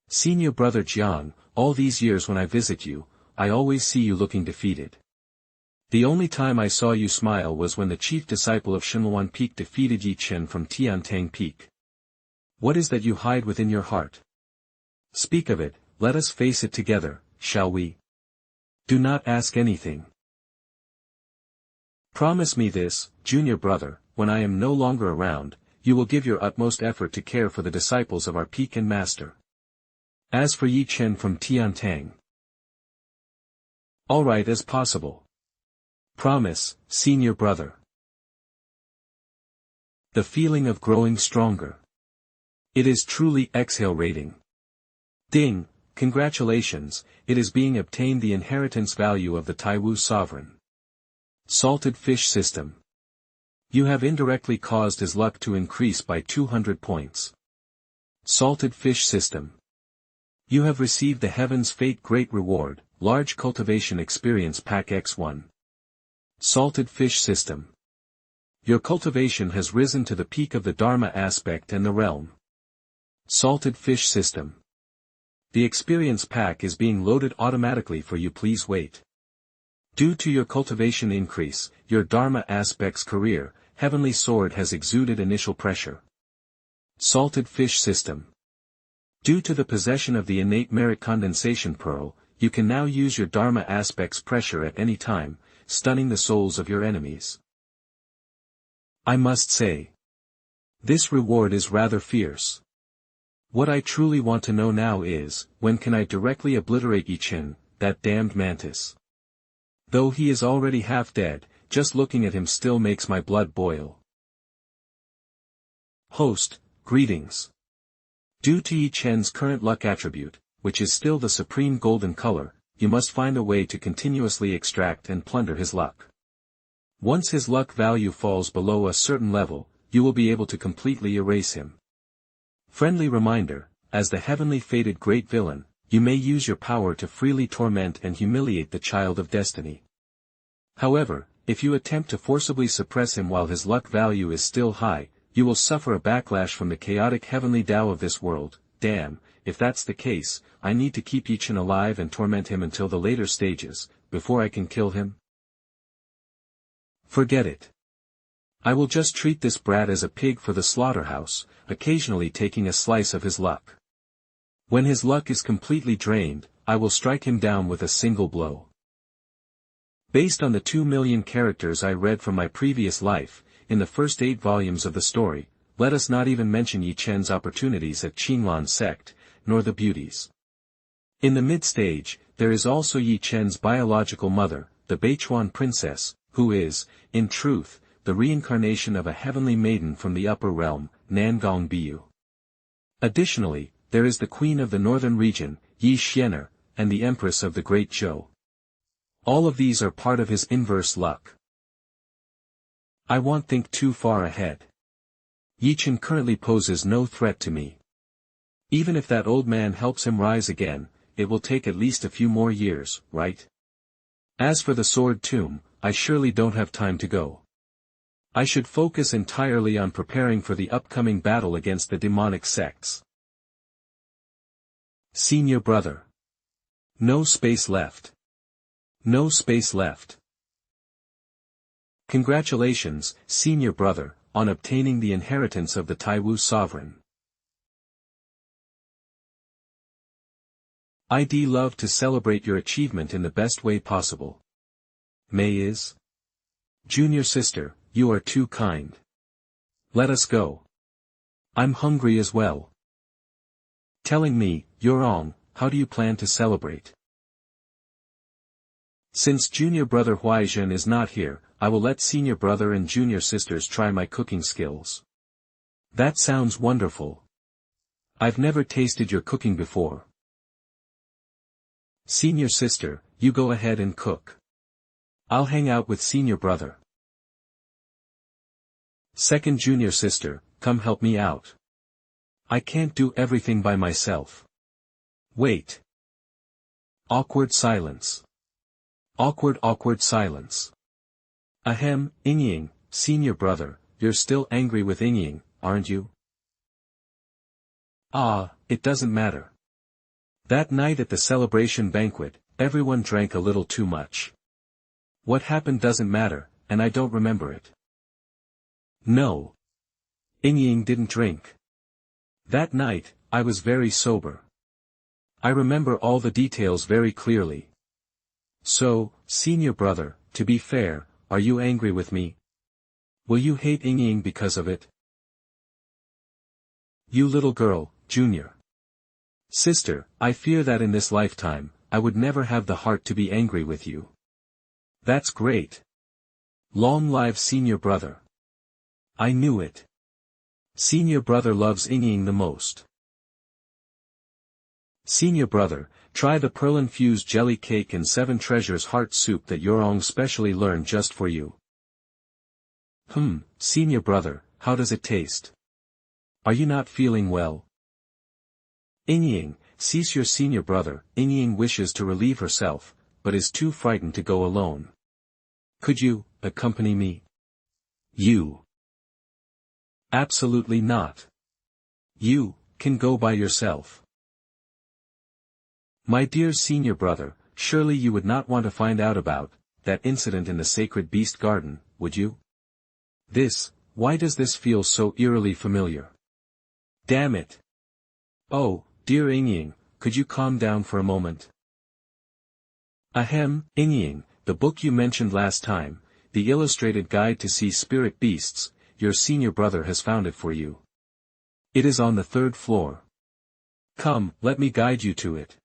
Senior Brother Jiang, all these years when I visit you, I always see you looking defeated. The only time I saw you smile was when the chief disciple of Shunluan Peak defeated Ye Chen from Tiantang Peak. What is that you hide within your heart? Speak of it, let us face it together, shall we? Do not ask anything. Promise me this, Junior Brother, when I am no longer around, you will give your utmost effort to care for the disciples of our Peak and Master. As for Ye Chen from Tiantang. All right as possible. Promise, Senior Brother. The feeling of growing stronger. It is truly exhale rating. Ding, congratulations, it is being obtained the inheritance value of the Taiwu sovereign. Salted fish system. You have indirectly caused his luck to increase by 200 points. Salted fish system. You have received the Heaven's Fate Great Reward, Large Cultivation Experience Pack X1. Salted fish system. Your cultivation has risen to the peak of the Dharma aspect and the realm. Salted fish system. The experience pack is being loaded automatically for you, please wait. Due to your cultivation increase, your Dharma aspect's career, Heavenly Sword has exuded initial pressure. Salted fish system. Due to the possession of the innate merit condensation pearl, you can now use your Dharma aspect's pressure at any time, stunning the souls of your enemies. I must say, this reward is rather fierce. What I truly want to know now is, when can I directly obliterate Ye Chen, that damned mantis? Though he is already half dead, just looking at him still makes my blood boil. Host, greetings. Due to Ye Chen's current luck attribute, which is still the supreme golden color, you must find a way to continuously extract and plunder his luck. Once his luck value falls below a certain level, you will be able to completely erase him. Friendly reminder, as the heavenly fated great villain, you may use your power to freely torment and humiliate the child of destiny. However, if you attempt to forcibly suppress him while his luck value is still high, you will suffer a backlash from the chaotic heavenly Tao of this world. Damn, if that's the case, I need to keep Ye Chen alive and torment him until the later stages, before I can kill him? Forget it. I will just treat this brat as a pig for the slaughterhouse, occasionally taking a slice of his luck. When his luck is completely drained, I will strike him down with a single blow. Based on the 2 million characters I read from my previous life, in the first 8 volumes of the story, let us not even mention Ye Chen's opportunities at Qinglan sect, nor the beauties. In the mid-stage, there is also Ye Chen's biological mother, the Beichuan princess, who is, in truth, the reincarnation of a heavenly maiden from the upper realm, Nangong Biyu. Additionally, there is the queen of the northern region, Ye Chen, and the empress of the Great Zhou. All of these are part of his inverse luck. I won't think too far ahead. Ye Chen currently poses no threat to me. Even if that old man helps him rise again, it will take at least a few more years, right? As for the sword tomb, I surely don't have time to go. I should focus entirely on preparing for the upcoming battle against the demonic sects. Senior brother. No space left. No space left. Congratulations, senior brother, on obtaining the inheritance of the Taiwu sovereign. I'd love to celebrate your achievement in the best way possible. May is? Junior sister, you are too kind. Let us go. I'm hungry as well. Telling me, Yorong, how do you plan to celebrate? Since junior brother Huaizhen is not here, I will let senior brother and junior sisters try my cooking skills. That sounds wonderful. I've never tasted your cooking before. Senior sister, you go ahead and cook. I'll hang out with senior brother. Second junior sister, come help me out. I can't do everything by myself. Wait. Awkward silence. Awkward silence. Ahem, Yingying, senior brother, you're still angry with Yingying, aren't you? Ah, it doesn't matter. That night at the celebration banquet, everyone drank a little too much. What happened doesn't matter, and I don't remember it. No. Yingying didn't drink. That night, I was very sober. I remember all the details very clearly. So, senior brother, to be fair, are you angry with me? Will you hate Yingying because of it? You little girl, junior. Sister, I fear that in this lifetime, I would never have the heart to be angry with you. That's great. Long live senior brother. I knew it. Senior brother loves Yingying the most. Senior brother, try the pearl-infused jelly cake and 7 treasures heart soup that Yorong specially learned just for you. Senior brother, how does it taste? Are you not feeling well? Yingying, cease your senior brother. Yingying wishes to relieve herself, but is too frightened to go alone. Could you, accompany me? You. Absolutely not. You, can go by yourself. My dear senior brother, surely you would not want to find out about that incident in the sacred beast garden, would you? Why does this feel so eerily familiar? Damn it. Oh, dear Yingying, could you calm down for a moment? Ahem, Yingying, the book you mentioned last time, the illustrated guide to see spirit beasts, your senior brother has found it for you. It is on the 3rd floor. Come, let me guide you to it.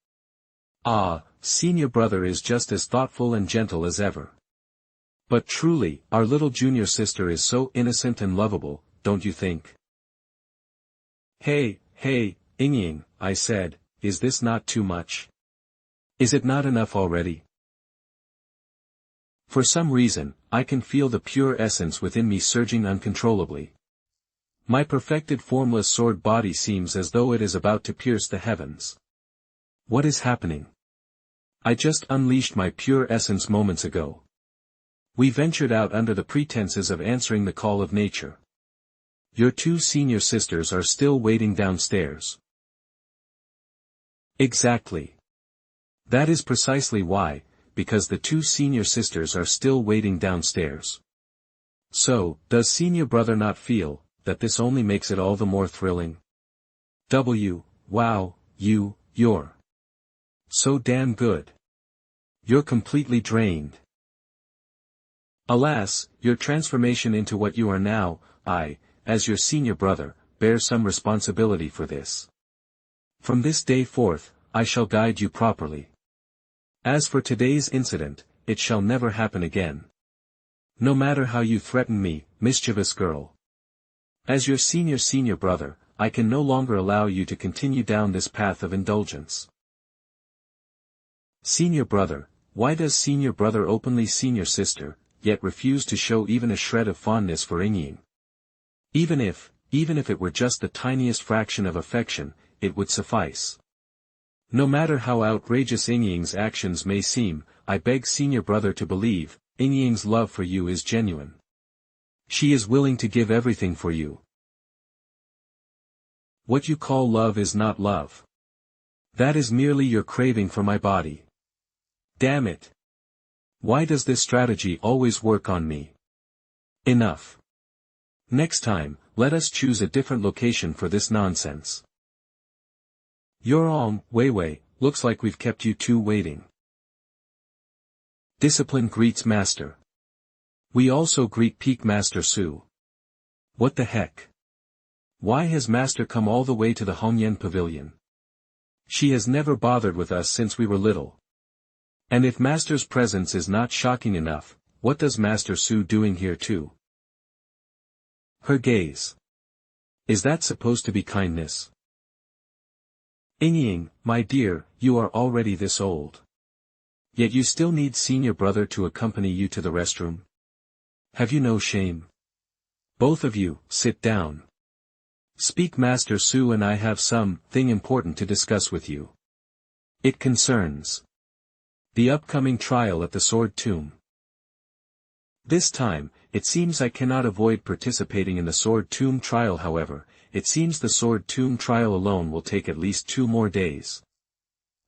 Ah, senior brother is just as thoughtful and gentle as ever. But truly, our little junior sister is so innocent and lovable, don't you think? Hey, Yingying, I said, is this not too much? Is it not enough already? For some reason, I can feel the pure essence within me surging uncontrollably. My perfected formless sword body seems as though it is about to pierce the heavens. What is happening? I just unleashed my pure essence moments ago. We ventured out under the pretenses of answering the call of nature. Your 2 senior sisters are still waiting downstairs. Exactly. That is precisely why, because the 2 senior sisters are still waiting downstairs. So, does senior brother not feel that this only makes it all the more thrilling? Wow, you're so damn good. You're completely drained. Alas, your transformation into what you are now, as your senior brother, bear some responsibility for this. From this day forth, I shall guide you properly. As for today's incident, it shall never happen again. No matter how you threaten me, mischievous girl. As your senior brother, I can no longer allow you to continue down this path of indulgence. Senior brother, why does senior brother openly senior sister, yet refuse to show even a shred of fondness for Ying? Even if it were just the tiniest fraction of affection, it would suffice. No matter how outrageous Ying's actions may seem, I beg senior brother to believe, Ying's love for you is genuine. She is willing to give everything for you. What you call love is not love. That is merely your craving for my body. Damn it. Why does this strategy always work on me? Enough. Next time, let us choose a different location for this nonsense. Your Wei, looks like we've kept you two waiting. Discipline greets Master. We also greet Peak Master Su. What the heck? Why has Master come all the way to the Hongyan Pavilion? She has never bothered with us since we were little. And if Master's presence is not shocking enough, what does Master Su doing here too? Her gaze. Is that supposed to be kindness? Ying, my dear, you are already this old. Yet you still need senior brother to accompany you to the restroom? Have you no shame? Both of you, sit down. Speak Master Su and I have something important to discuss with you. It concerns the upcoming trial at the Sword Tomb. This time, it seems I cannot avoid participating in the Sword Tomb trial. However, it seems the Sword Tomb trial alone will take at least 2 more days.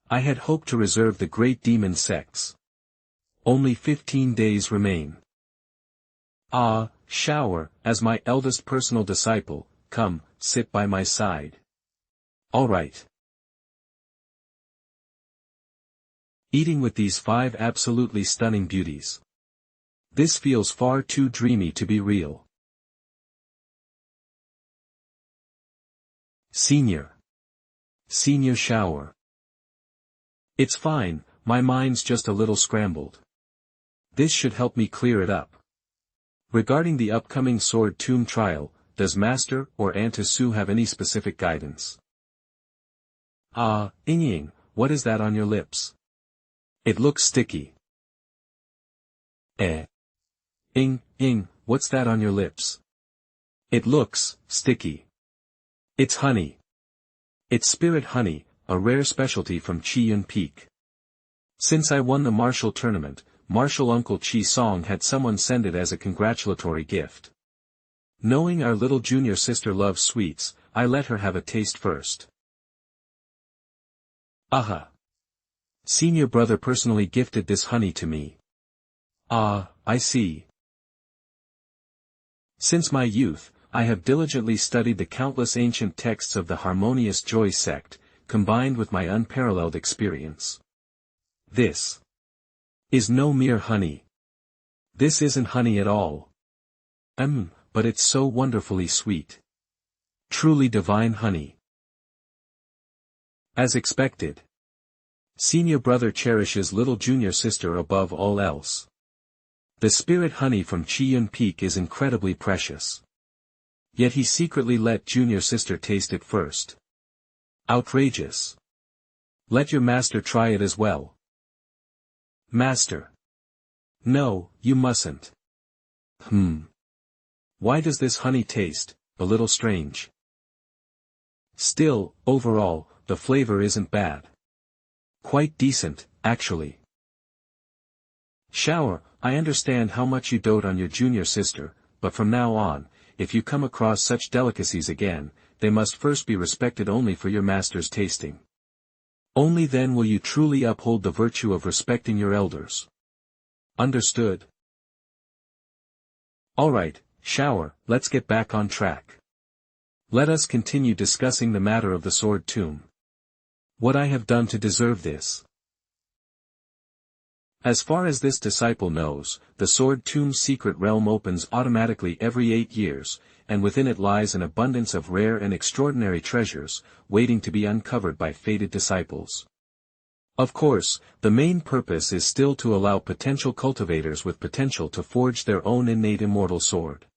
I had hoped to reserve the great demon sects. Only 15 days remain. Xiao, as my eldest personal disciple, come, sit by my side. All right. Eating with these 5 absolutely stunning beauties. This feels far too dreamy to be real. Senior Xiao. It's fine, my mind's just a little scrambled. This should help me clear it up. Regarding the upcoming Sword Tomb trial, does Master or Auntie Su have any specific guidance? Ying, what is that on your lips? It looks sticky. Ying, what's that on your lips? It looks sticky. It's honey. It's spirit honey, a rare specialty from Chiyun Peak. Since I won the martial tournament, Martial Uncle Chi Song had someone send it as a congratulatory gift. Knowing our little junior sister loves sweets, I let her have a taste first. Aha! Senior brother personally gifted this honey to me. I see. Since my youth, I have diligently studied the countless ancient texts of the Harmonious Joy sect, combined with my unparalleled experience. This is no mere honey. This isn't honey at all. But it's so wonderfully sweet. Truly divine honey. As expected. Senior brother cherishes little junior sister above all else. The spirit honey from Chiyun Peak is incredibly precious. Yet he secretly let junior sister taste it first. Outrageous. Let your master try it as well. Master. No, you mustn't. Why does this honey taste a little strange? Still, overall, the flavor isn't bad. Quite decent, actually. Xiao, I understand how much you dote on your junior sister, but from now on, if you come across such delicacies again, they must first be respected only for your master's tasting. Only then will you truly uphold the virtue of respecting your elders. Understood? Alright, Xiao, let's get back on track. Let us continue discussing the matter of the Sword Tomb. What I have done to deserve this. As far as this disciple knows, the Sword Tomb's secret realm opens automatically every 8 years, and within it lies an abundance of rare and extraordinary treasures, waiting to be uncovered by fated disciples. Of course, the main purpose is still to allow potential cultivators with potential to forge their own innate immortal sword.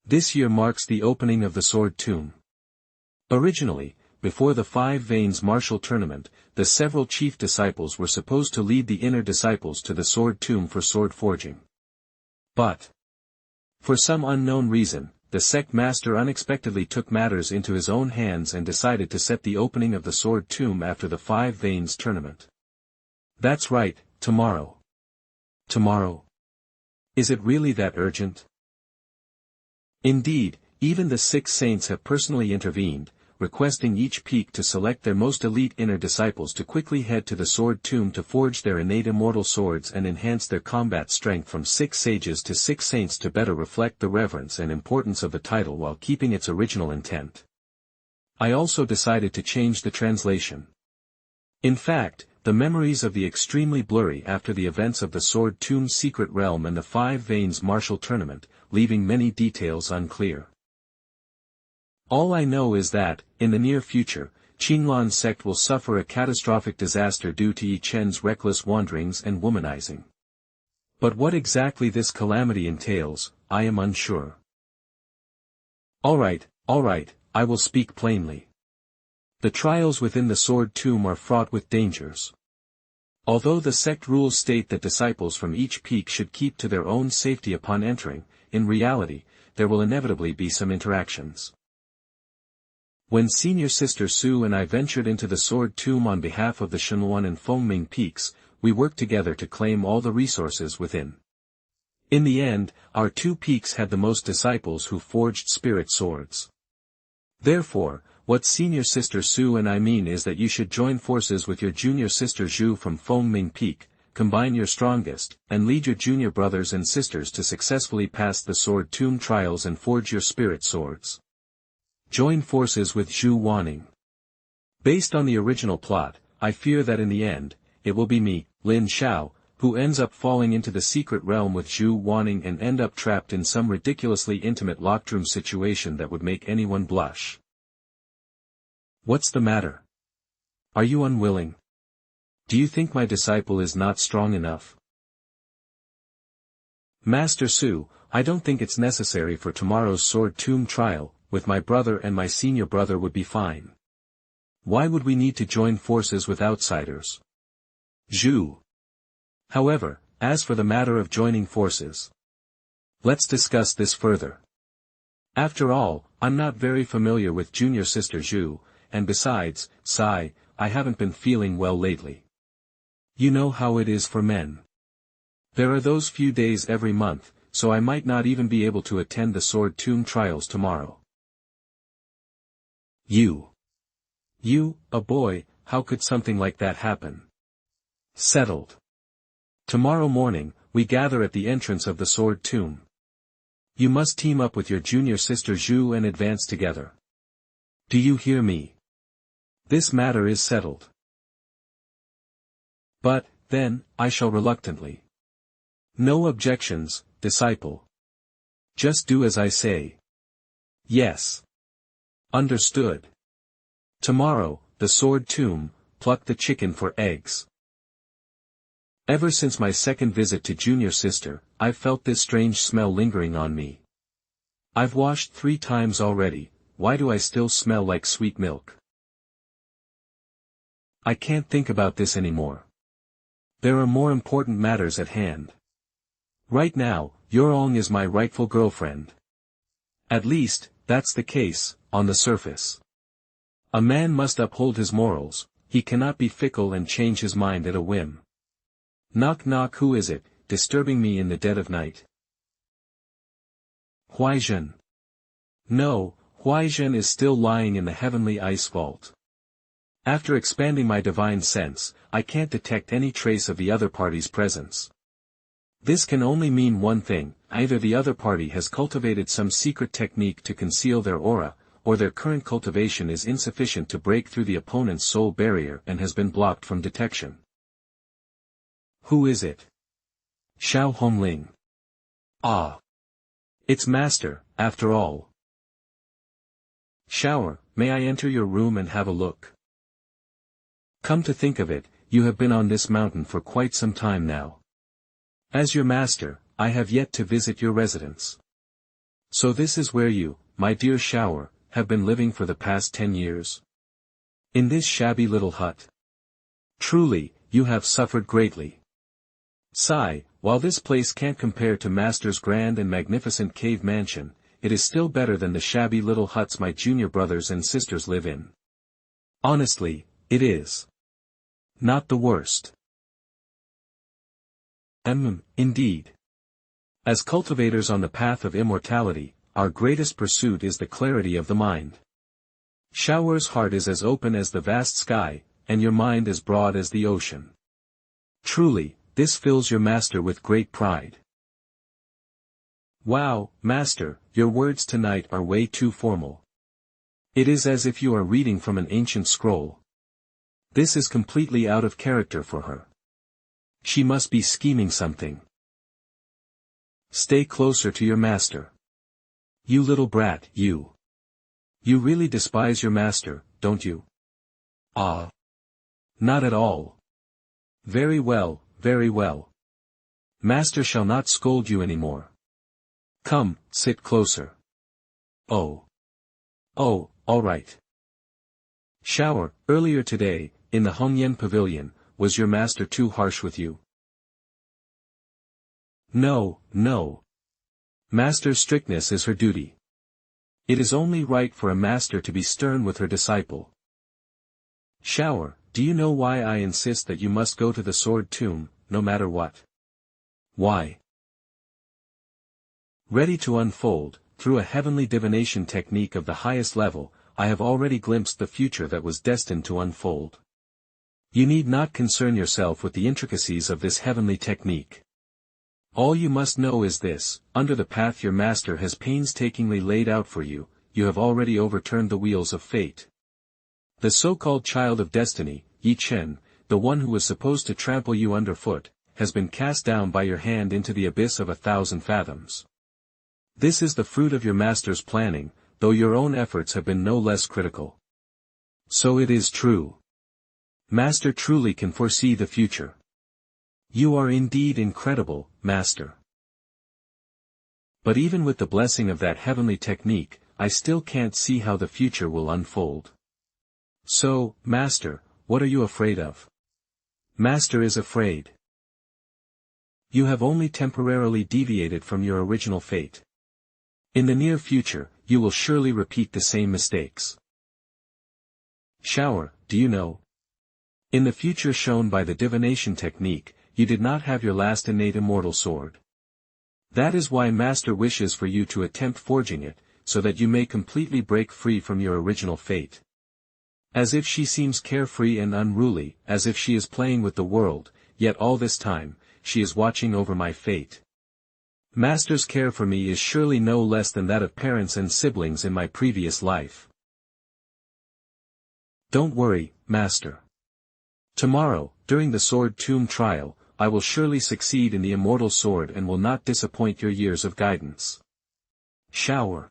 This year marks the opening of the Sword Tomb. Originally, before the Five Veins martial tournament, the several chief disciples were supposed to lead the inner disciples to the Sword Tomb for sword forging. But, for some unknown reason, the sect master unexpectedly took matters into his own hands and decided to set the opening of the Sword Tomb after the Five Veins tournament. That's right, tomorrow. Tomorrow? Is it really that urgent? Indeed, even the 6 saints have personally intervened, requesting each peak to select their most elite inner disciples to quickly head to the Sword Tomb to forge their innate immortal swords and enhance their combat strength from 6 sages to 6 saints to better reflect the reverence and importance of the title while keeping its original intent. I also decided to change the translation. In fact, the memories of the extremely blurry after the events of the Sword Tomb's secret realm and the Five Veins martial tournament, leaving many details unclear. All I know is that, in the near future, Qinglan's sect will suffer a catastrophic disaster due to Ye Chen's reckless wanderings and womanizing. But what exactly this calamity entails, I am unsure. Alright, I will speak plainly. The trials within the Sword Tomb are fraught with dangers. Although the sect rules state that disciples from each peak should keep to their own safety upon entering, in reality, there will inevitably be some interactions. When Senior Sister Su and I ventured into the Sword Tomb on behalf of the Shenluan and Fengming peaks, we worked together to claim all the resources within. In the end, our 2 peaks had the most disciples who forged spirit swords. Therefore, what Senior Sister Su and I mean is that you should join forces with your junior sister Zhu from Fengming Peak, combine your strongest, and lead your junior brothers and sisters to successfully pass the Sword Tomb trials and forge your spirit swords. Join forces with Zhu Wanning. Based on the original plot, I fear that in the end, it will be me, Lin Xiao, who ends up falling into the secret realm with Zhu Wanning and end up trapped in some ridiculously intimate locked room situation that would make anyone blush. What's the matter? Are you unwilling? Do you think my disciple is not strong enough? Master Su, I don't think it's necessary for tomorrow's Sword Tomb trial. With my brother and my senior brother would be fine. Why would we need to join forces with outsiders? Zhu. However, as for the matter of joining forces, let's discuss this further. After all, I'm not very familiar with junior sister Zhu, and besides, I haven't been feeling well lately. You know how it is for men. There are those few days every month, so I might not even be able to attend the Sword Tomb trials tomorrow. You, a boy, how could something like that happen? Settled. Tomorrow morning, we gather at the entrance of the Sword Tomb. You must team up with your junior sister Zhu and advance together. Do you hear me? This matter is settled. But, then, I shall reluctantly. No objections, disciple. Just do as I say. Yes. Understood. Tomorrow, the Sword Tomb, pluck the chicken for eggs. Ever since my second visit to junior sister, I've felt this strange smell lingering on me. I've washed 3 times already, why do I still smell like sweet milk? I can't think about this anymore. There are more important matters at hand. Right now, Yorong is my rightful girlfriend. At least, that's the case, on the surface. A man must uphold his morals, he cannot be fickle and change his mind at a whim. Knock knock, who is it, disturbing me in the dead of night? Huaizhen. No, Huaizhen is still lying in the heavenly ice vault. After expanding my divine sense, I can't detect any trace of the other party's presence. This can only mean one thing, either the other party has cultivated some secret technique to conceal their aura, or their current cultivation is insufficient to break through the opponent's soul barrier and has been blocked from detection. Who is it? Xiao Hongling. Ah. It's master, after all. Shower, may I enter your room and have a look? Come to think of it, you have been on this mountain for quite some time now. As your master, I have yet to visit your residence. So this is where you, my dear Shower, have been living for the past 10 years? In this shabby little hut? Truly, you have suffered greatly. Sigh, while this place can't compare to Master's grand and magnificent cave mansion, it is still better than the shabby little huts my junior brothers and sisters live in. Honestly, it is. Not the worst. Indeed. As cultivators on the path of immortality, our greatest pursuit is the clarity of the mind. Shower's heart is as open as the vast sky, and your mind as broad as the ocean. Truly, this fills your master with great pride. Wow, master, your words tonight are way too formal. It is as if you are reading from an ancient scroll. This is completely out of character for her. She must be scheming something. Stay closer to your master. You little brat, you. You really despise your master, don't you? Ah. Not at all. Very well, very well. Master shall not scold you anymore. Come, sit closer. Oh. Oh, all right. Shower, earlier today, in the Hongyan Pavilion, was your master too harsh with you? No, no. Master's strictness is her duty. It is only right for a master to be stern with her disciple. Shower, do you know why I insist that you must go to the sword tomb, no matter what? Why? Ready to unfold, through a heavenly divination technique of the highest level, I have already glimpsed the future that was destined to unfold. You need not concern yourself with the intricacies of this heavenly technique. All you must know is this: under the path your master has painstakingly laid out for you, you have already overturned the wheels of fate. The so-called child of destiny, Ye Chen, the one who was supposed to trample you underfoot, has been cast down by your hand into the abyss of 1,000 fathoms. This is the fruit of your master's planning, though your own efforts have been no less critical. So it is true. Master truly can foresee the future. You are indeed incredible, master. But even with the blessing of that heavenly technique, I still can't see how the future will unfold. So, master, what are you afraid of? Master is afraid. You have only temporarily deviated from your original fate. In the near future, you will surely repeat the same mistakes. Shower, do you know? In the future shown by the divination technique, you did not have your last innate immortal sword. That is why Master wishes for you to attempt forging it, so that you may completely break free from your original fate. As if she seems carefree and unruly, as if she is playing with the world, yet all this time, she is watching over my fate. Master's care for me is surely no less than that of parents and siblings in my previous life. Don't worry, master. Tomorrow, during the sword tomb trial, I will surely succeed in the immortal sword and will not disappoint your years of guidance. Shower.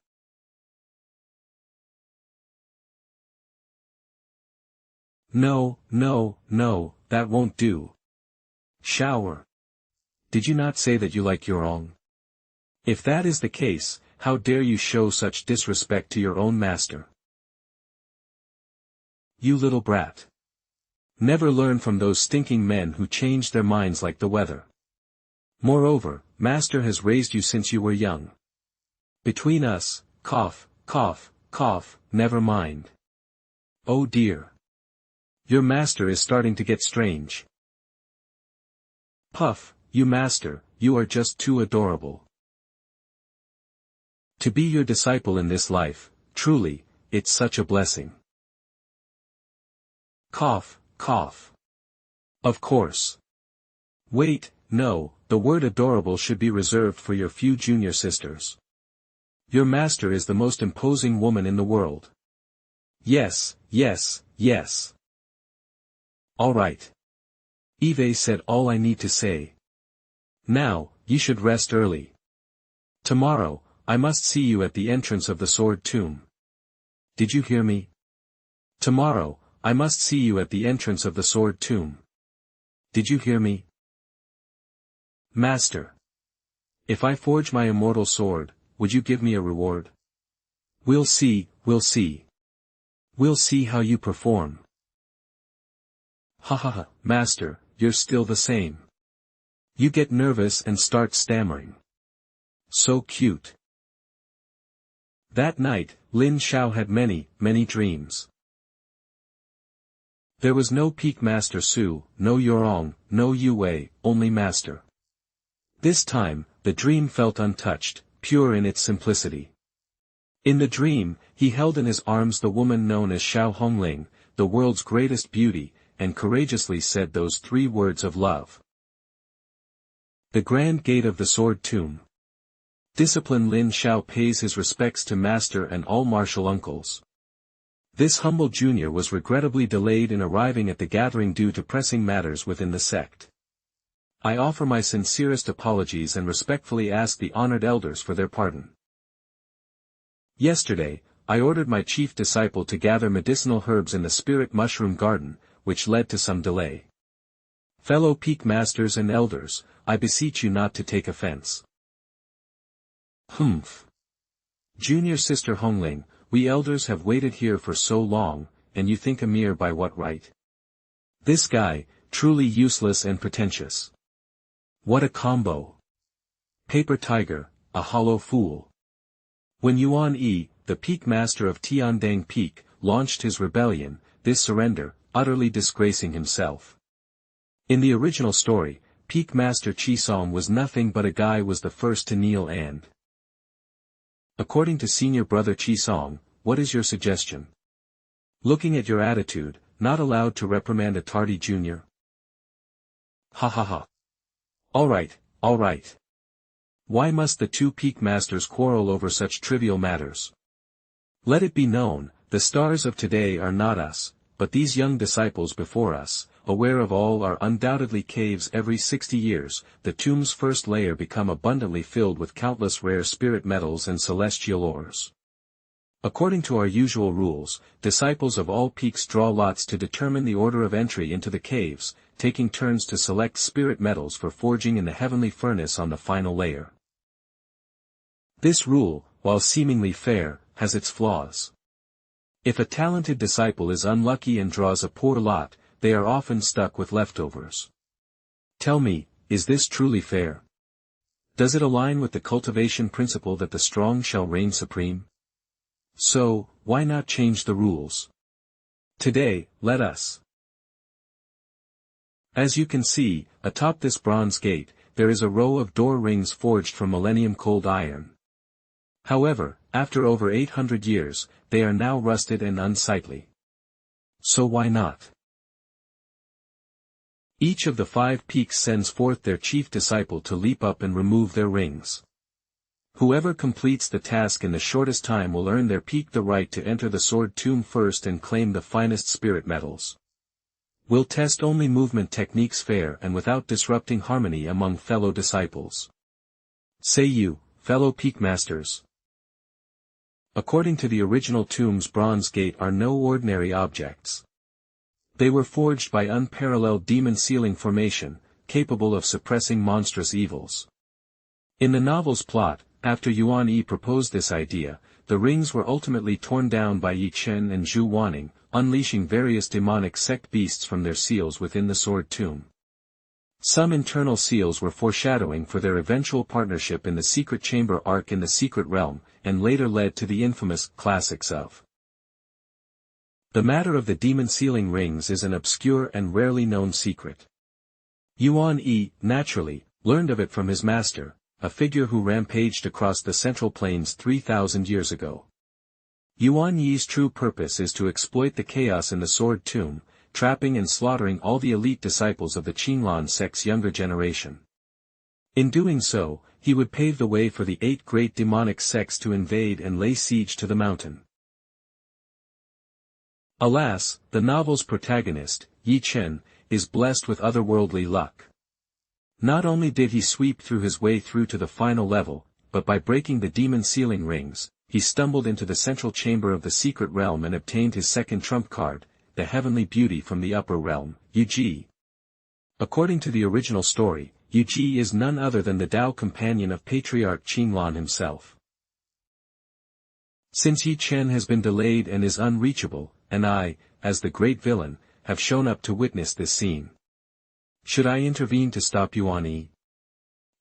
No, no, no, that won't do. Shower. Did you not say that you like your own? If that is the case, how dare you show such disrespect to your own master? You little brat. Never learn from those stinking men who change their minds like the weather. Moreover, master has raised you since you were young. Between us, cough, cough, cough, never mind. Oh dear. Your master is starting to get strange. Puff, you master, you are just too adorable. To be your disciple in this life, truly, it's such a blessing. Cough, cough. Of course. Wait, no, the word adorable should be reserved for your few junior sisters. Your master is the most imposing woman in the world. Yes, yes, yes. All right. Eve said all I need to say. Now, you should rest early. Tomorrow, I must see you at the entrance of the Sword Tomb. Did you hear me? Tomorrow, I must see you at the entrance of the Sword Tomb. Did you hear me? Master. If I forge my immortal sword, would you give me a reward? We'll see, we'll see. We'll see how you perform. Ha ha ha, Master, you're still the same. You get nervous and start stammering. So cute. That night, Lin Xiao had many, many dreams. There was no Peak Master Su, no Yorong, no Yue, only Master. This time, the dream felt untouched, pure in its simplicity. In the dream, he held in his arms the woman known as Xiao Hongling, the world's greatest beauty, and courageously said those 3 words of love. The Grand Gate of the Sword Tomb. Disciplined Lin Xiao pays his respects to Master and all martial uncles. This humble junior was regrettably delayed in arriving at the gathering due to pressing matters within the sect. I offer my sincerest apologies and respectfully ask the honored elders for their pardon. Yesterday, I ordered my chief disciple to gather medicinal herbs in the spirit mushroom garden, which led to some delay. Fellow peak masters and elders, I beseech you not to take offense. Humph. Junior sister Hongling, we elders have waited here for so long, and you think Amir by what right? This guy, truly useless and pretentious. What a combo. Paper tiger, a hollow fool. When Yuan Yi, the peak master of Tiandang Peak, launched his rebellion, this surrender, utterly disgracing himself. In the original story, peak master Qisong was nothing but a guy was the first to kneel and. According to senior brother Qisong, what is your suggestion? Looking at your attitude, not allowed to reprimand a tardy junior? Ha ha ha. Alright, alright. Why must the 2 peak masters quarrel over such trivial matters? Let it be known, the stars of today are not us, but these young disciples before us, aware of all are undoubtedly caves every 60 years, the tomb's first layer become abundantly filled with countless rare spirit metals and celestial ores. According to our usual rules, disciples of all peaks draw lots to determine the order of entry into the caves, taking turns to select spirit metals for forging in the heavenly furnace on the final layer. This rule, while seemingly fair, has its flaws. If a talented disciple is unlucky and draws a poor lot, they are often stuck with leftovers. Tell me, is this truly fair? Does it align with the cultivation principle that the strong shall reign supreme? So, why not change the rules? Today, let us. As you can see, atop this bronze gate, there is a row of door rings forged from millennium cold iron. However, after over 800 years, they are now rusted and unsightly. So why not? Each of the 5 peaks sends forth their chief disciple to leap up and remove their rings. Whoever completes the task in the shortest time will earn their peak the right to enter the sword tomb first and claim the finest spirit metals. We'll test only movement techniques fair and without disrupting harmony among fellow disciples. Say you, fellow peak masters. According to the original tomb's bronze gate are no ordinary objects. They were forged by unparalleled demon sealing formation, capable of suppressing monstrous evils. In the novel's plot, after Yuan Yi proposed this idea, the rings were ultimately torn down by Ye Chen and Zhu Wanning, unleashing various demonic sect beasts from their seals within the sword tomb. Some internal seals were foreshadowing for their eventual partnership in the secret chamber arc in the secret realm, and later led to the infamous classics of. The matter of the demon sealing rings is an obscure and rarely known secret. Yuan Yi, naturally, learned of it from his master, a figure who rampaged across the Central Plains 3,000 years ago. Yuan Yi's true purpose is to exploit the chaos in the sword tomb, trapping and slaughtering all the elite disciples of the Qinglan sect's younger generation. In doing so, he would pave the way for the 8 great demonic sects to invade and lay siege to the mountain. Alas, the novel's protagonist, Ye Chen, is blessed with otherworldly luck. Not only did he sweep through his way through to the final level, but by breaking the demon sealing rings, he stumbled into the central chamber of the secret realm and obtained his second trump card, the heavenly beauty from the upper realm, Yuji. According to the original story, Yuji is none other than the Tao companion of Patriarch Qinglan himself. Since Ye Chen has been delayed and is unreachable, and I, as the great villain, have shown up to witness this scene. Should I intervene to stop Yuan Yi?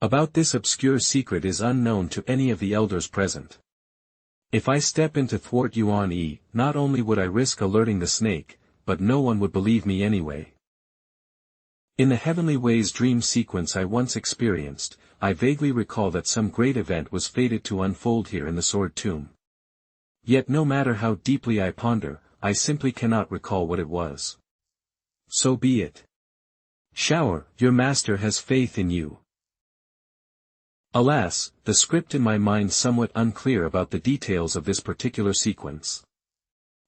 About this obscure secret is unknown to any of the elders present. If I step in to thwart Yuan Yi, not only would I risk alerting the snake, but no one would believe me anyway. In the Heavenly Ways dream sequence I once experienced, I vaguely recall that some great event was fated to unfold here in the Sword Tomb. Yet no matter how deeply I ponder, I simply cannot recall what it was. So be it. Xiao, your master has faith in you. Alas, the script in my mind somewhat unclear about the details of this particular sequence.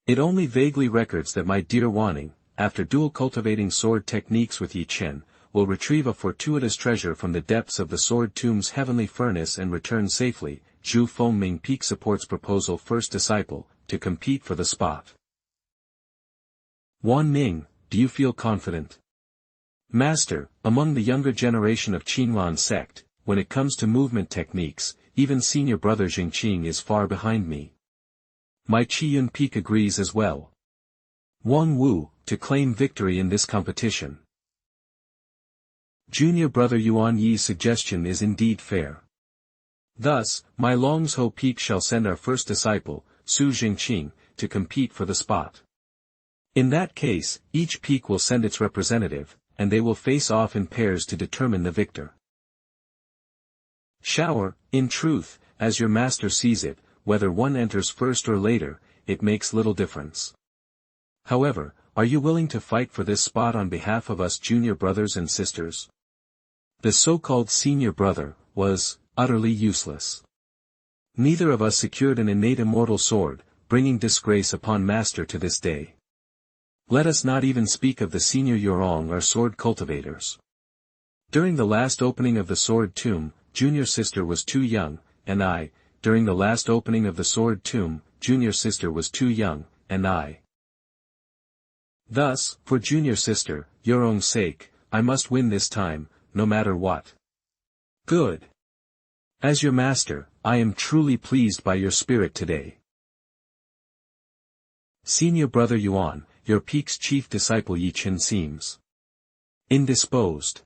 It only vaguely records that my dear Wanning, after dual cultivating sword techniques with Ye Chen, will retrieve a fortuitous treasure from the depths of the Sword Tomb's heavenly furnace and return safely. Zhu Fengming Peak supports proposal first disciple, to compete for the spot. Wan Ning, do you feel confident? Master, among the younger generation of Qinglan sect, when it comes to movement techniques, even senior brother Jingqing is far behind me. My Qiyun Peak agrees as well. Wang Wu, to claim victory in this competition. Junior brother Yuan Yi's suggestion is indeed fair. Thus, my Longzhou Peak shall send our first disciple, Su Jingqing, to compete for the spot. In that case, each peak will send its representative, and they will face off in pairs to determine the victor. Xiao, in truth, as your master sees it, whether one enters first or later, it makes little difference. However, are you willing to fight for this spot on behalf of us junior brothers and sisters? The so-called senior brother was utterly useless. Neither of us secured an innate immortal sword, bringing disgrace upon master to this day. Let us not even speak of the senior Yurong or sword cultivators. During the last opening of the Sword Tomb, junior sister was too young, and I, during the last opening of the Sword Tomb, junior sister was too young, and I. Thus, for junior sister, Yurong's sake, I must win this time, no matter what. Good. As your master, I am truly pleased by your spirit today. Senior brother Yuan, your peak's chief disciple Ye Chen seems indisposed.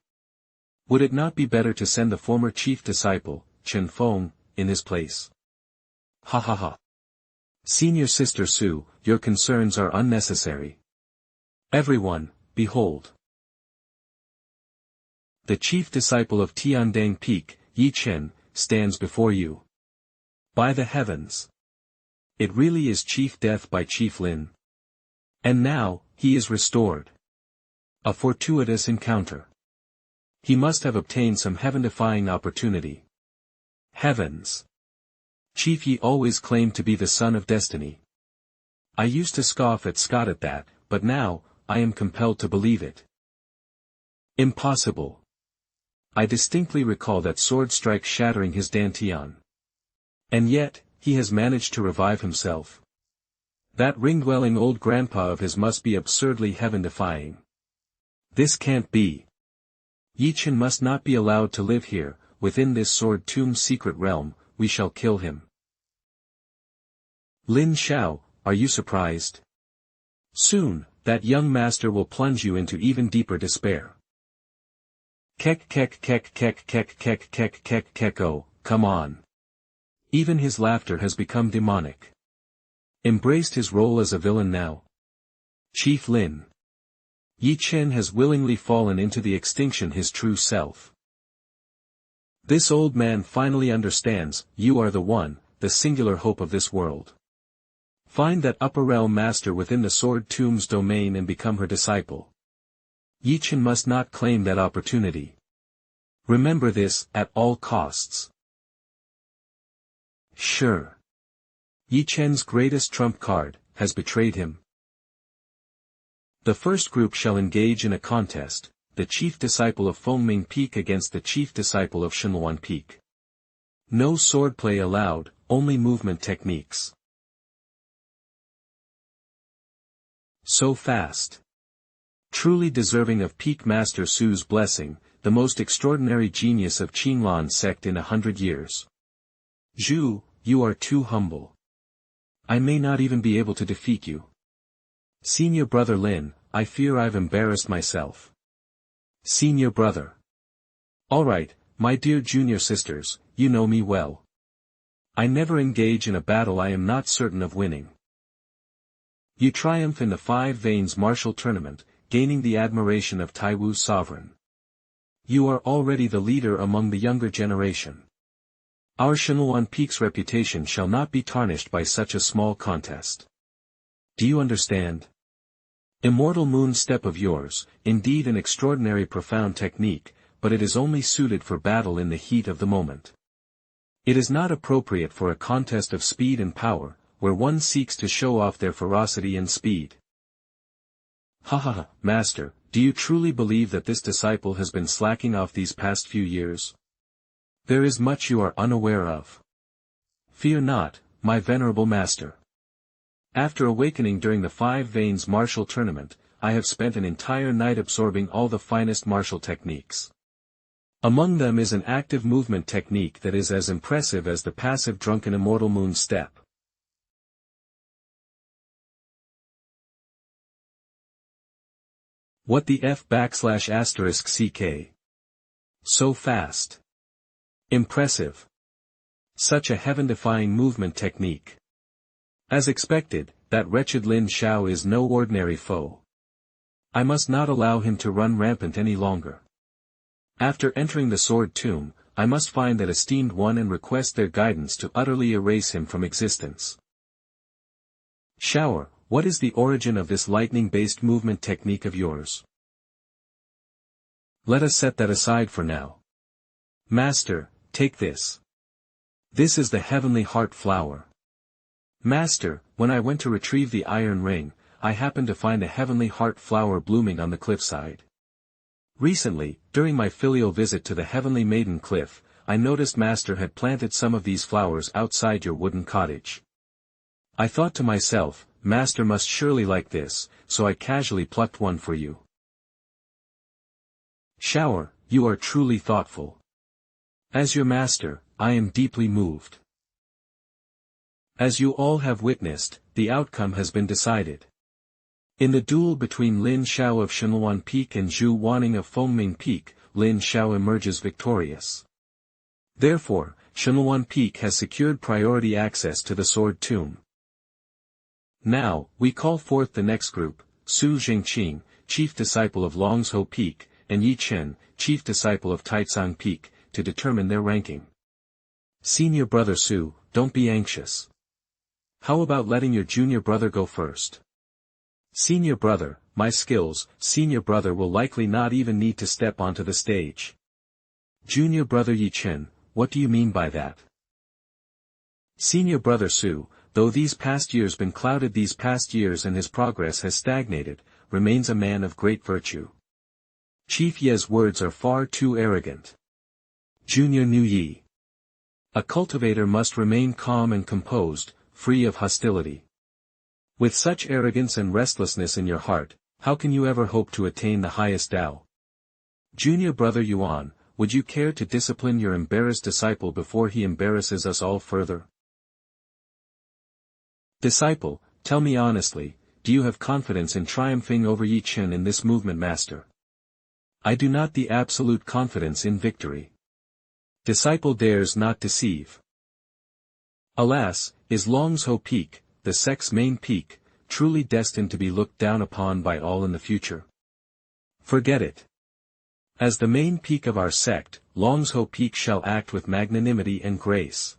Would it not be better to send the former chief disciple, Chen Feng, in his place? Ha ha ha. Senior sister Su, your concerns are unnecessary. Everyone, behold. The chief disciple of Tiandang Peak, Ye Chen, stands before you. By the heavens! It really is Chief Death by Chief Lin. And now, he is restored. A fortuitous encounter. He must have obtained some heaven-defying opportunity. Heavens! Chief Yi always claimed to be the son of destiny. I used to scoff at Scott at that, but now, I am compelled to believe it. Impossible. I distinctly recall that sword strike shattering his dantian. And yet, he has managed to revive himself. That ring-dwelling old grandpa of his must be absurdly heaven-defying. This can't be. Ye Chen must not be allowed to live here, within this Sword Tomb's secret realm, we shall kill him. Lin Xiao, are you surprised? Soon, that young master will plunge you into even deeper despair. Kek kek kek kek kek kek kek kek kek oh, come on. Even his laughter has become demonic. Embraced his role as a villain now. Chief Lin. Ye Chen has willingly fallen into the extinction his true self. This old man finally understands, you are the one, the singular hope of this world. Find that upper realm master within the Sword Tomb's domain and become her disciple. Ye Chen must not claim that opportunity. Remember this, at all costs. Sure. Ye Chen's greatest trump card, has betrayed him. The first group shall engage in a contest, the chief disciple of Fengming Peak against the chief disciple of Shenluan Peak. No swordplay allowed, only movement techniques. So fast. Truly deserving of Peak Master Su's blessing, the most extraordinary genius of Qinlan sect in 100 years. Zhu, you are too humble. I may not even be able to defeat you. Senior brother Lin, I fear I've embarrassed myself. Senior brother. Alright, my dear junior sisters, you know me well. I never engage in a battle I am not certain of winning. You triumph in the Five Veins martial tournament, gaining the admiration of Taiwu's sovereign. You are already the leader among the younger generation. Our Shenluan Peak's reputation shall not be tarnished by such a small contest. Do you understand? Immortal moon step of yours, indeed an extraordinary profound technique, but it is only suited for battle in the heat of the moment. It is not appropriate for a contest of speed and power, where one seeks to show off their ferocity and speed. Ha, Master, do you truly believe that this disciple has been slacking off these past few years? There is much you are unaware of. Fear not, my venerable master. After awakening during the Five Veins martial tournament, I have spent an entire night absorbing all the finest martial techniques. Among them is an active movement technique that is as impressive as the passive drunken immortal moon step. What the f\**ck. So fast. Impressive. Such a heaven-defying movement technique. As expected, that wretched Lin Xiao is no ordinary foe. I must not allow him to run rampant any longer. After entering the sword tomb, I must find that esteemed one and request their guidance to utterly erase him from existence. Shower, what is the origin of this lightning-based movement technique of yours? Let us set that aside for now. Master, take this. This is the heavenly heart flower. Master, when I went to retrieve the iron ring, I happened to find a heavenly heart flower blooming on the cliffside. Recently, during my filial visit to the heavenly maiden cliff, I noticed Master had planted some of these flowers outside your wooden cottage. I thought to myself, Master must surely like this, so I casually plucked one for you. Shower, you are truly thoughtful. As your master, I am deeply moved. As you all have witnessed, the outcome has been decided. In the duel between Lin Xiao of Shenluan Peak and Zhu Wanning of Fengming Peak, Lin Xiao emerges victorious. Therefore, Shenluan Peak has secured priority access to the sword tomb. Now, we call forth the next group, Su Jingqing, chief disciple of Longzhou Peak, and Ye Chen, chief disciple of Taicang Peak, to determine their ranking. Senior brother Su, don't be anxious. How about letting your junior brother go first? Senior brother, my skills, senior brother will likely not even need to step onto the stage. Junior brother Ye Chen, what do you mean by that? Senior brother Su, though these past years been clouded these past years and his progress has stagnated, remains a man of great virtue. Chief Ye's words are far too arrogant. Junior Nu Yi. A cultivator must remain calm and composed, free of hostility. With such arrogance and restlessness in your heart, how can you ever hope to attain the highest Tao? Junior brother Yuan, would you care to discipline your embarrassed disciple before he embarrasses us all further? Disciple, tell me honestly, do you have confidence in triumphing over Ye Chen in this movement, master? I do not the absolute confidence in victory. Disciple dares not deceive. Alas, is Longzhou Peak, the sect's main peak, truly destined to be looked down upon by all in the future? Forget it. As the main peak of our sect, Longzhou Peak shall act with magnanimity and grace.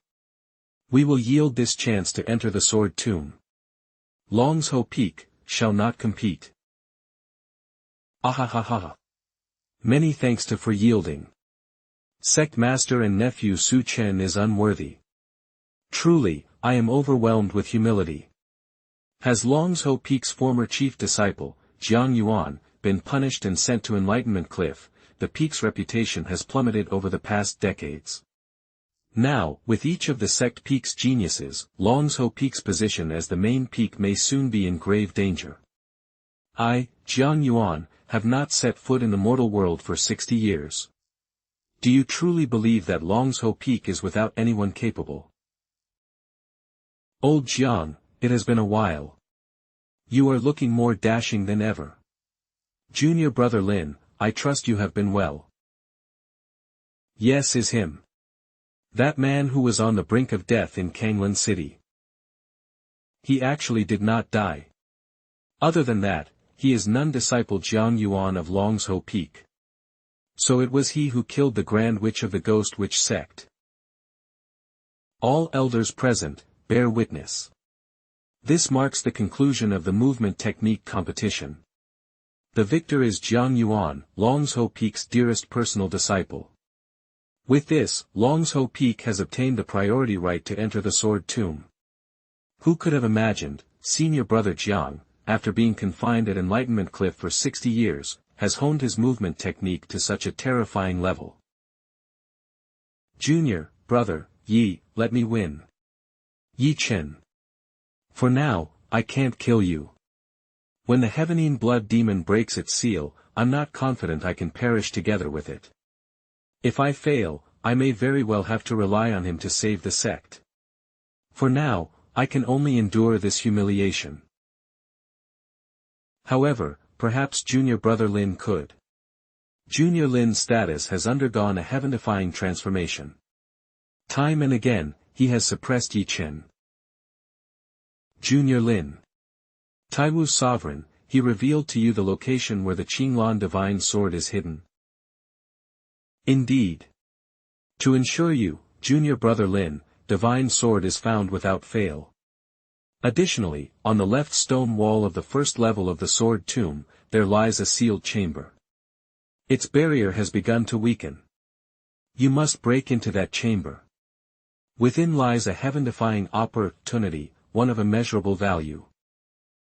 We will yield this chance to enter the sword tomb. Longzhou Peak shall not compete. Ahahaha. Many thanks to for yielding. Sect master and nephew Su Chen is unworthy. Truly, I am overwhelmed with humility. Has Longzhou Peak's former chief disciple, Jiang Yuan, been punished and sent to Enlightenment Cliff, the peak's reputation has plummeted over the past decades. Now, with each of the sect peak's geniuses, Longzhou Peak's position as the main peak may soon be in grave danger. I, Jiang Yuan, have not set foot in the mortal world for 60 years. Do you truly believe that Longzhou Peak is without anyone capable? Old Jiang, it has been a while. You are looking more dashing than ever. Junior brother Lin, I trust you have been well. Yes, is him. That man who was on the brink of death in Kanglan City. He actually did not die. Other than that, he is none disciple Jiang Yuan of Longzhou Peak. So it was he who killed the Grand Witch of the Ghost Witch sect. All elders present, bear witness. This marks the conclusion of the movement technique competition. The victor is Jiang Yuan, Longzhou Peak's dearest personal disciple. With this, Longzhou Peak has obtained the priority right to enter the Sword Tomb. Who could have imagined, senior brother Jiang, after being confined at Enlightenment Cliff for 60 years, has honed his movement technique to such a terrifying level. Junior, brother, Yi, let me win. Ye Chen. For now, I can't kill you. When the Heavenine blood demon breaks its seal, I'm not confident I can perish together with it. If I fail, I may very well have to rely on him to save the sect. For now, I can only endure this humiliation. However, perhaps junior brother Lin could. Junior Lin's status has undergone a heaven-defying transformation. Time and again, he has suppressed Ye Chen. Junior Lin. Taiwu's sovereign, he revealed to you the location where the Qinglan divine sword is hidden. Indeed. To ensure you, junior brother Lin, divine sword is found without fail. Additionally, on the left stone wall of the first level of the Sword Tomb, there lies a sealed chamber. Its barrier has begun to weaken. You must break into that chamber. Within lies a heaven-defying opportunity, one of immeasurable value.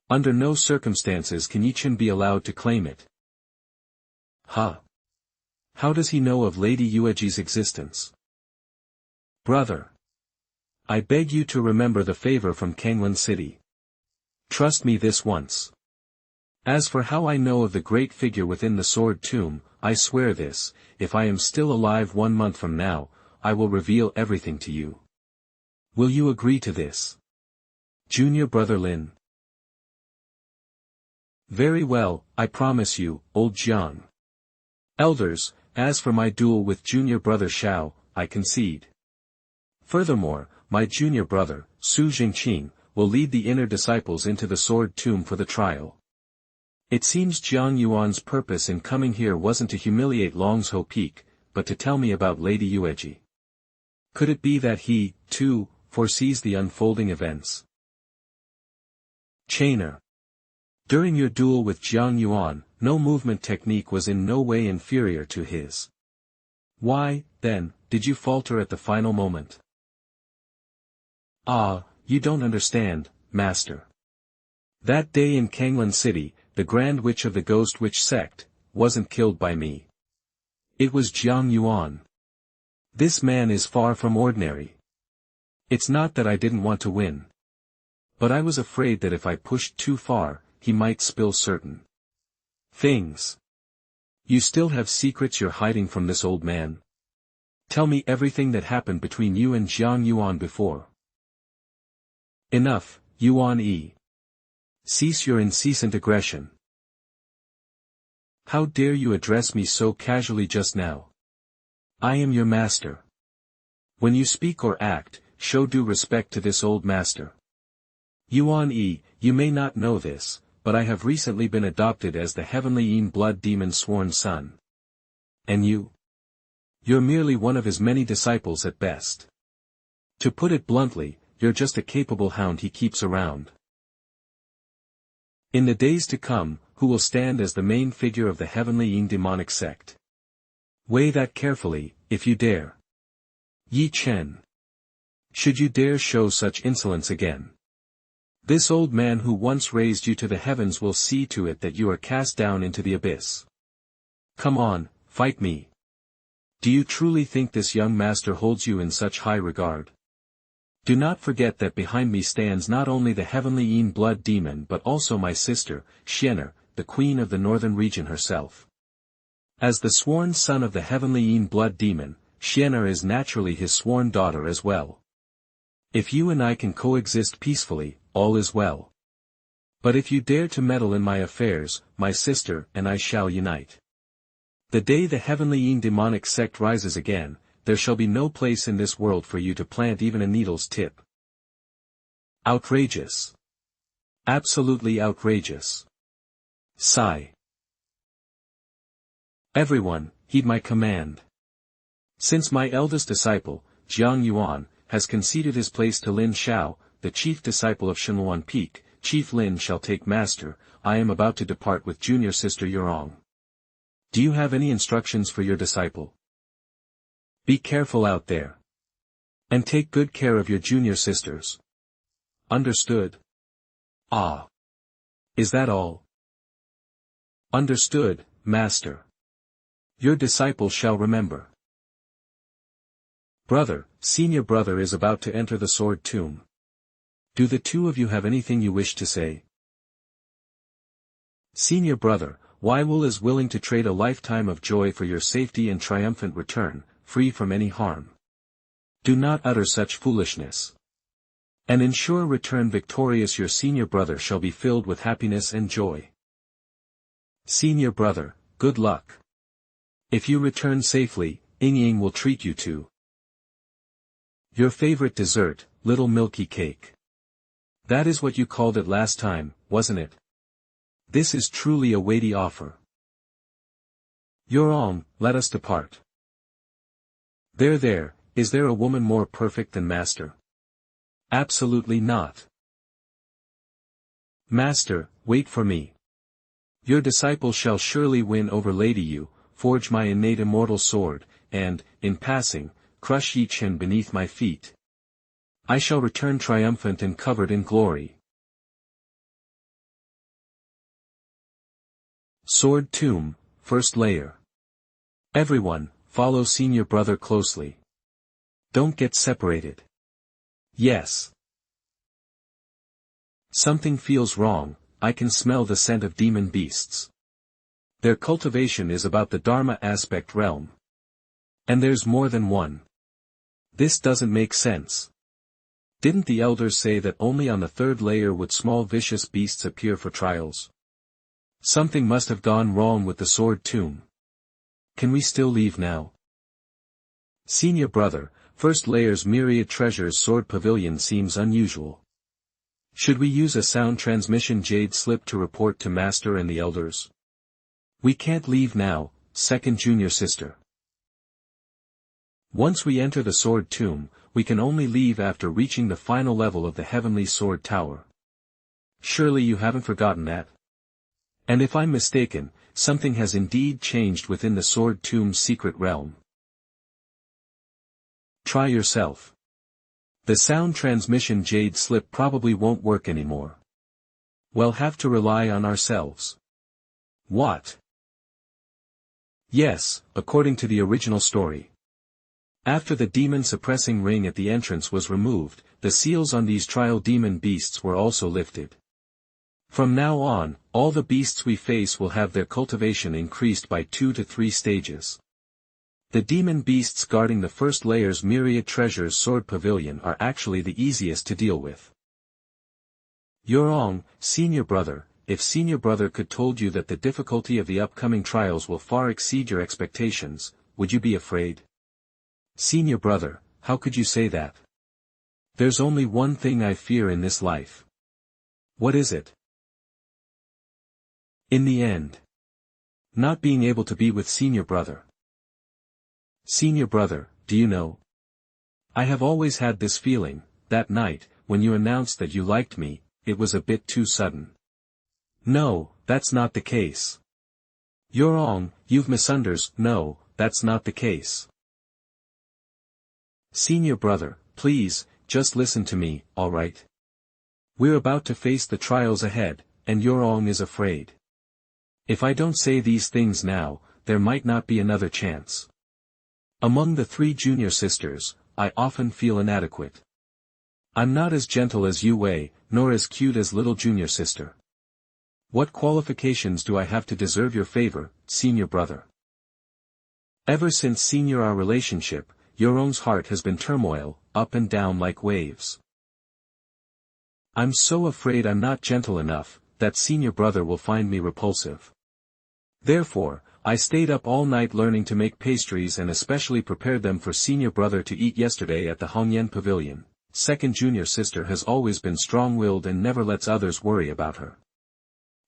Under no circumstances can Ye Chen be allowed to claim it. Huh? How does he know of Lady Yueji's existence? Brother. I beg you to remember the favor from Kanglan City. Trust me this once. As for how I know of the great figure within the Sword Tomb, I swear this, if I am still alive 1 month from now, I will reveal everything to you. Will you agree to this? Junior brother Lin. Very well, I promise you, old Jiang. Elders, as for my duel with junior brother Xiao, I concede. Furthermore, my junior brother, Su Jingqing, will lead the inner disciples into the Sword Tomb for the trial. It seems Jiang Yuan's purpose in coming here wasn't to humiliate Longzhou Peak, but to tell me about Lady Yueji. Could it be that he, too, foresees the unfolding events? Chainer. During your duel with Jiang Yuan, no movement technique was in no way inferior to his. Why, then, did you falter at the final moment? Ah, you don't understand, master. That day in Kanglan City, the Grand Witch of the Ghost Witch sect, wasn't killed by me. It was Jiang Yuan. This man is far from ordinary. It's not that I didn't want to win. But I was afraid that if I pushed too far, he might spill certain things. You still have secrets you're hiding from this old man? Tell me everything that happened between you and Jiang Yuan before. Enough, Yuan Yi. Cease your incessant aggression. How dare you address me so casually just now? I am your master. When you speak or act, show due respect to this old master. Yuan Yi, you may not know this, but I have recently been adopted as the heavenly Yin blood demon's sworn son. And you? You're merely one of his many disciples at best. To put it bluntly, you're just a capable hound he keeps around. In the days to come, who will stand as the main figure of the heavenly Yin demonic sect? Weigh that carefully, if you dare. Ye Chen. Should you dare show such insolence again? This old man who once raised you to the heavens will see to it that you are cast down into the abyss. Come on, fight me. Do you truly think this young master holds you in such high regard? Do not forget that behind me stands not only the heavenly Yin blood demon but also my sister, Xianer, the queen of the northern region herself. As the sworn son of the heavenly Yin blood demon, Xianer is naturally his sworn daughter as well. If you and I can coexist peacefully, all is well. But if you dare to meddle in my affairs, my sister and I shall unite. The day the heavenly Yin demonic sect rises again, there shall be no place in this world for you to plant even a needle's tip. Outrageous. Absolutely outrageous. Sigh. Everyone, heed my command. Since my eldest disciple, Jiang Yuan, has conceded his place to Lin Xiao, the chief disciple of Shenluan Peak, Chief Lin shall take master. I am about to depart with junior sister Yurong. Do you have any instructions for your disciple? Be careful out there. And take good care of your junior sisters. Understood? Ah. Is that all? Understood, master. Your disciple shall remember. Brother, senior brother is about to enter the sword tomb. Do the two of you have anything you wish to say? Senior brother, Waiwul is willing to trade a lifetime of joy for your safety and triumphant return, free from any harm. Do not utter such foolishness. And ensure return victorious your senior brother shall be filled with happiness and joy. Senior brother, good luck. If you return safely, Ying will treat you to your favorite dessert, little milky cake. That is what you called it last time, wasn't it? This is truly a weighty offer. Yurong, let us depart. There, is there a woman more perfect than master? Absolutely not. Master, wait for me. Your disciple shall surely win over Lady Yu, forge my innate immortal sword, and, in passing, crush Ye Chen beneath my feet. I shall return triumphant and covered in glory. Sword Tomb, First Layer. Everyone, follow senior brother closely. Don't get separated. Yes. Something feels wrong, I can smell the scent of demon beasts. Their cultivation is about the Dharma aspect realm. And there's more than one. This doesn't make sense. Didn't the elders say that only on the third layer would small vicious beasts appear for trials? Something must have gone wrong with the sword tomb. Can we still leave now? Senior brother, first layer's myriad treasures sword pavilion seems unusual. Should we use a sound transmission jade slip to report to master and the elders? We can't leave now, second junior sister. Once we enter the sword tomb, we can only leave after reaching the final level of the heavenly sword tower. Surely you haven't forgotten that? And if I'm mistaken, something has indeed changed within the sword tomb's secret realm. Try yourself. The sound transmission jade slip probably won't work anymore. We'll have to rely on ourselves. What? Yes, according to the original story. After the demon-suppressing ring at the entrance was removed, the seals on these trial demon beasts were also lifted. From now on, all the beasts we face will have their cultivation increased by 2 to 3 stages. The demon beasts guarding the first layer's myriad treasures sword pavilion are actually the easiest to deal with. Yurong, senior brother, if senior brother could told you that the difficulty of the upcoming trials will far exceed your expectations, would you be afraid? Senior brother, how could you say that? There's only one thing I fear in this life. What is it? In the end. Not being able to be with senior brother. Senior brother, do you know? I have always had this feeling, that night, when you announced that you liked me, it was a bit too sudden. No, that's not the case. Yurong, you've misunderstood. No, that's not the case. Senior brother, please, just listen to me, alright? We're about to face the trials ahead, and Yurong is afraid. If I don't say these things now, there might not be another chance. Among the three junior sisters, I often feel inadequate. I'm not as gentle as Yu Wei, nor as cute as little junior sister. What qualifications do I have to deserve your favor, senior brother? Ever since senior our relationship, Yorong's heart has been turmoil, up and down like waves. I'm so afraid I'm not gentle enough, that senior brother will find me repulsive. Therefore, I stayed up all night learning to make pastries and especially prepared them for senior brother to eat yesterday at the Hongyan Pavilion. Second junior sister has always been strong-willed and never lets others worry about her.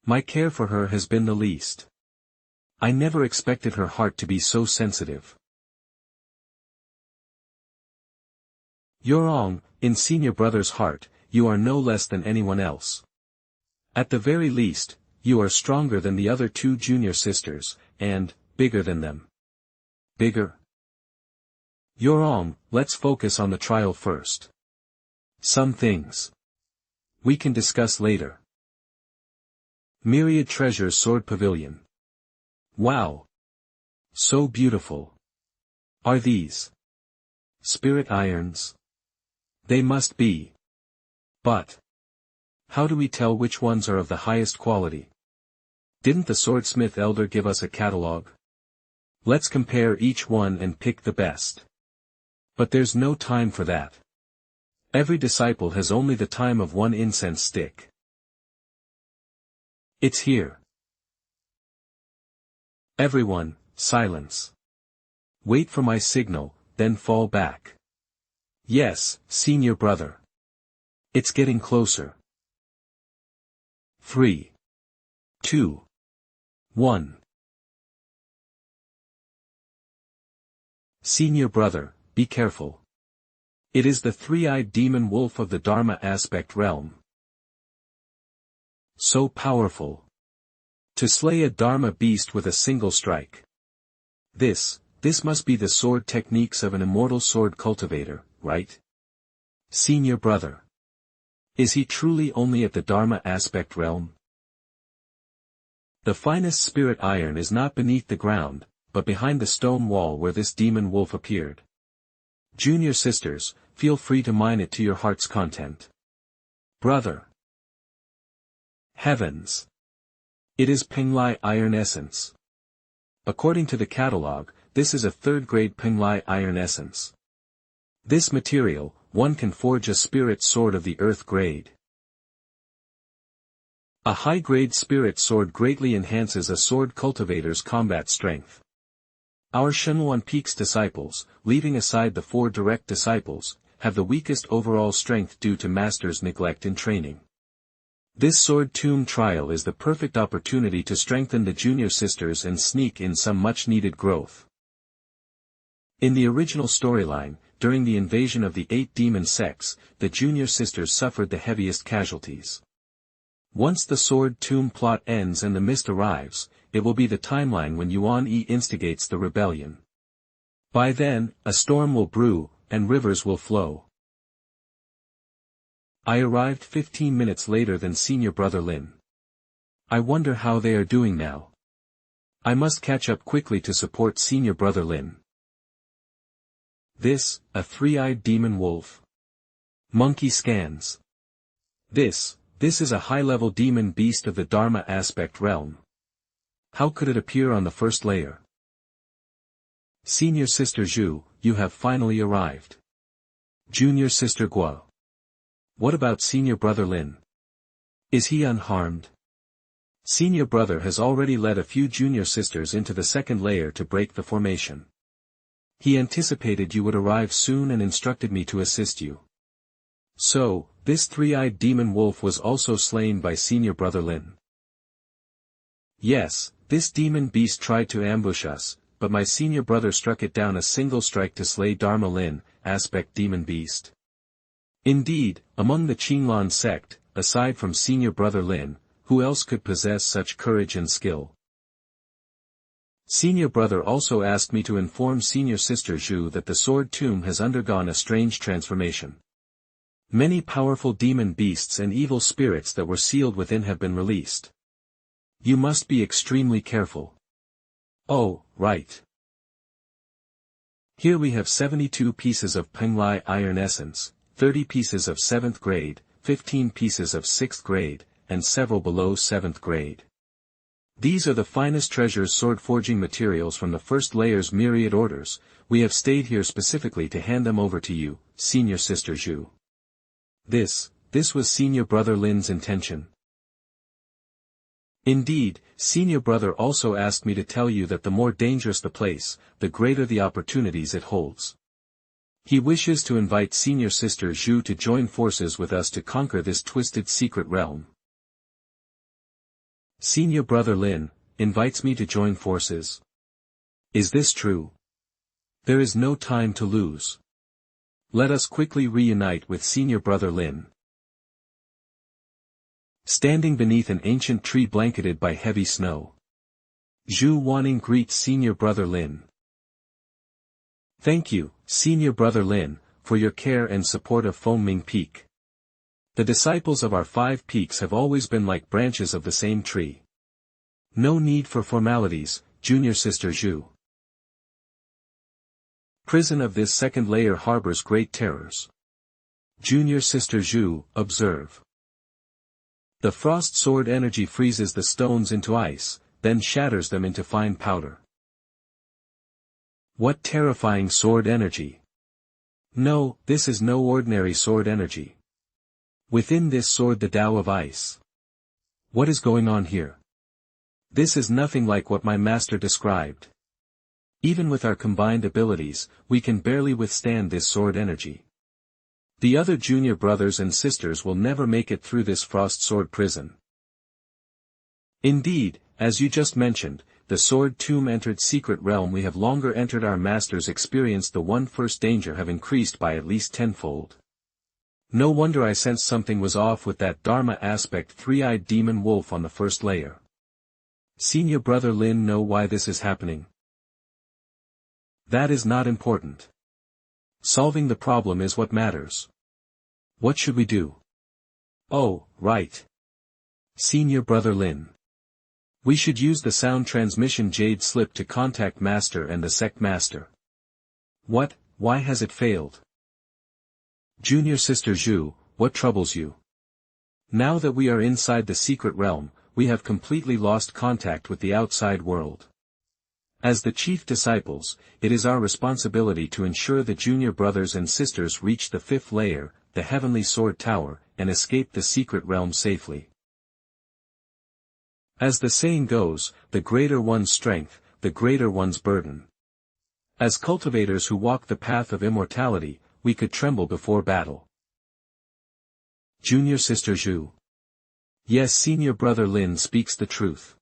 My care for her has been the least. I never expected her heart to be so sensitive. Yorong, in senior brother's heart, you are no less than anyone else. At the very least, you are stronger than the other two junior sisters, and, bigger than them. Bigger? Yorong, let's focus on the trial first. Some things we can discuss later. Myriad Treasures Sword Pavilion. Wow! So beautiful. Are these spirit irons? They must be. But how do we tell which ones are of the highest quality? Didn't the swordsmith elder give us a catalogue? Let's compare each one and pick the best. But there's no time for that. Every disciple has only the time of one incense stick. It's here. Everyone, silence. Wait for my signal, then fall back. Yes, senior brother. It's getting closer. 3, 2, 1. Senior brother, be careful. It is the three-eyed demon wolf of the Dharma aspect realm. So powerful. To slay a Dharma beast with a single strike. This must be the sword techniques of an immortal sword cultivator, right? Senior brother. Is he truly only at the Dharma aspect realm? The finest spirit iron is not beneath the ground, but behind the stone wall where this demon wolf appeared. Junior sisters, feel free to mine it to your heart's content. Brother. Heavens. It is Penglai iron essence. According to the catalogue, this is a third-grade Penglai iron essence. This material, one can forge a spirit sword of the earth grade. A high-grade spirit sword greatly enhances a sword cultivator's combat strength. Our Shenhuan Peak's disciples, leaving aside the 4 direct disciples, have the weakest overall strength due to master's neglect in training. This sword tomb trial is the perfect opportunity to strengthen the junior sisters and sneak in some much-needed growth. In the original storyline, during the invasion of the 8 demon sects, the junior sisters suffered the heaviest casualties. Once the sword tomb plot ends and the mist arrives, it will be the timeline when Yuan Yi instigates the rebellion. By then, a storm will brew, and rivers will flow. I arrived 15 minutes later than senior brother Lin. I wonder how they are doing now. I must catch up quickly to support senior brother Lin. This, a three-eyed demon wolf. Monkey scans. This is a high-level demon beast of the Dharma aspect realm. How could it appear on the first layer? Senior sister Zhu, you have finally arrived. Junior sister Guo. What about senior brother Lin? Is he unharmed? Senior brother has already led a few junior sisters into the second layer to break the formation. He anticipated you would arrive soon and instructed me to assist you. So, this three-eyed demon wolf was also slain by senior brother Lin. Yes, this demon beast tried to ambush us, but my senior brother struck it down a single strike to slay Dharma Lin, aspect demon beast. Indeed, among the Qinglan sect, aside from senior brother Lin, who else could possess such courage and skill? Senior brother also asked me to inform senior sister Zhu that the sword tomb has undergone a strange transformation. Many powerful demon beasts and evil spirits that were sealed within have been released. You must be extremely careful. Oh, right. Here we have 72 pieces of Penglai iron essence, 30 pieces of 7th grade, 15 pieces of 6th grade, and several below 7th grade. These are the finest treasures sword forging materials from the first layer's myriad orders. We have stayed here specifically to hand them over to you, Senior Sister Zhu. This was Senior Brother Lin's intention. Indeed, Senior Brother also asked me to tell you that the more dangerous the place, the greater the opportunities it holds. He wishes to invite Senior Sister Zhu to join forces with us to conquer this twisted secret realm. Senior Brother Lin invites me to join forces. Is this true? There is no time to lose. Let us quickly reunite with Senior Brother Lin. Standing beneath an ancient tree blanketed by heavy snow, Zhu Wanning greets Senior Brother Lin. Thank you, Senior Brother Lin, for your care and support of Fengming Peak. The disciples of our 5 peaks have always been like branches of the same tree. No need for formalities, Junior Sister Zhu. Prison of this second layer harbors great terrors. Junior Sister Zhu, observe. The frost sword energy freezes the stones into ice, then shatters them into fine powder. What terrifying sword energy! No, this is no ordinary sword energy. Within this sword the Tao of ice. What is going on here? This is nothing like what my master described. Even with our combined abilities, we can barely withstand this sword energy. The other junior brothers and sisters will never make it through this frost sword prison. Indeed, as you just mentioned, the sword tomb entered secret realm we have longer entered. Our masters experienced the one first danger have increased by at least tenfold. No wonder I sensed something was off with that Dharma aspect three-eyed demon wolf on the first layer. Senior Brother Lin know why this is happening. That is not important. Solving the problem is what matters. What should we do? Oh, right. Senior Brother Lin. We should use the sound transmission jade slip to contact Master and the Sect Master. What, why has it failed? Junior Sister Zhu, what troubles you? Now that we are inside the secret realm, we have completely lost contact with the outside world. As the chief disciples, it is our responsibility to ensure the junior brothers and sisters reach the 5th layer, the Heavenly Sword Tower, and escape the secret realm safely. As the saying goes, the greater one's strength, the greater one's burden. As cultivators who walk the path of immortality, we could tremble before battle. Junior Sister Zhu. Yes, Senior Brother Lin speaks the truth.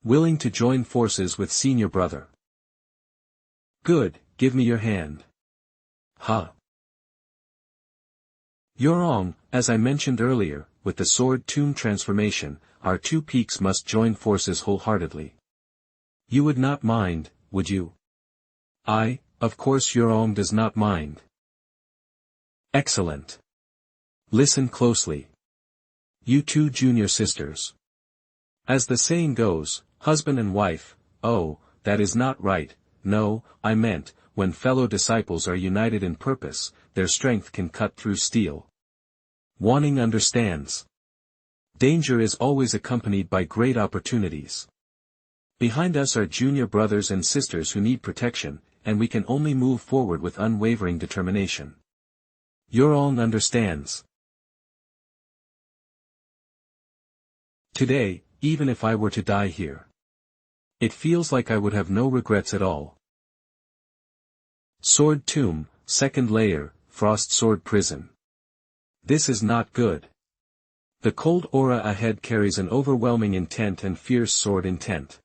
Willing to join forces with Senior Brother. Good, give me your hand. Huh. Yorong, as I mentioned earlier, with the sword tomb transformation, our 2 peaks must join forces wholeheartedly. You would not mind, would you? Of course Yorong does not mind. Excellent. Listen closely. You 2 junior sisters. As the saying goes, husband and wife, oh, that is not right, no, I meant, when fellow disciples are united in purpose, their strength can cut through steel. Wanting understands. Danger is always accompanied by great opportunities. Behind us are junior brothers and sisters who need protection, and we can only move forward with unwavering determination. Yorong understands. Today, even if I were to die here, it feels like I would have no regrets at all. Sword Tomb, 2nd layer, Frost Sword Prison. This is not good. The cold aura ahead carries an overwhelming intent and fierce sword intent.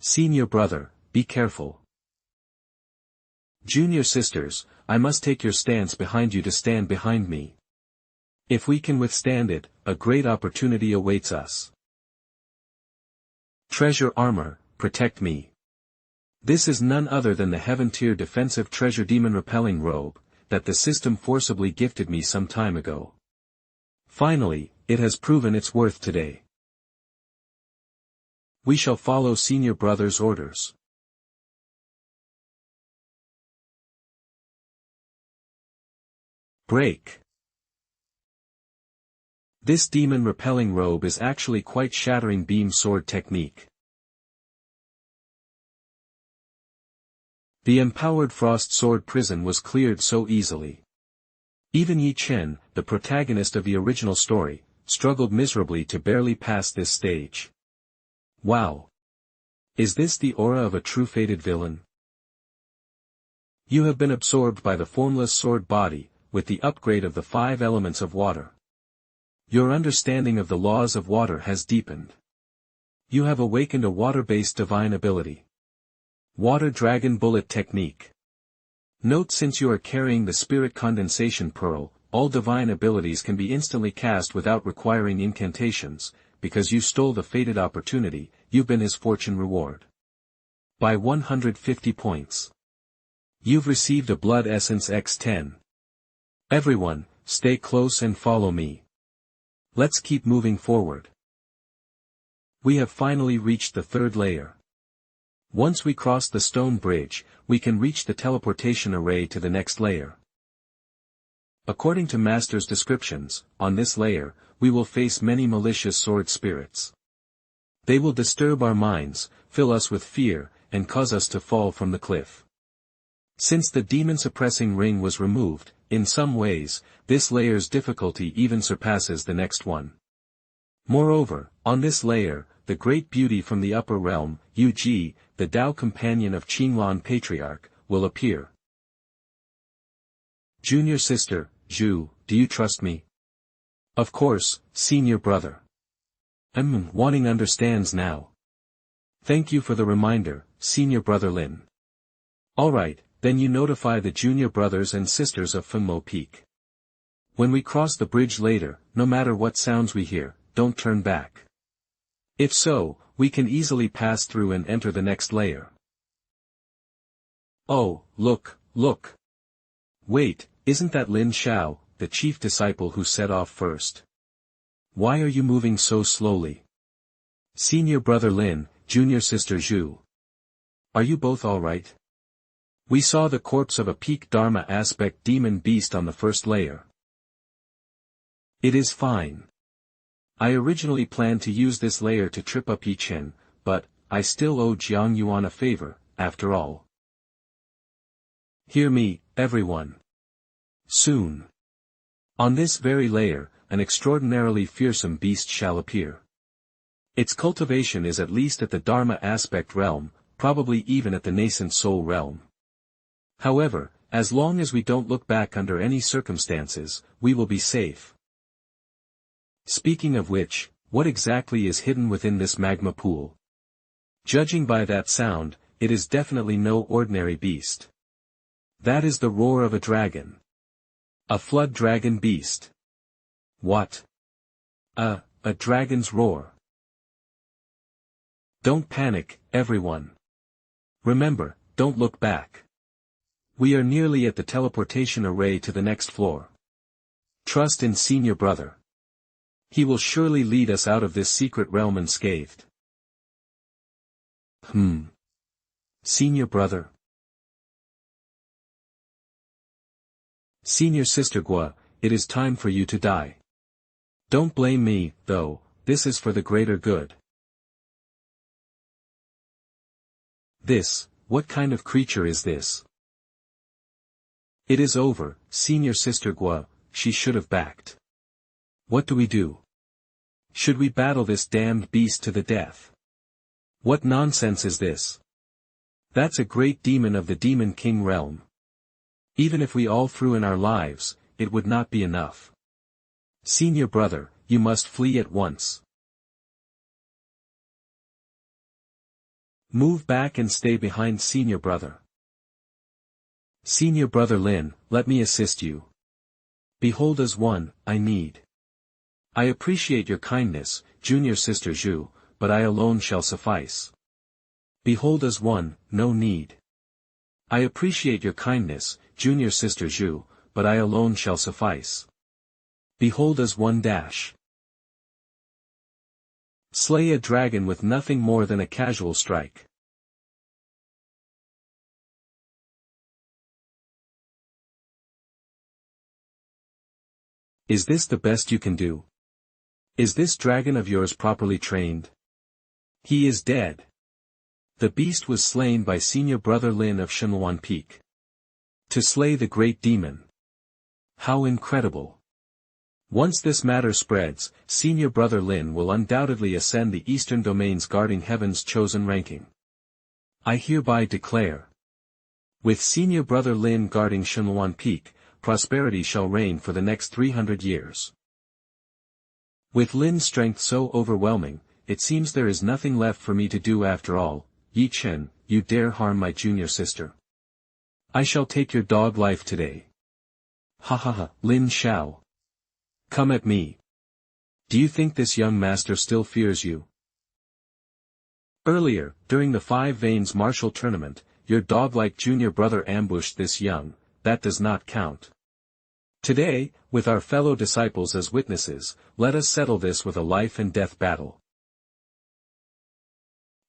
Senior Brother, be careful. Junior sisters, I must take your stance behind you to stand behind me. If we can withstand it, a great opportunity awaits us. Treasure armor, protect me. This is none other than the Heaven-tier defensive treasure demon repelling robe, that the system forcibly gifted me some time ago. Finally, it has proven its worth today. We shall follow Senior Brother's orders. Break. This demon-repelling robe is actually quite shattering beam sword technique. The empowered frost sword prison was cleared so easily. Even Ye Chen, the protagonist of the original story, struggled miserably to barely pass this stage. Wow! Is this the aura of a true fated villain? You have been absorbed by the formless sword body, with the upgrade of the 5 elements of water. Your understanding of the laws of water has deepened. You have awakened a water-based divine ability. Water Dragon Bullet Technique. Note, since you are carrying the Spirit Condensation Pearl, all divine abilities can be instantly cast without requiring incantations, because you stole the fated opportunity. You've been his fortune reward. By 150 points. You've received a Blood Essence X10. Everyone, stay close and follow me. Let's keep moving forward. We have finally reached the 3rd layer. Once we cross the stone bridge, we can reach the teleportation array to the next layer. According to Master's descriptions, on this layer, we will face many malicious sword spirits. They will disturb our minds, fill us with fear, and cause us to fall from the cliff. Since the demon-suppressing ring was removed, in some ways, this layer's difficulty even surpasses the next one. Moreover, on this layer, the great beauty from the upper realm, Yu-Ji, the Tao companion of Qinglan Patriarch, will appear. Junior sister, Zhu, do you trust me? Of course, senior brother. Wanting understands now. Thank you for the reminder, senior brother Lin. Alright, then you notify the junior brothers and sisters of Fengmo Peak. When we cross the bridge later, no matter what sounds we hear, don't turn back. If so, we can easily pass through and enter the next layer. Oh, look, look. Wait, isn't that Lin Xiao, the chief disciple who set off first? Why are you moving so slowly? Senior brother Lin, junior sister Zhu. Are you both alright? We saw the corpse of a peak Dharma aspect demon beast on the 1st layer. It is fine. I originally planned to use this layer to trip up Ye Chen, but I still owe Jiang Yuan a favor, after all. Hear me, everyone. Soon. On this very layer, an extraordinarily fearsome beast shall appear. Its cultivation is at least at the Dharma aspect realm, probably even at the nascent soul realm. However, as long as we don't look back under any circumstances, we will be safe. Speaking of which, what exactly is hidden within this magma pool? Judging by that sound, it is definitely no ordinary beast. That is the roar of a dragon. A flood dragon beast. What? A dragon's roar. Don't panic, everyone. Remember, don't look back. We are nearly at the teleportation array to the next floor. Trust in senior brother. He will surely lead us out of this secret realm unscathed. Senior brother. Senior sister Gua, it is time for you to die. Don't blame me, though, this is for the greater good. What kind of creature is this? It is over, senior sister Gua, she should have backed. What do we do? Should we battle this damned beast to the death? What nonsense is this? That's a great demon of the Demon King realm. Even if we all threw in our lives, it would not be enough. Senior brother, you must flee at once. Move back and stay behind senior brother. Senior brother Lin, let me assist you. Behold as one, I need. I appreciate your kindness, junior sister Zhu, but I alone shall suffice. Behold as one, no need. I appreciate your kindness, junior sister Zhu, but I alone shall suffice. Behold as one dash. Slay a dragon with nothing more than a casual strike. Is this the best you can do? Is this dragon of yours properly trained? He is dead. The beast was slain by senior brother Lin of Shenluan Peak. To slay the great demon. How incredible. Once this matter spreads, senior brother Lin will undoubtedly ascend the eastern domains guarding heaven's chosen ranking. I hereby declare. With senior brother Lin guarding Shenluan Peak, prosperity shall reign for the next 300 years. With Lin's strength so overwhelming, it seems there is nothing left for me to do after all. Ye Chen, you dare harm my junior sister. I shall take your dog life today. Ha ha ha, Lin Xiao. Come at me. Do you think this young master still fears you? Earlier, during the Five Veins martial tournament, your dog-like junior brother ambushed this young, that does not count. Today, with our fellow disciples as witnesses, let us settle this with a life and death battle.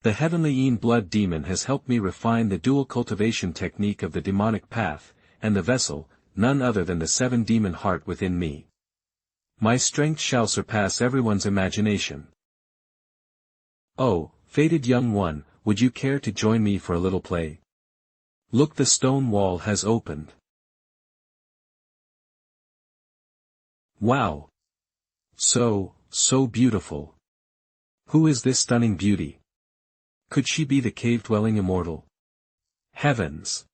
The heavenly Yin blood demon has helped me refine the dual cultivation technique of the demonic path, and the vessel, none other than the seven demon heart within me. My strength shall surpass everyone's imagination. Oh, fated young one, would you care to join me for a little play? Look, the stone wall has opened. Wow! So beautiful. Who is this stunning beauty? Could she be the cave-dwelling immortal? Heavens!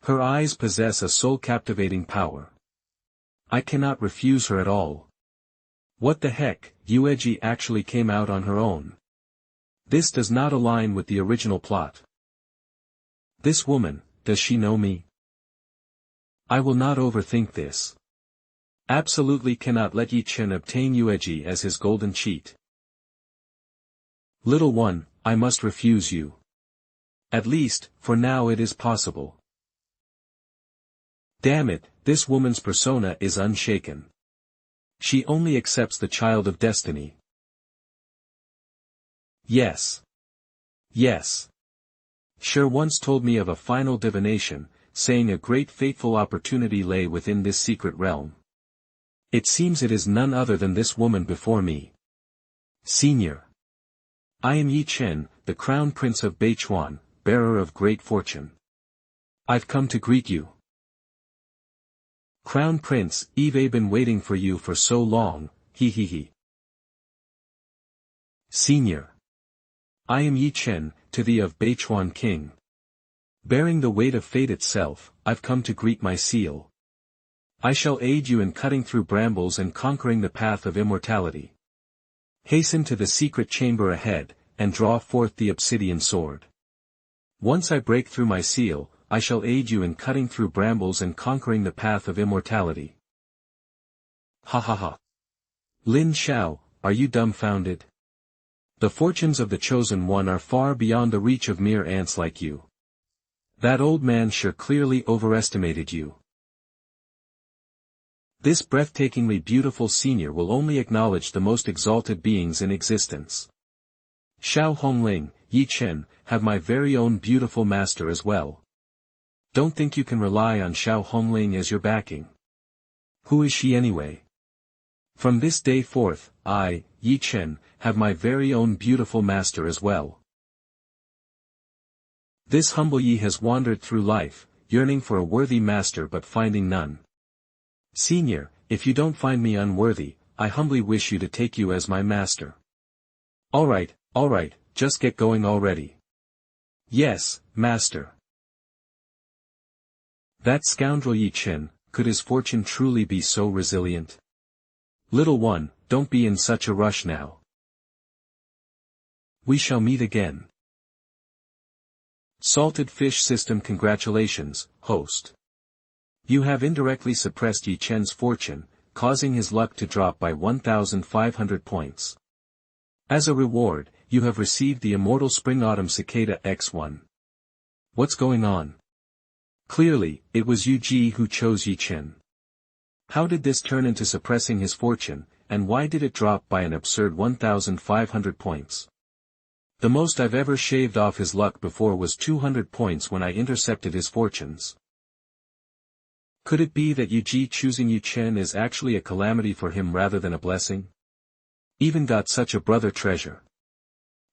Her eyes possess a soul-captivating power. I cannot refuse her at all. What the heck, Yueji actually came out on her own. This does not align with the original plot. This woman, does she know me? I will not overthink this. Absolutely cannot let Ye Chen obtain Yueji as his golden cheat. Little one, I must refuse you. At least, for now it is possible. Damn it, this woman's persona is unshaken. She only accepts the child of destiny. Yes. Yes. Cher once told me of a final divination, saying a great fateful opportunity lay within this secret realm. It seems it is none other than this woman before me. Senior. I am Ye Chen, the crown prince of Beichuan, bearer of great fortune. I've come to greet you. Crown Prince, I've been waiting for you for so long, he he he. Senior. I am Ye Chen, to thee of Beichuan King. Bearing the weight of fate itself, I've come to greet my seal. I shall aid you in cutting through brambles and conquering the path of immortality. Hasten to the secret chamber ahead, and draw forth the obsidian sword. Once I break through my seal, I shall aid you in cutting through brambles and conquering the path of immortality. Ha ha ha. Lin Xiao, are you dumbfounded? The fortunes of the chosen one are far beyond the reach of mere ants like you. That old man sure clearly overestimated you. This breathtakingly beautiful senior will only acknowledge the most exalted beings in existence. Xiao Hongling, Ye Chen, have my very own beautiful master as well. Don't think you can rely on Xiao Hongling as your backing. Who is she anyway? From this day forth, I, Ye Chen, have my very own beautiful master as well. This humble Yi has wandered through life, yearning for a worthy master but finding none. Senior, if you don't find me unworthy, I humbly wish you to take you as my master. Alright, just get going already. Yes, master. That scoundrel Ye Chen, could his fortune truly be so resilient? Little one, don't be in such a rush now. We shall meet again. Salted Fish System. Congratulations, host. You have indirectly suppressed Ye Chen's fortune, causing his luck to drop by 1,500 points. As a reward, you have received the Immortal Spring-Autumn Cicada X1. What's going on? Clearly, it was Yu Ji who chose Ye Chen. How did this turn into suppressing his fortune, and why did it drop by an absurd 1,500 points? The most I've ever shaved off his luck before was 200 points when I intercepted his fortunes. Could it be that Yu choosing Ye Chen is actually a calamity for him rather than a blessing? Even got such a brother treasure.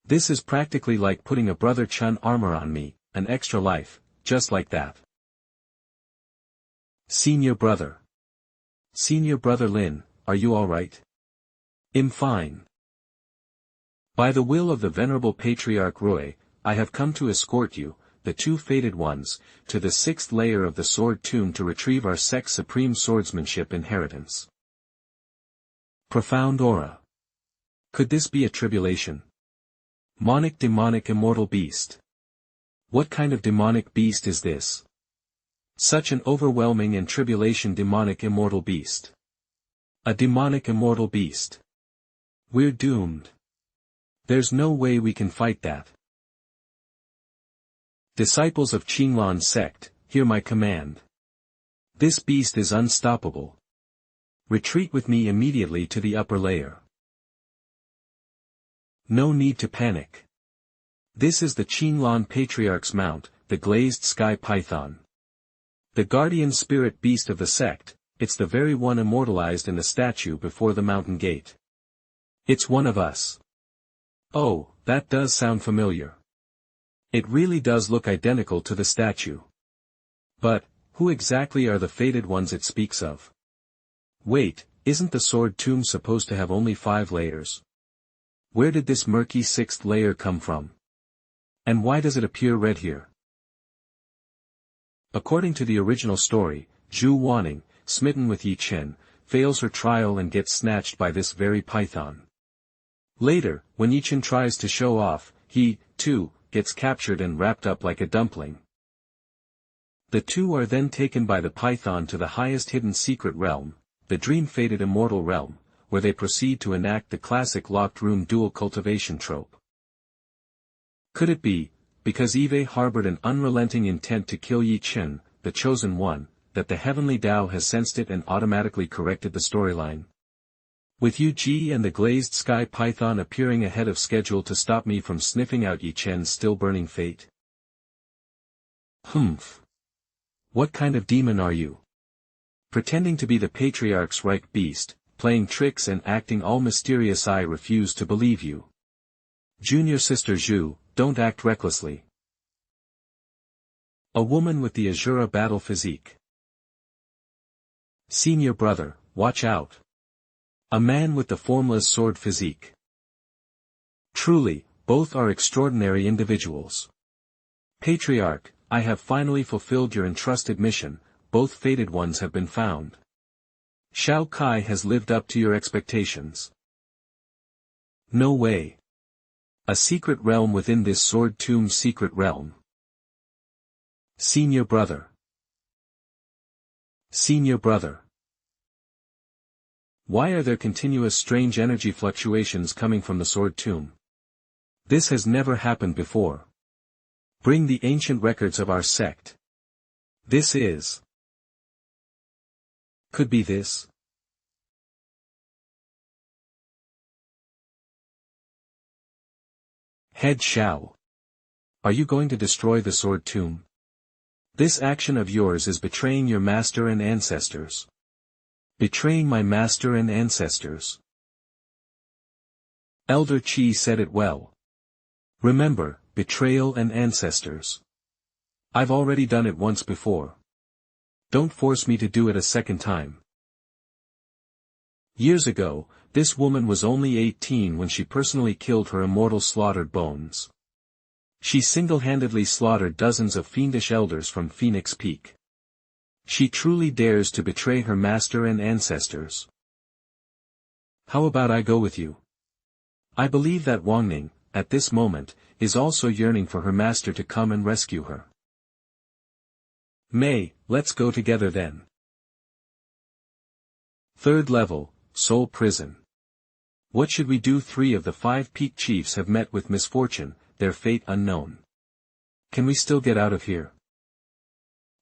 This is practically like putting a brother Chun armor on me, an extra life, just like that. Senior brother. Senior brother Lin, are you alright? I'm fine. By the will of the venerable patriarch Roy, I have come to escort you, the two fated ones, to the 6th layer of the sword tomb to retrieve our sect's supreme swordsmanship inheritance. Profound aura. Could this be a tribulation? Demonic immortal beast. What kind of demonic beast is this? Such an overwhelming and tribulation demonic immortal beast. A demonic immortal beast. We're doomed. There's no way we can fight that. Disciples of Qinglan sect, hear my command. This beast is unstoppable. Retreat with me immediately to the upper layer. No need to panic. This is the Qinglan Patriarch's mount, the glazed sky python. The guardian spirit beast of the sect, it's the very one immortalized in the statue before the mountain gate. It's one of us. Oh, that does sound familiar. It really does look identical to the statue. But, who exactly are the fated ones it speaks of? Wait, isn't the sword tomb supposed to have only 5 layers? Where did this murky 6th layer come from? And why does it appear red here? According to the original story, Zhu Wanning, smitten with Ye Chen, fails her trial and gets snatched by this very python. Later, when Ye Chen tries to show off, he, too, gets captured and wrapped up like a dumpling. The two are then taken by the python to the highest hidden secret realm, the dream-fated immortal realm, where they proceed to enact the classic locked-room dual cultivation trope. Could it be, because Eve harbored an unrelenting intent to kill Ye Chen, the chosen one, that the heavenly Tao has sensed it and automatically corrected the storyline? With Yu and the glazed sky python appearing ahead of schedule to stop me from sniffing out Ye Chen's still-burning fate? Humph. What kind of demon are you? Pretending to be the Patriarch's Reich beast, playing tricks and acting all mysterious. I refuse to believe you. Junior sister Zhu, don't act recklessly. A woman with the Azura battle physique. Senior brother, watch out. A man with the formless sword physique. Truly, both are extraordinary individuals. Patriarch, I have finally fulfilled your entrusted mission, both fated ones have been found. Shao Kai has lived up to your expectations. No way. A secret realm within this sword tomb secret realm. Senior brother. Senior brother. Why are there continuous strange energy fluctuations coming from the sword tomb? This has never happened before. Bring the ancient records of our sect. This is. Could be this. Head Xiao. Are you going to destroy the sword tomb? This action of yours is betraying your master and ancestors. Betraying my master and ancestors. Elder Qi said it well. Remember, betrayal and ancestors. I've already done it once before. Don't force me to do it a second time. Years ago, this woman was only 18 when she personally killed her immortal slaughtered bones. She single-handedly slaughtered dozens of fiendish elders from Phoenix Peak. She truly dares to betray her master and ancestors. How about I go with you? I believe that Wangning, at this moment, is also yearning for her master to come and rescue her. May, let's go together then. 3rd level, Soul Prison. What should we do? 3 of the 5 peak chiefs have met with misfortune, their fate unknown. Can we still get out of here?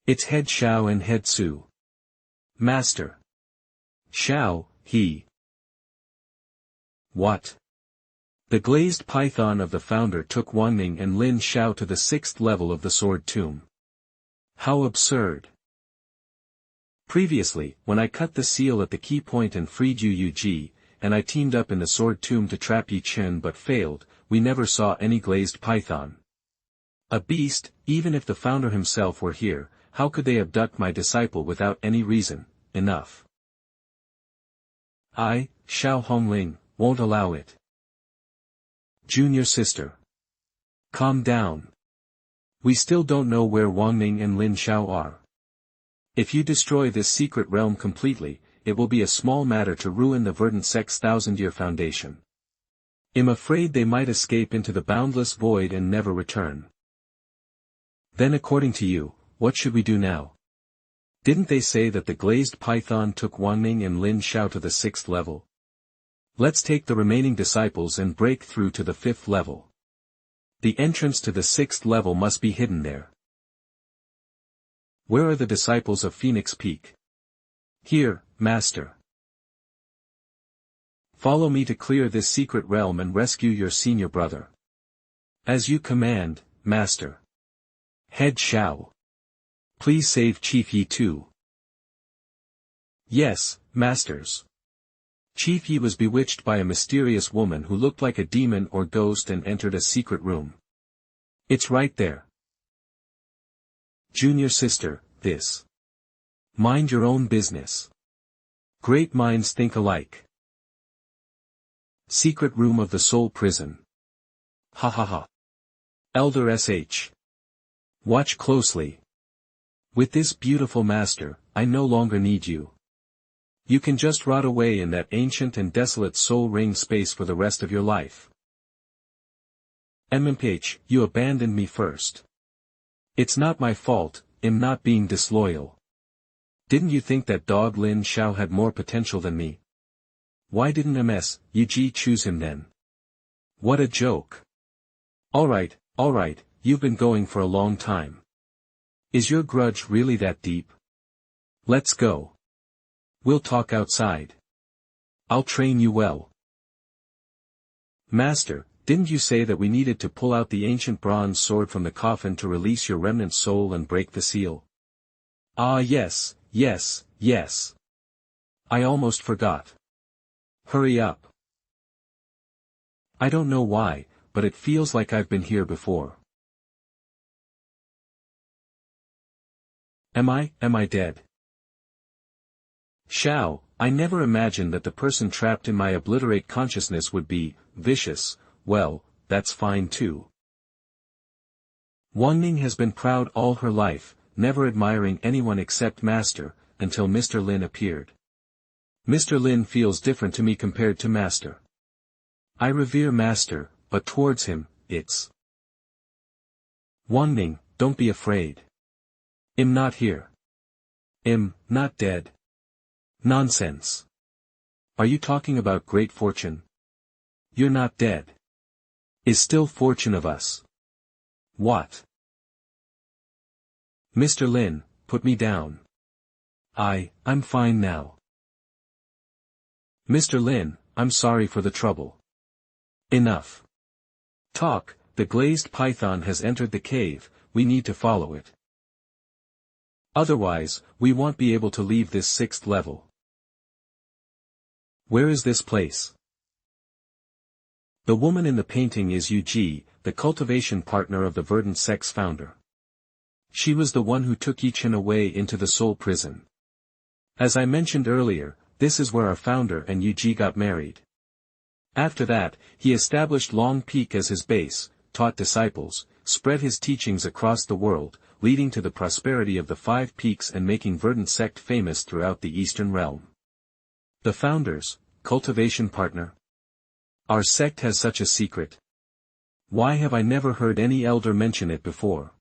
It's Head Xiao and Head Su. Master. Xiao, he. What? The glazed python of the founder took Wangning and Lin Xiao to the 6th level of the sword tomb. How absurd. Previously, when I cut the seal at the key point and freed Yu, and I teamed up in the sword tomb to trap Ye Chen but failed, we never saw any glazed python. A beast, even if the founder himself were here, how could they abduct my disciple without any reason? Enough. I, Xiao Hongling, won't allow it. Junior sister. Calm down. We still don't know where Wangning and Lin Xiao are. If you destroy this secret realm completely, it will be a small matter to ruin the Verdant Sect's thousand-year foundation. I'm afraid they might escape into the boundless void and never return. Then according to you, what should we do now? Didn't they say that the glazed python took Wangning and Lin Xiao to the 6th level? Let's take the remaining disciples and break through to the 5th level. The entrance to the 6th level must be hidden there. Where are the disciples of Phoenix Peak? Here, Master. Follow me to clear this secret realm and rescue your senior brother. As you command, Master. Head Xiao. Please save Chief Yi too. Yes, Masters. Chief Yi was bewitched by a mysterious woman who looked like a demon or ghost and entered a secret room. It's right there. Junior sister, this. Mind your own business. Great minds think alike. Secret room of the soul prison. Ha ha ha. Elder SH. Watch closely. With this beautiful master, I no longer need you. You can just rot away in that ancient and desolate soul ring space for the rest of your life. MMPH, you abandoned me first. It's not my fault, I'm not being disloyal. Didn't you think that dog Lin Xiao had more potential than me? Why didn't Yu choose him then? What a joke. Alright, you've been going for a long time. Is your grudge really that deep? Let's go. We'll talk outside. I'll train you well. Master, didn't you say that we needed to pull out the ancient bronze sword from the coffin to release your remnant soul and break the seal? Ah yes. I almost forgot. Hurry up. I don't know why, but it feels like I've been here before. Am I dead? Xiao, I never imagined that the person trapped in my obliterate consciousness would be vicious. Well, that's fine too. Wangning has been proud all her life, never admiring anyone except Master, until Mr. Lin appeared. Mr. Lin feels different to me compared to Master. I revere Master, but towards him, it's... Wangning, don't be afraid. I'm not here. I'm not dead. Nonsense. Are you talking about great fortune? You're not dead. Is still fortune of us. What? Mr. Lin, put me down. I'm fine now. Mr. Lin, I'm sorry for the trouble. Enough. Talk, the glazed python has entered the cave, we need to follow it. Otherwise, we won't be able to leave this 6th level. Where is this place? The woman in the painting is Yu, the cultivation partner of the Verdant Sect's founder. She was the one who took Ye Chen away into the soul prison. As I mentioned earlier, this is where our founder and Yu got married. After that, he established Long Peak as his base, taught disciples, spread his teachings across the world, leading to the prosperity of the 5 peaks and making Verdant Sect famous throughout the Eastern Realm. The founders, cultivation partner. Our sect has such a secret. Why have I never heard any elder mention it before?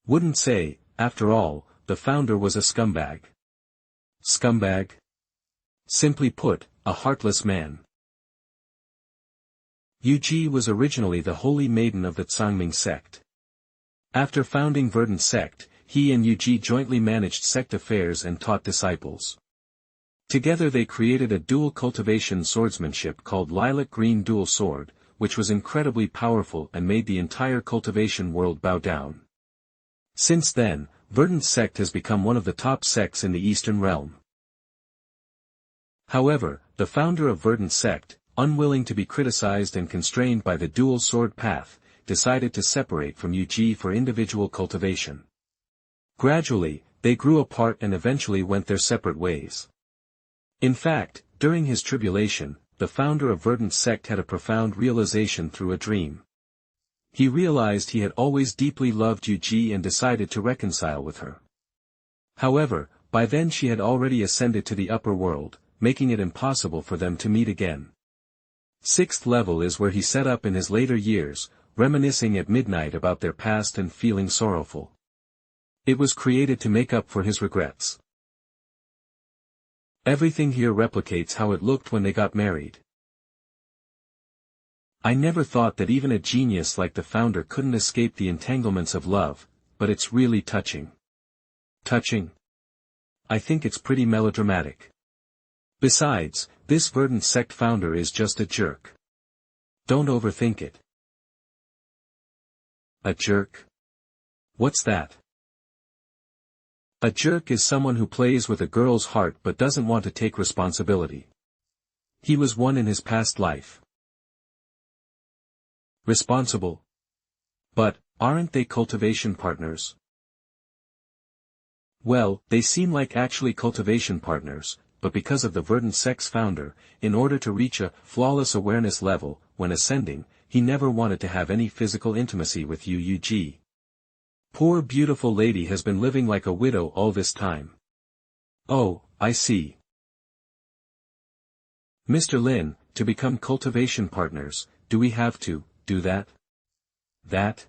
Wouldn't say, after all, the founder was a scumbag. Scumbag? Simply put, a heartless man. Yu was originally the holy maiden of the Tsangming sect. After founding Verdant Sect, he and Yu jointly managed sect affairs and taught disciples. Together they created a dual cultivation swordsmanship called Lilac Green Dual Sword, which was incredibly powerful and made the entire cultivation world bow down. Since then, Verdant Sect has become one of the top sects in the Eastern realm. However, the founder of Verdant Sect, unwilling to be criticized and constrained by the dual sword path, decided to separate from Yuji for individual cultivation. Gradually, they grew apart and eventually went their separate ways. In fact, during his tribulation, the founder of Verdant Sect had a profound realization through a dream. He realized he had always deeply loved Yuji and decided to reconcile with her. However, by then she had already ascended to the upper world, making it impossible for them to meet again. Sixth level is where he set up in his later years, reminiscing at midnight about their past and feeling sorrowful. It was created to make up for his regrets. Everything here replicates how it looked when they got married. I never thought that even a genius like the founder couldn't escape the entanglements of love, but it's really touching. Touching? I think it's pretty melodramatic. Besides, this Verdant Sect founder is just a jerk. Don't overthink it. A jerk? What's that? A jerk is someone who plays with a girl's heart but doesn't want to take responsibility. He was one in his past life. Responsible? But, aren't they cultivation partners? Well, they seem like actually cultivation partners, but because of the Verdant Sect's founder, in order to reach a flawless awareness level, when ascending, he never wanted to have any physical intimacy with Yuji. Poor beautiful lady has been living like a widow all this time. Oh, I see. Mr. Lin, to become cultivation partners, do we have to do that? That?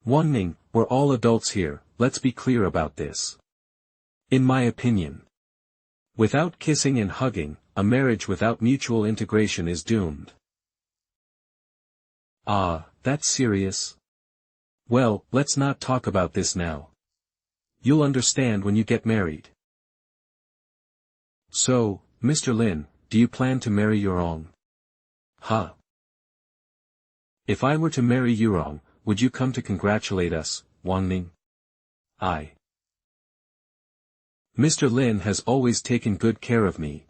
Wanning, we're all adults here, let's be clear about this. In my opinion. Without kissing and hugging, a marriage without mutual integration is doomed. Ah, that's serious? Well, let's not talk about this now. You'll understand when you get married. So, Mr. Lin, do you plan to marry Yurong? Huh? If I were to marry Yurong, would you come to congratulate us, Wanning? Mr. Lin has always taken good care of me.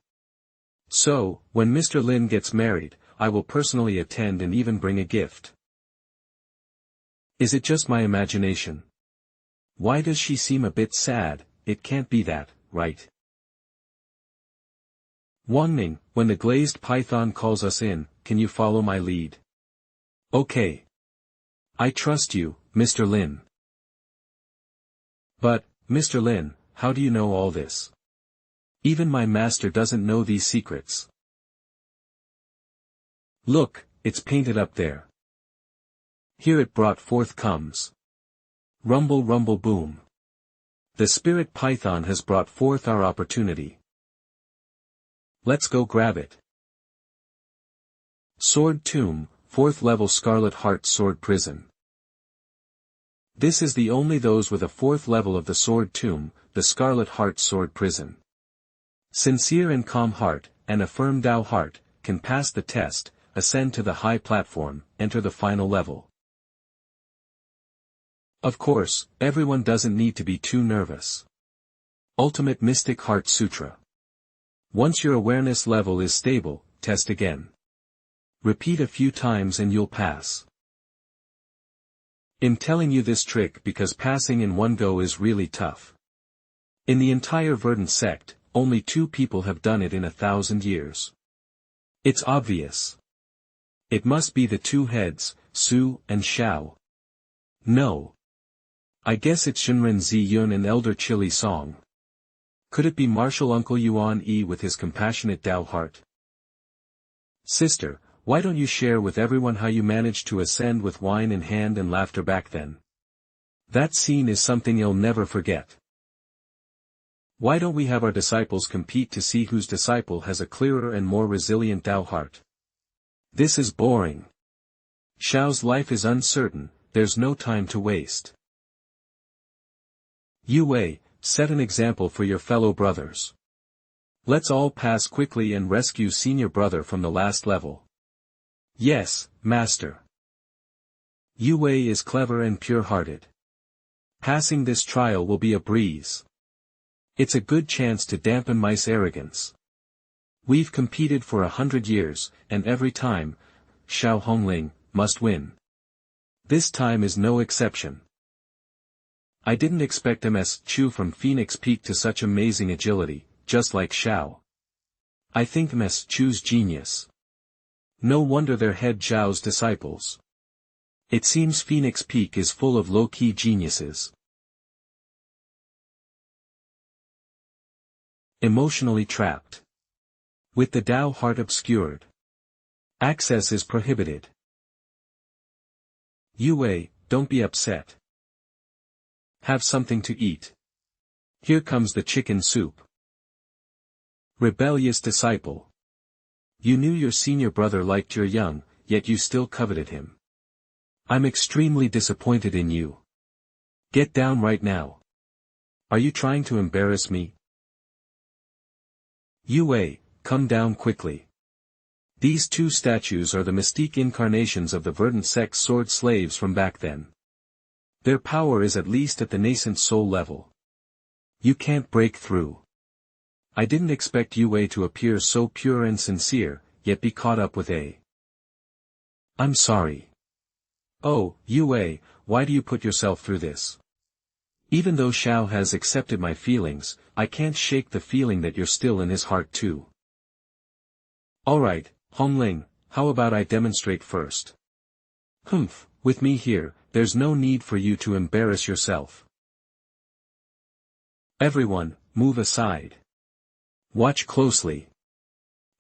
So, when Mr. Lin gets married, I will personally attend and even bring a gift. Is it just my imagination? Why does she seem a bit sad? It can't be that, right? Wanning, when the glazed python calls us in, can you follow my lead? Okay. I trust you, Mr. Lin. But, Mr. Lin, how do you know all this? Even my master doesn't know these secrets. Look, it's painted up there. Here it brought forth comes. Rumble rumble boom. The spirit python has brought forth our opportunity. Let's go grab it. Sword Tomb, 4th level Scarlet Heart Sword Prison. This is the only those with a 4th level of the Sword Tomb, the Scarlet Heart Sword Prison. Sincere and calm heart, and a firm Tao heart, can pass the test, ascend to the high platform, enter the final level. Of course, everyone doesn't need to be too nervous. Ultimate Mystic Heart Sutra. Once your awareness level is stable, test again. Repeat a few times and you'll pass. I'm telling you this trick because passing in one go is really tough. In the entire Verdant Sect, only 2 people have done it in 1,000 years. It's obvious. It must be the 2 heads, Su and Xiao. No. I guess it's Shinren Zi Yun and Elder Chili Song. Could it be Martial Uncle Yuan Yi with his compassionate Tao heart? Sister, why don't you share with everyone how you managed to ascend with wine in hand and laughter back then? That scene is something you'll never forget. Why don't we have our disciples compete to see whose disciple has a clearer and more resilient Tao heart? This is boring. Xiao's life is uncertain, there's no time to waste. Yue, set an example for your fellow brothers. Let's all pass quickly and rescue senior brother from the last level. Yes, master. Yue is clever and pure-hearted. Passing this trial will be a breeze. It's a good chance to dampen my arrogance. We've competed for 100 years, and every time, Xiao Hongling must win. This time is no exception. I didn't expect MS Chu from Phoenix Peak to such amazing agility, just like Xiao. I think MS Chu's genius. No wonder they're head Zhao's disciples. It seems Phoenix Peak is full of low-key geniuses. Emotionally trapped. With the Tao heart obscured. Access is prohibited. Yue, don't be upset. Have something to eat. Here comes the chicken soup. Rebellious disciple. You knew your senior brother liked your young, yet you still coveted him. I'm extremely disappointed in you. Get down right now. Are you trying to embarrass me? Yue, come down quickly. These two statues are the mystique incarnations of the Verdant Sect sword slaves from back then. Their power is at least at the nascent soul level. You can't break through. I didn't expect Yue to appear so pure and sincere, yet be caught up with a. I'm sorry. Oh, Yue, why do you put yourself through this? Even though Xiao has accepted my feelings, I can't shake the feeling that you're still in his heart too. Alright, Hongling, how about I demonstrate first? Humph, with me here, there's no need for you to embarrass yourself. Everyone, move aside. Watch closely.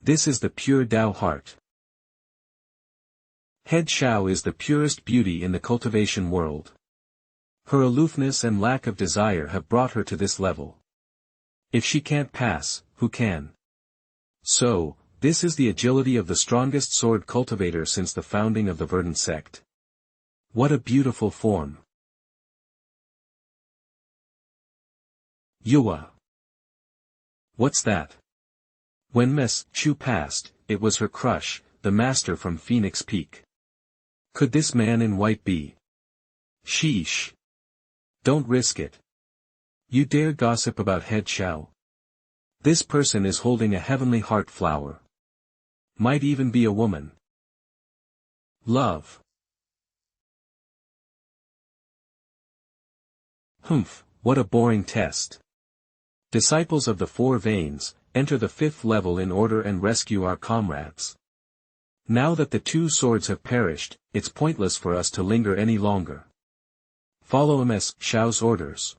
This is the pure Tao heart. Head Xiao is the purest beauty in the cultivation world. Her aloofness and lack of desire have brought her to this level. If she can't pass, who can? So, this is the agility of the strongest sword cultivator since the founding of the Verdant Sect. What a beautiful form. Yue. What's that? When Miss Chu passed, it was her crush, the master from Phoenix Peak. Could this man in white be? Sheesh. Don't risk it. You dare gossip about Head Xiao? This person is holding a heavenly heart flower. Might even be a woman. Love. Humph, what a boring test. Disciples of the Four Veins, enter the 5th level in order and rescue our comrades. Now that the two swords have perished, it's pointless for us to linger any longer. Follow MS Xiao's orders.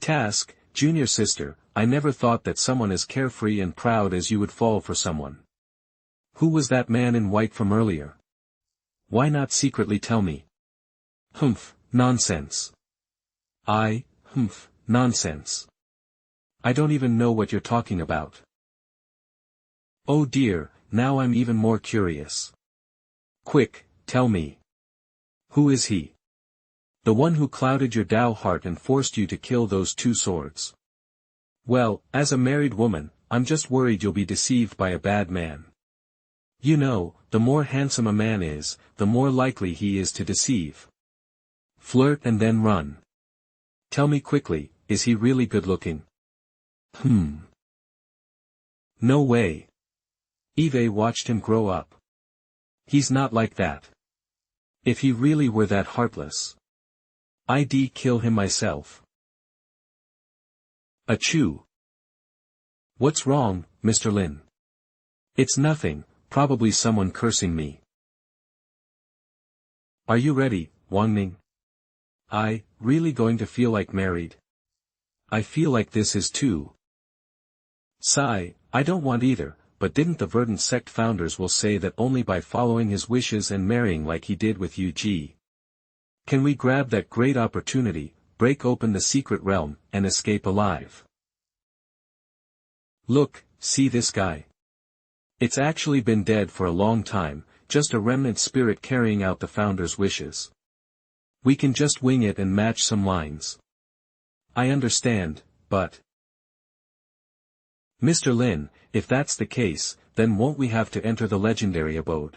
Task, Junior Sister, I never thought that someone as carefree and proud as you would fall for someone. Who was that man in white from earlier? Why not secretly tell me? Humph, nonsense. Nonsense. I don't even know what you're talking about. Oh dear, now I'm even more curious. Quick, tell me. Who is he? The one who clouded your Tao heart and forced you to kill those two swords. Well, as a married woman, I'm just worried you'll be deceived by a bad man. You know, the more handsome a man is, the more likely he is to deceive. Flirt and then run. Tell me quickly, is he really good looking? No way. Eve watched him grow up. He's not like that. If he really were that heartless, I'd kill him myself. Achoo. What's wrong, Mr. Lin? It's nothing, probably someone cursing me. Are you ready, Wangning? Really going to feel like married? I feel like this is too. Sigh, I don't want either, but didn't the Verdant Sect founders will say that only by following his wishes and marrying like he did with Yu Ji? Can we grab that great opportunity, break open the secret realm, and escape alive? Look, see this guy? It's actually been dead for a long time, just a remnant spirit carrying out the founders' wishes. We can just wing it and match some lines. I understand, but... Mr. Lin, if that's the case, then won't we have to enter the legendary abode?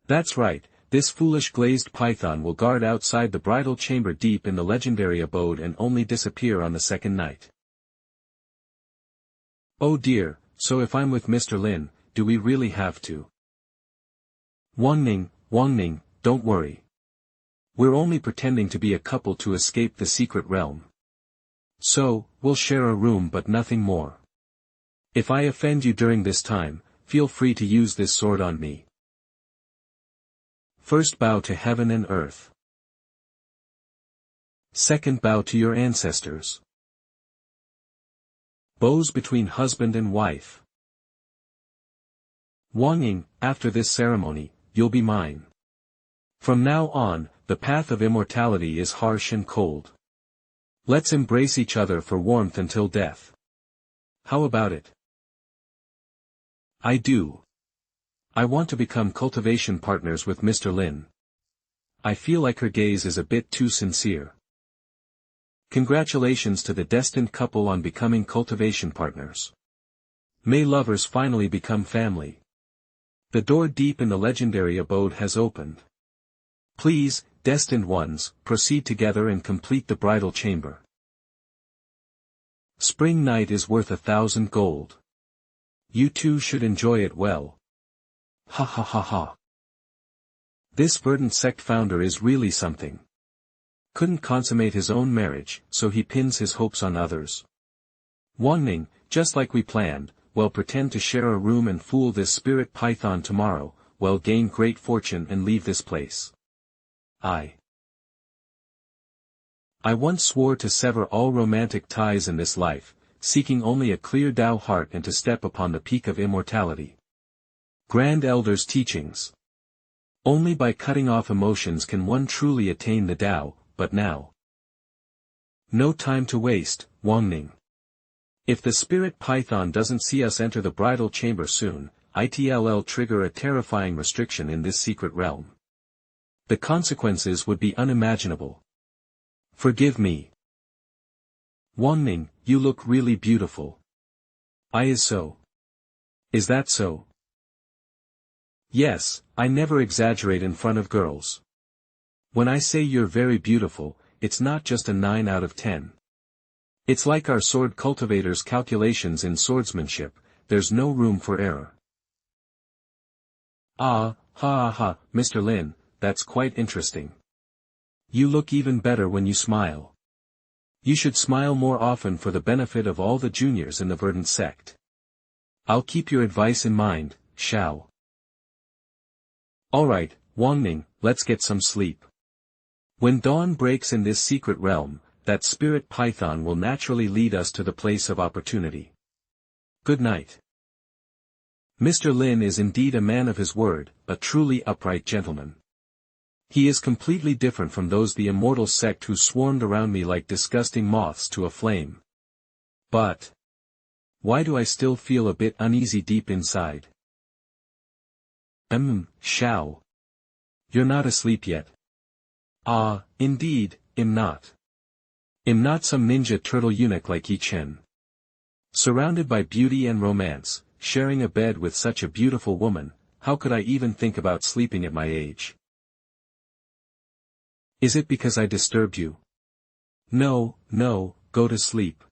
That's right, this foolish glazed python will guard outside the bridal chamber deep in the legendary abode and only disappear on the second night. Oh dear, so if I'm with Mr. Lin, do we really have to? Wangning, don't worry. We're only pretending to be a couple to escape the secret realm. So, we'll share a room but nothing more. If I offend you during this time, feel free to use this sword on me. First bow to heaven and earth. Second bow to your ancestors. Bows between husband and wife. Wanging, after this ceremony, you'll be mine. From now on, the path of immortality is harsh and cold. Let's embrace each other for warmth until death. How about it? I do. I want to become cultivation partners with Mr. Lin. I feel like her gaze is a bit too sincere. Congratulations to the destined couple on becoming cultivation partners. May lovers finally become family. The door deep in the legendary abode has opened. Please, destined ones, proceed together and complete the bridal chamber. Spring night is worth 1,000 gold. You two should enjoy it well. Ha ha ha ha. This Verdant Sect founder is really something. Couldn't consummate his own marriage, so he pins his hopes on others. Wangning, just like we planned, well pretend to share a room and fool this spirit python tomorrow, well gain great fortune and leave this place. I once swore to sever all romantic ties in this life, seeking only a clear Tao heart and to step upon the peak of immortality. Grand Elder's teachings. Only by cutting off emotions can one truly attain the Tao, but now. No time to waste, Wangning. If the spirit python doesn't see us enter the bridal chamber soon, it'll trigger a terrifying restriction in this secret realm. The consequences would be unimaginable. Forgive me. Wangning, you look really beautiful. Is so. Is that so? Yes, I never exaggerate in front of girls. When I say you're very beautiful, it's not just a 9 out of 10. It's like our sword cultivator's calculations in swordsmanship, there's no room for error. Ah, ha, Mr. Lin, that's quite interesting. You look even better when you smile. You should smile more often for the benefit of all the juniors in the Verdant Sect. I'll keep your advice in mind, Xiao. Alright, Wangning, let's get some sleep. When dawn breaks in this secret realm, that spirit python will naturally lead us to the place of opportunity. Good night. Mr. Lin is indeed a man of his word, a truly upright gentleman. He is completely different from those the immortal sect who swarmed around me like disgusting moths to a flame. But why do I still feel a bit uneasy deep inside? Xiao. You're not asleep yet. Ah, indeed, I'm not. I'm not some ninja turtle eunuch like Ye Chen. Surrounded by beauty and romance, sharing a bed with such a beautiful woman, how could I even think about sleeping at my age? Is it because I disturbed you? No, go to sleep.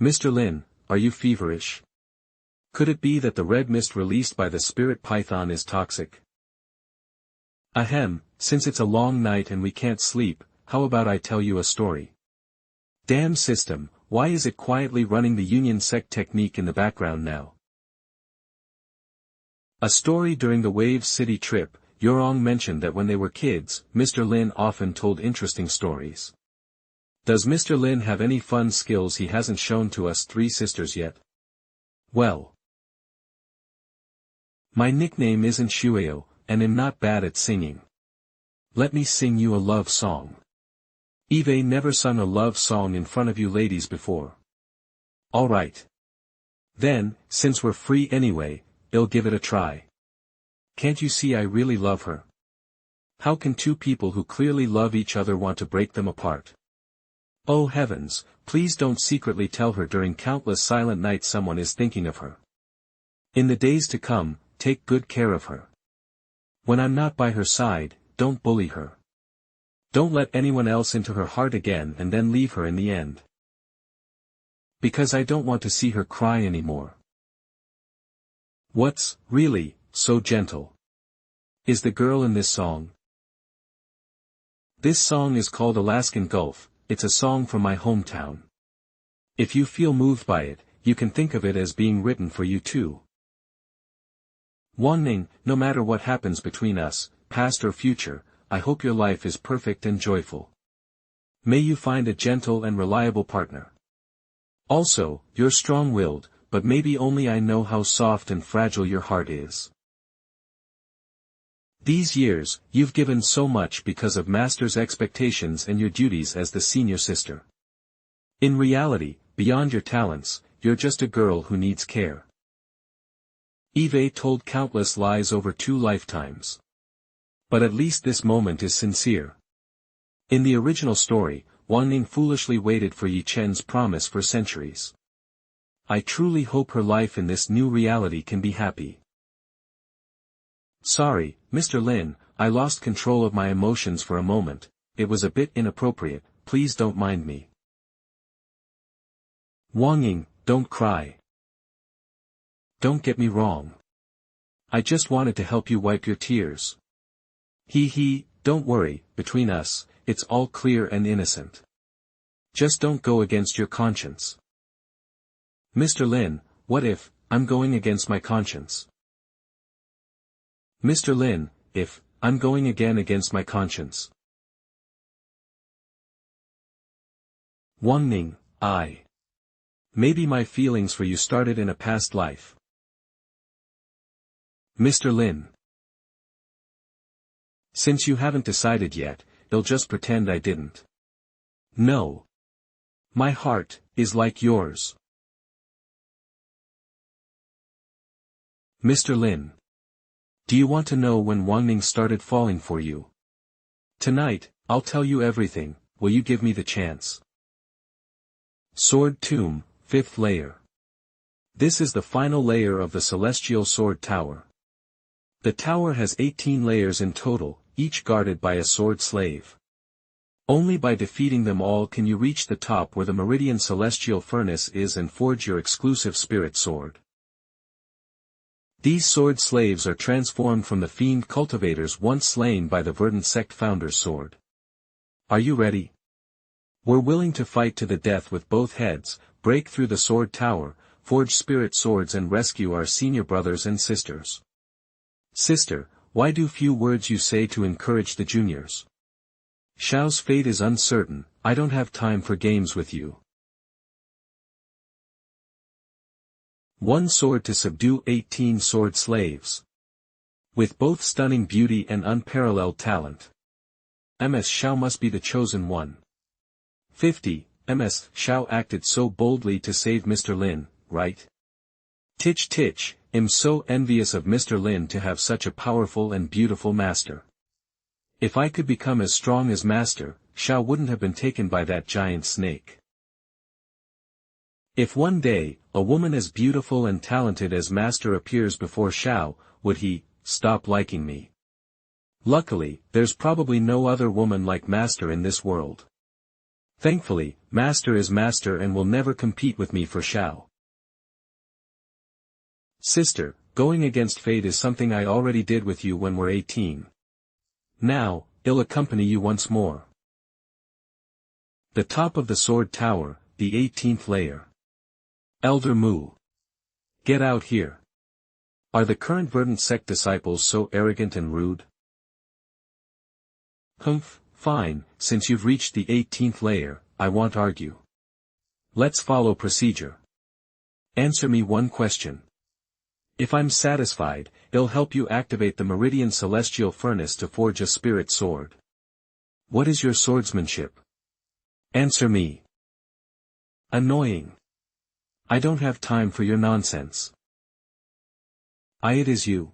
Mr. Lin, are you feverish? Could it be that the red mist released by the spirit python is toxic? Ahem, since it's a long night and we can't sleep, how about I tell you a story? Damn system, why is it quietly running the Union Sect technique in the background now? A story during the Wave City trip, Yorong mentioned that when they were kids, Mr. Lin often told interesting stories. Does Mr. Lin have any fun skills he hasn't shown to us three sisters yet? Well, my nickname isn't Shueo, and I'm not bad at singing. Let me sing you a love song. Eve never sung a love song in front of you ladies before. Alright. Then, since we're free anyway, I'll give it a try. Can't you see I really love her? How can two people who clearly love each other want to break them apart? Oh heavens, please don't secretly tell her during countless silent nights someone is thinking of her. In the days to come, take good care of her. When I'm not by her side, don't bully her. Don't let anyone else into her heart again and then leave her in the end. Because I don't want to see her cry anymore. What's, really, so gentle? Is the girl in this song? This song is called Alaskan Gulf. It's a song from my hometown. If you feel moved by it, you can think of it as being written for you too. Wanning, no matter what happens between us, past or future, I hope your life is perfect and joyful. May you find a gentle and reliable partner. Also, you're strong-willed, but maybe only I know how soft and fragile your heart is. These years, you've given so much because of Master's expectations and your duties as the senior sister. In reality, beyond your talents, you're just a girl who needs care. Eve told countless lies over 2 lifetimes. But at least this moment is sincere. In the original story, Wang Ning foolishly waited for Ye Chen's promise for centuries. I truly hope her life in this new reality can be happy. Sorry, Mr. Lin, I lost control of my emotions for a moment. It was a bit inappropriate, please don't mind me. Wang Ning, don't cry. Don't get me wrong. I just wanted to help you wipe your tears. Don't worry, between us, it's all clear and innocent. Just don't go against your conscience. Mr. Lin, what if, I'm going against my conscience? Mr. Lin, if, I'm going again against my conscience. Wang Ning, maybe my feelings for you started in a past life. Mr. Lin. Since you haven't decided yet, I'll just pretend I didn't. No. My heart is like yours. Mr. Lin. Do you want to know when Wang Ning started falling for you? Tonight, I'll tell you everything, will you give me the chance? Sword Tomb, 5th layer. This is the final layer of the Celestial Sword Tower. The tower has 18 layers in total, each guarded by a sword slave. Only by defeating them all can you reach the top where the Meridian Celestial Furnace is and forge your exclusive spirit sword. These sword slaves are transformed from the fiend cultivators once slain by the Verdant Sect founder's sword. Are you ready? We're willing to fight to the death with both heads, break through the sword tower, forge spirit swords and rescue our senior brothers and sisters. Sister, why do few words you say to encourage the juniors? Xiao's fate is uncertain, I don't have time for games with you. One sword to subdue 18 sword slaves. With both stunning beauty and unparalleled talent. Ms. Xiao must be the chosen one. 50. Ms. Xiao acted so boldly to save Mr. Lin, right? Tich, I'm so envious of Mr. Lin to have such a powerful and beautiful master. If I could become as strong as master, Xiao wouldn't have been taken by that giant snake. If one day, a woman as beautiful and talented as master appears before Xiao, would he stop liking me? Luckily, there's probably no other woman like master in this world. Thankfully, master is master and will never compete with me for Xiao. Sister, going against fate is something I already did with you when we're 18. Now, I'll accompany you once more. The top of the sword tower, the 18th layer. Elder Mu. Get out here. Are the current Verdant Sect disciples so arrogant and rude? Humph, fine, since you've reached the 18th layer, I won't argue. Let's follow procedure. Answer me one question. If I'm satisfied, I'll help you activate the Meridian Celestial Furnace to forge a spirit sword. What is your swordsmanship? Answer me. Annoying. I don't have time for your nonsense. It is you.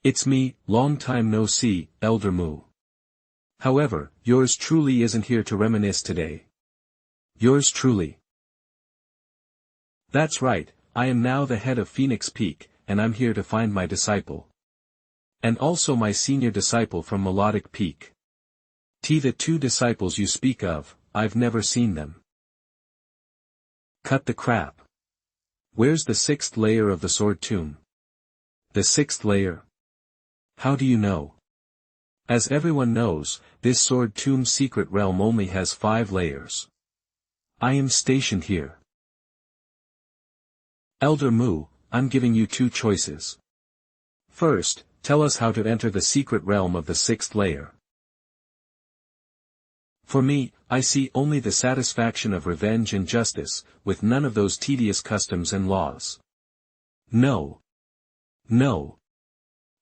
It's me, long time no see, Elder Mu. However, yours truly isn't here to reminisce today. Yours truly. That's right, I am now the head of Phoenix Peak, and I'm here to find my disciple. And also my senior disciple from Melodic Peak. The two disciples you speak of, I've never seen them. Cut the crap. Where's the sixth layer of the sword tomb? The sixth layer? How do you know? As everyone knows, this sword tomb secret realm only has 5 layers. I am stationed here. Elder Mu, I'm giving you 2 choices. First, tell us how to enter the secret realm of the 6th layer. For me, I see only the satisfaction of revenge and justice, with none of those tedious customs and laws. No. No.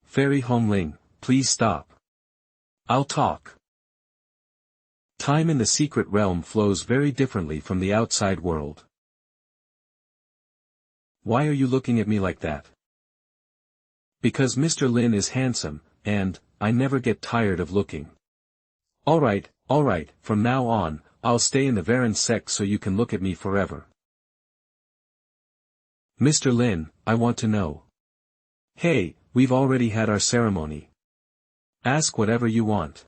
Fairy Hongling, please stop. I'll talk. Time in the secret realm flows very differently from the outside world. Why are you looking at me like that? Because Mr. Lin is handsome, and, I never get tired of looking. Alright, from now on, I'll stay in the Verdant Sect so you can look at me forever. Mr. Lin, I want to know. Hey, we've already had our ceremony. Ask whatever you want.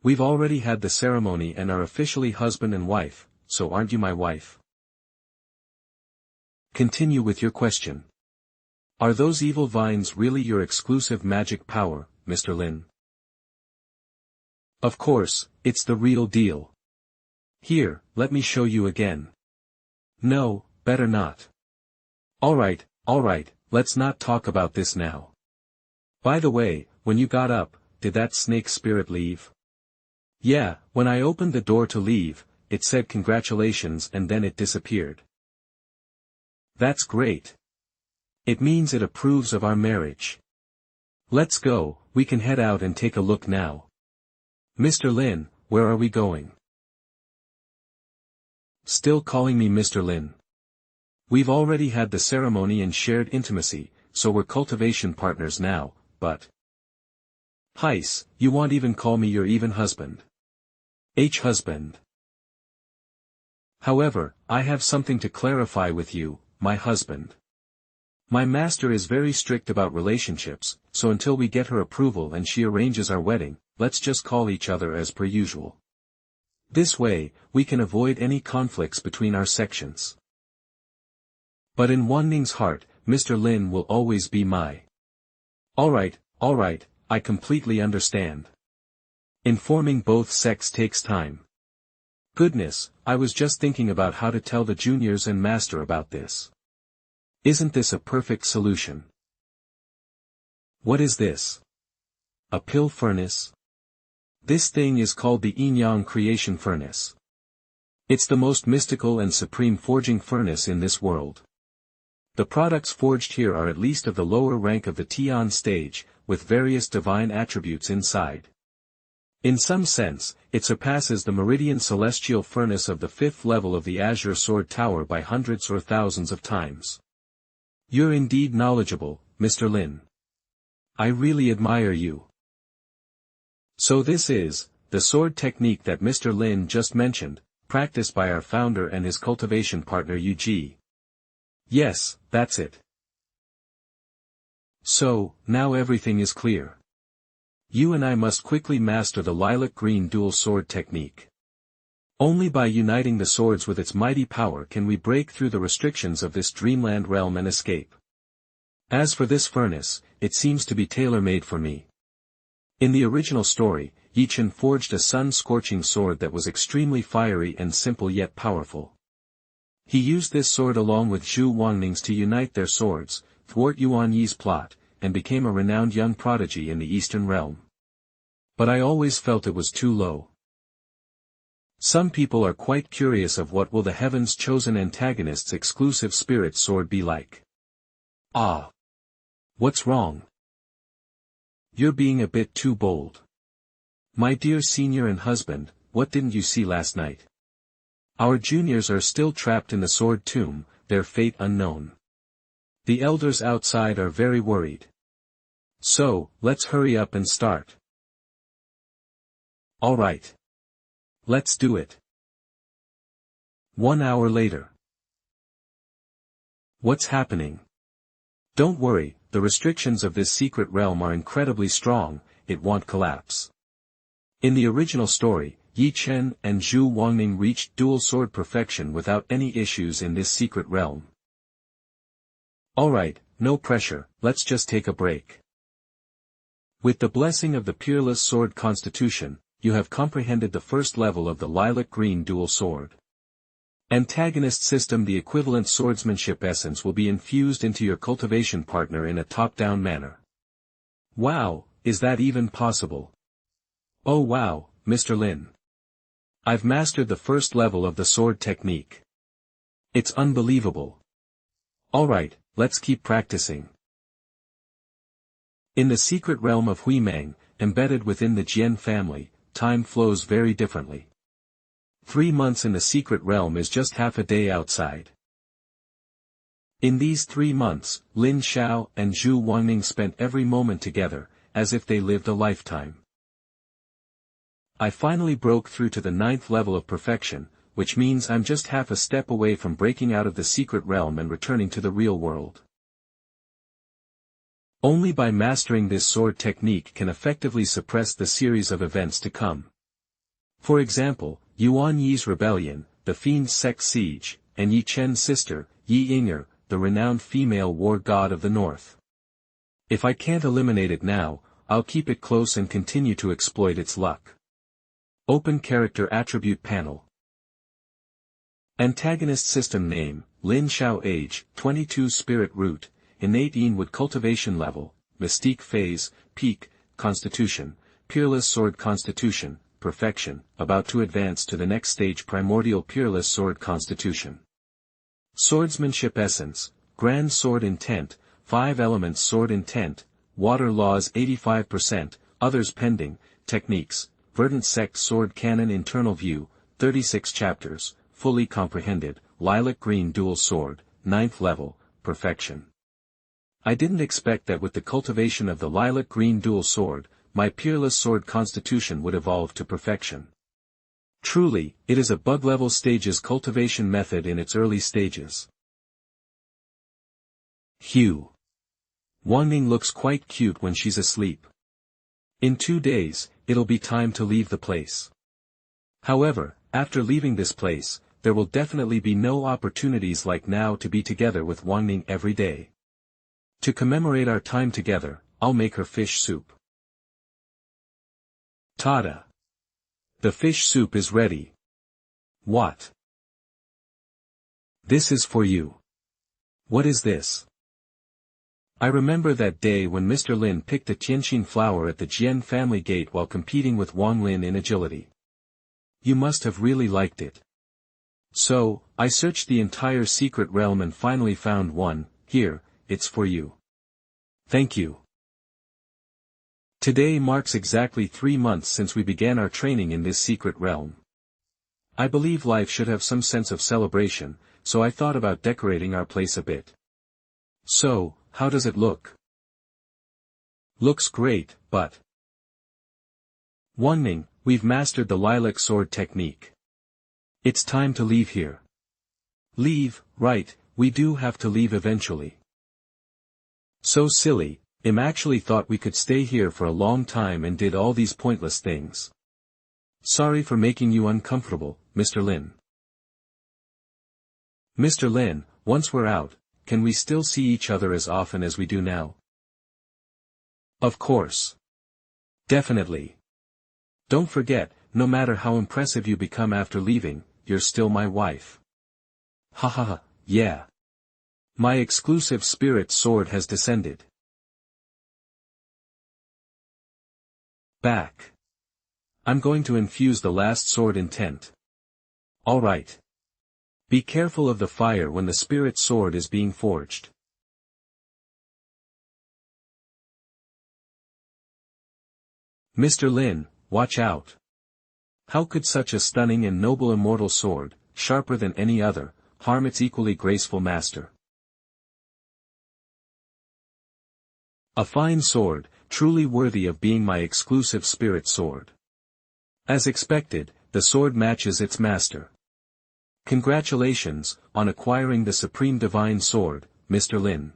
We've already had the ceremony and are officially husband and wife, so aren't you my wife? Continue with your question. Are those evil vines really your exclusive magic power, Mr. Lin? Of course, it's the real deal. Here, let me show you again. No, better not. Alright, let's not talk about this now. By the way, when you got up, did that snake spirit leave? Yeah, when I opened the door to leave, it said congratulations and then it disappeared. That's great. It means it approves of our marriage. Let's go, we can head out and take a look now. Mr. Lin, where are we going? Still calling me Mr. Lin. We've already had the ceremony and shared intimacy, so we're cultivation partners now, but... Heis, you won't even call me your even husband. Husband. However, I have something to clarify with you, my husband. My master is very strict about relationships, so until we get her approval and she arranges our wedding, let's just call each other as per usual. This way, we can avoid any conflicts between our sections. But in Wanning's heart, Mr. Lin will always be my. Alright, I completely understand. Informing both sects takes time. Goodness, I was just thinking about how to tell the juniors and master about this. Isn't this a perfect solution? What is this? A pill furnace? This thing is called the Yin-Yang Creation Furnace. It's the most mystical and supreme forging furnace in this world. The products forged here are at least of the lower rank of the Tian stage, with various divine attributes inside. In some sense, it surpasses the Meridian Celestial Furnace of the 5th level of the Azure Sword Tower by hundreds or thousands of times. You're indeed knowledgeable, Mr. Lin. I really admire you. So this is, the sword technique that Mr. Lin just mentioned, practiced by our founder and his cultivation partner Yuji. Yes, that's it. So, now everything is clear. You and I must quickly master the lilac-green dual sword technique. Only by uniting the swords with its mighty power can we break through the restrictions of this dreamland realm and escape. As for this furnace, it seems to be tailor-made for me. In the original story, Ye Chen forged a sun-scorching sword that was extremely fiery and simple yet powerful. He used this sword along with Zhu Wangning's to unite their swords, thwart Yuan Yi's plot, and became a renowned young prodigy in the Eastern Realm. But I always felt it was too low. Some people are quite curious of what will the Heaven's chosen antagonist's exclusive spirit sword be like. What's wrong? You're being a bit too bold. My dear senior and husband, what didn't you see last night? Our juniors are still trapped in the sword tomb, their fate unknown. The elders outside are very worried. So, let's hurry up and start. Alright. Let's do it. 1 hour later. What's happening? Don't worry, the restrictions of this secret realm are incredibly strong, it won't collapse. In the original story, Ye Chen and Zhu Wangning reached dual sword perfection without any issues in this secret realm. Alright, no pressure, let's just take a break. With the blessing of the peerless sword constitution, you have comprehended the first level of the lilac green dual sword. Antagonist system. The equivalent swordsmanship essence will be infused into your cultivation partner in a top-down manner. Wow, is that even possible? Oh wow, Mr. Lin. I've mastered the first level of the sword technique. It's unbelievable. Alright, let's keep practicing. In the secret realm of Huimang, embedded within the Jian family, time flows very differently. 3 months in the secret realm is just half a day outside. In these 3 months, Lin Xiao and Zhu Wangning spent every moment together, as if they lived a lifetime. I finally broke through to the 9th level of perfection, which means I'm just half a step away from breaking out of the secret realm and returning to the real world. Only by mastering this sword technique can effectively suppress the series of events to come. For example, Yuan Yi's rebellion, the Fiend Sect siege, and Ye Chen's sister, Ye Inger, the renowned female war god of the north. If I can't eliminate it now, I'll keep it close and continue to exploit its luck. Open Character Attribute Panel. Antagonist System Name, Lin Xiao. Age, 22. Spirit Root, Innate Inwood Cultivation Level, Mystique Phase, Peak, Constitution, Peerless Sword Constitution, Perfection, about to advance to the next stage. Primordial Peerless Sword Constitution. Swordsmanship Essence, Grand Sword Intent, 5 Elements Sword Intent, Water Laws 85%, Others Pending, Techniques, Verdant Sect Sword Canon Internal View, 36 chapters, fully comprehended, Lilac Green Dual Sword, 9th level, Perfection. I didn't expect that with the cultivation of the Lilac Green Dual Sword, my peerless sword constitution would evolve to perfection. Truly, it is a bug-level stages cultivation method in its early stages. Hugh. Wangning looks quite cute when she's asleep. In 2 days, it'll be time to leave the place. However, after leaving this place, there will definitely be no opportunities like now to be together with Wangning every day. To commemorate our time together, I'll make her fish soup. Tada! The fish soup is ready. What? This is for you. What is this? I remember that day when Mr. Lin picked a Tianqin flower at the Jian family gate while competing with Wang Lin in agility. You must have really liked it. So, I searched the entire secret realm and finally found one. Here, it's for you. Thank you. Today marks exactly 3 months since we began our training in this secret realm. I believe life should have some sense of celebration, so I thought about decorating our place a bit. So, how does it look? Looks great, but... Wangning, we've mastered the lilac sword technique. It's time to leave here. Leave, right, we do have to leave eventually. So silly, Im actually thought we could stay here for a long time and did all these pointless things. Sorry for making you uncomfortable, Mr. Lin. Mr. Lin, once we're out, can we still see each other as often as we do now? Of course. Definitely. Don't forget, no matter how impressive you become after leaving, you're still my wife. Ha ha ha, yeah. My exclusive spirit sword has descended. Back. I'm going to infuse the last sword intent. Alright. Be careful of the fire when the spirit sword is being forged. Mr. Lin, watch out. How could such a stunning and noble immortal sword, sharper than any other, harm its equally graceful master? A fine sword, truly worthy of being my exclusive spirit sword. As expected, the sword matches its master. Congratulations, on acquiring the supreme divine sword, Mr. Lin.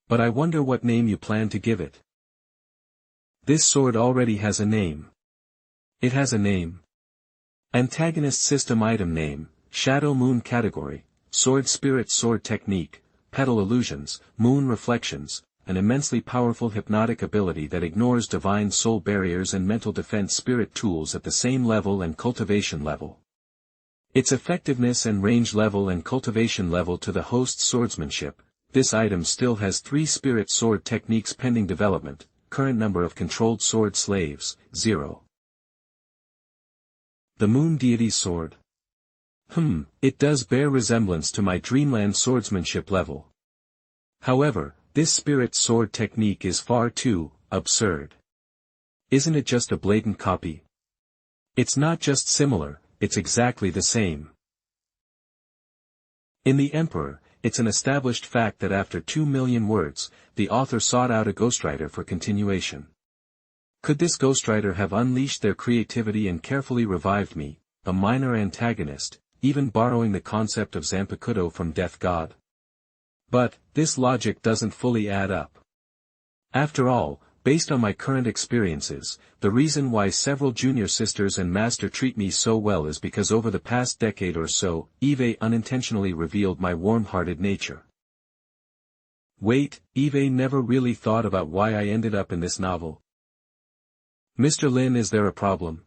But I wonder what name you plan to give it. This sword already has a name. It has a name. Antagonist system item name, Shadow Moon category, Sword Spirit Sword Technique, Petal Illusions, Moon Reflections, an immensely powerful hypnotic ability that ignores divine soul barriers and mental defense spirit tools at the same level and cultivation level. Its effectiveness and range level and cultivation level to the host's swordsmanship. This item still has 3 spirit sword techniques pending development, current number of controlled sword slaves, 0. The Moon Deity's Sword. It does bear resemblance to my Dreamland swordsmanship level. However, this spirit sword technique is far too absurd. Isn't it just a blatant copy? It's not just similar, it's exactly the same. In The Emperor, it's an established fact that after 2 million words, the author sought out a ghostwriter for continuation. Could this ghostwriter have unleashed their creativity and carefully revived me, a minor antagonist, even borrowing the concept of Zanpakuto from Death God? But, this logic doesn't fully add up. After all, based on my current experiences, the reason why several junior sisters and master treat me so well is because over the past decade or so, Eve unintentionally revealed my warm-hearted nature. Wait, Eve never really thought about why I ended up in this novel. Mr. Lin, is there a problem?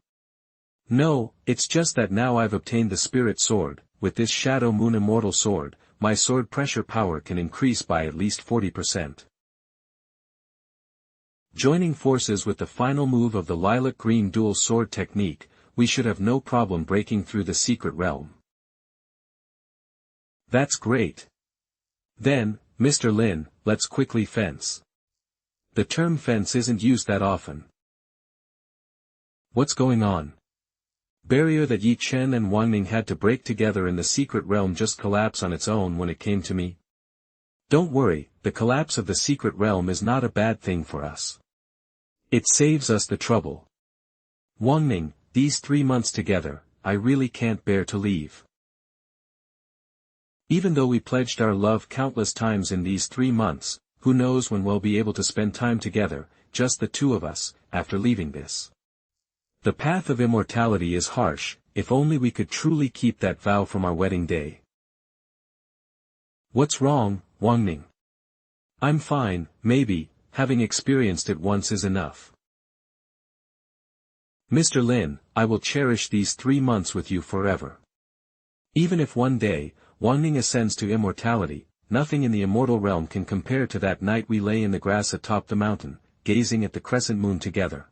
No, it's just that now I've obtained the spirit sword. With this Shadow Moon Immortal Sword, my sword pressure power can increase by at least 40%. Joining forces with the final move of the Lilac Green Dual Sword technique, we should have no problem breaking through the secret realm. That's great. Then, Mr. Lin, let's quickly fence. The term fence isn't used that often. What's going on? Barrier that Ye Chen and Wangning had to break together in the secret realm just collapse on its own when it came to me? Don't worry, the collapse of the secret realm is not a bad thing for us. It saves us the trouble. Wangning, these 3 months together, I really can't bear to leave. Even though we pledged our love countless times in these 3 months, who knows when we'll be able to spend time together, just the 2 of us, after leaving this. The path of immortality is harsh, if only we could truly keep that vow from our wedding day. What's wrong, Wangning? I'm fine, maybe, having experienced it once is enough. Mr. Lin, I will cherish these 3 months with you forever. Even if one day, Wangning ascends to immortality, nothing in the immortal realm can compare to that night we lay in the grass atop the mountain, gazing at the crescent moon together.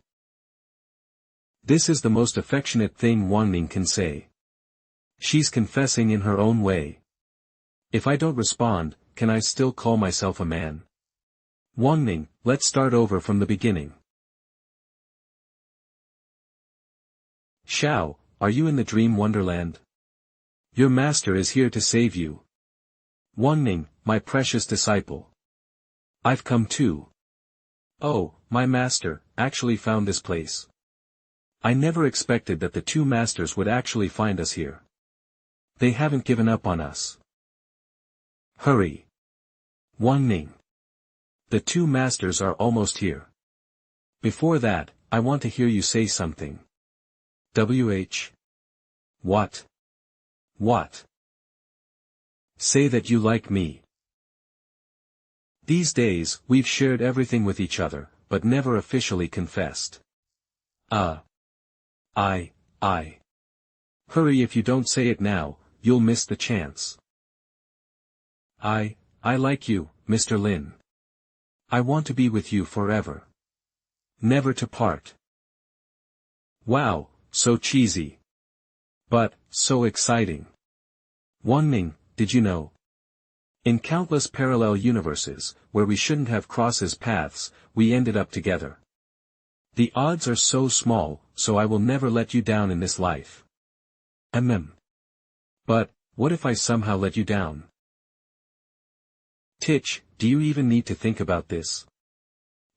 This is the most affectionate thing Wangning can say. She's confessing in her own way. If I don't respond, can I still call myself a man? Wangning, let's start over from the beginning. Xiao, are you in the dream wonderland? Your master is here to save you. Wangning, my precious disciple. I've come too. Oh, my master, actually found this place. I never expected that the 2 masters would actually find us here. They haven't given up on us. Hurry. Wangning. The 2 masters are almost here. Before that, I want to hear you say something. What? What? Say that you like me. These days, we've shared everything with each other, but never officially confessed. Hurry, if you don't say it now, you'll miss the chance. I like you, Mr. Lin. I want to be with you forever. Never to part. Wow, so cheesy. But, so exciting. Wangning, did you know? In countless parallel universes, where we shouldn't have crossed paths, we ended up together. The odds are so small, so I will never let you down in this life. But, what if I somehow let you down? Titch, do you even need to think about this?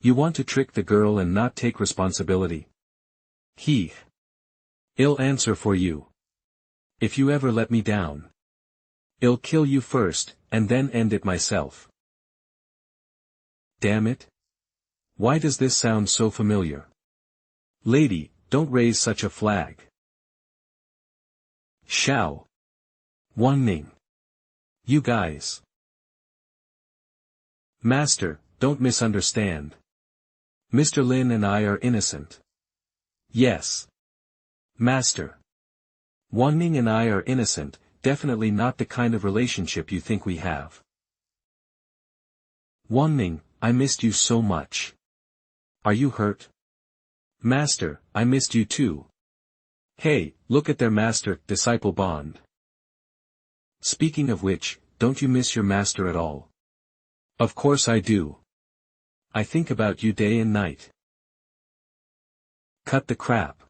You want to trick the girl and not take responsibility? I'll answer for you. If you ever let me down, I'll kill you first, and then end it myself. damn it? Why does this sound so familiar? Lady, don't raise such a flag. Xiao. Wan Ning. You guys. Master, don't misunderstand. Mr. Lin and I are innocent. Yes. Master. Wan Ning and I are innocent, definitely not the kind of relationship you think we have. Wan Ning, I missed you so much. Are you hurt? Master, I missed you too. Hey, look at their master-disciple bond. Speaking of which, don't you miss your master at all? Of course I do. I think about you day and night. Cut the crap.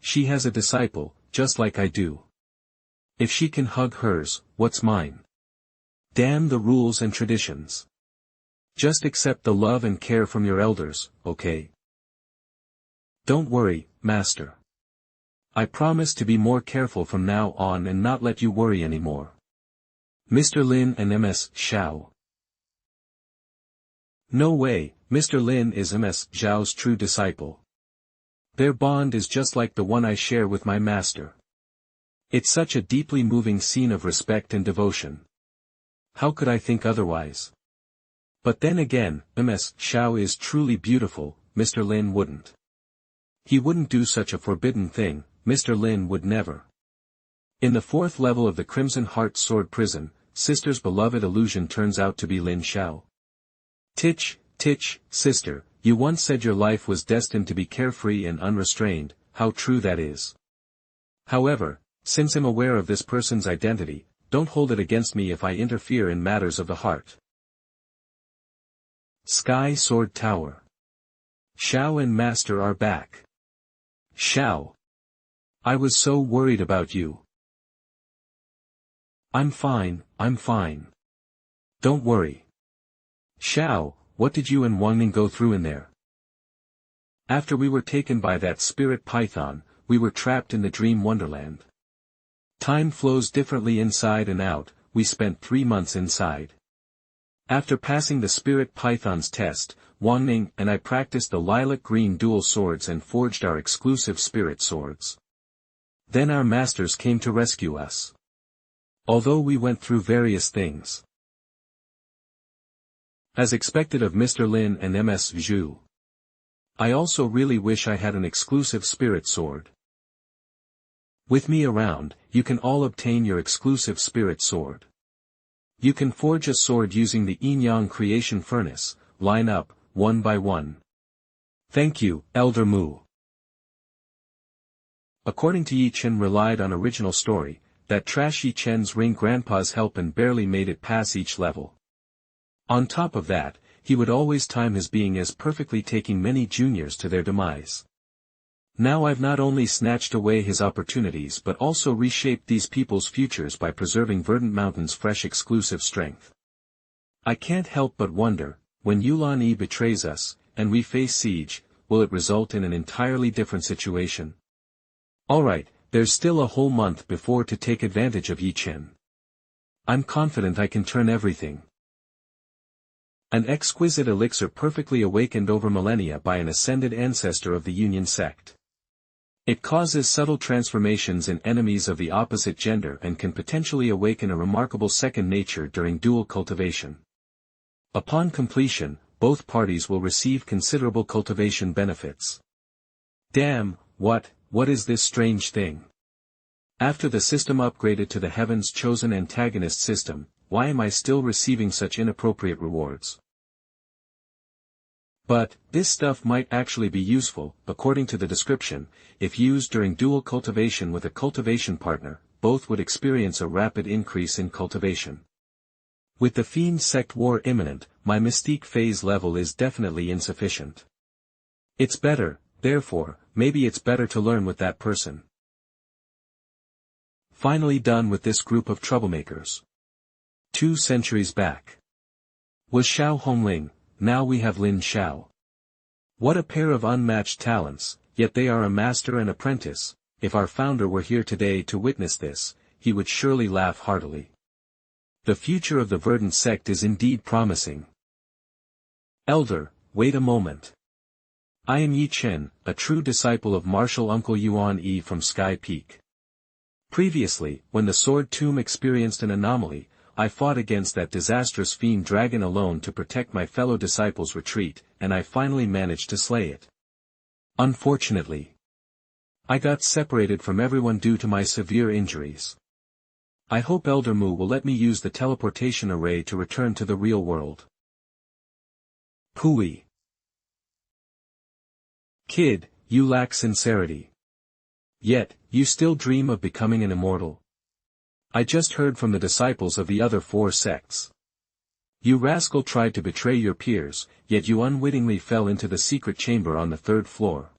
She has a disciple, just like I do. If she can hug hers, what's mine? Damn the rules and traditions. Just accept the love and care from your elders, okay? Don't worry, Master. I promise to be more careful from now on and not let you worry anymore. Mr. Lin and Ms. Xiao. No way, Mr. Lin is Ms. Xiao's true disciple. Their bond is just like the one I share with my master. It's such a deeply moving scene of respect and devotion. How could I think otherwise? But then again, Ms. Xiao is truly beautiful, Mr. Lin wouldn't. He wouldn't do such a forbidden thing, Mr. Lin would never. In the 4th level of the Crimson Heart Sword Prison, Sister's beloved illusion turns out to be Lin Xiao. Titch, sister, you once said your life was destined to be carefree and unrestrained, how true that is. However, since I'm aware of this person's identity, don't hold it against me if I interfere in matters of the heart. Sky Sword Tower. Xiao and Master are back. Xiao. I was so worried about you. I'm fine. Don't worry. Xiao, what did you and Wang Ning go through in there? After we were taken by that spirit python, we were trapped in the dream wonderland. Time flows differently inside and out, we spent 3 months inside. After passing the spirit python's test, Wang Ning and I practiced the lilac green dual swords and forged our exclusive spirit swords. Then our masters came to rescue us. Although we went through various things. As expected of Mr. Lin and Ms. Zhu. I also really wish I had an exclusive spirit sword. With me around, you can all obtain your exclusive spirit sword. You can forge a sword using the yin-yang creation furnace, line up, one by one. Thank you, Elder Mu. According to Ye Chen relied on original story, that trash Ye Chen's ring grandpa's help and barely made it past each level. On top of that, he would always time his being as perfectly taking many juniors to their demise. Now I've not only snatched away his opportunities but also reshaped these people's futures by preserving Verdant Mountain's fresh exclusive strength. I can't help but wonder, when Yulan Yi betrays us, and we face siege, will it result in an entirely different situation? Alright, there's still a whole month before to take advantage of Ye Chen. I'm confident I can turn everything. An exquisite elixir perfectly awakened over millennia by an ascended ancestor of the Union sect. It causes subtle transformations in enemies of the opposite gender and can potentially awaken a remarkable second nature during dual cultivation. Upon completion, both parties will receive considerable cultivation benefits. Damn, what is this strange thing? After the system upgraded to the Heaven's Chosen Antagonist system, why am I still receiving such inappropriate rewards? But, this stuff might actually be useful, according to the description, if used during dual cultivation with a cultivation partner, both would experience a rapid increase in cultivation. With the Fiend Sect war imminent, my Mystique phase level is definitely insufficient. It's better, therefore, maybe it's better to learn with that person. Finally done with this group of troublemakers. 2 centuries back. Was Xiao Hongling, now we have Lin Xiao. What a pair of unmatched talents, yet they are a master and apprentice. If our founder were here today to witness this, he would surely laugh heartily. The future of the Verdant Sect is indeed promising. Elder, wait a moment. I am Ye Chen, a true disciple of martial uncle Yuan Yi from Sky Peak. Previously, when the Sword Tomb experienced an anomaly, I fought against that disastrous fiend dragon alone to protect my fellow disciples' retreat, and I finally managed to slay it. Unfortunately, I got separated from everyone due to my severe injuries. I hope Elder Mu will let me use the teleportation array to return to the real world. Pooey. Kid, you lack sincerity. Yet, you still dream of becoming an immortal. I just heard from the disciples of the other 4 sects. You rascal tried to betray your peers, yet you unwittingly fell into the secret chamber on the 3rd floor.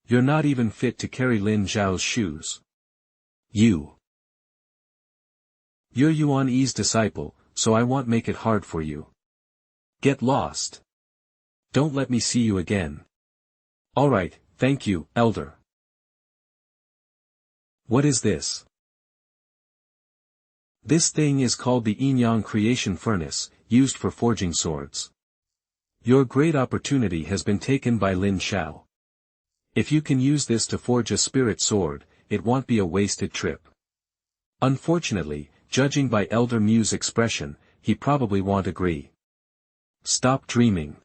You're not even fit to carry Lin Xiao's shoes. You're Yuan Yi's disciple, so I won't make it hard for you. Get lost. Don't let me see you again. Alright, thank you, Elder. What is this? This thing is called the Yin-Yang Creation Furnace, used for forging swords. Your great opportunity has been taken by Lin Xiao. If you can use this to forge a spirit sword, it won't be a wasted trip. Unfortunately, judging by Elder Mu's expression, he probably won't agree. Stop dreaming.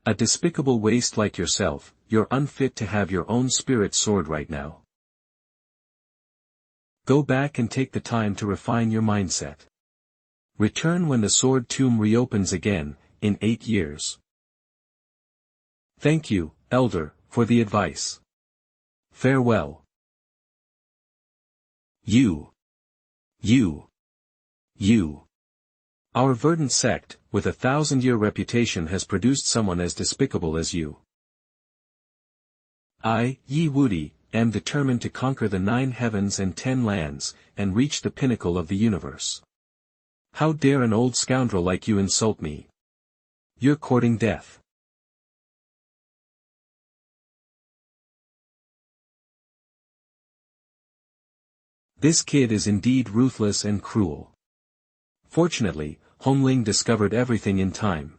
A despicable waste like yourself, you're unfit to have your own spirit sword right now. Go back and take the time to refine your mindset. Return when the Sword Tomb reopens again, in 8 years. Thank you, Elder, for the advice. Farewell. You. Our Verdant Sect, with a 1000-year reputation, has produced someone as despicable as you. I, Yi Wudi, am determined to conquer the 9 heavens and 10 lands, and reach the pinnacle of the universe. How dare an old scoundrel like you insult me? You're courting death. This kid is indeed ruthless and cruel. Fortunately, Hongling discovered everything in time.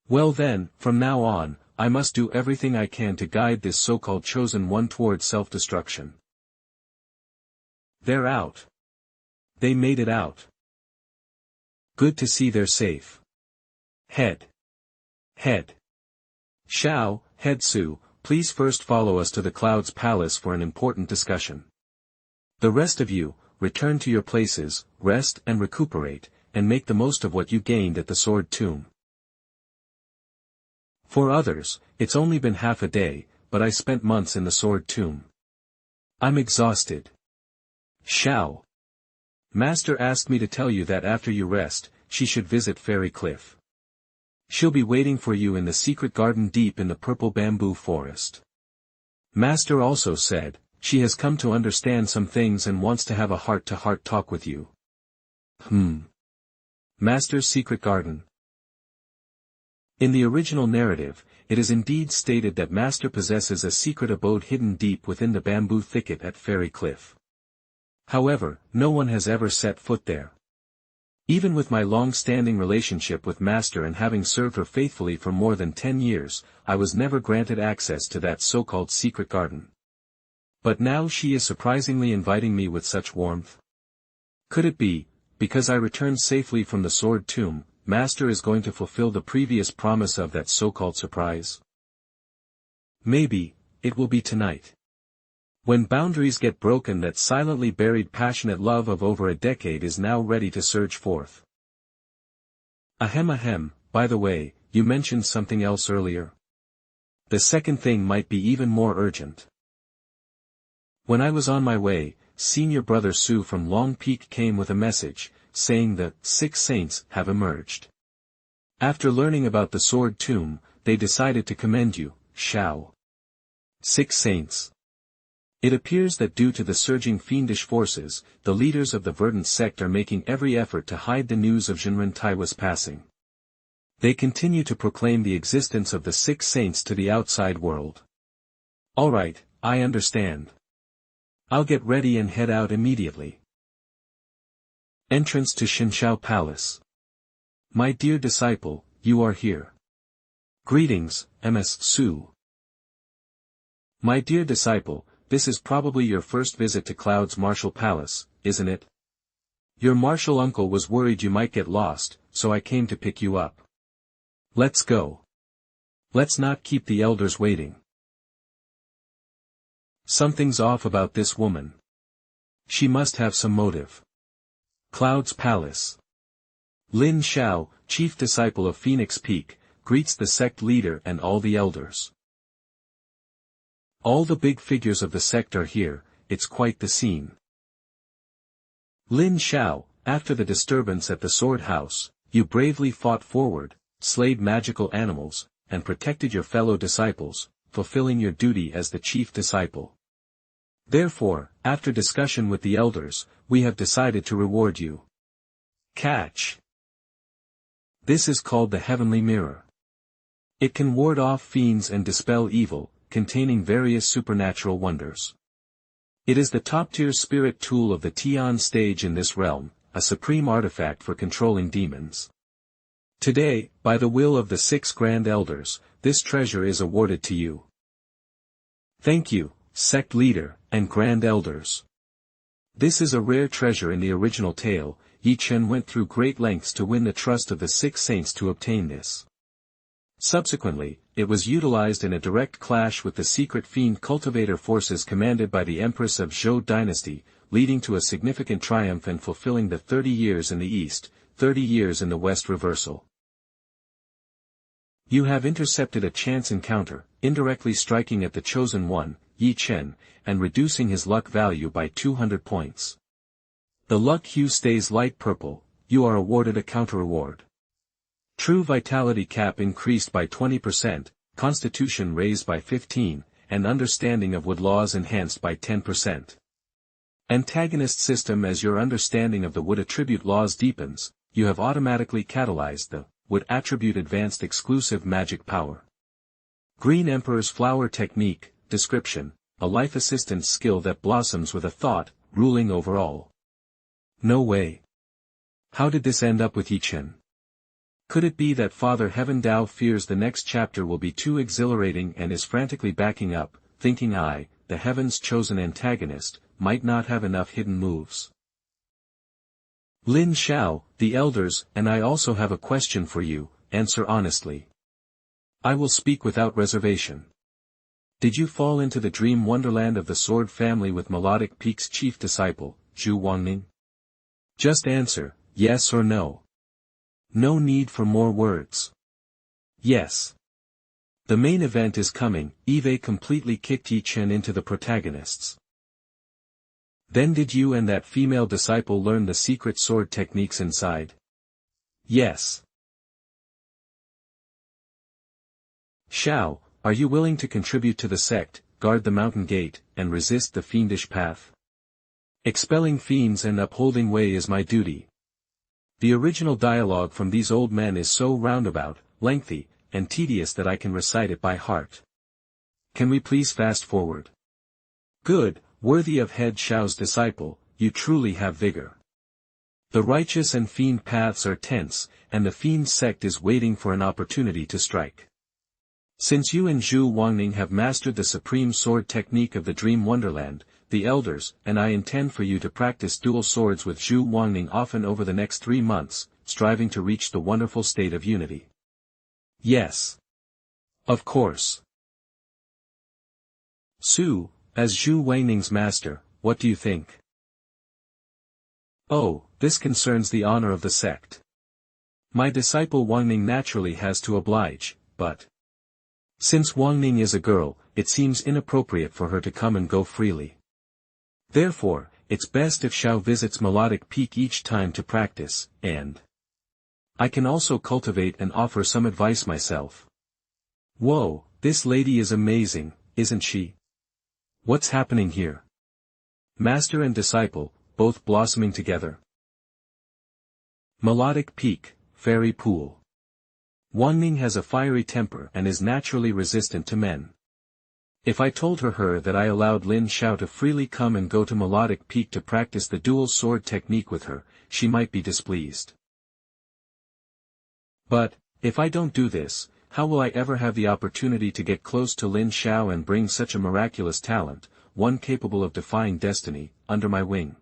Well then, from now on, I must do everything I can to guide this so-called chosen one towards self-destruction. They're out. They made it out. Good to see they're safe. Head. Xiao, Su, please first follow us to the Cloud's Palace for an important discussion. The rest of you, return to your places, rest and recuperate, and make the most of what you gained at the Sword Tomb. For others, it's only been half a day, but I spent months in the Sword Tomb. I'm exhausted. Xiao. Master asked me to tell you that after you rest, she should visit Fairy Cliff. She'll be waiting for you in the secret garden deep in the purple bamboo forest. Master also said, she has come to understand some things and wants to have a heart-to-heart talk with you. Master's secret garden. In the original narrative, it is indeed stated that Master possesses a secret abode hidden deep within the bamboo thicket at Fairy Cliff. However, no one has ever set foot there. Even with my long-standing relationship with Master and having served her faithfully for more than 10 years, I was never granted access to that so-called secret garden. But now she is surprisingly inviting me with such warmth. Could it be, because I returned safely from the Sword Tomb, Master is going to fulfill the previous promise of that so-called surprise? Maybe, it will be tonight. When boundaries get broken, that silently buried passionate love of over a decade is now ready to surge forth. Ahem, by the way, you mentioned something else earlier. The second thing might be even more urgent. When I was on my way, Senior Brother Su from Long Peak came with a message, saying the 6 saints have emerged. After learning about the Sword Tomb, they decided to commend you, Xiao. 6 saints. It appears that due to the surging fiendish forces, the leaders of the Verdant Sect are making every effort to hide the news of Jinren Taiwa's passing. They continue to proclaim the existence of the 6 saints to the outside world. Alright, I understand. I'll get ready and head out immediately. Entrance to Xinxiao Palace. My dear disciple, you are here. Greetings, Ms. Su. My dear disciple, this is probably your first visit to Cloud's martial palace, isn't it? Your martial uncle was worried you might get lost, so I came to pick you up. Let's go. Let's not keep the elders waiting. Something's off about this woman. She must have some motive. Cloud's palace. Lin Xiao, chief disciple of Phoenix Peak, greets the sect leader and all the elders. All the big figures of the sect are here, it's quite the scene. Lin Xiao, after the disturbance at the sword house, you bravely fought forward, slayed magical animals, and protected your fellow disciples, fulfilling your duty as the chief disciple. Therefore, after discussion with the elders, we have decided to reward you. Catch. This is called the Heavenly Mirror. It can ward off fiends and dispel evil, containing various supernatural wonders. It is the top-tier spirit tool of the Tian stage in this realm, a supreme artifact for controlling demons. Today, by the will of the 6 Grand Elders, this treasure is awarded to you. Thank you, sect leader, and Grand Elders. This is a rare treasure in the original tale. Ye Chen went through great lengths to win the trust of the 6 saints to obtain this. Subsequently, it was utilized in a direct clash with the secret fiend cultivator forces commanded by the Empress of Zhou dynasty, leading to a significant triumph and fulfilling the 30 years in the east, 30 years in the west reversal. You have intercepted a chance encounter, indirectly striking at the chosen one, Ye Chen, and reducing his luck value by 200 points. The luck hue stays light purple, you are awarded a counter-reward. True vitality cap increased by 20%, constitution raised by 15%, and understanding of wood laws enhanced by 10%. Antagonist system. As your understanding of the wood attribute laws deepens, you have automatically catalyzed the wood attribute advanced exclusive magic power. Green Emperor's flower technique, description, a life assistance skill that blossoms with a thought, ruling over all. No way. How did this end up with Ye Chen? Could it be that Father Heaven Dao fears the next chapter will be too exhilarating and is frantically backing up, thinking I, the heaven's chosen antagonist, might not have enough hidden moves? Lin Xiao, the elders, and I also have a question for you, answer honestly. I will speak without reservation. Did you fall into the dream wonderland of the sword family with Melodic Peak's chief disciple, Zhu Wangning? Just answer, yes or no. No need for more words. Yes. The main event is coming. Eve completely kicked Ye Chen into the protagonists. Then did you and that female disciple learn the secret sword techniques inside? Yes. Xiao, are you willing to contribute to the sect, guard the mountain gate, and resist the fiendish path? Expelling fiends and upholding Wei is my duty. The original dialogue from these old men is so roundabout, lengthy, and tedious that I can recite it by heart. Can we please fast forward? Good, worthy of head Xiao's disciple, you truly have vigor. The righteous and fiend paths are tense, and the fiend sect is waiting for an opportunity to strike. Since you and Zhu Wangning have mastered the supreme sword technique of the Dream Wonderland, the elders and I intend for you to practice dual swords with Zhu Wangning often over the next 3 months, striving to reach the wonderful state of unity. Yes. Of course. Su, as Zhu Wangning's master, what do you think? Oh, this concerns the honor of the sect. My disciple Wangning naturally has to oblige, but since Wangning is a girl, it seems inappropriate for her to come and go freely. Therefore, it's best if Xiao visits Melodic Peak each time to practice, and I can also cultivate and offer some advice myself. Whoa, this lady is amazing, isn't she? What's happening here? Master and disciple, both blossoming together. Melodic Peak, Fairy Pool. Wangning has a fiery temper and is naturally resistant to men. If I told her that I allowed Lin Xiao to freely come and go to Melodic Peak to practice the dual sword technique with her, she might be displeased. But, if I don't do this, how will I ever have the opportunity to get close to Lin Xiao and bring such a miraculous talent, one capable of defying destiny, under my wing?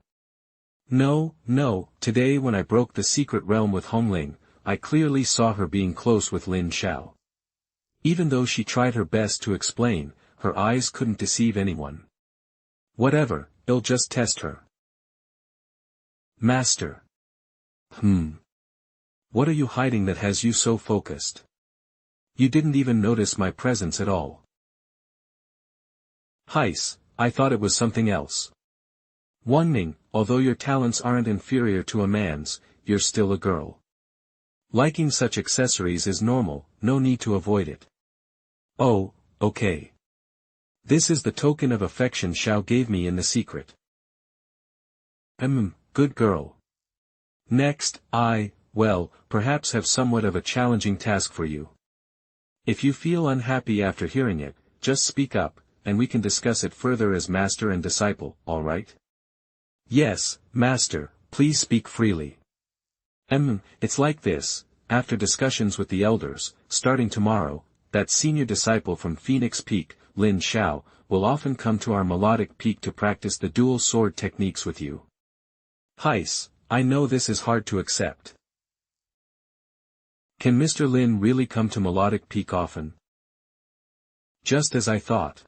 No, no, today when I broke the secret realm with Hongling, I clearly saw her being close with Lin Xiao. Even though she tried her best to explain, her eyes couldn't deceive anyone. Whatever, it'll just test her. Master. What are you hiding that has you so focused? You didn't even notice my presence at all. Heis, I thought it was something else. Wanming, although your talents aren't inferior to a man's, you're still a girl. Liking such accessories is normal, no need to avoid it. Oh, okay. This is the token of affection Xiao gave me in the secret. Good girl. Next, perhaps have somewhat of a challenging task for you. If you feel unhappy after hearing it, just speak up, and we can discuss it further as master and disciple, alright? Yes, master, please speak freely. It's like this, after discussions with the elders, starting tomorrow, that senior disciple from Phoenix Peak, Lin Xiao, will often come to our melodic peak to practice the dual sword techniques with you. Heis, I know this is hard to accept. Can Mr. Lin really come to melodic peak often? Just as I thought.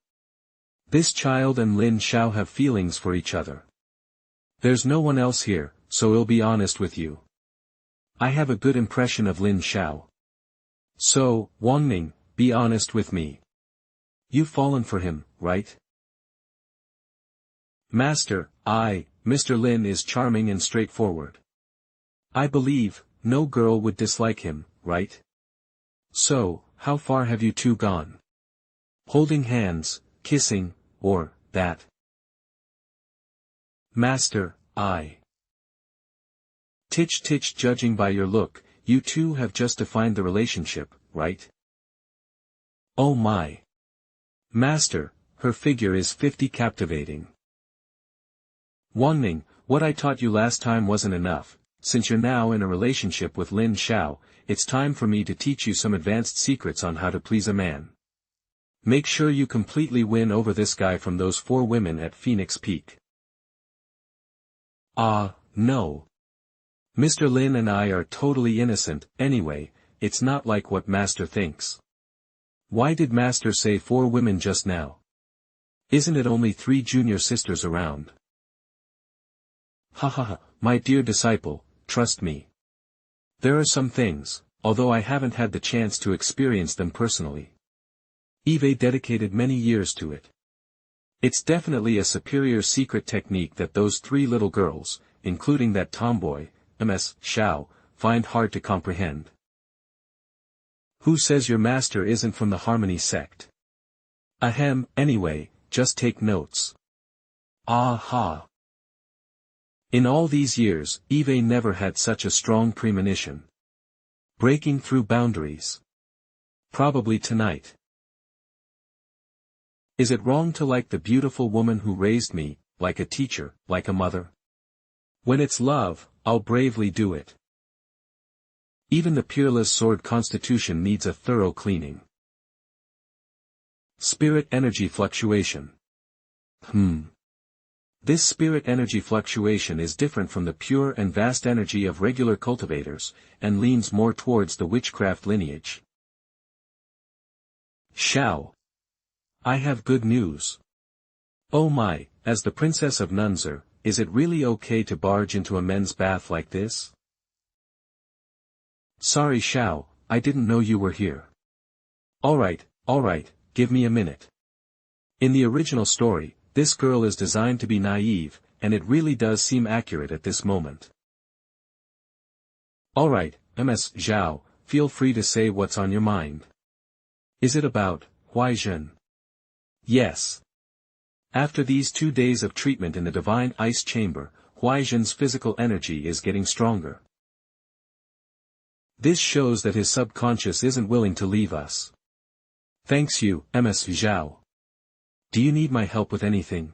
This child and Lin Xiao have feelings for each other. There's no one else here, so I'll be honest with you. I have a good impression of Lin Xiao. So, Wanming, be honest with me. You've fallen for him, right? Master, Mr. Lin is charming and straightforward. I believe, no girl would dislike him, right? So, how far have you two gone? Holding hands, kissing, or that? Master, Titch, judging by your look, you two have just defined the relationship, right? Oh my. Master, her figure is 50 captivating. Wanming, what I taught you last time wasn't enough. Since you're now in a relationship with Lin Xiao, it's time for me to teach you some advanced secrets on how to please a man. Make sure you completely win over this guy from those 4 women at Phoenix Peak. No. Mr. Lin and I are totally innocent, anyway, it's not like what Master thinks. Why did Master say 4 women just now? Isn't it only 3 junior sisters around? My dear disciple, trust me. There are some things, although I haven't had the chance to experience them personally. Eve dedicated many years to it. It's definitely a superior secret technique that those 3 little girls, including that tomboy, Ms. Xiao, find hard to comprehend. Who says your master isn't from the Harmony sect? Anyway, just take notes. Aha. In all these years, Eve never had such a strong premonition. Breaking through boundaries. Probably tonight. Is it wrong to like the beautiful woman who raised me, like a teacher, like a mother? When it's love, I'll bravely do it. Even the peerless sword constitution needs a thorough cleaning. Spirit energy fluctuation. This spirit energy fluctuation is different from the pure and vast energy of regular cultivators, and leans more towards the witchcraft lineage. Xiao. I have good news. Oh my, as the princess of Nunzer, is it really okay to barge into a men's bath like this? Sorry Xiao, I didn't know you were here. Alright, give me a minute. In the original story, this girl is designed to be naive, and it really does seem accurate at this moment. Alright, Ms. Zhao, feel free to say what's on your mind. Is it about Ye Chen? Yes. After these 2 days of treatment in the Divine Ice Chamber, Ye Chen's physical energy is getting stronger. This shows that his subconscious isn't willing to leave us. Thanks you, Ms. Zhao. Do you need my help with anything?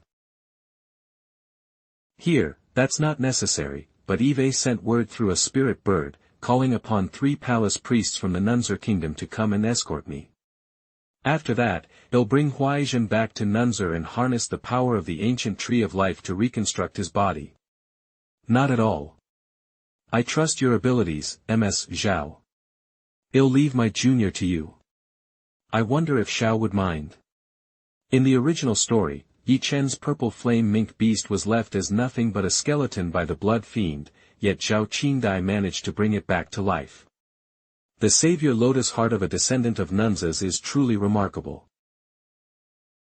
Here, that's not necessary, but Eve sent word through a spirit bird, calling upon 3 palace priests from the Nunzer kingdom to come and escort me. After that, he'll bring Ye Chen back to Nunzer and harness the power of the ancient tree of life to reconstruct his body. Not at all. I trust your abilities, Ms. Xiao. I'll leave my junior to you. I wonder if Xiao would mind. In the original story, Ye Chen's purple flame mink beast was left as nothing but a skeleton by the blood fiend, yet Zhao Qingdai managed to bring it back to life. The savior lotus heart of a descendant of Nunzas is truly remarkable.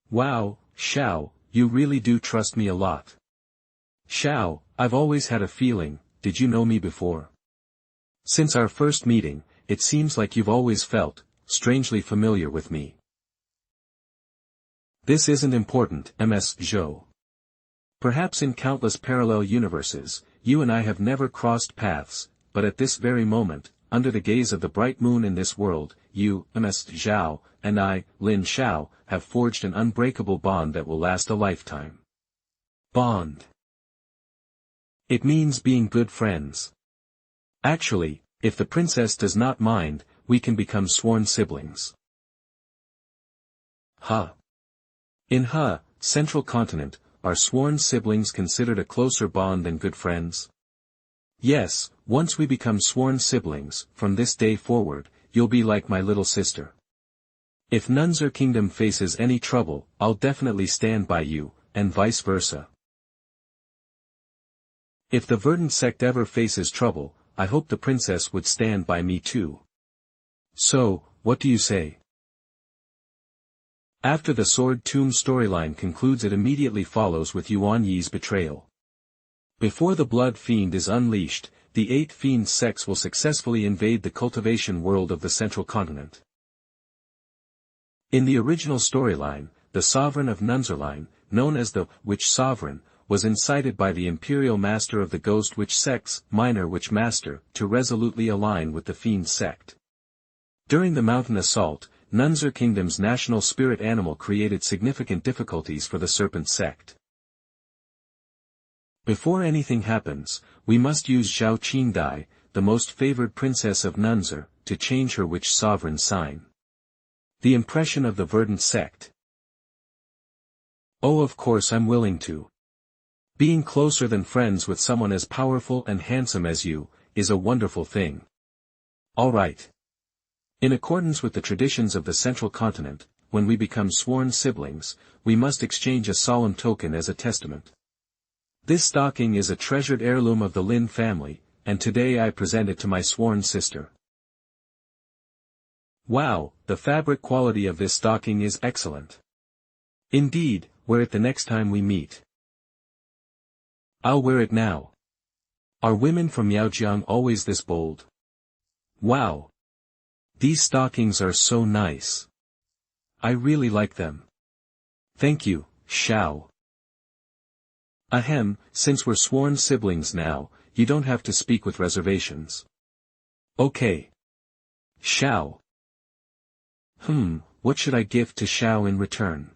Wow, Xiao, you really do trust me a lot. Xiao, I've always had a feeling, did you know me before? Since our first meeting, it seems like you've always felt, strangely familiar with me. This isn't important, Ms. Zhou. Perhaps in countless parallel universes, you and I have never crossed paths, but at this very moment, under the gaze of the bright moon in this world, you, Ms. Zhao, and I, Lin Xiao, have forged an unbreakable bond that will last a lifetime. Bond. It means being good friends. Actually, if the princess does not mind, we can become sworn siblings. In Central Continent, are sworn siblings considered a closer bond than good friends? Yes, once we become sworn siblings, from this day forward, you'll be like my little sister. If Nunzer Kingdom faces any trouble, I'll definitely stand by you, and vice versa. If the Verdant Sect ever faces trouble, I hope the princess would stand by me too. So, what do you say? After the Sword Tomb storyline concludes, it immediately follows with Yuan Yi's betrayal. Before the Blood Fiend is unleashed, the 8 fiend sects will successfully invade the cultivation world of the Central Continent. In the original storyline, the sovereign of Nunzerline, known as the Witch Sovereign, was incited by the Imperial Master of the Ghost Witch Sects, Minor Witch Master, to resolutely align with the Fiend Sect. During the mountain assault, Nunzer Kingdom's national spirit animal created significant difficulties for the Serpent Sect. Before anything happens, we must use Zhao Qingdai, the most favored princess of Nunzer, to change her Witch Sovereign sign. The impression of the Verdant Sect. Oh, of course I'm willing to. Being closer than friends with someone as powerful and handsome as you, is a wonderful thing. Alright. In accordance with the traditions of the Central Continent, when we become sworn siblings, we must exchange a solemn token as a testament. This stocking is a treasured heirloom of the Lin family, and today I present it to my sworn sister. Wow, the fabric quality of this stocking is excellent. Indeed, wear it the next time we meet. I'll wear it now. Are women from Yaojiang always this bold? Wow. These stockings are so nice. I really like them. Thank you, Xiao. Ahem, since we're sworn siblings now, you don't have to speak with reservations. Okay. Xiao. What should I give to Xiao in return?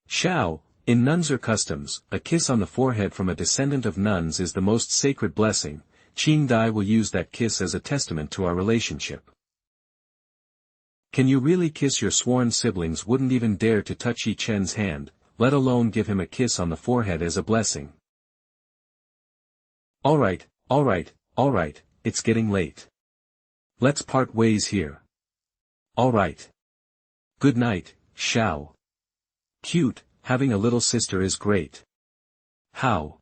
Xiao, in Nunzer customs, a kiss on the forehead from a descendant of nuns is the most sacred blessing. Qingdai will use that kiss as a testament to our relationship. Can you really kiss your sworn siblings wouldn't even dare to touch Ye Chen's hand, let alone give him a kiss on the forehead as a blessing? Alright, it's getting late. Let's part ways here. Alright. Good night, Xiao. Cute, having a little sister is great. How?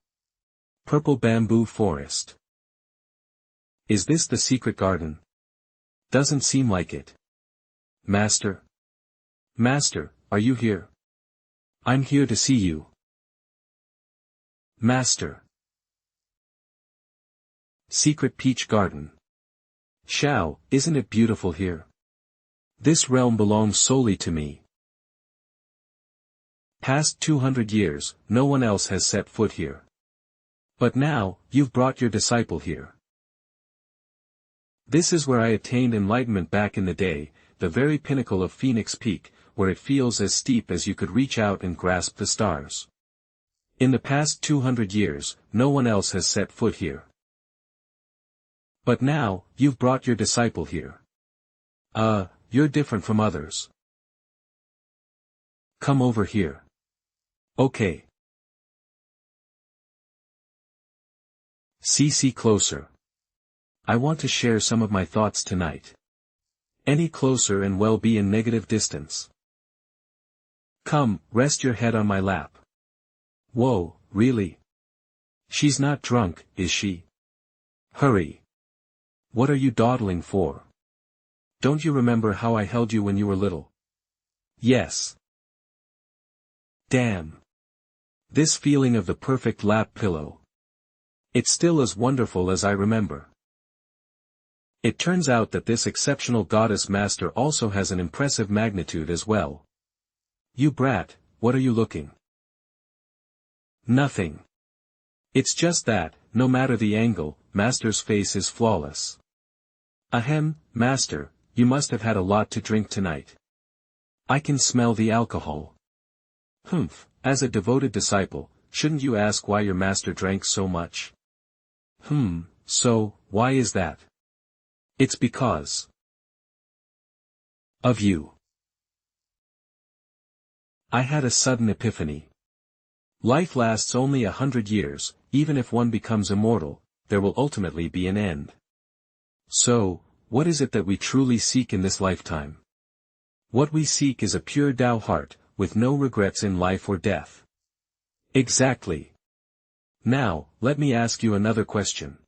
Purple bamboo forest. Is this the secret garden? Doesn't seem like it. Master? Master, are you here? I'm here to see you. Master. Secret peach garden. Xiao, isn't it beautiful here? This realm belongs solely to me. Past 200 years, no one else has set foot here. But now, you've brought your disciple here. This is where I attained enlightenment back in the day, the very pinnacle of Phoenix Peak, where it feels as steep as you could reach out and grasp the stars. In the past 200 years, no one else has set foot here. But now, you've brought your disciple here. You're different from others. Come over here. Okay. See closer. I want to share some of my thoughts tonight. Any closer and we'll be in negative distance. Come, rest your head on my lap. Whoa, really? She's not drunk, is she? Hurry. What are you dawdling for? Don't you remember how I held you when you were little? Yes. Damn. This feeling of the perfect lap pillow. It's still as wonderful as I remember. It turns out that this exceptional goddess master also has an impressive magnitude as well. You brat, what are you looking? Nothing. It's just that, no matter the angle, master's face is flawless. Ahem, master, you must have had a lot to drink tonight. I can smell the alcohol. Humph, as a devoted disciple, shouldn't you ask why your master drank so much? So, why is that? It's because of you. I had a sudden epiphany. Life lasts only 100 years, even if one becomes immortal, there will ultimately be an end. So, what is it that we truly seek in this lifetime? What we seek is a pure Tao heart, with no regrets in life or death. Exactly. Now, let me ask you another question.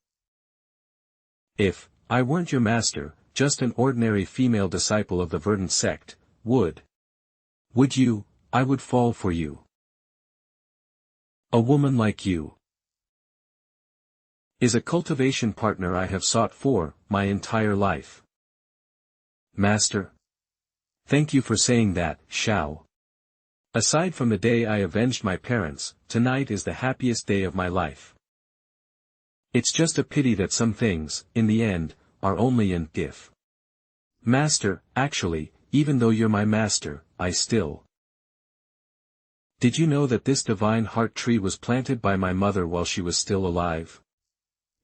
If I weren't your master, just an ordinary female disciple of the Verdant Sect, would you, I would fall for you. A woman like you is a cultivation partner I have sought for, my entire life. Master? Thank you for saying that, Xiao. Aside from the day I avenged my parents, tonight is the happiest day of my life. It's just a pity that some things, in the end, are only an if. Master, actually, even though you're my master, I still. Did you know that this divine heart tree was planted by my mother while she was still alive?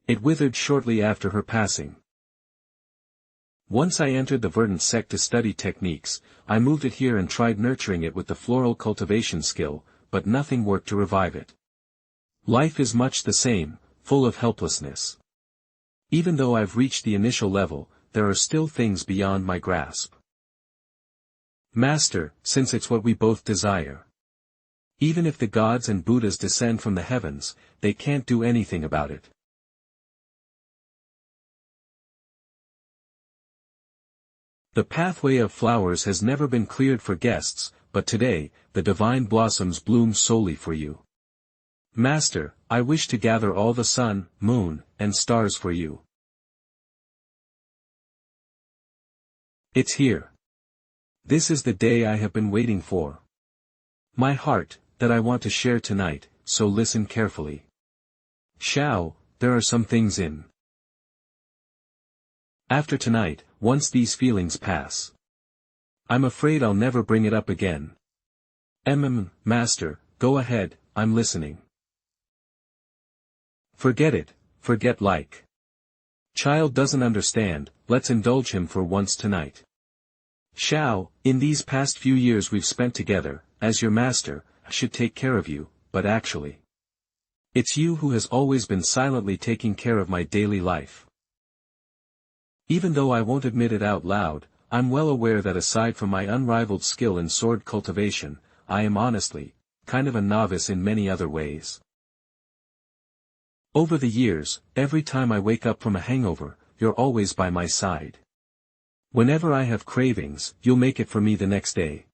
It withered shortly after her passing. Once I entered the Verdant Sect to study techniques, I moved it here and tried nurturing it with the floral cultivation skill, but nothing worked to revive it. Life is much the same, full of helplessness. Even though I've reached the initial level, there are still things beyond my grasp. Master, since it's what we both desire. Even if the gods and Buddhas descend from the heavens, they can't do anything about it. The pathway of flowers has never been cleared for guests, but today, the divine blossoms bloom solely for you. Master, I wish to gather all the sun, moon, and stars for you. It's here. This is the day I have been waiting for. My heart, that I want to share tonight, so listen carefully. Xiao, there are some things in. After tonight, once these feelings pass. I'm afraid I'll never bring it up again. Master, go ahead, I'm listening. Forget it, forget like. Child doesn't understand, let's indulge him for once tonight. Xiao, in these past few years we've spent together, as your master, I should take care of you, but actually. It's you who has always been silently taking care of my daily life. Even though I won't admit it out loud, I'm well aware that aside from my unrivaled skill in sword cultivation, I am honestly, kind of a novice in many other ways. Over the years, every time I wake up from a hangover, you're always by my side. Whenever I have cravings, you'll make it for me the next day.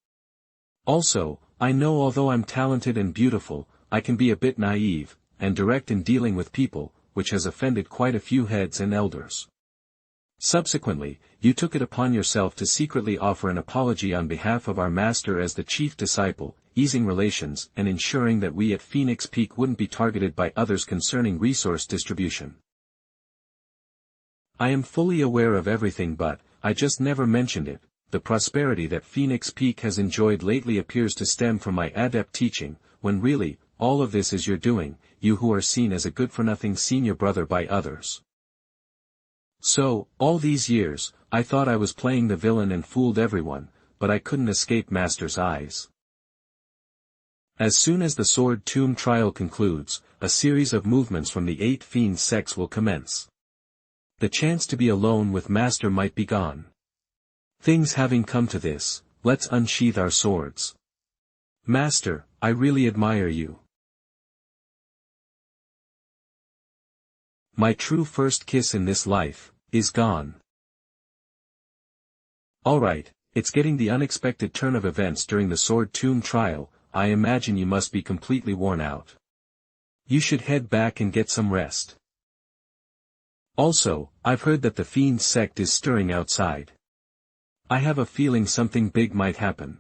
Also, I know although I'm talented and beautiful, I can be a bit naive, and direct in dealing with people, which has offended quite a few heads and elders. Subsequently, you took it upon yourself to secretly offer an apology on behalf of our master as the chief disciple, easing relations and ensuring that we at Phoenix Peak wouldn't be targeted by others concerning resource distribution. I am fully aware of everything, but I just never mentioned it. The prosperity that Phoenix Peak has enjoyed lately appears to stem from my adept teaching, when really, all of this is your doing, you who are seen as a good-for-nothing senior brother by others. So, all these years, I thought I was playing the villain and fooled everyone, but I couldn't escape Master's eyes. As soon as the Sword Tomb trial concludes, a series of movements from the 8 fiend sects will commence. The chance to be alone with Master might be gone. Things having come to this, let's unsheath our swords. Master, I really admire you. My true first kiss in this life, is gone. Alright, it's getting the unexpected turn of events during the Sword Tomb trial. I imagine you must be completely worn out. You should head back and get some rest. Also, I've heard that the Fiend sect is stirring outside. I have a feeling something big might happen.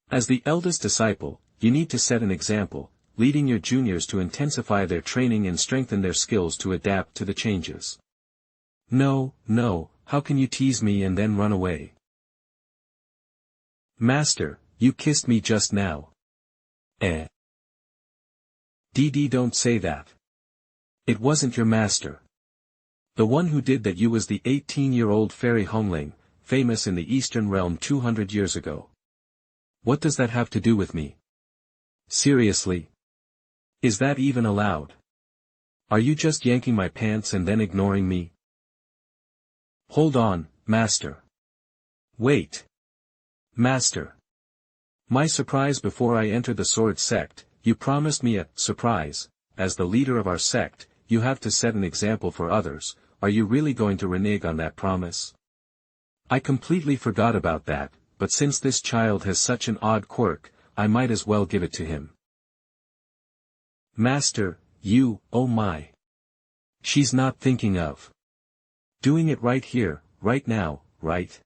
As the eldest disciple, you need to set an example, leading your juniors to intensify their training and strengthen their skills to adapt to the changes. No, how can you tease me and then run away? Master, you kissed me just now. Don't say that. It wasn't your master. The one who did that you was the 18-year-old fairy Hongling, famous in the Eastern Realm 200 years ago. What does that have to do with me? Seriously? Is that even allowed? Are you just yanking my pants and then ignoring me? Hold on, Master. Wait. Master. My surprise before I enter the Sword Sect, you promised me a surprise. As the leader of our sect, you have to set an example for others. Are you really going to renege on that promise? I completely forgot about that, but since this child has such an odd quirk, I might as well give it to him. Master, you, oh my. She's not thinking of doing it right here, right now, right?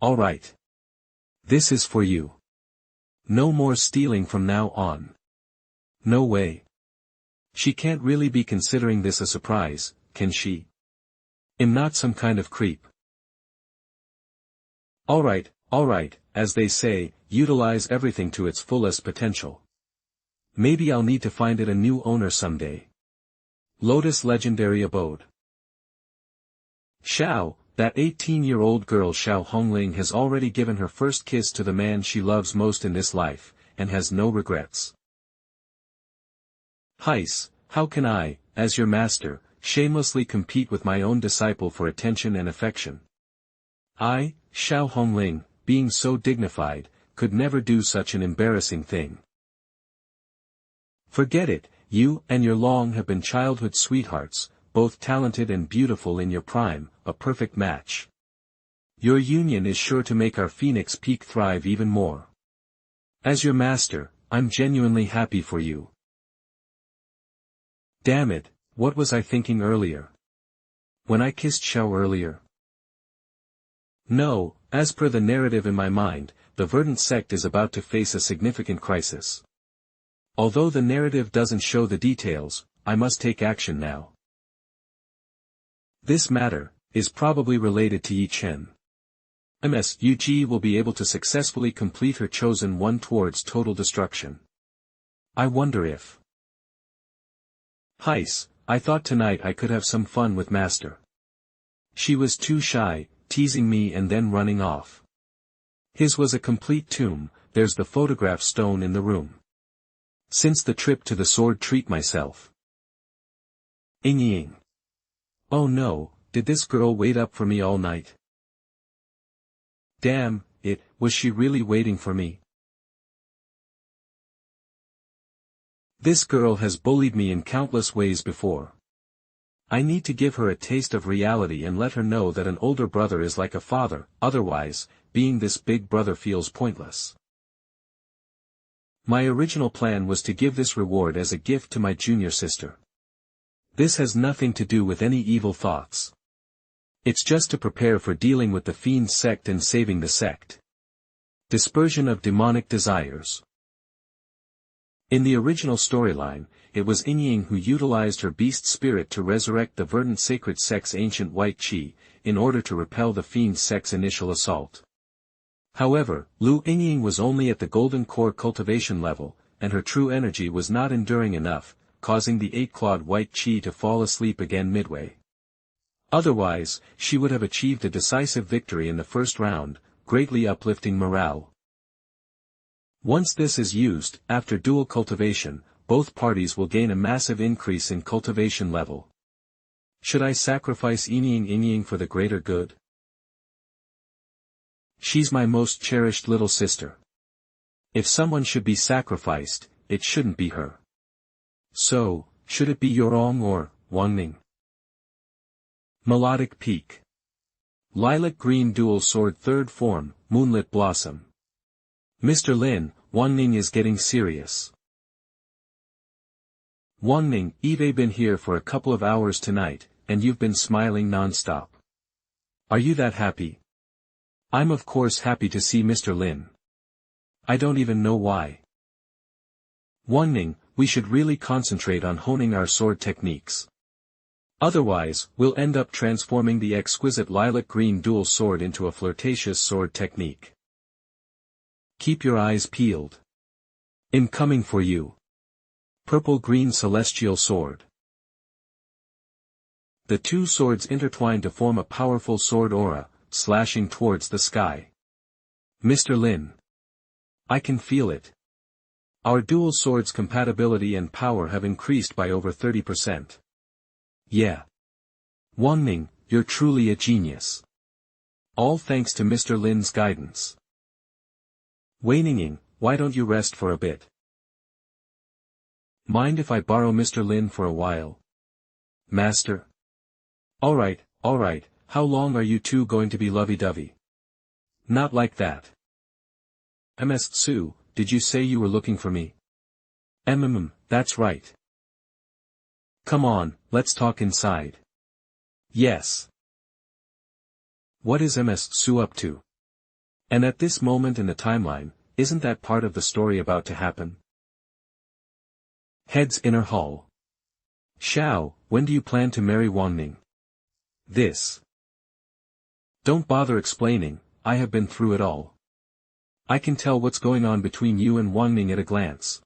Alright. This is for you. No more stealing from now on. No way. She can't really be considering this a surprise, can she? I'm not some kind of creep. Alright, as they say, utilize everything to its fullest potential. Maybe I'll need to find it a new owner someday. Lotus Legendary Abode. Xiao, that 18-year-old girl Xiao Hongling has already given her first kiss to the man she loves most in this life, and has no regrets. Heis, how can I, as your master, shamelessly compete with my own disciple for attention and affection? I, Xiao Hongling, being so dignified, could never do such an embarrassing thing. Forget it, you and your Long have been childhood sweethearts, both talented and beautiful in your prime, a perfect match. Your union is sure to make our Phoenix Peak thrive even more. As your master, I'm genuinely happy for you. Damn it, what was I thinking earlier? When I kissed Xiao earlier? No, as per the narrative in my mind, the Verdant Sect is about to face a significant crisis. Although the narrative doesn't show the details, I must take action now. This matter is probably related to Ye Chen. Ms. Ug will be able to successfully complete her chosen one towards total destruction. I wonder if... Heis, I thought tonight I could have some fun with Master. She was too shy, teasing me and then running off. His was a complete tomb. There's the photograph stone in the room. Since the trip to the sword treat myself. Ying. Oh no, did this girl wait up for me all night? Damn, was she really waiting for me? This girl has bullied me in countless ways before. I need to give her a taste of reality and let her know that an older brother is like a father, otherwise, being this big brother feels pointless. My original plan was to give this reward as a gift to my junior sister. This has nothing to do with any evil thoughts. It's just to prepare for dealing with the Fiend Sect and saving the sect. Dispersion of demonic desires. In the original storyline, it was Ying who utilized her beast spirit to resurrect the Verdant Sacred Sect's ancient white chi, in order to repel the Fiend Sect's initial assault. However, Lu Ying was only at the Golden Core cultivation level, and her true energy was not enduring enough, causing the eight-clawed white chi to fall asleep again midway. Otherwise, she would have achieved a decisive victory in the first round, greatly uplifting morale. Once this is used, after dual cultivation, both parties will gain a massive increase in cultivation level. Should I sacrifice Ying for the greater good? She's my most cherished little sister. If someone should be sacrificed, it shouldn't be her. So, should it be Yorong or Wangning? Melodic Peak. Lilac Green Dual Sword Third Form, Moonlit Blossom. Mr. Lin, Wangning is getting serious. Wangning, Eve been here for a couple of hours tonight, and you've been smiling non-stop. Are you that happy? I'm of course happy to see Mr. Lin. I don't even know why. Wangning, we should really concentrate on honing our sword techniques. Otherwise, we'll end up transforming the exquisite lilac green dual sword into a flirtatious sword technique. Keep your eyes peeled. Incoming for you. Purple-green celestial sword. The two swords intertwine to form a powerful sword aura, slashing towards the sky. Mr. Lin. I can feel it. Our dual swords' compatibility and power have increased by over 30%. Yeah. Wangning, you're truly a genius. All thanks to Mr. Lin's guidance. Wangning, why don't you rest for a bit? Mind if I borrow Mr. Lin for a while? Master? Alright, how long are you two going to be lovey-dovey? Not like that. Ms. Tsu, did you say you were looking for me? That's right. Come on, let's talk inside. Yes. What is Ms. Tsu up to? And at this moment in the timeline, isn't that part of the story about to happen? Head's inner hall. Xiao, when do you plan to marry Wangning? This. Don't bother explaining, I have been through it all. I can tell what's going on between you and Wangning at a glance.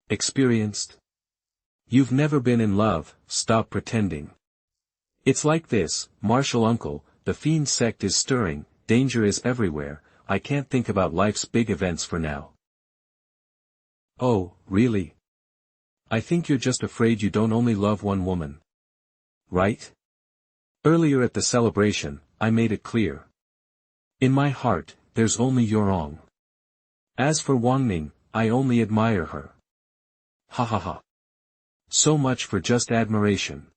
Experienced? You've never been in love, stop pretending. It's like this, martial uncle, the fiend sect is stirring, danger is everywhere, I can't think about life's big events for now. Oh, really? I think you're just afraid you don't only love one woman. Right? Earlier at the celebration, I made it clear. In my heart, there's only Yorong. As for Wangning, I only admire her. Ha ha ha. So much for just admiration.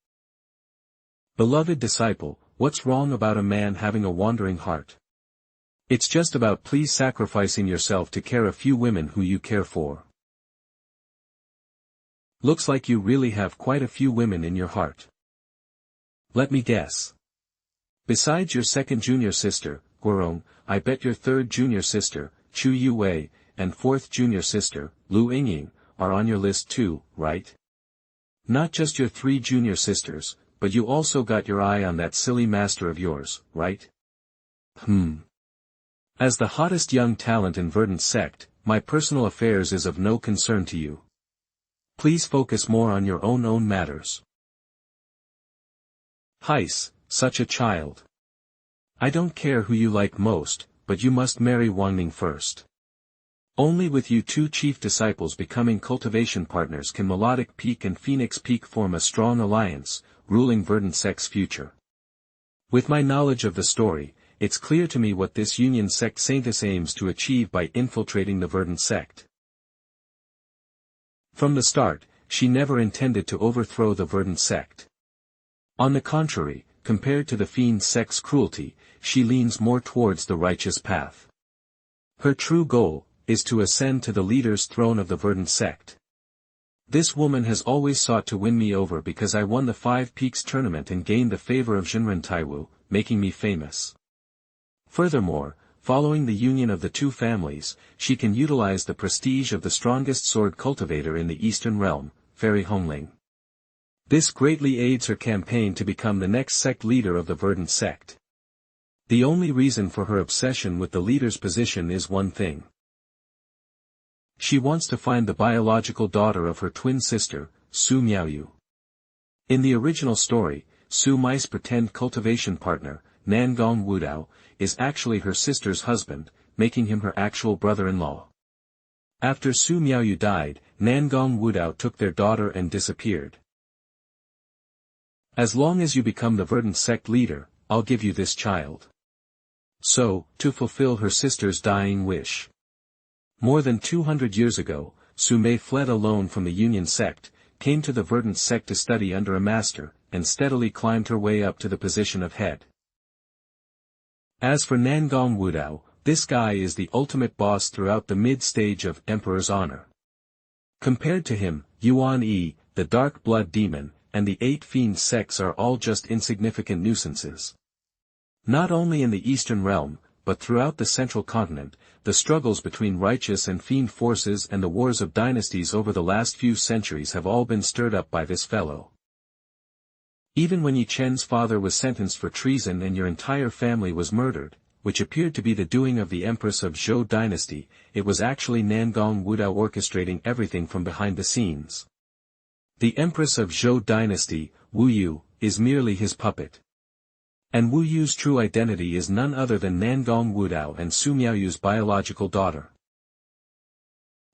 Beloved disciple, what's wrong about a man having a wandering heart? It's just about please sacrificing yourself to care a few women who you care for. Looks like you really have quite a few women in your heart. Let me guess. Besides your second junior sister, Guorong, I bet your third junior sister, Chu Yue, and fourth junior sister, Lu Yingying, are on your list too, right? Not just your three junior sisters, but you also got your eye on that silly master of yours, right? As the hottest young talent in Verdant Sect, my personal affairs is of no concern to you. Please focus more on your own matters. Heis, such a child. I don't care who you like most, but you must marry Wangning first. Only with you two chief disciples becoming cultivation partners can Melodic Peak and Phoenix Peak form a strong alliance, ruling Verdant Sect's future. With my knowledge of the story, it's clear to me what this Union Sect Saintess aims to achieve by infiltrating the Verdant Sect. From the start, she never intended to overthrow the Verdant Sect. On the contrary, compared to the Fiend Sect's cruelty, she leans more towards the righteous path. Her true goal is to ascend to the leader's throne of the Verdant Sect. This woman has always sought to win me over because I won the Five Peaks tournament and gained the favor of Jinren Taiwu, making me famous. Furthermore, following the union of the two families, she can utilize the prestige of the strongest sword cultivator in the Eastern Realm, Fairy Hongling. This greatly aids her campaign to become the next sect leader of the Verdant Sect. The only reason for her obsession with the leader's position is one thing. She wants to find the biological daughter of her twin sister, Su Miaoyu. In the original story, Su Mai's pretend cultivation partner, Nangong Wudao, is actually her sister's husband, making him her actual brother-in-law. After Su Miaoyu died, Nangong Wudao took their daughter and disappeared. As long as you become the Verdant Sect leader, I'll give you this child. So, to fulfill her sister's dying wish. More than 200 years ago, Su Mei fled alone from the Union sect, came to the Verdant Sect to study under a master, and steadily climbed her way up to the position of head. As for Nangong Wudao, this guy is the ultimate boss throughout the mid-stage of Emperor's Honor. Compared to him, Yuan Yi, the dark blood demon, and the 8 fiend sects are all just insignificant nuisances. Not only in the Eastern realm, but throughout the central continent, the struggles between righteous and fiend forces and the wars of dynasties over the last few centuries have all been stirred up by this fellow. Even when Ye Chen's father was sentenced for treason and your entire family was murdered, which appeared to be the doing of the Empress of Zhou dynasty, it was actually Nangong Wudao orchestrating everything from behind the scenes. The Empress of Zhou dynasty, Wu Yu, is merely his puppet. And Wu Yu's true identity is none other than Nangong Wudao and Su Miaoyu's biological daughter.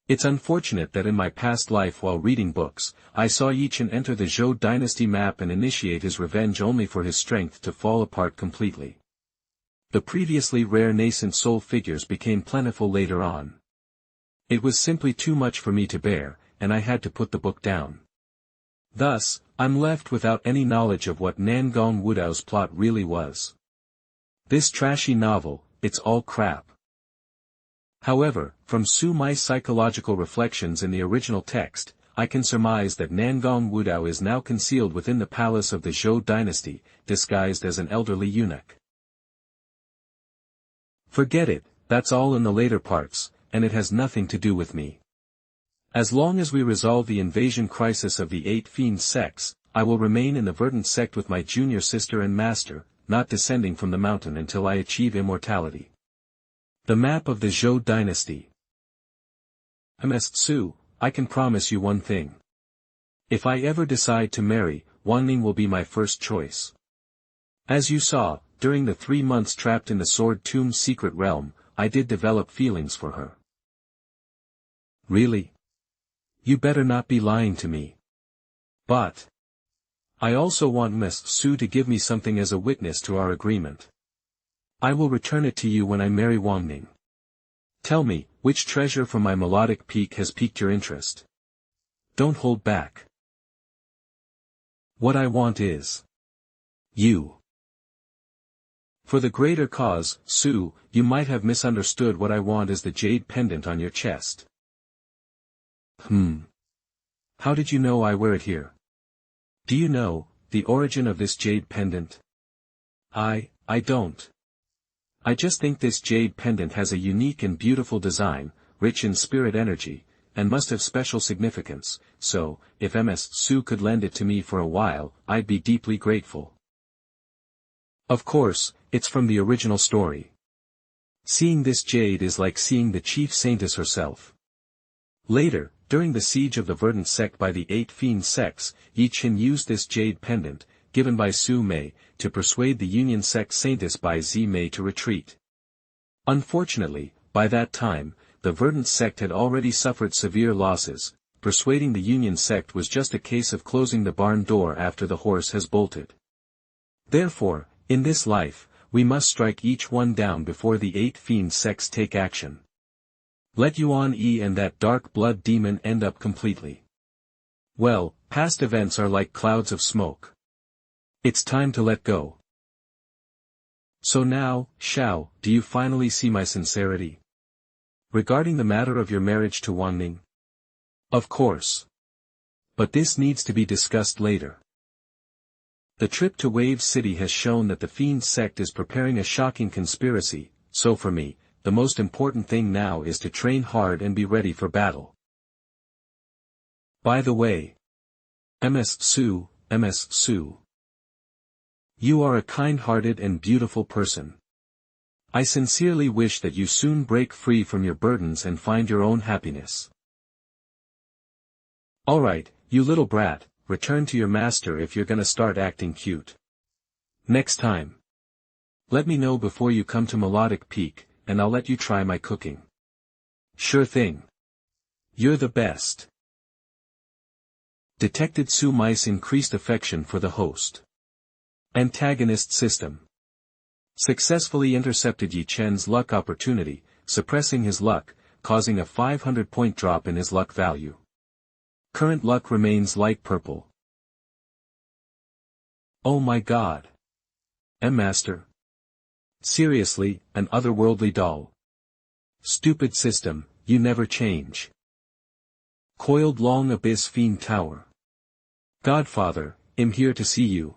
It's unfortunate that in my past life while reading books, I saw Ye Chen enter the Zhou dynasty map and initiate his revenge only for his strength to fall apart completely. The previously rare nascent soul figures became plentiful later on. It was simply too much for me to bear, and I had to put the book down. Thus, I'm left without any knowledge of what Nangong Wudao's plot really was. This trashy novel, it's all crap. However, from Su Mai's psychological reflections in the original text, I can surmise that Nangong Wudao is now concealed within the palace of the Zhou dynasty, disguised as an elderly eunuch. Forget it, that's all in the later parts, and it has nothing to do with me. As long as we resolve the invasion crisis of the 8 fiend sects, I will remain in the Verdant Sect with my junior sister and master, not descending from the mountain until I achieve immortality. The map of the Zhou dynasty. Ms. Su, I can promise you one thing. If I ever decide to marry, Wanning will be my first choice. As you saw, during the 3 months trapped in the Sword Tomb's secret realm, I did develop feelings for her. Really? You better not be lying to me. But I also want Ms. Su to give me something as a witness to our agreement. I will return it to you when I marry Wang Ning. Tell me, which treasure from my melodic peak has piqued your interest? Don't hold back. What I want is you. For the greater cause, Su, you might have misunderstood what I want is the jade pendant on your chest. How did you know I wear it here? Do you know the origin of this jade pendant? I don't. I just think this jade pendant has a unique and beautiful design, rich in spirit energy, and must have special significance, so, if Ms. Su could lend it to me for a while, I'd be deeply grateful. Of course, it's from the original story. Seeing this jade is like seeing the chief saintess herself. Later, during the siege of the Verdant Sect by the 8 fiend sects, Ye Chen used this jade pendant, given by Su Mei, to persuade the Union sect saintess Bai Zi Mei to retreat. Unfortunately, by that time, the Verdant Sect had already suffered severe losses. Persuading the Union sect was just a case of closing the barn door after the horse has bolted. Therefore, in this life, we must strike each one down before the 8 fiend sects take action. Let Yuan Yi and that dark blood demon end up completely. Well, past events are like clouds of smoke. It's time to let go. So now, Xiao, do you finally see my sincerity? Regarding the matter of your marriage to Wang Ning? Of course. But this needs to be discussed later. The trip to Wave City has shown that the Fiend sect is preparing a shocking conspiracy, so for me, the most important thing now is to train hard and be ready for battle. By the way, Ms. Su, you are a kind-hearted and beautiful person. I sincerely wish that you soon break free from your burdens and find your own happiness. Alright, you little brat, return to your master if you're gonna start acting cute. Next time. Let me know before you come to Melodic Peak, and I'll let you try my cooking. Sure thing. You're the best. Detected Su Mice increased affection for the host. Antagonist system. Successfully intercepted Ye Chen's luck opportunity, suppressing his luck, causing a 500-point drop in his luck value. Current luck remains light purple. Oh my god. Master. Seriously, an otherworldly doll. Stupid system, you never change. Coiled long abyss fiend tower. Godfather, I'm here to see you.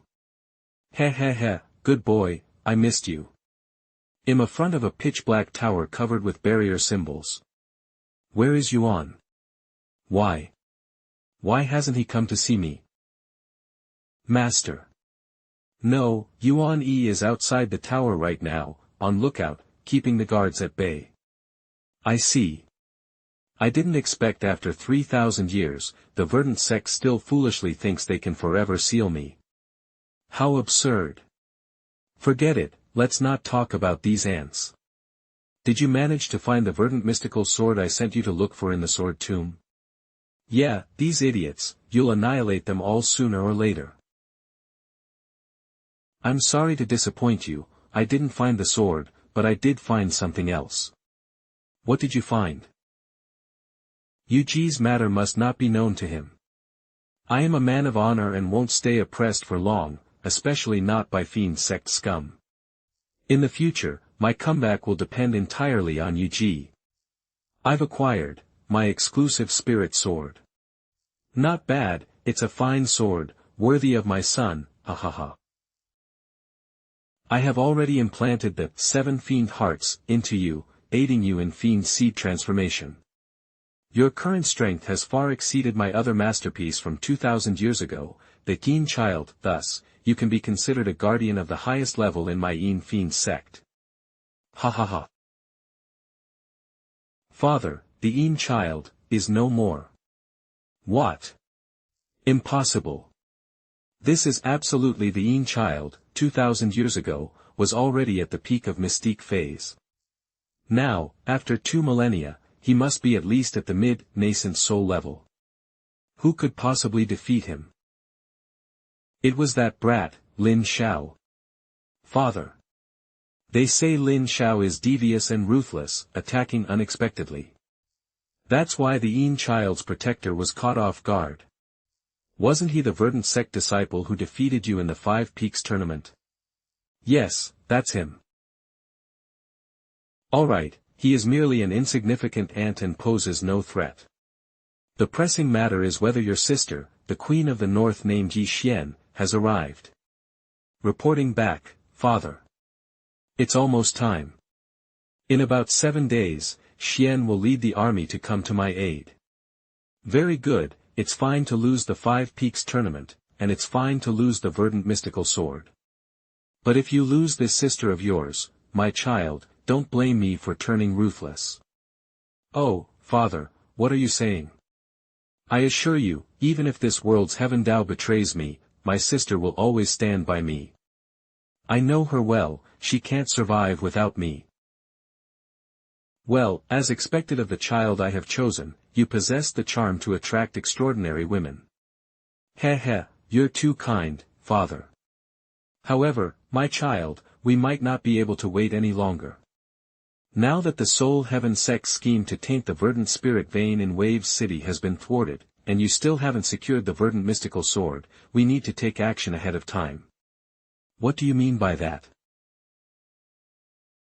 Heh heh heh, good boy, I missed you. I'm a front of a pitch-black tower covered with barrier symbols. Where is Yuan? Why? Why hasn't he come to see me? Master. No, Yuan is outside the tower right now, on lookout, keeping the guards at bay. I see. I didn't expect after 3,000 years, the Verdant Sect still foolishly thinks they can forever seal me. How absurd. Forget it, let's not talk about these ants. Did you manage to find the Verdant mystical sword I sent you to look for in the sword tomb? Yeah, these idiots, you'll annihilate them all sooner or later. I'm sorry to disappoint you, I didn't find the sword, but I did find something else. What did you find? Yuji's matter must not be known to him. I am a man of honor and won't stay oppressed for long, especially not by fiend sect scum. In the future, my comeback will depend entirely on Yuji. I've acquired my exclusive spirit sword. Not bad, it's a fine sword, worthy of my son, ha ha ha. I have already implanted the 7 fiend hearts into you, aiding you in fiend seed transformation. Your current strength has far exceeded my other masterpiece from 2,000 years ago, the Yin Child, thus, you can be considered a guardian of the highest level in my Yin Fiend sect. Ha ha ha. Father, the Yin Child, is no more. What? Impossible. This is absolutely the Yin Child, 2,000 years ago, was already at the peak of mystique phase. Now, after 2 millennia, he must be at least at the mid-nascent soul level. Who could possibly defeat him? It was that brat, Lin Xiao. Father. They say Lin Xiao is devious and ruthless, attacking unexpectedly. That's why the Yin Child's protector was caught off guard. Wasn't he the Verdant Sect disciple who defeated you in the 5 Peaks tournament? Yes, that's him. Alright, he is merely an insignificant ant and poses no threat. The pressing matter is whether your sister, the Queen of the North named Ye Chen, has arrived. Reporting back, Father. It's almost time. In about 7 days, Xian will lead the army to come to my aid. Very good, it's fine to lose the 5 Peaks tournament, and it's fine to lose the Verdant mystical sword. But if you lose this sister of yours, my child, don't blame me for turning ruthless. Oh, Father, what are you saying? I assure you, even if this world's heaven Tao betrays me, my sister will always stand by me. I know her well, she can't survive without me. Well, as expected of the child I have chosen, you possess the charm to attract extraordinary women. Heh heh, you're too kind, Father. However, my child, we might not be able to wait any longer. Now that the Soul Heaven Sect scheme to taint the Verdant Spirit vein in Waves City has been thwarted, and you still haven't secured the Verdant mystical sword, we need to take action ahead of time. What do you mean by that?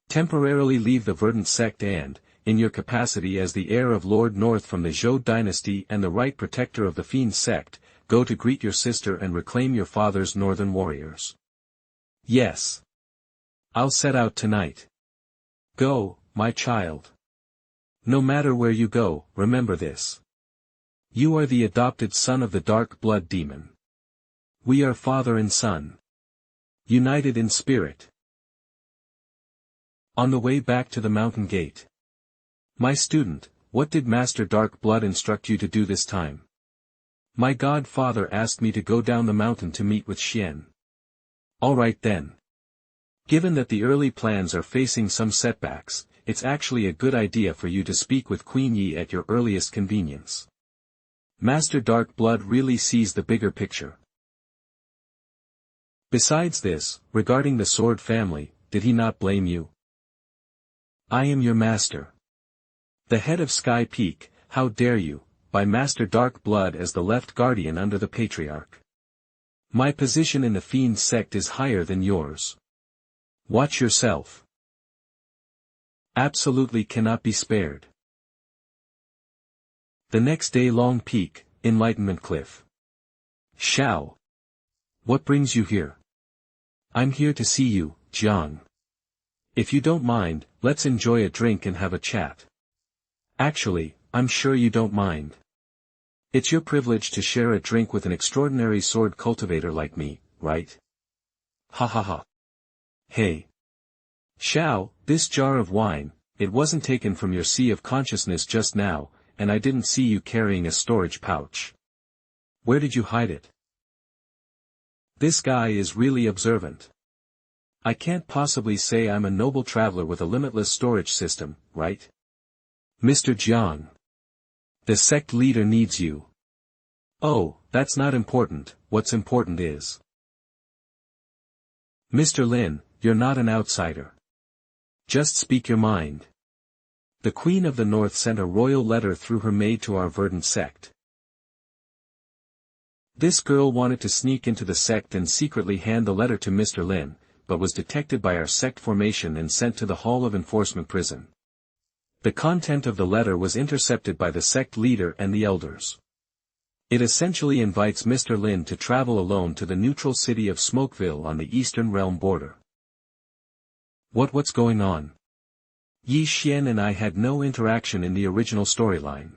Temporarily leave the Verdant Sect and, in your capacity as the heir of Lord North from the Zhou dynasty and the right protector of the Fiend Sect, go to greet your sister and reclaim your father's northern warriors. Yes. I'll set out tonight. Go, my child. No matter where you go, remember this. You are the adopted son of the dark blood demon. We are father and son. United in spirit. On the way back to the mountain gate. My student, what did Master Dark Blood instruct you to do this time? My godfather asked me to go down the mountain to meet with Xian. Alright then. Given that the early plans are facing some setbacks, it's actually a good idea for you to speak with Queen Yi at your earliest convenience. Master Dark Blood really sees the bigger picture. Besides this, regarding the sword family, did he not blame you? I am your master. The head of Sky Peak, how dare you, by Master Dark Blood as the left guardian under the Patriarch. My position in the Fiend sect is higher than yours. Watch yourself. Absolutely cannot be spared. The next day Long Peak, Enlightenment Cliff. Xiao. What brings you here? I'm here to see you, Jiang. If you don't mind, let's enjoy a drink and have a chat. Actually, I'm sure you don't mind. It's your privilege to share a drink with an extraordinary sword cultivator like me, right? Ha ha ha. Hey. Xiao, this jar of wine, it wasn't taken from your sea of consciousness just now, and I didn't see you carrying a storage pouch. Where did you hide it? This guy is really observant. I can't possibly say I'm a noble traveler with a limitless storage system, right? Mr. Jiang. The sect leader needs you. Oh, that's not important, what's important is. Mr. Lin, you're not an outsider. Just speak your mind. The Queen of the North sent a royal letter through her maid to our Verdant Sect. This girl wanted to sneak into the sect and secretly hand the letter to Mr. Lin, but was detected by our sect formation and sent to the Hall of Enforcement prison. The content of the letter was intercepted by the sect leader and the elders. It essentially invites Mr. Lin to travel alone to the neutral city of Smokeville on the Eastern Realm border. What's going on? Ye Chen and I had no interaction in the original storyline.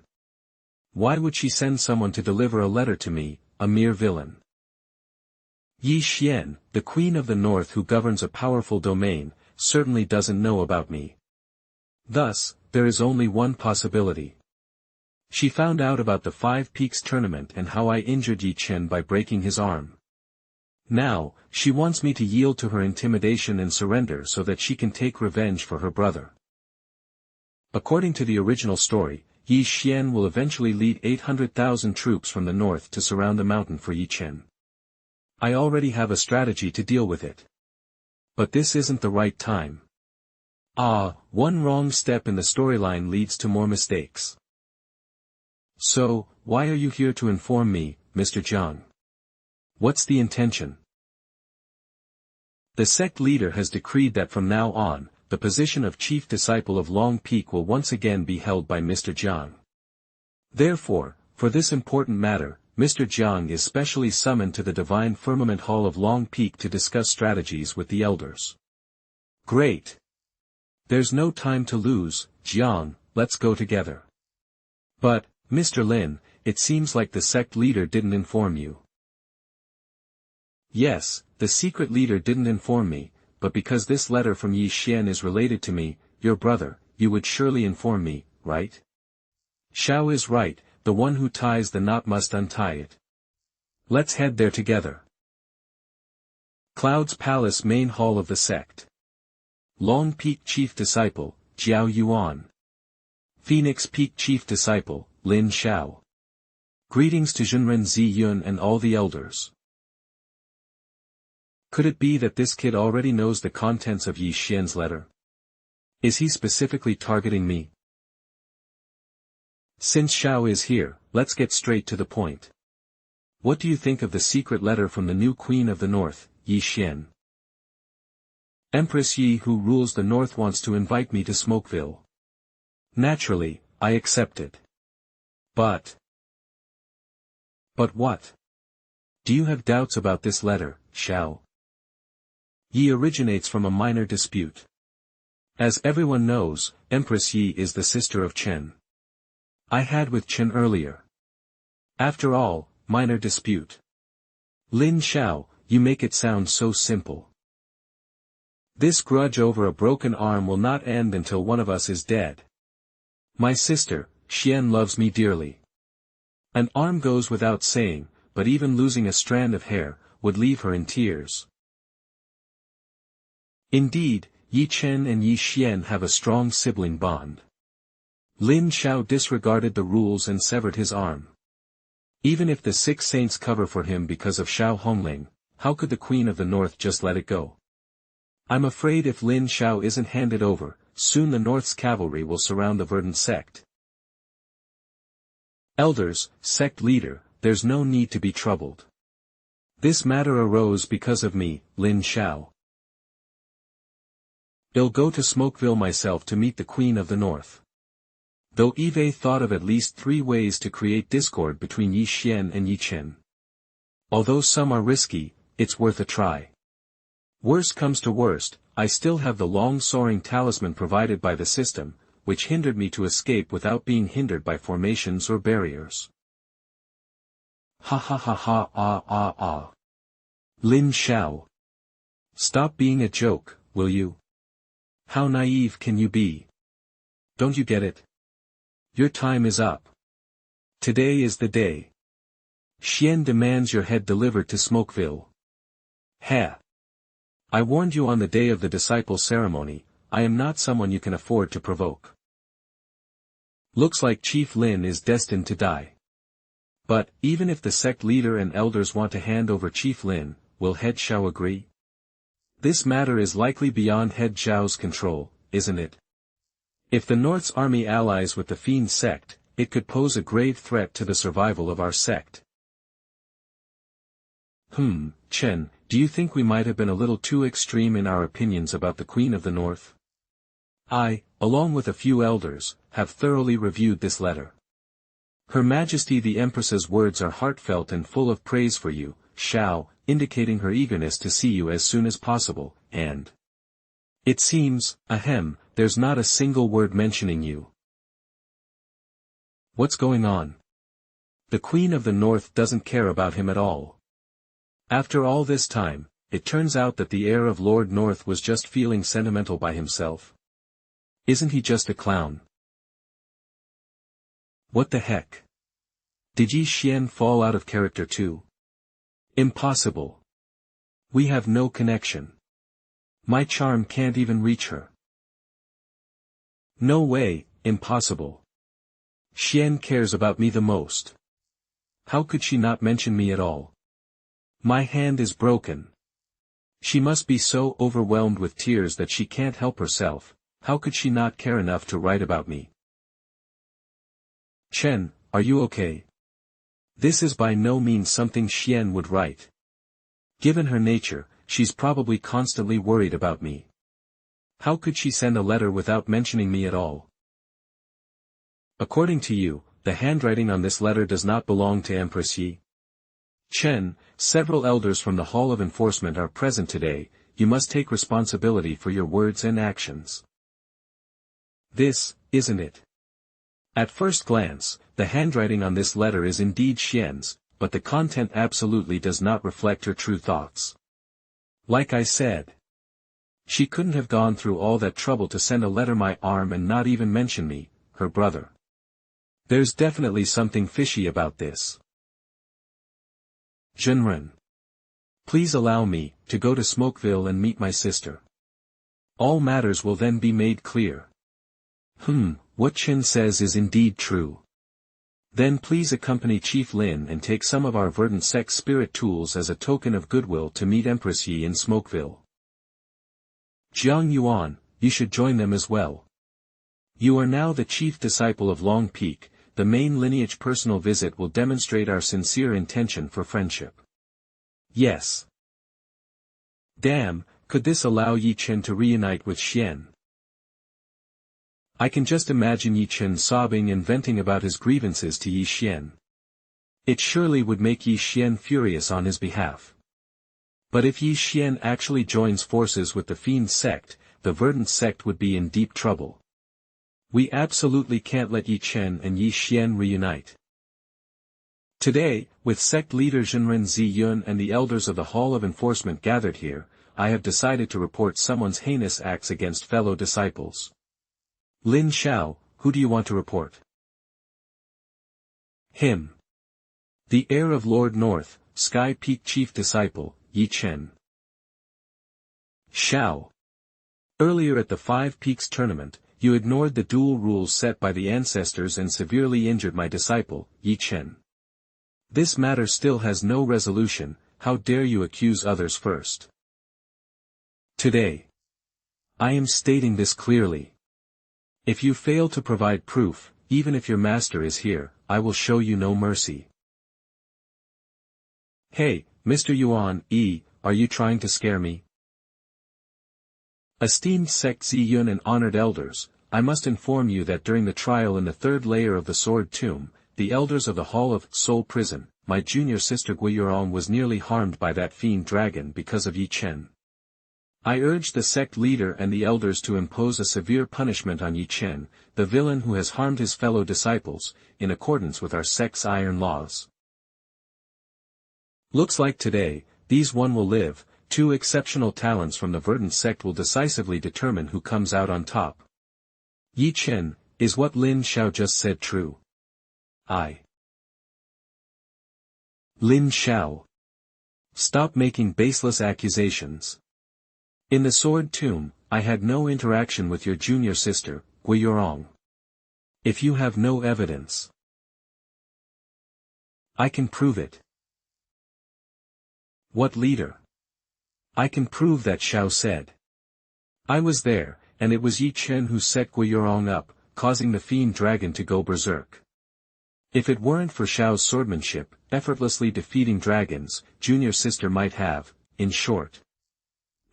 Why would she send someone to deliver a letter to me, a mere villain? Ye Chen, the Queen of the North who governs a powerful domain, certainly doesn't know about me. Thus, there is only one possibility. She found out about the Five Peaks tournament and how I injured Ye Chen by breaking his arm. Now, she wants me to yield to her intimidation and surrender so that she can take revenge for her brother. According to the original story, Ye Chen will eventually lead 800,000 troops from the north to surround the mountain for Ye Chen. I already have a strategy to deal with it. But this isn't the right time. One wrong step in the storyline leads to more mistakes. So, why are you here to inform me, Mr. Jiang? What's the intention? The sect leader has decreed that from now on, the position of chief disciple of Long Peak will once again be held by Mr. Jiang. Therefore, for this important matter, Mr. Jiang is specially summoned to the Divine Firmament Hall of Long Peak to discuss strategies with the elders. Great! There's no time to lose, Jiang, let's go together. But, Mr. Lin, it seems like the sect leader didn't inform you. Yes, the secret leader didn't inform me, but because this letter from Ye Chen is related to me, your brother, you would surely inform me, right? Xiao is right, the one who ties the knot must untie it. Let's head there together. Cloud's Palace Main Hall of the Sect. Long Peak Chief Disciple, Jiao Yuan. Phoenix Peak Chief Disciple, Lin Xiao. Greetings to Zhenren Ziyun and all the elders. Could it be that this kid already knows the contents of Ye Xian's letter? Is he specifically targeting me? Since Xiao is here, let's get straight to the point. What do you think of the secret letter from the new Queen of the North, Ye Chen? Empress Yi who rules the North wants to invite me to Smokeville. Naturally, I accepted. But what? Do you have doubts about this letter, Xiao? Yi originates from a minor dispute. As everyone knows, Empress Yi is the sister of Chen. I had with Chen earlier. After all, minor dispute. Lin Xiao, you make it sound so simple. This grudge over a broken arm will not end until one of us is dead. My sister, Xian loves me dearly. An arm goes without saying, but even losing a strand of hair, would leave her in tears. Indeed, Ye Chen and Ye Xian have a strong sibling bond. Lin Xiao disregarded the rules and severed his arm. Even if the 6 saints cover for him because of Xiao Hongling, how could the Queen of the North just let it go? I'm afraid if Lin Xiao isn't handed over, soon the North's cavalry will surround the Verdant Sect. Elders, sect leader, there's no need to be troubled. This matter arose because of me, Lin Xiao. I'll go to Smokeville myself to meet the Queen of the North. Though Eve thought of at least 3 ways to create discord between Ye Xian and Ye Chen. Although some are risky, it's worth a try. Worst comes to worst, I still have the long soaring talisman provided by the system, which hindered me to escape without being hindered by formations or barriers. Ha ha ha ha ah ah ah. Lin Xiao. Stop being a joke, will you? How naive can you be? Don't you get it? Your time is up. Today is the day. Xian demands your head delivered to Smokeville. Ha! I warned you on the day of the disciple ceremony, I am not someone you can afford to provoke. Looks like Chief Lin is destined to die. But, even if the sect leader and elders want to hand over Chief Lin, will Head Xiao agree? This matter is likely beyond Head Xiao's control, isn't it? If the North's army allies with the Fiend sect, it could pose a grave threat to the survival of our sect. Chen, do you think we might have been a little too extreme in our opinions about the Queen of the North? I, along with a few elders, have thoroughly reviewed this letter. Her Majesty the Empress's words are heartfelt and full of praise for you, Xiao, indicating her eagerness to see you as soon as possible, and it seems, there's not a single word mentioning you. What's going on? The Queen of the North doesn't care about him at all. After all this time, it turns out that the heir of Lord North was just feeling sentimental by himself. Isn't he just a clown? What the heck? Did Ye Xian fall out of character too? Impossible. We have no connection. My charm can't even reach her. No way, impossible. Xian cares about me the most. How could she not mention me at all? My hand is broken. She must be so overwhelmed with tears that she can't help herself. How could she not care enough to write about me? Chen, are you okay? This is by no means something Xian would write. Given her nature, she's probably constantly worried about me. How could she send a letter without mentioning me at all? According to you, the handwriting on this letter does not belong to Empress Yi. Chen, several elders from the Hall of Enforcement are present today, you must take responsibility for your words and actions. This, isn't it? At first glance, the handwriting on this letter is indeed Xian's, but the content absolutely does not reflect her true thoughts. Like I said, she couldn't have gone through all that trouble to send a letter my arm and not even mention me, her brother. There's definitely something fishy about this. Zhenren. Please allow me to go to Smokeville and meet my sister. All matters will then be made clear. What Chen says is indeed true. Then please accompany Chief Lin and take some of our Verdant Sect spirit tools as a token of goodwill to meet Empress Yi in Smokeville. Jiang Yuan, you should join them as well. You are now the chief disciple of Long Peak, the main lineage personal visit will demonstrate our sincere intention for friendship. Yes. Damn, could this allow Ye Chen to reunite with Xian? I can just imagine Ye Chen sobbing and venting about his grievances to Ye Xian. It surely would make Ye Xian furious on his behalf. But if Ye Xian actually joins forces with the Fiend sect, the Verdant sect would be in deep trouble. We absolutely can't let Ye Chen and Ye Xian reunite. Today, with sect leader Zhenren Ziyun and the elders of the Hall of Enforcement gathered here, I have decided to report someone's heinous acts against fellow disciples. Lin Xiao, who do you want to report? Him. The heir of Lord North, Sky Peak chief disciple, Ye Chen. Xiao. Earlier at the Five Peaks tournament, you ignored the duel rules set by the ancestors and severely injured my disciple, Ye Chen. This matter still has no resolution. How dare you accuse others first? Today, I am stating this clearly. If you fail to provide proof, even if your master is here, I will show you no mercy. Hey, Mr. Yuan, are you trying to scare me? Esteemed sect Ziyun and honored elders, I must inform you that during the trial in the third layer of the Sword Tomb, the elders of the Hall of Soul Prison, my junior sister Guiyuan was nearly harmed by that fiend dragon because of Ye Chen. I urged the sect leader and the elders to impose a severe punishment on Ye Chen, the villain who has harmed his fellow disciples, in accordance with our sect's iron laws. Looks like today, these one will live, two exceptional talents from the Verdant Sect will decisively determine who comes out on top. Ye Chen, is what Lin Xiao just said true? Lin Xiao. Stop making baseless accusations. In the Sword Tomb, I had no interaction with your junior sister, Guiyuan. If you have no evidence, I can prove it. What leader? I can prove that Xiao said. I was there, and it was Ye Chen who set Guiyuan up, causing the fiend dragon to go berserk. If it weren't for Xiao's swordmanship, effortlessly defeating dragons, junior sister might have, in short.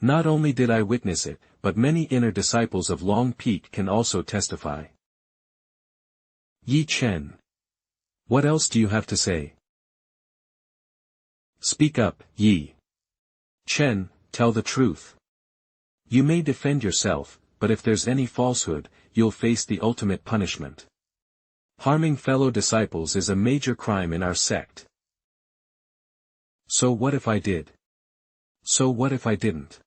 Not only did I witness it, but many inner disciples of Long Peak can also testify. Ye Chen. What else do you have to say? Speak up, Ye Chen, tell the truth. You may defend yourself, but if there's any falsehood, you'll face the ultimate punishment. Harming fellow disciples is a major crime in our sect. So what if I did? So what if I didn't?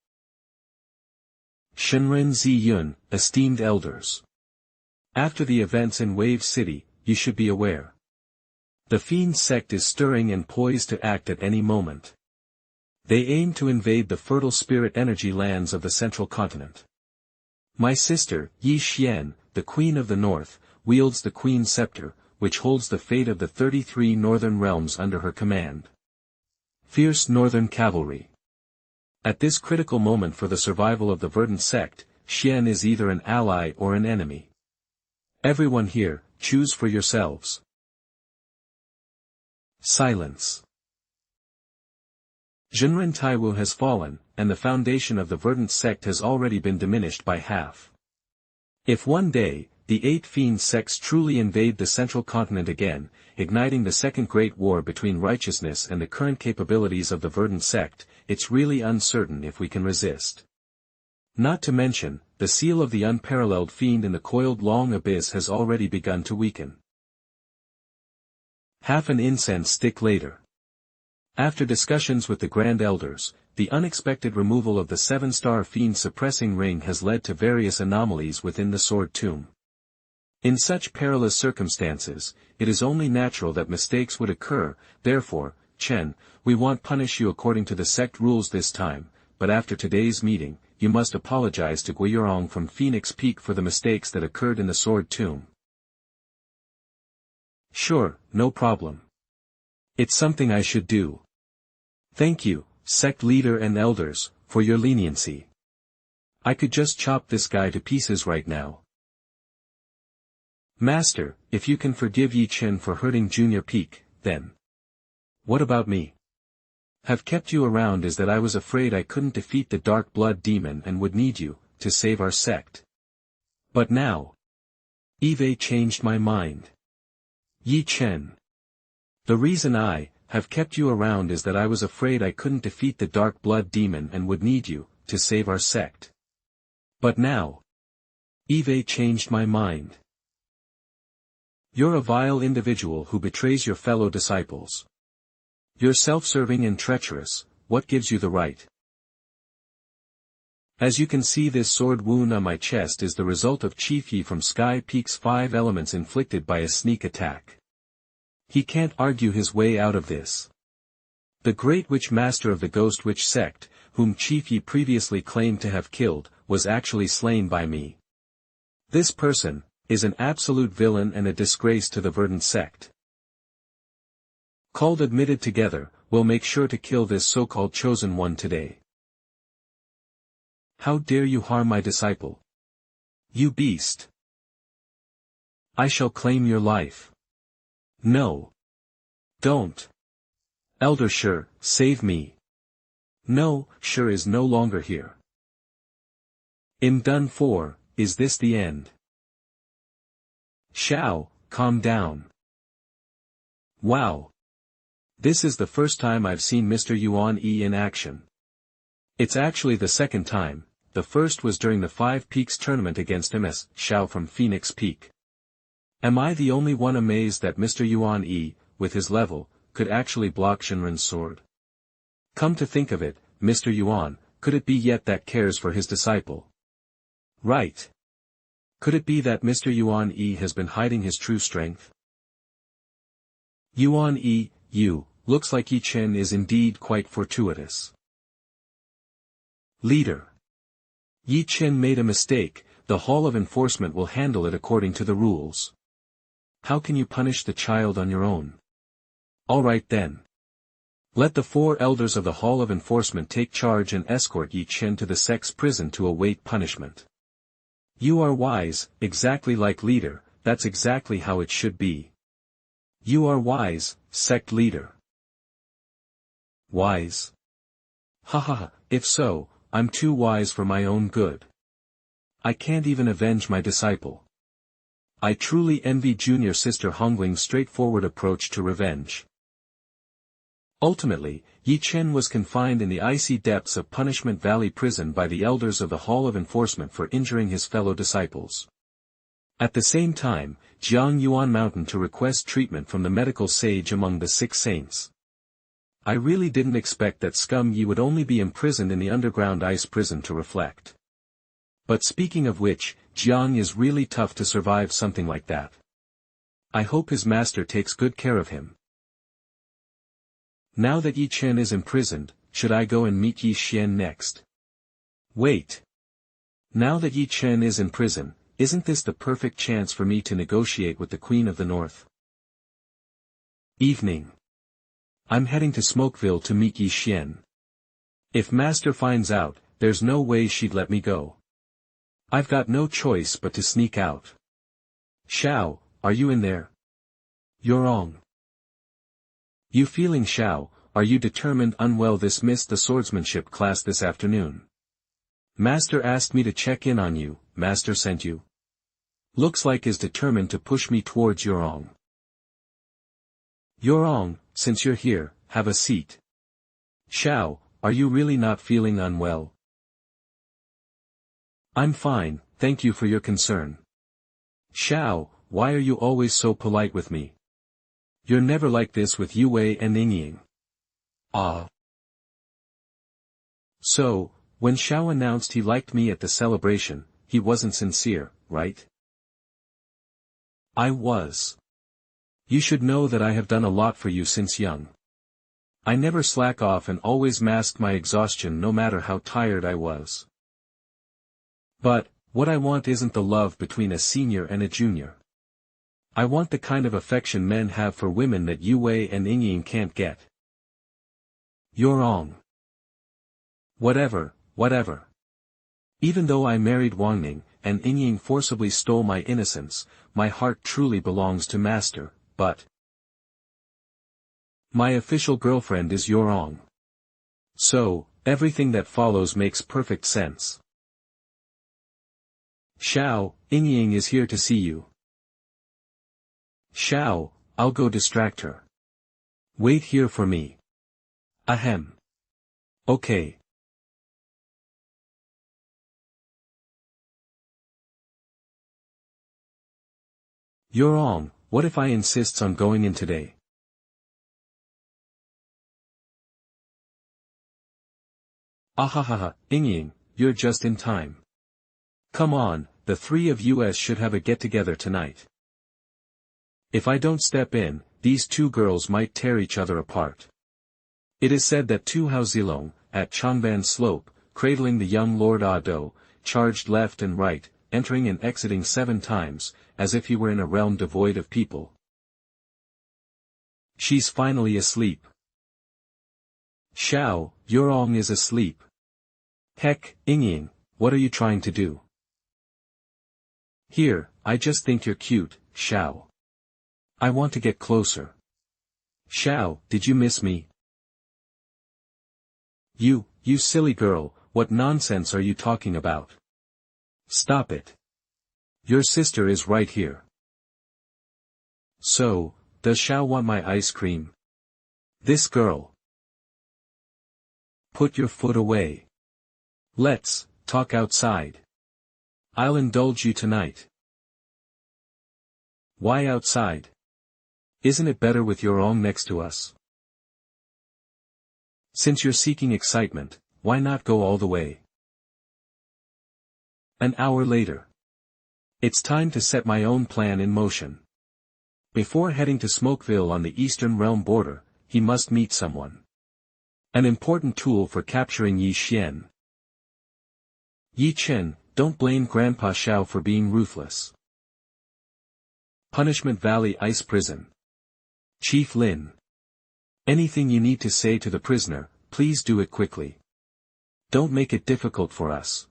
Shenren Ziyun, esteemed elders. After the events in Wave City, you should be aware. The Fiend sect is stirring and poised to act at any moment. They aim to invade the fertile spirit energy lands of the central continent. My sister, Ye Xian, the Queen of the North, wields the Queen Scepter, which holds the fate of the 33 northern realms under her command. Fierce northern cavalry. At this critical moment for the survival of the Verdant Sect, Xian is either an ally or an enemy. Everyone here, choose for yourselves. Silence. Jinren Taiwu has fallen, and the foundation of the Verdant Sect has already been diminished by half. If one day, the 8 fiend sects truly invade the central continent again, igniting the second great war between righteousness and the current capabilities of the Verdant Sect, it's really uncertain if we can resist. Not to mention, the seal of the unparalleled fiend in the coiled long abyss has already begun to weaken. Half an incense stick later. After discussions with the Grand Elders, the unexpected removal of the 7-star fiend suppressing ring has led to various anomalies within the Sword Tomb. In such perilous circumstances, it is only natural that mistakes would occur, therefore, Chen, we won't punish you according to the sect rules this time, but after today's meeting, you must apologize to Guiyuan from Phoenix Peak for the mistakes that occurred in the Sword Tomb. Sure, no problem. It's something I should do. Thank you, sect leader and elders, for your leniency. I could just chop this guy to pieces right now. Master, if you can forgive Ye Chen for hurting Junior Peak, then. What about me? Have kept you around is that I was afraid I couldn't defeat the dark blood demon and would need you, to save our sect. But now. Eve changed my mind. Ye Chen. The reason I have kept you around is that I was afraid I couldn't defeat the dark blood demon and would need you, to save our sect. But now. Eve changed my mind. You're a vile individual who betrays your fellow disciples. You're self-serving and treacherous, what gives you the right? As you can see, this sword wound on my chest is the result of Chief Yi from Sky Peak's 5 elements inflicted by a sneak attack. He can't argue his way out of this. The great witch master of the ghost witch sect, whom Chief Yi previously claimed to have killed, was actually slain by me. This person is an absolute villain and a disgrace to the Verdant Sect. Called admitted together, we'll make sure to kill this so-called chosen one today. How dare you harm my disciple? You beast! I shall claim your life. No. Don't. Elder Sure, save me. No, Sure is no longer here. I'm done for. Is this the end? Xiao, calm down. Wow. This is the first time I've seen Mr. Yuan Yi in action. It's actually the second time. The first was during the Five Peaks tournament against MS Xiao from Phoenix Peak. Am I the only one amazed that Mr. Yuan Yi, with his level, could actually block Shinran's sword? Come to think of it, Mr. Yuan, could it be yet that cares for his disciple? Right. Could it be that Mr. Yuan Yi has been hiding his true strength? Yuan Yi, looks like Ye Chen is indeed quite fortuitous. Leader. Ye Chen made a mistake, the Hall of Enforcement will handle it according to the rules. How can you punish the child on your own? Alright then. Let the 4 elders of the Hall of Enforcement take charge and escort Ye Chen to the sect's prison to await punishment. You are wise, exactly like leader, that's exactly how it should be. You are wise, sect leader. Wise? Haha, if so, I'm too wise for my own good. I can't even avenge my disciple. I truly envy junior sister Hongling's straightforward approach to revenge. Ultimately, Ye Chen was confined in the icy depths of Punishment Valley Prison by the elders of the Hall of Enforcement for injuring his fellow disciples. At the same time, Jiang Yuan Mountain to request treatment from the medical sage among the 6 saints. I really didn't expect that Scum Yi would only be imprisoned in the underground ice prison to reflect. But speaking of which, Jiang is really tough to survive something like that. I hope his master takes good care of him. Now that Ye Chen is imprisoned, should I go and meet Ye Xian next? Wait. Now that Ye Chen is in prison, isn't this the perfect chance for me to negotiate with the Queen of the North? Evening. I'm heading to Smokeville to meet Ye Xian. If Master finds out, there's no way she'd let me go. I've got no choice but to sneak out. Xiao, are you in there? You're wrong. You feeling Xiao, are you determined unwell? This missed the swordsmanship class this afternoon. Master asked me to check in on you, Master sent you. Looks like is determined to push me towards Yurong. Yurong, since you're here, have a seat. Xiao, are you really not feeling unwell? I'm fine, thank you for your concern. Xiao, why are you always so polite with me? You're never like this with Yue and Yingying. Ah. So, when Xiao announced he liked me at the celebration, he wasn't sincere, right? I was. You should know that I have done a lot for you since young. I never slack off and always mask my exhaustion no matter how tired I was. But, what I want isn't the love between a senior and a junior. I want the kind of affection men have for women that Yue and Yingying can't get. You're wrong. Whatever. Even though I married Wangning, and Yingying forcibly stole my innocence, my heart truly belongs to Master, but my official girlfriend is Yurong. So, everything that follows makes perfect sense. Xiao, Yingying is here to see you. Xiao, I'll go distract her. Wait here for me. Ahem. Okay. Yurong, what if I insists on going in today? Ahahaha, Yingying, you're just in time. Come on, the 3 of us should have a get-together tonight. If I don't step in, these two girls might tear each other apart. It is said that Tu Hao Zilong, at Changban Slope, cradling the young Lord Ah Do, charged left and right, entering and exiting 7 times, as if he were in a realm devoid of people. She's finally asleep. Xiao, your Ong is asleep. Heck, Yingying, what are you trying to do? Here, I just think you're cute, Xiao. I want to get closer. Xiao, did you miss me? You silly girl, what nonsense are you talking about? Stop it. Your sister is right here. So, does Xiao want my ice cream? This girl. Put your foot away. Let's talk outside. I'll indulge you tonight. Why outside? Isn't it better with your Ong next to us? Since you're seeking excitement, why not go all the way? An hour later. It's time to set my own plan in motion. Before heading to Smokeville on the Eastern Realm border, he must meet someone. An important tool for capturing Ye Chen. Ye Chen, don't blame Grandpa Xiao for being ruthless. Punishment Valley Ice Prison. Chief Lin. Anything you need to say to the prisoner, please do it quickly. Don't make it difficult for us.